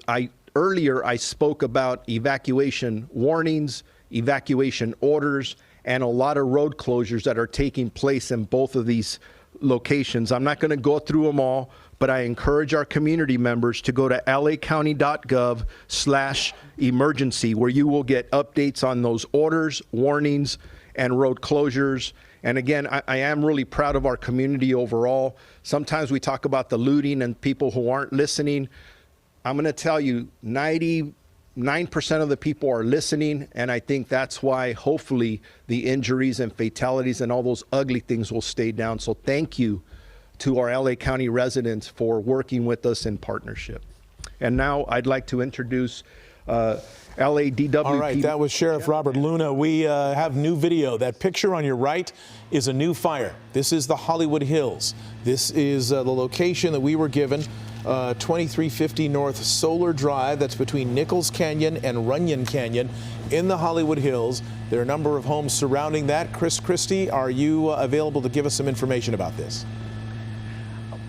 earlier I spoke about evacuation warnings, evacuation orders, and a lot of road closures that are taking place in both of these locations. I'm not going to go through them all, but I encourage our community members to go to lacounty.gov/emergency, where you will get updates on those orders, warnings, and road closures. And again, I am really proud of our community overall. Sometimes we talk about the looting and people who aren't listening. I'm going to tell you, 99% of the people are listening, and I think that's why hopefully the injuries and fatalities and all those ugly things will stay down. So thank you to our LA County residents for working with us in partnership. And now I'd like to introduce LADWP. All right, that was Sheriff Robert Luna. We have new video. That picture on your right is a new fire. This is the Hollywood Hills. This is the location that we were given 2350 North Solar Drive. That's between Nichols Canyon and Runyon Canyon in the Hollywood Hills. There are a number of homes surrounding that. Chris Christie, are you available to give us some information about this?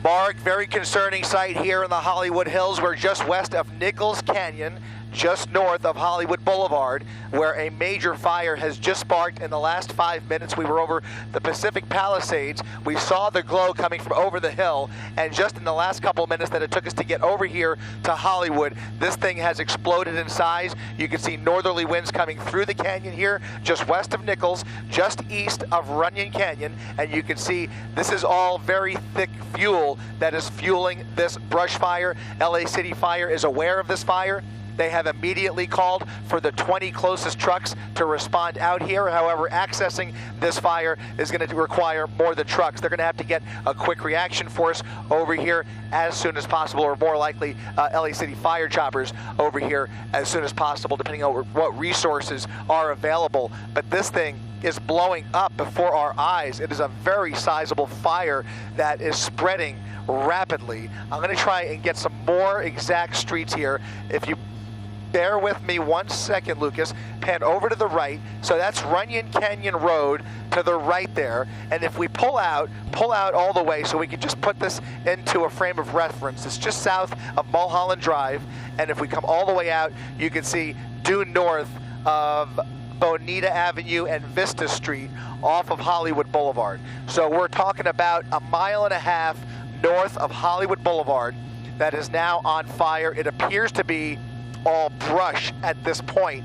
Mark, very concerning sight here in the Hollywood Hills. We're just west of Nichols Canyon, just north of Hollywood Boulevard, where a major fire has just sparked in the last 5 minutes. We were over the Pacific Palisades. We saw the glow coming from over the hill, and just in the last couple of minutes that it took us to get over here to Hollywood, this thing has exploded in size. You can see northerly winds coming through the canyon here, just west of Nichols, just east of Runyon Canyon, and you can see this is all very thick fuel that is fueling this brush fire. LA City Fire is aware of this fire. They have immediately called for the 20 closest trucks to respond out here. However, accessing this fire is going to require more than trucks. They're going to have to get a quick reaction force over here as soon as possible, or more likely LA City Fire choppers over here as soon as possible, depending on what resources are available. But this thing is blowing up before our eyes. It is a very sizable fire that is spreading rapidly. I'm going to try and get some more exact streets here. If you bear with me 1 second, Lucas. Pan over to the right. So that's Runyon Canyon Road to the right there. And if we pull out all the way so we can just put this into a frame of reference. It's just south of Mulholland Drive. And if we come all the way out, you can see due north of Bonita Avenue and Vista Street off of Hollywood Boulevard. So we're talking about 1.5 miles north of Hollywood Boulevard that is now on fire. It appears to be all brush at this point.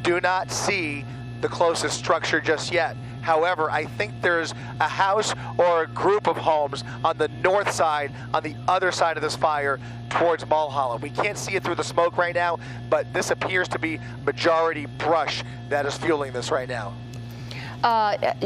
Do not see the closest structure just yet. However, I think there's a house or a group of homes on the north side, on the other side of this fire towards Mulholland. We can't see it through the smoke right now, but this appears to be majority brush that is fueling this right now.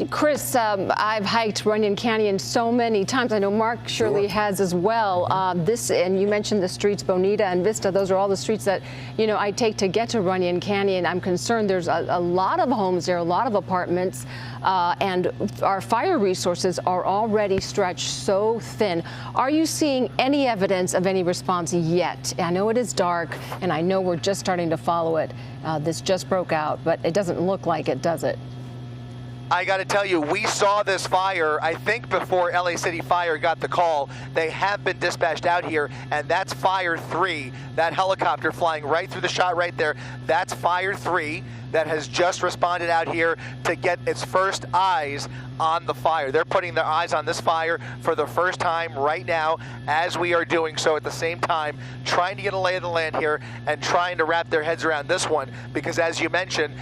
Chris, I've hiked Runyon Canyon so many times. I know Mark surely has as well. And you mentioned the streets, Bonita and Vista. Those are all the streets that, I take to get to Runyon Canyon. I'm concerned there's a lot of homes there, a lot of apartments, and our fire resources are already stretched so thin. Are you seeing any evidence of any response yet? I know it is dark, and I know we're just starting to follow it. This just broke out, but it doesn't look like it, does it? I got to tell you, we saw this fire, I think before LA City Fire got the call. They have been dispatched out here, and that's Fire 3, that helicopter flying right through the shot right there. That's Fire 3 that has just responded out here to get its first eyes on the fire. They're putting their eyes on this fire for the first time right now, as we are doing so at the same time, trying to get a lay of the land here and trying to wrap their heads around this one, because as you mentioned,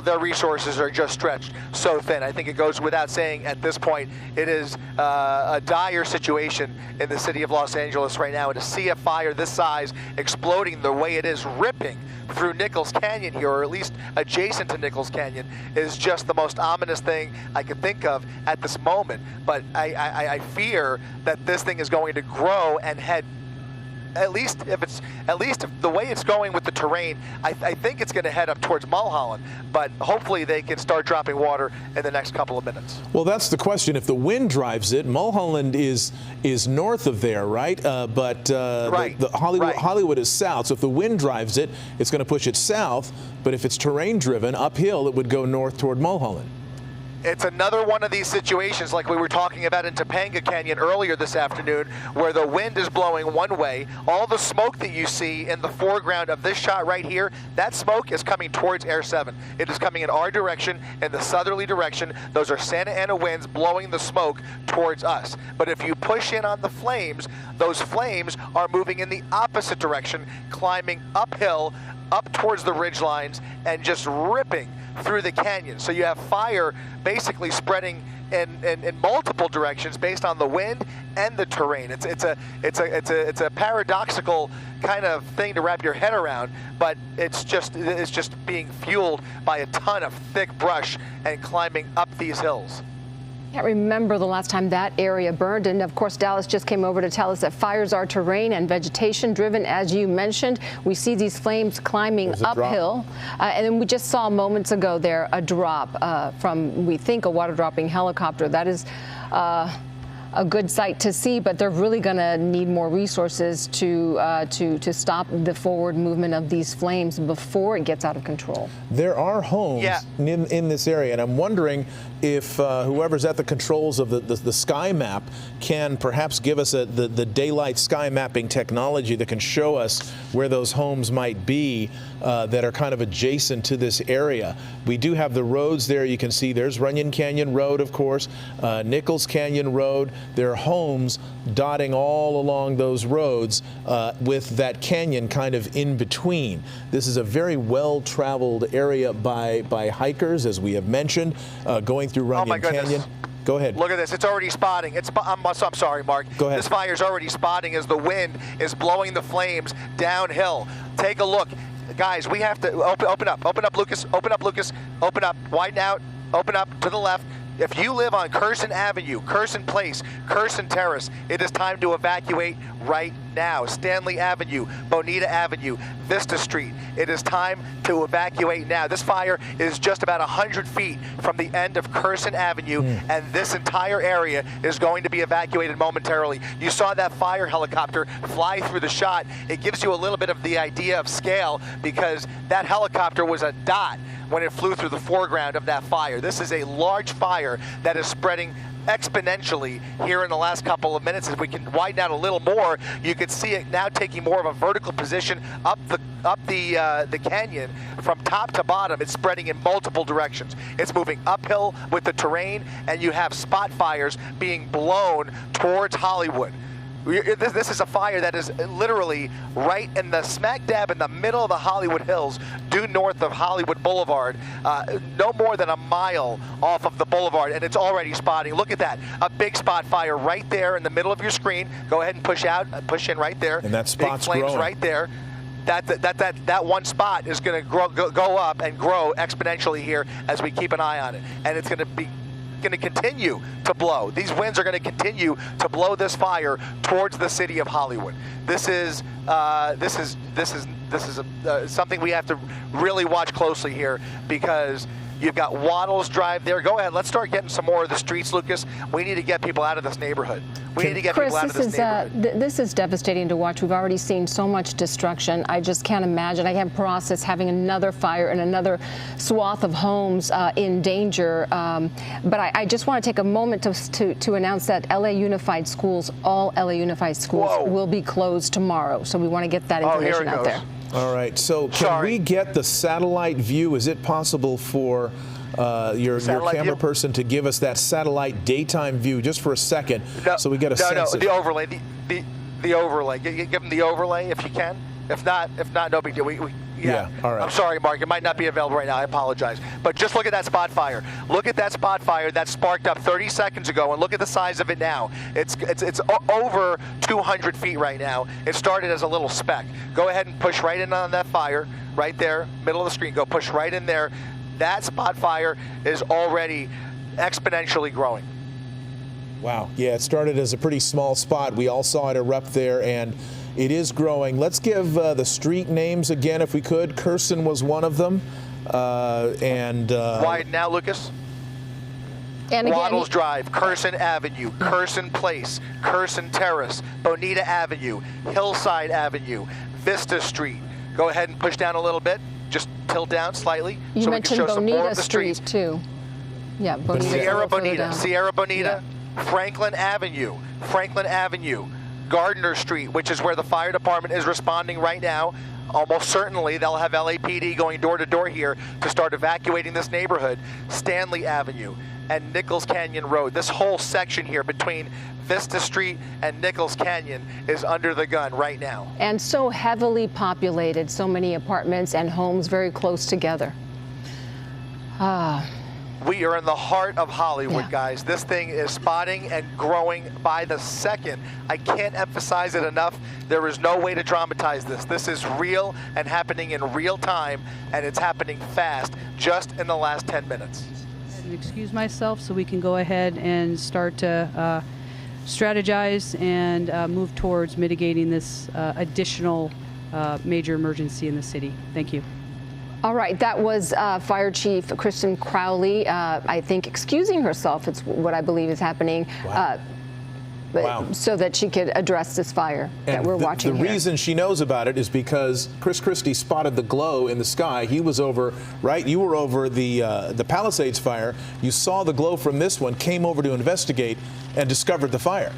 their resources are just stretched so thin. I think it goes without saying at this point, it is a dire situation in the city of Los Angeles right now. And to see a fire this size exploding the way it is, ripping through Nichols Canyon here, or at least adjacent to Nichols Canyon, is just the most ominous thing I can think of at this moment. But I fear that this thing is going to grow and head, at least if the way it's going with the terrain, I think it's going to head up towards Mulholland, but hopefully they can start dropping water in the next couple of minutes. Well, that's the question. If the wind drives it, Mulholland is north of there, right? But Hollywood is south. So if the wind drives it, it's going to push it south. But if it's terrain driven uphill, it would go north toward Mulholland. It's another one of these situations like we were talking about in Topanga Canyon earlier this afternoon, where the wind is blowing one way. All the smoke that you see in the foreground of this shot right here, that smoke is coming towards Air 7. It is coming in our direction, in the southerly direction. Those are Santa Ana winds blowing the smoke towards us. But if you push in on the flames, those flames are moving in the opposite direction, climbing uphill, up towards the ridge lines, and just ripping through the canyon. So you have fire basically spreading in multiple directions based on the wind and the terrain. It's a paradoxical kind of thing to wrap your head around, but it's just being fueled by a ton of thick brush and climbing up these hills. I can't remember the last time that area burned, and of course Dallas just came over to tell us that fires are terrain and vegetation driven, as you mentioned. We see these flames climbing uphill, and then we just saw moments ago there a drop from, we think, a water dropping helicopter. That is a good sight to see, but they're really going to need more resources to stop the forward movement of these flames before it gets out of control. There are homes in this area, and I'm wondering if whoever's at the controls of the sky map can perhaps give us the daylight sky mapping technology that can show us where those homes might be that are kind of adjacent to this area. We do have the roads there. You can see there's Runyon Canyon Road, of course, Nichols Canyon Road. There are homes dotting all along those roads with that canyon kind of in between. This is a very well-traveled area by hikers, as we have mentioned, going through Runyon Canyon. Go ahead. Look at this. It's already spotting. I'm sorry, Mark. Go ahead. This fire's already spotting as the wind is blowing the flames downhill. Take a look. Guys, we have to open up, Lucas, open up, widen out, open up to the left. If you live on Curson Avenue, Curson Place, Curson Terrace, it is time to evacuate right now. Stanley Avenue, Bonita Avenue, Vista Street, it is time to evacuate now. This fire is just about 100 feet from the end of Curson Avenue, and this entire area is going to be evacuated momentarily. You saw that fire helicopter fly through the shot. It gives you a little bit of the idea of scale because that helicopter was a dot when it flew through the foreground of that fire. This is a large fire that is spreading exponentially here in the last couple of minutes. If we can widen out a little more, you could see it now taking more of a vertical position up the canyon from top to bottom. It's spreading in multiple directions. It's moving uphill with the terrain, and you have spot fires being blown towards Hollywood. This is a fire that is literally right in the smack dab in the middle of the Hollywood Hills, due north of Hollywood Boulevard, no more than a mile off of the boulevard, and it's already spotting. Look at that, a big spot fire right there in the middle of your screen. Go ahead and push in right there. And that spot's big flames growing right there. That one spot is going to go up and grow exponentially here as we keep an eye on it, and it's going to continue to blow. These winds are going to continue to blow this fire towards the city of Hollywood. This is something we have to really watch closely here, because you've got Waddles Drive there. Go ahead, let's start getting some more of the streets, Lucas. We need to get people out of this neighborhood. We need to get people out of this neighborhood. This is devastating to watch. We've already seen so much destruction. I just can't imagine. I can't process having another fire and another swath of homes in danger. But I just want to take a moment to announce that LA Unified Schools, all LA Unified Schools, will be closed tomorrow. So we want to get that information out there. All right, so can we get the satellite view? Is it possible for your camera person to give us that satellite daytime view just for a second, so we get a sense of the overlay, the overlay. Give them the overlay if you can. If not, no big deal. Yeah. All right. I'm sorry, Mark. It might not be available right now. I apologize. But just look at that spot fire. Look at that spot fire that sparked up 30 seconds ago, and look at the size of it now. It's over 200 feet right now. It started as a little speck. Go ahead and push right in on that fire, right there, middle of the screen. Go push right in there. That spot fire is already exponentially growing. Wow. Yeah, it started as a pretty small spot. We all saw it erupt there, and it is growing. Let's give the street names again, if we could. Curson was one of them. Widen now, Lucas. And again, Waddles Drive, Curson Avenue, Curson Place, Curson Terrace, Bonita Avenue, Hillside Avenue, Vista Street. Go ahead and push down a little bit. Just tilt down slightly. You mentioned Bonita Street too. Yeah, Bonita. Sierra Bonita, yeah. Franklin Avenue, Gardner Street, which is where the fire department is responding right now. Almost certainly they'll have LAPD going door to door here to start evacuating this neighborhood. Stanley Avenue and Nichols Canyon Road. This whole section here between Vista Street and Nichols Canyon is under the gun right now. And so heavily populated, so many apartments and homes very close together. We are in the heart of Hollywood, guys. This thing is spotting and growing by the second. I can't emphasize it enough. There is no way to dramatize this. This is real and happening in real time, and it's happening fast, just in the last 10 minutes. Excuse myself so we can go ahead and start to strategize and move towards mitigating this additional major emergency in the city. Thank you. All right, that was Fire Chief Kristen Crowley, I think, excusing herself. It's what I believe is happening. Wow. so that she could address this fire that we're watching The here. reason she knows about it is because Chris Christie spotted the glow in the sky. He was over, right? You were over the Palisades fire. You saw the glow from this one, came over to investigate, and discovered the fire.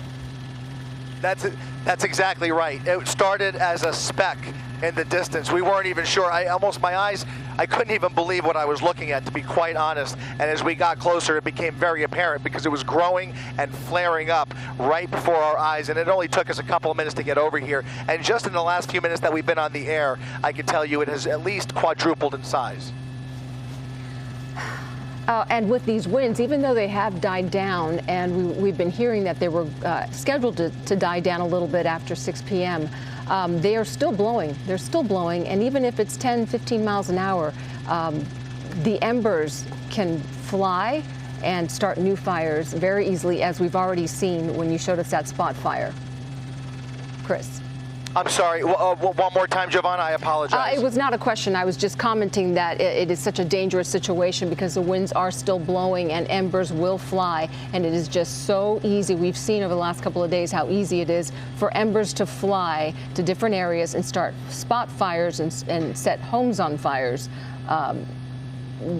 That's exactly right. It started as a speck in the distance. We weren't even sure. I couldn't even believe what I was looking at, to be quite honest. And as we got closer, it became very apparent because it was growing and flaring up right before our eyes. And it only took us a couple of minutes to get over here. And just in the last few minutes that we've been on the air, I can tell you it has at least quadrupled in size. And with these winds, even though they have died down, and we've been hearing that they were scheduled to die down a little bit after 6 p.m., they are still blowing. They're still blowing. And even if it's 10, 15 miles an hour, the embers can fly and start new fires very easily, as we've already seen when you showed us that spot fire. Chris. I'm sorry, one more time, Giovanna, I apologize. It was not a question. I was just commenting that it is such a dangerous situation because the winds are still blowing and embers will fly, and it is just so easy. We've seen over the last couple of days how easy it is for embers to fly to different areas and start spot fires and set homes on fires.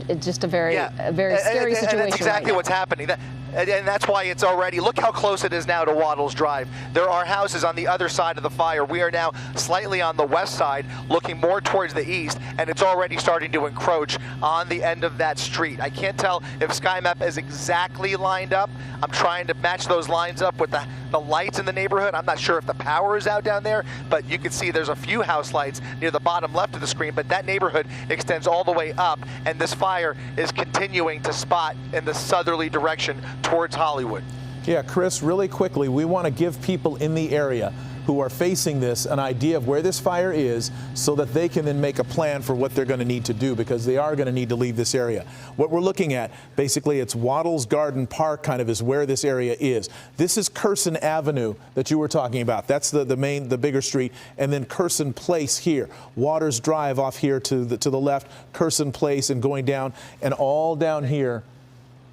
It's just a very scary situation. And that's exactly what's happening. And that's why it's already, look how close it is now to Waddles Drive. There are houses on the other side of the fire. We are now slightly on the west side, looking more towards the east, and it's already starting to encroach on the end of that street. I can't tell if SkyMap is exactly lined up. I'm trying to match those lines up with the lights in the neighborhood. I'm not sure if the power is out down there, but you can see there's a few house lights near the bottom left of the screen, but that neighborhood extends all the way up, and this fire is continuing to spot in the southerly direction towards Hollywood. Yeah, Chris, really quickly, we want to give people in the area who are facing this an idea of where this fire is so that they can then make a plan for what they're going to need to do, because they are going to need to leave this area. What we're looking at, basically, it's Waddles Garden Park kind of is where this area is. This is Curson Avenue that you were talking about. That's the bigger street, and then Curson Place here. Waters Drive off here to the left, Curson Place, and going down, and all down here,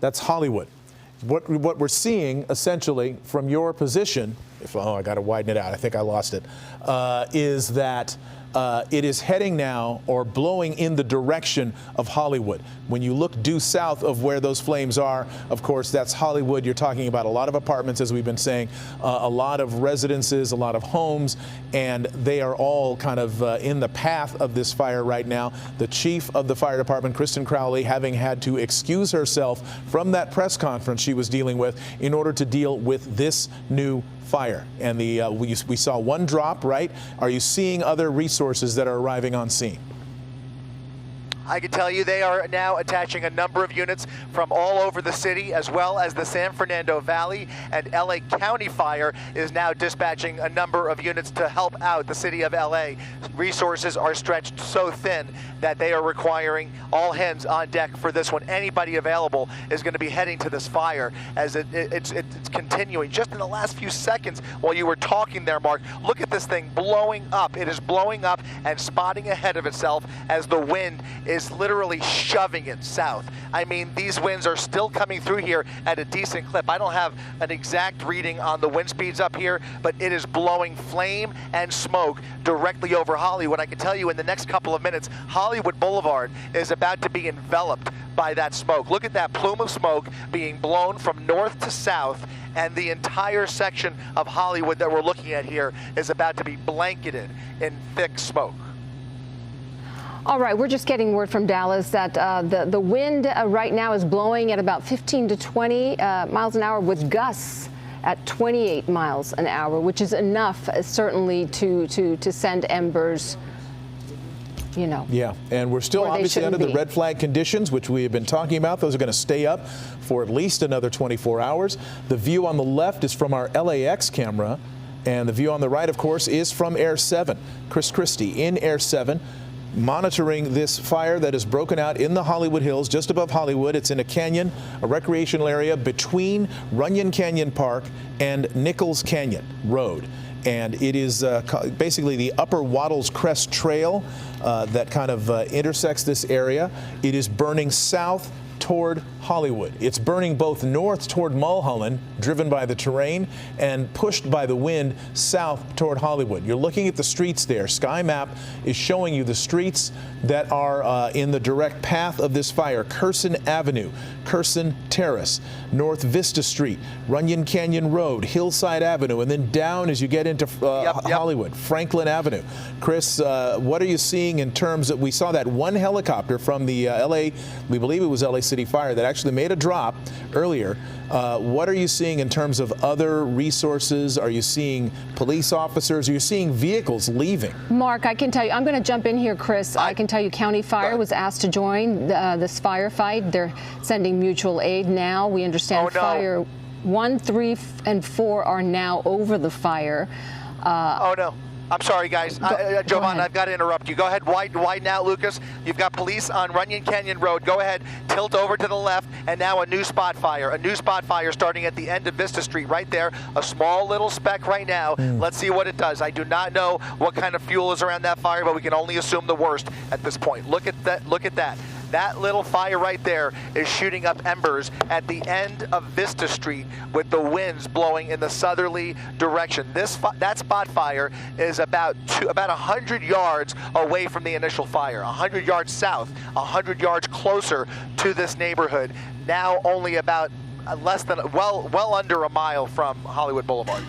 that's Hollywood. What we're seeing, essentially, from your position, I got to widen it out, I think I lost it, is that it is heading now or blowing in the direction of Hollywood. When you look due south of where those flames are, of course, that's Hollywood. You're talking about a lot of apartments, as we've been saying, a lot of residences, a lot of homes, and they are all kind of in the path of this fire right now. The chief of the fire department, Kristen Crowley, having had to excuse herself from that press conference she was dealing with in order to deal with this new fire. And we saw one drop, right? Are you seeing other resources that are arriving on scene? I can tell you they are now attaching a number of units from all over the city, as well as the San Fernando Valley, and LA County Fire is now dispatching a number of units to help out the city of LA. Resources are stretched so thin that they are requiring all hands on deck for this one. Anybody available is going to be heading to this fire as it's continuing. Just in the last few seconds while you were talking there, Mark, look at this thing blowing up. It is blowing up and spotting ahead of itself as the wind is literally shoving it south. I mean, these winds are still coming through here at a decent clip. I don't have an exact reading on the wind speeds up here, but it is blowing flame and smoke directly over Hollywood. I can tell you in the next couple of minutes, Hollywood Boulevard is about to be enveloped by that smoke. Look at that plume of smoke being blown from north to south, and the entire section of Hollywood that we're looking at here is about to be blanketed in thick smoke. All right, we're just getting word from Dallas that the wind right now is blowing at about 15 to 20 miles an hour, with gusts at 28 miles an hour, which is enough, certainly, to send embers, you know. Yeah, and we're still obviously under the red flag conditions, which we have been talking about. Those are going to stay up for at least another 24 hours. The view on the left is from our LAX camera, and the view on the right, of course, is from Air 7. Chris Christie in Air 7. Monitoring this fire that has broken out in the Hollywood Hills, just above Hollywood. It's in a canyon, a recreational area between Runyon Canyon Park and Nichols Canyon Road. And it is basically the upper Waddles Crest Trail that kind of intersects this area. It is burning south toward Hollywood. It's burning both north toward Mulholland, driven by the terrain, and pushed by the wind south toward Hollywood. You're looking at the streets there. Sky Map is showing you the streets that are in the direct path of this fire. Curson Avenue, Curson Terrace, North Vista Street, Runyon Canyon Road, Hillside Avenue, and then down as you get into Hollywood, Franklin Avenue. Chris, what are you seeing in terms of, we saw that one helicopter from the LA, we believe it was LA City Fire, that actually made a drop earlier. What are you seeing in terms of other resources? Are you seeing police officers? Are you seeing vehicles leaving? Mark, I can tell you, I'm going to jump in here, Chris. I can tell you County Fire was asked to join this firefight. They're sending mutual aid now. We understand Fire 1, 3, and 4 are now over the fire. Oh, no. I'm sorry, guys. Jovan, I've got to interrupt you. Go ahead, widen out, Lucas. You've got police on Runyon Canyon Road. Go ahead, tilt over to the left, and now a new spot fire. A new spot fire starting at the end of Vista Street right there. A small little speck right now. Let's see what it does. I do not know what kind of fuel is around that fire, but we can only assume the worst at this point. Look at that. Look at that. That little fire right there is shooting up embers at the end of Vista Street with the winds blowing in the southerly direction. That spot fire is about 100 yards away from the initial fire, 100 yards south, 100 yards closer to this neighborhood. Now only about well under a mile from Hollywood Boulevard.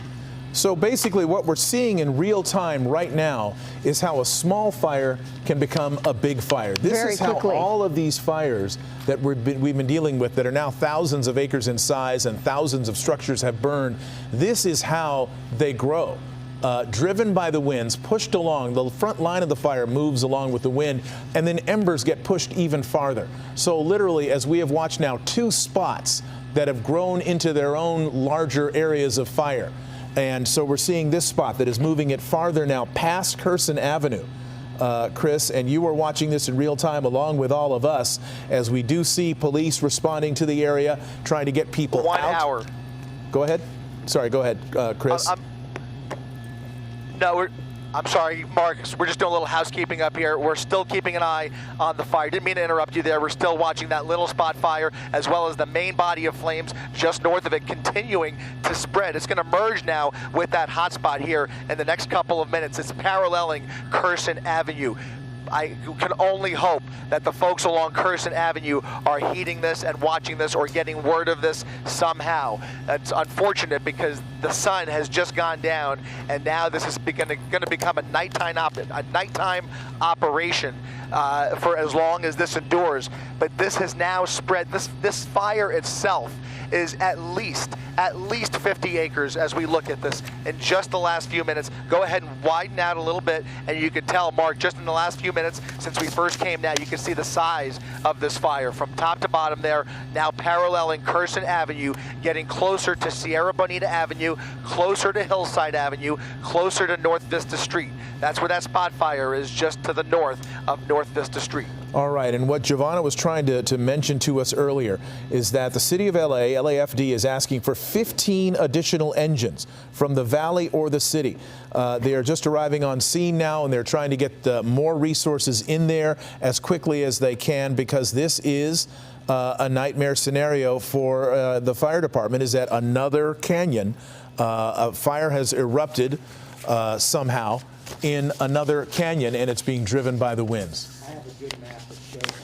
So basically what we're seeing in real time right now is how a small fire can become a big fire. This is how all of these fires that we've been dealing with that are now thousands of acres in size and thousands of structures have burned. This is how they grow. Driven by the winds, pushed along, the front line of the fire moves along with the wind, and then embers get pushed even farther. So literally, as we have watched now, 2 spots that have grown into their own larger areas of fire. And so we're seeing this spot that is moving it farther now past Curson Avenue, Chris, and you are watching this in real time along with all of us as we do see police responding to the area, trying to get people out. 1 hour. Go ahead. Sorry, go ahead, Chris. I'm sorry, Mark. We're just doing a little housekeeping up here. We're still keeping an eye on the fire. Didn't mean to interrupt you there. We're still watching that little spot fire as well as the main body of flames just north of it continuing to spread. It's going to merge now with that hot spot here in the next couple of minutes. It's paralleling Curson Avenue. I can only hope that the folks along Curson Avenue are heeding this and watching this or getting word of this somehow. It's unfortunate because the sun has just gone down and now this is going to become a nighttime operation for as long as this endures. But this has now spread. This fire itself is at least 50 acres as we look at this in just the last few minutes. Go ahead and widen out a little bit and you can tell, Mark, just in the last few minutes since we first came now, you can see the size of this fire from top to bottom there, now paralleling Curson Avenue, getting closer to Sierra Bonita Avenue, closer to Hillside Avenue, closer to North Vista Street. That's where that spot fire is, just to the north of North Vista Street. All right, and what Giovanna was trying to mention to us earlier is that the city of LAFD is asking for 15 additional engines from the valley or the city. They are just arriving on scene now, and they're trying to get more resources in there as quickly as they can, because this is a nightmare scenario for the fire department. Is that another canyon? A fire has erupted somehow in another canyon, and it's being driven by the winds. I have a good map that shows it.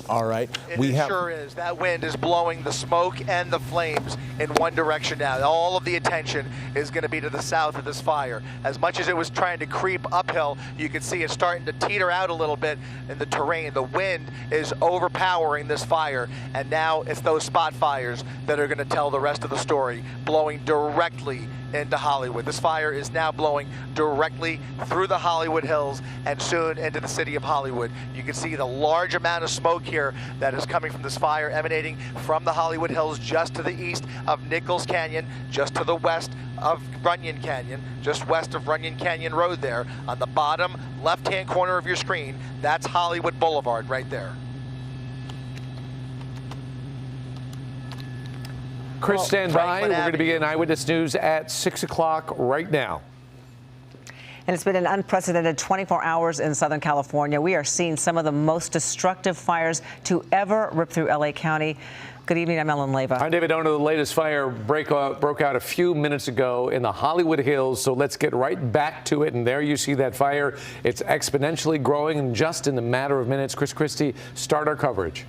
All right. It sure is. That wind is blowing the smoke and the flames in one direction now. All of the attention is going to be to the south of this fire. As much as it was trying to creep uphill, you can see it's starting to teeter out a little bit in the terrain. The wind is overpowering this fire, and now it's those spot fires that are going to tell the rest of the story, blowing directly into Hollywood. This fire is now blowing directly through the Hollywood Hills and soon into the city of Hollywood. You can see the large amount of smoke here that is coming from this fire emanating from the Hollywood Hills just to the east of Nichols Canyon, just to the west of Runyon Canyon, just west of Runyon Canyon Road there. On the bottom left-hand corner of your screen, that's Hollywood Boulevard right there. Chris, stand by. We're going to begin Eyewitness News at 6 o'clock right now. And it's been an unprecedented 24 hours in Southern California. We are seeing some of the most destructive fires to ever rip through LA County. Good evening, I'm Ellen Leyva. I'm David Ono. The latest fire broke out a few minutes ago in the Hollywood Hills, so let's get right back to it. And there you see that fire. It's exponentially growing, and just in a matter of minutes, Chris Christie, start our coverage.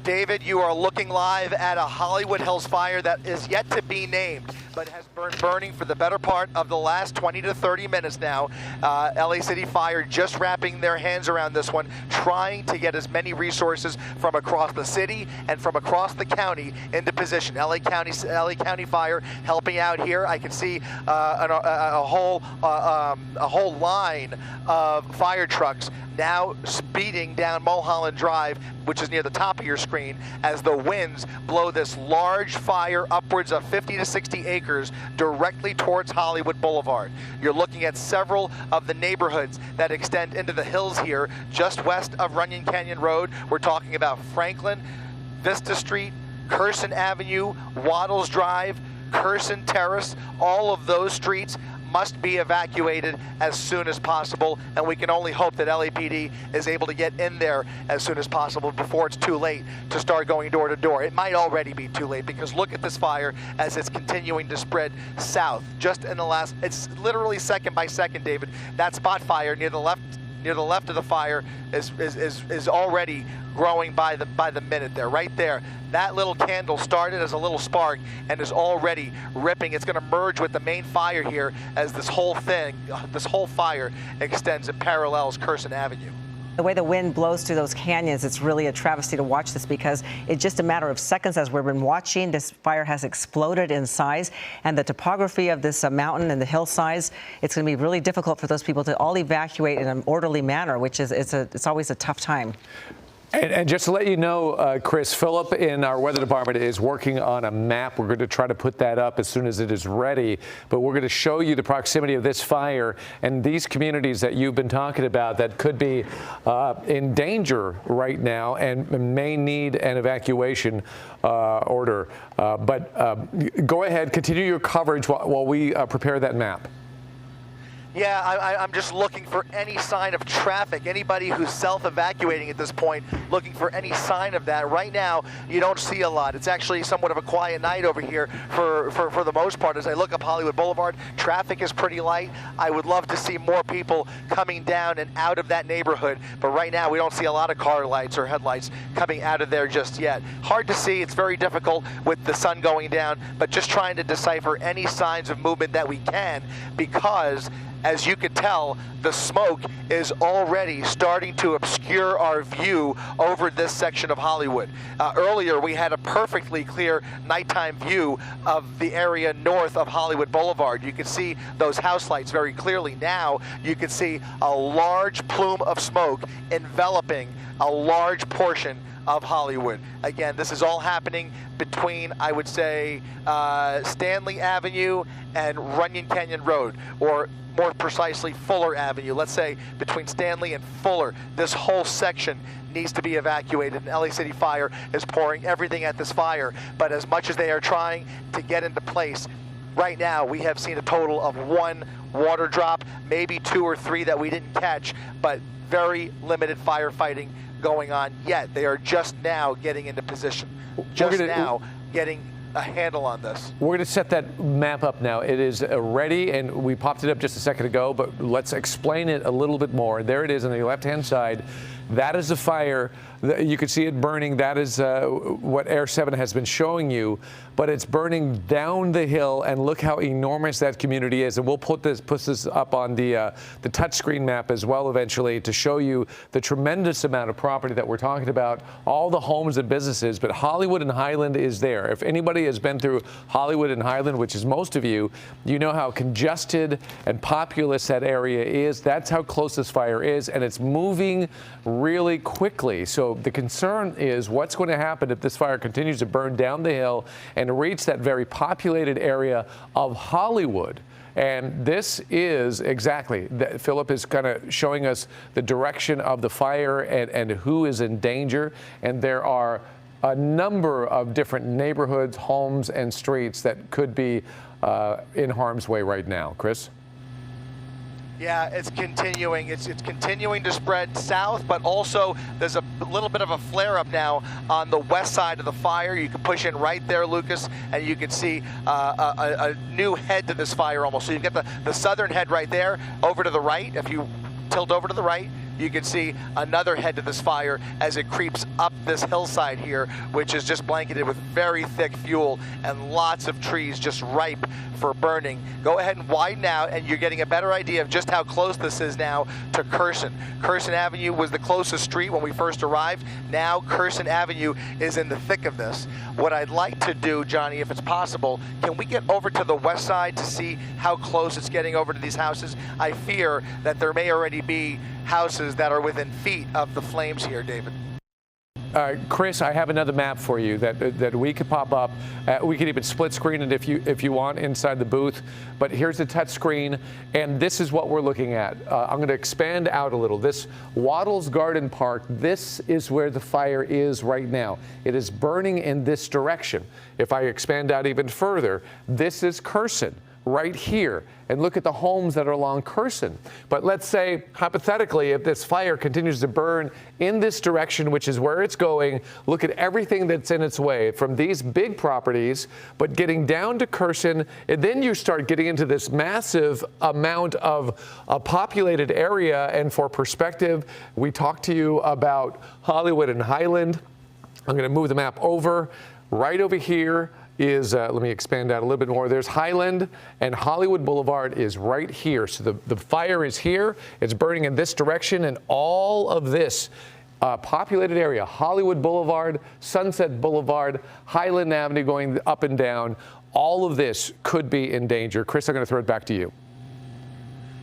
David, you are looking live at a Hollywood Hills fire that is yet to be named, but has been burning for the better part of the last 20 to 30 minutes now. LA City Fire just wrapping their hands around this one, trying to get as many resources from across the city and from across the county into position. LA County Fire helping out here. I can see a whole line of fire trucks now speeding down Mulholland Drive, which is near the top of your screen, as the winds blow this large fire upwards of 50 to 60 acres directly towards Hollywood Boulevard. You're looking at several of the neighborhoods that extend into the hills here, just west of Runyon Canyon Road. We're talking about Franklin, Vista Street, Curson Avenue, Waddles Drive, Curson Terrace. All of those streets must be evacuated as soon as possible, and we can only hope that LAPD is able to get in there as soon as possible before it's too late to start going door to door. It might already be too late, because look at this fire as it's continuing to spread south. Just in the last, it's literally second by second, David. That spot fire near the left of the fire is already growing by the minute there, right there. That little candle started as a little spark and is already ripping. It's going to merge with the main fire here as this whole fire extends and parallels Curson Avenue. The way the wind blows through those canyons, it's really a travesty to watch this, because it's just a matter of seconds as we've been watching. This fire has exploded in size, and the topography of this mountain and the hillsides, it's going to be really difficult for those people to all evacuate in an orderly manner, which is it's always a tough time. And just to let you know, Chris, Philip in our weather department is working on a map. We're going to try to put that up as soon as it is ready. But we're going to show you the proximity of this fire and these communities that you've been talking about that could be in danger right now and may need an evacuation order. But go ahead, continue your coverage while we prepare that map. Yeah, I'm just looking for any sign of traffic, anybody who's self-evacuating at this point, looking for any sign of that. Right now, you don't see a lot. It's actually somewhat of a quiet night over here for the most part. As I look up Hollywood Boulevard, traffic is pretty light. I would love to see more people coming down and out of that neighborhood, but right now we don't see a lot of car lights or headlights coming out of there just yet. Hard to see. It's very difficult with the sun going down, but just trying to decipher any signs of movement that we can, because as you can tell, the smoke is already starting to obscure our view over this section of Hollywood. Earlier, we had a perfectly clear nighttime view of the area north of Hollywood Boulevard. You can see those house lights very clearly. Now, you can see a large plume of smoke enveloping a large portion of Hollywood. Again, this is all happening between, I would say, Stanley Avenue and Runyon Canyon Road, or more precisely Fuller Avenue. Let's say between Stanley and Fuller. This whole section needs to be evacuated, and LA City Fire is pouring everything at this fire. But as much as they are trying to get into place, right now we have seen a total of 1 water drop, maybe 2 or 3 that we didn't catch, but very limited firefighting going on yet. They are just now getting into position. Just now getting a handle on this. We're going to set that map up now. It is ready, and we popped it up just a second ago, but let's explain it a little bit more. There it is on the left-hand side. That is the fire. You can see it burning. That is what Air 7 has been showing you, but it's burning down the hill, and look how enormous that community is. And we'll put this up on the touchscreen map as well eventually to show you the tremendous amount of property that we're talking about, all the homes and businesses. But Hollywood and Highland is there. If anybody has been through Hollywood and Highland, which is most of you, you know how congested and populous that area is. That's how close this fire is, and it's moving really quickly. So the concern is what's going to happen if this fire continues to burn down the hill and reach that very populated area of Hollywood. And this is exactly, Philip is kind of showing us the direction of the fire and who is in danger. And there are a number of different neighborhoods, homes, and streets that could be in harm's way right now. Chris? Yeah, it's continuing. It's continuing to spread south, but also there's a little bit of a flare-up now on the west side of the fire. You can push in right there, Lucas, and you can see a new head to this fire almost. So you've got the southern head right there. Over to the right, if you tilt over to the right, you can see another head to this fire as it creeps up this hillside here, which is just blanketed with very thick fuel and lots of trees just ripe for burning. Go ahead and widen out, and you're getting a better idea of just how close this is now to Curson. Curson Avenue was the closest street when we first arrived. Now Curson Avenue is in the thick of this. What I'd like to do, Johnny, if it's possible, can we get over to the west side to see how close it's getting over to these houses? I fear that there may already be houses that are within feet of the flames here, David. Chris, I have another map for you that we could pop up. We could even split screen it if you want inside the booth. But here's the touch screen, and this is what we're looking at. I'm going to expand out a little. This Waddles Garden Park, this is where the fire is right now. It is burning in this direction. If I expand out even further, this is Curson right here. And look at the homes that are along Curson. But let's say, hypothetically, if this fire continues to burn in this direction, which is where it's going, look at everything that's in its way from these big properties, but getting down to Curson, and then you start getting into this massive amount of a populated area. And for perspective, we talked to you about Hollywood and Highland. I'm going to move the map over. Right over here is, let me expand out a little bit more. There's Highland, and Hollywood Boulevard is right here. So the fire is here. It's burning in this direction, and all of this populated area, Hollywood Boulevard, Sunset Boulevard, Highland Avenue going up and down, all of this could be in danger. Chris, I'm going to throw it back to you.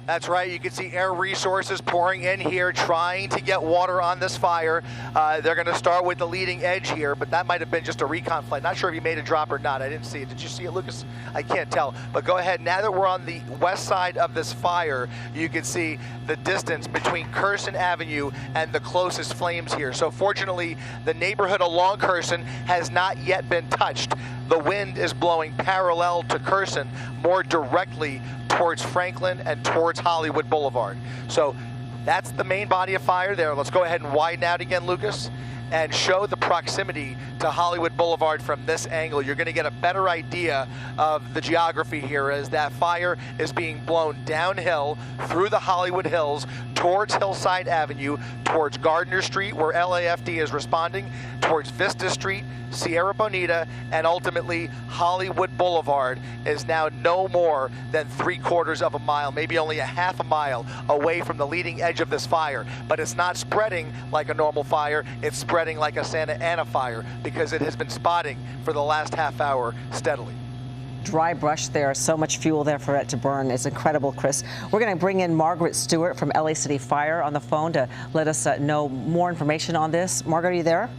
That's right. You can see Air Resources pouring in here, trying to get water on this fire. They're going to start with the leading edge here, but that might have been just a recon flight. Not sure if he made a drop or not. I didn't see it. Did you see it, Lucas? I can't tell. But go ahead. Now that we're on the west side of this fire, you can see the distance between Curson Avenue and the closest flames here. So fortunately, the neighborhood along Curson has not yet been touched. The wind is blowing parallel to Curson, more directly towards Franklin and towards Hollywood Boulevard. So that's the main body of fire there. Let's go ahead and widen out again, Lucas, and show the proximity to Hollywood Boulevard from this angle. You're going to get a better idea of the geography here as that fire is being blown downhill through the Hollywood Hills towards Hillside Avenue, towards Gardner Street, where LAFD is responding, towards Vista Street, Sierra Bonita, and ultimately Hollywood Boulevard is now no more than 3/4 of a mile, maybe only a half a mile away from the leading edge of this fire. But it's not spreading like a normal fire, it's spreading like a Santa Ana fire because it has been spotting for the last half hour steadily. Dry brush there, so much fuel there for it to burn. It's incredible, Chris. We're going to bring in Margaret Stewart from LA City Fire on the phone to let us know more information on this. Margaret, are you there?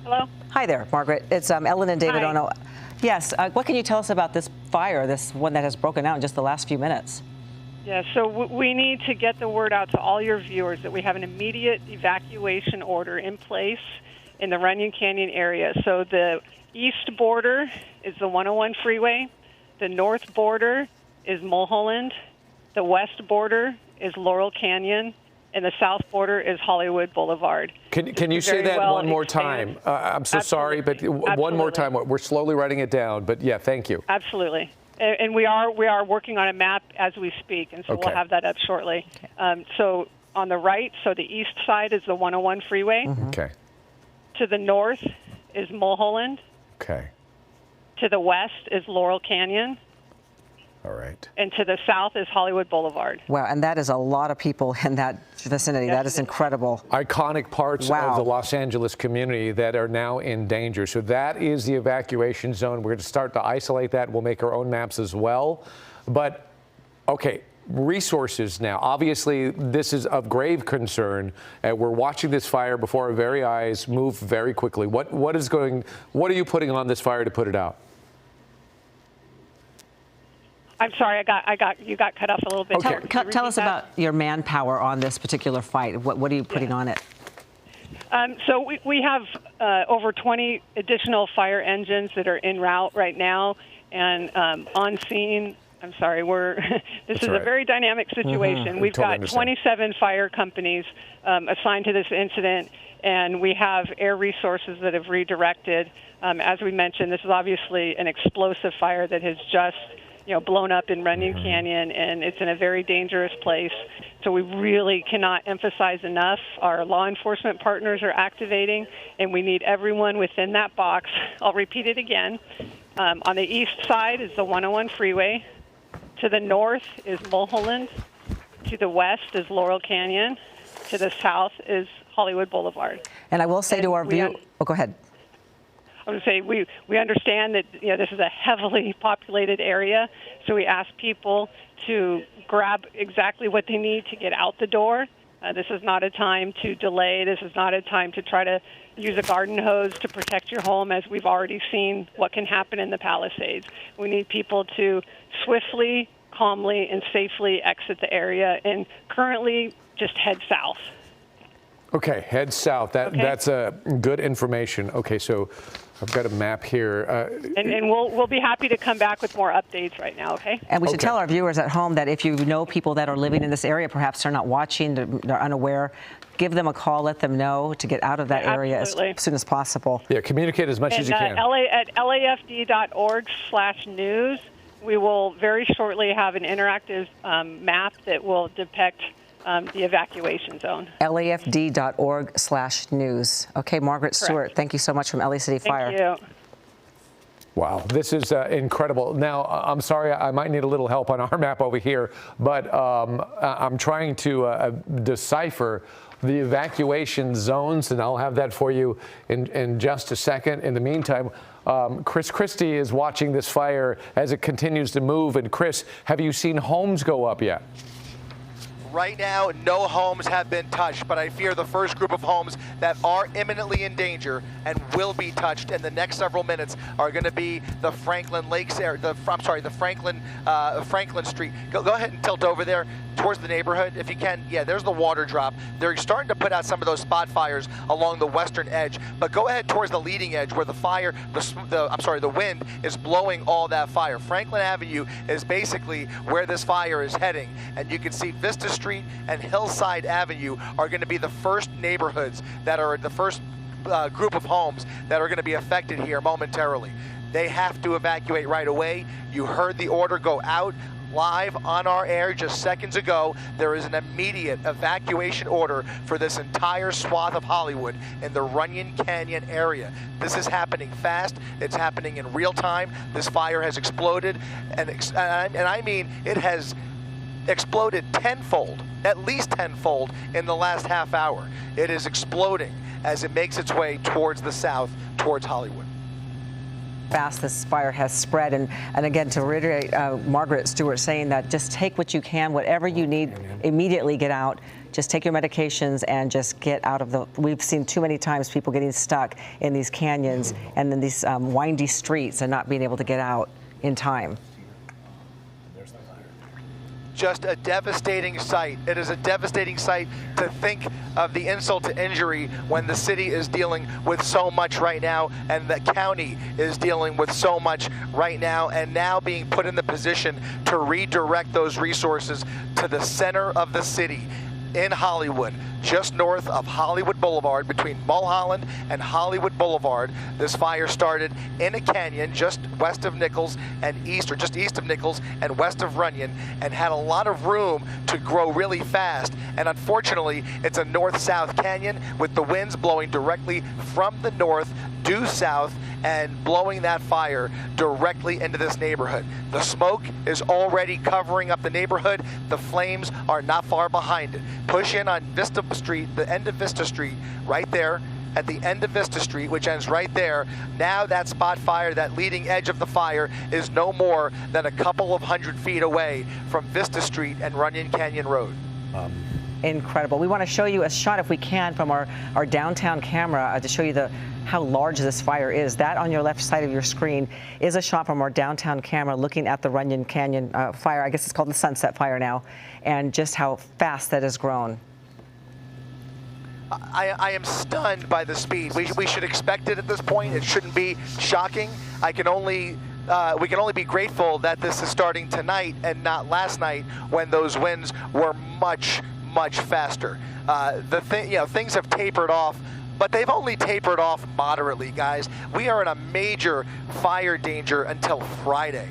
Hello? Hi there, Margaret. It's Ellen and David on. Yes, what can you tell us about this fire, this one that has broken out in just the last few minutes? Yeah, so we need to get the word out to all your viewers that we have an immediate evacuation order in place in the Runyon Canyon area. So the east border is the 101 freeway, the north border is Mulholland, the west border is Laurel Canyon, and the south border is Hollywood Boulevard. Can you say that one more time? I'm so sorry, but one more time. We're slowly writing it down, but yeah, thank you. Absolutely. And we are working on a map as we speak, and so we'll have that up shortly. So on the right, so the east side is the 101 freeway. Okay. To the north is Mulholland. Okay. To the west is Laurel Canyon. All right. And to the south is Hollywood Boulevard. Wow, and that is a lot of people in that vicinity. Yes, that is incredible. Iconic parts of the Los Angeles community that are now in danger. So that is the evacuation zone. We're going to start to isolate that. We'll make our own maps as well. But, okay, resources now. Obviously, this is of grave concern. We're watching this fire before our very eyes move very quickly. What are you putting on this fire to put it out? I'm sorry, you got cut off a little bit. Okay. Tell us about your manpower on this particular fight. What are you putting on it? So we have over 20 additional fire engines that are en route right now and on scene. I'm sorry, this is a very dynamic situation. We've got 27 fire companies assigned to this incident, and we have air resources that have redirected. As we mentioned, this is obviously an explosive fire that has just blown up in Runyon Canyon, and it's in a very dangerous place. So we really cannot emphasize enough. Our law enforcement partners are activating, and we need everyone within that box. I'll repeat it again. On the east side is the 101 freeway. To the north is Mulholland. To the west is Laurel Canyon. To the south is Hollywood Boulevard. And I will say to our view, go ahead. I would say we understand that this is a heavily populated area, so we ask people to grab exactly what they need to get out the door. This is not a time to delay. This is not a time to try to use a garden hose to protect your home, as we've already seen what can happen in the Palisades. We need people to swiftly, calmly, and safely exit the area, and currently just head south. Okay, head south. That's good information. Okay, so I've got a map here. And we'll be happy to come back with more updates right now, okay? And we should tell our viewers at home that if you know people that are living in this area, perhaps they're not watching, they're unaware, give them a call, let them know to get out of that area as soon as possible. Yeah, communicate as much as you can. At lafd.org/news, we will very shortly have an interactive map that will depict the evacuation zone. lafd.org/news. Okay, Margaret Stewart, thank you so much from LA City Fire. Thank you. Wow, this is incredible. Now, I'm sorry, I might need a little help on our map over here, but I'm trying to decipher the evacuation zones, and I'll have that for you in just a second. In the meantime, Chris Christie is watching this fire as it continues to move. And Chris, have you seen homes go up yet? Right now, no homes have been touched, but I fear the first group of homes that are imminently in danger and will be touched in the next several minutes are going to be the Franklin Lakes area. The Franklin Street. Go ahead and tilt over there towards the neighborhood if you can. Yeah, there's the water drop. They're starting to put out some of those spot fires along the western edge, but go ahead towards the leading edge where the wind is blowing all that fire. Franklin Avenue is basically where this fire is heading, and you can see Vista Street and Hillside Avenue are going to be the first neighborhoods that are the first group of homes that are going to be affected here momentarily. They have to evacuate right away. You heard the order go out live on our air just seconds ago. There is an immediate evacuation order for this entire swath of Hollywood in the Runyon Canyon area. This is happening fast. It's happening in real time. This fire has exploded, and I mean it has exploded tenfold, at least tenfold in the last half hour. It is exploding as it makes its way towards the south, towards Hollywood. Fast this fire has spread, and again, to reiterate Margaret Stewart saying that just take what you can, whatever you need, immediately get out. Just take your medications and just get out of the. We've seen too many times people getting stuck in these canyons and in these windy streets and not being able to get out in time. Just a devastating sight. It is a devastating sight to think of the insult to injury when the city is dealing with so much right now, and the county is dealing with so much right now, and now being put in the position to redirect those resources to the center of the city in Hollywood, just north of Hollywood Boulevard, between Mulholland and Hollywood Boulevard. This fire started in a canyon just west of Nichols and east, or just east of Nichols and west of Runyon, and had a lot of room to grow really fast. And unfortunately, it's a north-south canyon with the winds blowing directly from the north due south and blowing that fire directly into this neighborhood. The smoke is already covering up the neighborhood. The flames are not far behind it. Push in on Vista Street, the end of Vista Street, right there at the end of Vista Street, which ends right there. Now that spot fire, that leading edge of the fire, is no more than a couple of 100 feet away from Vista Street and Runyon Canyon Road. Incredible. We want to show you a shot, if we can, from our downtown camera to show you how large this fire is. That on your left side of your screen is a shot from our downtown camera looking at the Runyon Canyon fire. I guess it's called the Sunset Fire now, and just how fast that has grown. I am stunned by the speed. We should expect it at this point. It shouldn't be shocking. We can only be grateful that this is starting tonight and not last night when those winds were much faster. Things have tapered off, but they've only tapered off moderately, guys. We are in a major fire danger until Friday.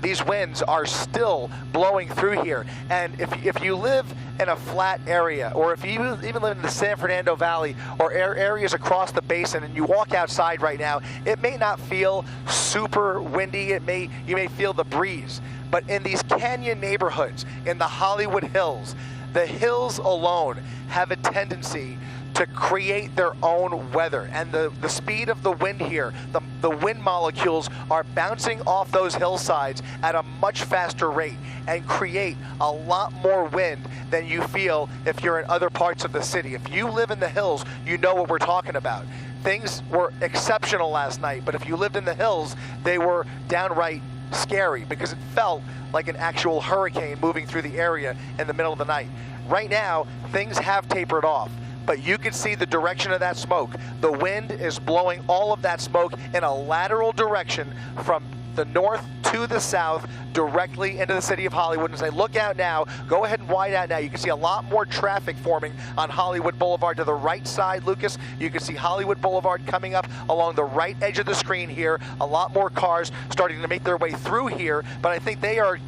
These winds are still blowing through here. And if you live in a flat area, or if you even live in the San Fernando Valley or areas across the basin, and you walk outside right now, it may not feel super windy. You may feel the breeze. But in these canyon neighborhoods, in the Hollywood Hills, the hills alone have a tendency to create their own weather. And the speed of the wind here, the wind molecules are bouncing off those hillsides at a much faster rate and create a lot more wind than you feel if you're in other parts of the city. If you live in the hills, you know what we're talking about. Things were exceptional last night, but if you lived in the hills, they were downright scary because it felt like an actual hurricane moving through the area in the middle of the night. Right now, things have tapered off, but you can see the direction of that smoke. The wind is blowing all of that smoke in a lateral direction from the north to the south, directly into the city of Hollywood. As I look out now, go ahead and wide out now, you can see a lot more traffic forming on Hollywood Boulevard to the right side, Lucas. You can see Hollywood Boulevard coming up along the right edge of the screen here. A lot more cars starting to make their way through here, but I think they are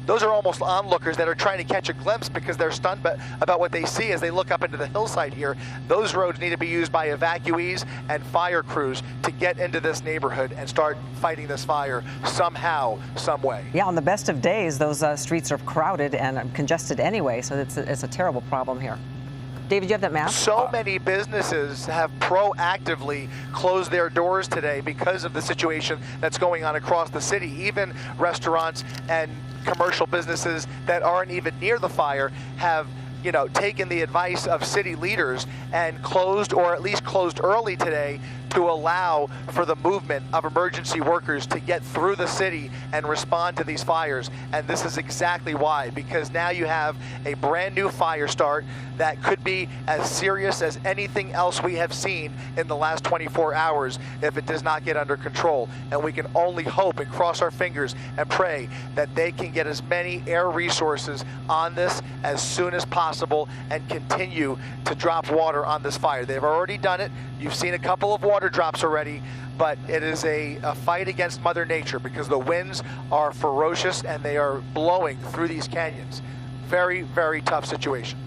those are almost onlookers that are trying to catch a glimpse because they're stunned about what they see as they look up into the hillside here. Those roads need to be used by evacuees and fire crews to get into this neighborhood and start fighting this fire somehow, some way. Yeah, on the best of days, those streets are crowded and congested anyway, so it's a terrible problem here. David, you have that map? So many businesses have proactively closed their doors today because of the situation that's going on across the city. Even restaurants and commercial businesses that aren't even near the fire have taken the advice of city leaders and closed, or at least closed early today, to allow for the movement of emergency workers to get through the city and respond to these fires. And this is exactly why, because now you have a brand new fire start that could be as serious as anything else we have seen in the last 24 hours if it does not get under control. And we can only hope and cross our fingers and pray that they can get as many air resources on this as soon as possible and continue to drop water on this fire. They've already done it. You've seen a couple of water drops already, but it is a fight against Mother Nature because the winds are ferocious and they are blowing through these canyons. Very, very tough situation.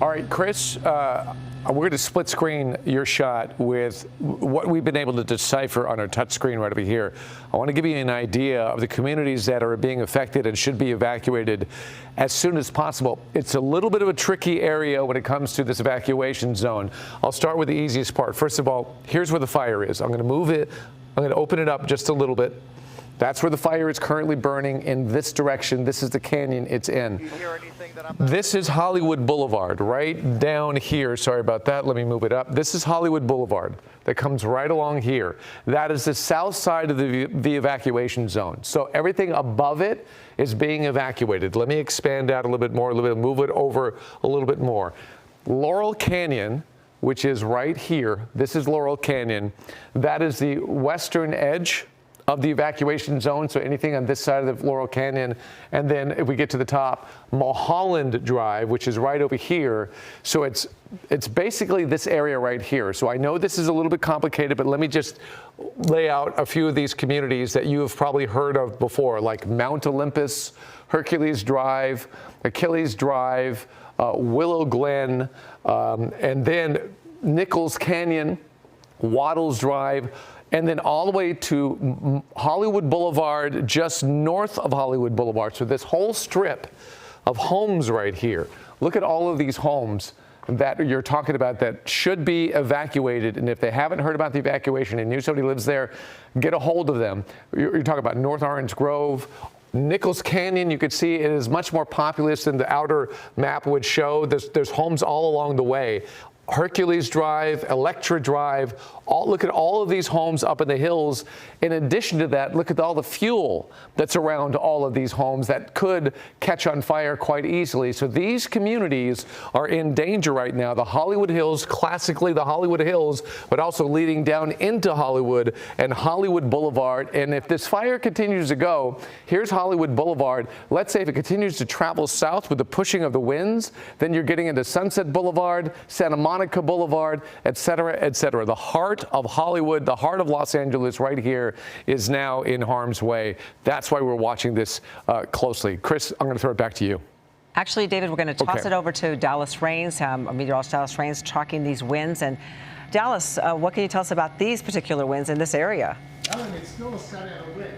All right, Chris, we're going to split screen your shot with what we've been able to decipher on our touch screen right over here. I want to give you an idea of the communities that are being affected and should be evacuated as soon as possible. It's a little bit of a tricky area when it comes to this evacuation zone. I'll start with the easiest part. First of all, here's where the fire is. I'm going to move it. I'm going to open it up just a little bit. That's where the fire is currently burning in this direction. This is the canyon it's in. Do you hear anything that I'm This is Hollywood Boulevard, right down here. Sorry about that. Let me move it up. This is Hollywood Boulevard that comes right along here. That is the south side of the evacuation zone. So everything above it is being evacuated. Let me expand out a little bit more, move it over a little bit more. Laurel Canyon, which is right here. This is Laurel Canyon. That is the western edge of the evacuation zone, so anything on this side of the Laurel Canyon. And then if we get to the top, Mulholland Drive, which is right over here. So it's basically this area right here. So I know this is a little bit complicated, but let me just lay out a few of these communities that you have probably heard of before, like Mount Olympus, Hercules Drive, Achilles Drive, Willow Glen, and then Nichols Canyon, Waddles Drive, and then all the way to Hollywood Boulevard, just north of Hollywood Boulevard. So this whole strip of homes right here. Look at all of these homes that you're talking about that should be evacuated. And if they haven't heard about the evacuation and you somebody lives there, get a hold of them. You're talking about North Orange Grove, Nichols Canyon. You could see it is much more populous than the outer map would show. There's homes all along the way. Hercules Drive, Electra Drive, look at all of these homes up in the hills. In addition to that, look at all the fuel that's around all of these homes that could catch on fire quite easily. So these communities are in danger right now. The Hollywood Hills, classically the Hollywood Hills, but also leading down into Hollywood and Hollywood Boulevard. And if this fire continues to go, here's Hollywood Boulevard. Let's say if it continues to travel south with the pushing of the winds, then you're getting into Sunset Boulevard, Santa Monica Boulevard, et cetera, et cetera. The heart of Hollywood, the heart of Los Angeles right here is now in harm's way. That's why we're watching this closely. Chris, I'm going to throw it back to you. Actually, David, we're going to toss it over to Dallas Rains, meteorologist Dallas Rains, tracking these winds. And Dallas, what can you tell us about these particular winds in this area? Ellen, it's still a Santa Ana wind.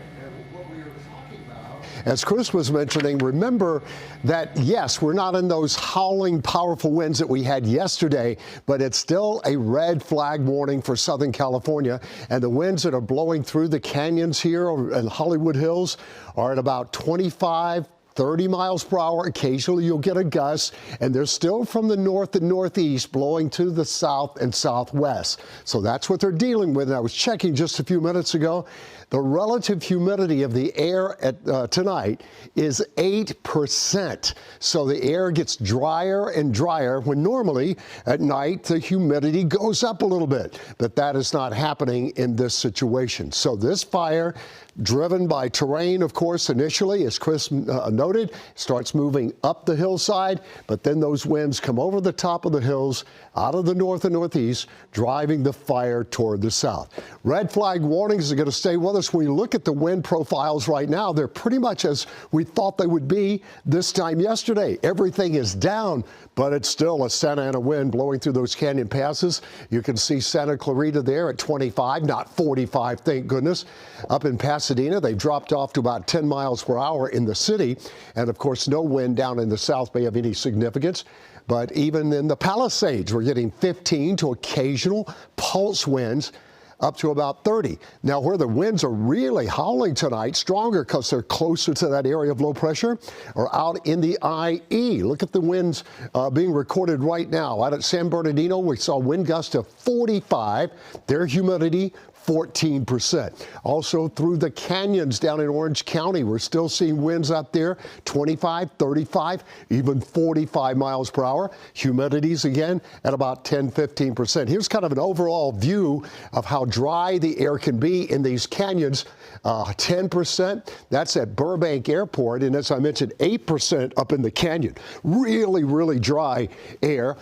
What we were talking about, as Chris was mentioning, remember that, yes, we're not in those howling, powerful winds that we had yesterday, but it's still a red flag warning for Southern California. And the winds that are blowing through the canyons here in Hollywood Hills are at about 25, 30 miles per hour. Occasionally you'll get a gust, and they're still from the north and northeast blowing to the south and southwest. So that's what they're dealing with. And I was checking just a few minutes ago. The relative humidity of the air at tonight is 8%. So the air gets drier and drier when normally at night the humidity goes up a little bit. But that is not happening in this situation. So this fire, driven by terrain, of course, initially, as Chris noted, starts moving up the hillside, but then those winds come over the top of the hills, out of the north and northeast, driving the fire toward the south. Red flag warnings are going to stay with us. When we look at the wind profiles right now, they're pretty much as we thought they would be this time yesterday. Everything is down, but it's still a Santa Ana wind blowing through those canyon passes. You can see Santa Clarita there at 25, not 45, thank goodness. Up in Pasadena, they've dropped off to about 10 miles per hour in the city. And of course, no wind down in the South Bay of any significance. But even in the Palisades, we're getting 15 to occasional pulse winds up to about 30. Now, where the winds are really howling tonight, stronger because they're closer to that area of low pressure, are out in the IE. Look at the winds being recorded right now. Out at San Bernardino, we saw wind gusts of 45. Their humidity, 14%. Also through the canyons down in Orange County, we're still seeing winds up there, 25, 35, even 45 miles per hour. Humidities again at about 10, 15%. Here's kind of an overall view of how dry the air can be in these canyons. 10%, that's at Burbank Airport, and as I mentioned, 8% up in the canyon. Really, really dry air,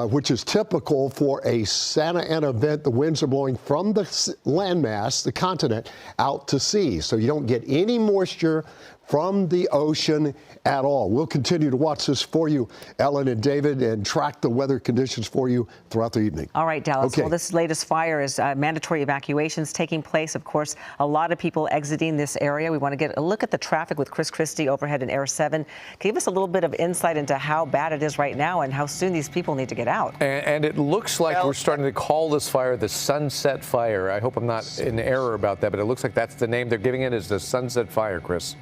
which is typical for a Santa Ana event. The winds are blowing from the landmass, the continent, out to sea. So you don't get any moisture from the ocean at all. We'll continue to watch this for you, Ellen and David, and track the weather conditions for you throughout the evening. All right, Dallas. Okay. Well, this latest fire is mandatory evacuations taking place. Of course, a lot of people exiting this area. We want to get a look at the traffic with Chris Christie overhead in Air 7. Give us a little bit of insight into how bad it is right now and how soon these people need to get out. And it looks like we're starting to call this fire the Sunset Fire. I hope I'm not in error about that, but it looks like that's the name they're giving it, is the Sunset Fire, Chris.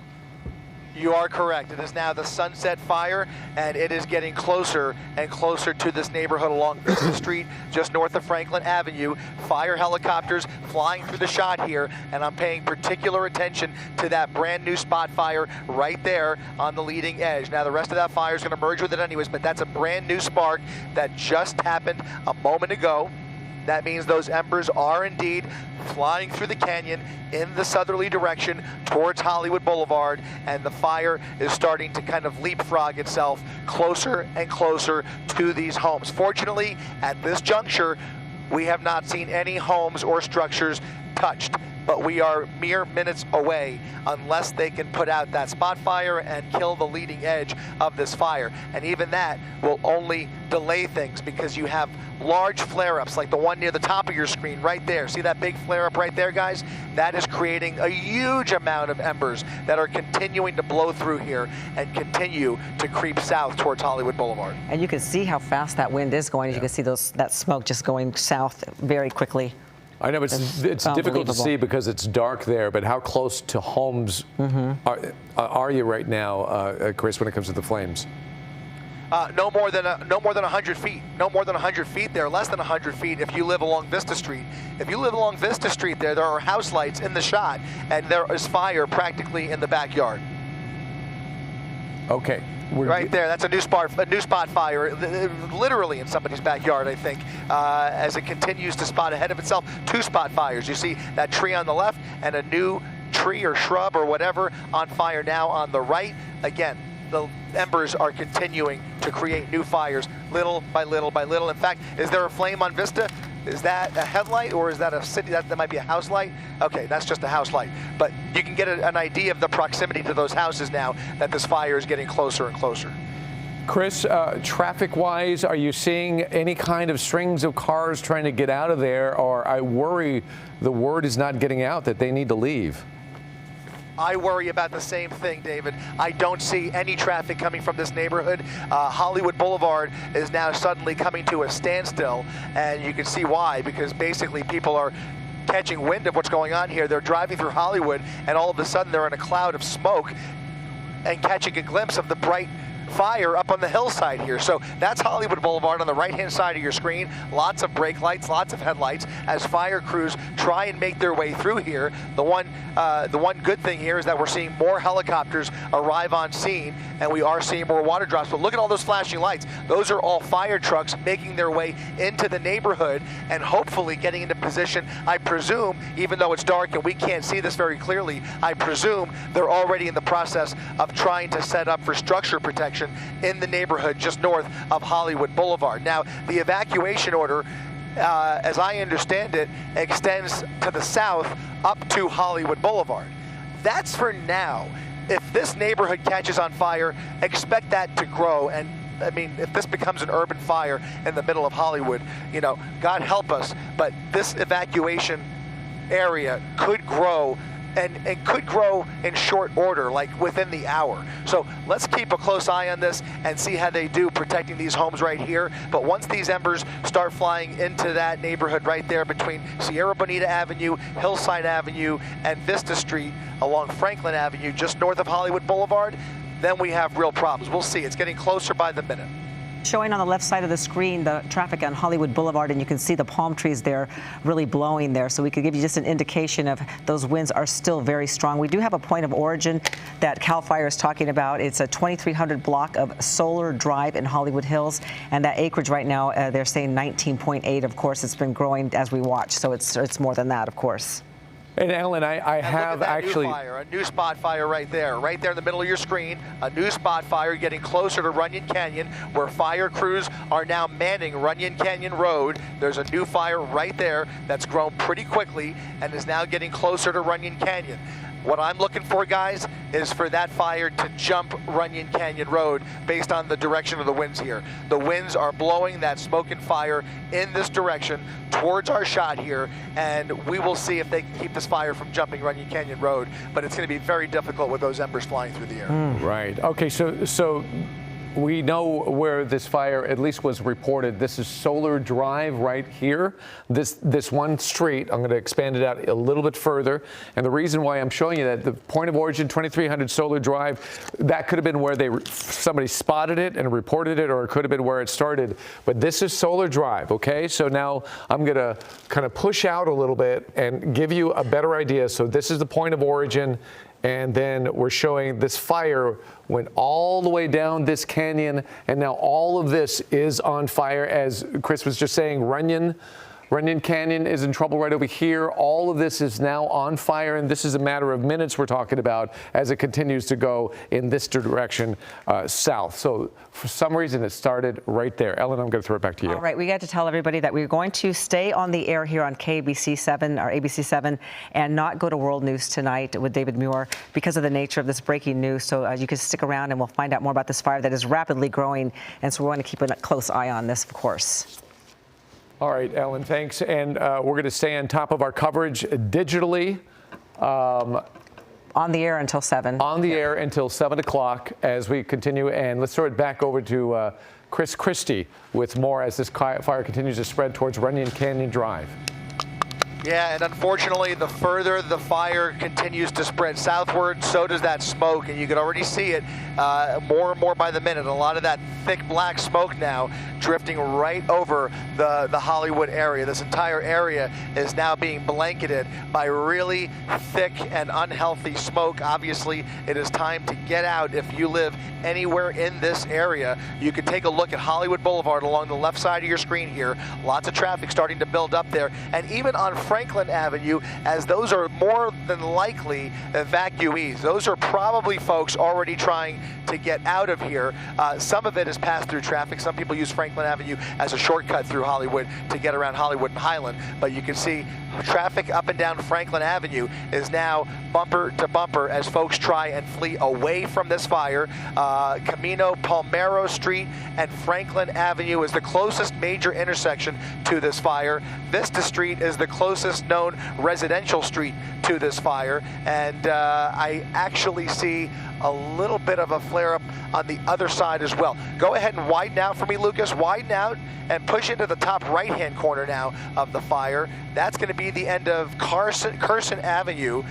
You are correct. It is now the Sunset Fire, and it is getting closer and closer to this neighborhood along Vista Street, just north of Franklin Avenue. Fire helicopters flying through the shot here, and I'm paying particular attention to that brand new spot fire right there on the leading edge. Now, the rest of that fire is going to merge with it anyways, but that's a brand new spark that just happened a moment ago. That means those embers are indeed flying through the canyon in the southerly direction towards Hollywood Boulevard, and the fire is starting to kind of leapfrog itself closer and closer to these homes. Fortunately, at this juncture, we have not seen any homes or structures touched, but we are mere minutes away unless they can put out that spot fire and kill the leading edge of this fire. And even that will only delay things because you have large flare-ups like the one near the top of your screen right there. See that big flare-up right there, guys? That is creating a huge amount of embers that are continuing to blow through here and continue to creep south towards Hollywood Boulevard. And you can see how fast that wind is going. As you can see that smoke just going south very quickly. I know it's difficult to see because it's dark there, but how close to homes are you right now, Chris, when it comes to the flames? no more than 100 feet. No more than 100 feet there, less than 100 feet if you live along Vista Street. If you live along Vista Street there are house lights in the shot, and there is fire practically in the backyard. Okay. Right there, that's a new spot fire, literally in somebody's backyard, I think, as it continues to spot ahead of itself. 2 spot fires. You see that tree on the left and a new tree or shrub or whatever on fire now on the right. Again, the embers are continuing to create new fires little by little by little. In fact, is there a flame on Vista? Is that a headlight or is that a city? That might be a house light. Okay, that's just a house light. But you can get an idea of the proximity to those houses now that this fire is getting closer and closer. Chris, traffic-wise, are you seeing any kind of strings of cars trying to get out of there, or I worry the word is not getting out that they need to leave? I worry about the same thing, David. I don't see any traffic coming from this neighborhood. Hollywood Boulevard is now suddenly coming to a standstill, and you can see why, because basically people are catching wind of what's going on here. They're driving through Hollywood, and all of a sudden they're in a cloud of smoke and catching a glimpse of the bright fire up on the hillside here. So that's Hollywood Boulevard on the right-hand side of your screen. Lots of brake lights, lots of headlights as fire crews try and make their way through here. The one good thing here is that we're seeing more helicopters arrive on scene, and we are seeing more water drops. But look at all those flashing lights. Those are all fire trucks making their way into the neighborhood and hopefully getting into position. I presume, even though it's dark and we can't see this very clearly, I presume they're already in the process of trying to set up for structure protection in the neighborhood just north of Hollywood Boulevard. Now, the evacuation order, as I understand it, extends to the south up to Hollywood Boulevard. That's for now. If this neighborhood catches on fire, expect that to grow. And I mean, if this becomes an urban fire in the middle of Hollywood, you know, God help us, but this evacuation area could grow and could grow in short order, like within the hour. So let's keep a close eye on this and see how they do protecting these homes right here. But once these embers start flying into that neighborhood right there between Sierra Bonita Avenue, Hillside Avenue, and Vista Street along Franklin Avenue, just north of Hollywood Boulevard, then we have real problems. We'll see. It's getting closer by the minute. Showing on the left side of the screen the traffic on Hollywood Boulevard, and you can see the palm trees there really blowing there. So we could give you just an indication of those winds are still very strong. We do have a point of origin that CAL FIRE is talking about. It's a 2300 block of Solar Drive in Hollywood Hills, and that acreage right now, they're saying 19.8. Of course, it's been growing as we watch, so it's more than that, of course. And Ellen, I have actually a new spot fire right there in the middle of your screen. A new spot fire getting closer to Runyon Canyon, where fire crews are now manning Runyon Canyon Road. There's a new fire right there that's grown pretty quickly and is now getting closer to Runyon Canyon. What I'm looking for, guys, is for that fire to jump Runyon Canyon Road based on the direction of the winds here. The winds are blowing that smoke and fire in this direction towards our shot here, and we will see if they can keep this fire from jumping Runyon Canyon Road. But it's going to be very difficult with those embers flying through the air. Right. Okay, so we know where this fire at least was reported. This is Solar Drive right here. This one street, I'm going to expand it out a little bit further. And the reason why I'm showing you that, the point of origin, 2300 Solar Drive, that could have been where somebody spotted it and reported it, or it could have been where it started. But this is Solar Drive, okay? So now I'm going to kind of push out a little bit and give you a better idea. So this is the point of origin. And then we're showing this fire went all the way down this canyon, and now all of this is on fire. As Chris was just saying, Runyon Canyon is in trouble right over here. All of this is now on fire, and this is a matter of minutes we're talking about as it continues to go in this direction south. So for some reason, it started right there. Ellen, I'm going to throw it back to you. All right, we got to tell everybody that we're going to stay on the air here on KBC7 or ABC7 and not go to World News tonight with David Muir because of the nature of this breaking news. So you can stick around and we'll find out more about this fire that is rapidly growing. And so we want to keep a close eye on this, of course. All right, Ellen, thanks. And we're going to stay on top of our coverage digitally. On the air until 7. On the air until 7 o'clock as we continue. And let's throw it back over to Chris Christie with more as this fire continues to spread towards Runyon Canyon Drive. Yeah, and unfortunately, the further the fire continues to spread southward, so does that smoke, and you can already see it more and more by the minute. A lot of that thick black smoke now drifting right over the Hollywood area. This entire area is now being blanketed by really thick and unhealthy smoke. Obviously, it is time to get out. If you live anywhere in this area, you can take a look at Hollywood Boulevard along the left side of your screen here. Lots of traffic starting to build up there, and even on Franklin Avenue, as those are more than likely evacuees. Those are probably folks already trying to get out of here. Some of it is passed through traffic. Some people use Franklin Avenue as a shortcut through Hollywood to get around Hollywood and Highland, but you can see traffic up and down Franklin Avenue is now bumper to bumper as folks try and flee away from this fire. Camino Palmero Street and Franklin Avenue is the closest major intersection to this fire. Vista Street is the closest known residential street to this fire, and I actually see a little bit of a flare-up on the other side as well. Go ahead and widen out for me, Lucas. Widen out and push into the top right-hand corner now of the fire. That's going to be the end of Carson Avenue,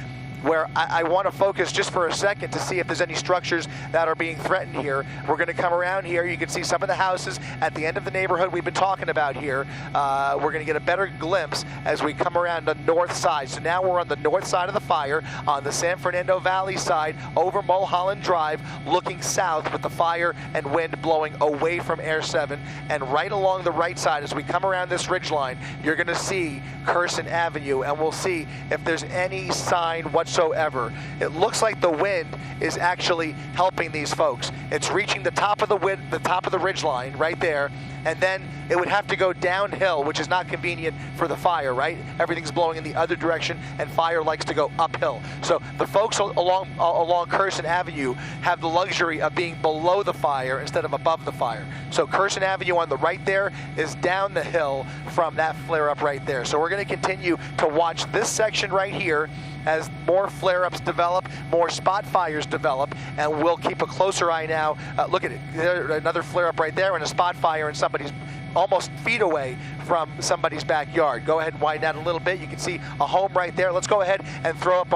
where I want to focus just for a second to see if there's any structures that are being threatened here. We're going to come around here. You can see some of the houses at the end of the neighborhood we've been talking about here. We're going to get a better glimpse as we come around the north side. So now we're on the north side of the fire, on the San Fernando Valley side, over Mulholland Drive, looking south with the fire and wind blowing away from Air 7. And right along the right side, as we come around this ridgeline, you're going to see Carson Avenue, and we'll see if there's any sign whatsoever. It looks like the wind is actually helping these folks. It's reaching the top of the ridge line right there, and then it would have to go downhill, which is not convenient for the fire, right? Everything's blowing in the other direction, and fire likes to go uphill. So the folks along Carson Avenue have the luxury of being below the fire instead of above the fire. So Carson Avenue on the right there is down the hill from that flare-up right there. So we're going to continue to watch this section right here as more flare-ups develop, more spot fires develop, and we'll keep a closer eye now. Look at it, there's another flare-up right there and a spot fire in somebody's almost feet away from somebody's backyard. Go ahead and widen out a little bit. You can see a home right there. Let's go ahead and throw up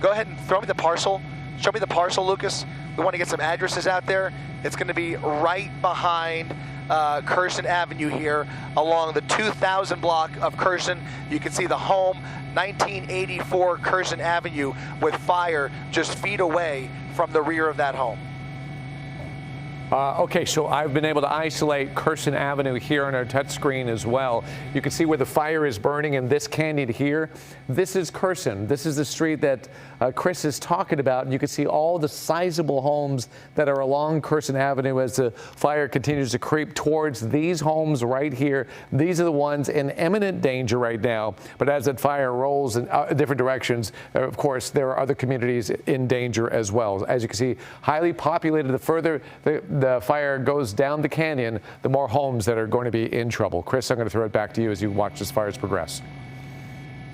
go ahead and throw me the parcel. Show me the parcel, Lucas. We want to get some addresses out there. It's going to be right behind Carson Avenue here along the 2000 block of Carson. You can see the home, 1984 Carson Avenue, with fire just feet away from the rear of that home. Okay, so I've been able to isolate Carson Avenue here on our touchscreen as well. You can see where the fire is burning in this canyon here. This is Carson. This is the street that Chris is talking about. And you can see all the sizable homes that are along Carson Avenue as the fire continues to creep towards these homes right here. These are the ones in imminent danger right now. But as that fire rolls in different directions, of course, there are other communities in danger as well. As you can see, highly populated. The further the fire goes down the canyon, the more homes that are going to be in trouble. Chris, I'm going to throw it back to you as you watch this fires progress.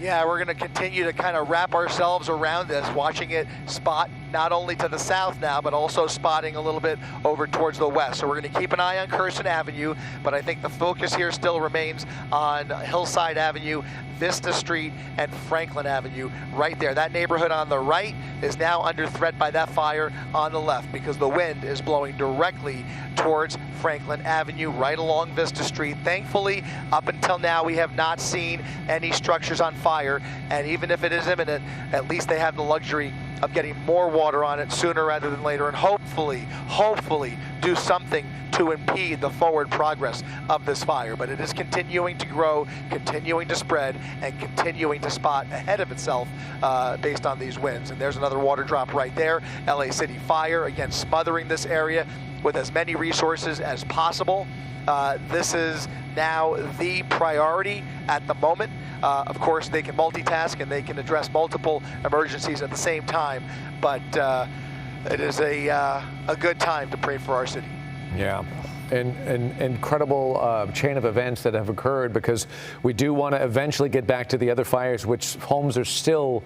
Yeah, we're going to continue to kind of wrap ourselves around this, watching it spot not only to the south now, but also spotting a little bit over towards the west. So we're going to keep an eye on Carson Avenue, but I think the focus here still remains on Hillside Avenue, Vista Street, and Franklin Avenue right there. That neighborhood on the right is now under threat by that fire on the left because the wind is blowing directly towards Franklin Avenue right along Vista Street. Thankfully, up until now, we have not seen any structures on fire, and even if it is imminent, at least they have the luxury of getting more water on it sooner rather than later, and hopefully do something to impede the forward progress of this fire. But it is continuing to grow, continuing to spread, and continuing to spot ahead of itself based on these winds. And there's another water drop right there. LA City Fire, again, smothering this area with as many resources as possible. This is now the priority at the moment. Of course, they can multitask and they can address multiple emergencies at the same time, but it is a good time to pray for our city. Yeah. incredible chain of events that have occurred, because we do want to eventually get back to the other fires, which homes are still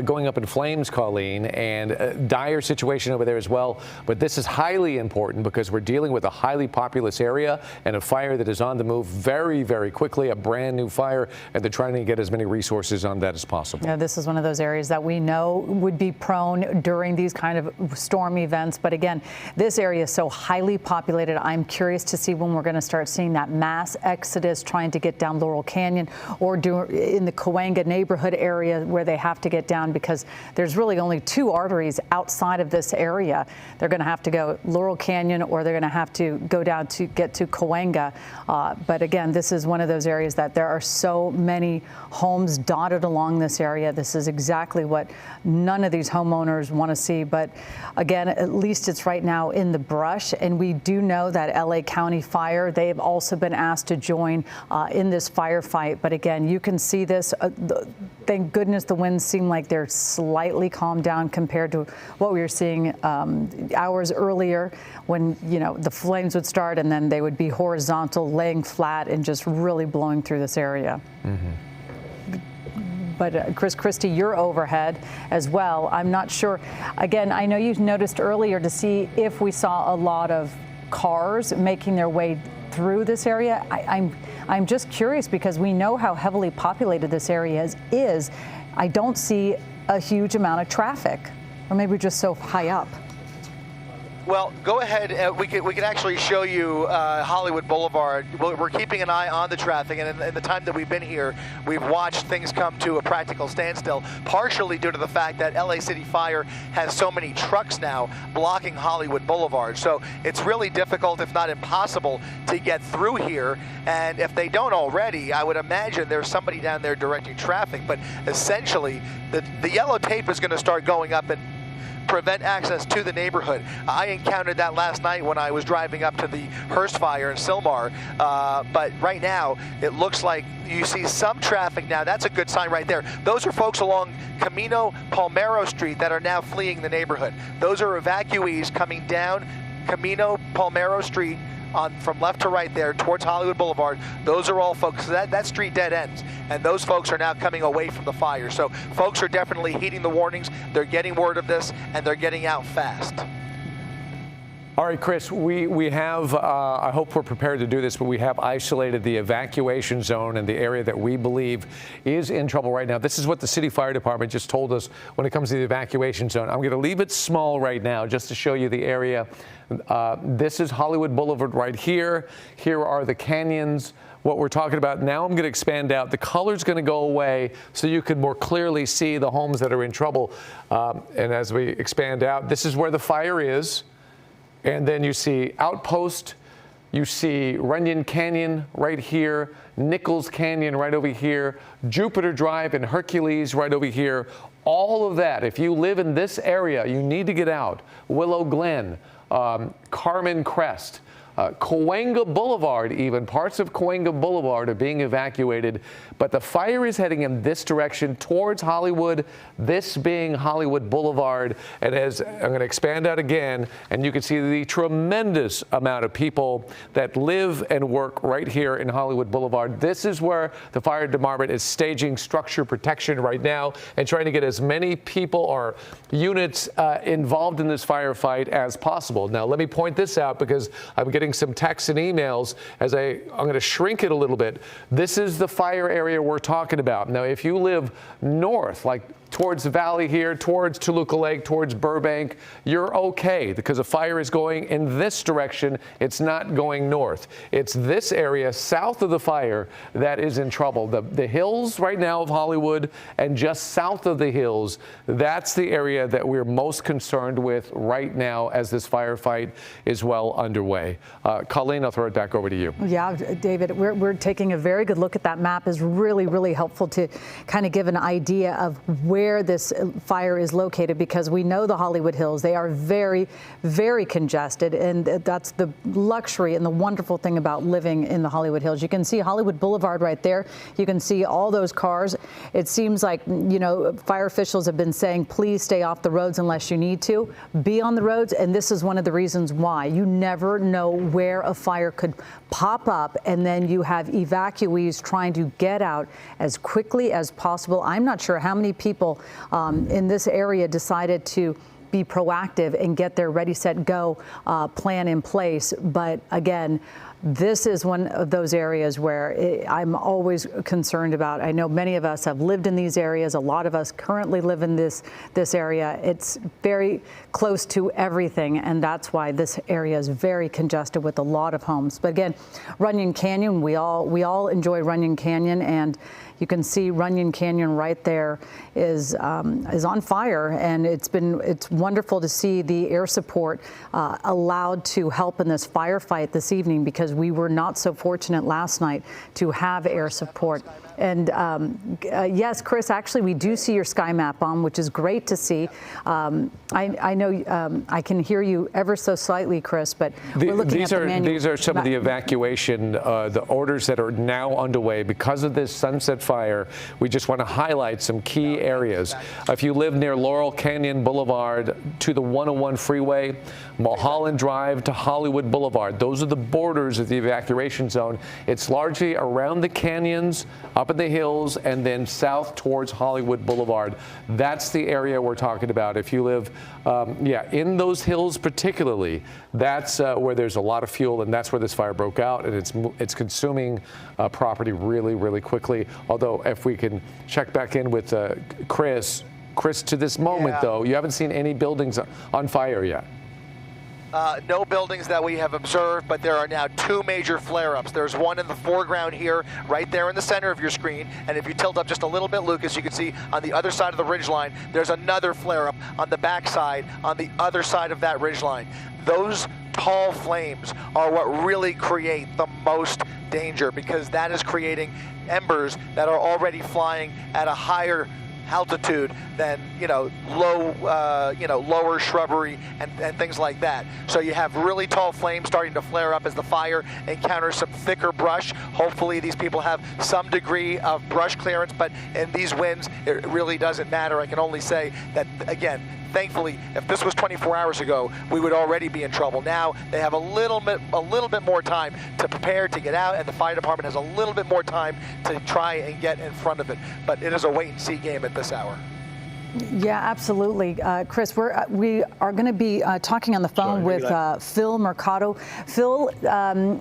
going up in flames, Colleen, and a dire situation over there as well. But this is highly important because we're dealing with a highly populous area and a fire that is on the move very, very quickly, a brand new fire, and they're trying to get as many resources on that as possible. Yeah, this is one of those areas that we know would be prone during these kind of storm events. But again, this area is so highly populated. I'm curious to see when we're going to start seeing that mass exodus trying to get down Laurel Canyon or in the Cahuenga neighborhood area where they have to get down, because there's really only two arteries outside of this area. They're going to have to go Laurel Canyon, or they're going to have to go down to get to Cahuenga. But again, this is one of those areas that there are so many homes dotted along this area. This is exactly what none of these homeowners want to see. But again, at least it's right now in the brush. And we do know that LA County Fire, they've also been asked to join in this firefight. But again, you can see this. Thank goodness the winds seem like they're slightly calmed down compared to what we were seeing hours earlier, when, you know, the flames would start and then they would be horizontal, laying flat and just really blowing through this area. But Chris Christie, you're overhead as well. I'm not sure. Again, I know you noticed earlier to see if we saw a lot of cars making their way through this area. I'm just curious, because we know how heavily populated this area is. I don't see a huge amount of traffic, or maybe we're just so high up. Well, go ahead. We can actually show you Hollywood Boulevard. We're keeping an eye on the traffic, and in the time that we've been here, we've watched things come to a practical standstill, partially due to the fact that LA City Fire has so many trucks now blocking Hollywood Boulevard. So it's really difficult, if not impossible, to get through here. And if they don't already, I would imagine there's somebody down there directing traffic. But essentially, the yellow tape is going to start going up and prevent access to the neighborhood. I encountered that last night when I was driving up to the Hearst fire in Sylmar, but right now it looks like you see some traffic now. That's a good sign right there. Those are folks along Camino Palmero Street that are now fleeing the neighborhood. Those are evacuees coming down Camino Palmero Street from left to right there towards Hollywood Boulevard. Those are all folks. That street dead ends, and those folks are now coming away from the fire. So folks are definitely heeding the warnings. They're getting word of this, and they're getting out fast. All right, Chris, we have, I hope we're prepared to do this, but we have isolated the evacuation zone and the area that we believe is in trouble right now. This is what the city fire department just told us when it comes to the evacuation zone. I'm going to leave it small right now just to show you the area. This is Hollywood Boulevard right here. Here are the canyons. What we're talking about now, I'm going to expand out. The color's going to go away so you can more clearly see the homes that are in trouble. And as we expand out, this is where the fire is. And then you see Outpost, you see Runyon Canyon right here, Nichols Canyon right over here, Jupiter Drive and Hercules right over here. All of that, if you live in this area, you need to get out. Willow Glen, Carmen Crest, Cahuenga Boulevard, even parts of Cahuenga Boulevard are being evacuated, but the fire is heading in this direction towards Hollywood, this being Hollywood Boulevard. And as I'm going to expand out again, and you can see the tremendous amount of people that live and work right here in Hollywood Boulevard. This is where the fire department is staging structure protection right now and trying to get as many people or units involved in this firefight as possible. Now, let me point this out, because I'm getting some texts and emails as I'm going to shrink it a little bit. This is the fire area we're talking about. Now, if you live north, like towards the valley here, towards Toluca Lake, towards Burbank, you're okay, because the fire is going in this direction. It's not going north. It's this area south of the fire that is in trouble. The hills right now of Hollywood and just south of the hills, that's the area that we're most concerned with right now as this firefight is well underway. Colleen, I'll throw it back over to you. Yeah, David, we're taking a very good look at that map. Is really, really helpful to kind of give an idea of where this fire is located, because we know the Hollywood Hills, they are very, very congested, and that's the luxury and the wonderful thing about living in the Hollywood Hills. You can see Hollywood Boulevard right there. You can see all those cars. It seems like, you know, fire officials have been saying, please stay off the roads unless you need to. Be on the roads, and this is one of the reasons why. You never know where a fire could pop up, and then you have evacuees trying to get out as quickly as possible. I'm not sure how many people in this area decided to be proactive and get their ready, set, go plan in place. But again, this is one of those areas where I'm always concerned about. I know many of us have lived in these areas. A lot of us currently live in this area. It's very close to everything, and that's why this area is very congested with a lot of homes. But again, Runyon Canyon, we all enjoy Runyon Canyon, and you can see Runyon Canyon right there is on fire, and it's wonderful to see the air support allowed to help in this firefight this evening, because we were not so fortunate last night to have air support. And yes, Chris, actually, we do see your sky map on, which is great to see. I know I can hear you ever so slightly, Chris, but we're looking at the manual. These are some of the evacuation, the orders that are now underway because of this Sunset Fire. We just want to highlight some key areas. If you live near Laurel Canyon Boulevard to the 101 freeway, Mulholland Drive to Hollywood Boulevard, those are the borders of the evacuation zone. It's largely around the canyons, up in the hills, and then south towards Hollywood Boulevard. That's the area we're talking about. If you live, in those hills particularly, that's where there's a lot of fuel, and that's where this fire broke out, and it's consuming property really, really quickly. Although, if we can check back in with Chris, to this moment, though, you haven't seen any buildings on fire yet. No buildings that we have observed, but there are now 2 major flare-ups. There's one in the foreground here, right there in the center of your screen, and if you tilt up just a little bit, Lucas, you can see on the other side of the ridgeline, there's another flare-up on the backside, on the other side of that ridgeline. Those tall flames are what really create the most danger, because that is creating embers that are already flying at a higher altitude than lower shrubbery and things like that. So you have really tall flames starting to flare up as the fire encounters some thicker brush. Hopefully these people have some degree of brush clearance, but in these winds it really doesn't matter. I can only say that, again, thankfully, if this was 24 hours ago, we would already be in trouble. Now they have a little bit more time to prepare to get out, and the fire department has a little bit more time to try and get in front of it. But it is a wait-and-see game at this hour. Yeah, absolutely. Chris, we are going to be talking on the phone with Phil Mercado. Phil,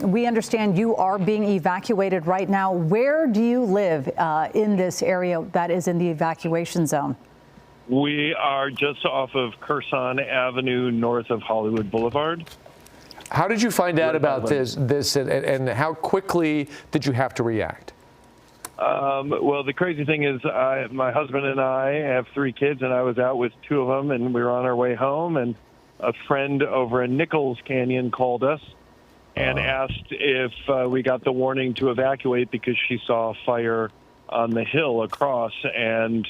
we understand you are being evacuated right now. Where do you live in this area that is in the evacuation zone? We are just off of Curson Avenue, north of Hollywood Boulevard. How did you find out about this and how quickly did you have to react? Well, the crazy thing is my husband and I have 3 kids, and I was out with 2 of them, and we were on our way home, and a friend over in Nichols Canyon called us and asked if we got the warning to evacuate because she saw a fire on the hill across, and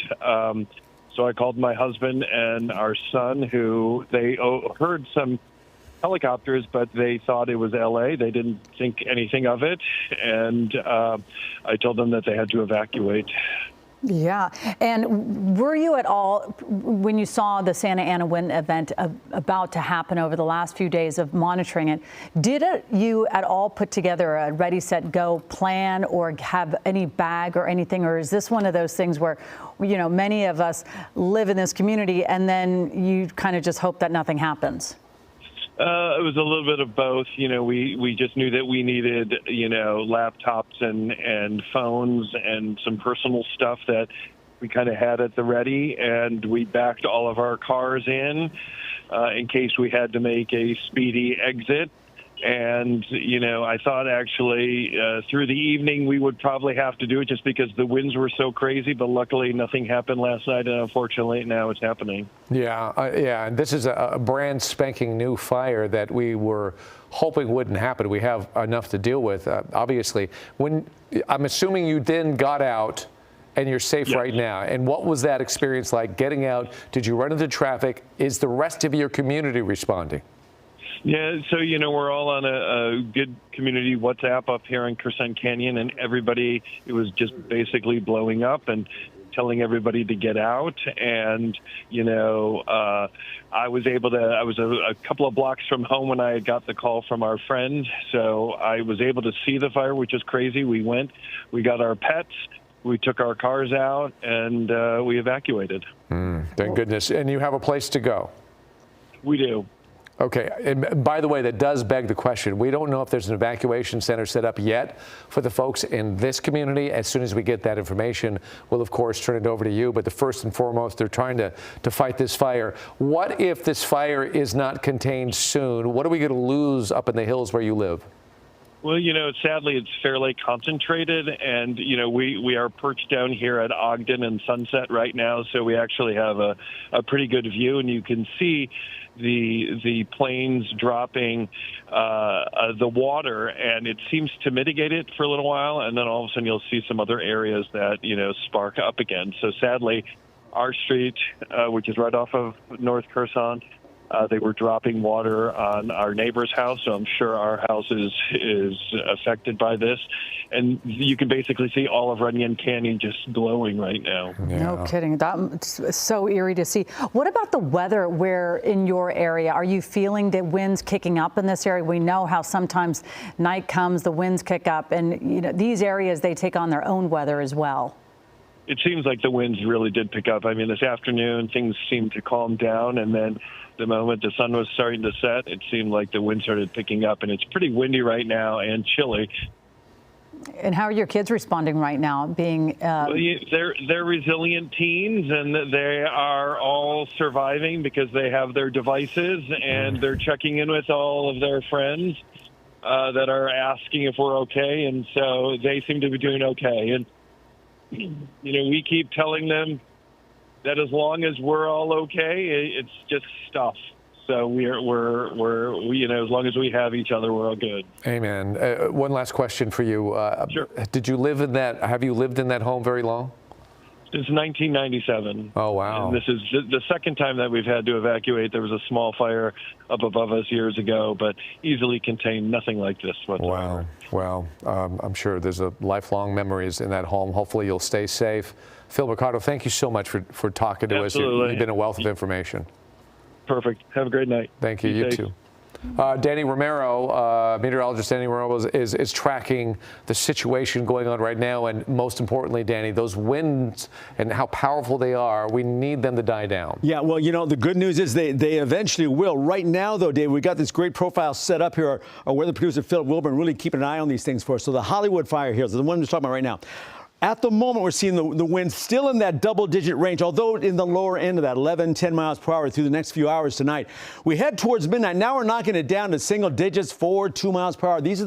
so I called my husband and our son, who they heard some helicopters, but they thought it was L.A. They didn't think anything of it, and I told them that they had to evacuate. Yeah, and were you at all, when you saw the Santa Ana wind event about to happen over the last few days of monitoring it, did you at all put together a ready, set, go plan or have any bag or anything? Or is this one of those things where, many of us live in this community and then you kind of just hope that nothing happens? It was a little bit of both. We just knew that we needed, laptops and phones and some personal stuff that we kind of had at the ready, and we backed all of our cars in case we had to make a speedy exit. And, I thought actually through the evening we would probably have to do it just because the winds were so crazy. But luckily nothing happened last night. And unfortunately now it's happening. Yeah. And this is a brand spanking new fire that we were hoping wouldn't happen. We have enough to deal with, obviously. I'm assuming you then got out and you're safe right now. And what was that experience like getting out? Did you run into traffic? Is the rest of your community responding? Yeah, so, we're all on a good community WhatsApp up here in Curson Canyon, and everybody, it was just basically blowing up. And telling everybody to get out. And, I was a couple of blocks from home when I got the call from our friend. So I was able to see the fire, which is crazy. We got our pets, we took our cars out, and we evacuated. Thank goodness. And you have a place to go? We do. Okay. And by the way, that does beg the question. We don't know if there's an evacuation center set up yet for the folks in this community. As soon as we get that information, we'll, of course, turn it over to you. But the first and foremost, they're trying to fight this fire. What if this fire is not contained soon? What are we going to lose up in the hills where you live? Well, sadly, it's fairly concentrated, and, we are perched down here at Ogden and Sunset right now, so we actually have a pretty good view, and you can see the planes dropping the water, and it seems to mitigate it for a little while, and then all of a sudden you'll see some other areas that, spark up again. So sadly, our street, which is right off of North Kherson, they were dropping water on our neighbor's house, so I'm sure our house is affected by this. And you can basically see all of Runyon Canyon just glowing right now. No kidding. That's so eerie to see. What about the weather where in your area? Are you feeling the winds kicking up in this area? We know how sometimes night comes, the winds kick up, and these areas, they take on their own weather as well. It seems like the winds really did pick up. I mean, this afternoon, things seemed to calm down, and then the moment the sun was starting to set, it seemed like the wind started picking up, and it's pretty windy right now and chilly. And how are your kids responding right now? Being well, they're resilient teens, and they are all surviving because they have their devices, and they're checking in with all of their friends that are asking if we're okay, and so they seem to be doing okay. And we keep telling them that as long as we're all okay, it's just stuff. So we're as long as we have each other, we're all good. Amen. One last question for you. Sure. Have you lived in that home very long? Since 1997. Oh, wow. And this is the second time that we've had to evacuate. There was a small fire up above us years ago, but easily contained, nothing like this whatsoever. Wow. Well, I'm sure there's lifelong memories in that home. Hopefully you'll stay safe. Phil Mercado, thank you so much for talking to us. You've been a wealth of information. Perfect. Have a great night. Thank you. Be You safe. too. Danny Romero, meteorologist Danny Romero, is tracking the situation going on right now. And most importantly, Danny, those winds and how powerful they are, we need them to die down. Yeah, well, the good news is they eventually will. Right now, though, Dave, we got this great profile set up here. Our weather producer, Philip Wilburn, really keeping an eye on these things for us. So the Hollywood fire here is the one we're talking about right now. At the moment, we're seeing the wind still in that double-digit range, although in the lower end of that 11, 10 miles per hour through the next few hours tonight. We head towards midnight. Now we're knocking it down to single digits, 4, 2 miles per hour. These are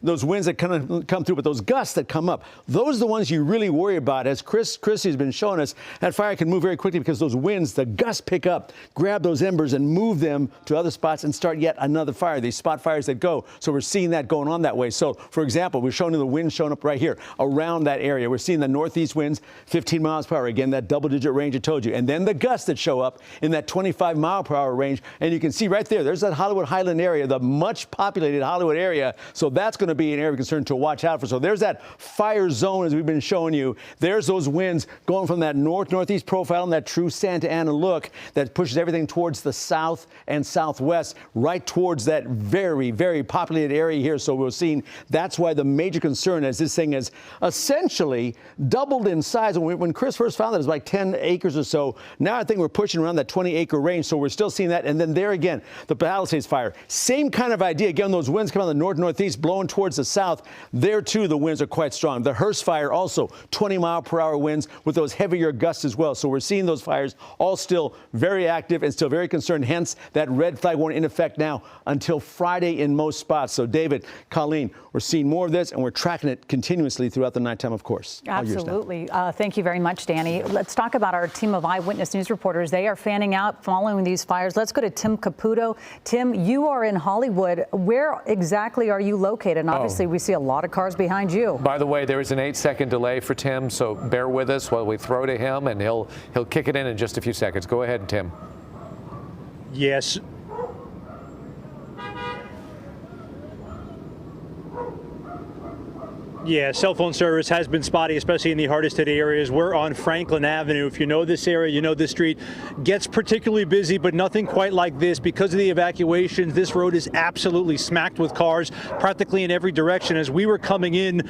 those winds that kind of come through, but those gusts that come up, those are the ones you really worry about. As Chrissy's been showing us, that fire can move very quickly because those winds, the gusts pick up, grab those embers and move them to other spots and start yet another fire. These spot fires that go. So we're seeing that going on that way. So, for example, we're showing you the wind showing up right here around that area. We're seeing the northeast winds, 15 miles per hour. Again, that double-digit range I told you. And then the gusts that show up in that 25 mile per hour range. And you can see right there's that Hollywood Highland area, the much populated Hollywood area. So that's going to be an area of concern to watch out for. So there's that fire zone as we've been showing you. There's those winds going from that northeast profile and that true Santa Ana look that pushes everything towards the south and southwest, right towards that very, very populated area here. So we're seeing that's why the major concern is this thing is essentially doubled in size. When Chris first found it, it was like 10 acres or so. Now I think we're pushing around that 20-acre range. So we're still seeing that. And then there again, the Palisades fire. Same kind of idea. Again, those winds come out of the northeast, blowing towards the south. There, too, the winds are quite strong. The Hearst fire also 20-mile-per-hour winds with those heavier gusts as well. So we're seeing those fires all still very active and still very concerned. Hence, that red flag warning in effect now until Friday in most spots. So, David, Colleen, we're seeing more of this, and we're tracking it continuously throughout the nighttime, of course. Absolutely. Thank you very much, Danny. Let's talk about our team of eyewitness news reporters. They are fanning out following these fires. Let's go to Tim Caputo. Tim, you are in Hollywood. Where exactly are you located? And obviously, we see a lot of cars behind you. By the way, there is an 8-second delay for Tim, so bear with us while we throw to him, and he'll kick it in just a few seconds. Go ahead, Tim. Yes. Yeah, cell phone service has been spotty, especially in the hardest hit areas. We're on Franklin Avenue. If you know this area, you know this street gets particularly busy, but nothing quite like this. Because of the evacuations, this road is absolutely smacked with cars practically in every direction. As we were coming in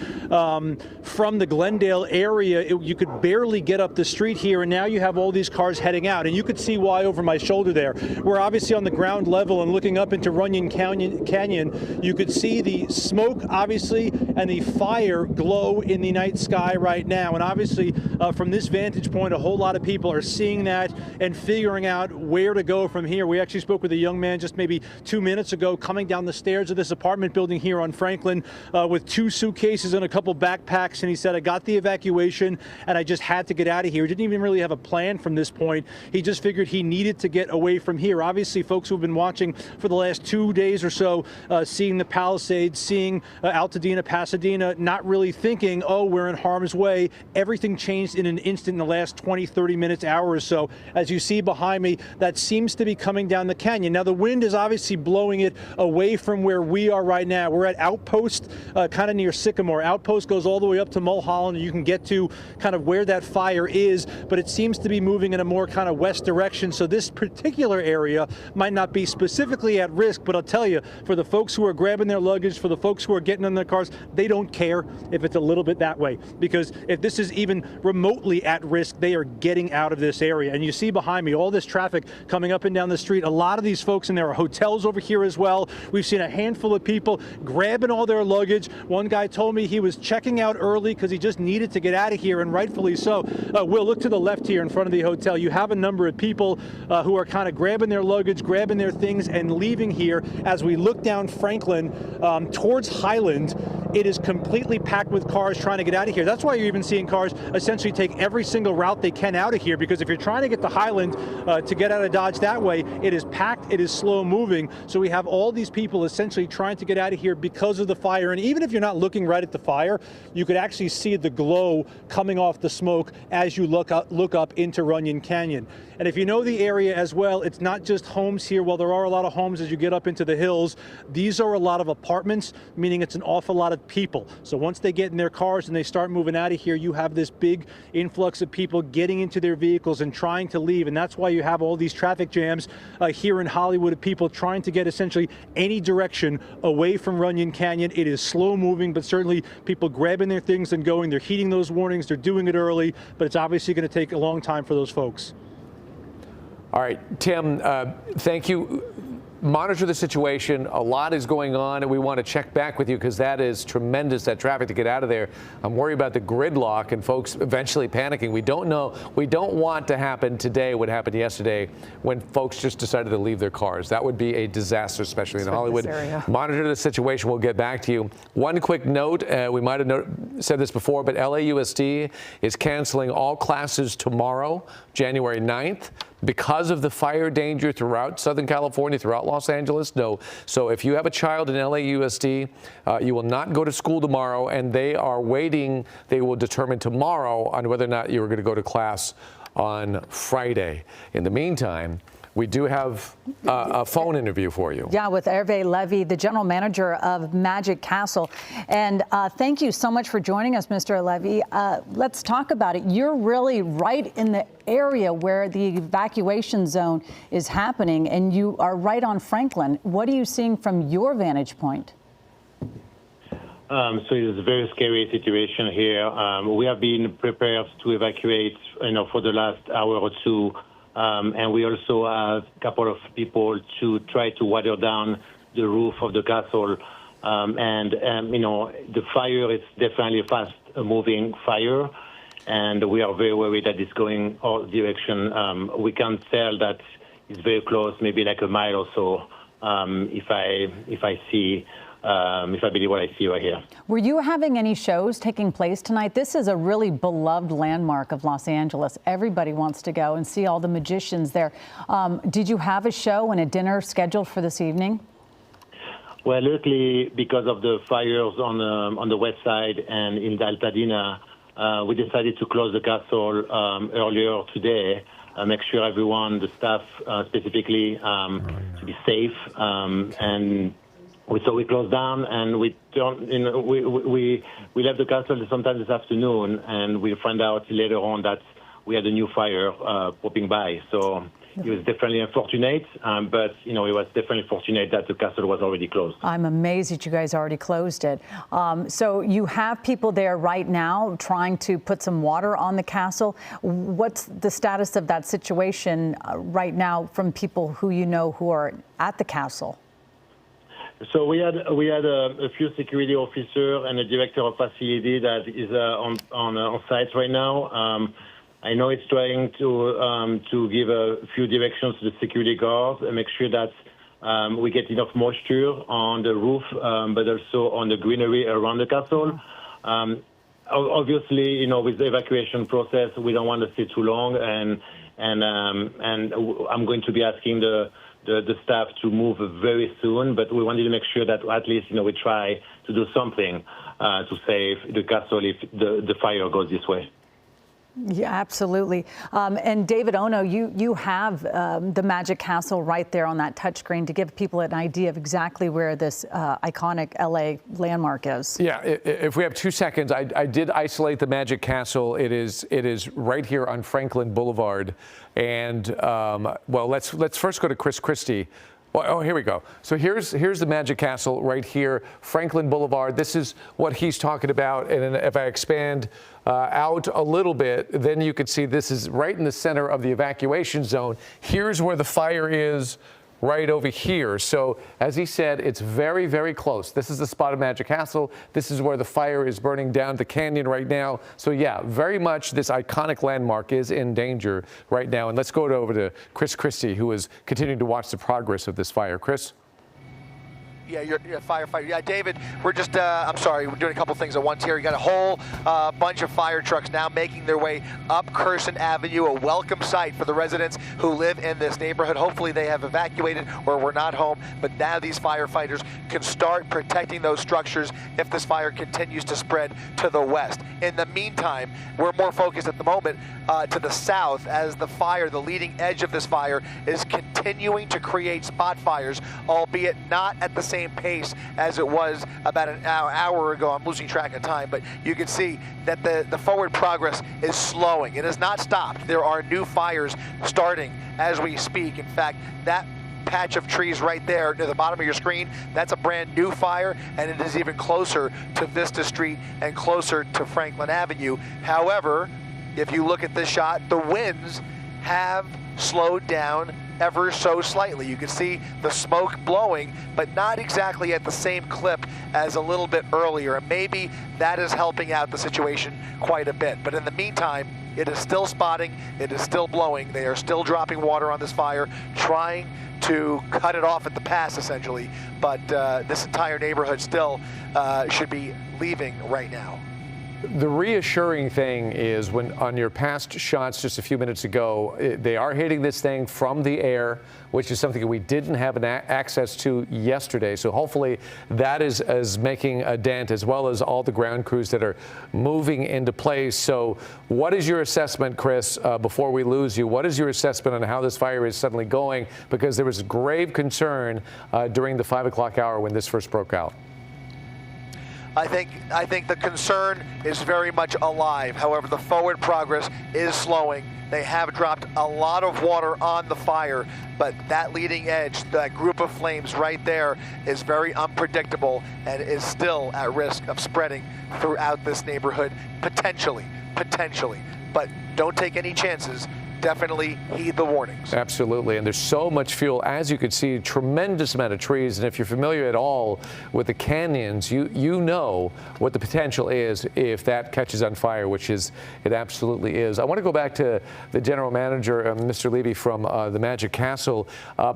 from the Glendale area, you could barely get up the street here, and now you have all these cars heading out. And you could see why over my shoulder there. We're obviously on the ground level and looking up into Runyon Canyon. You could see the smoke, obviously, and the fire glow in the night sky right now. And obviously from this vantage point, a whole lot of people are seeing that and figuring out where to go from here. We actually spoke with a young man just maybe 2 minutes ago coming down the stairs of this apartment building here on Franklin with 2 suitcases and a couple backpacks, and he said, I got the evacuation and I just had to get out of here. He didn't even really have a plan from this point. He just figured he needed to get away from here. Obviously, folks who have been watching for the last 2 days or so, seeing the Palisades, seeing Altadena, Pasadena, not really thinking, oh, we're in harm's way. Everything changed in an instant in the last 20, 30 minutes, hour or so. As you see behind me, that seems to be coming down the canyon. Now, the wind is obviously blowing it away from where we are right now. We're at Outpost, kind of near Sycamore. Outpost goes all the way up to Mulholland, and you can get to kind of where that fire is, but it seems to be moving in a more kind of west direction. So this particular area might not be specifically at risk, but I'll tell you, for the folks who are grabbing their luggage, for the folks who are getting in their cars, they don't care if it's a little bit that way, because if this is even remotely at risk, they are getting out of this area. And you see behind me all this traffic coming up and down the street. A lot of these folks, and there are hotels over here as well. We've seen a handful of people grabbing all their luggage. One guy told me he was checking out early because he just needed to get out of here, and rightfully so. We'll look to the left here in front of the hotel. You have a number of people who are kind of grabbing their luggage, grabbing their things, and leaving here. As we look down Franklin towards Highland, it is completely packed with cars trying to get out of here. That's why you're even seeing cars essentially take every single route they can out of here, because if you're trying to get to Highland to get out of Dodge that way, it is packed, it is slow moving. So we have all these people essentially trying to get out of here because of the fire. And even if you're not looking right at the fire, you could actually see the glow coming off the smoke as you look up into Runyon Canyon. And if you know the area as well, it's not just homes here. While there are a lot of homes as you get up into the hills, these are a lot of apartments, meaning it's an awful lot of people. So once they get in their cars and they start moving out of here, you have this big influx of people getting into their vehicles and trying to leave. And that's why you have all these traffic jams here in Hollywood of people trying to get essentially any direction away from Runyon Canyon. It is slow moving, but certainly people grabbing their things and going. They're heeding those warnings. They're doing it early, but it's obviously going to take a long time for those folks. All right, Tim, thank you. Monitor the situation. A lot is going on, and we want to check back with you because that is tremendous, that traffic to get out of there. I'm worried about the gridlock and folks eventually panicking. We don't know. We don't want to happen today what happened yesterday when folks just decided to leave their cars. That would be a disaster, especially in Hollywood. Monitor the situation. We'll get back to you. One quick note, we might have said this before, but LAUSD is canceling all classes tomorrow, January 9th. Because of the fire danger throughout Southern California, throughout Los Angeles. No. So if you have a child in LAUSD, you will not go to school tomorrow, and they are waiting. They will determine tomorrow on whether or not you are going to go to class on Friday. In the meantime, we do have a phone interview for you. Yeah, with Hervé Levy, the general manager of Magic Castle. And thank you so much for joining us, Mr. Levy. Let's talk about it. You're really right in the area where the evacuation zone is happening, and you are right on Franklin. What are you seeing from your vantage point? So it is a very scary situation here. We have been prepared to evacuate, for the last hour or two. And we also have a couple of people to try to water down the roof of the castle. The fire is definitely a fast-moving fire, and we are very worried that it's going all direction. We can tell that it's very close, maybe like a mile or so, if I believe what I see right here. Were you having any shows taking place tonight? This is a really beloved landmark of Los Angeles. Everybody wants to go and see all the magicians there. Did you have a show and a dinner scheduled for this evening? Well, luckily, because of the fires on the west side and in the Altadena, we decided to close the castle earlier today. Make sure everyone, the staff specifically, to be safe. And So we closed down, and we left the castle sometime this afternoon, and we found out later on that we had a new fire popping by. So it was definitely unfortunate, but it was definitely fortunate that the castle was already closed. I'm amazed that you guys already closed it. So you have people there right now trying to put some water on the castle. What's the status of that situation right now from people who you know who are at the castle? So we had a few security officers and a director of facility that is on site right now. I know it's trying to give a few directions to the security guards and make sure that we get enough moisture on the roof, but also on the greenery around the castle. Obviously, with the evacuation process, we don't want to stay too long, and I'm going to be asking the staff to move very soon, but we wanted to make sure that at least, we try to do something to save the castle if the fire goes this way. Yeah, absolutely. And David Ono, you have the Magic Castle right there on that touchscreen to give people an idea of exactly where this iconic LA landmark is. Yeah, if we have 2 seconds, I did isolate the Magic Castle. It is right here on Franklin Boulevard. And well, let's first go to Chris Christie. Oh, here we go. So here's the Magic Castle right here, Franklin Boulevard. This is what he's talking about. And if I expand out a little bit, then you can see this is right in the center of the evacuation zone. Here's where the fire is right over here. So as he said, it's very, very close. This is the spot of Magic Castle. This is where the fire is burning down the canyon right now. So yeah, very much this iconic landmark is in danger right now. And let's go over to Chris Christie, who is continuing to watch the progress of this fire. Chris? Yeah, you're a firefighter. Yeah, David, we're just, I'm sorry, we're doing a couple things at once here. You got a whole bunch of fire trucks now making their way up Curson Avenue, a welcome sight for the residents who live in this neighborhood. Hopefully they have evacuated or were not home, but now these firefighters can start protecting those structures if this fire continues to spread to the west. In the meantime, we're more focused at the moment to the south as the fire, the leading edge of this fire, is continuing to create spot fires, albeit not at the same pace as it was about an hour ago. I'm losing track of time, but you can see that the forward progress is slowing. It has not stopped. There are new fires starting as we speak. In fact, that patch of trees right there near the bottom of your screen, that's a brand new fire, and it is even closer to Vista Street and closer to Franklin Avenue. However, if you look at this shot, the winds have slowed down ever so slightly. You can see the smoke blowing, but not exactly at the same clip as a little bit earlier. And maybe that is helping out the situation quite a bit. But in the meantime, it is still spotting, it is still blowing. They are still dropping water on this fire, trying to cut it off at the pass, essentially. But this entire neighborhood still should be leaving right now. The reassuring thing is when on your past shots just a few minutes ago, they are hitting this thing from the air, which is something that we didn't have access to yesterday. So hopefully that is making a dent, as well as all the ground crews that are moving into place. So what is your assessment, Chris, before we lose you? What is your assessment on how this fire is suddenly going? Because there was grave concern during the 5 o'clock hour when this first broke out. I think the concern is very much alive. However, the forward progress is slowing. They have dropped a lot of water on the fire, but that leading edge, that group of flames right there, is very unpredictable and is still at risk of spreading throughout this neighborhood, potentially. But don't take any chances. Definitely heed the warnings. Absolutely, and there's so much fuel. As you can see, tremendous amount of trees, and if you're familiar at all with the canyons, you know what the potential is if that catches on fire, which is it absolutely is. I want to go back to the general manager, Mr. Levy from the Magic Castle.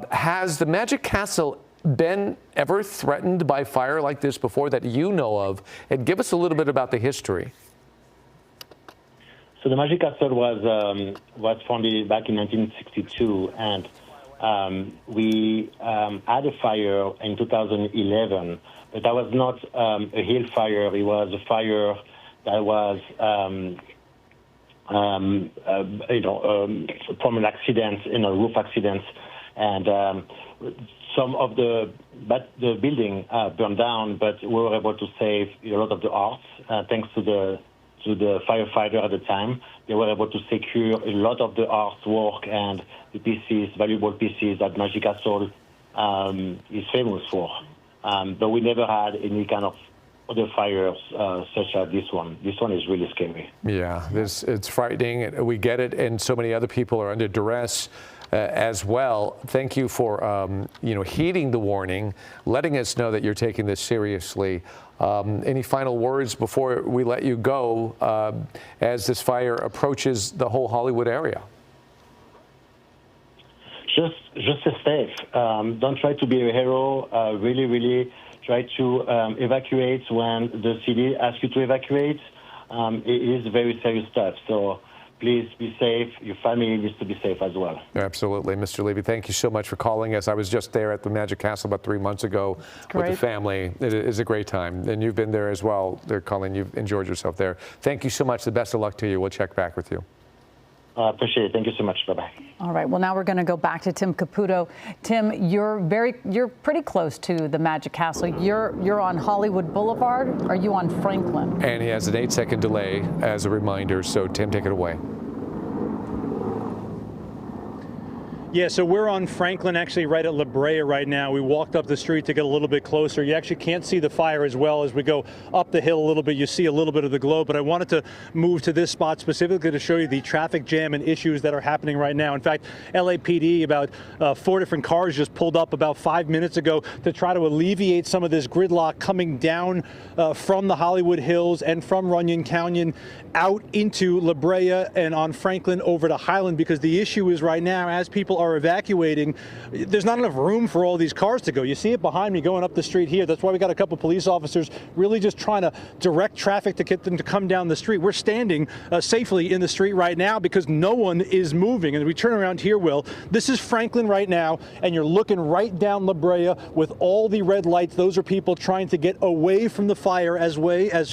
Has the Magic Castle been ever threatened by fire like this before that you know of? And give us a little bit about the history. So the Magic Castle was founded back in 1962, and we had a fire in 2011, but that was not a hill fire. It was a fire that was from an accident, roof accident And some of the building burned down, but we were able to save a lot of the art thanks to the firefighter at the time. They were able to secure a lot of the artwork and the pieces, valuable pieces that Magic Castle is famous for. But we never had any kind of other fires such as this one. This one is really scary. Yeah, it's frightening. We get it, and so many other people are under duress as well. Thank you for heeding the warning, letting us know that you're taking this seriously. Any final words before we let you go as this fire approaches the whole Hollywood area? Just stay safe. Don't try to be a hero. Really try to evacuate when the city asks you to evacuate. It is very serious stuff. So please be safe. Your family needs to be safe as well. Absolutely. Mr. Levy, thank you so much for calling us. I was just there at the Magic Castle about 3 months ago with the family. It is a great time. And you've been there as well. They're calling. You've enjoyed yourself there. Thank you so much. The best of luck to you. We'll check back with you. I appreciate it. Thank you so much. Bye-bye. All right. Well, now we're going to go back to Tim Caputo. Tim, you're pretty close to the Magic Castle. You're on Hollywood Boulevard. Are you on Franklin? And he has an 8-second delay as a reminder. So, Tim, take it away. Yeah, so we're on Franklin, actually right at La Brea right now. We walked up the street to get a little bit closer. You actually can't see the fire as well. As we go up the hill a little bit, you see a little bit of the glow, but I wanted to move to this spot specifically to show you the traffic jam and issues that are happening right now. In fact, LAPD, about 4 different cars just pulled up about 5 minutes ago to try to alleviate some of this gridlock coming down from the Hollywood Hills and from Runyon Canyon out into La Brea and on Franklin over to Highland, because the issue is right now, as people are evacuating, there's not enough room for all these cars to go. You see it behind me going up the street here. That's why we got a couple police officers really just trying to direct traffic to get them to come down the street. We're standing safely in the street right now because no one is moving. And we turn around here, Will, this is Franklin right now, and you're looking right down La Brea with all the red lights. Those are people trying to get away from the fire as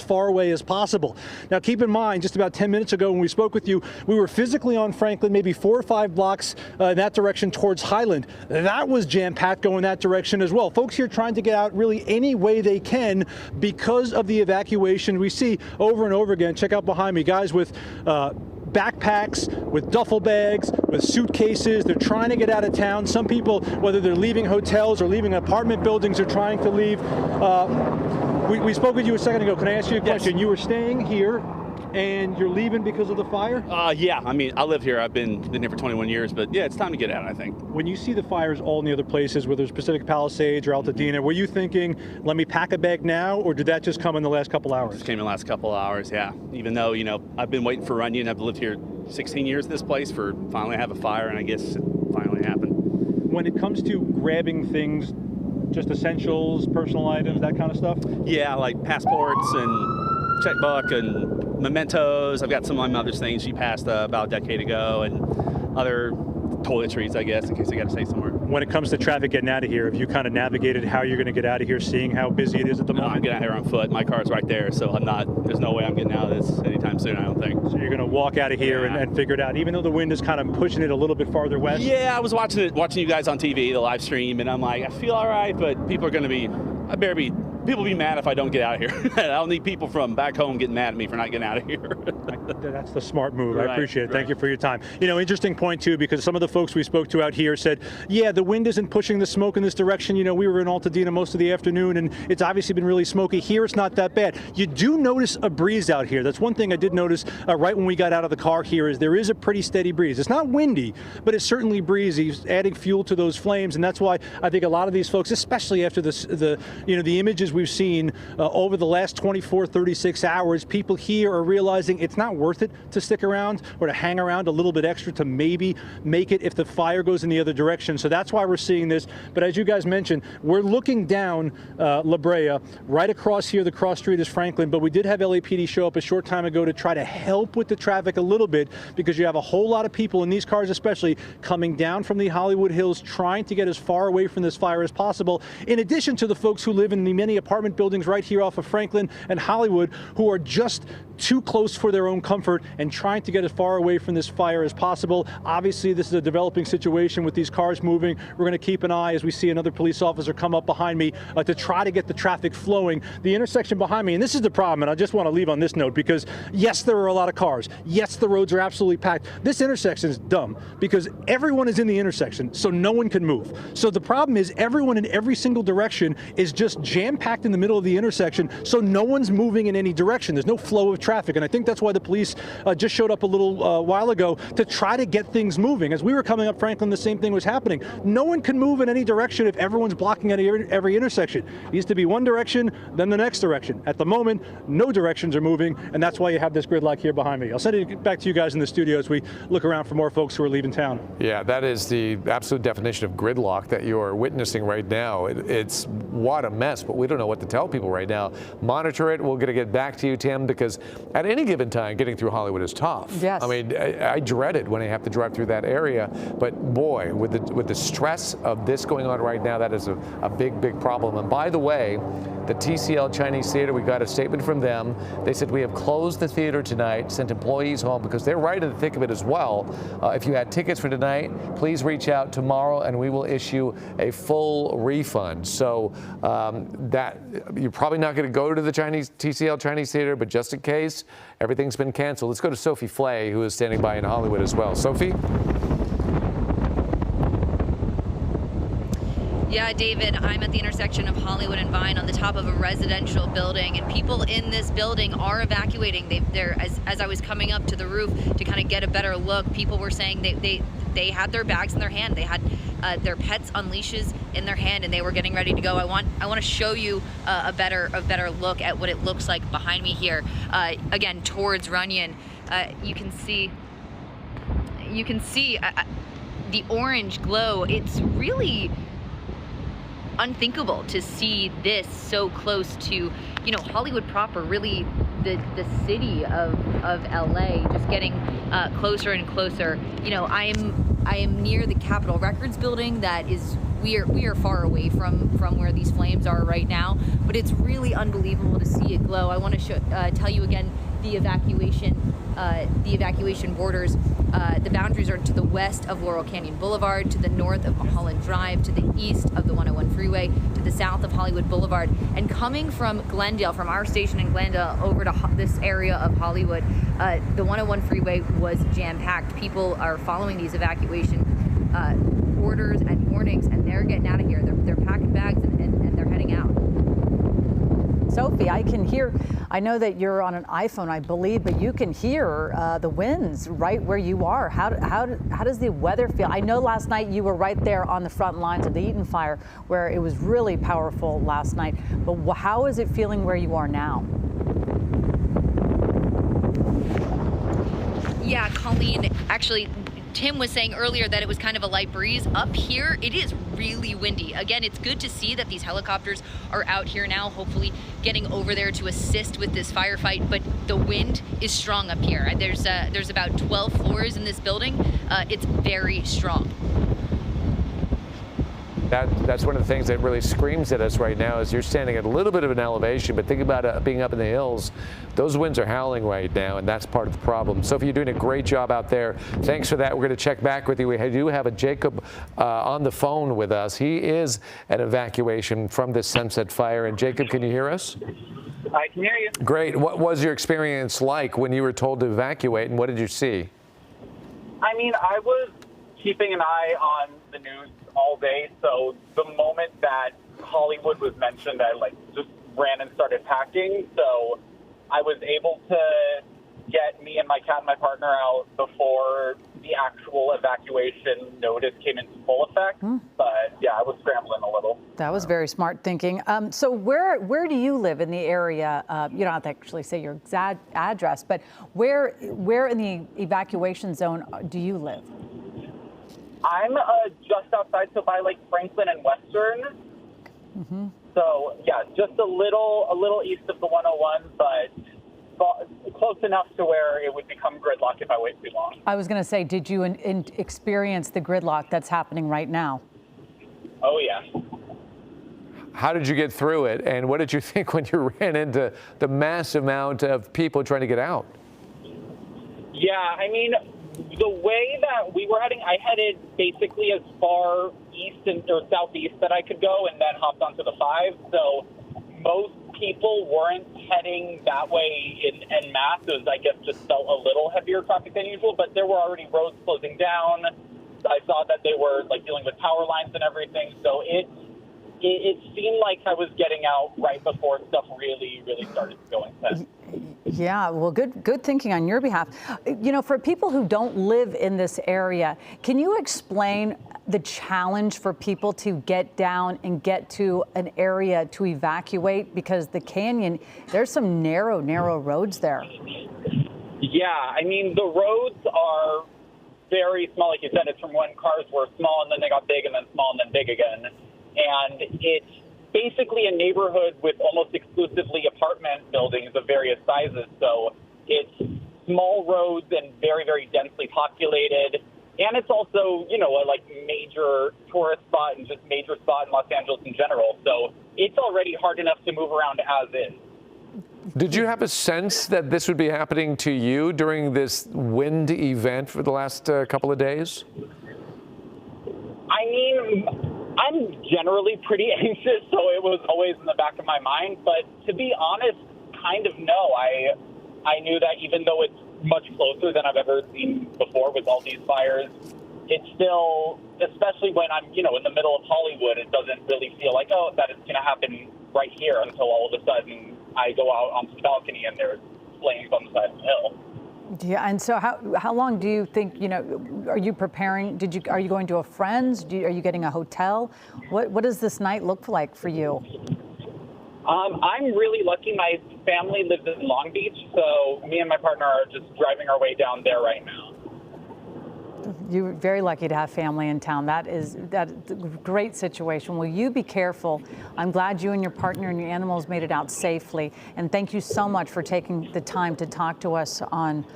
far away as possible. Now, keep in mind, just about 10 minutes ago when we spoke with you, we were physically on Franklin, maybe 4 or 5 blocks in that direction towards Highland. That was jam-packed going that direction as well. Folks here trying to get out really any way they can because of the evacuation. We see over and over again, check out behind me, guys with backpacks, with duffel bags, with suitcases. They're trying to get out of town. Some people, whether they're leaving hotels or leaving apartment buildings, are trying to leave. We spoke with you a second ago. Can I ask you a question? Yes. You were staying here and you're leaving because of the fire? Yeah, I mean, I live here. I've been here for 21 years, but yeah, it's time to get out, I think. When you see the fires all in the other places, whether it's Pacific Palisades or Altadena, were you thinking, let me pack a bag now, or did that just come in the last couple hours? It came in the last couple hours, yeah. Even though, I've been waiting for Runyon. I've lived here 16 years, this place, for finally have a fire, and I guess it finally happened. When it comes to grabbing things, just essentials, personal items, that kind of stuff? Yeah, like passports and checkbook and mementos. I've got some of my mother's things. She passed about a decade ago, and other toiletries, I guess, in case I got to stay somewhere. When it comes to traffic getting out of here, have you kind of navigated how you're going to get out of here, seeing how busy it is at the moment? I'm getting out here on foot. My car's right there, so there's no way I'm getting out of this anytime soon, I don't think. So you're going to walk out of here and figure it out, even though the wind is kind of pushing it a little bit farther west? Yeah, I was watching you guys on TV, the live stream, and I'm like, I feel all right, but people are going to be, people be mad if I don't get out of here. I don't need people from back home getting mad at me for not getting out of here. That's the smart move. Right, I appreciate it. right. Thank you for your time. Interesting point, too, because some of the folks we spoke to out here said, yeah, the wind isn't pushing the smoke in this direction. We were in Altadena most of the afternoon, and it's obviously been really smoky. Here, it's not that bad. You do notice a breeze out here. That's one thing I did notice right when we got out of the car here, is there is a pretty steady breeze. It's not windy, but it's certainly breezy, adding fuel to those flames, and that's why I think a lot of these folks, especially after the images we've seen over the last 24, 36 hours, people here are realizing it's not worth it to stick around or to hang around a little bit extra to maybe make it if the fire goes in the other direction. So that's why we're seeing this. But as you guys mentioned, we're looking down La Brea. Right across here, the cross street is Franklin, but we did have LAPD show up a short time ago to try to help with the traffic a little bit, because you have a whole lot of people in these cars especially coming down from the Hollywood Hills trying to get as far away from this fire as possible, in addition to the folks who live in the many apartment buildings right here off of Franklin and Hollywood who are just too close for their own comfort and trying to get as far away from this fire as possible. Obviously, this is a developing situation with these cars moving. We're going to keep an eye as we see another police officer come up behind me to try to get the traffic flowing. The intersection behind me, and this is the problem, and I just want to leave on this note because, yes, there are a lot of cars. Yes, the roads are absolutely packed. This intersection is dumb because everyone is in the intersection, so no one can move. So the problem is everyone in every single direction is just jam-packed in the middle of the intersection, so no one's moving in any direction. There's no flow of traffic, and I think that's why the police just showed up a little while ago to try to get things moving. As we were coming up Franklin, the same thing was happening. No one can move in any direction if everyone's blocking at every intersection. It used to be one direction, then the next direction. At the moment, no directions are moving, and that's why you have this gridlock here behind me. I'll send it back to you guys in the studio as we look around for more folks who are leaving town. Yeah, that is the absolute definition of gridlock that you are witnessing right now. It's what a mess, but we don't know what to tell people right now. Monitor it. We're going to get back to you, Tim, because at any given time, getting through Hollywood is tough. Yes. I mean, I dread it when I have to drive through that area, but boy, with the stress of this going on right now, that is a big, big problem. And by the way, the TCL Chinese Theater, we got a statement from them. They said, we have closed the theater tonight, sent employees home because they're right in the thick of it as well. If you had tickets for tonight, please reach out tomorrow and we will issue a full refund. So that you're probably not going to go to the TCL Chinese Theater, but just in case, everything's been canceled. Let's go to Sophie Flay, who is standing by in Hollywood as well. Sophie? Yeah, David, I'm at the intersection of Hollywood and Vine on the top of a residential building, and people in this building are evacuating. As I was coming up to the roof to kind of get a better look, people were saying they had their bags in their hand, they had their pets on leashes in their hand, and they were getting ready to go. I want to show you a better look at what it looks like behind me here. Again, towards Runyon, you can see the orange glow. It's really unthinkable to see this so close to, Hollywood proper, really the city of LA, just getting closer and closer. I am near the Capitol Records building. We are far away from where these flames are right now, but it's really unbelievable to see it glow. I want to tell you again the evacuation borders. The boundaries are to the west of Laurel Canyon Boulevard, to the north of Mulholland Drive, to the east of the 101 freeway, to the south of Hollywood Boulevard. And coming from Glendale, from our station in Glendale over to this area of Hollywood, the 101 freeway was jam-packed. People are following these evacuation orders and warnings, and they're getting out of here. They're packing bags and they're heading out. Sophie, I can hear, I know that you're on an iPhone, I believe, but you can hear the winds right where you are. How does the weather feel? I know last night you were right there on the front lines of the Eaton fire where it was really powerful last night, but how is it feeling where you are now? Yeah, Colleen, actually, Tim was saying earlier that it was kind of a light breeze. Up here, it is really windy. Again, it's good to see that these helicopters are out here now, hopefully getting over there to assist with this firefight, but the wind is strong up here. There's about 12 floors in this building. It's very strong. That's one of the things that really screams at us right now is you're standing at a little bit of an elevation, but think about being up in the hills. Those winds are howling right now, and that's part of the problem. Sophie, you're doing a great job out there. Thanks for that. We're going to check back with you. We do have a Jacob on the phone with us. He is an evacuation from this Sunset fire. And Jacob, can you hear us? I can hear you. Great. What was your experience like when you were told to evacuate, and what did you see? I mean, I was keeping an eye on the news all day, so the moment that Hollywood was mentioned, I just ran and started packing. So I was able to get me and my cat and my partner out before the actual evacuation notice came into full effect. But yeah, I was scrambling a little. That was very smart thinking. So where do you live in the area? You don't have to actually say your exact address, but where in the evacuation zone do you live? I'm just outside, so by Franklin and Western. Mm-hmm. So yeah, just a little east of the 101, but close enough to where it would become gridlock if I wait too long. I was going to say, did you experience the gridlock that's happening right now? Oh yeah. How did you get through it? And what did you think when you ran into the mass amount of people trying to get out? Yeah, I mean, the way that we were heading, I headed basically as far east or southeast that I could go and then hopped onto the 5. So most people weren't heading that way en masse. It was, I guess, just felt a little heavier traffic than usual, but there were already roads closing down. I saw that they were like dealing with power lines and everything. So it seemed like I was getting out right before stuff really started to go intense. Yeah, well, good thinking on your behalf. You know, for people who don't live in this area, can you explain the challenge for people to get down and get to an area to evacuate? Because the canyon, there's some narrow roads there. Yeah, I mean, the roads are very small. Like you said, it's from when cars were small and then they got big and then small and then big again. And it's basically a neighborhood with almost exclusively apartment buildings of various sizes. So it's small roads and very densely populated. And it's also, you know, a like major tourist spot and just major spot in Los Angeles in general. So it's already hard enough to move around as is. Did you have a sense that this would be happening to you during this wind event for the last couple of days? I mean, I'm generally pretty anxious, so it was always in the back of my mind. But to be honest, kind of no. I knew that even though it's much closer than I've ever seen before with all these fires, it's still, especially when I'm, you know, in the middle of Hollywood, it doesn't really feel like, oh, that it's going to happen right here until all of a sudden I go out onto the balcony and there's flames on the side of the hill. Yeah, and so how long do you think, you know, are you preparing? Are you going to a friend's? Are you getting a hotel? What does this night look like for you? I'm really lucky. My family lives in Long Beach, so me and my partner are just driving our way down there right now. You're very lucky to have family in town. That is a great situation. Will you be careful? I'm glad you and your partner and your animals made it out safely. And thank you so much for taking the time to talk to us on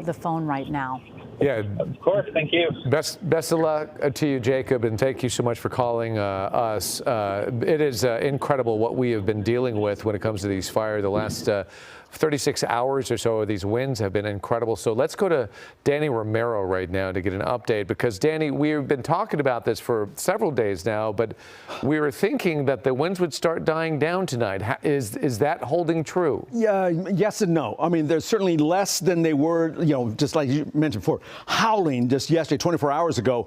the phone right now. Yeah, of course. Thank you. Best of luck to you, Jacob, and thank you so much for calling us. It is incredible what we have been dealing with when it comes to these fires. The last 36 hours or so of these winds have been incredible. So let's go to Danny Romero right now to get an update, because Danny, we've been talking about this for several days now, but we were thinking that the winds would start dying down tonight. Is that holding true? Yeah, yes and no. I mean, there's certainly less than they were, you know, just like you mentioned before, howling just yesterday, 24 hours ago.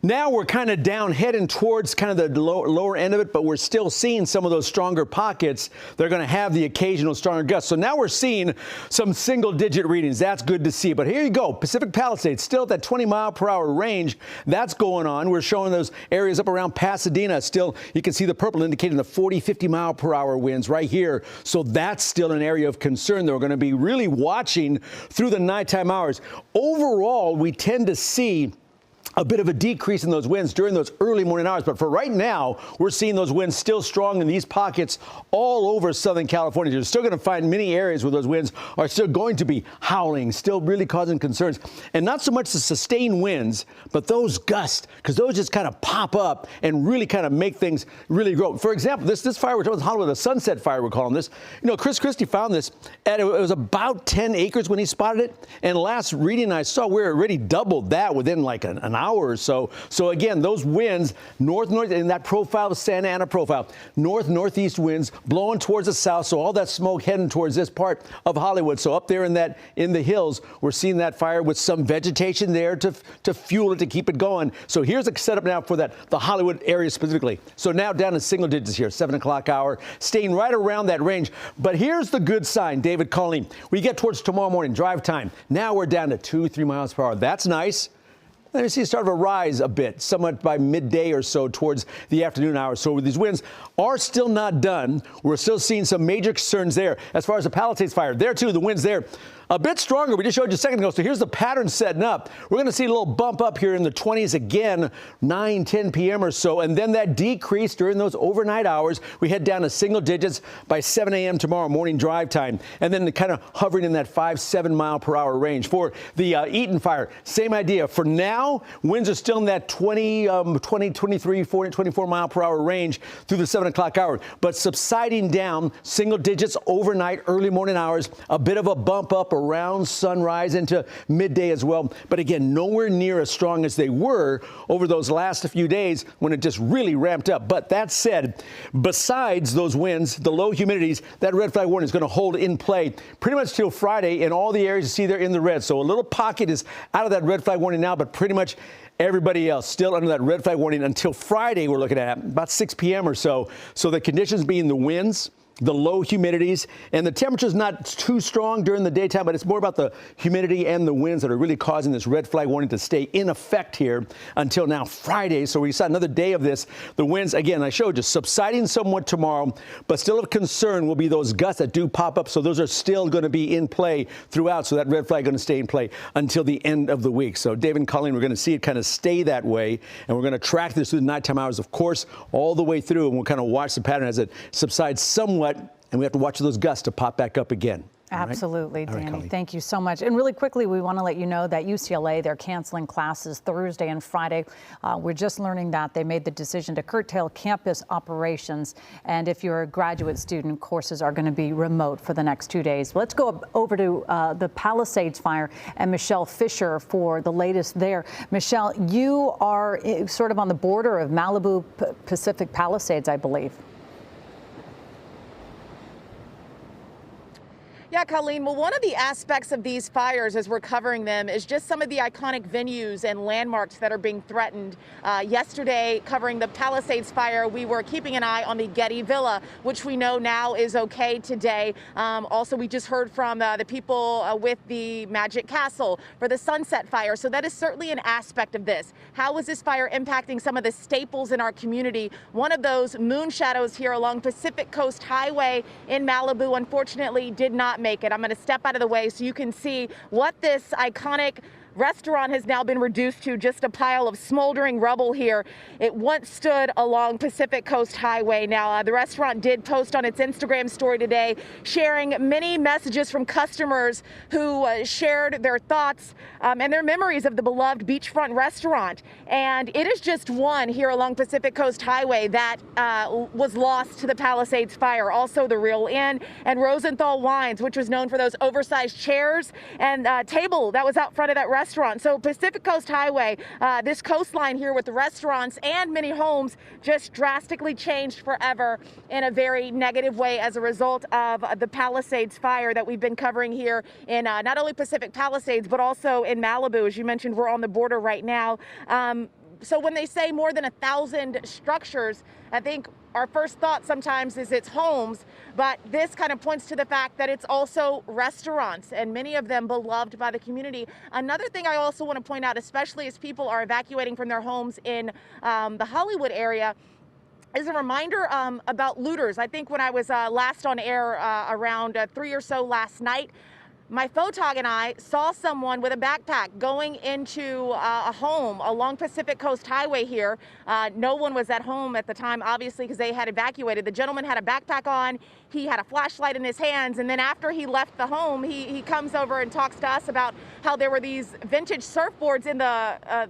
Now we're kind of down, heading towards kind of the lower end of it, but we're still seeing some of those stronger pockets. They're going to have the occasional stronger gusts. So now we're seeing some single-digit readings. That's good to see. But here you go. Pacific Palisades still at that 20-mile-per-hour range. That's going on. We're showing those areas up around Pasadena. Still, you can see the purple indicating the 40, 50-mile-per-hour winds right here. So that's still an area of concern that we're going to be really watching through the nighttime hours. Overall, we tend to see a bit of a decrease in those winds during those early morning hours. But for right now, we're seeing those winds still strong in these pockets all over Southern California. You're still going to find many areas where those winds are still going to be howling, still really causing concerns. And not so much the sustained winds, but those gusts, because those just kind of pop up and really kind of make things really grow. For example, this fire we're talking about, Hollywood, the Sunset Fire, we're calling this. You know, Chris Christie found this, and it was about 10 acres when he spotted it. And last reading I saw, we're already doubled that within like an hour or so. So again, those winds, north, in that profile, Santa Ana profile, northeast winds blowing towards the south. So all that smoke heading towards this part of Hollywood. So up there in the hills, we're seeing that fire with some vegetation there to fuel it, to keep it going. So here's a setup now for the Hollywood area specifically. So now down in single digits here, 7 o'clock hour, staying right around that range. But here's the good sign, David Colleen. We get towards tomorrow morning, drive time. Now we're down to 2-3 miles per hour. That's nice. Then you see a start of a rise a bit, somewhat by midday or so towards the afternoon hours. So these winds are still not done. We're still seeing some major concerns there. As far as the Palisades fire, there too, the winds there a bit stronger. We just showed you a second ago. So here's the pattern setting up. We're going to see a little bump up here in the 20s again, 9, 10 p.m. or so. And then that decrease during those overnight hours. We head down to single digits by 7 a.m. tomorrow morning drive time. And then kind of hovering in that 5-7 mile per hour range. For the Eaton fire, same idea. For now, winds are still in that 20, 23, 40, 24 mile per hour range through the 7 o'clock hour. But subsiding down single digits overnight, early morning hours, a bit of a bump up around sunrise into midday as well. But again, nowhere near as strong as they were over those last few days when it just really ramped up. But that said, besides those winds, the low humidities, that red flag warning is going to hold in play pretty much till Friday in all the areas you see there in the red. So a little pocket is out of that red flag warning now, but pretty much everybody else still under that red flag warning until Friday. We're looking at about 6 p.m. or so. So the conditions being the winds, the low humidities, and the temperature's not too strong during the daytime, but it's more about the humidity and the winds that are really causing this red flag warning to stay in effect here until now Friday. So we saw another day of this. The winds, again, I showed you, subsiding somewhat tomorrow, but still of concern will be those gusts that do pop up. So those are still going to be in play throughout. So that red flag going to stay in play until the end of the week. So Dave and Colleen, we're going to see it kind of stay that way, and we're going to track this through the nighttime hours, of course, all the way through, and we'll kind of watch the pattern as it subsides somewhat. And we have to watch those gusts to pop back up again. Absolutely, All right, Danny. Thank you so much. And really quickly, we want to let you know that UCLA, they're canceling classes Thursday and Friday. We're just learning that they made the decision to curtail campus operations. And if you're a graduate student, courses are going to be remote for the next 2 days. Let's go over to the Palisades fire and Michelle Fisher for the latest there. Michelle, you are sort of on the border of Malibu, Pacific Palisades, I believe. Yeah, Colleen, well, one of the aspects of these fires as we're covering them is just some of the iconic venues and landmarks that are being threatened. Yesterday, covering the Palisades fire, we were keeping an eye on the Getty Villa, which we know now is okay today. Also, we just heard from the people with the Magic Castle for the Sunset fire. So that is certainly an aspect of this. How is this fire impacting some of the staples in our community? One of those moon shadows here along Pacific Coast Highway in Malibu, unfortunately, did not make it. I'm going to step out of the way so you can see what this iconic restaurant has now been reduced to, just a pile of smoldering rubble here. It once stood along Pacific Coast Highway. Now, the restaurant did post on its Instagram story today, sharing many messages from customers who shared their thoughts and their memories of the beloved beachfront restaurant. And it is just one here along Pacific Coast Highway that was lost to the Palisades fire. Also, the Real Inn and Rosenthal Wines, which was known for those oversized chairs and table that was out front of that restaurant. So Pacific Coast Highway, this coastline here with the restaurants and many homes just drastically changed forever in a very negative way as a result of the Palisades fire that we've been covering here in not only Pacific Palisades, but also in Malibu. As you mentioned, we're on the border right now. So when they say more than 1,000 structures, I think our first thought sometimes is it's homes, but this kind of points to the fact that it's also restaurants, and many of them beloved by the community. Another thing I also want to point out, especially as people are evacuating from their homes in the Hollywood area, is a reminder about looters. I think when I was last on air around 3 or so last night, my photog and I saw someone with a backpack going into a home along Pacific Coast Highway here. No one was at home at the time, obviously, because they had evacuated. The gentleman had a backpack on. He had a flashlight in his hands. And then after he left the home, he comes over and talks to us about how there were these vintage surfboards in the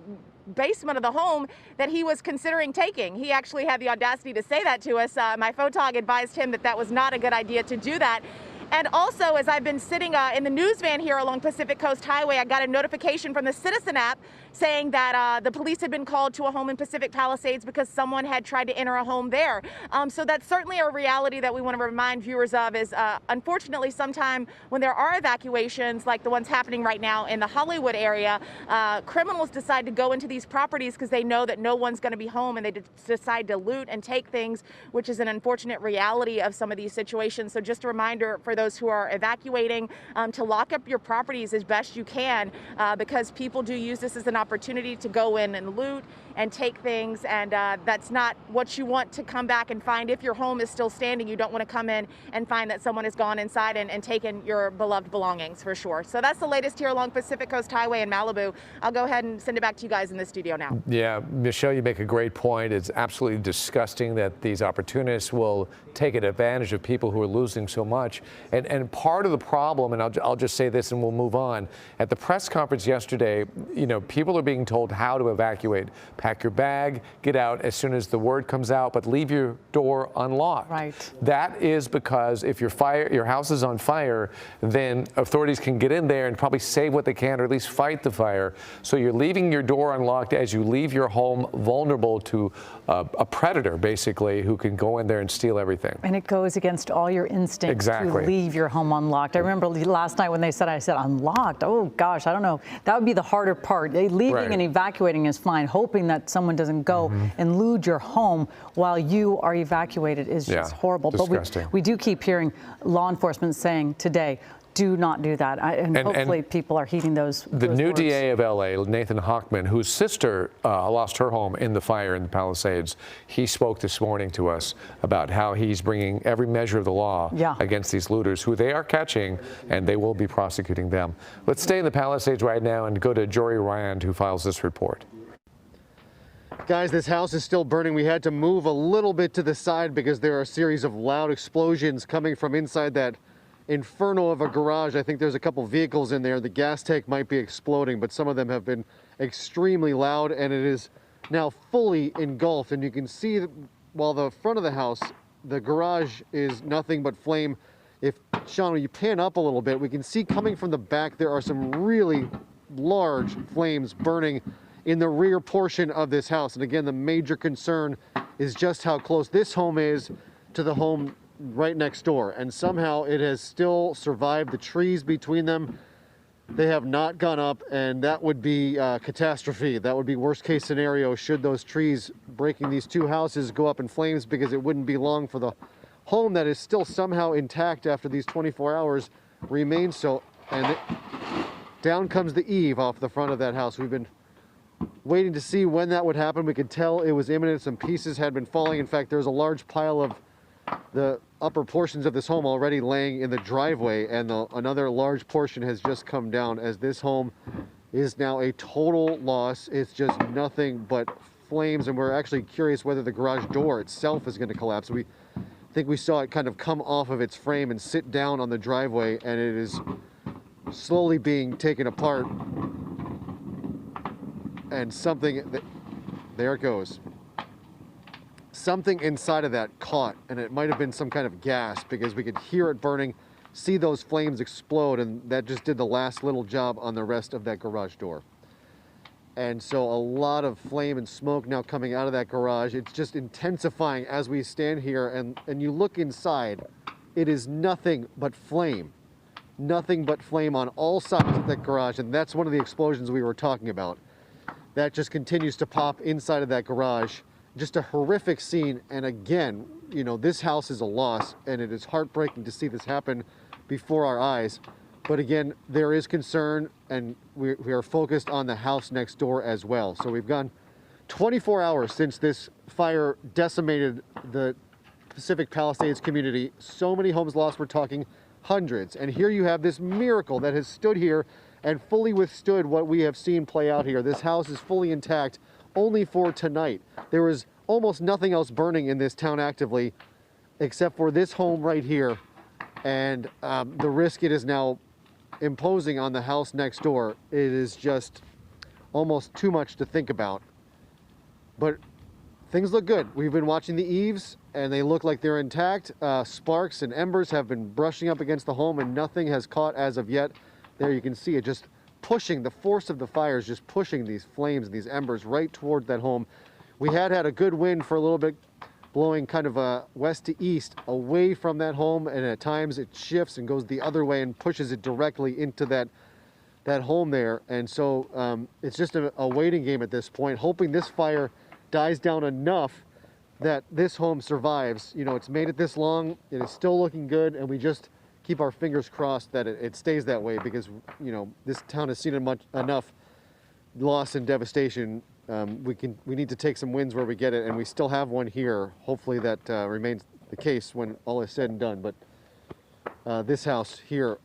basement of the home that he was considering taking. He actually had the audacity to say that to us. My photog advised him that that was not a good idea to do that. And also, as I've been sitting in the news van here along Pacific Coast Highway, I got a notification from the Citizen app saying that the police had been called to a home in Pacific Palisades because someone had tried to enter a home there. So that's certainly a reality that we want to remind viewers of is, unfortunately, sometime when there are evacuations like the ones happening right now in the Hollywood area, criminals decide to go into these properties because they know that no one's going to be home, and they decide to loot and take things, which is an unfortunate reality of some of these situations. So just a reminder for those who are evacuating to lock up your properties as best you can, because people do use this as an opportunity to go in and loot and take things, and that's not what you want to come back and find. If your home is still standing, you don't want to come in and find that someone has gone inside and taken your beloved belongings, for sure. So that's the latest here along Pacific Coast Highway in Malibu. I'll go ahead and send it back to you guys in the studio now. Yeah, Michelle, you make a great point. It's absolutely disgusting that these opportunists will take advantage of people who are losing so much. And part of the problem, and I'll just say this and we'll move on. At the press conference yesterday, you know, people are being told how to evacuate. Pack your bag, get out as soon as the word comes out, but leave your door unlocked. Right. That is because if your house is on fire, then authorities can get in there and probably save what they can, or at least fight the fire. So you're leaving your door unlocked as you leave your home vulnerable to a predator, basically, who can go in there and steal everything. And it goes against all your instincts to leave your home unlocked. I remember last night when I said unlocked. Oh gosh, I don't know. That would be the harder part. Leaving and evacuating is fine. Hoping that someone doesn't go and loot your home while you are evacuated is just horrible. Disgusting. But we do keep hearing law enforcement saying today, do not do that. And hopefully people are heeding those new words. DA of LA, Nathan Hochman, whose sister lost her home in the fire in the Palisades, he spoke this morning to us about how he's bringing every measure of the law against these looters, who they are catching, and they will be prosecuting them. Let's stay in the Palisades right now and go to Jory Ryan, who files this report. Guys, this house is still burning. We had to move a little bit to the side because there are a series of loud explosions coming from inside that inferno of a garage. I think there's a couple vehicles in there. The gas tank might be exploding, but some of them have been extremely loud, and it is now fully engulfed. And you can see that while the front of the house, the garage is nothing but flame. If, Sean, when you pan up a little bit, we can see coming from the back, there are some really large flames burning in the rear portion of this house. And again, the major concern is just how close this home is to the home right next door, and somehow it has still survived the trees between them. They have not gone up, and that would be catastrophe. That would be worst case scenario should those trees breaking these two houses go up in flames, because it wouldn't be long for the home that is still somehow intact after these 24 hours remain so. And down comes the eave off the front of that house. We've been waiting to see when that would happen. We could tell it was imminent. Some pieces had been falling. In fact, there's a large pile of the upper portions of this home already laying in the driveway, and another large portion has just come down, as this home is now a total loss. It's just nothing but flames, and we're actually curious whether the garage door itself is going to collapse. We think we saw it kind of come off of its frame and sit down on the driveway, and it is slowly being taken apart, and there it goes. Something inside of that caught, and it might have been some kind of gas, because we could hear it burning, see those flames explode, and that just did the last little job on the rest of that garage door. And so a lot of flame and smoke now coming out of that garage. It's just intensifying as we stand here, and you look inside, it is nothing but flame. Nothing but flame on all sides of that garage, and that's one of the explosions we were talking about. That just continues to pop inside of that garage. Just a horrific scene, and again, you know, this house is a loss, and it is heartbreaking to see this happen before our eyes. But again, there is concern, and we are focused on the house next door as well. So we've gone 24 hours since this fire decimated the Pacific Palisades community. So many homes lost, we're talking hundreds. And here you have this miracle that has stood here and fully withstood what we have seen play out here. This house is fully intact only for tonight. There was almost nothing else burning in this town actively except for this home right here, and the risk it is now imposing on the house next door, it is just almost too much to think about. But things look good. We've been watching the eaves, and they look like they're intact. Sparks and embers have been brushing up against the home, and nothing has caught as of yet. There you can see it just pushing, the force of the fire is just pushing these flames, these embers right towards that home. We had a good wind for a little bit, blowing kind of west to east away from that home, and at times it shifts and goes the other way and pushes it directly into that home there. And so it's just a waiting game at this point, hoping this fire dies down enough that this home survives. You know, it's made it this long, it is still looking good, and we just keep our fingers crossed that it stays that way, because, you know, this town has seen enough loss and devastation, we need to take some wins where we get it, and we still have one here. Hopefully that remains the case when all is said and done. But this house here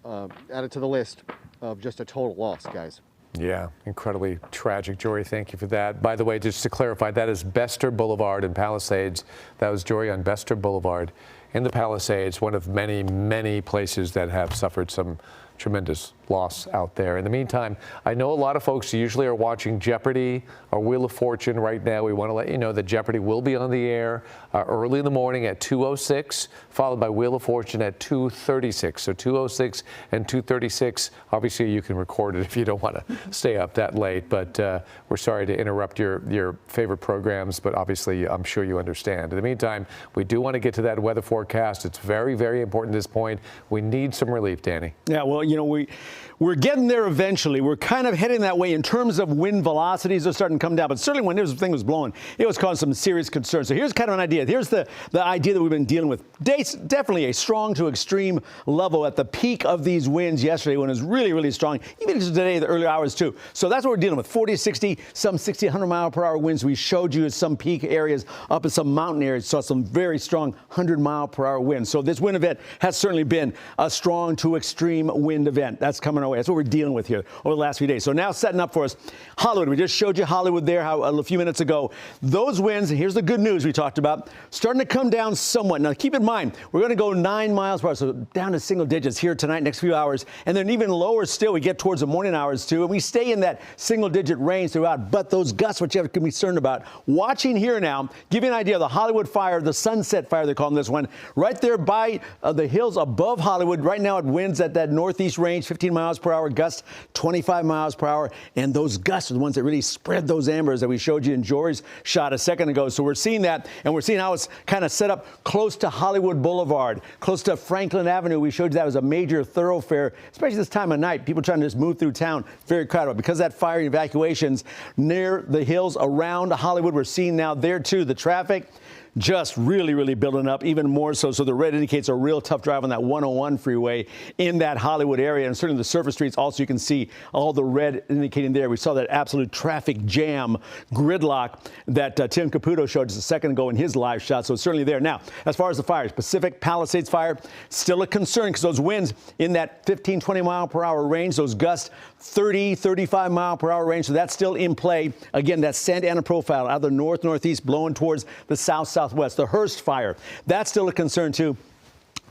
added to the list of just a total loss, guys. Yeah, incredibly tragic. Jory, thank you for that. By the way, just to clarify, that is Bester Boulevard in Palisades. That was Jory on Bester Boulevard in the Palisades, one of many, many places that have suffered some tremendous loss out there. In the meantime, I know a lot of folks usually are watching Jeopardy or Wheel of Fortune right now. We want to let you know that Jeopardy will be on the air early in the morning at 2:06, followed by Wheel of Fortune at 2:36. So 2:06 and 2:36. Obviously, you can record it if you don't want to stay up that late. But we're sorry to interrupt your favorite programs, but obviously, I'm sure you understand. In the meantime, we do want to get to that weather forecast. It's very, very important at this point. We need some relief, Danny. Yeah, well, you know, we're getting there eventually. We're kind of heading that way in terms of wind velocities. They're starting to come down. But certainly when this thing was blowing, it was causing some serious concern. So here's kind of an idea. Here's the idea that we've been dealing with. Definitely a strong to extreme level at the peak of these winds yesterday when it was really, really strong. Even today, the early hours too. So that's what we're dealing with. 40, 60, some 60, 100 mile per hour winds. We showed you some peak areas up in some mountain areas. Saw some very strong 100 mile per hour winds. So this wind event has certainly been a strong to extreme wind event. That's coming our way. That's what we're dealing with here over the last few days. So now setting up for us, Hollywood. We just showed you Hollywood there a few minutes ago. Those winds, and here's the good news we talked about, starting to come down somewhat. Now keep in mind, we're going to go 9 miles per hour, so down to single digits here tonight, next few hours. And then even lower still, we get towards the morning hours too. And we stay in that single digit range throughout. But those gusts, what you have to be concerned about. Watching here now, give you an idea of the Hollywood fire, the Sunset Fire, they're calling this one, right there by the hills above Hollywood. Right now it winds at that northeast range, 15 miles per hour, gusts 25 miles per hour. And those gusts are the ones that really spread those embers that we showed you in Jory's shot a second ago. So we're seeing that, and we're seeing how it's kind of set up close to Hollywood Boulevard, close to Franklin Avenue. We showed you that was a major thoroughfare, especially this time of night. People trying to just move through town, very crowded. Because of that fire and evacuations near the hills around Hollywood, we're seeing now there too the traffic just really, really building up even more so. So the red indicates a real tough drive on that 101 freeway in that Hollywood area. And certainly the surface streets also, you can see all the red indicating there. We saw that absolute traffic jam, gridlock that Tim Caputo showed us a second ago in his live shot. So it's certainly there. Now, as far as the fires, Pacific Palisades fire, still a concern because those winds in that 15, 20 mile per hour range, those gusts 30, 35 mile per hour range. So that's still in play. Again, that Santa Ana profile out of the north, northeast blowing towards the southwest. The Hearst fire, that's still a concern too.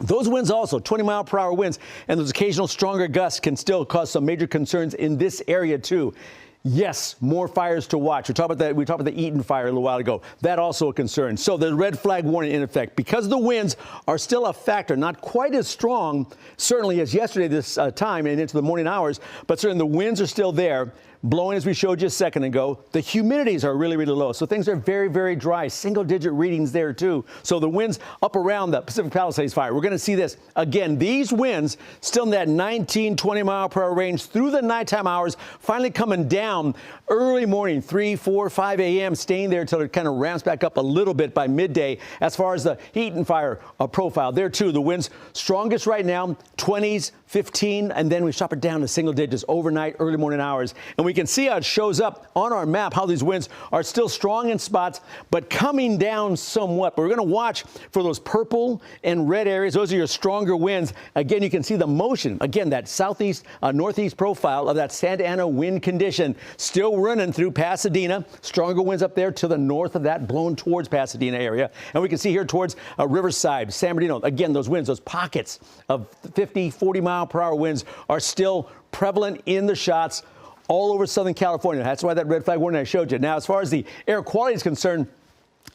Those winds also, 20 mile per hour winds, and those occasional stronger gusts can still cause some major concerns in this area too. Yes, more fires to watch. We talked about the Eaton fire a little while ago. That also a concern. So the red flag warning in effect because the winds are still a factor, not quite as strong, certainly as yesterday this time and into the morning hours, but certainly the winds are still there. Blowing, as we showed you a second ago. The humidities are really, really low. So things are very, very dry. Single digit readings there too. So the winds up around the Pacific Palisades fire. We're going to see this again. These winds still in that 19, 20 mile per hour range through the nighttime hours, finally coming down early morning, 3, 4, 5 a.m., staying there until it kind of ramps back up a little bit by midday. As far as the Eaton fire profile there too, the winds strongest right now, 20s, 15, and then we shop it down to single digits overnight, early morning hours. And we can see how it shows up on our map, how these winds are still strong in spots, but coming down somewhat. But we're going to watch for those purple and red areas. Those are your stronger winds. Again, you can see the motion. Again, that southeast, northeast profile of that Santa Ana wind condition still running through Pasadena. Stronger winds up there to the north of that, blowing towards Pasadena area. And we can see here towards Riverside, San Bernardino. Again, those winds, those pockets of 50, 40 mile per hour winds are still prevalent in the shots all over Southern California. That's why that red flag warning I showed you. Now, as far as the air quality is concerned,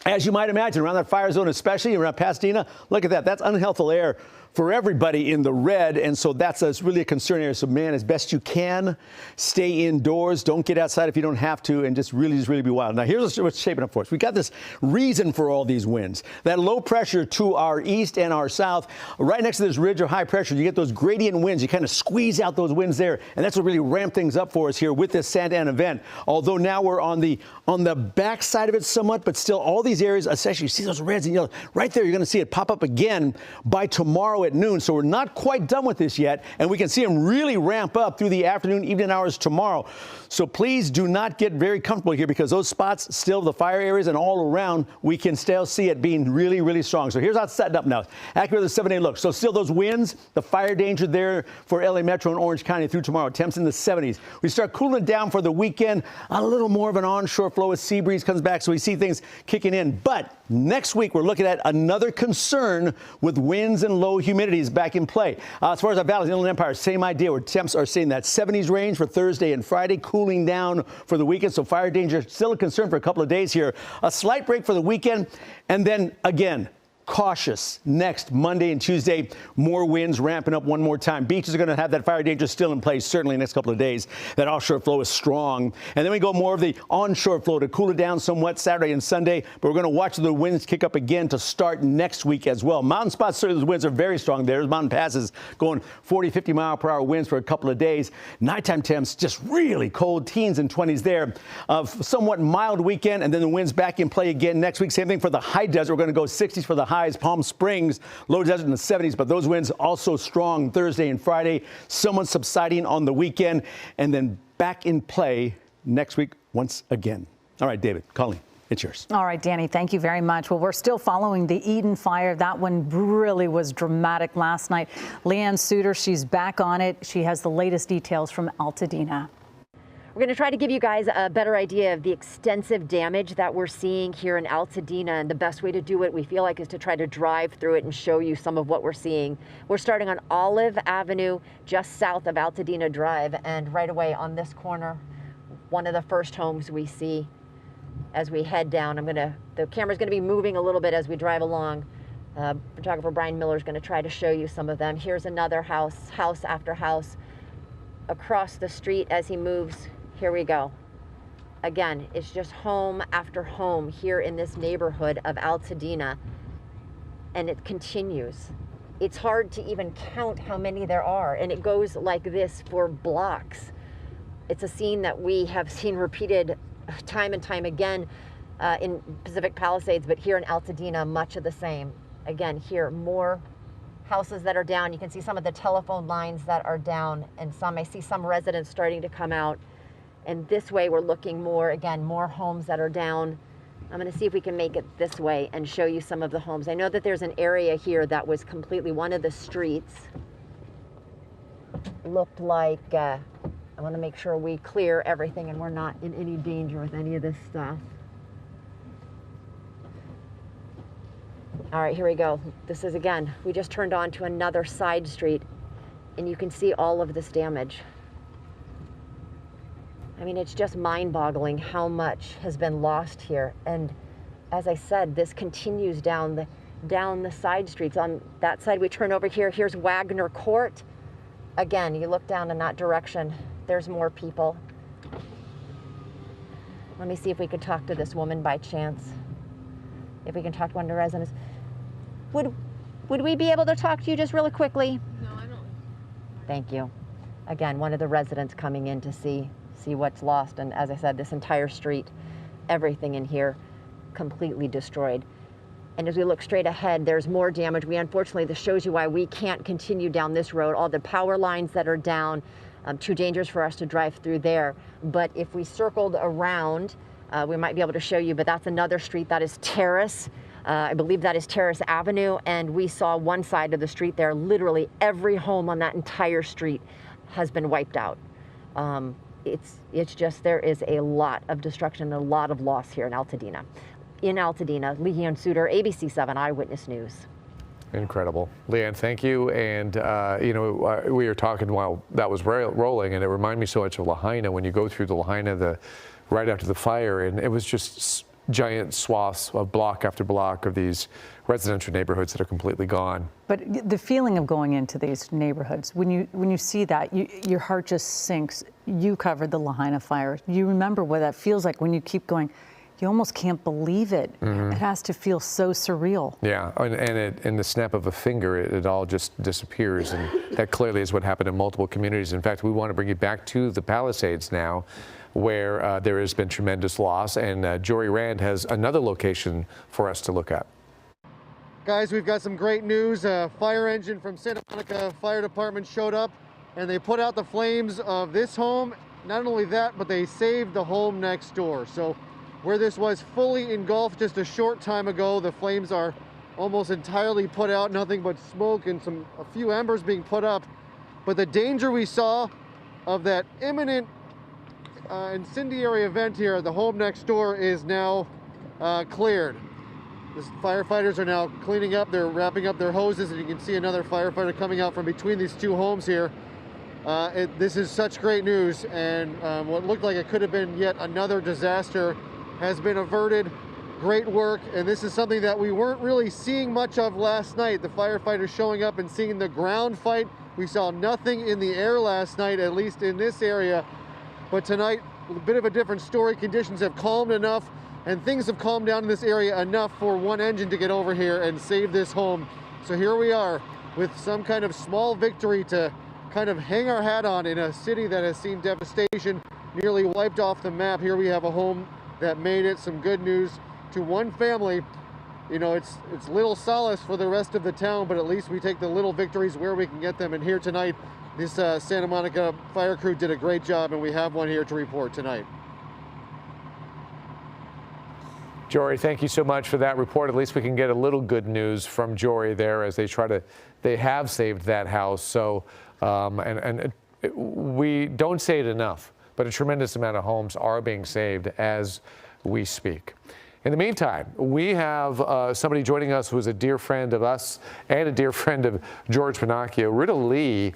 as you might imagine, around that fire zone, especially around Pasadena, look at that. That's unhealthful air for everybody in the red, and so that's really a concern area. So, man, as best you can, stay indoors. Don't get outside if you don't have to, and just really be wild. Now, here's what's shaping up for us. We got this reason for all these winds. That low pressure to our east and our south, right next to this ridge of high pressure, you get those gradient winds. You kind of squeeze out those winds there, and that's what really ramped things up for us here with this Santa Ana event. Although now we're on the back side of it somewhat, but still all these areas, especially you see those reds and yellows, right there, you're going to see it pop up again by tomorrow at noon. So we're not quite done with this yet, and we can see them really ramp up through the afternoon, evening hours tomorrow. So please do not get very comfortable here, because those spots, still the fire areas and all around, we can still see it being really, really strong. So here's how it's setting up now. Accurate the 7-day look. So still those winds, the fire danger there for LA Metro and Orange County through tomorrow. Temps in the 70s. We start cooling down for the weekend. A little more of an onshore flow as sea breeze comes back, so we see things kicking in. But next week, we're looking at another concern with winds and low humidities back in play. As far as our valleys, Inland Empire, same idea, where temps are seeing that 70s range for Thursday and Friday, cooling down for the weekend. So fire danger still a concern for a couple of days here. A slight break for the weekend, and then again, cautious next Monday and Tuesday. More winds ramping up one more time. Beaches are going to have that fire danger still in place, certainly next couple of days. That offshore flow is strong. And then we go more of the onshore flow to cool it down somewhat Saturday and Sunday. But we're going to watch the winds kick up again to start next week as well. Mountain spots, certainly the winds are very strong there. There's mountain passes going 40, 50 mile per hour winds for a couple of days. Nighttime temps just really cold, teens and 20s there. Somewhat mild weekend, and then the winds back in play again next week. Same thing for the high desert. We're going to go 60s for the highs. Palm Springs, low desert in the 70s, but those winds also strong Thursday and Friday. Somewhat subsiding on the weekend, and then back in play next week once again. All right, David, Colleen, it's yours. All right, Danny, thank you very much. Well, we're still following the Eden fire. That one really was dramatic last night. Leanne Suter, she's back on it. She has the latest details from Altadena. We're going to try to give you guys a better idea of the extensive damage that we're seeing here in Altadena, and the best way to do it, we feel like, is to try to drive through it and show you some of what we're seeing. We're starting on Olive Avenue, just south of Altadena Drive, and right away on this corner, one of the first homes we see as we head down. The camera's going to be moving a little bit as we drive along. Photographer Brian Miller is going to try to show you some of them. Here's another house, house after house. Across the street as he moves, here we go. Again, it's just home after home here in this neighborhood of Altadena, and it continues. It's hard to even count how many there are, and it goes like this for blocks. It's a scene that we have seen repeated time and time again in Pacific Palisades, but here in Altadena, much of the same. Again, here, more houses that are down. You can see some of the telephone lines that are down, and I see some residents starting to come out. And this way we're looking more, again, more homes that are down. I'm going to see if we can make it this way and show you some of the homes. I know that there's an area here that was completely, one of the streets looked like, I want to make sure we clear everything and we're not in any danger with any of this stuff. All right, here we go. This is, again, we just turned on to another side street, and you can see all of this damage. I mean, it's just mind-boggling how much has been lost here. And as I said, this continues down the side streets. On that side, we turn over here. Here's Wagner Court. Again, you look down in that direction, there's more people. Let me see if we could talk to this woman by chance. If we can talk to one of the residents. Would we be able to talk to you just really quickly? No, I don't. Thank you. Again, one of the residents coming in to see what's lost. And as I said, this entire street, everything in here completely destroyed. And as we look straight ahead, there's more damage. Unfortunately, this shows you why we can't continue down this road. All the power lines that are down, too dangerous for us to drive through there. But if we circled around, we might be able to show you, but that's another street. That is Terrace. I believe that is Terrace Avenue. And we saw one side of the street there. Literally every home on that entire street has been wiped out. It's just, there is a lot of destruction, a lot of loss here in Altadena. In Altadena, Leanne Suter, ABC 7 Eyewitness News. Incredible. Leanne, thank you. And, we were talking while that was rolling, and it reminded me so much of Lahaina, when you go through the Lahaina right after the fire, and it was just giant swaths of block after block of these residential neighborhoods that are completely gone. But the feeling of going into these neighborhoods, when you see that, your heart just sinks. You covered the Lahaina fire. You remember what that feels like when you keep going, You almost can't believe it. It has to feel so surreal. Yeah, and in the snap of a finger, it all just disappears, and that clearly is what happened in multiple communities. In fact, we want to bring you back to the Palisades now, where there has been tremendous loss, and Jory Rand has another location for us to look at. Guys, we've got some great news. A fire engine from Santa Monica Fire Department showed up, and they put out the flames of this home. Not only that, but they saved the home next door. So where this was fully engulfed just a short time ago, the flames are almost entirely put out, nothing but smoke and a few embers being put up. But the danger we saw of that imminent incendiary event here at the home next door is now cleared. The firefighters are now cleaning up, they're wrapping up their hoses, and you can see another firefighter coming out from between these two homes here. This is such great news, and what looked like it could have been yet another disaster has been averted. Great work, and this is something that we weren't really seeing much of last night. The firefighters showing up and seeing the ground fight. We saw nothing in the air last night, at least in this area. But tonight, a bit of a different story. Conditions have calmed enough, and things have calmed down in this area enough for one engine to get over here and save this home. So here we are with some kind of small victory to kind of hang our hat on in a city that has seen devastation, nearly wiped off the map. Here we have a home that made it. Some good news to one family. You know, it's little solace for the rest of the town, but at least we take the little victories where we can get them. And here tonight, this Santa Monica fire crew did a great job, and we have one here to report tonight. Jory, thank you so much for that report. At least we can get a little good news from Jory there as they have saved that house. So, we don't say it enough, but a tremendous amount of homes are being saved as we speak. In the meantime, we have somebody joining us who is a dear friend of us and a dear friend of George Pinocchio. Ruta Lee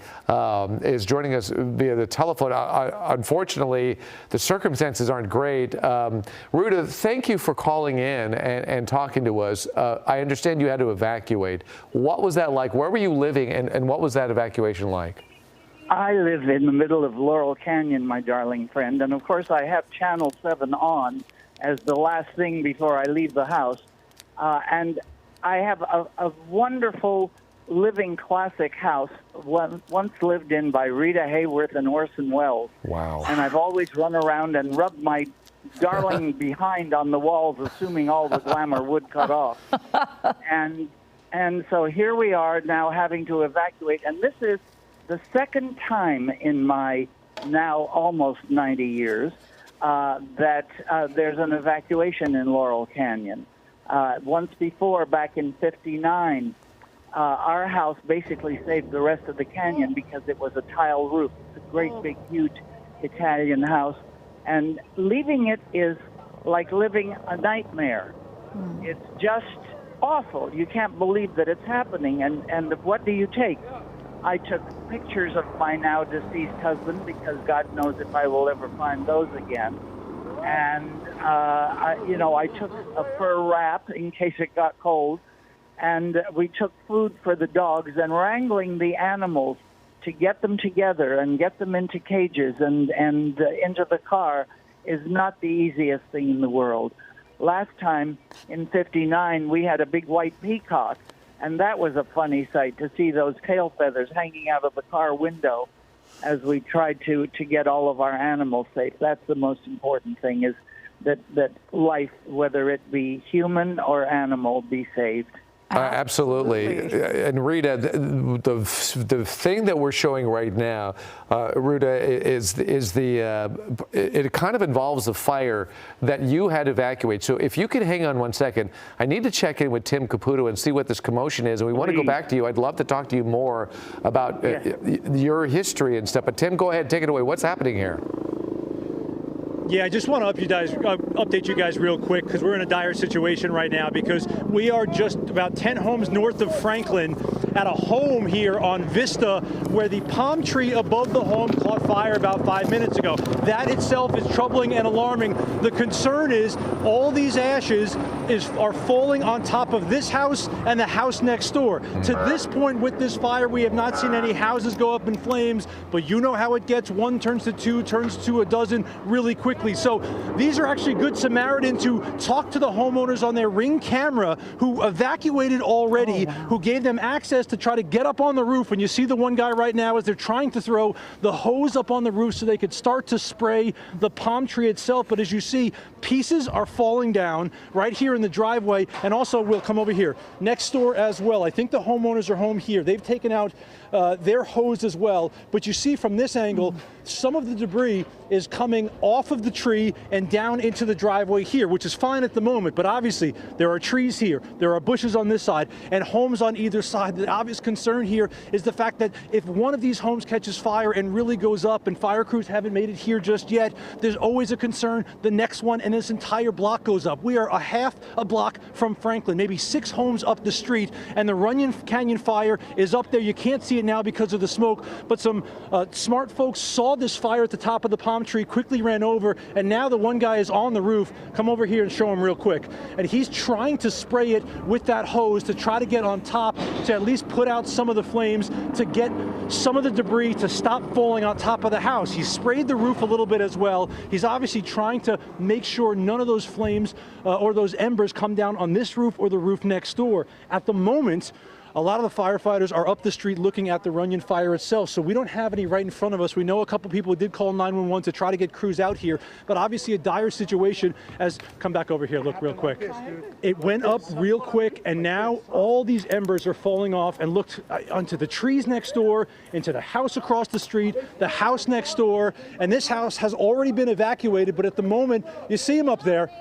is joining us via the telephone. Unfortunately, the circumstances aren't great. Ruta, thank you for calling in and talking to us. I understand you had to evacuate. What was that like? Where were you living, and what was that evacuation like? I live in the middle of Laurel Canyon, my darling friend, and of course I have Channel 7 on as the last thing before I leave the house. And I have a wonderful living classic house once lived in by Rita Hayworth and Orson Welles. Wow. And I've always run around and rubbed my darling behind on the walls, assuming all the glamour would cut off. And so here we are now having to evacuate. And this is the second time in my now almost 90 years that there's an evacuation in Laurel Canyon. Once before, back in '59, our house basically saved the rest of the canyon because it was a tile roof. It's a great, big, huge Italian house. And leaving it is like living a nightmare. It's just awful. You can't believe that it's happening. And what do you take? I took pictures of my now deceased husband because God knows if I will ever find those again. And, I took a fur wrap in case it got cold. And we took food for the dogs, and wrangling the animals to get them together and get them into cages and into the car is not the easiest thing in the world. Last time in '59, we had a big white peacock. And that was a funny sight to see those tail feathers hanging out of the car window as we tried to get all of our animals safe. That's the most important thing, is that life, whether it be human or animal, be saved. Absolutely. And Rita, the thing that we're showing right now, Rita, is it kind of involves a fire that you had to evacuate. So if you could hang on 1 second, I need to check in with Tim Caputo and see what this commotion is. And we want to go back to you. I'd love to talk to you more about your history and stuff. But Tim, go ahead, take it away. What's happening here? Yeah, I just want to update you guys real quick, because we're in a dire situation right now, because we are just about 10 homes north of Franklin at a home here on Vista where the palm tree above the home caught fire about 5 minutes ago. That itself is troubling and alarming. The concern is all these ashes are falling on top of this house and the house next door. To this point with this fire, we have not seen any houses go up in flames, but you know how it gets. One turns to two, turns to a dozen really quickly. So these are actually good Samaritan to talk to the homeowners on their Ring camera who evacuated already, who gave them access to try to get up on the roof. And you see the one guy right now as they're trying to throw the hose up on the roof so they could start to spray the palm tree itself. But as you see, pieces are falling down right here in the driveway, and also we'll come over here next door as well. I think the homeowners are home here. They've taken out their hose as well, but you see from this angle, some of the debris is coming off of the tree and down into the driveway here, which is fine at the moment, but obviously there are trees here, there are bushes on this side, and homes on either side. The obvious concern here is the fact that if one of these homes catches fire and really goes up, and fire crews haven't made it here just yet, there's always a concern the next one and this entire block goes up. We are a half a block from Franklin, maybe 6 homes up the street, and the Runyon Canyon fire is up there. You can't see it now because of the smoke, but some smart folks saw this fire at the top of the palm tree, quickly ran over, and now the one guy is on the roof. Come over here and show him real quick. And he's trying to spray it with that hose to try to get on top, to at least put out some of the flames, to get some of the debris to stop falling on top of the house. He sprayed the roof a little bit as well. He's obviously trying to make sure none of those flames or those embers come down on this roof or the roof next door. At the moment, a lot of the firefighters are up the street looking at the Runyon fire itself, so we don't have any right in front of us. We know a couple people did call 911 to try to get crews out here, but obviously a dire situation. Come back over here, look real quick. It went up real quick, and now all these embers are falling off, and looked onto the trees next door, into the house across the street, the house next door, and this house has already been evacuated, but at the moment, you see him up there,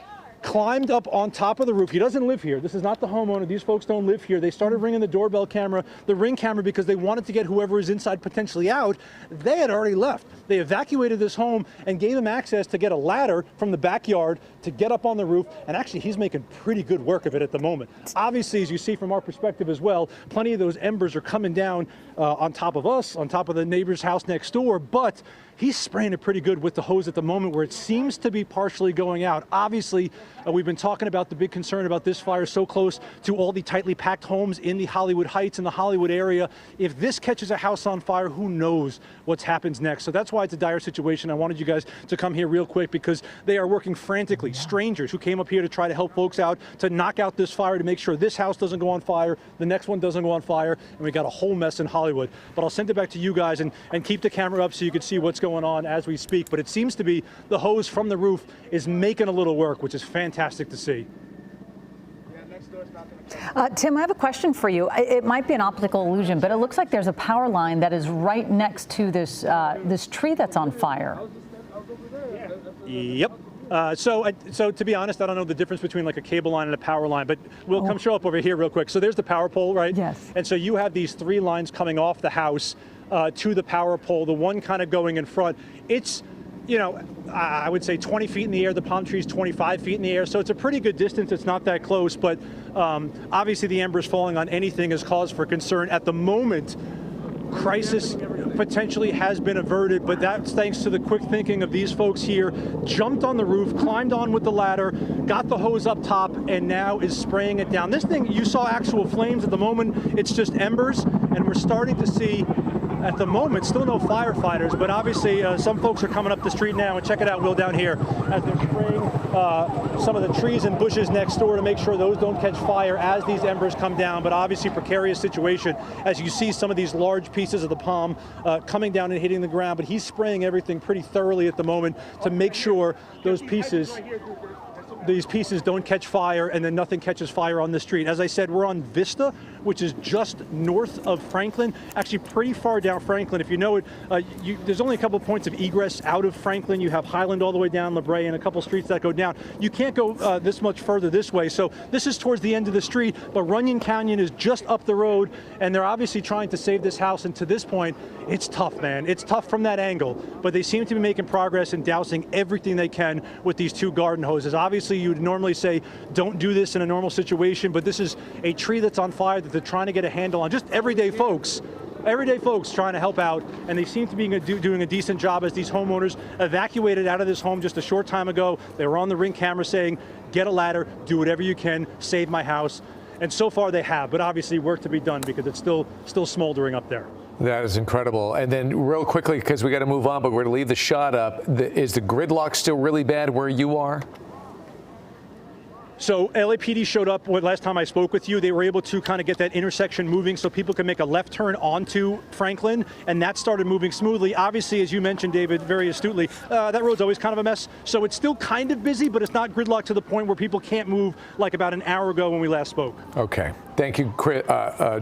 climbed up on top of the roof. He doesn't live here. This is not the homeowner. These folks don't live here. They started ringing the doorbell camera, the Ring camera, because they wanted to get whoever is inside potentially out. They had already left. They evacuated this home and gave them access to get a ladder from the backyard to get up on the roof. And actually, he's making pretty good work of it at the moment. Obviously, as you see from our perspective as well, plenty of those embers are coming down on top of us, on top of the neighbor's house next door, but he's spraying it pretty good with the hose at the moment, where it seems to be partially going out. Obviously, we've been talking about the big concern about this fire so close to all the tightly packed homes in the Hollywood Heights and the Hollywood area. If this catches a house on fire, who knows what happens next? So that's why it's a dire situation. I wanted you guys to come here real quick because they are working frantically. Strangers who came up here to try to help folks out, to knock out this fire, to make sure this house doesn't go on fire, the next one doesn't go on fire, and we got a whole mess in Hollywood. But I'll send it back to you guys and keep the camera up so you can see what's going on as we speak. But it seems to be the hose from the roof is making a little work, which is fantastic to see. Tim, I have a question for you. It might be an optical illusion, but it looks like there's a power line that is right next to this this tree that's on fire. Yep. So to be honest, I don't know the difference between like a cable line and a power line, but we'll come show up over here real quick. So there's the power pole, right? Yes. And so you have these 3 lines coming off the house to the power pole, the one kind of going in front. It's, you know, I would say 20 feet in the air. The palm tree is 25 feet in the air, so it's a pretty good distance. It's not that close, but obviously the embers falling on anything is cause for concern. At the moment, crisis potentially has been averted, but that's thanks to the quick thinking of these folks here. Jumped on the roof, climbed on with the ladder, got the hose up top, and now is spraying it down. This thing, you saw actual flames. At the moment, it's just embers, and we're starting to see, at the moment, still no firefighters, but obviously some folks are coming up the street now, and check it out, Will, down here, as they're spraying some of the trees and bushes next door to make sure those don't catch fire as these embers come down. But obviously precarious situation as you see some of these large pieces of the palm coming down and hitting the ground, but he's spraying everything pretty thoroughly at the moment to make sure those these pieces don't catch fire and then nothing catches fire on the street. As I said, we're on Vista, which is just north of Franklin, actually pretty far down Franklin. If you know it, there's only a couple points of egress out of Franklin. You have Highland all the way down La Brea and a couple streets that go down. You can't go this much further this way. So this is towards the end of the street, but Runyon Canyon is just up the road, and they're obviously trying to save this house. And to this point, it's tough, man. It's tough from that angle, but they seem to be making progress and dousing everything they can with these 2 garden hoses. Obviously, you'd normally say, don't do this in a normal situation, but this is a tree that's on fire that they're trying to get a handle on. Just everyday folks trying to help out, and they seem to be doing a decent job as these homeowners evacuated out of this home just a short time ago. They were on the Ring camera saying, get a ladder, do whatever you can, save my house. And so far they have, but obviously work to be done because it's still smoldering up there. That is incredible. And then real quickly, because we got to move on, but we're going to leave the shot up. Is the gridlock still really bad where you are? So LAPD showed up last time I spoke with you. They were able to kind of get that intersection moving so people can make a left turn onto Franklin, and that started moving smoothly. Obviously, as you mentioned, David, very astutely, that road's always kind of a mess. So it's still kind of busy, but it's not gridlocked to the point where people can't move like about an hour ago when we last spoke. Okay. Thank you,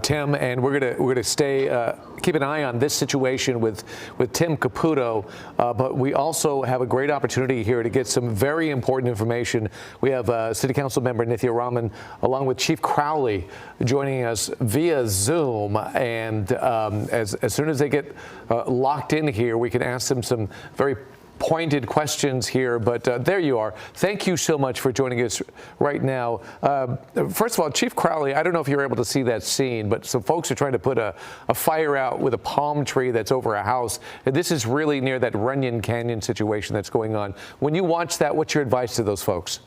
Tim. And we're gonna stay keep an eye on this situation with Tim Caputo, but we also have a great opportunity here to get some very important information. We have City Council member Nithya Raman along with Chief Crowley joining us via Zoom, and as soon as they get locked in here, we can ask them some very pointed questions here, but there you are. Thank you so much for joining us right now. First of all, Chief Crowley, I don't know if you're able to see that scene, but some folks are trying to put a fire out with a palm tree that's over a house. And this is really near that Runyon Canyon situation that's going on. When you watch that, what's your advice to those folks?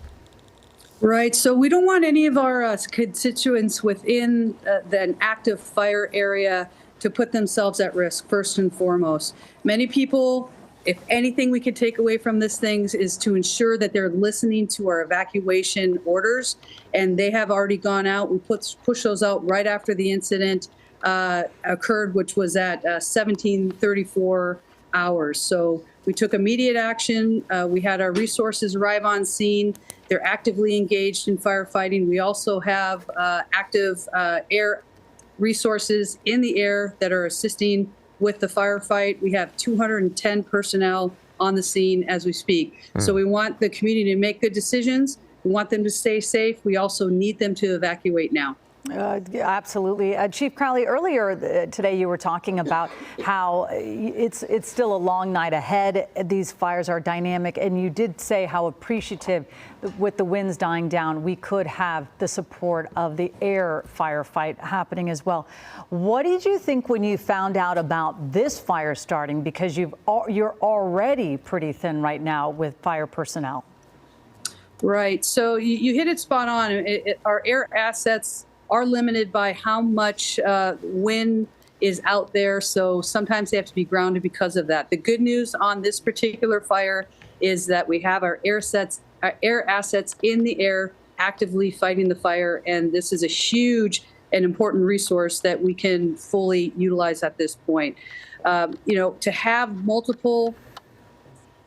Right. So we don't want any of our constituents within an active fire area to put themselves at risk, first and foremost. Many people, if anything we could take away from this thing is to ensure that they're listening to our evacuation orders, and they have already gone out. We pushed those out right after the incident occurred, which was at 17:34 hours. So we took immediate action. We had our resources arrive on scene. They're actively engaged in firefighting. We also have active air resources in the air that are assisting with the firefight. We have 210 personnel on the scene as we speak. So we want the community to make good decisions. We want them to stay safe. We also need them to evacuate now. Absolutely. Chief Crowley, earlier today you were talking about how it's still a long night ahead. These fires are dynamic, and you did say how appreciative, with the winds dying down, we could have the support of the air firefight happening as well. What did you think when you found out about this fire starting? Because you're already pretty thin right now with fire personnel. Right. So you hit it spot on. Our air assets are limited by how much wind is out there, so sometimes they have to be grounded because of that. The good news on this particular fire is that we have our air assets in the air actively fighting the fire, and this is a huge and important resource that we can fully utilize at this point. To have multiple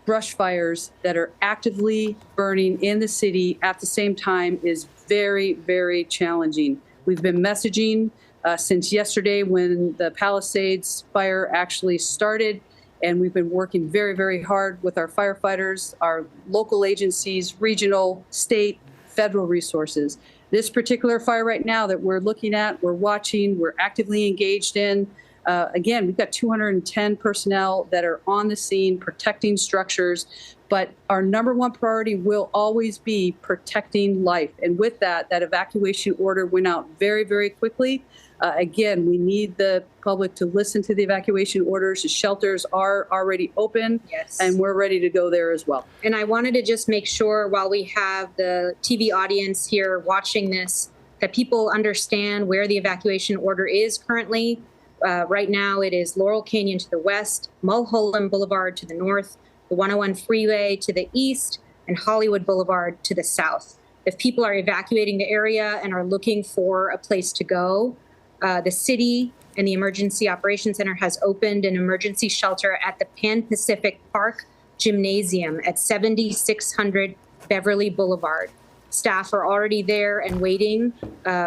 brush fires that are actively burning in the city at the same time is very, very challenging. We've been messaging since yesterday when the Palisades fire actually started, and we've been working very, very hard with our firefighters, our local agencies, regional, state, federal resources. This particular fire right now that we're looking at, we're watching, we're actively engaged in. Again, we've got 210 personnel that are on the scene protecting structures, but our number one priority will always be protecting life. And with that evacuation order went out very, very quickly. Again, we need the public to listen to the evacuation orders. The shelters are already open, yes, and we're ready to go there as well. And I wanted to just make sure, while we have the TV audience here watching this, that people understand where the evacuation order is currently. Right now, it is Laurel Canyon to the west, Mulholland Boulevard to the north, the 101 freeway to the east, and Hollywood Boulevard to the south. If people are evacuating the area and are looking for a place to go, the city and the Emergency Operations Center has opened an emergency shelter at the Pan Pacific Park Gymnasium at 7600 Beverly Boulevard. Staff are already there and waiting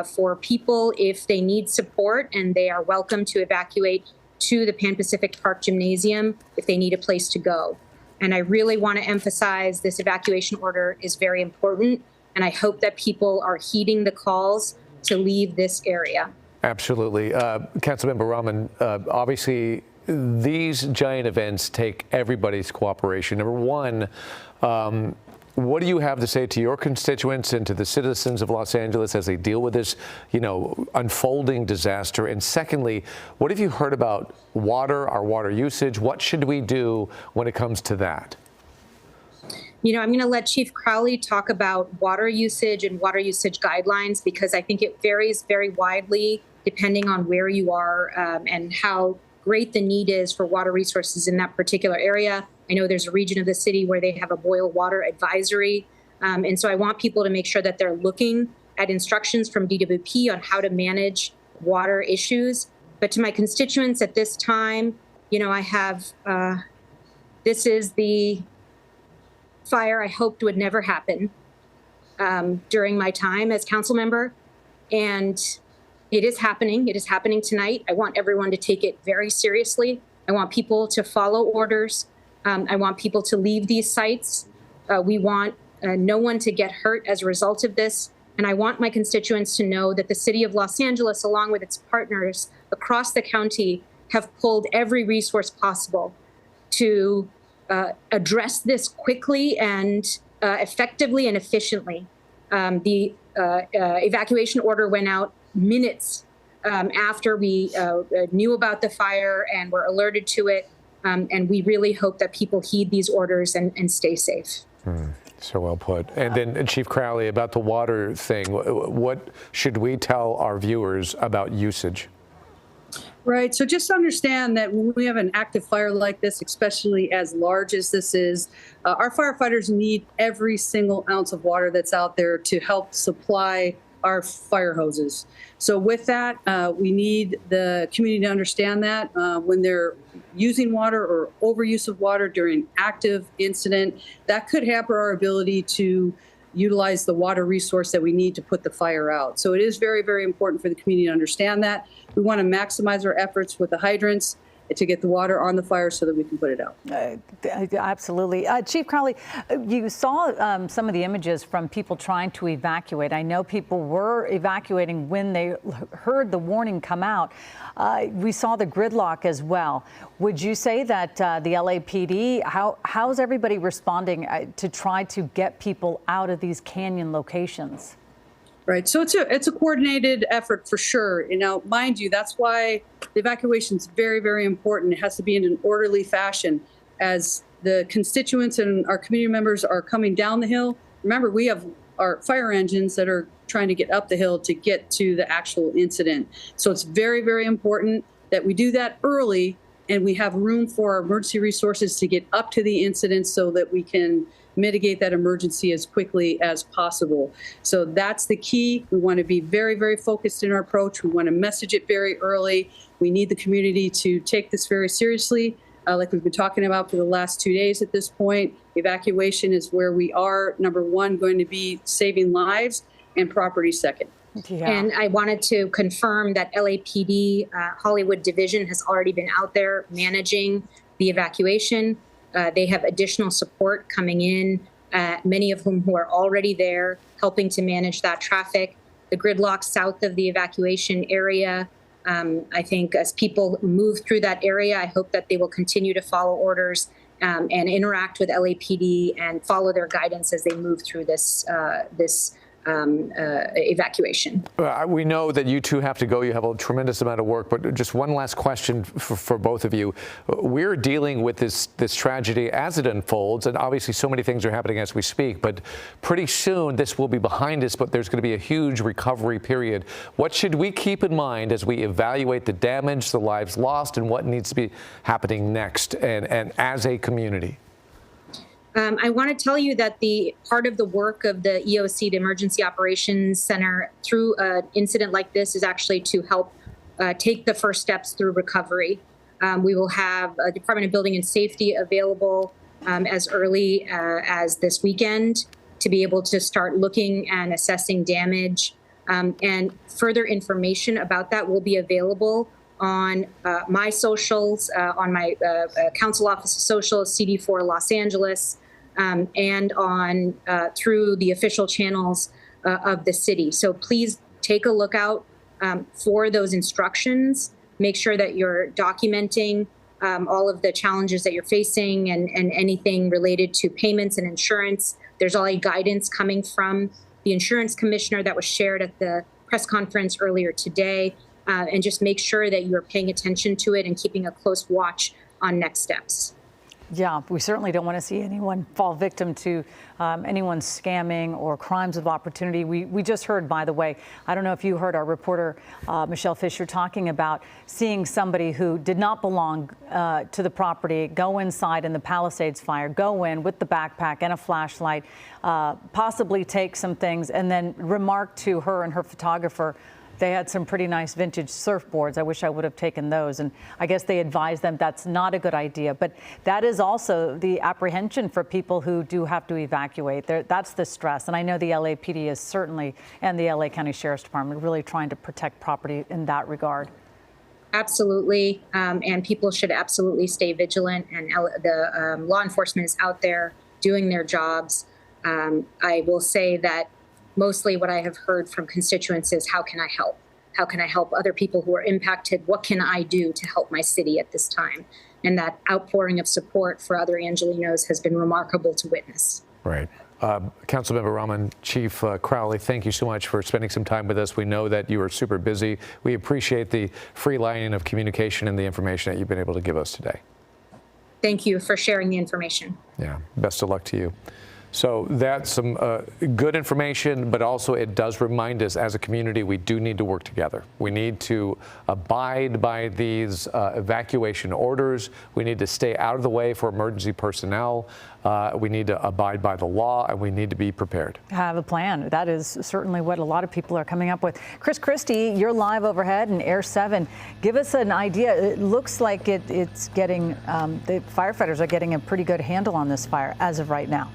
for people if they need support, and they are welcome to evacuate to the Pan Pacific Park Gymnasium if they need a place to go. And I really want to emphasize this evacuation order is very important, and I hope that people are heeding the calls to leave this area. Absolutely. Councilmember Raman, obviously these giant events take everybody's cooperation. Number one, What do you have to say to your constituents and to the citizens of Los Angeles as they deal with this, unfolding disaster? And secondly, what have you heard about water, our water usage? What should we do when it comes to that? I'm going to let Chief Crowley talk about water usage and water usage guidelines, because I think it varies very widely depending on where you are and how great the need is for water resources in that particular area. I know there's a region of the city where they have a boil water advisory. And so I want people to make sure that they're looking at instructions from DWP on how to manage water issues. But to my constituents at this time, I have, this is the fire I hoped would never happen during my time as council member. And it is happening. It is happening tonight. I want everyone to take it very seriously. I want people to follow orders. I want people to leave these sites. We want no one to get hurt as a result of this. And I want my constituents to know that the city of Los Angeles, along with its partners across the county, have pulled every resource possible to address this quickly and effectively and efficiently. The evacuation order went out minutes after we knew about the fire and were alerted to it. And we really hope that people heed these orders and stay safe. So well put. And then Chief Crowley, about the water thing, what should we tell our viewers about usage? Right. So just understand that when we have an active fire like this, especially as large as this is, our firefighters need every single ounce of water that's out there to help supply our fire hoses. So with that, we need the community to understand that when they're using water or overuse of water during active incident, that could hamper our ability to utilize the water resource that we need to put the fire out. So it is very, very important for the community to understand that. We want to maximize our efforts with the hydrants to get the water on the fire so that we can put it out. Absolutely. Chief Crowley, you saw some of the images from people trying to evacuate. I know people were evacuating when they heard the warning come out. We saw the gridlock as well. Would you say that the LAPD, how's everybody responding to try to get people out of these canyon locations? Right. So it's a coordinated effort for sure. Mind you, that's why the evacuation is very, very important. It has to be in an orderly fashion. As the constituents and our community members are coming down the hill, remember, we have our fire engines that are trying to get up the hill to get to the actual incident. So it's very, very important that we do that early and we have room for our emergency resources to get up to the incident so that we can mitigate that emergency as quickly as possible. So that's the key. We want to be very, very focused in our approach. We want to message it very early. We need the community to take this very seriously. Like we've been talking about for the last 2 days at this point, evacuation is where we are, number one, going to be saving lives and property second. Yeah. And I wanted to confirm that LAPD Hollywood Division has already been out there managing the evacuation. They have additional support coming in, many of whom who are already there helping to manage that traffic. The gridlock south of the evacuation area, I think as people move through that area, I hope that they will continue to follow orders and interact with LAPD and follow their guidance as they move through this evacuation. We know that you two have to go. You have a tremendous amount of work, but just one last question for both of you. We're dealing with this tragedy as it unfolds, and obviously so many things are happening as we speak, but pretty soon this will be behind us, but there's going to be a huge recovery period. What should we keep in mind as we evaluate the damage, the lives lost, and what needs to be happening next and as a community? I want to tell you that the part of the work of the EOC, the Emergency Operations Center, through an incident like this is actually to help take the first steps through recovery. We will have a Department of Building and Safety available as early as this weekend to be able to start looking and assessing damage. And further information about that will be available on my socials, on my council office socials, CD4 Los Angeles, and on through the official channels of the city. So please take a look out for those instructions. Make sure that you're documenting all of the challenges that you're facing and anything related to payments and insurance. There's already guidance coming from the insurance commissioner that was shared at the press conference earlier today, and just make sure that you're paying attention to it and keeping a close watch on next steps. Yeah, we certainly don't want to see anyone fall victim to anyone scamming or crimes of opportunity. We just heard, by the way, I don't know if you heard our reporter, Michelle Fisher, talking about seeing somebody who did not belong to the property go inside in the Palisades fire, go in with the backpack and a flashlight, possibly take some things, and then remark to her and her photographer, they had some pretty nice vintage surfboards. I wish I would have taken those. And I guess they advised them that's not a good idea. But that is also the apprehension for people who do have to evacuate. That's the stress. And I know the LAPD is certainly, and the LA County Sheriff's Department, really trying to protect property in that regard. Absolutely. And people should absolutely stay vigilant. And the law enforcement is out there doing their jobs. I will say that mostly what I have heard from constituents is, how can I help? How can I help other people who are impacted? What can I do to help my city at this time? And that outpouring of support for other Angelenos has been remarkable to witness. Right. Councilmember Rahman, Chief Crowley, thank you so much for spending some time with us. We know that you are super busy. We appreciate the free line of communication and the information that you've been able to give us today. Thank you for sharing the information. Yeah, best of luck to you. So that's some good information, but also it does remind us as a community we do need to work together. We need to abide by these evacuation orders. We need to stay out of the way for emergency personnel. We need to abide by the law, and we need to be prepared. Have a plan. That is certainly what a lot of people are coming up with. Chris Christie, you're live overhead in Air 7. Give us an idea. It looks like it's getting, the firefighters are getting a pretty good handle on this fire as of right now.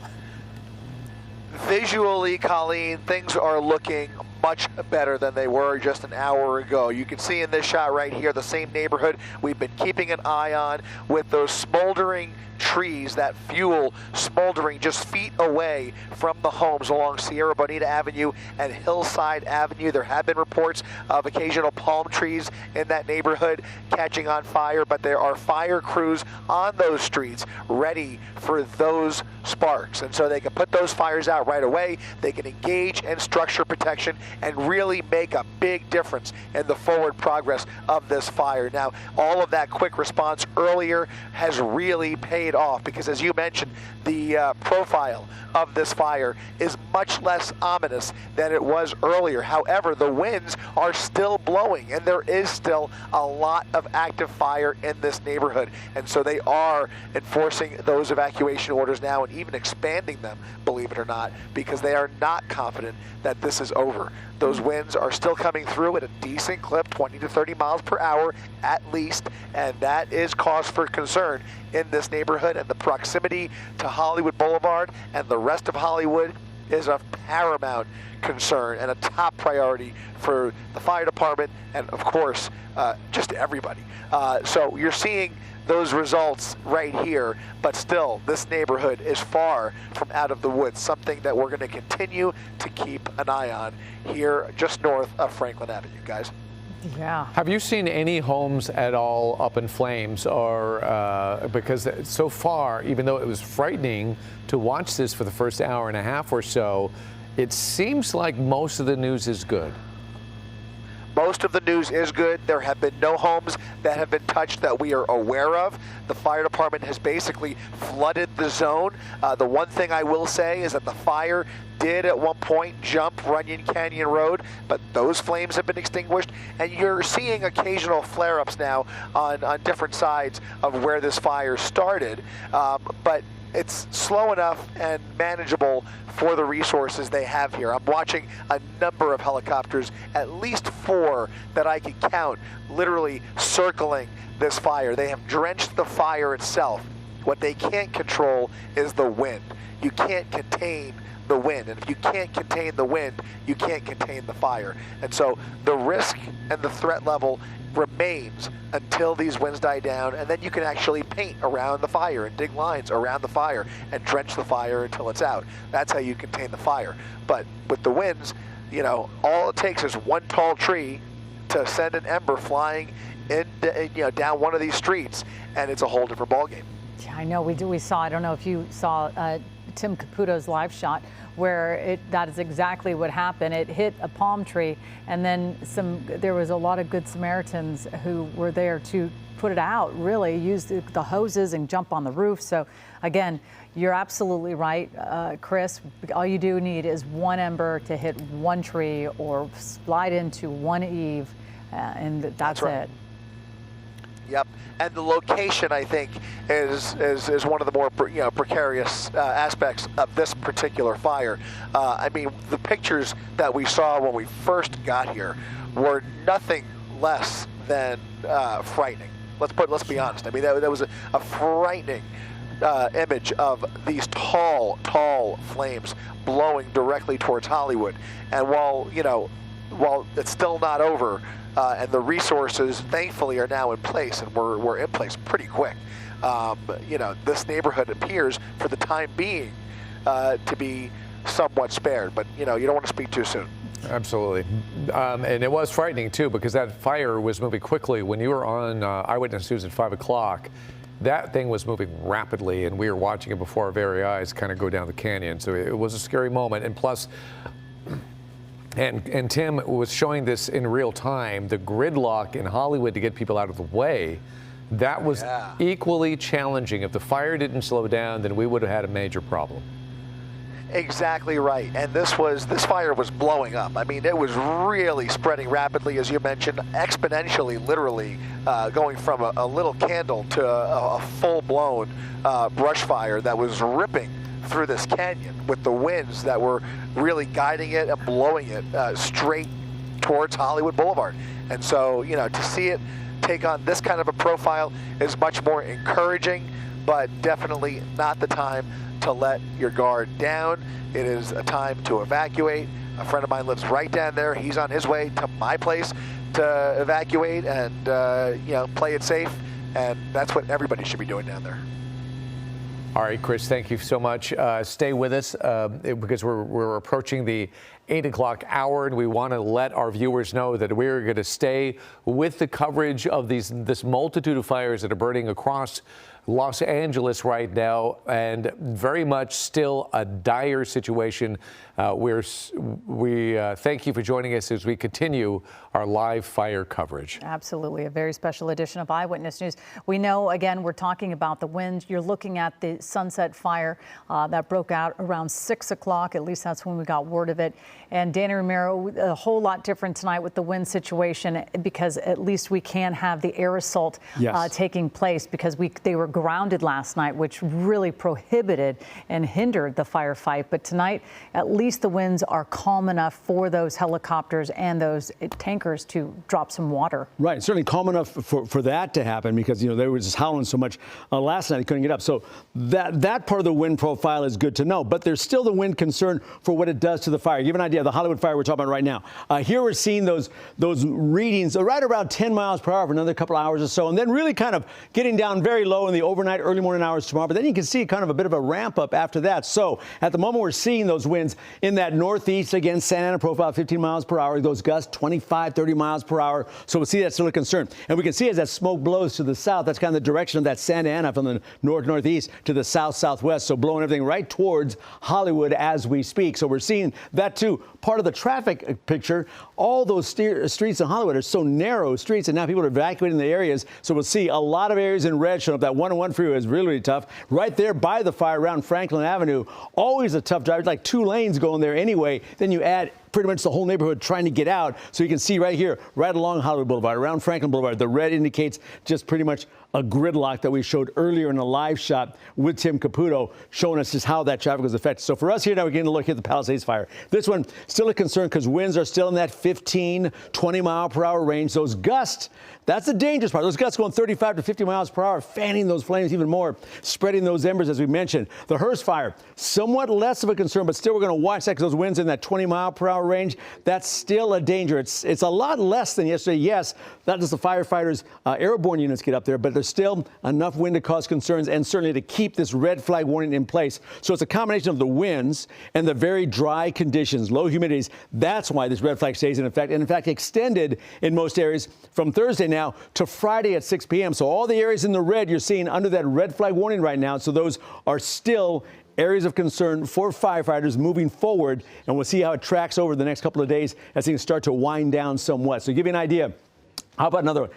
Visually, Colleen, things are looking much better than they were just an hour ago. You can see in this shot right here, the same neighborhood we've been keeping an eye on with those smoldering trees, that fuel smoldering just feet away from the homes along Sierra Bonita Avenue and Hillside Avenue. There have been reports of occasional palm trees in that neighborhood catching on fire, but there are fire crews on those streets ready for those sparks. And so they can put those fires out right away. They can engage in structure protection and really make a big difference in the forward progress of this fire. Now, all of that quick response earlier has really paid off, because as you mentioned, the profile of this fire is much less ominous than it was earlier. However, the winds are still blowing, and there is still a lot of active fire in this neighborhood. And so they are enforcing those evacuation orders now, and even expanding them, believe it or not, because they are not confident that this is over. Those winds are still coming through at a decent clip, 20 to 30 miles per hour at least, and that is cause for concern in this neighborhood. And the proximity to Hollywood Boulevard and the rest of Hollywood is of paramount concern and a top priority for the fire department and, of course, just everybody. So you're seeing those results right here, but still, this neighborhood is far from out of the woods, something that we're going to continue to keep an eye on here just north of Franklin Avenue, guys. Yeah. Have you seen any homes at all up in flames, or because so far, even though it was frightening to watch this for the first hour and a half or so, it seems like most of the news is good. Most of the news is good. There have been no homes that have been touched that we are aware of. The fire department has basically flooded the zone. The one thing I will say is that the fire did at one point jump Runyon Canyon Road, but those flames have been extinguished, and you're seeing occasional flare-ups now on different sides of where this fire started. But it's slow enough and manageable for the resources they have here. I'm watching a number of helicopters, at least 4 that I can count, literally circling this fire. They have drenched the fire itself. What they can't control is the wind. You can't contain the wind, and if you can't contain the wind, you can't contain the fire. And so the risk and the threat level remains until these winds die down, and then you can actually paint around the fire and dig lines around the fire and drench the fire until it's out. That's how you contain the fire. But with the winds, you know, all it takes is one tall tree to send an ember flying in, down one of these streets, and it's a whole different ballgame. Yeah, I know we saw, I don't know if you saw Tim Caputo's live shot, where that is exactly what happened. It hit a palm tree, and then there was a lot of good Samaritans who were there to put it out, really use the hoses and jump on the roof. So again, you're absolutely right, Chris. All you do need is one ember to hit one tree or slide into one eave, and that's right. it. Yep, and the location, I think, is one of the more precarious aspects of this particular fire. I mean, the pictures that we saw when we first got here were nothing less than frightening. Let's be honest. I mean, that was a frightening image of these tall flames blowing directly towards Hollywood. And while it's still not over, and the resources thankfully are now in place, and we're in place pretty quick. This neighborhood appears, for the time being, to be somewhat spared. But you don't want to speak too soon. Absolutely. And it was frightening, too, because that fire was moving quickly. When you were on Eyewitness News at 5 o'clock, that thing was moving rapidly, and we were watching it before our very eyes kind of go down the canyon. So it was a scary moment. And plus, and Tim was showing this in real time, the gridlock in Hollywood to get people out of the way. That was equally challenging. If the fire didn't slow down, then we would have had a major problem. Exactly right. And this fire was blowing up. I mean, it was really spreading rapidly, as you mentioned, exponentially, literally going from a little candle to a full-blown brush fire that was ripping through this canyon, with the winds that were really guiding it and blowing it straight towards Hollywood Boulevard. And so, to see it take on this kind of a profile is much more encouraging, but definitely not the time to let your guard down. It is a time to evacuate. A friend of mine lives right down there. He's on his way to my place to evacuate and play it safe. And that's what everybody should be doing down there. All right, Chris, thank you so much. Stay with us because we're approaching the 8 o'clock hour, and we want to let our viewers know that we're going to stay with the coverage of this multitude of fires that are burning across Los Angeles right now, and very much still a dire situation. We thank you for joining us as we continue our live fire coverage. Absolutely. A very special edition of Eyewitness News. We know, again, we're talking about the winds. You're looking at the Sunset Fire that broke out around 6 o'clock. At least that's when we got word of it. And Danny Romero, a whole lot different tonight with the wind situation, because at least we can have the air assault taking place, because they were grounded last night, which really prohibited and hindered the firefight. But tonight, at least the winds are calm enough for those helicopters and those tankers to drop some water. Right, certainly calm enough for that to happen, because they were just howling so much last night they couldn't get up. So that part of the wind profile is good to know, but there's still the wind concern for what it does to the fire. Give you an idea of the Hollywood fire we're talking about right now. Here we're seeing those readings right around 10 miles per hour for another couple of hours or so, and then really kind of getting down very low in the overnight, early morning hours tomorrow. But then you can see kind of a bit of a ramp up after that. So at the moment, we're seeing those winds in that northeast, again, Santa Ana profile, 15 miles per hour. Those gusts, 25, 30 miles per hour. So we'll see that's still a concern. And we can see as that smoke blows to the south, that's kind of the direction of that Santa Ana from the northeast to the southwest. So blowing everything right towards Hollywood as we speak. So we're seeing that too. Part of the traffic picture, all those streets in Hollywood are so narrow streets, and now people are evacuating the areas. So we'll see a lot of areas in red showing up. That 101 freeway is really, really tough. Right there by the fire around Franklin Avenue, always a tough drive. It's like 2 lanes going there anyway. Then you add pretty much the whole neighborhood trying to get out. So you can see right here, right along Hollywood Boulevard, around Franklin Boulevard, the red indicates just pretty much a gridlock that we showed earlier in a live shot with Tim Caputo, showing us just how that traffic was affected. So for us here now, we're getting a look at the Palisades fire. This one, still a concern because winds are still in that 15, 20 mile per hour range. Those gusts, that's the dangerous part. Those gusts going 35 to 50 miles per hour, fanning those flames even more, spreading those embers, as we mentioned. The Hearst fire, somewhat less of a concern, but still we're going to watch that because those winds in that 20 mile per hour range, that's still a danger. It's a lot less than yesterday. Yes, not just the firefighters, airborne units get up there, but there's still enough wind to cause concerns and certainly to keep this red flag warning in place. So it's a combination of the winds and the very dry conditions, low humidities. That's why this red flag stays in effect, and in fact extended in most areas from Thursday now to Friday at 6 p.m. So all the areas in the red you're seeing under that red flag warning right now. So those are still areas of concern for firefighters moving forward, and we'll see how it tracks over the next couple of days as things start to wind down somewhat. So to give you an idea, how about another one?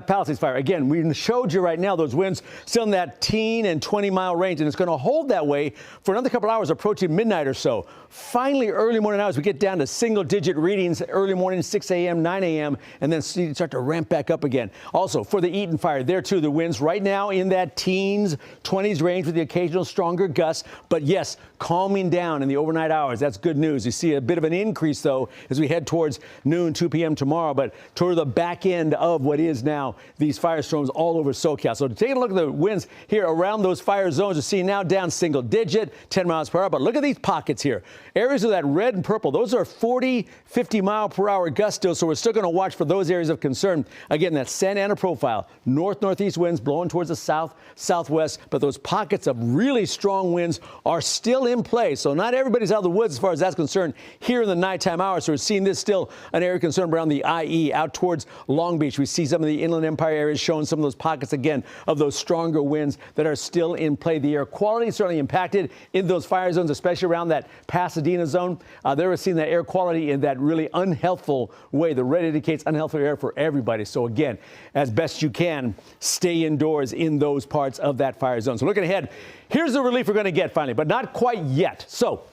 Palisades fire. Again, we showed you right now those winds still in that 10 and 20-mile range, and it's going to hold that way for another couple hours approaching midnight or so. Finally, early morning hours, we get down to single-digit readings early morning, 6 a.m., 9 a.m., and then start to ramp back up again. Also, for the Eaton fire, there too, the winds right now in that teens, 20s range with the occasional stronger gusts, but yes, calming down in the overnight hours. That's good news. You see a bit of an increase, though, as we head towards noon, 2 p.m. tomorrow, but toward the back end of what is now these firestorms all over SoCal. So to take a look at the winds here around those fire zones, you see now down single digit, 10 miles per hour. But look at these pockets here. Areas of that red and purple, those are 40, 50 mile per hour gusts still. So we're still going to watch for those areas of concern. Again, that Santa Ana profile, north-northeast winds blowing towards the south, southwest. But those pockets of really strong winds are still in play. So not everybody's out of the woods as far as that's concerned here in the nighttime hours. So we're seeing this still an area of concern around the IE out towards Long Beach. We see some of the Inland Empire areas showing some of those pockets again of those stronger winds that are still in play. The air quality is certainly impacted in those fire zones, especially around that Pasadena zone. They were seeing that air quality in that really unhealthful way. The red indicates unhealthy air for everybody. So again, as best you can, stay indoors in those parts of that fire zone. So looking ahead, here's the relief we're going to get finally, but not quite yet. So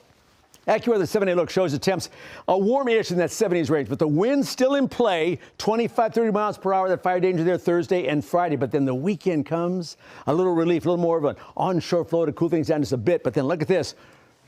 AccuWeather 7-day look shows the temps a warm-ish in that 70s range, but the wind's still in play, 25, 30 miles per hour. That fire danger there Thursday and Friday. But then the weekend comes, a little relief, a little more of an onshore flow to cool things down just a bit. But then look at this.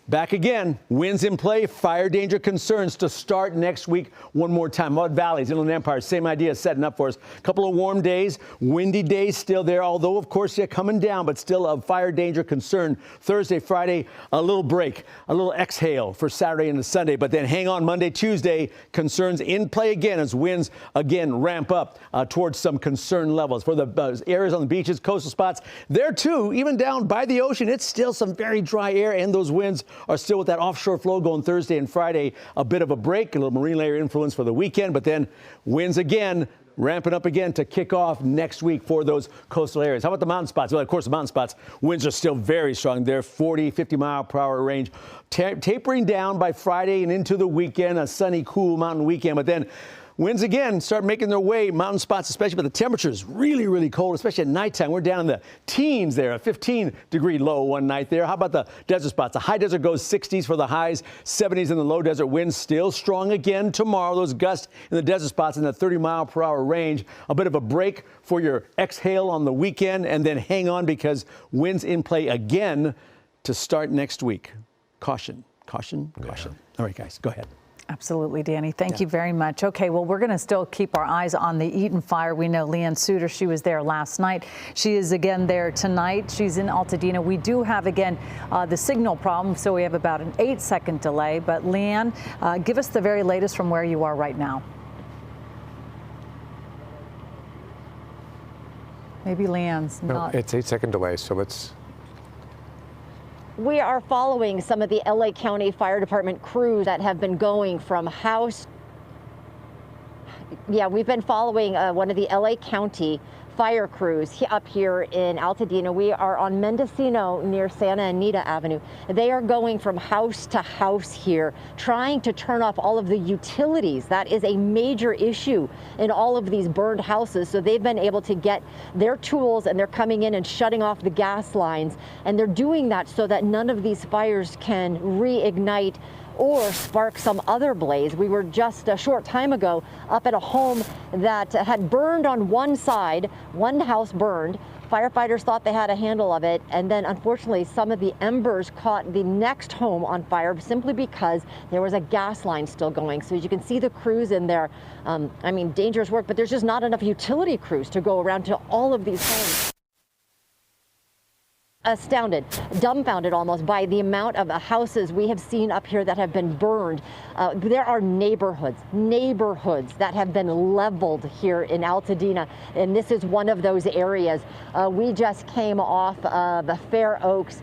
Back again, winds in play, fire danger concerns to start next week one more time. Mud Valleys, Inland Empire, same idea setting up for us. A couple of warm days, windy days still there, although, of course, they're coming down, but still a fire danger concern. Thursday, Friday, a little break, a little exhale for Saturday and Sunday. But then hang on Monday, Tuesday, concerns in play again as winds again ramp up towards some concern levels. For the areas on the beaches, coastal spots, there too, even down by the ocean, it's still some very dry air, and those winds are still with that offshore flow going Thursday and Friday. A bit of a break, a little marine layer influence for the weekend, but then winds again ramping up again to kick off next week for those coastal areas. How about the mountain spots? Well, of course, the mountain spots, winds are still very strong. They're 40, 50 mile per hour range, tapering down by Friday and into the weekend, a sunny, cool mountain weekend, but then winds again start making their way, mountain spots especially, but the temperature is really, really cold, especially at nighttime. We're down in the teens there, a 15-degree low one night there. How about the desert spots? The high desert goes 60s for the highs, 70s in the low desert. Winds still strong again tomorrow. Those gusts in the desert spots in the 30-mile-per-hour range. A bit of a break for your exhale on the weekend, and then hang on because winds in play again to start next week. Caution, caution, caution. All right, guys, go ahead. Absolutely, Danny. Thank you very much. Okay, well, we're going to still keep our eyes on the Eaton fire. We know Leanne Suter, she was there last night. She is again there tonight. She's in Altadena. We do have, again, the signal problem, so we have about an 8-second delay. But Leanne, give us the very latest from where you are right now. Maybe Leanne's not. No, it's 8-second delay, so let's... We are following some of the LA County Fire Department crews that have been going from house. Yeah, we've been following one of the LA County fire crews up here in Altadena. We are on Mendocino near Santa Anita Avenue. They are going from house to house here, trying to turn off all of the utilities. That is a major issue in all of these burned houses. So they've been able to get their tools, and they're coming in and shutting off the gas lines. And they're doing that so that none of these fires can reignite or spark some other blaze. We were just a short time ago up at a home that had burned on one side, one house burned. Firefighters thought they had a handle of it, and then unfortunately some of the embers caught the next home on fire simply because there was a gas line still going. So as you can see the crews in there, I mean, dangerous work, but there's just not enough utility crews to go around to all of these homes. Astounded, dumbfounded almost by the amount of houses we have seen up here that have been burned. There are neighborhoods that have been leveled here in Altadena, and this is one of those areas. We just came off the Fair Oaks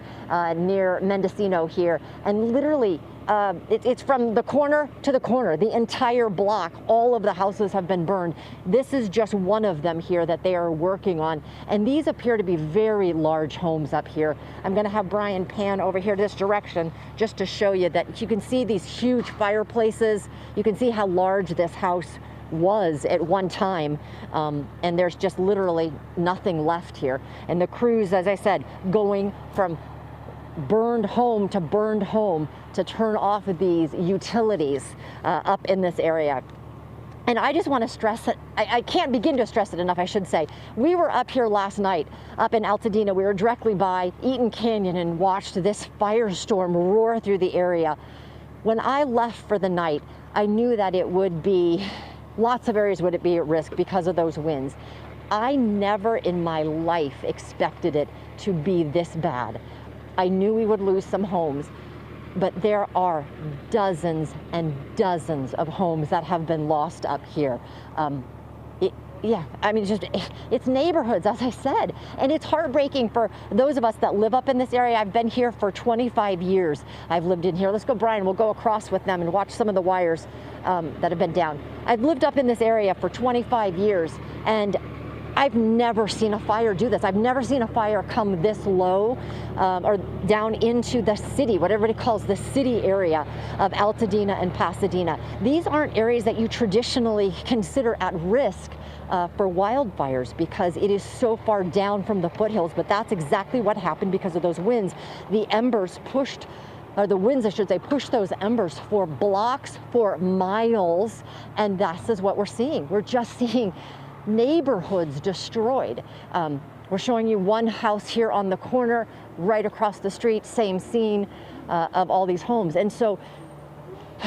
near Mendocino here, and literally it's from the corner to the corner, the entire block. All of the houses have been burned. This is just one of them here that they are working on. And these appear to be very large homes up here. I'm going to have Brian pan over here this direction just to show you that you can see these huge fireplaces. You can see how large this house was at one time, and there's just literally nothing left here. And the crews, as I said, going from burned home to turn off of these utilities up in this area. And I just want to stress it. I can't begin to stress it enough, I should say. We were up here last night, up in Altadena. We were directly by Eaton Canyon and watched this firestorm roar through the area. When I left for the night, I knew that it would be, lots of areas would be at risk because of those winds. I never in my life expected it to be this bad. I knew we would lose some homes, but there are dozens and dozens of homes that have been lost up here. Yeah, I mean, it's neighborhoods, as I said, and it's heartbreaking for those of us that live up in this area. I've been here for 25 years. I've lived in here. Let's go, Brian, we'll go across with them and watch some of the wires that have been down. I've lived up in this area for 25 years, and I've never seen a fire do this. I've never seen a fire come this low or down into the city, what everybody calls the city area of Altadena and Pasadena. These aren't areas that you traditionally consider at risk for wildfires because it is so far down from the foothills, but that's exactly what happened because of those winds. The embers pushed, or the winds, I should say, pushed those embers for blocks, for miles, and this is what we're seeing. We're just seeing neighborhoods destroyed. We're showing you one house here on the corner, right across the street, same scene of all these homes. And so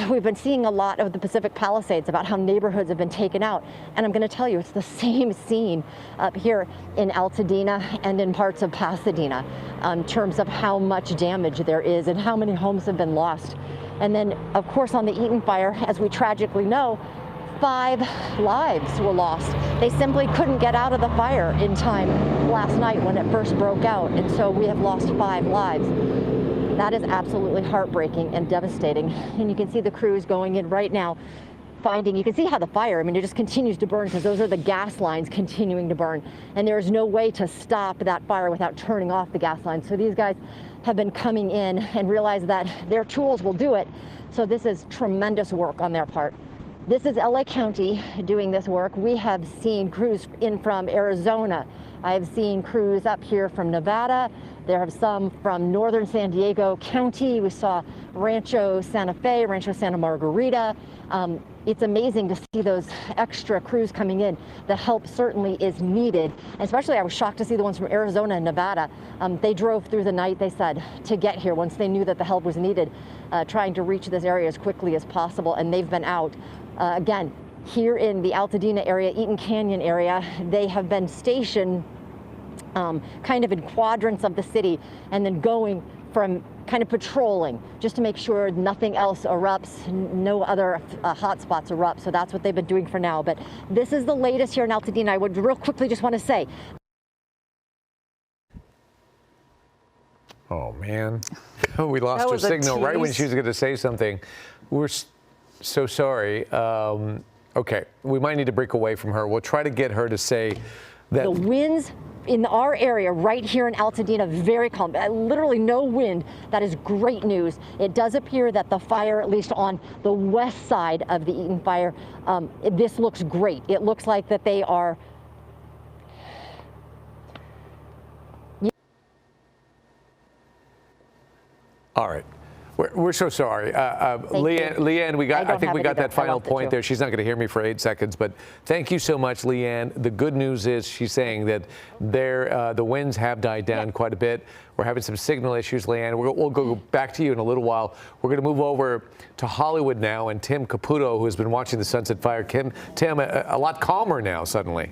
we've been seeing a lot of the Pacific Palisades about how neighborhoods have been taken out. And I'm going to tell you, it's the same scene up here in Altadena and in parts of Pasadena in terms of how much damage there is and how many homes have been lost. And then, of course, on the Eaton fire, as we tragically know, 5 lives were lost. They simply couldn't get out of the fire in time last night when it first broke out, and so we have lost 5 lives. That is absolutely heartbreaking and devastating. And you can see the crews going in right now, you can see how the fire, I mean, it just continues to burn because those are the gas lines continuing to burn. And there is no way to stop that fire without turning off the gas lines. So these guys have been coming in and realize that their tools will do it. So this is tremendous work on their part. This is LA County doing this work. We have seen crews in from Arizona. I have seen crews up here from Nevada. There have some from northern San Diego County. We saw Rancho Santa Fe, Rancho Santa Margarita. It's amazing to see those extra crews coming in. The help certainly is needed. Especially, I was shocked to see the ones from Arizona and Nevada. They drove through the night, they said, to get here once they knew that the help was needed, trying to reach this area as quickly as possible, and they've been out. Again, here in the Altadena area, Eaton Canyon area, they have been stationed kind of in quadrants of the city and then going from kind of patrolling just to make sure nothing else erupts, no other hot spots erupt. So that's what they've been doing for now. But this is the latest here in Altadena. I would real quickly just want to say. Oh, man. We lost her signal right when she was going to say something. We're so sorry. Okay, we might need to break away from her. We'll try to get her to say that. The winds in our area right here in Altadena, very calm. Literally no wind. That is great news. It does appear that the fire, at least on the west side of the Eaton fire, this looks great. It looks like that they are. All right. We're so sorry. Leanne, I think we got that final point there. She's not going to hear me for 8 seconds, but thank you so much, Leanne. The good news is she's saying that the winds have died down quite a bit. We're having some signal issues, Leanne. We'll go back to you in a little while. We're going to move over to Hollywood now, and Tim Caputo, who has been watching the Sunset Fire. Tim, a lot calmer now suddenly.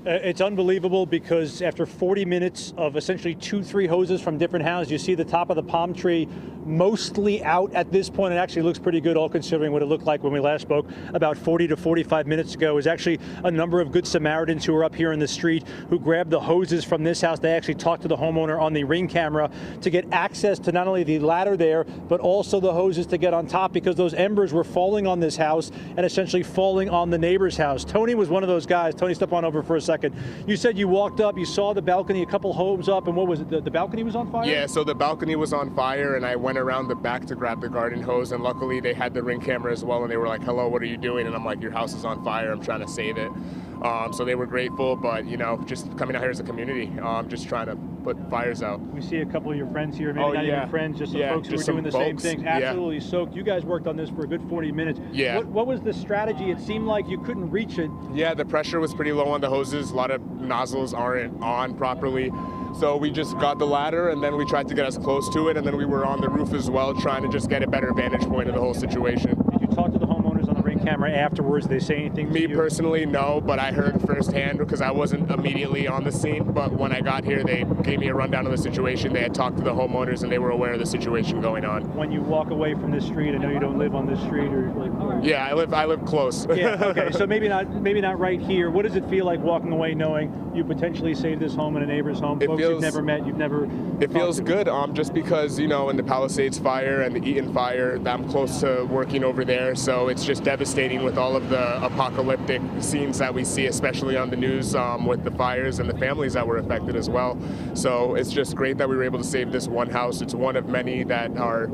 It's unbelievable because after 40 minutes of essentially 2-3 hoses from different houses, you see the top of the palm tree mostly out at this point. It actually looks pretty good, all considering what it looked like when we last spoke about 40 to 45 minutes ago. It was actually a number of good Samaritans who were up here in the street who grabbed the hoses from this house. They actually talked to the homeowner on the Ring camera to get access to not only the ladder there, but also the hoses to get on top, because those embers were falling on this house and essentially falling on the neighbor's house. Tony was one of those guys. Tony, step on over for a second. You said you walked up, you saw the balcony, a couple homes up, and what was it? The balcony was on fire? Yeah, so the balcony was on fire, and I went around the back to grab the garden hose, and luckily they had the Ring camera as well, and they were like, hello, what are you doing? And I'm like, your house is on fire, I'm trying to save it. So they were grateful, but you know, just coming out here as a community, just trying to put fires out. We see a couple of your friends here, maybe not even friends, just some folks who were doing the same thing. Absolutely soaked. You guys worked on this for a good 40 minutes. Yeah. What was the strategy? It seemed like you couldn't reach it. Yeah, the pressure was pretty low on the hoses. A lot of nozzles aren't on properly. So we just got the ladder, and then we tried to get as close to it, and then we were on the roof as well, trying to just get a better vantage point of the whole situation. Did you talk to the homeowners on the Ring camera afterwards? Did they say anything to you? Me personally, no, but I heard firsthand because I wasn't immediately on the scene. But when I got here, they gave me a rundown of the situation. They had talked to the homeowners, and they were aware of the situation going on. When you walk away from this street, I know you don't live on this street, or like. Yeah, I live close. Yeah. Okay. So maybe not right here. What does it feel like walking away knowing you potentially saved this home and a neighbor's home? Folks you've never met, you've never. It feels good, just because, you know, in the Palisades fire and the Eaton fire, I'm close to working over there, so it's just devastating with all of the apocalyptic scenes that we see, especially on the news, with the fires and the families that were affected as well. So it's just great that we were able to save this one house. It's one of many that are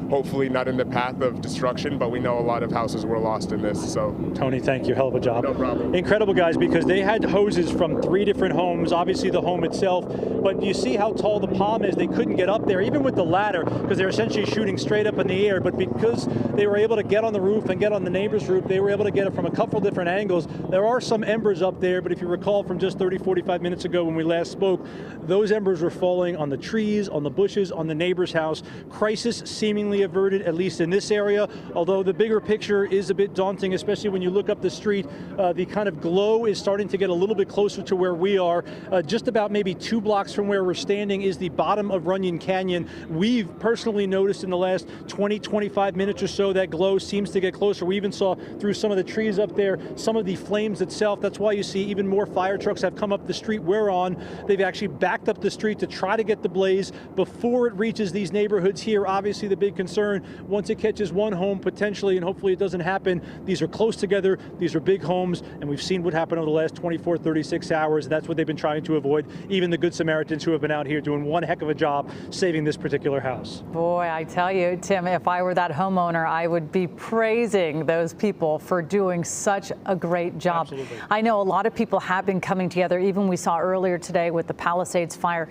hopefully not in the path of destruction, but we know a lot of houses were lost in this. So Tony, thank you. Hell of a job. No problem. Incredible, guys, because they had hoses from 3 different homes, obviously the home itself, but you see how tall the palm is. They couldn't get up there, even with the ladder, because they're essentially shooting straight up in the air. But because they were able to get on the roof and get on the neighbor's roof, they were able to get it from a couple different angles. There are some embers up there, but if you recall from just 30, 45 minutes ago when we last spoke, those embers were falling on the trees, on the bushes, on the neighbor's house. Crisis seemingly averted, at least in this area, although the bigger picture is a bit daunting, especially when you look up the street. The kind of glow is starting to get a little bit closer to where we are. Just about maybe 2 blocks from where we're standing is the bottom of Runyon Canyon. We've personally noticed in the last 20, 25 minutes or so that glow seems to get closer. We even saw through some of the trees up there some of the flames itself. That's why you see even more fire trucks have come up the street we're on. They've actually backed up the street to try to get the blaze before it reaches these neighborhoods here. Obviously the big concern, once it catches one home potentially, and hopefully it doesn't happen, these are close together, these are big homes, and we've seen what happened over the last 24, 36 hours. That's what they've been trying to avoid. Even the good Samaritans who have been out here doing one heck of a job saving this particular house. Boy, I tell you, Tim, if I were that homeowner, I would be praising those people for doing such a great job. Absolutely. I know a lot of people have been coming together. Even we saw earlier today with the Palisades fire,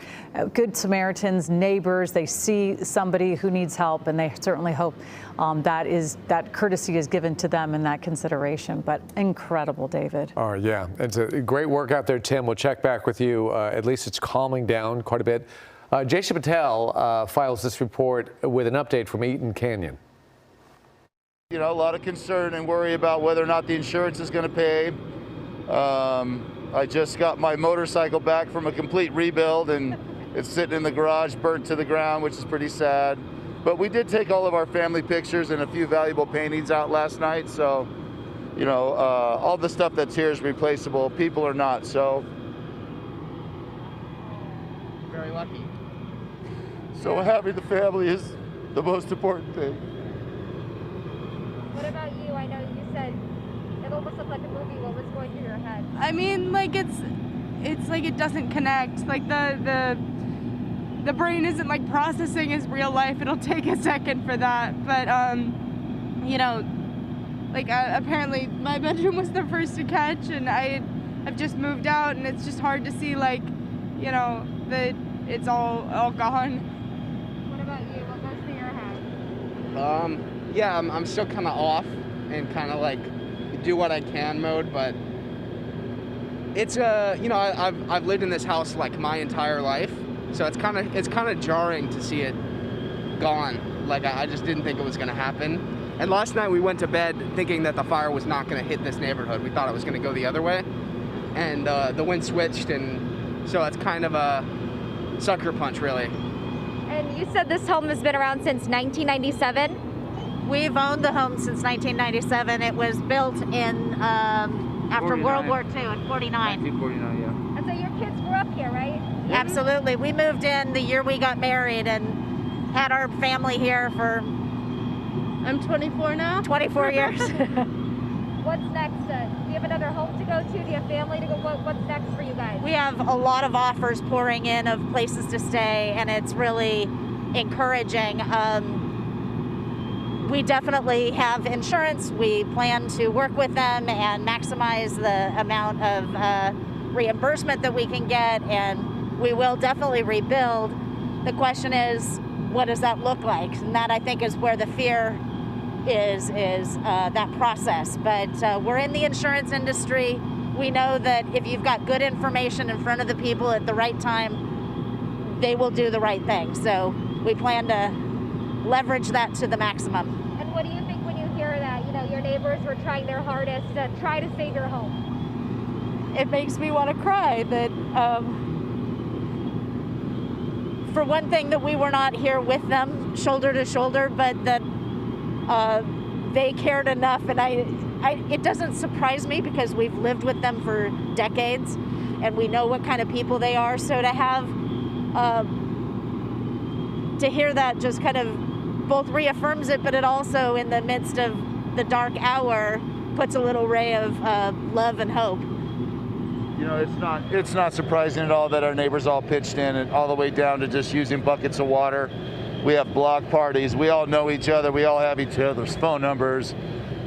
good Samaritans, neighbors, they see somebody who needs help, and they certainly hope that courtesy is given to them and that consideration. But incredible, David. Oh, yeah. It's a great work out there, Tim. We'll check back with you. At least it's calming down quite a bit. Jason Patel files this report with an update from Eaton Canyon. You know, a lot of concern and worry about whether or not the insurance is going to pay. I just got my motorcycle back from a complete rebuild, and it's sitting in the garage burnt to the ground, which is pretty sad. But we did take all of our family pictures and a few valuable paintings out last night, so, you know, all the stuff that's here is replaceable. People are not, so. Very lucky. So having the family is the most important thing. What about you? I know you said it almost looked like a movie. What was going through your head? I mean, like it's like it doesn't connect. Like the brain isn't like processing as real life. It'll take a second for that. But you know, like apparently my bedroom was the first to catch, and I've just moved out, and it's just hard to see, like, you know, that it's all gone. What about you? What goes through your head? Yeah, I'm still kind of off and kind of like do what I can mode, but it's you know, I've lived in this house like my entire life, so it's kind of jarring to see it gone. Like I just didn't think it was gonna happen. And last night we went to bed thinking that the fire was not gonna hit this neighborhood. We thought it was gonna go the other way. and the wind switched, and so it's kind of a sucker punch, really. And you said this home has been around since 1997? We've owned the home since 1997. It was built in after 49. World War II in 49. 1949, yeah. And so your kids grew up here, right? Absolutely. We moved in the year we got married and had our family here for... I'm 24 now. 24 years. What's next? Do you have another home to go to? Do you have family to go? What's next for you guys? We have a lot of offers pouring in of places to stay, and it's really encouraging. We definitely have insurance. We plan to work with them and maximize the amount of reimbursement that we can get, and we will definitely rebuild. The question is, what does that look like? And that, I think, is where the fear is that process. But we're in the insurance industry. We know that if you've got good information in front of the people at the right time, they will do the right thing. So we plan to leverage that to the maximum. And what do you think when you hear that, your neighbors were trying their hardest to try to save your home? It makes me want to cry that, for one thing, that we were not here with them shoulder to shoulder, but that they cared enough. And it doesn't surprise me because we've lived with them for decades and we know what kind of people they are. So to have, to hear that just kind of both reaffirms it, but it also, in the midst of the dark hour, puts a little ray of love and hope. It's not surprising at all that our neighbors all pitched in, and all the way down to just using buckets of water. We have block parties. We all know each other. We all have each other's phone numbers.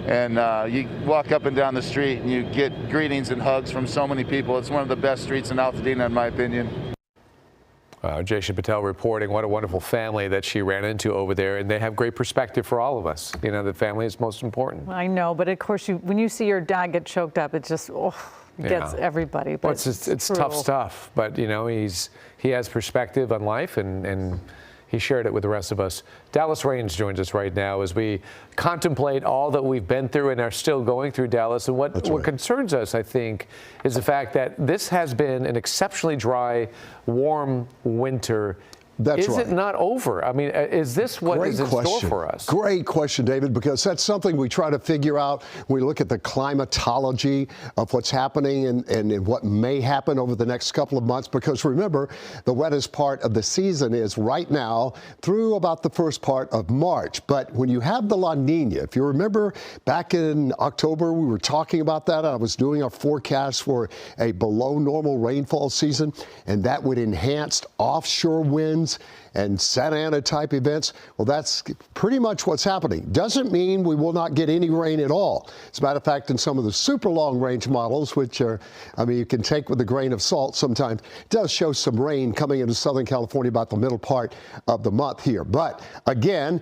And you walk up and down the street and you get greetings and hugs from so many people. It's one of the best streets in Altadena, in my opinion. Jaysha Patel reporting what a wonderful family that she ran into over there, and they have great perspective for all of us. The family is most important. I know, but of course, when you see your dad get choked up, it just gets everybody. But well, it's tough stuff, but he has perspective on life, and he shared it with the rest of us. Dallas Raines joins us right now as we contemplate all that we've been through and are still going through, Dallas. And what concerns us, I think, is the fact that this has been an exceptionally dry, warm winter. Is it not over? I mean, is this what is in store for us? Great question, David, because that's something we try to figure out when we look at the climatology of what's happening and what may happen over the next couple of months. Because remember, the wettest part of the season is right now through about the first part of March. But when you have the La Nina, if you remember back in October, we were talking about that. I was doing a forecast for a below normal rainfall season, and that would enhance offshore winds and Santa Ana type events. Well, that's pretty much what's happening. Doesn't mean we will not get any rain at all. As a matter of fact, in some of the super long range models, which are, you can take with a grain of salt sometimes, it does show some rain coming into Southern California about the middle part of the month here. But again,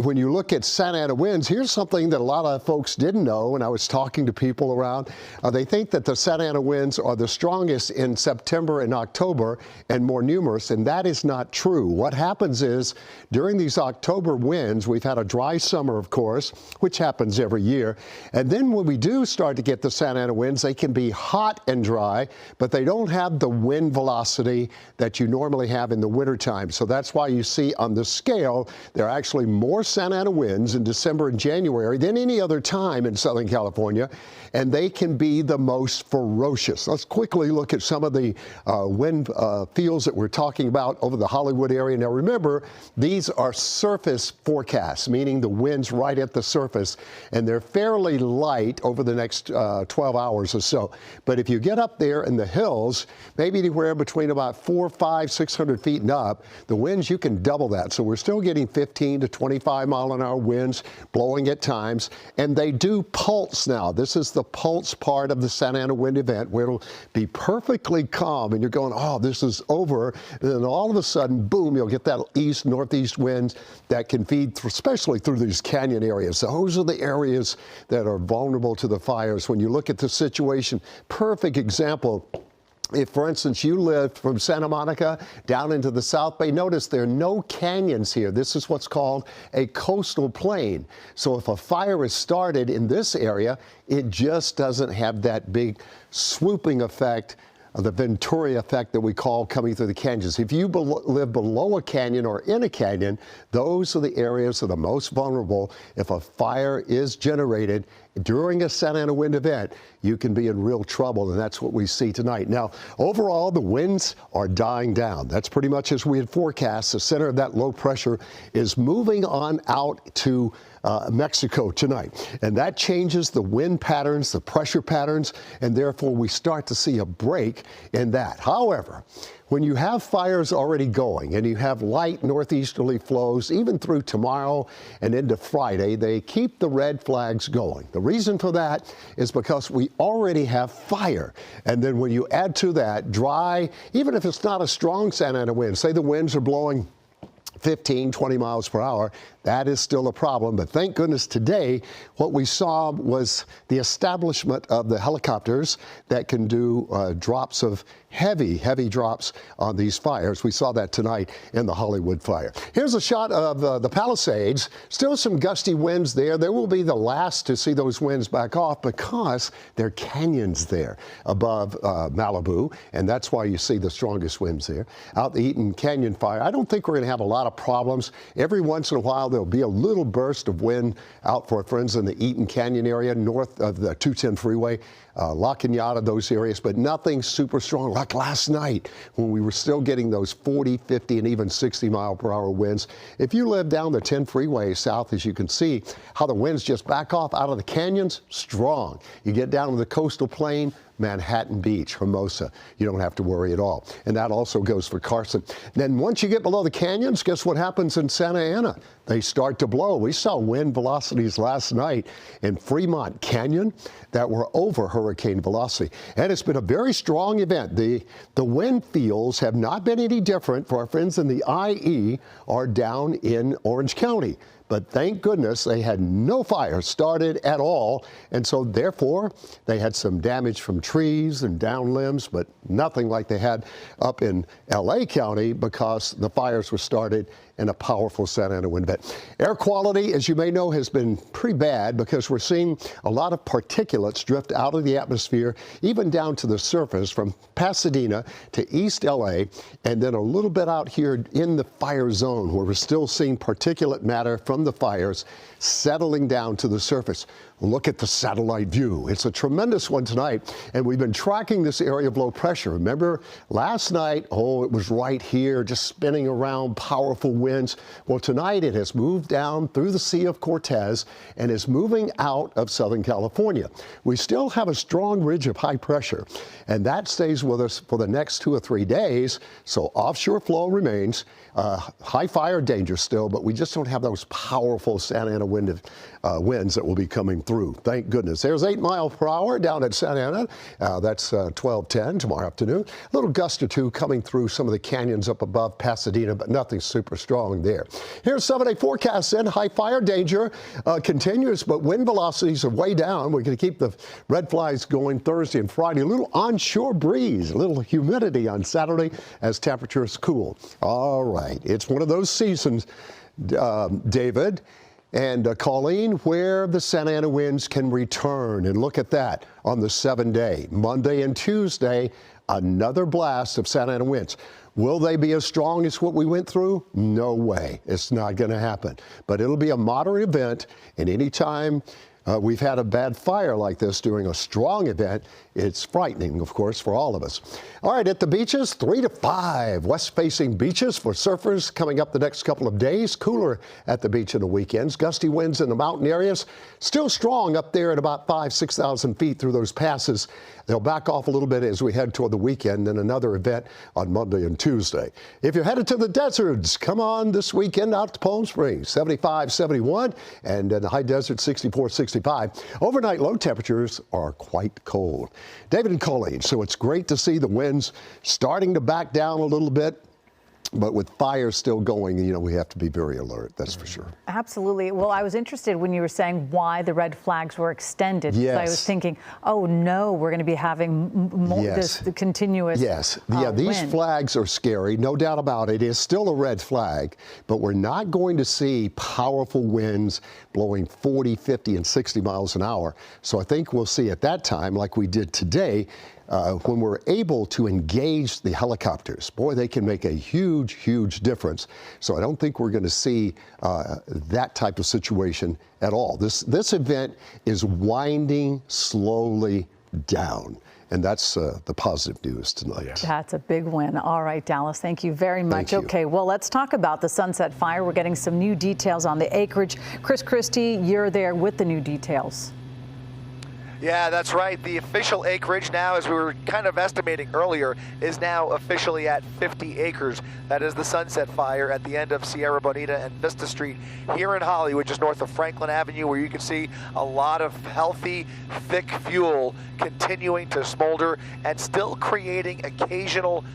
when you look at Santa Ana winds, here's something that a lot of folks didn't know when I was talking to people around. They think that the Santa Ana winds are the strongest in September and October and more numerous, and that is not true. What happens is during these October winds, we've had a dry summer, of course, which happens every year. And then when we do start to get the Santa Ana winds, they can be hot and dry, but they don't have the wind velocity that you normally have in the wintertime. So that's why you see on the scale, there are actually more Santa Ana winds in December and January than any other time in Southern California. And they can be the most ferocious. Let's quickly look at some of the wind fields that we're talking about over the Hollywood area. Now remember, these are surface forecasts, meaning the winds right at the surface, and they're fairly light over the next 12 hours or so. But if you get up there in the hills, maybe anywhere between about 400, 500, 600 feet and up, the winds, you can double that. So we're still getting 15 to 25 mile an hour winds blowing at times, and they do pulse now. This is the pulse part of the Santa Ana wind event where it'll be perfectly calm and you're going, oh, this is over. And then all of a sudden, boom, you'll get that east, northeast winds that can feed, especially through these canyon areas. Those are the areas that are vulnerable to the fires. When you look at the situation, perfect example If, for instance, you lived from Santa Monica down into the South Bay, notice there are no canyons here. This is what's called a coastal plain. So if a fire is started in this area, it just doesn't have that big swooping effect, the Venturi effect that we call coming through the canyons. If you live below a canyon or in a canyon, those are the areas that are most vulnerable. If a fire is generated during a Santa Ana wind event, you can be in real trouble, and that's what we see tonight. Now, overall, the winds are dying down. That's pretty much as we had forecast. The center of that low pressure is moving on out to Mexico tonight, and that changes the wind patterns, the pressure patterns, and therefore we start to see a break in that. However, when you have fires already going and you have light northeasterly flows even through tomorrow and into Friday, they keep the red flags going. The reason for that is because we already have fire. And then when you add to that dry, even if it's not a strong Santa Ana wind, say the winds are blowing 15, 20 miles per hour, that is still a problem. But thank goodness today, what we saw was the establishment of the helicopters that can do drops of heavy drops on these fires. We saw that tonight in the Hollywood fire. Here's a shot of the Palisades. Still some gusty winds there. They will be the last to see those winds back off because there are canyons there above Malibu, and that's why you see the strongest winds there. Out the Eaton Canyon fire, I don't think we're going to have a lot of problems. Every once in a while, there'll be a little burst of wind out for our friends in the Eaton Canyon area, north of the 210 freeway, La Cañada, those areas, but nothing super strong like last night when we were still getting those 40, 50, and even 60 mile per hour winds. If you live down the 10 freeway south, as you can see, how the winds just back off out of the canyons, strong. You get down to the coastal plain, Manhattan Beach, Hermosa, you don't have to worry at all. And that also goes for Carson. Then once you get below the canyons, guess what happens in Santa Ana? They start to blow. We saw wind velocities last night in Fremont Canyon that were over hurricane velocity. And it's been a very strong event. The wind fields have not been any different for our friends in the IE or down in Orange County. But thank goodness they had no fire started at all. And so therefore, they had some damage from trees and down limbs, but nothing like they had up in LA County because the fires were started in a powerful Santa Ana wind event. Air quality, as you may know, has been pretty bad because we're seeing a lot of particulates drift out of the atmosphere, even down to the surface from Pasadena to East LA, and then a little bit out here in the fire zone where we're still seeing particulate matter from the fires settling down to the surface. Look at the satellite view. It's a tremendous one tonight, and we've been tracking this area of low pressure. Remember last night, it was right here, just spinning around, powerful winds. Well, tonight it has moved down through the Sea of Cortez and is moving out of Southern California. We still have a strong ridge of high pressure, and that stays with us for the next 2 or 3 days. So offshore flow remains, high fire danger still, but we just don't have those powerful Santa Ana winds that will be coming through. Thank goodness. There's 8 miles per hour down at Santa Ana. That's 12:10 tomorrow afternoon. A little gust or two coming through some of the canyons up above Pasadena, but nothing super strong there. Here's 7-day forecast then. High fire danger continues, but wind velocities are way down. We're going to keep the red flags going Thursday and Friday. A little onshore breeze, a little humidity on Saturday as temperatures cool. All right. It's one of those seasons, David and Colleen, where the Santa Ana winds can return. And look at that on the 7-day. Monday and Tuesday, another blast of Santa Ana winds. Will they be as strong as what we went through? No way. It's not going to happen. But it'll be a moderate event, and anytime we've had a bad fire like this during a strong event, it's frightening, of course, for all of us. All right, at the beaches, 3 to 5 west-facing beaches for surfers coming up the next couple of days. Cooler at the beach in the weekends. Gusty winds in the mountain areas. Still strong up there at about 6,000 feet through those passes. They'll back off a little bit as we head toward the weekend, and another event on Monday and Tuesday. If you're headed to the deserts, come on this weekend out to Palm Springs, 75, 71, and in the high desert, 64, 65. Overnight low temperatures are quite cold. David and Colleen, so it's great to see the winds starting to back down a little bit. But with fires still going, you know, we have to be very alert, that's for sure. Absolutely. Well, I was interested when you were saying why the red flags were extended. Yes. I was thinking, oh no, we're going to be having this continuous these wind. flags are scary, no doubt about it. It's still a red flag, but we're not going to see powerful winds blowing 40, 50, and 60 miles an hour. So I think we'll see at that time, like we did today, when we're able to engage the helicopters, boy, they can make a huge, huge difference. So I don't think we're going to see that type of situation at all. This event is winding slowly down. And that's the positive news tonight. That's a big win. All right, Dallas, thank you very much. Thank you. Okay, well, let's talk about the Sunset Fire. We're getting some new details on the acreage. Chris Christie, you're there with the new details. Yeah, that's right. The official acreage now, as we were kind of estimating earlier, is now officially at 50 acres. That is the Sunset Fire at the end of Sierra Bonita and Vista Street here in Hollywood, just north of Franklin Avenue, where you can see a lot of healthy, thick fuel continuing to smolder and still creating occasional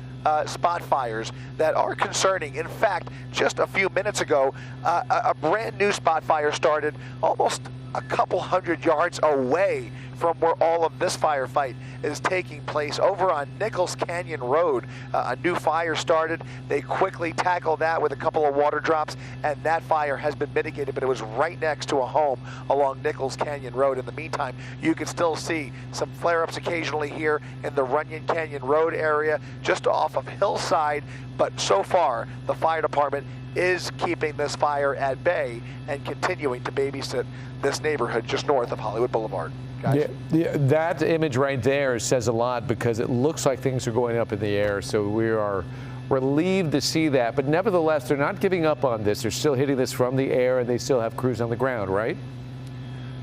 spot fires that are concerning. In fact, just a few minutes ago, a brand new spot fire started almost a couple hundred yards away from where all of this firefight is taking place over on Nichols Canyon Road. A new fire started. They quickly tackled that with a couple of water drops, and that fire has been mitigated, but it was right next to a home along Nichols Canyon Road. In the meantime, you can still see some flare-ups occasionally here in the Runyon Canyon Road area, just off of Hillside, but so far, the fire department is keeping this fire at bay and continuing to babysit this neighborhood just north of Hollywood Boulevard. Yeah, that image right there says a lot because it looks like things are going up in the air. So we are relieved to see that. But nevertheless, they're not giving up on this. They're still hitting this from the air, and they still have crews on the ground, right?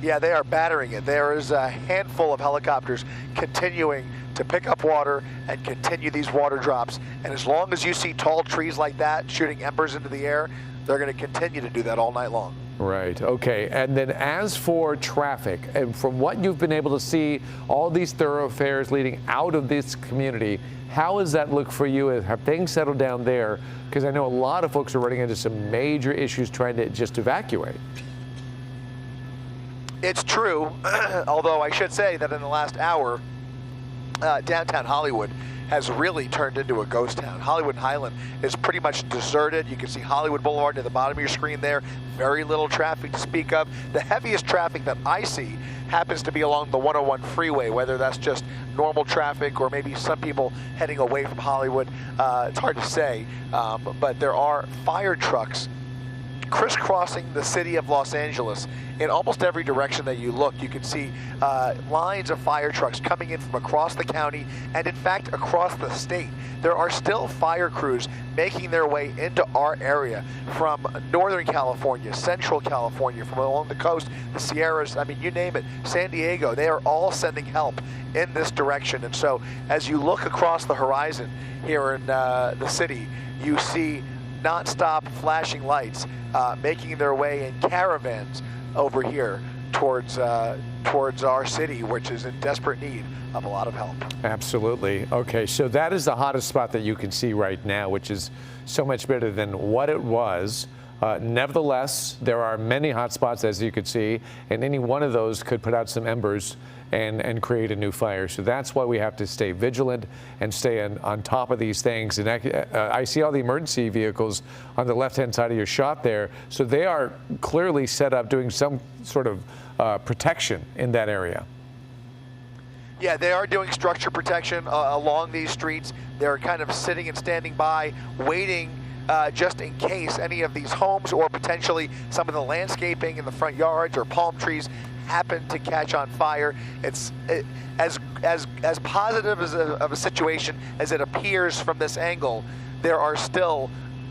Yeah, they are battering it. There is a handful of helicopters continuing to pick up water and continue these water drops. And as long as you see tall trees like that shooting embers into the air, they're going to continue to do that all night long. Right. Okay. And then as for traffic, and from what you've been able to see, all these thoroughfares leading out of this community, how does that look for you? Have things settled down there? Because I know a lot of folks are running into some major issues trying to just evacuate. It's true, although I should say that in the last hour, downtown Hollywood has really turned into a ghost town. Hollywood and Highland is pretty much deserted. You can see Hollywood Boulevard near the bottom of your screen there. Very little traffic to speak of. The heaviest traffic that I see happens to be along the 101 freeway, whether that's just normal traffic or maybe some people heading away from Hollywood. It's hard to say, but there are fire trucks crisscrossing the city of Los Angeles. In almost every direction that you look, you can see lines of fire trucks coming in from across the county and, in fact, across the state. There are still fire crews making their way into our area from Northern California, Central California, from along the coast, the Sierras, I mean, you name it, San Diego. They are all sending help in this direction. And so as you look across the horizon here in the city, you see nonstop flashing lights making their way in caravans over here towards our city, which is in desperate need of a lot of help. Absolutely. Okay, so that is the hottest spot that you can see right now, which is so much better than what it was. Nevertheless, there are many hot spots, as you could see, and any one of those could put out some embers and create a new fire. So that's why we have to stay vigilant and stay on top of these things. And I see all the emergency vehicles on the left-hand side of your shot there. So they are clearly set up doing some sort of protection in that area. Yeah, they are doing structure protection along these streets. They're kind of sitting and standing by, waiting just in case any of these homes or potentially some of the landscaping in the front yards or palm trees happen to catch on fire. It's as positive of a situation as it appears from this angle. There are still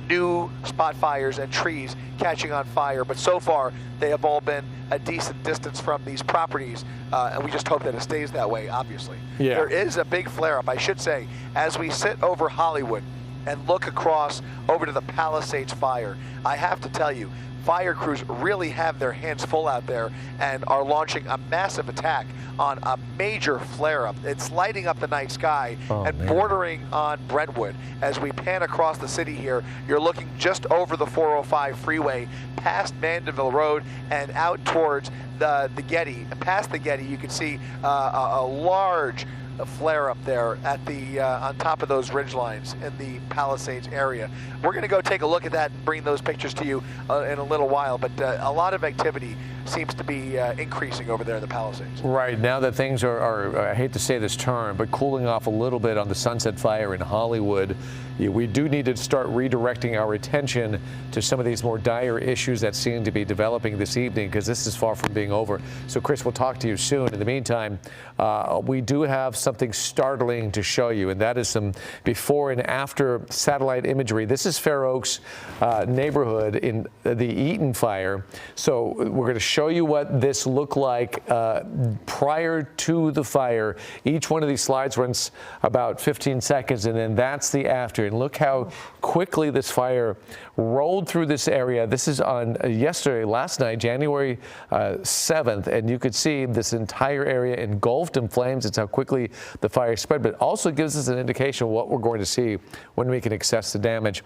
new spot fires and trees catching on fire, but so far they have all been a decent distance from these properties, and we just hope that it stays that way, obviously. Yeah. There is a big flare-up, I should say, as we sit over Hollywood. and look across over to the Palisades fire. I have to tell you, fire crews really have their hands full out there and are launching a massive attack on a major flare-up. It's lighting up the night sky and bordering on Brentwood. As we pan across the city here, you're looking just over the 405 freeway, past Mandeville Road and out towards the Getty. Past the Getty, you can see a large flare up there at the on top of those ridge lines in the Palisades area. We're going to go take a look at that and bring those pictures to you in a little while, but a lot of activity seems to be increasing over there in the Palisades. Right, now that things are, I hate to say this term, but cooling off a little bit on the Sunset Fire in Hollywood, we do need to start redirecting our attention to some of these more dire issues that seem to be developing this evening, because this is far from being over. So, Chris, we'll talk to you soon. In the meantime, we do have something startling to show you, and that is some before and after satellite imagery. This is Fair Oaks neighborhood in the Eaton fire. So we're going to show you what this looked like prior to the fire. Each one of these slides runs about 15 seconds, and then that's the after. And look how quickly this fire rolled through this area. This is on last night, January 7th, and you could see this entire area engulfed in flames. It's how quickly the fire spread, but it also gives us an indication of what we're going to see when we can assess the damage.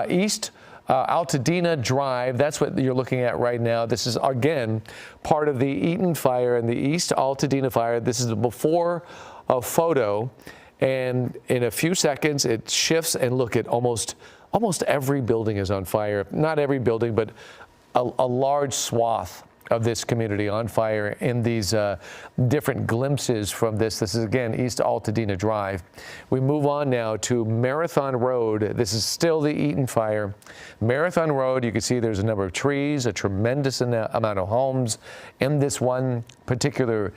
East Altadena Drive, that's what you're looking at right now. This is, again, part of the Eaton fire and the East Altadena fire. This is the before photo, and in a few seconds it shifts, and look at almost every building is on fire. Not every building, but a large swath of this community on fire in these different glimpses from this. This is, again, East Altadena Drive. We move on now to Marathon Road. This is still the Eaton fire. Marathon Road, you can see there's a number of trees, a tremendous amount of homes in this one particular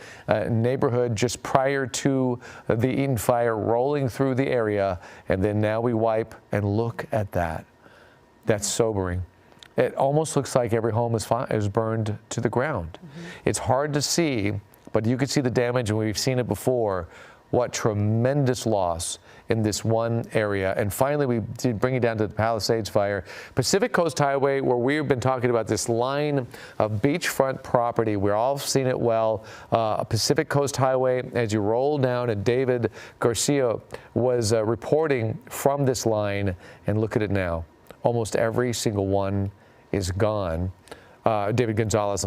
neighborhood just prior to the Eaton fire rolling through the area. And then now we wipe and look at that. That's sobering. It almost looks like every home is burned to the ground. It's hard to see, but you can see the damage, and we've seen it before. What tremendous loss in this one area. And finally, we did bring it down to the Palisades fire. Pacific Coast Highway, where we've been talking about this line of beachfront property. We're all seen it well. Pacific Coast Highway, as you roll down, and David Garcia was reporting from this line, and look at it now. Almost every single one is gone. David Gonzalez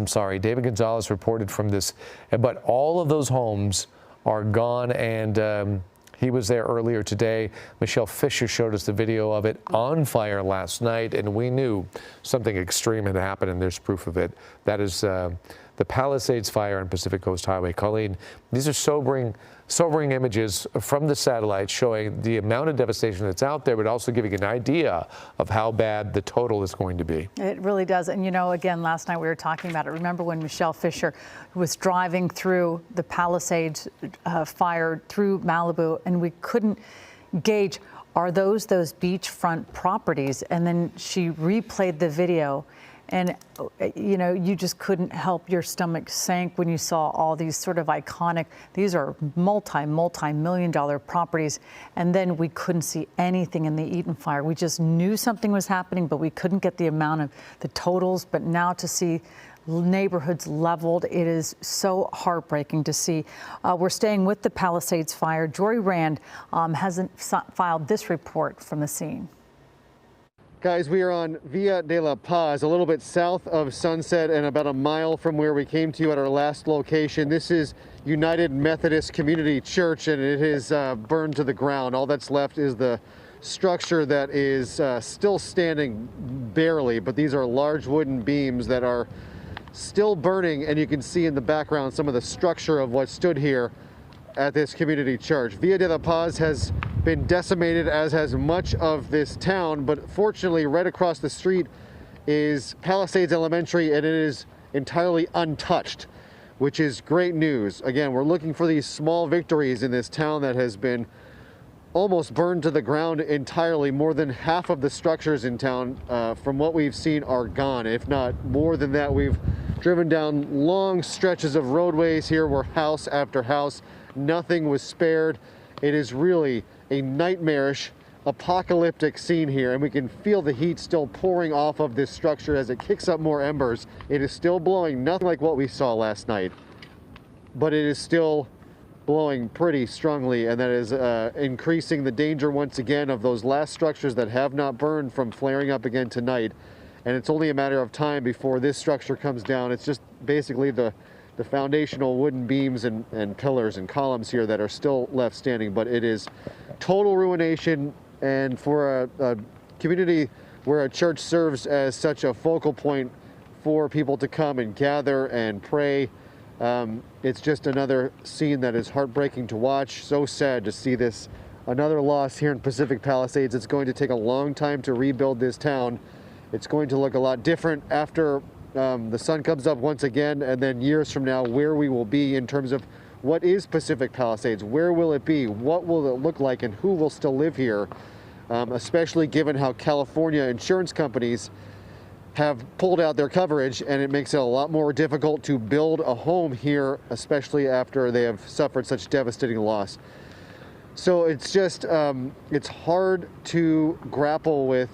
reported from this, but all of those homes are gone, and he was there earlier today. Michelle Fisher showed us the video of it on fire last night, and we knew something extreme had happened, and there's proof of it. That is the Palisades fire on Pacific Coast Highway. Colleen, these are sobering images from the satellite showing the amount of devastation that's out there, but also giving an idea of how bad the total is going to be. It really does. And, you know, again, last night we were talking about it. Remember when Michelle Fisher was driving through the Palisades fire through Malibu, and we couldn't gauge, are those beachfront properties? And then she replayed the video. And, you know, you just couldn't help your stomach sank when you saw all these sort of iconic, these are multi-million-dollar properties. And then we couldn't see anything in the Eaton fire. We just knew something was happening, but we couldn't get the amount of the totals. But now to see neighborhoods leveled, it is so heartbreaking to see. We're staying with the Palisades fire. Jory Rand hasn't filed this report from the scene. Guys, we are on Via de la Paz, a little bit south of Sunset and about a mile from where we came to at our last location. This is United Methodist Community Church, and it is burned to the ground. All that's left is the structure that is still standing barely, but these are large wooden beams that are still burning, and you can see in the background some of the structure of what stood here at this community church. Via de la Paz has been decimated, as has much of this town, but fortunately right across the street is Palisades Elementary, and it is entirely untouched, which is great news. Again, we're looking for these small victories in this town that has been almost burned to the ground entirely. More than half of the structures in town, from what we've seen, are gone, if not more than that. We've driven down long stretches of roadways here where house after house, nothing was spared. It is really a nightmarish apocalyptic scene here, and we can feel the heat still pouring off of this structure as it kicks up more embers. It is still blowing, nothing like what we saw last night, but it is still blowing pretty strongly, and that is increasing the danger once again of those last structures that have not burned from flaring up again tonight. And it's only a matter of time before this structure comes down. It's just basically the foundational wooden beams and pillars and columns here that are still left standing, but it is total ruination. And for a community where a church serves as such a focal point for people to come and gather and pray, it's just another scene that is heartbreaking to watch. So sad to see this, another loss here in Pacific Palisades. It's going to take a long time to rebuild this town. It's going to look a lot different after the sun comes up once again, and then years from now, where we will be in terms of what is Pacific Palisades, where will it be, what will it look like, and who will still live here, especially given how California insurance companies have pulled out their coverage, and it makes it a lot more difficult to build a home here, especially after they have suffered such devastating loss. So it's just, it's hard to grapple with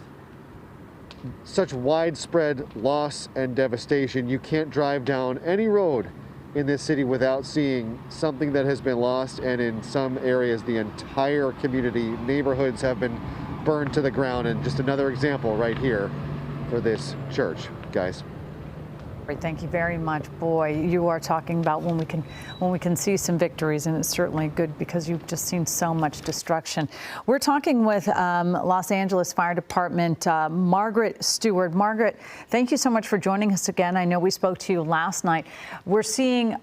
such widespread loss and devastation. You can't drive down any road in this city without seeing something that has been lost, and in some areas the entire community, neighborhoods have been burned to the ground. And just another example right here for this church, guys. Great, thank you very much. Boy, you are talking about when we can see some victories, and it's certainly good because you've just seen so much destruction. We're talking with Los Angeles Fire Department Margaret Stewart. Margaret, thank you so much for joining us again. I know we spoke to you last night. We're seeing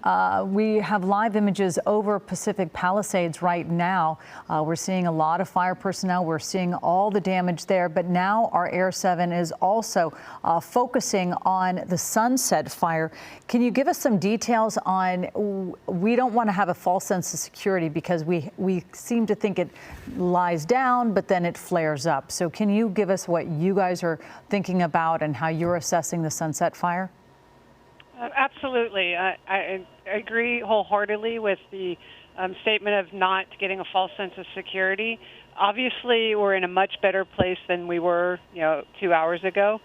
we have live images over Pacific Palisades right now. We're seeing a lot of fire personnel. We're seeing all the damage there, but now our Air 7 is also focusing on the Sunset fire. Can you give us some details on, we don't want to have a false sense of security because we seem to think it lies down, but then it flares up. So can you give us what you guys are thinking about and how you're assessing the Sunset fire? Absolutely. I agree wholeheartedly with the statement of not getting a false sense of security. Obviously, we're in a much better place than we were, 2 hours ago.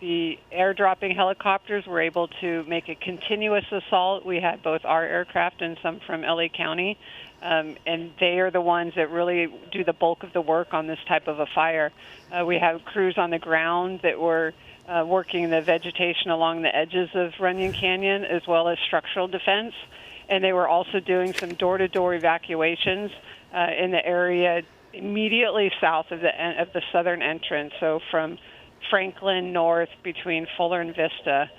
The airdropping helicopters were able to make a continuous assault. We had both our aircraft and some from LA County, and they are the ones that really do the bulk of the work on this type of a fire. We have crews on the ground that were working the vegetation along the edges of Runyon Canyon, as well as structural defense, and they were also doing some door-to-door evacuations in the area immediately south of the southern entrance, so from Franklin north between Fuller and Vista.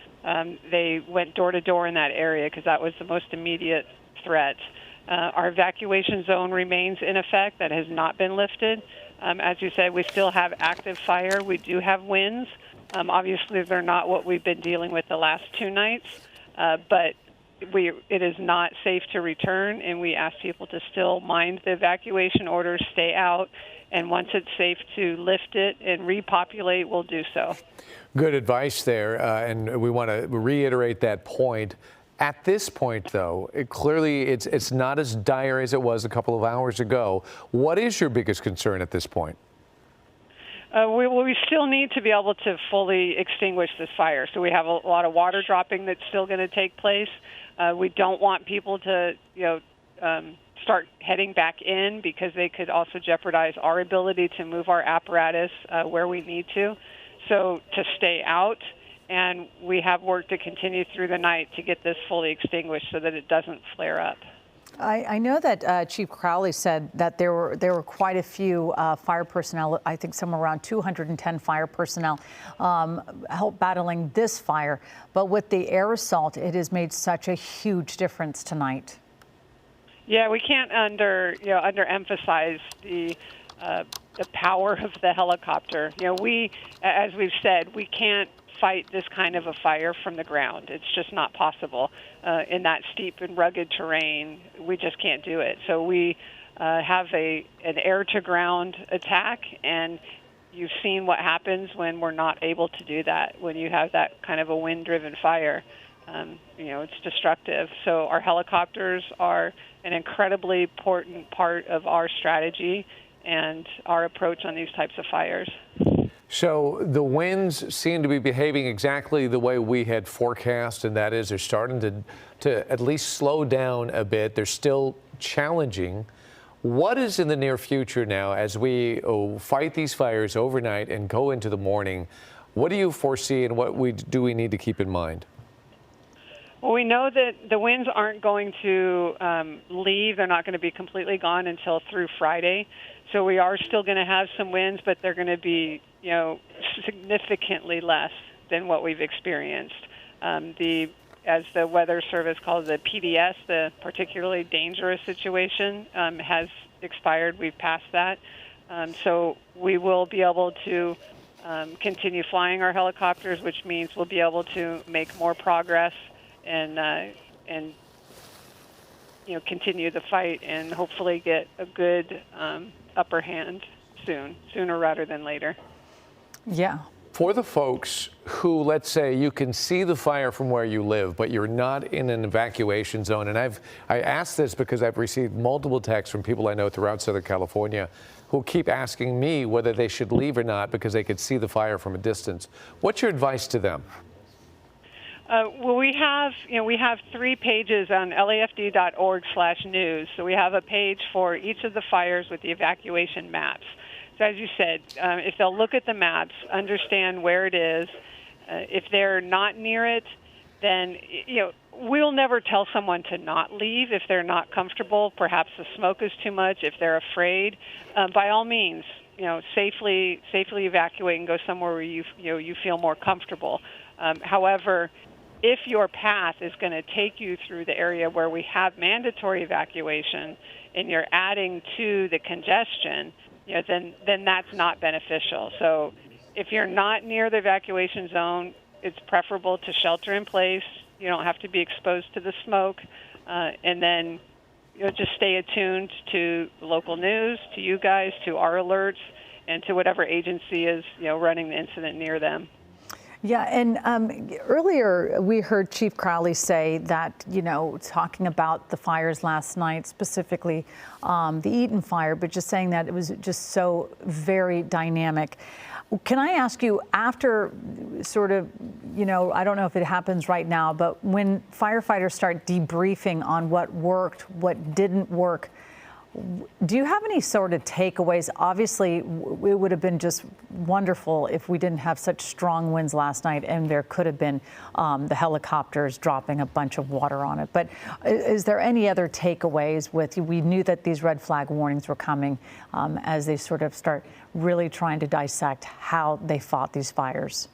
They went door to door in that area because that was the most immediate threat. Our evacuation zone remains in effect. That has not been lifted. As you said, we still have active fire. We do have winds. Obviously, they're not what we've been dealing with the last 2 nights, but it is not safe to return, and we ask people to still mind the evacuation orders, stay out, and once it's safe to lift it and repopulate, we'll do so. Good advice there, and we want to reiterate that point. At this point, though, clearly it's not as dire as it was a couple of hours ago. What is your biggest concern at this point? We still need to be able to fully extinguish this fire. So we have a lot of water dropping that's still going to take place. We don't want people to, start heading back in because they could also jeopardize our ability to move our apparatus where we need to. So to stay out, and we have work to continue through the night to get this fully extinguished so that it doesn't flare up. I know that Chief Crowley said that there were quite a few fire personnel, I think somewhere around 210 fire personnel help battling this fire. But with the air assault, it has made such a huge difference tonight. Yeah, we can't underemphasize the power of the helicopter. As we've said, we can't fight this kind of a fire from the ground. It's just not possible. In that steep and rugged terrain, we just can't do it. So we have an air-to-ground attack, and you've seen what happens when we're not able to do that, when you have that kind of a wind-driven fire. It's destructive. So our helicopters are an incredibly important part of our strategy, and our approach on these types of fires. So the winds seem to be behaving exactly the way we had forecast, and that is they're starting to at least slow down a bit. They're still challenging. What is in the near future now as we fight these fires overnight and go into the morning? What do you foresee, and what do we need to keep in mind? Well, we know that the winds aren't going to leave. They're not going to be completely gone until through Friday. So we are still going to have some winds, but they're going to be, significantly less than what we've experienced. As the Weather Service calls it, PDS, the particularly dangerous situation, has expired. We've passed that. So we will be able to continue flying our helicopters, which means we'll be able to make more progress and continue the fight and hopefully get a good upper hand sooner rather than later. Yeah. For the folks who, let's say, you can see the fire from where you live, but you're not in an evacuation zone, and I asked this because I've received multiple texts from people I know throughout Southern California who keep asking me whether they should leave or not because they could see the fire from a distance. What's your advice to them? Well, we have 3 pages on lafd.org/news. So we have a page for each of the fires with the evacuation maps. So as you said, if they'll look at the maps, understand where it is, if they're not near it, then we'll never tell someone to not leave if they're not comfortable. Perhaps the smoke is too much. If they're afraid, by all means, safely evacuate and go somewhere where you feel more comfortable. However, if your path is going to take you through the area where we have mandatory evacuation and you're adding to the congestion, then that's not beneficial. So if you're not near the evacuation zone, it's preferable to shelter in place. You don't have to be exposed to the smoke. And then just stay attuned to local news, to you guys, to our alerts, and to whatever agency is running the incident near them. Yeah, and earlier we heard Chief Crowley say that, talking about the fires last night, specifically the Eaton fire, but just saying that it was just so very dynamic. Can I ask you, after sort of, I don't know if it happens right now, but when firefighters start debriefing on what worked, what didn't work, do you have any sort of takeaways? Obviously, it would have been just wonderful if we didn't have such strong winds last night and there could have been the helicopters dropping a bunch of water on it. But is there any other takeaways we knew that these red flag warnings were coming as they sort of start really trying to dissect how they fought these fires?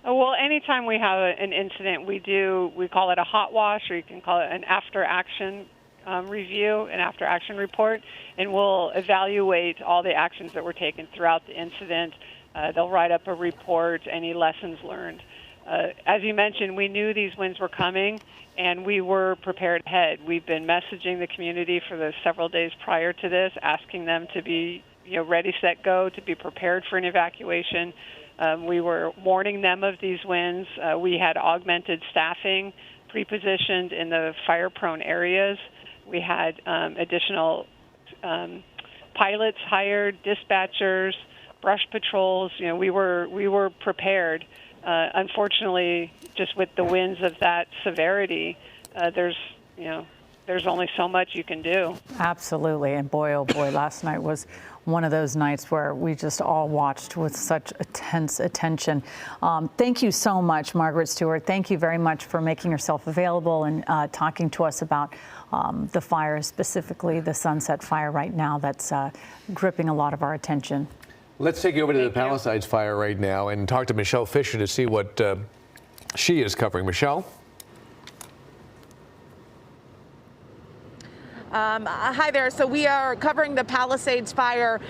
Well, anytime we have an incident, we call it a hot wash, or you can call it an after action review, an after action report, and we'll evaluate all the actions that were taken throughout the incident. They'll write up a report, any lessons learned. As you mentioned, we knew these winds were coming, and we were prepared ahead. We've been messaging the community for the several days prior to this, asking them to be ready, set, go, to be prepared for an evacuation. We were warning them of these winds. We had augmented staffing pre-positioned in the fire-prone areas. We had additional pilots hired, dispatchers, brush patrols. We were prepared. Unfortunately, just with the winds of that severity, there's only so much you can do. Absolutely, and boy, oh boy, last night was one of those nights where we just all watched with such intense attention. Thank you so much, Margaret Stewart. Thank you very much for making yourself available and talking to us about the fire, specifically the Sunset Fire right now that's gripping a lot of our attention. Let's take you over to the Palisades fire right now and talk to Michelle Fisher to see what she is covering. Michelle? Hi there. So we are covering the Palisades fire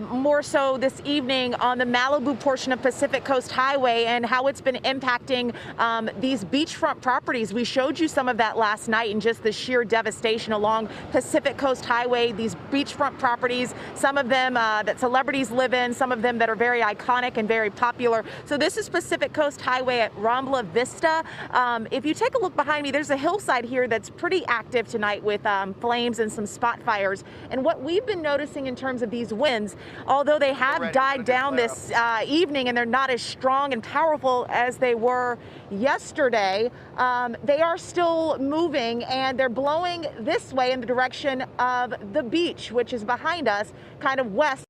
more so this evening on the Malibu portion of Pacific Coast Highway and how it's been impacting these beachfront properties. We showed you some of that last night and just the sheer devastation along Pacific Coast Highway, these beachfront properties, some of them that celebrities live in, some of them that are very iconic and very popular. So this is Pacific Coast Highway at Rambla Vista. If you take a look behind me, there's a hillside here that's pretty active tonight with flames flames and some spot fires. And what we've been noticing in terms of these winds, although they have died down this evening and they're not as strong and powerful as they were yesterday, they are still moving, and they're blowing this way in the direction of the beach, which is behind us, kind of west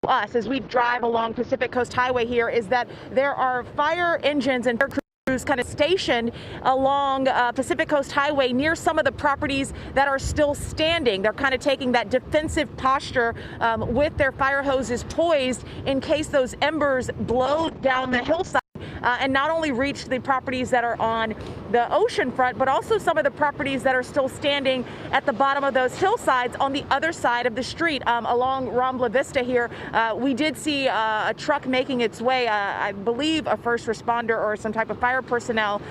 us as we drive along Pacific Coast Highway here, is that there are fire engines and fire crews kind of stationed along Pacific Coast Highway near some of the properties that are still standing. They're kind of taking that defensive posture with their fire hoses poised in case those embers blow down the hillside. And not only reach the properties that are on the ocean front, but also some of the properties that are still standing at the bottom of those hillsides on the other side of the street. Along Rambla Vista here, we did see a truck making its way, I believe a first responder or some type of fire personnel,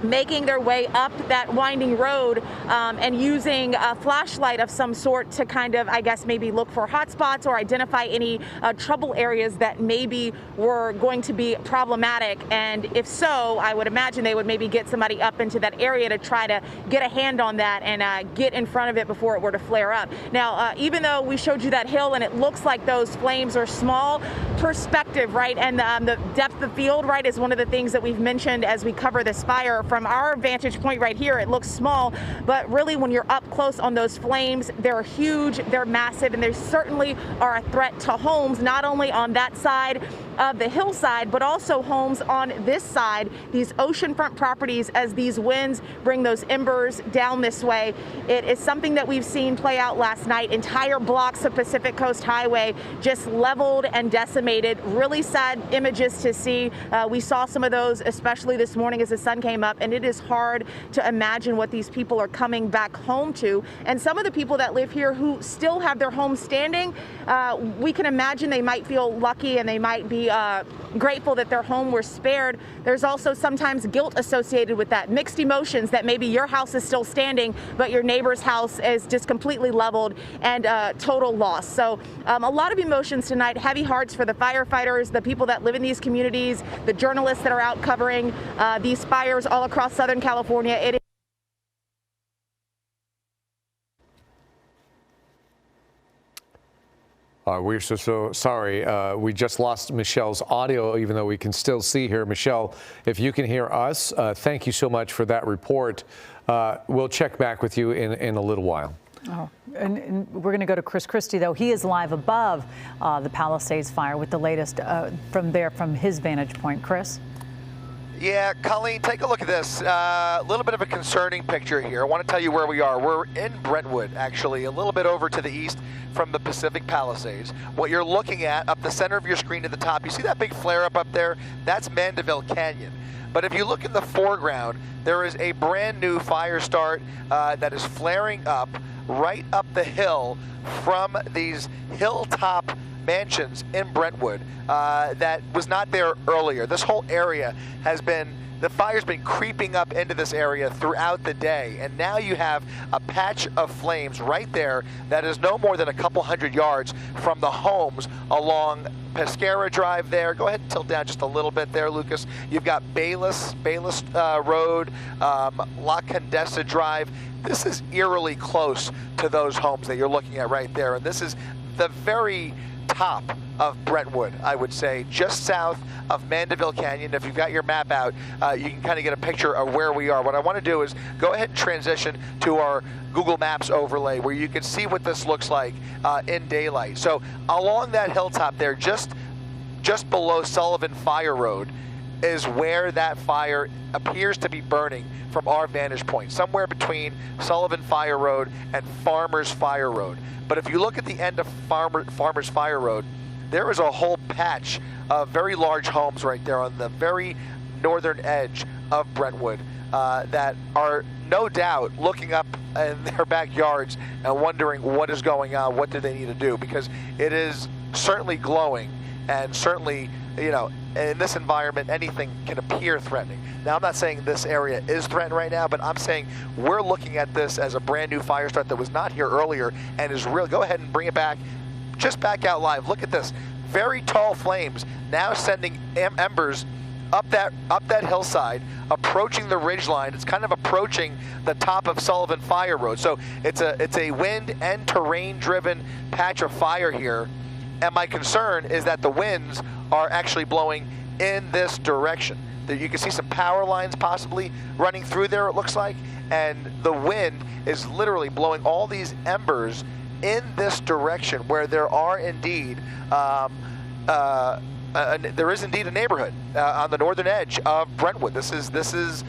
making their way up that winding road and using a flashlight of some sort to kind of, I guess, maybe look for hot spots or identify any trouble areas that maybe were going to be problematic. And if so, I would imagine they would maybe get somebody up into that area to try to get a hand on that and get in front of it before it were to flare up. Now, even though we showed you that hill and it looks like those flames are small, perspective, right, and the depth of field, right, is one of the things that we've mentioned as we cover this fire. From our vantage point right here, it looks small, but really when you're up close on those flames, they're huge, they're massive, and they certainly are a threat to homes, not only on that side of the hillside, but also homes on this side, these oceanfront properties, as these winds bring those embers down this way. It is something that we've seen play out last night. Entire blocks of Pacific Coast Highway just leveled and decimated. Really sad images to see. We saw some of those, especially this morning as the sun came up, and it is hard to imagine what these people are coming back home to. And some of the people that live here who still have their homes standing, we can imagine they might feel lucky and they might be grateful that their home were spared. There's also sometimes guilt associated with that, mixed emotions that maybe your house is still standing, but your neighbor's house is just completely leveled and total loss. So a lot of emotions tonight, heavy hearts for the firefighters, the people that live in these communities, the journalists that are out covering these fires all across Southern California. It is we're so sorry. We just lost Michelle's audio, even though we can still see her. Michelle, if you can hear us, thank you so much for that report. We'll check back with you in a little while. Oh, and we're going to go to Chris Christie, though. He is live above the Palisades fire with the latest from his vantage point. Chris? Yeah, Colleen, take a look at this. A little bit of a concerning picture here. I want to tell you where we are. We're in Brentwood, actually, a little bit over to the east from the Pacific Palisades. What you're looking at up the center of your screen at the top, you see that big flare up there? That's Mandeville Canyon. But if you look in the foreground, there is a brand new fire start that is flaring up right up the hill from these hilltop mansions in Brentwood that was not there earlier. This whole area has been, the fire's been creeping up into this area throughout the day, and now you have a patch of flames right there that is no more than a couple hundred yards from the homes along Pescara Drive there. Go ahead and tilt down just a little bit there, Lucas. You've got Bayless Road, La Condesa Drive. This is eerily close to those homes that you're looking at right there, and this is the very top of Brentwood, I would say, just south of Mandeville Canyon. If you've got your map out, you can kind of get a picture of where we are. What I want to do is go ahead and transition to our Google Maps overlay where you can see what this looks like in daylight. So along that hilltop there, just below Sullivan Fire Road, is where that fire appears to be burning from our vantage point, somewhere between Sullivan Fire Road and Farmers Fire Road. But if you look at the end of Farmers Fire Road, there is a whole patch of very large homes right there on the very northern edge of Brentwood that are no doubt looking up in their backyards and wondering what is going on, what do they need to do, because it is certainly glowing, and certainly, you know, in this environment, anything can appear threatening. Now, I'm not saying this area is threatened right now, but I'm saying we're looking at this as a brand new fire start that was not here earlier and is real. Go ahead and bring it back, just back out live. Look at this, very tall flames now sending embers up that hillside approaching the ridgeline. It's kind of approaching the top of Sullivan Fire Road. So it's a wind and terrain-driven patch of fire here. And my concern is that the winds are actually blowing in this direction. That you can see some power lines possibly running through there, it looks like, and the wind is literally blowing all these embers in this direction where there are indeed there is indeed a neighborhood on the northern edge of Brentwood. This is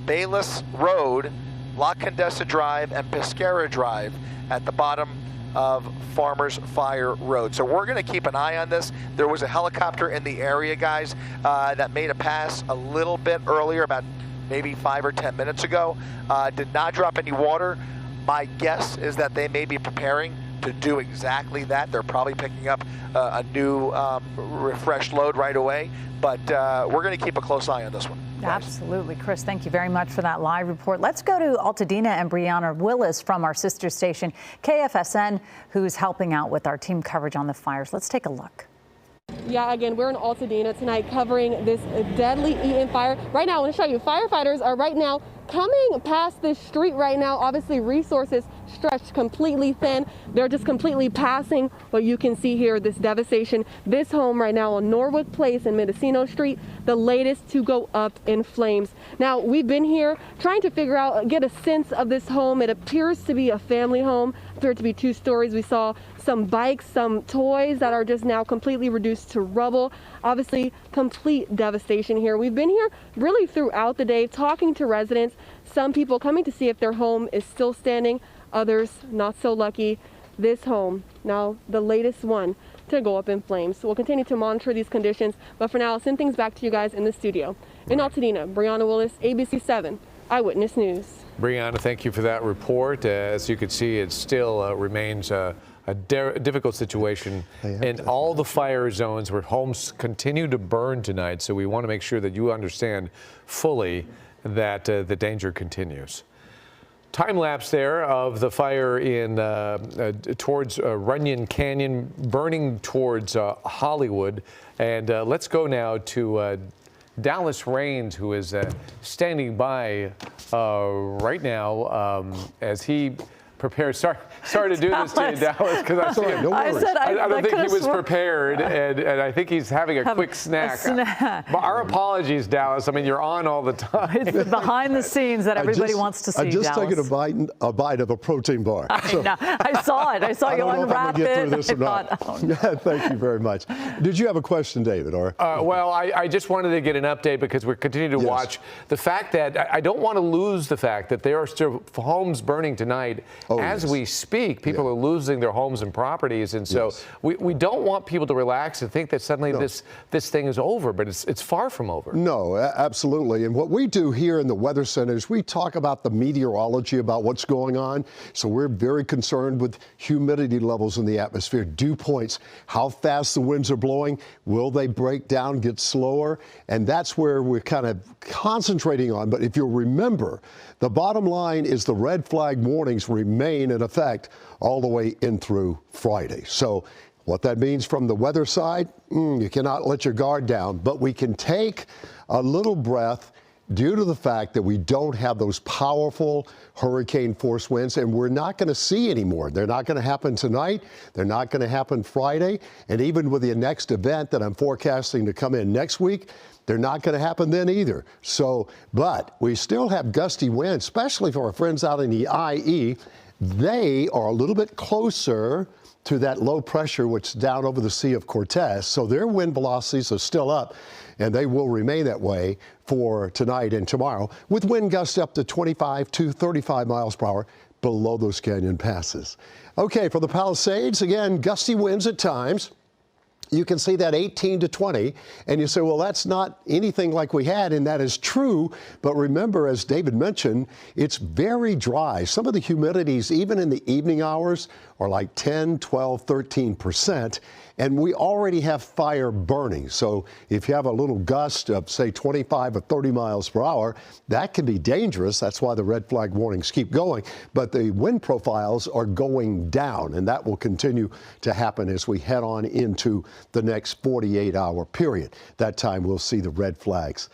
Bayless Road, La Condesa Drive, and Pesquera Drive at the bottom of Farmers Fire Road. So we're going to keep an eye on this. There was a helicopter in the area, guys, that made a pass a little bit earlier, about maybe 5 or 10 minutes ago. Did not drop any water. My guess is that they may be preparing to do exactly that. They're probably picking up a new refreshed load right away. But we're going to keep a close eye on this one. Absolutely. Chris, thank you very much for that live report. Let's go to Altadena and Brianna Willis from our sister station, KFSN, who's helping out with our team coverage on the fires. Let's take a look. Yeah, again, we're in Altadena tonight covering this deadly Eaton fire. Right now, I want to show you, firefighters are right now coming past this street right now. Obviously, resources stretched completely thin. They're just completely passing what you can see here, this devastation. This home right now on Norwood Place and Mendocino Street, the latest to go up in flames. Now, we've been here trying to figure out, get a sense of this home. It appears to be a family home. It appeared to be 2 stories. We saw some bikes, some toys that are just now completely reduced to rubble. Obviously, complete devastation here. We've been here really throughout the day talking to residents, some people coming to see if their home is still standing, others not so lucky. This home, now the latest one to go up in flames. So we'll continue to monitor these conditions, but for now, I'll send things back to you guys in the studio. In Altadena, Brianna Willis, ABC 7 Eyewitness News. Brianna, thank you for that report. As you can see, it still remains a difficult situation in all the fire zones where homes continue to burn tonight. So we want to make sure that you understand fully that the danger continues. Time lapse there of the fire in towards Runyon Canyon, burning towards Hollywood. And let's go now to Dallas Raines, who is standing by right now as he prepared. Sorry to do this to you, Dallas, because I see him. I don't think he was prepared, and I think he's having a quick snack. But our apologies, Dallas. I mean, you're on all the time. It's the behind the scenes that everybody wants to see, I just Dallas. taken a bite of a protein bar. So I saw it. I saw you unwrap it. Thank you very much. Did you have a question, David? Or well, I just wanted to get an update because we're continuing to watch the fact that I don't want to lose the fact that there are still homes burning tonight. As we speak, people are losing their homes and properties, and so we don't want people to relax and think that suddenly this thing is over, but it's far from over. No, absolutely. And what we do here in the Weather Center is we talk about the meteorology, about what's going on. So we're very concerned with humidity levels in the atmosphere, dew points, how fast the winds are blowing, will they break down, get slower? And that's where we're kind of concentrating on. But if you'll remember, the bottom line is the red flag warnings remain in effect all the way in through Friday. So what that means from the weather side, you cannot let your guard down, but we can take a little breath due to the fact that we don't have those powerful hurricane force winds, and we're not going to see anymore. They're not going to happen tonight. They're not going to happen Friday. And even with the next event that I'm forecasting to come in next week, they're not going to happen then either. So, but we still have gusty winds, especially for our friends out in the IE. They are a little bit closer to that low pressure, which is down over the Sea of Cortez. So their wind velocities are still up, and they will remain that way for tonight and tomorrow, with wind gusts up to 25 to 35 miles per hour below those canyon passes. Okay, for the Palisades, again, gusty winds at times. You can see that 18 to 20, and you say, well, that's not anything like we had, and that is true. But remember, as David mentioned, it's very dry. Some of the humidities, even in the evening hours, are like 10, 12, 13%. And we already have fire burning. So if you have a little gust of, say, 25 or 30 miles per hour, that can be dangerous. That's why the red flag warnings keep going. But the wind profiles are going down, and that will continue to happen as we head on into the next 48-hour period. That time we'll see the red flags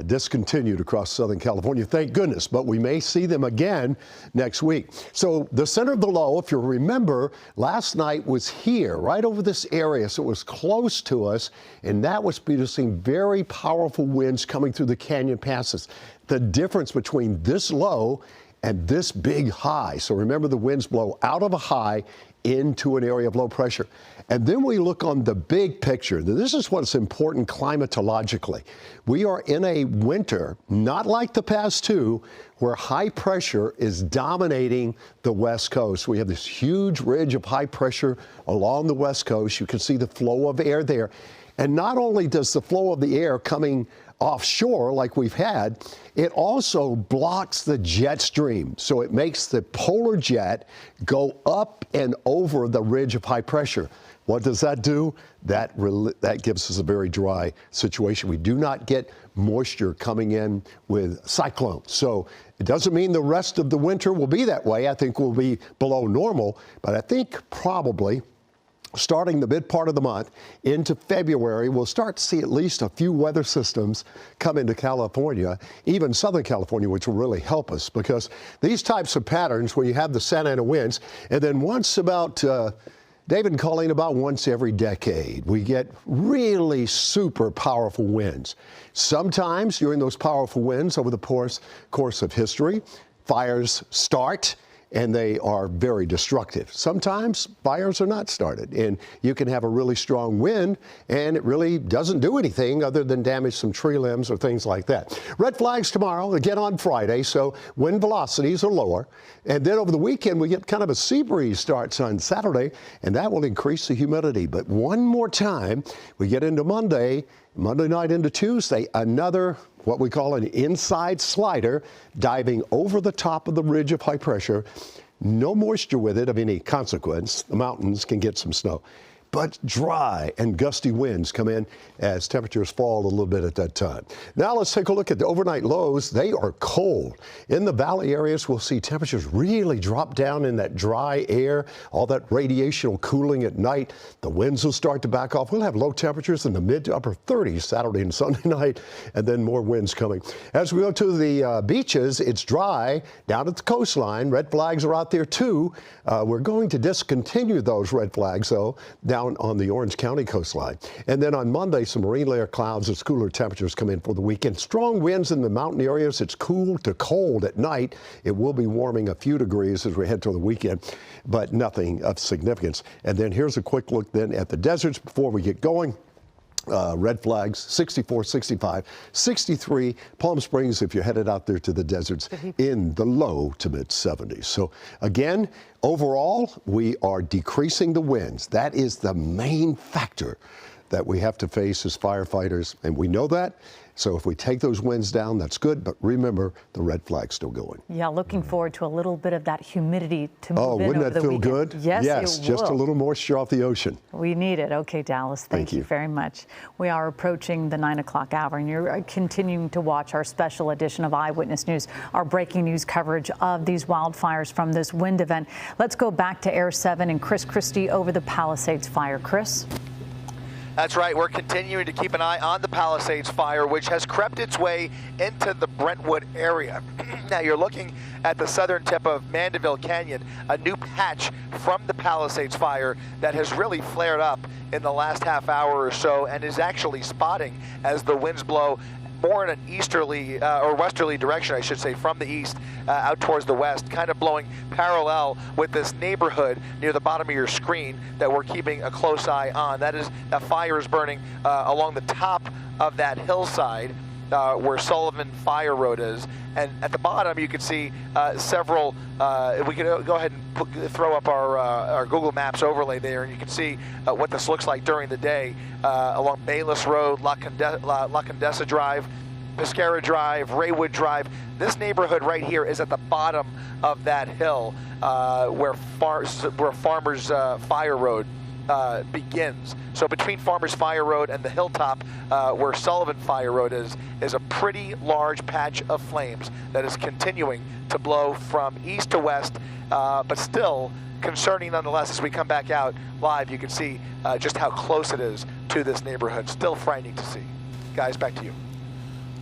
discontinued across Southern California, thank goodness, but we may see them again next week. So the center of the low, if you remember, last night was here, right over this area, so it was close to us, and that was producing very powerful winds coming through the canyon passes. The difference between this low and this big high. So remember, the winds blow out of a high into an area of low pressure. And then we look on the big picture. This is what's important climatologically. We are in a winter, not like the past two, where high pressure is dominating the West Coast. We have this huge ridge of high pressure along the West Coast. You can see the flow of air there. And not only does the flow of the air coming offshore like we've had, it also blocks the jet stream. So it makes the polar jet go up and over the ridge of high pressure. What does that do? That gives us a very dry situation. We do not get moisture coming in with cyclones. So it doesn't mean the rest of the winter will be that way. I think we'll be below normal, but I think probably starting the mid part of the month into February, we'll start to see at least a few weather systems come into California, even Southern California, which will really help us, because these types of patterns, when you have the Santa Ana winds, and then once about, David and Colleen, about once every decade, we get really super powerful winds. Sometimes during those powerful winds over the course of history, fires start, and they are very destructive. Sometimes fires are not started, and you can have a really strong wind, and it really doesn't do anything other than damage some tree limbs or things like that. Red flags tomorrow, again on Friday, so wind velocities are lower. And then over the weekend, we get kind of a sea breeze starts on Saturday, and that will increase the humidity. But one more time, we get into Monday night into Tuesday, another what we call an inside slider diving over the top of the ridge of high pressure. No moisture with it of any consequence. The mountains can get some snow, but dry and gusty winds come in as temperatures fall a little bit at that time. Now let's take a look at the overnight lows. They are cold. In the valley areas, we'll see temperatures really drop down in that dry air, all that radiation cooling at night. The winds will start to back off. We'll have low temperatures in the mid to upper 30s Saturday and Sunday night, and then more winds coming. As we go to the beaches, it's dry down at the coastline. Red flags are out there too. We're going to discontinue those red flags though down on the Orange County coastline. And then on Monday, some marine layer clouds as cooler temperatures come in for the weekend. Strong winds in the mountain areas. It's cool to cold at night. It will be warming a few degrees as we head to the weekend, but nothing of significance. And then here's a quick look then at the deserts before we get going. Red flags, 64, 65, 63, Palm Springs if you're headed out there to the deserts in the low to mid 70s. So again, overall, we are decreasing the winds. That is the main factor that we have to face as firefighters, and we know that. So if we take those winds down, that's good. But remember, the red flag's still going. Yeah, looking forward to a little bit of that humidity to move in wouldn't over that the feel weekend. good? Yes, it just will. a little moisture off the ocean. We need it. Okay, Dallas, thank you very much. We are approaching the 9 o'clock hour, and you're continuing to watch our special edition of Eyewitness News, our breaking news coverage of these wildfires from this wind event. Let's go back to Air 7 and Chris Christie over the Palisades fire. Chris? That's right. We're continuing to keep an eye on the Palisades fire, which has crept its way into the Brentwood area. Now you're looking at the southern tip of Mandeville Canyon, a new patch from the Palisades fire that has really flared up in the last half hour or so and is actually spotting as the winds blow more in an easterly or westerly direction, I should say, from the east out towards the west, kind of blowing parallel with this neighborhood near the bottom of your screen that we're keeping a close eye on. That is, a fire is burning along the top of that hillside where Sullivan Fire Road is. And at the bottom, you can see several, we can go ahead and throw up our Google Maps overlay there, and you can see what this looks like during the day along Bayless Road, La Condesa Drive, Pescara Drive, Raywood Drive. This neighborhood right here is at the bottom of that hill where Farmers Fire Road begins. So between Farmers Fire Road and the hilltop where Sullivan Fire Road is a pretty large patch of flames that is continuing to blow from east to west, but still concerning nonetheless. As we come back out live, you can see just how close it is to this neighborhood. Still frightening to see. Guys, back to you.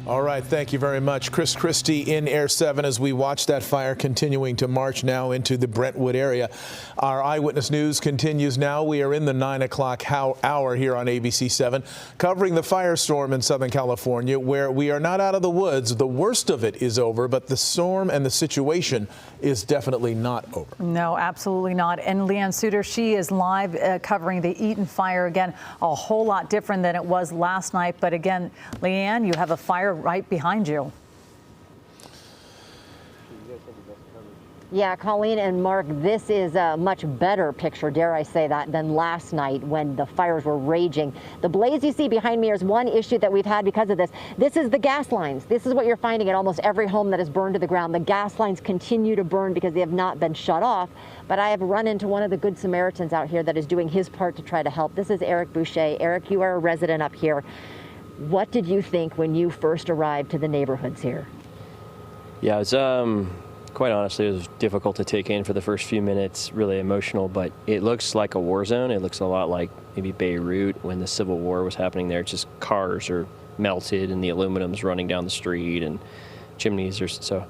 All right, thank you very much. Chris Christie in Air 7 as we watch that fire continuing to march now into the Brentwood area. Our Eyewitness News continues now. We are in the 9 o'clock hour here on ABC 7, covering the firestorm in Southern California, where we are not out of the woods. The worst of it is over, but the storm and the situation is definitely not over. No, absolutely not. And Leanne Suter, she is live covering the Eaton fire. Again, a whole lot different than it was last night. But again, Leanne, you have a fire right behind you. Yeah, Colleen and Mark, this is a much better picture, dare I say that, than last night when the fires were raging. The blaze you see behind me is one issue that we've had because of this. This is the gas lines. This is what you're finding at almost every home that is burned to the ground. The gas lines continue to burn because they have not been shut off. But I have run into one of the Good Samaritans out here that is doing his part to try to help. This is Eric Boucher. Eric, you are a resident up here. What did you think when you first arrived to the neighborhoods here? Yeah, it was, quite honestly, it was difficult to take in for the first few minutes, really emotional, but it looks like a war zone. It looks a lot like maybe Beirut when the Civil War was happening there. It's just cars are melted and the aluminum's running down the street and chimneys. So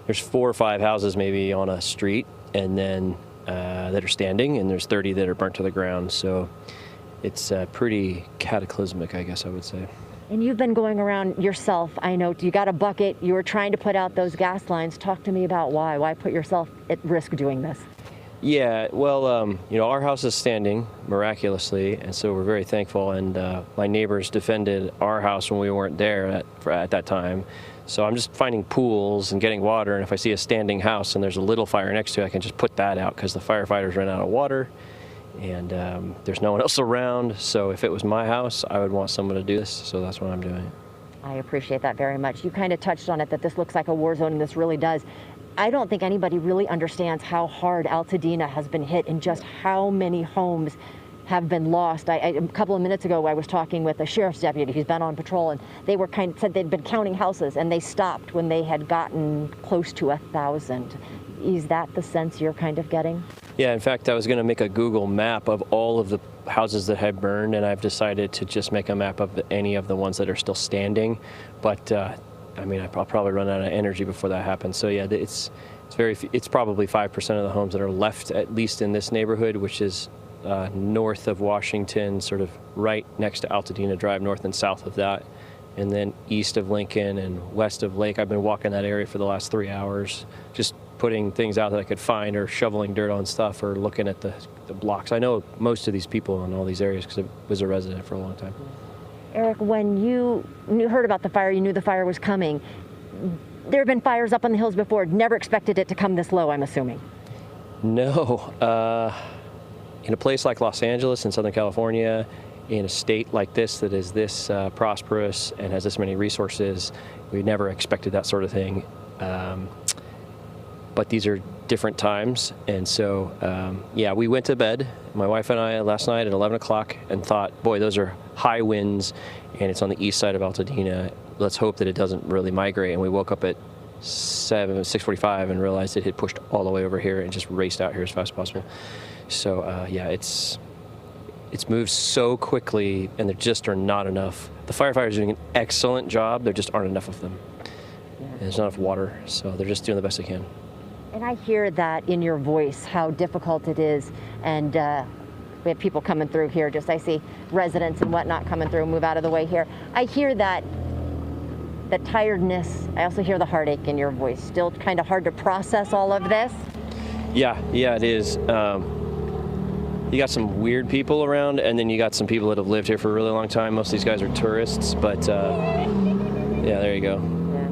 there's 4 or 5 houses maybe on a street and then that are standing, and there's 30 that are burnt to the ground. So it's pretty cataclysmic, I guess I would say. And you've been going around yourself. I know you got a bucket. You were trying to put out those gas lines. Talk to me about why. Why put yourself at risk doing this? Yeah, well, you know, our house is standing miraculously, and so we're very thankful. And my neighbors defended our house when we weren't there at that time. So I'm just finding pools and getting water. And if I see a standing house and there's a little fire next to it, I can just put that out because the firefighters ran out of water. And there's no one else around, so if it was my house, I would want someone to do this, so that's what I'm doing. I appreciate that very much. You kind of touched on it, that this looks like a war zone, and this really does. I don't think anybody really understands how hard Altadena has been hit and just how many homes have been lost. A couple of minutes ago, I was talking with a sheriff's deputy who's been on patrol, and they were said they'd been counting houses, and they stopped when they had gotten close to 1,000. Is that the sense you're kind of getting? Yeah, in fact, I was going to make a Google map of all of the houses that had burned, and I've decided to just make a map of any of the ones that are still standing. But I mean, I'll probably run out of energy before that happens. So yeah, it's probably 5% of the homes that are left, at least in this neighborhood, which is north of Washington, sort of right next to Altadena Drive, north and south of that, and then east of Lincoln and west of Lake. I've been walking that area for the last 3 hours, just putting things out that I could find, or shoveling dirt on stuff, or looking at the blocks. I know most of these people in all these areas because I was a resident for a long time. Eric, when you heard about the fire, you knew the fire was coming. There have been fires up on the hills before. Never expected it to come this low, I'm assuming. No. In a place like Los Angeles in Southern California, in a state like this that is this prosperous and has this many resources, we never expected that sort of thing. But these are different times, and so yeah, we went to bed, my wife and I, last night at 11 o'clock and thought, boy, those are high winds, and it's on the east side of Altadena. Let's hope that it doesn't really migrate. And we woke up at 6:45 and realized it had pushed all the way over here and just raced out here as fast as possible. So yeah, it's moved so quickly, and there just are not enough. The firefighters are doing an excellent job. There just aren't enough of them. And there's not enough water, so they're just doing the best they can. And I hear that in your voice, how difficult it is. And we have people coming through here. I see residents and whatnot coming through, move out of the way here. I hear that tiredness. I also hear the heartache in your voice. Still kind of hard to process all of this. Yeah, it is. You got some weird people around, and then you got some people that have lived here for a really long time. Most of these guys are tourists, but yeah, there you go.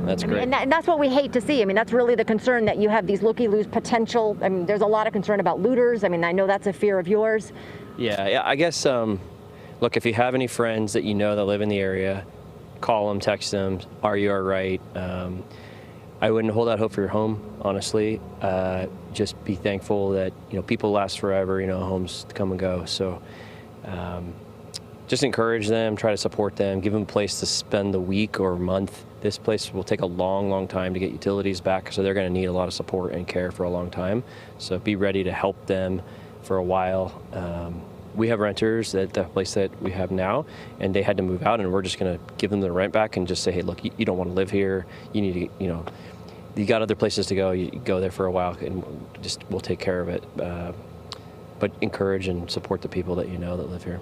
That's great. And that's what we hate to see. I mean, that's really the concern, that you have these looky-loos potential. I mean, there's a lot of concern about looters. I mean, I know that's a fear of yours. Yeah, I guess, look, if you have any friends that you know that live in the area, call them, text them, are you all right? I wouldn't hold out hope for your home, honestly. Just be thankful that, people last forever, homes come and go. So just encourage them, try to support them, give them a place to spend the week or month. This place will take a long, long time to get utilities back, so they're going to need a lot of support and care for a long time. So be ready to help them for a while. We have renters at the place that we have now, and they had to move out, and we're just going to give them the rent back and just say, hey, look, you don't want to live here. You need to, you got other places to go. You go there for a while, and we'll take care of it. But encourage and support the people that you know that live here.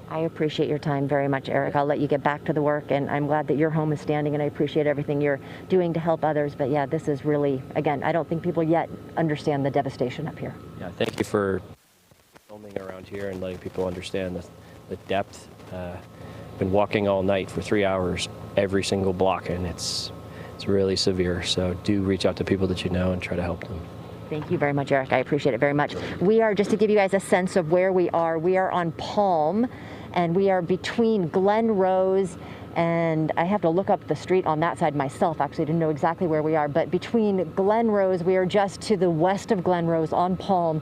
I appreciate your time very much, Eric. I'll let you get back to the work, and I'm glad that your home is standing, and I appreciate everything you're doing to help others. But yeah, this is really, again, I don't think people yet understand the devastation up here. Yeah, thank you for filming around here and letting people understand the depth. Been walking all night for 3 hours, every single block, and it's really severe. So do reach out to people that you know and try to help them. Thank you very much, Eric. I appreciate it very much. We are, just to give you guys a sense of where we are on Palm, and we are between Glen Rose, and I have to look up the street on that side myself, actually, to know exactly where we are. But between Glen Rose, we are just to the west of Glen Rose on Palm,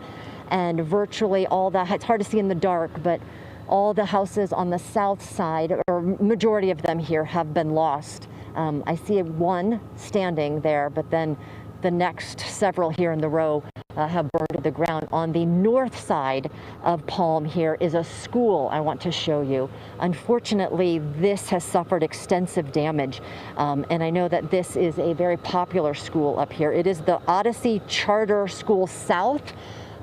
and virtually all that, it's hard to see in the dark, but all the houses on the south side, or majority of them here, have been lost. I see one standing there, but then the next several here in the row have burned to the ground. On the north side of Palm here is a school I want to show you. Unfortunately, this has suffered extensive damage, and I know that this is a very popular school up here. It is the Odyssey Charter School South,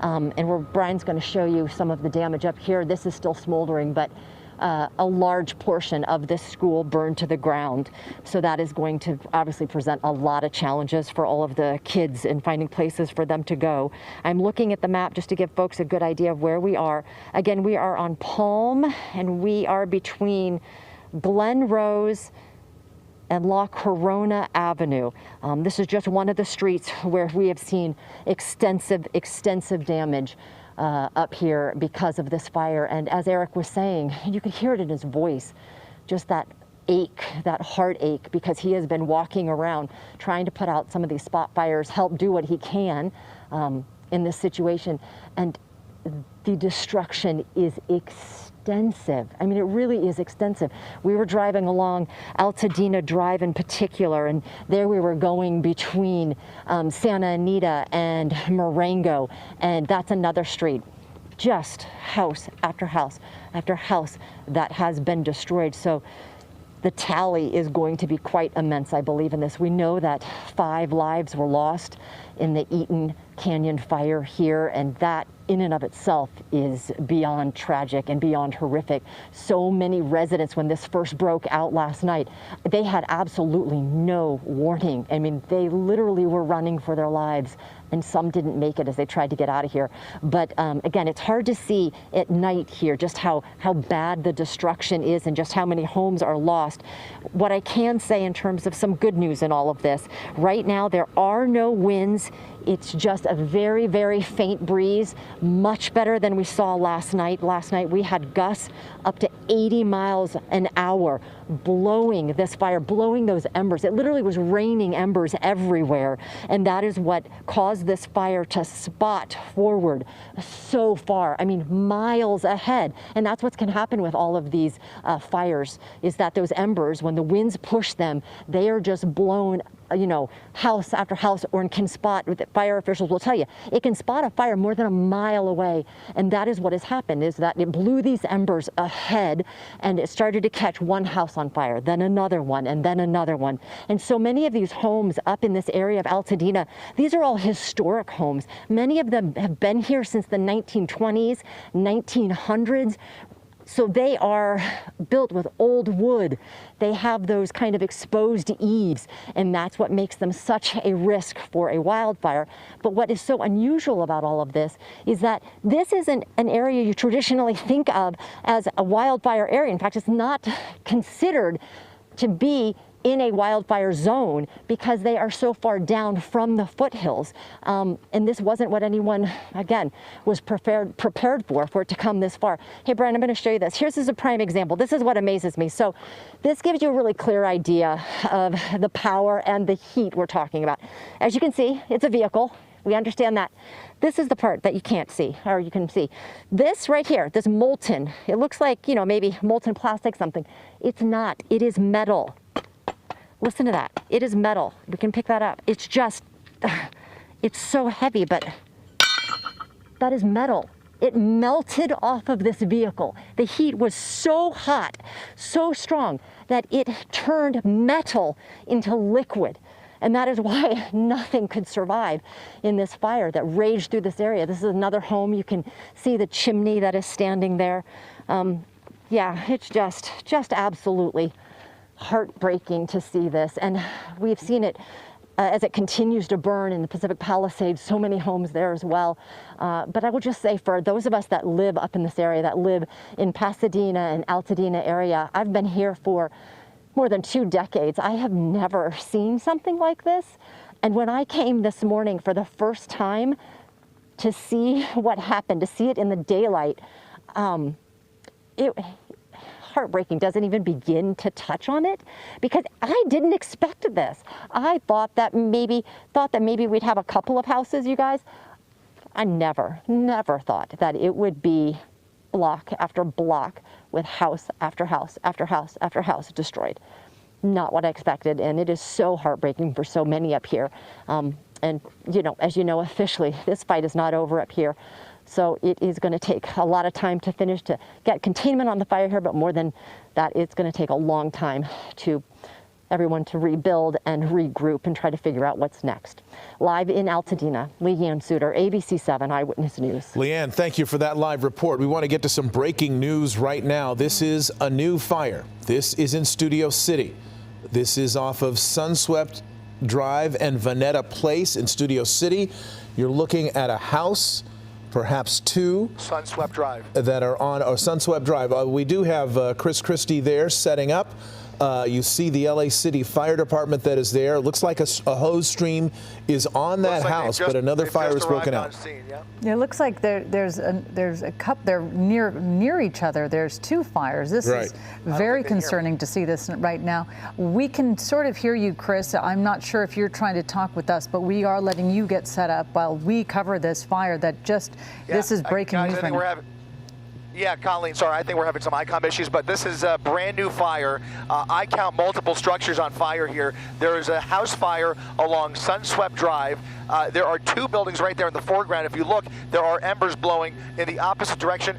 and Brian's going to show you some of the damage up here. This is still smoldering, but a large portion of this school burned to the ground. So that is going to obviously present a lot of challenges for all of the kids in finding places for them to go. I'm looking at the map just to give folks a good idea of where we are. Again, we are on Palm, and we are between Glen Rose and La Corona Avenue. This is just one of the streets where we have seen extensive damage up here because of this fire. And as Eric was saying, you could hear it in his voice, just that ache, that heartache, because he has been walking around trying to put out some of these spot fires, help do what he can in this situation. And the destruction is extensive. I mean, it really is extensive. We were driving along Altadena Drive in particular, and there we were going between Santa Anita and Marengo, and that's another street. Just house after house after house that has been destroyed. So the tally is going to be quite immense, I believe, in this. We know that 5 lives were lost in the Eaton Canyon fire here, and that in and of itself is beyond tragic and beyond horrific. So many residents, when this first broke out last night, they had absolutely no warning. I mean, they literally were running for their lives, and some didn't make it as they tried to get out of here. But again, it's hard to see at night here just how bad the destruction is and just how many homes are lost. What I can say in terms of some good news in all of this, right now there are no winds. It's just a very, very faint breeze, much better than we saw last night. Last night we had gusts up to 80 miles an hour blowing this fire, blowing those embers. It literally was raining embers everywhere, and that is what caused this fire to spot forward so far. I mean, miles ahead. And that's what can happen with all of these fires, is that those embers, when the winds push them, they are just blown, you know, house after house, or can spot, fire officials will tell you, it can spot a fire more than a mile away. And that is what has happened, is that it blew these embers ahead, and it started to catch one house on fire, then another one, and then another one. And so many of these homes up in this area of Altadena, these are all historic homes. Many of them have been here since the 1920s, 1900s. So they are built with old wood. They have those kind of exposed eaves, and that's what makes them such a risk for a wildfire. But what is so unusual about all of this is that this isn't an area you traditionally think of as a wildfire area. In fact, it's not considered to be in a wildfire zone because they are so far down from the foothills. And this wasn't what anyone, again, was prepared for it to come this far. Hey, Brian, I'm going to show you this. Here's a prime example. This is what amazes me. So this gives you a really clear idea of the power and the heat we're talking about. As you can see, it's a vehicle. We understand that. This is the part that you can't see, or you can see. This right here, this molten, it looks like, maybe molten plastic something. It's not. It is metal. Listen to that. It is metal. We can pick that up. It's just, it's so heavy, but that is metal. It melted off of this vehicle. The heat was so hot, so strong, that it turned metal into liquid. And that is why nothing could survive in this fire that raged through this area. This is another home. You can see the chimney that is standing there. Yeah, it's just absolutely heartbreaking to see this. And we've seen it as it continues to burn in the Pacific Palisades, so many homes there as well. But I will just say, for those of us that live up in this area, that live in Pasadena and Altadena area, I've been here for more than 2 decades. I have never seen something like this. And when I came this morning for the first time to see what happened, to see it in the daylight, heartbreaking doesn't even begin to touch on it, because I didn't expect this. I thought that maybe we'd have a couple of houses, you guys. I never thought that it would be block after block with house after house after house after house destroyed. Not what I expected, and it is so heartbreaking for so many up here. And as you know, officially, this fight is not over up here. So it is going to take a lot of time to finish, to get containment on the fire here, but more than that, it's going to take a long time to everyone to rebuild and regroup and try to figure out what's next. Live in Altadena, Leanne Suter, ABC 7 Eyewitness News. Leanne, thank you for that live report. We want to get to some breaking news right now. This is a new fire. This is in Studio City. This is off of Sunswept Drive and Vanetta Place in Studio City. You're looking at a house, perhaps 2. Sunswept Drive. That are on Sunswept Drive. We do have Chris Christie there setting up. You see the LA City Fire Department that is there. It looks like a hose stream is on that house, but another fire is broken out. Scene, yeah. It looks like there's a couple. They're near each other. There's 2 fires. This is very concerning to see this right now. We can sort of hear you, Chris. I'm not sure if you're trying to talk with us, but we are letting you get set up while we cover this fire that this is breaking news right now. Yeah, Colleen, sorry, I think we're having some ICOM issues, but this is a brand new fire. I count multiple structures on fire here. There is a house fire along Sunswept Drive. There are 2 buildings right there in the foreground. If you look, there are embers blowing in the opposite direction.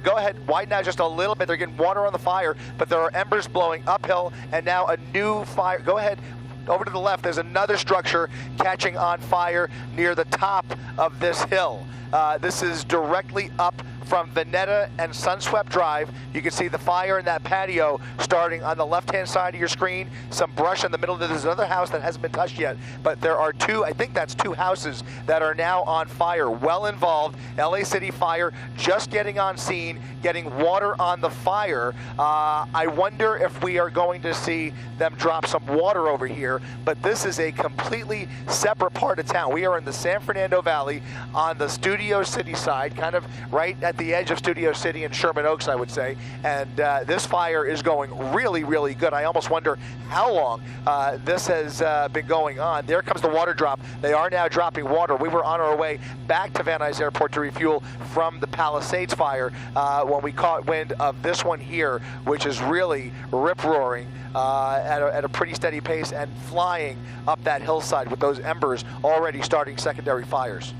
Go ahead, widen out just a little bit. They're getting water on the fire, but there are embers blowing uphill, and now a new fire. Go ahead. Over to the left, there's another structure catching on fire near the top of this hill. This is directly up from Vanetta and Sunswept Drive. You can see the fire in that patio starting on the left-hand side of your screen. Some brush in the middle. There's another house that hasn't been touched yet, but there are 2, I think that's 2 houses that are now on fire, well involved. LA City Fire just getting on scene, getting water on the fire. I wonder if we are going to see them drop some water over here, but this is a completely separate part of town. We are in the San Fernando Valley on the Studio City side, kind of right at the edge of Studio City and Sherman Oaks, I would say. And this fire is going really, really good. I almost wonder how long this has been going on. There comes the water drop. They are now dropping water. We were on our way back to Van Nuys Airport to refuel from the Palisades fire when we caught wind of this one here, which is really rip-roaring at a pretty steady pace and flying up that hillside with those embers already starting secondary fires.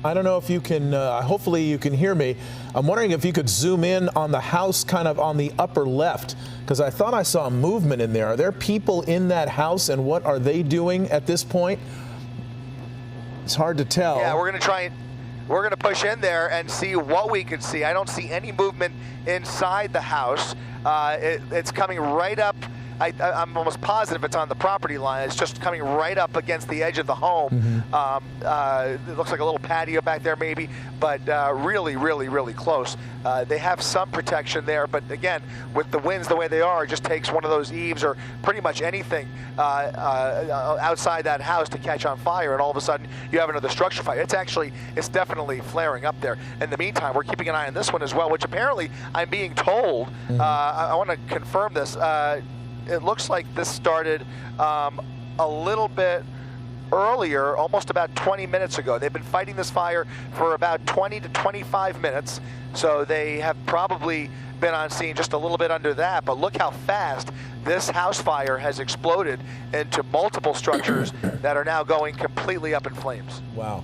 I don't know if you can, hopefully you can hear me. I'm wondering if you could zoom in on the house kind of on the upper left, because I thought I saw movement in there. Are there people in that house, and what are they doing at this point? It's hard to tell. Yeah, we're going to push in there and see what we can see. I don't see any movement inside the house. It's coming right up. I'm almost positive it's on the property line. It's just coming right up against the edge of the home. It looks like a little patio back there maybe, but really, really, really close. They have some protection there, but again, with the winds the way they are, it just takes one of those eaves or pretty much anything outside that house to catch on fire, and all of a sudden you have another structure fire. It's definitely flaring up there. In the meantime, we're keeping an eye on this one as well, which apparently I'm being told, I want to confirm this, it looks like this started a little bit earlier, almost about 20 minutes ago. They've been fighting this fire for about 20 to 25 minutes, so they have probably been on scene just a little bit under that, but look how fast this house fire has exploded into multiple structures that are now going completely up in flames. Wow.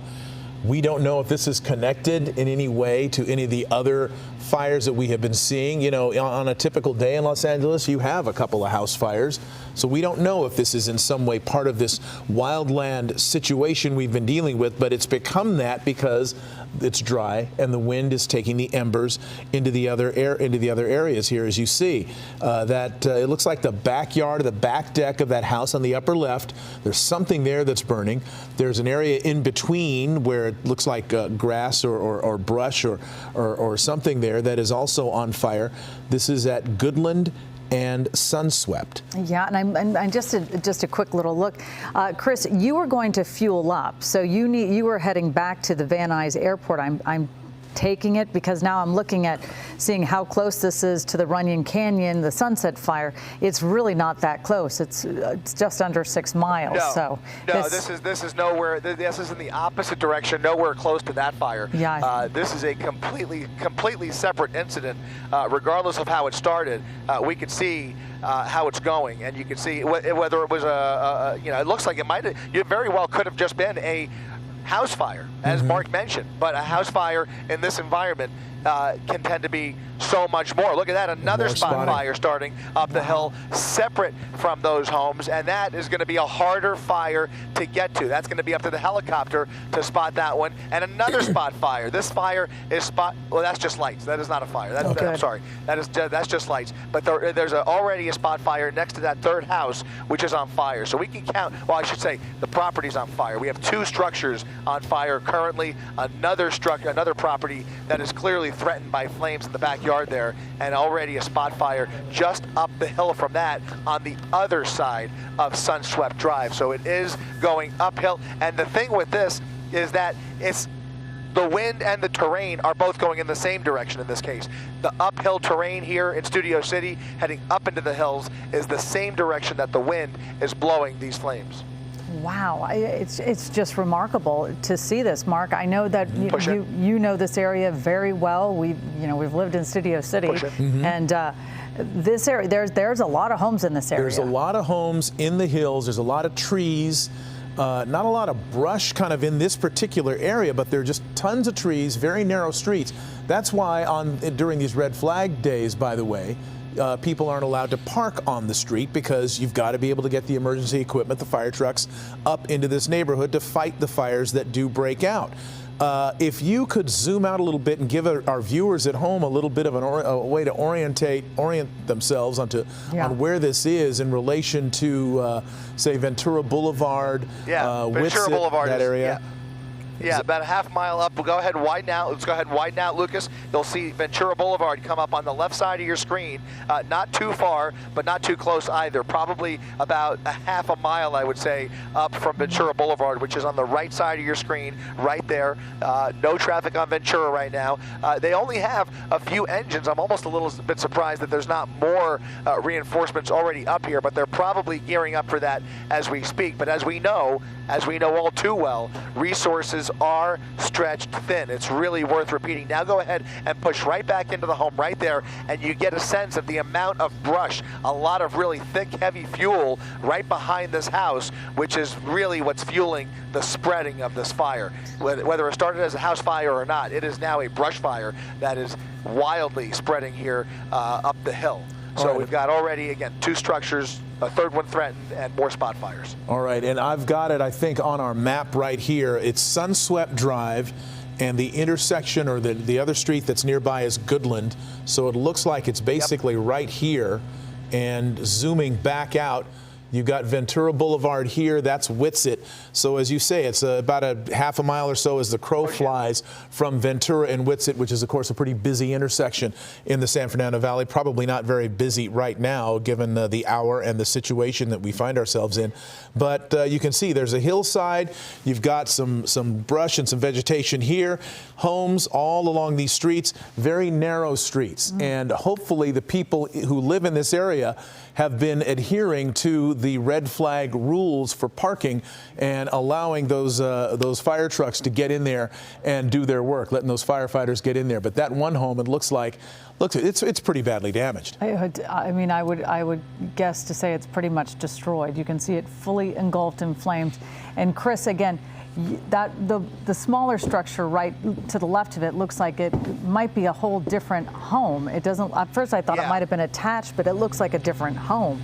We don't know if this is connected in any way to any of the other fires that we have been seeing. You know, on a typical day in Los Angeles, you have a couple of house fires. So we don't know if this is in some way part of this wildland situation we've been dealing with, but it's become that because it's dry and the wind is taking the embers into the other areas here, as you see. It looks like the backyard, the back deck of that house on the upper left. There's something there that's burning. There's an area in between where it looks like grass or brush or something there that is also on fire. This is at Goodland and Sunswept. Yeah, and just a quick little look. Chris, you were going to fuel up, so you were heading back to the Van Nuys Airport. I'm taking it because now I'm looking at seeing how close this is to the Runyon Canyon, the Sunset Fire. It's really not that close. It's just under 6 miles. This is nowhere. This is in the opposite direction, nowhere close to that fire. Yeah. This is a completely separate incident. Regardless of how it started, we could see how it's going, and you can see whether it was it looks like it very well could have just been a house fire, as Mark mentioned, but a house fire in this environment can tend to be so much more. Look at that, another spot fire starting up the hill, separate from those homes, and that is going to be a harder fire to get to. That's going to be up to the helicopter to spot that one, and another spot fire. This fire is well, that's just lights. That is not a fire. I'm sorry. That's just lights. But there's already a spot fire next to that third house, which is on fire. So we can count. Well, I should say the property's on fire. We have 2 structures on fire currently. Another property that is clearly threatened by flames in the backyard there, and already a spot fire just up the hill from that on the other side of Sunswept Drive. So it is going uphill, and the thing with this is that the wind and the terrain are both going in the same direction in this case. The uphill terrain here in Studio City heading up into the hills is the same direction that the wind is blowing these flames. Wow, it's just remarkable to see this, Mark. I know that you know this area very well. We've lived in Studio City, and this area there's a lot of homes in this area. There's a lot of homes in the hills. There's a lot of trees. Not a lot of brush kind of in this particular area, but there are just tons of trees, very narrow streets. That's why during these red flag days, by the way, people aren't allowed to park on the street, because you've got to be able to get the emergency equipment, the fire trucks, up into this neighborhood to fight the fires that do break out. If you could zoom out a little bit and give our viewers at home a little bit of a way to orient themselves on where this is in relation to, say, Ventura Boulevard, Ventura Boulevard, that area. Yeah, about a half mile up. We'll go ahead and widen out. Let's go ahead and widen out, Lucas. You'll see Ventura Boulevard come up on the left side of your screen. Not too far, but not too close either. Probably about a half a mile, I would say, up from Ventura Boulevard, which is on the right side of your screen, right there. No traffic on Ventura right now. They only have a few engines. I'm almost a little bit surprised that there's not more reinforcements already up here, but they're probably gearing up for that as we speak. But as we know all too well, resources are stretched thin. It's really worth repeating. Now go ahead and push right back into the home right there, and you get a sense of the amount of brush, a lot of really thick, heavy fuel right behind this house, which is really what's fueling the spreading of this fire. Whether it started as a house fire or not, it is now a brush fire that is wildly spreading here up the hill. So we've got already, again, 2 structures, a third one threatened, and more spot fires. All right, and I've got it, I think, on our map right here. It's Sunswept Drive, and the intersection, or the other street that's nearby, is Goodland. So it looks like it's basically right here. And zooming back out, you've got Ventura Boulevard here, that's Whitsett. So as you say, it's about a half a mile or so as the crow flies from Ventura and Whitsett, which is, of course, a pretty busy intersection in the San Fernando Valley. Probably not very busy right now, given the hour and the situation that we find ourselves in. But you can see there's a hillside. You've got some brush and some vegetation here. Homes all along these streets, very narrow streets. And hopefully the people who live in this area have been adhering to the red flag rules for parking and allowing those fire trucks to get in there and do their work, letting those firefighters get in there. But that one home, it looks it's pretty badly damaged. I mean, I would guess to say it's pretty much destroyed. You can see it fully engulfed in flames. And Chris, again, that the smaller structure right to the left of it looks like it might be a whole different home. It doesn't. At first, I thought it might have been attached, but it looks like a different home.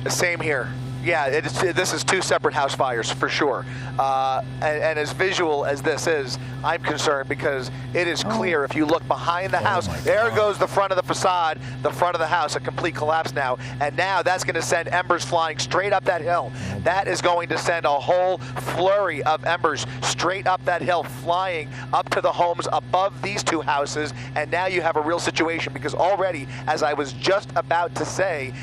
Same here. Yeah, this is two separate house fires for sure. And as visual as this is, I'm concerned because it is clear if you look behind the house, there goes the front of the facade, the front of the house, a complete collapse now. And now that's going to send embers flying straight up that hill. That is going to send a whole flurry of embers straight up that hill, flying up to the homes above these two houses. And now you have a real situation because already, as I was just about to say,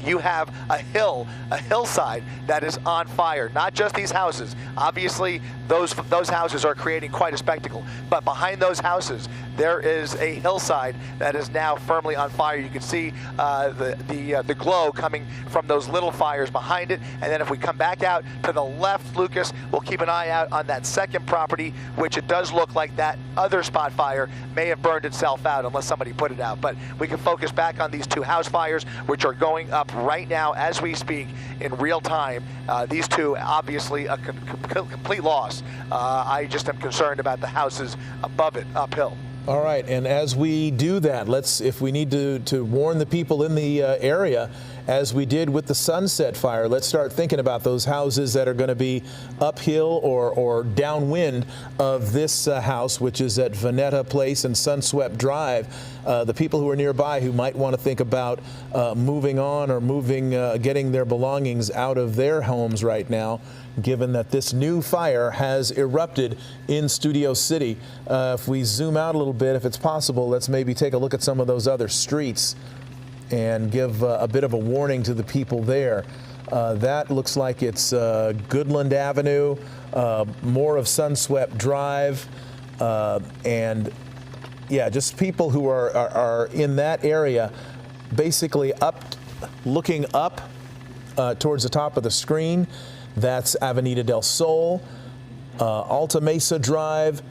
you have a hillside that is on fire. Not just these houses. Obviously, those houses are creating quite a spectacle. But behind those houses, there is a hillside that is now firmly on fire. You can see the glow coming from those little fires behind it. And then if we come back out to the left, Lucas, we'll keep an eye out on that second property, which it does look like that other spot fire may have burned itself out unless somebody put it out. But we can focus back on these two house fires, which are going up right now as we speak in real time. These two, obviously, a complete loss. I just am concerned about the houses above it, uphill. All right, and as we do that, if we need to warn the people in the area, as we did with the Sunset Fire, let's start thinking about those houses that are going to be uphill or downwind of this house, which is at Veneta Place and Sunswept Drive. The people who are nearby who might want to think about moving on or getting their belongings out of their homes right now, given that this new fire has erupted in Studio City. If we zoom out a little bit, if it's possible, let's maybe take a look at some of those other streets and give a bit of a warning to the people there. That looks like it's Goodland Avenue, more of Sunswept Drive, and yeah, just people who are in that area, basically looking up towards the top of the screen. That's Avenida del Sol, Alta Mesa Drive.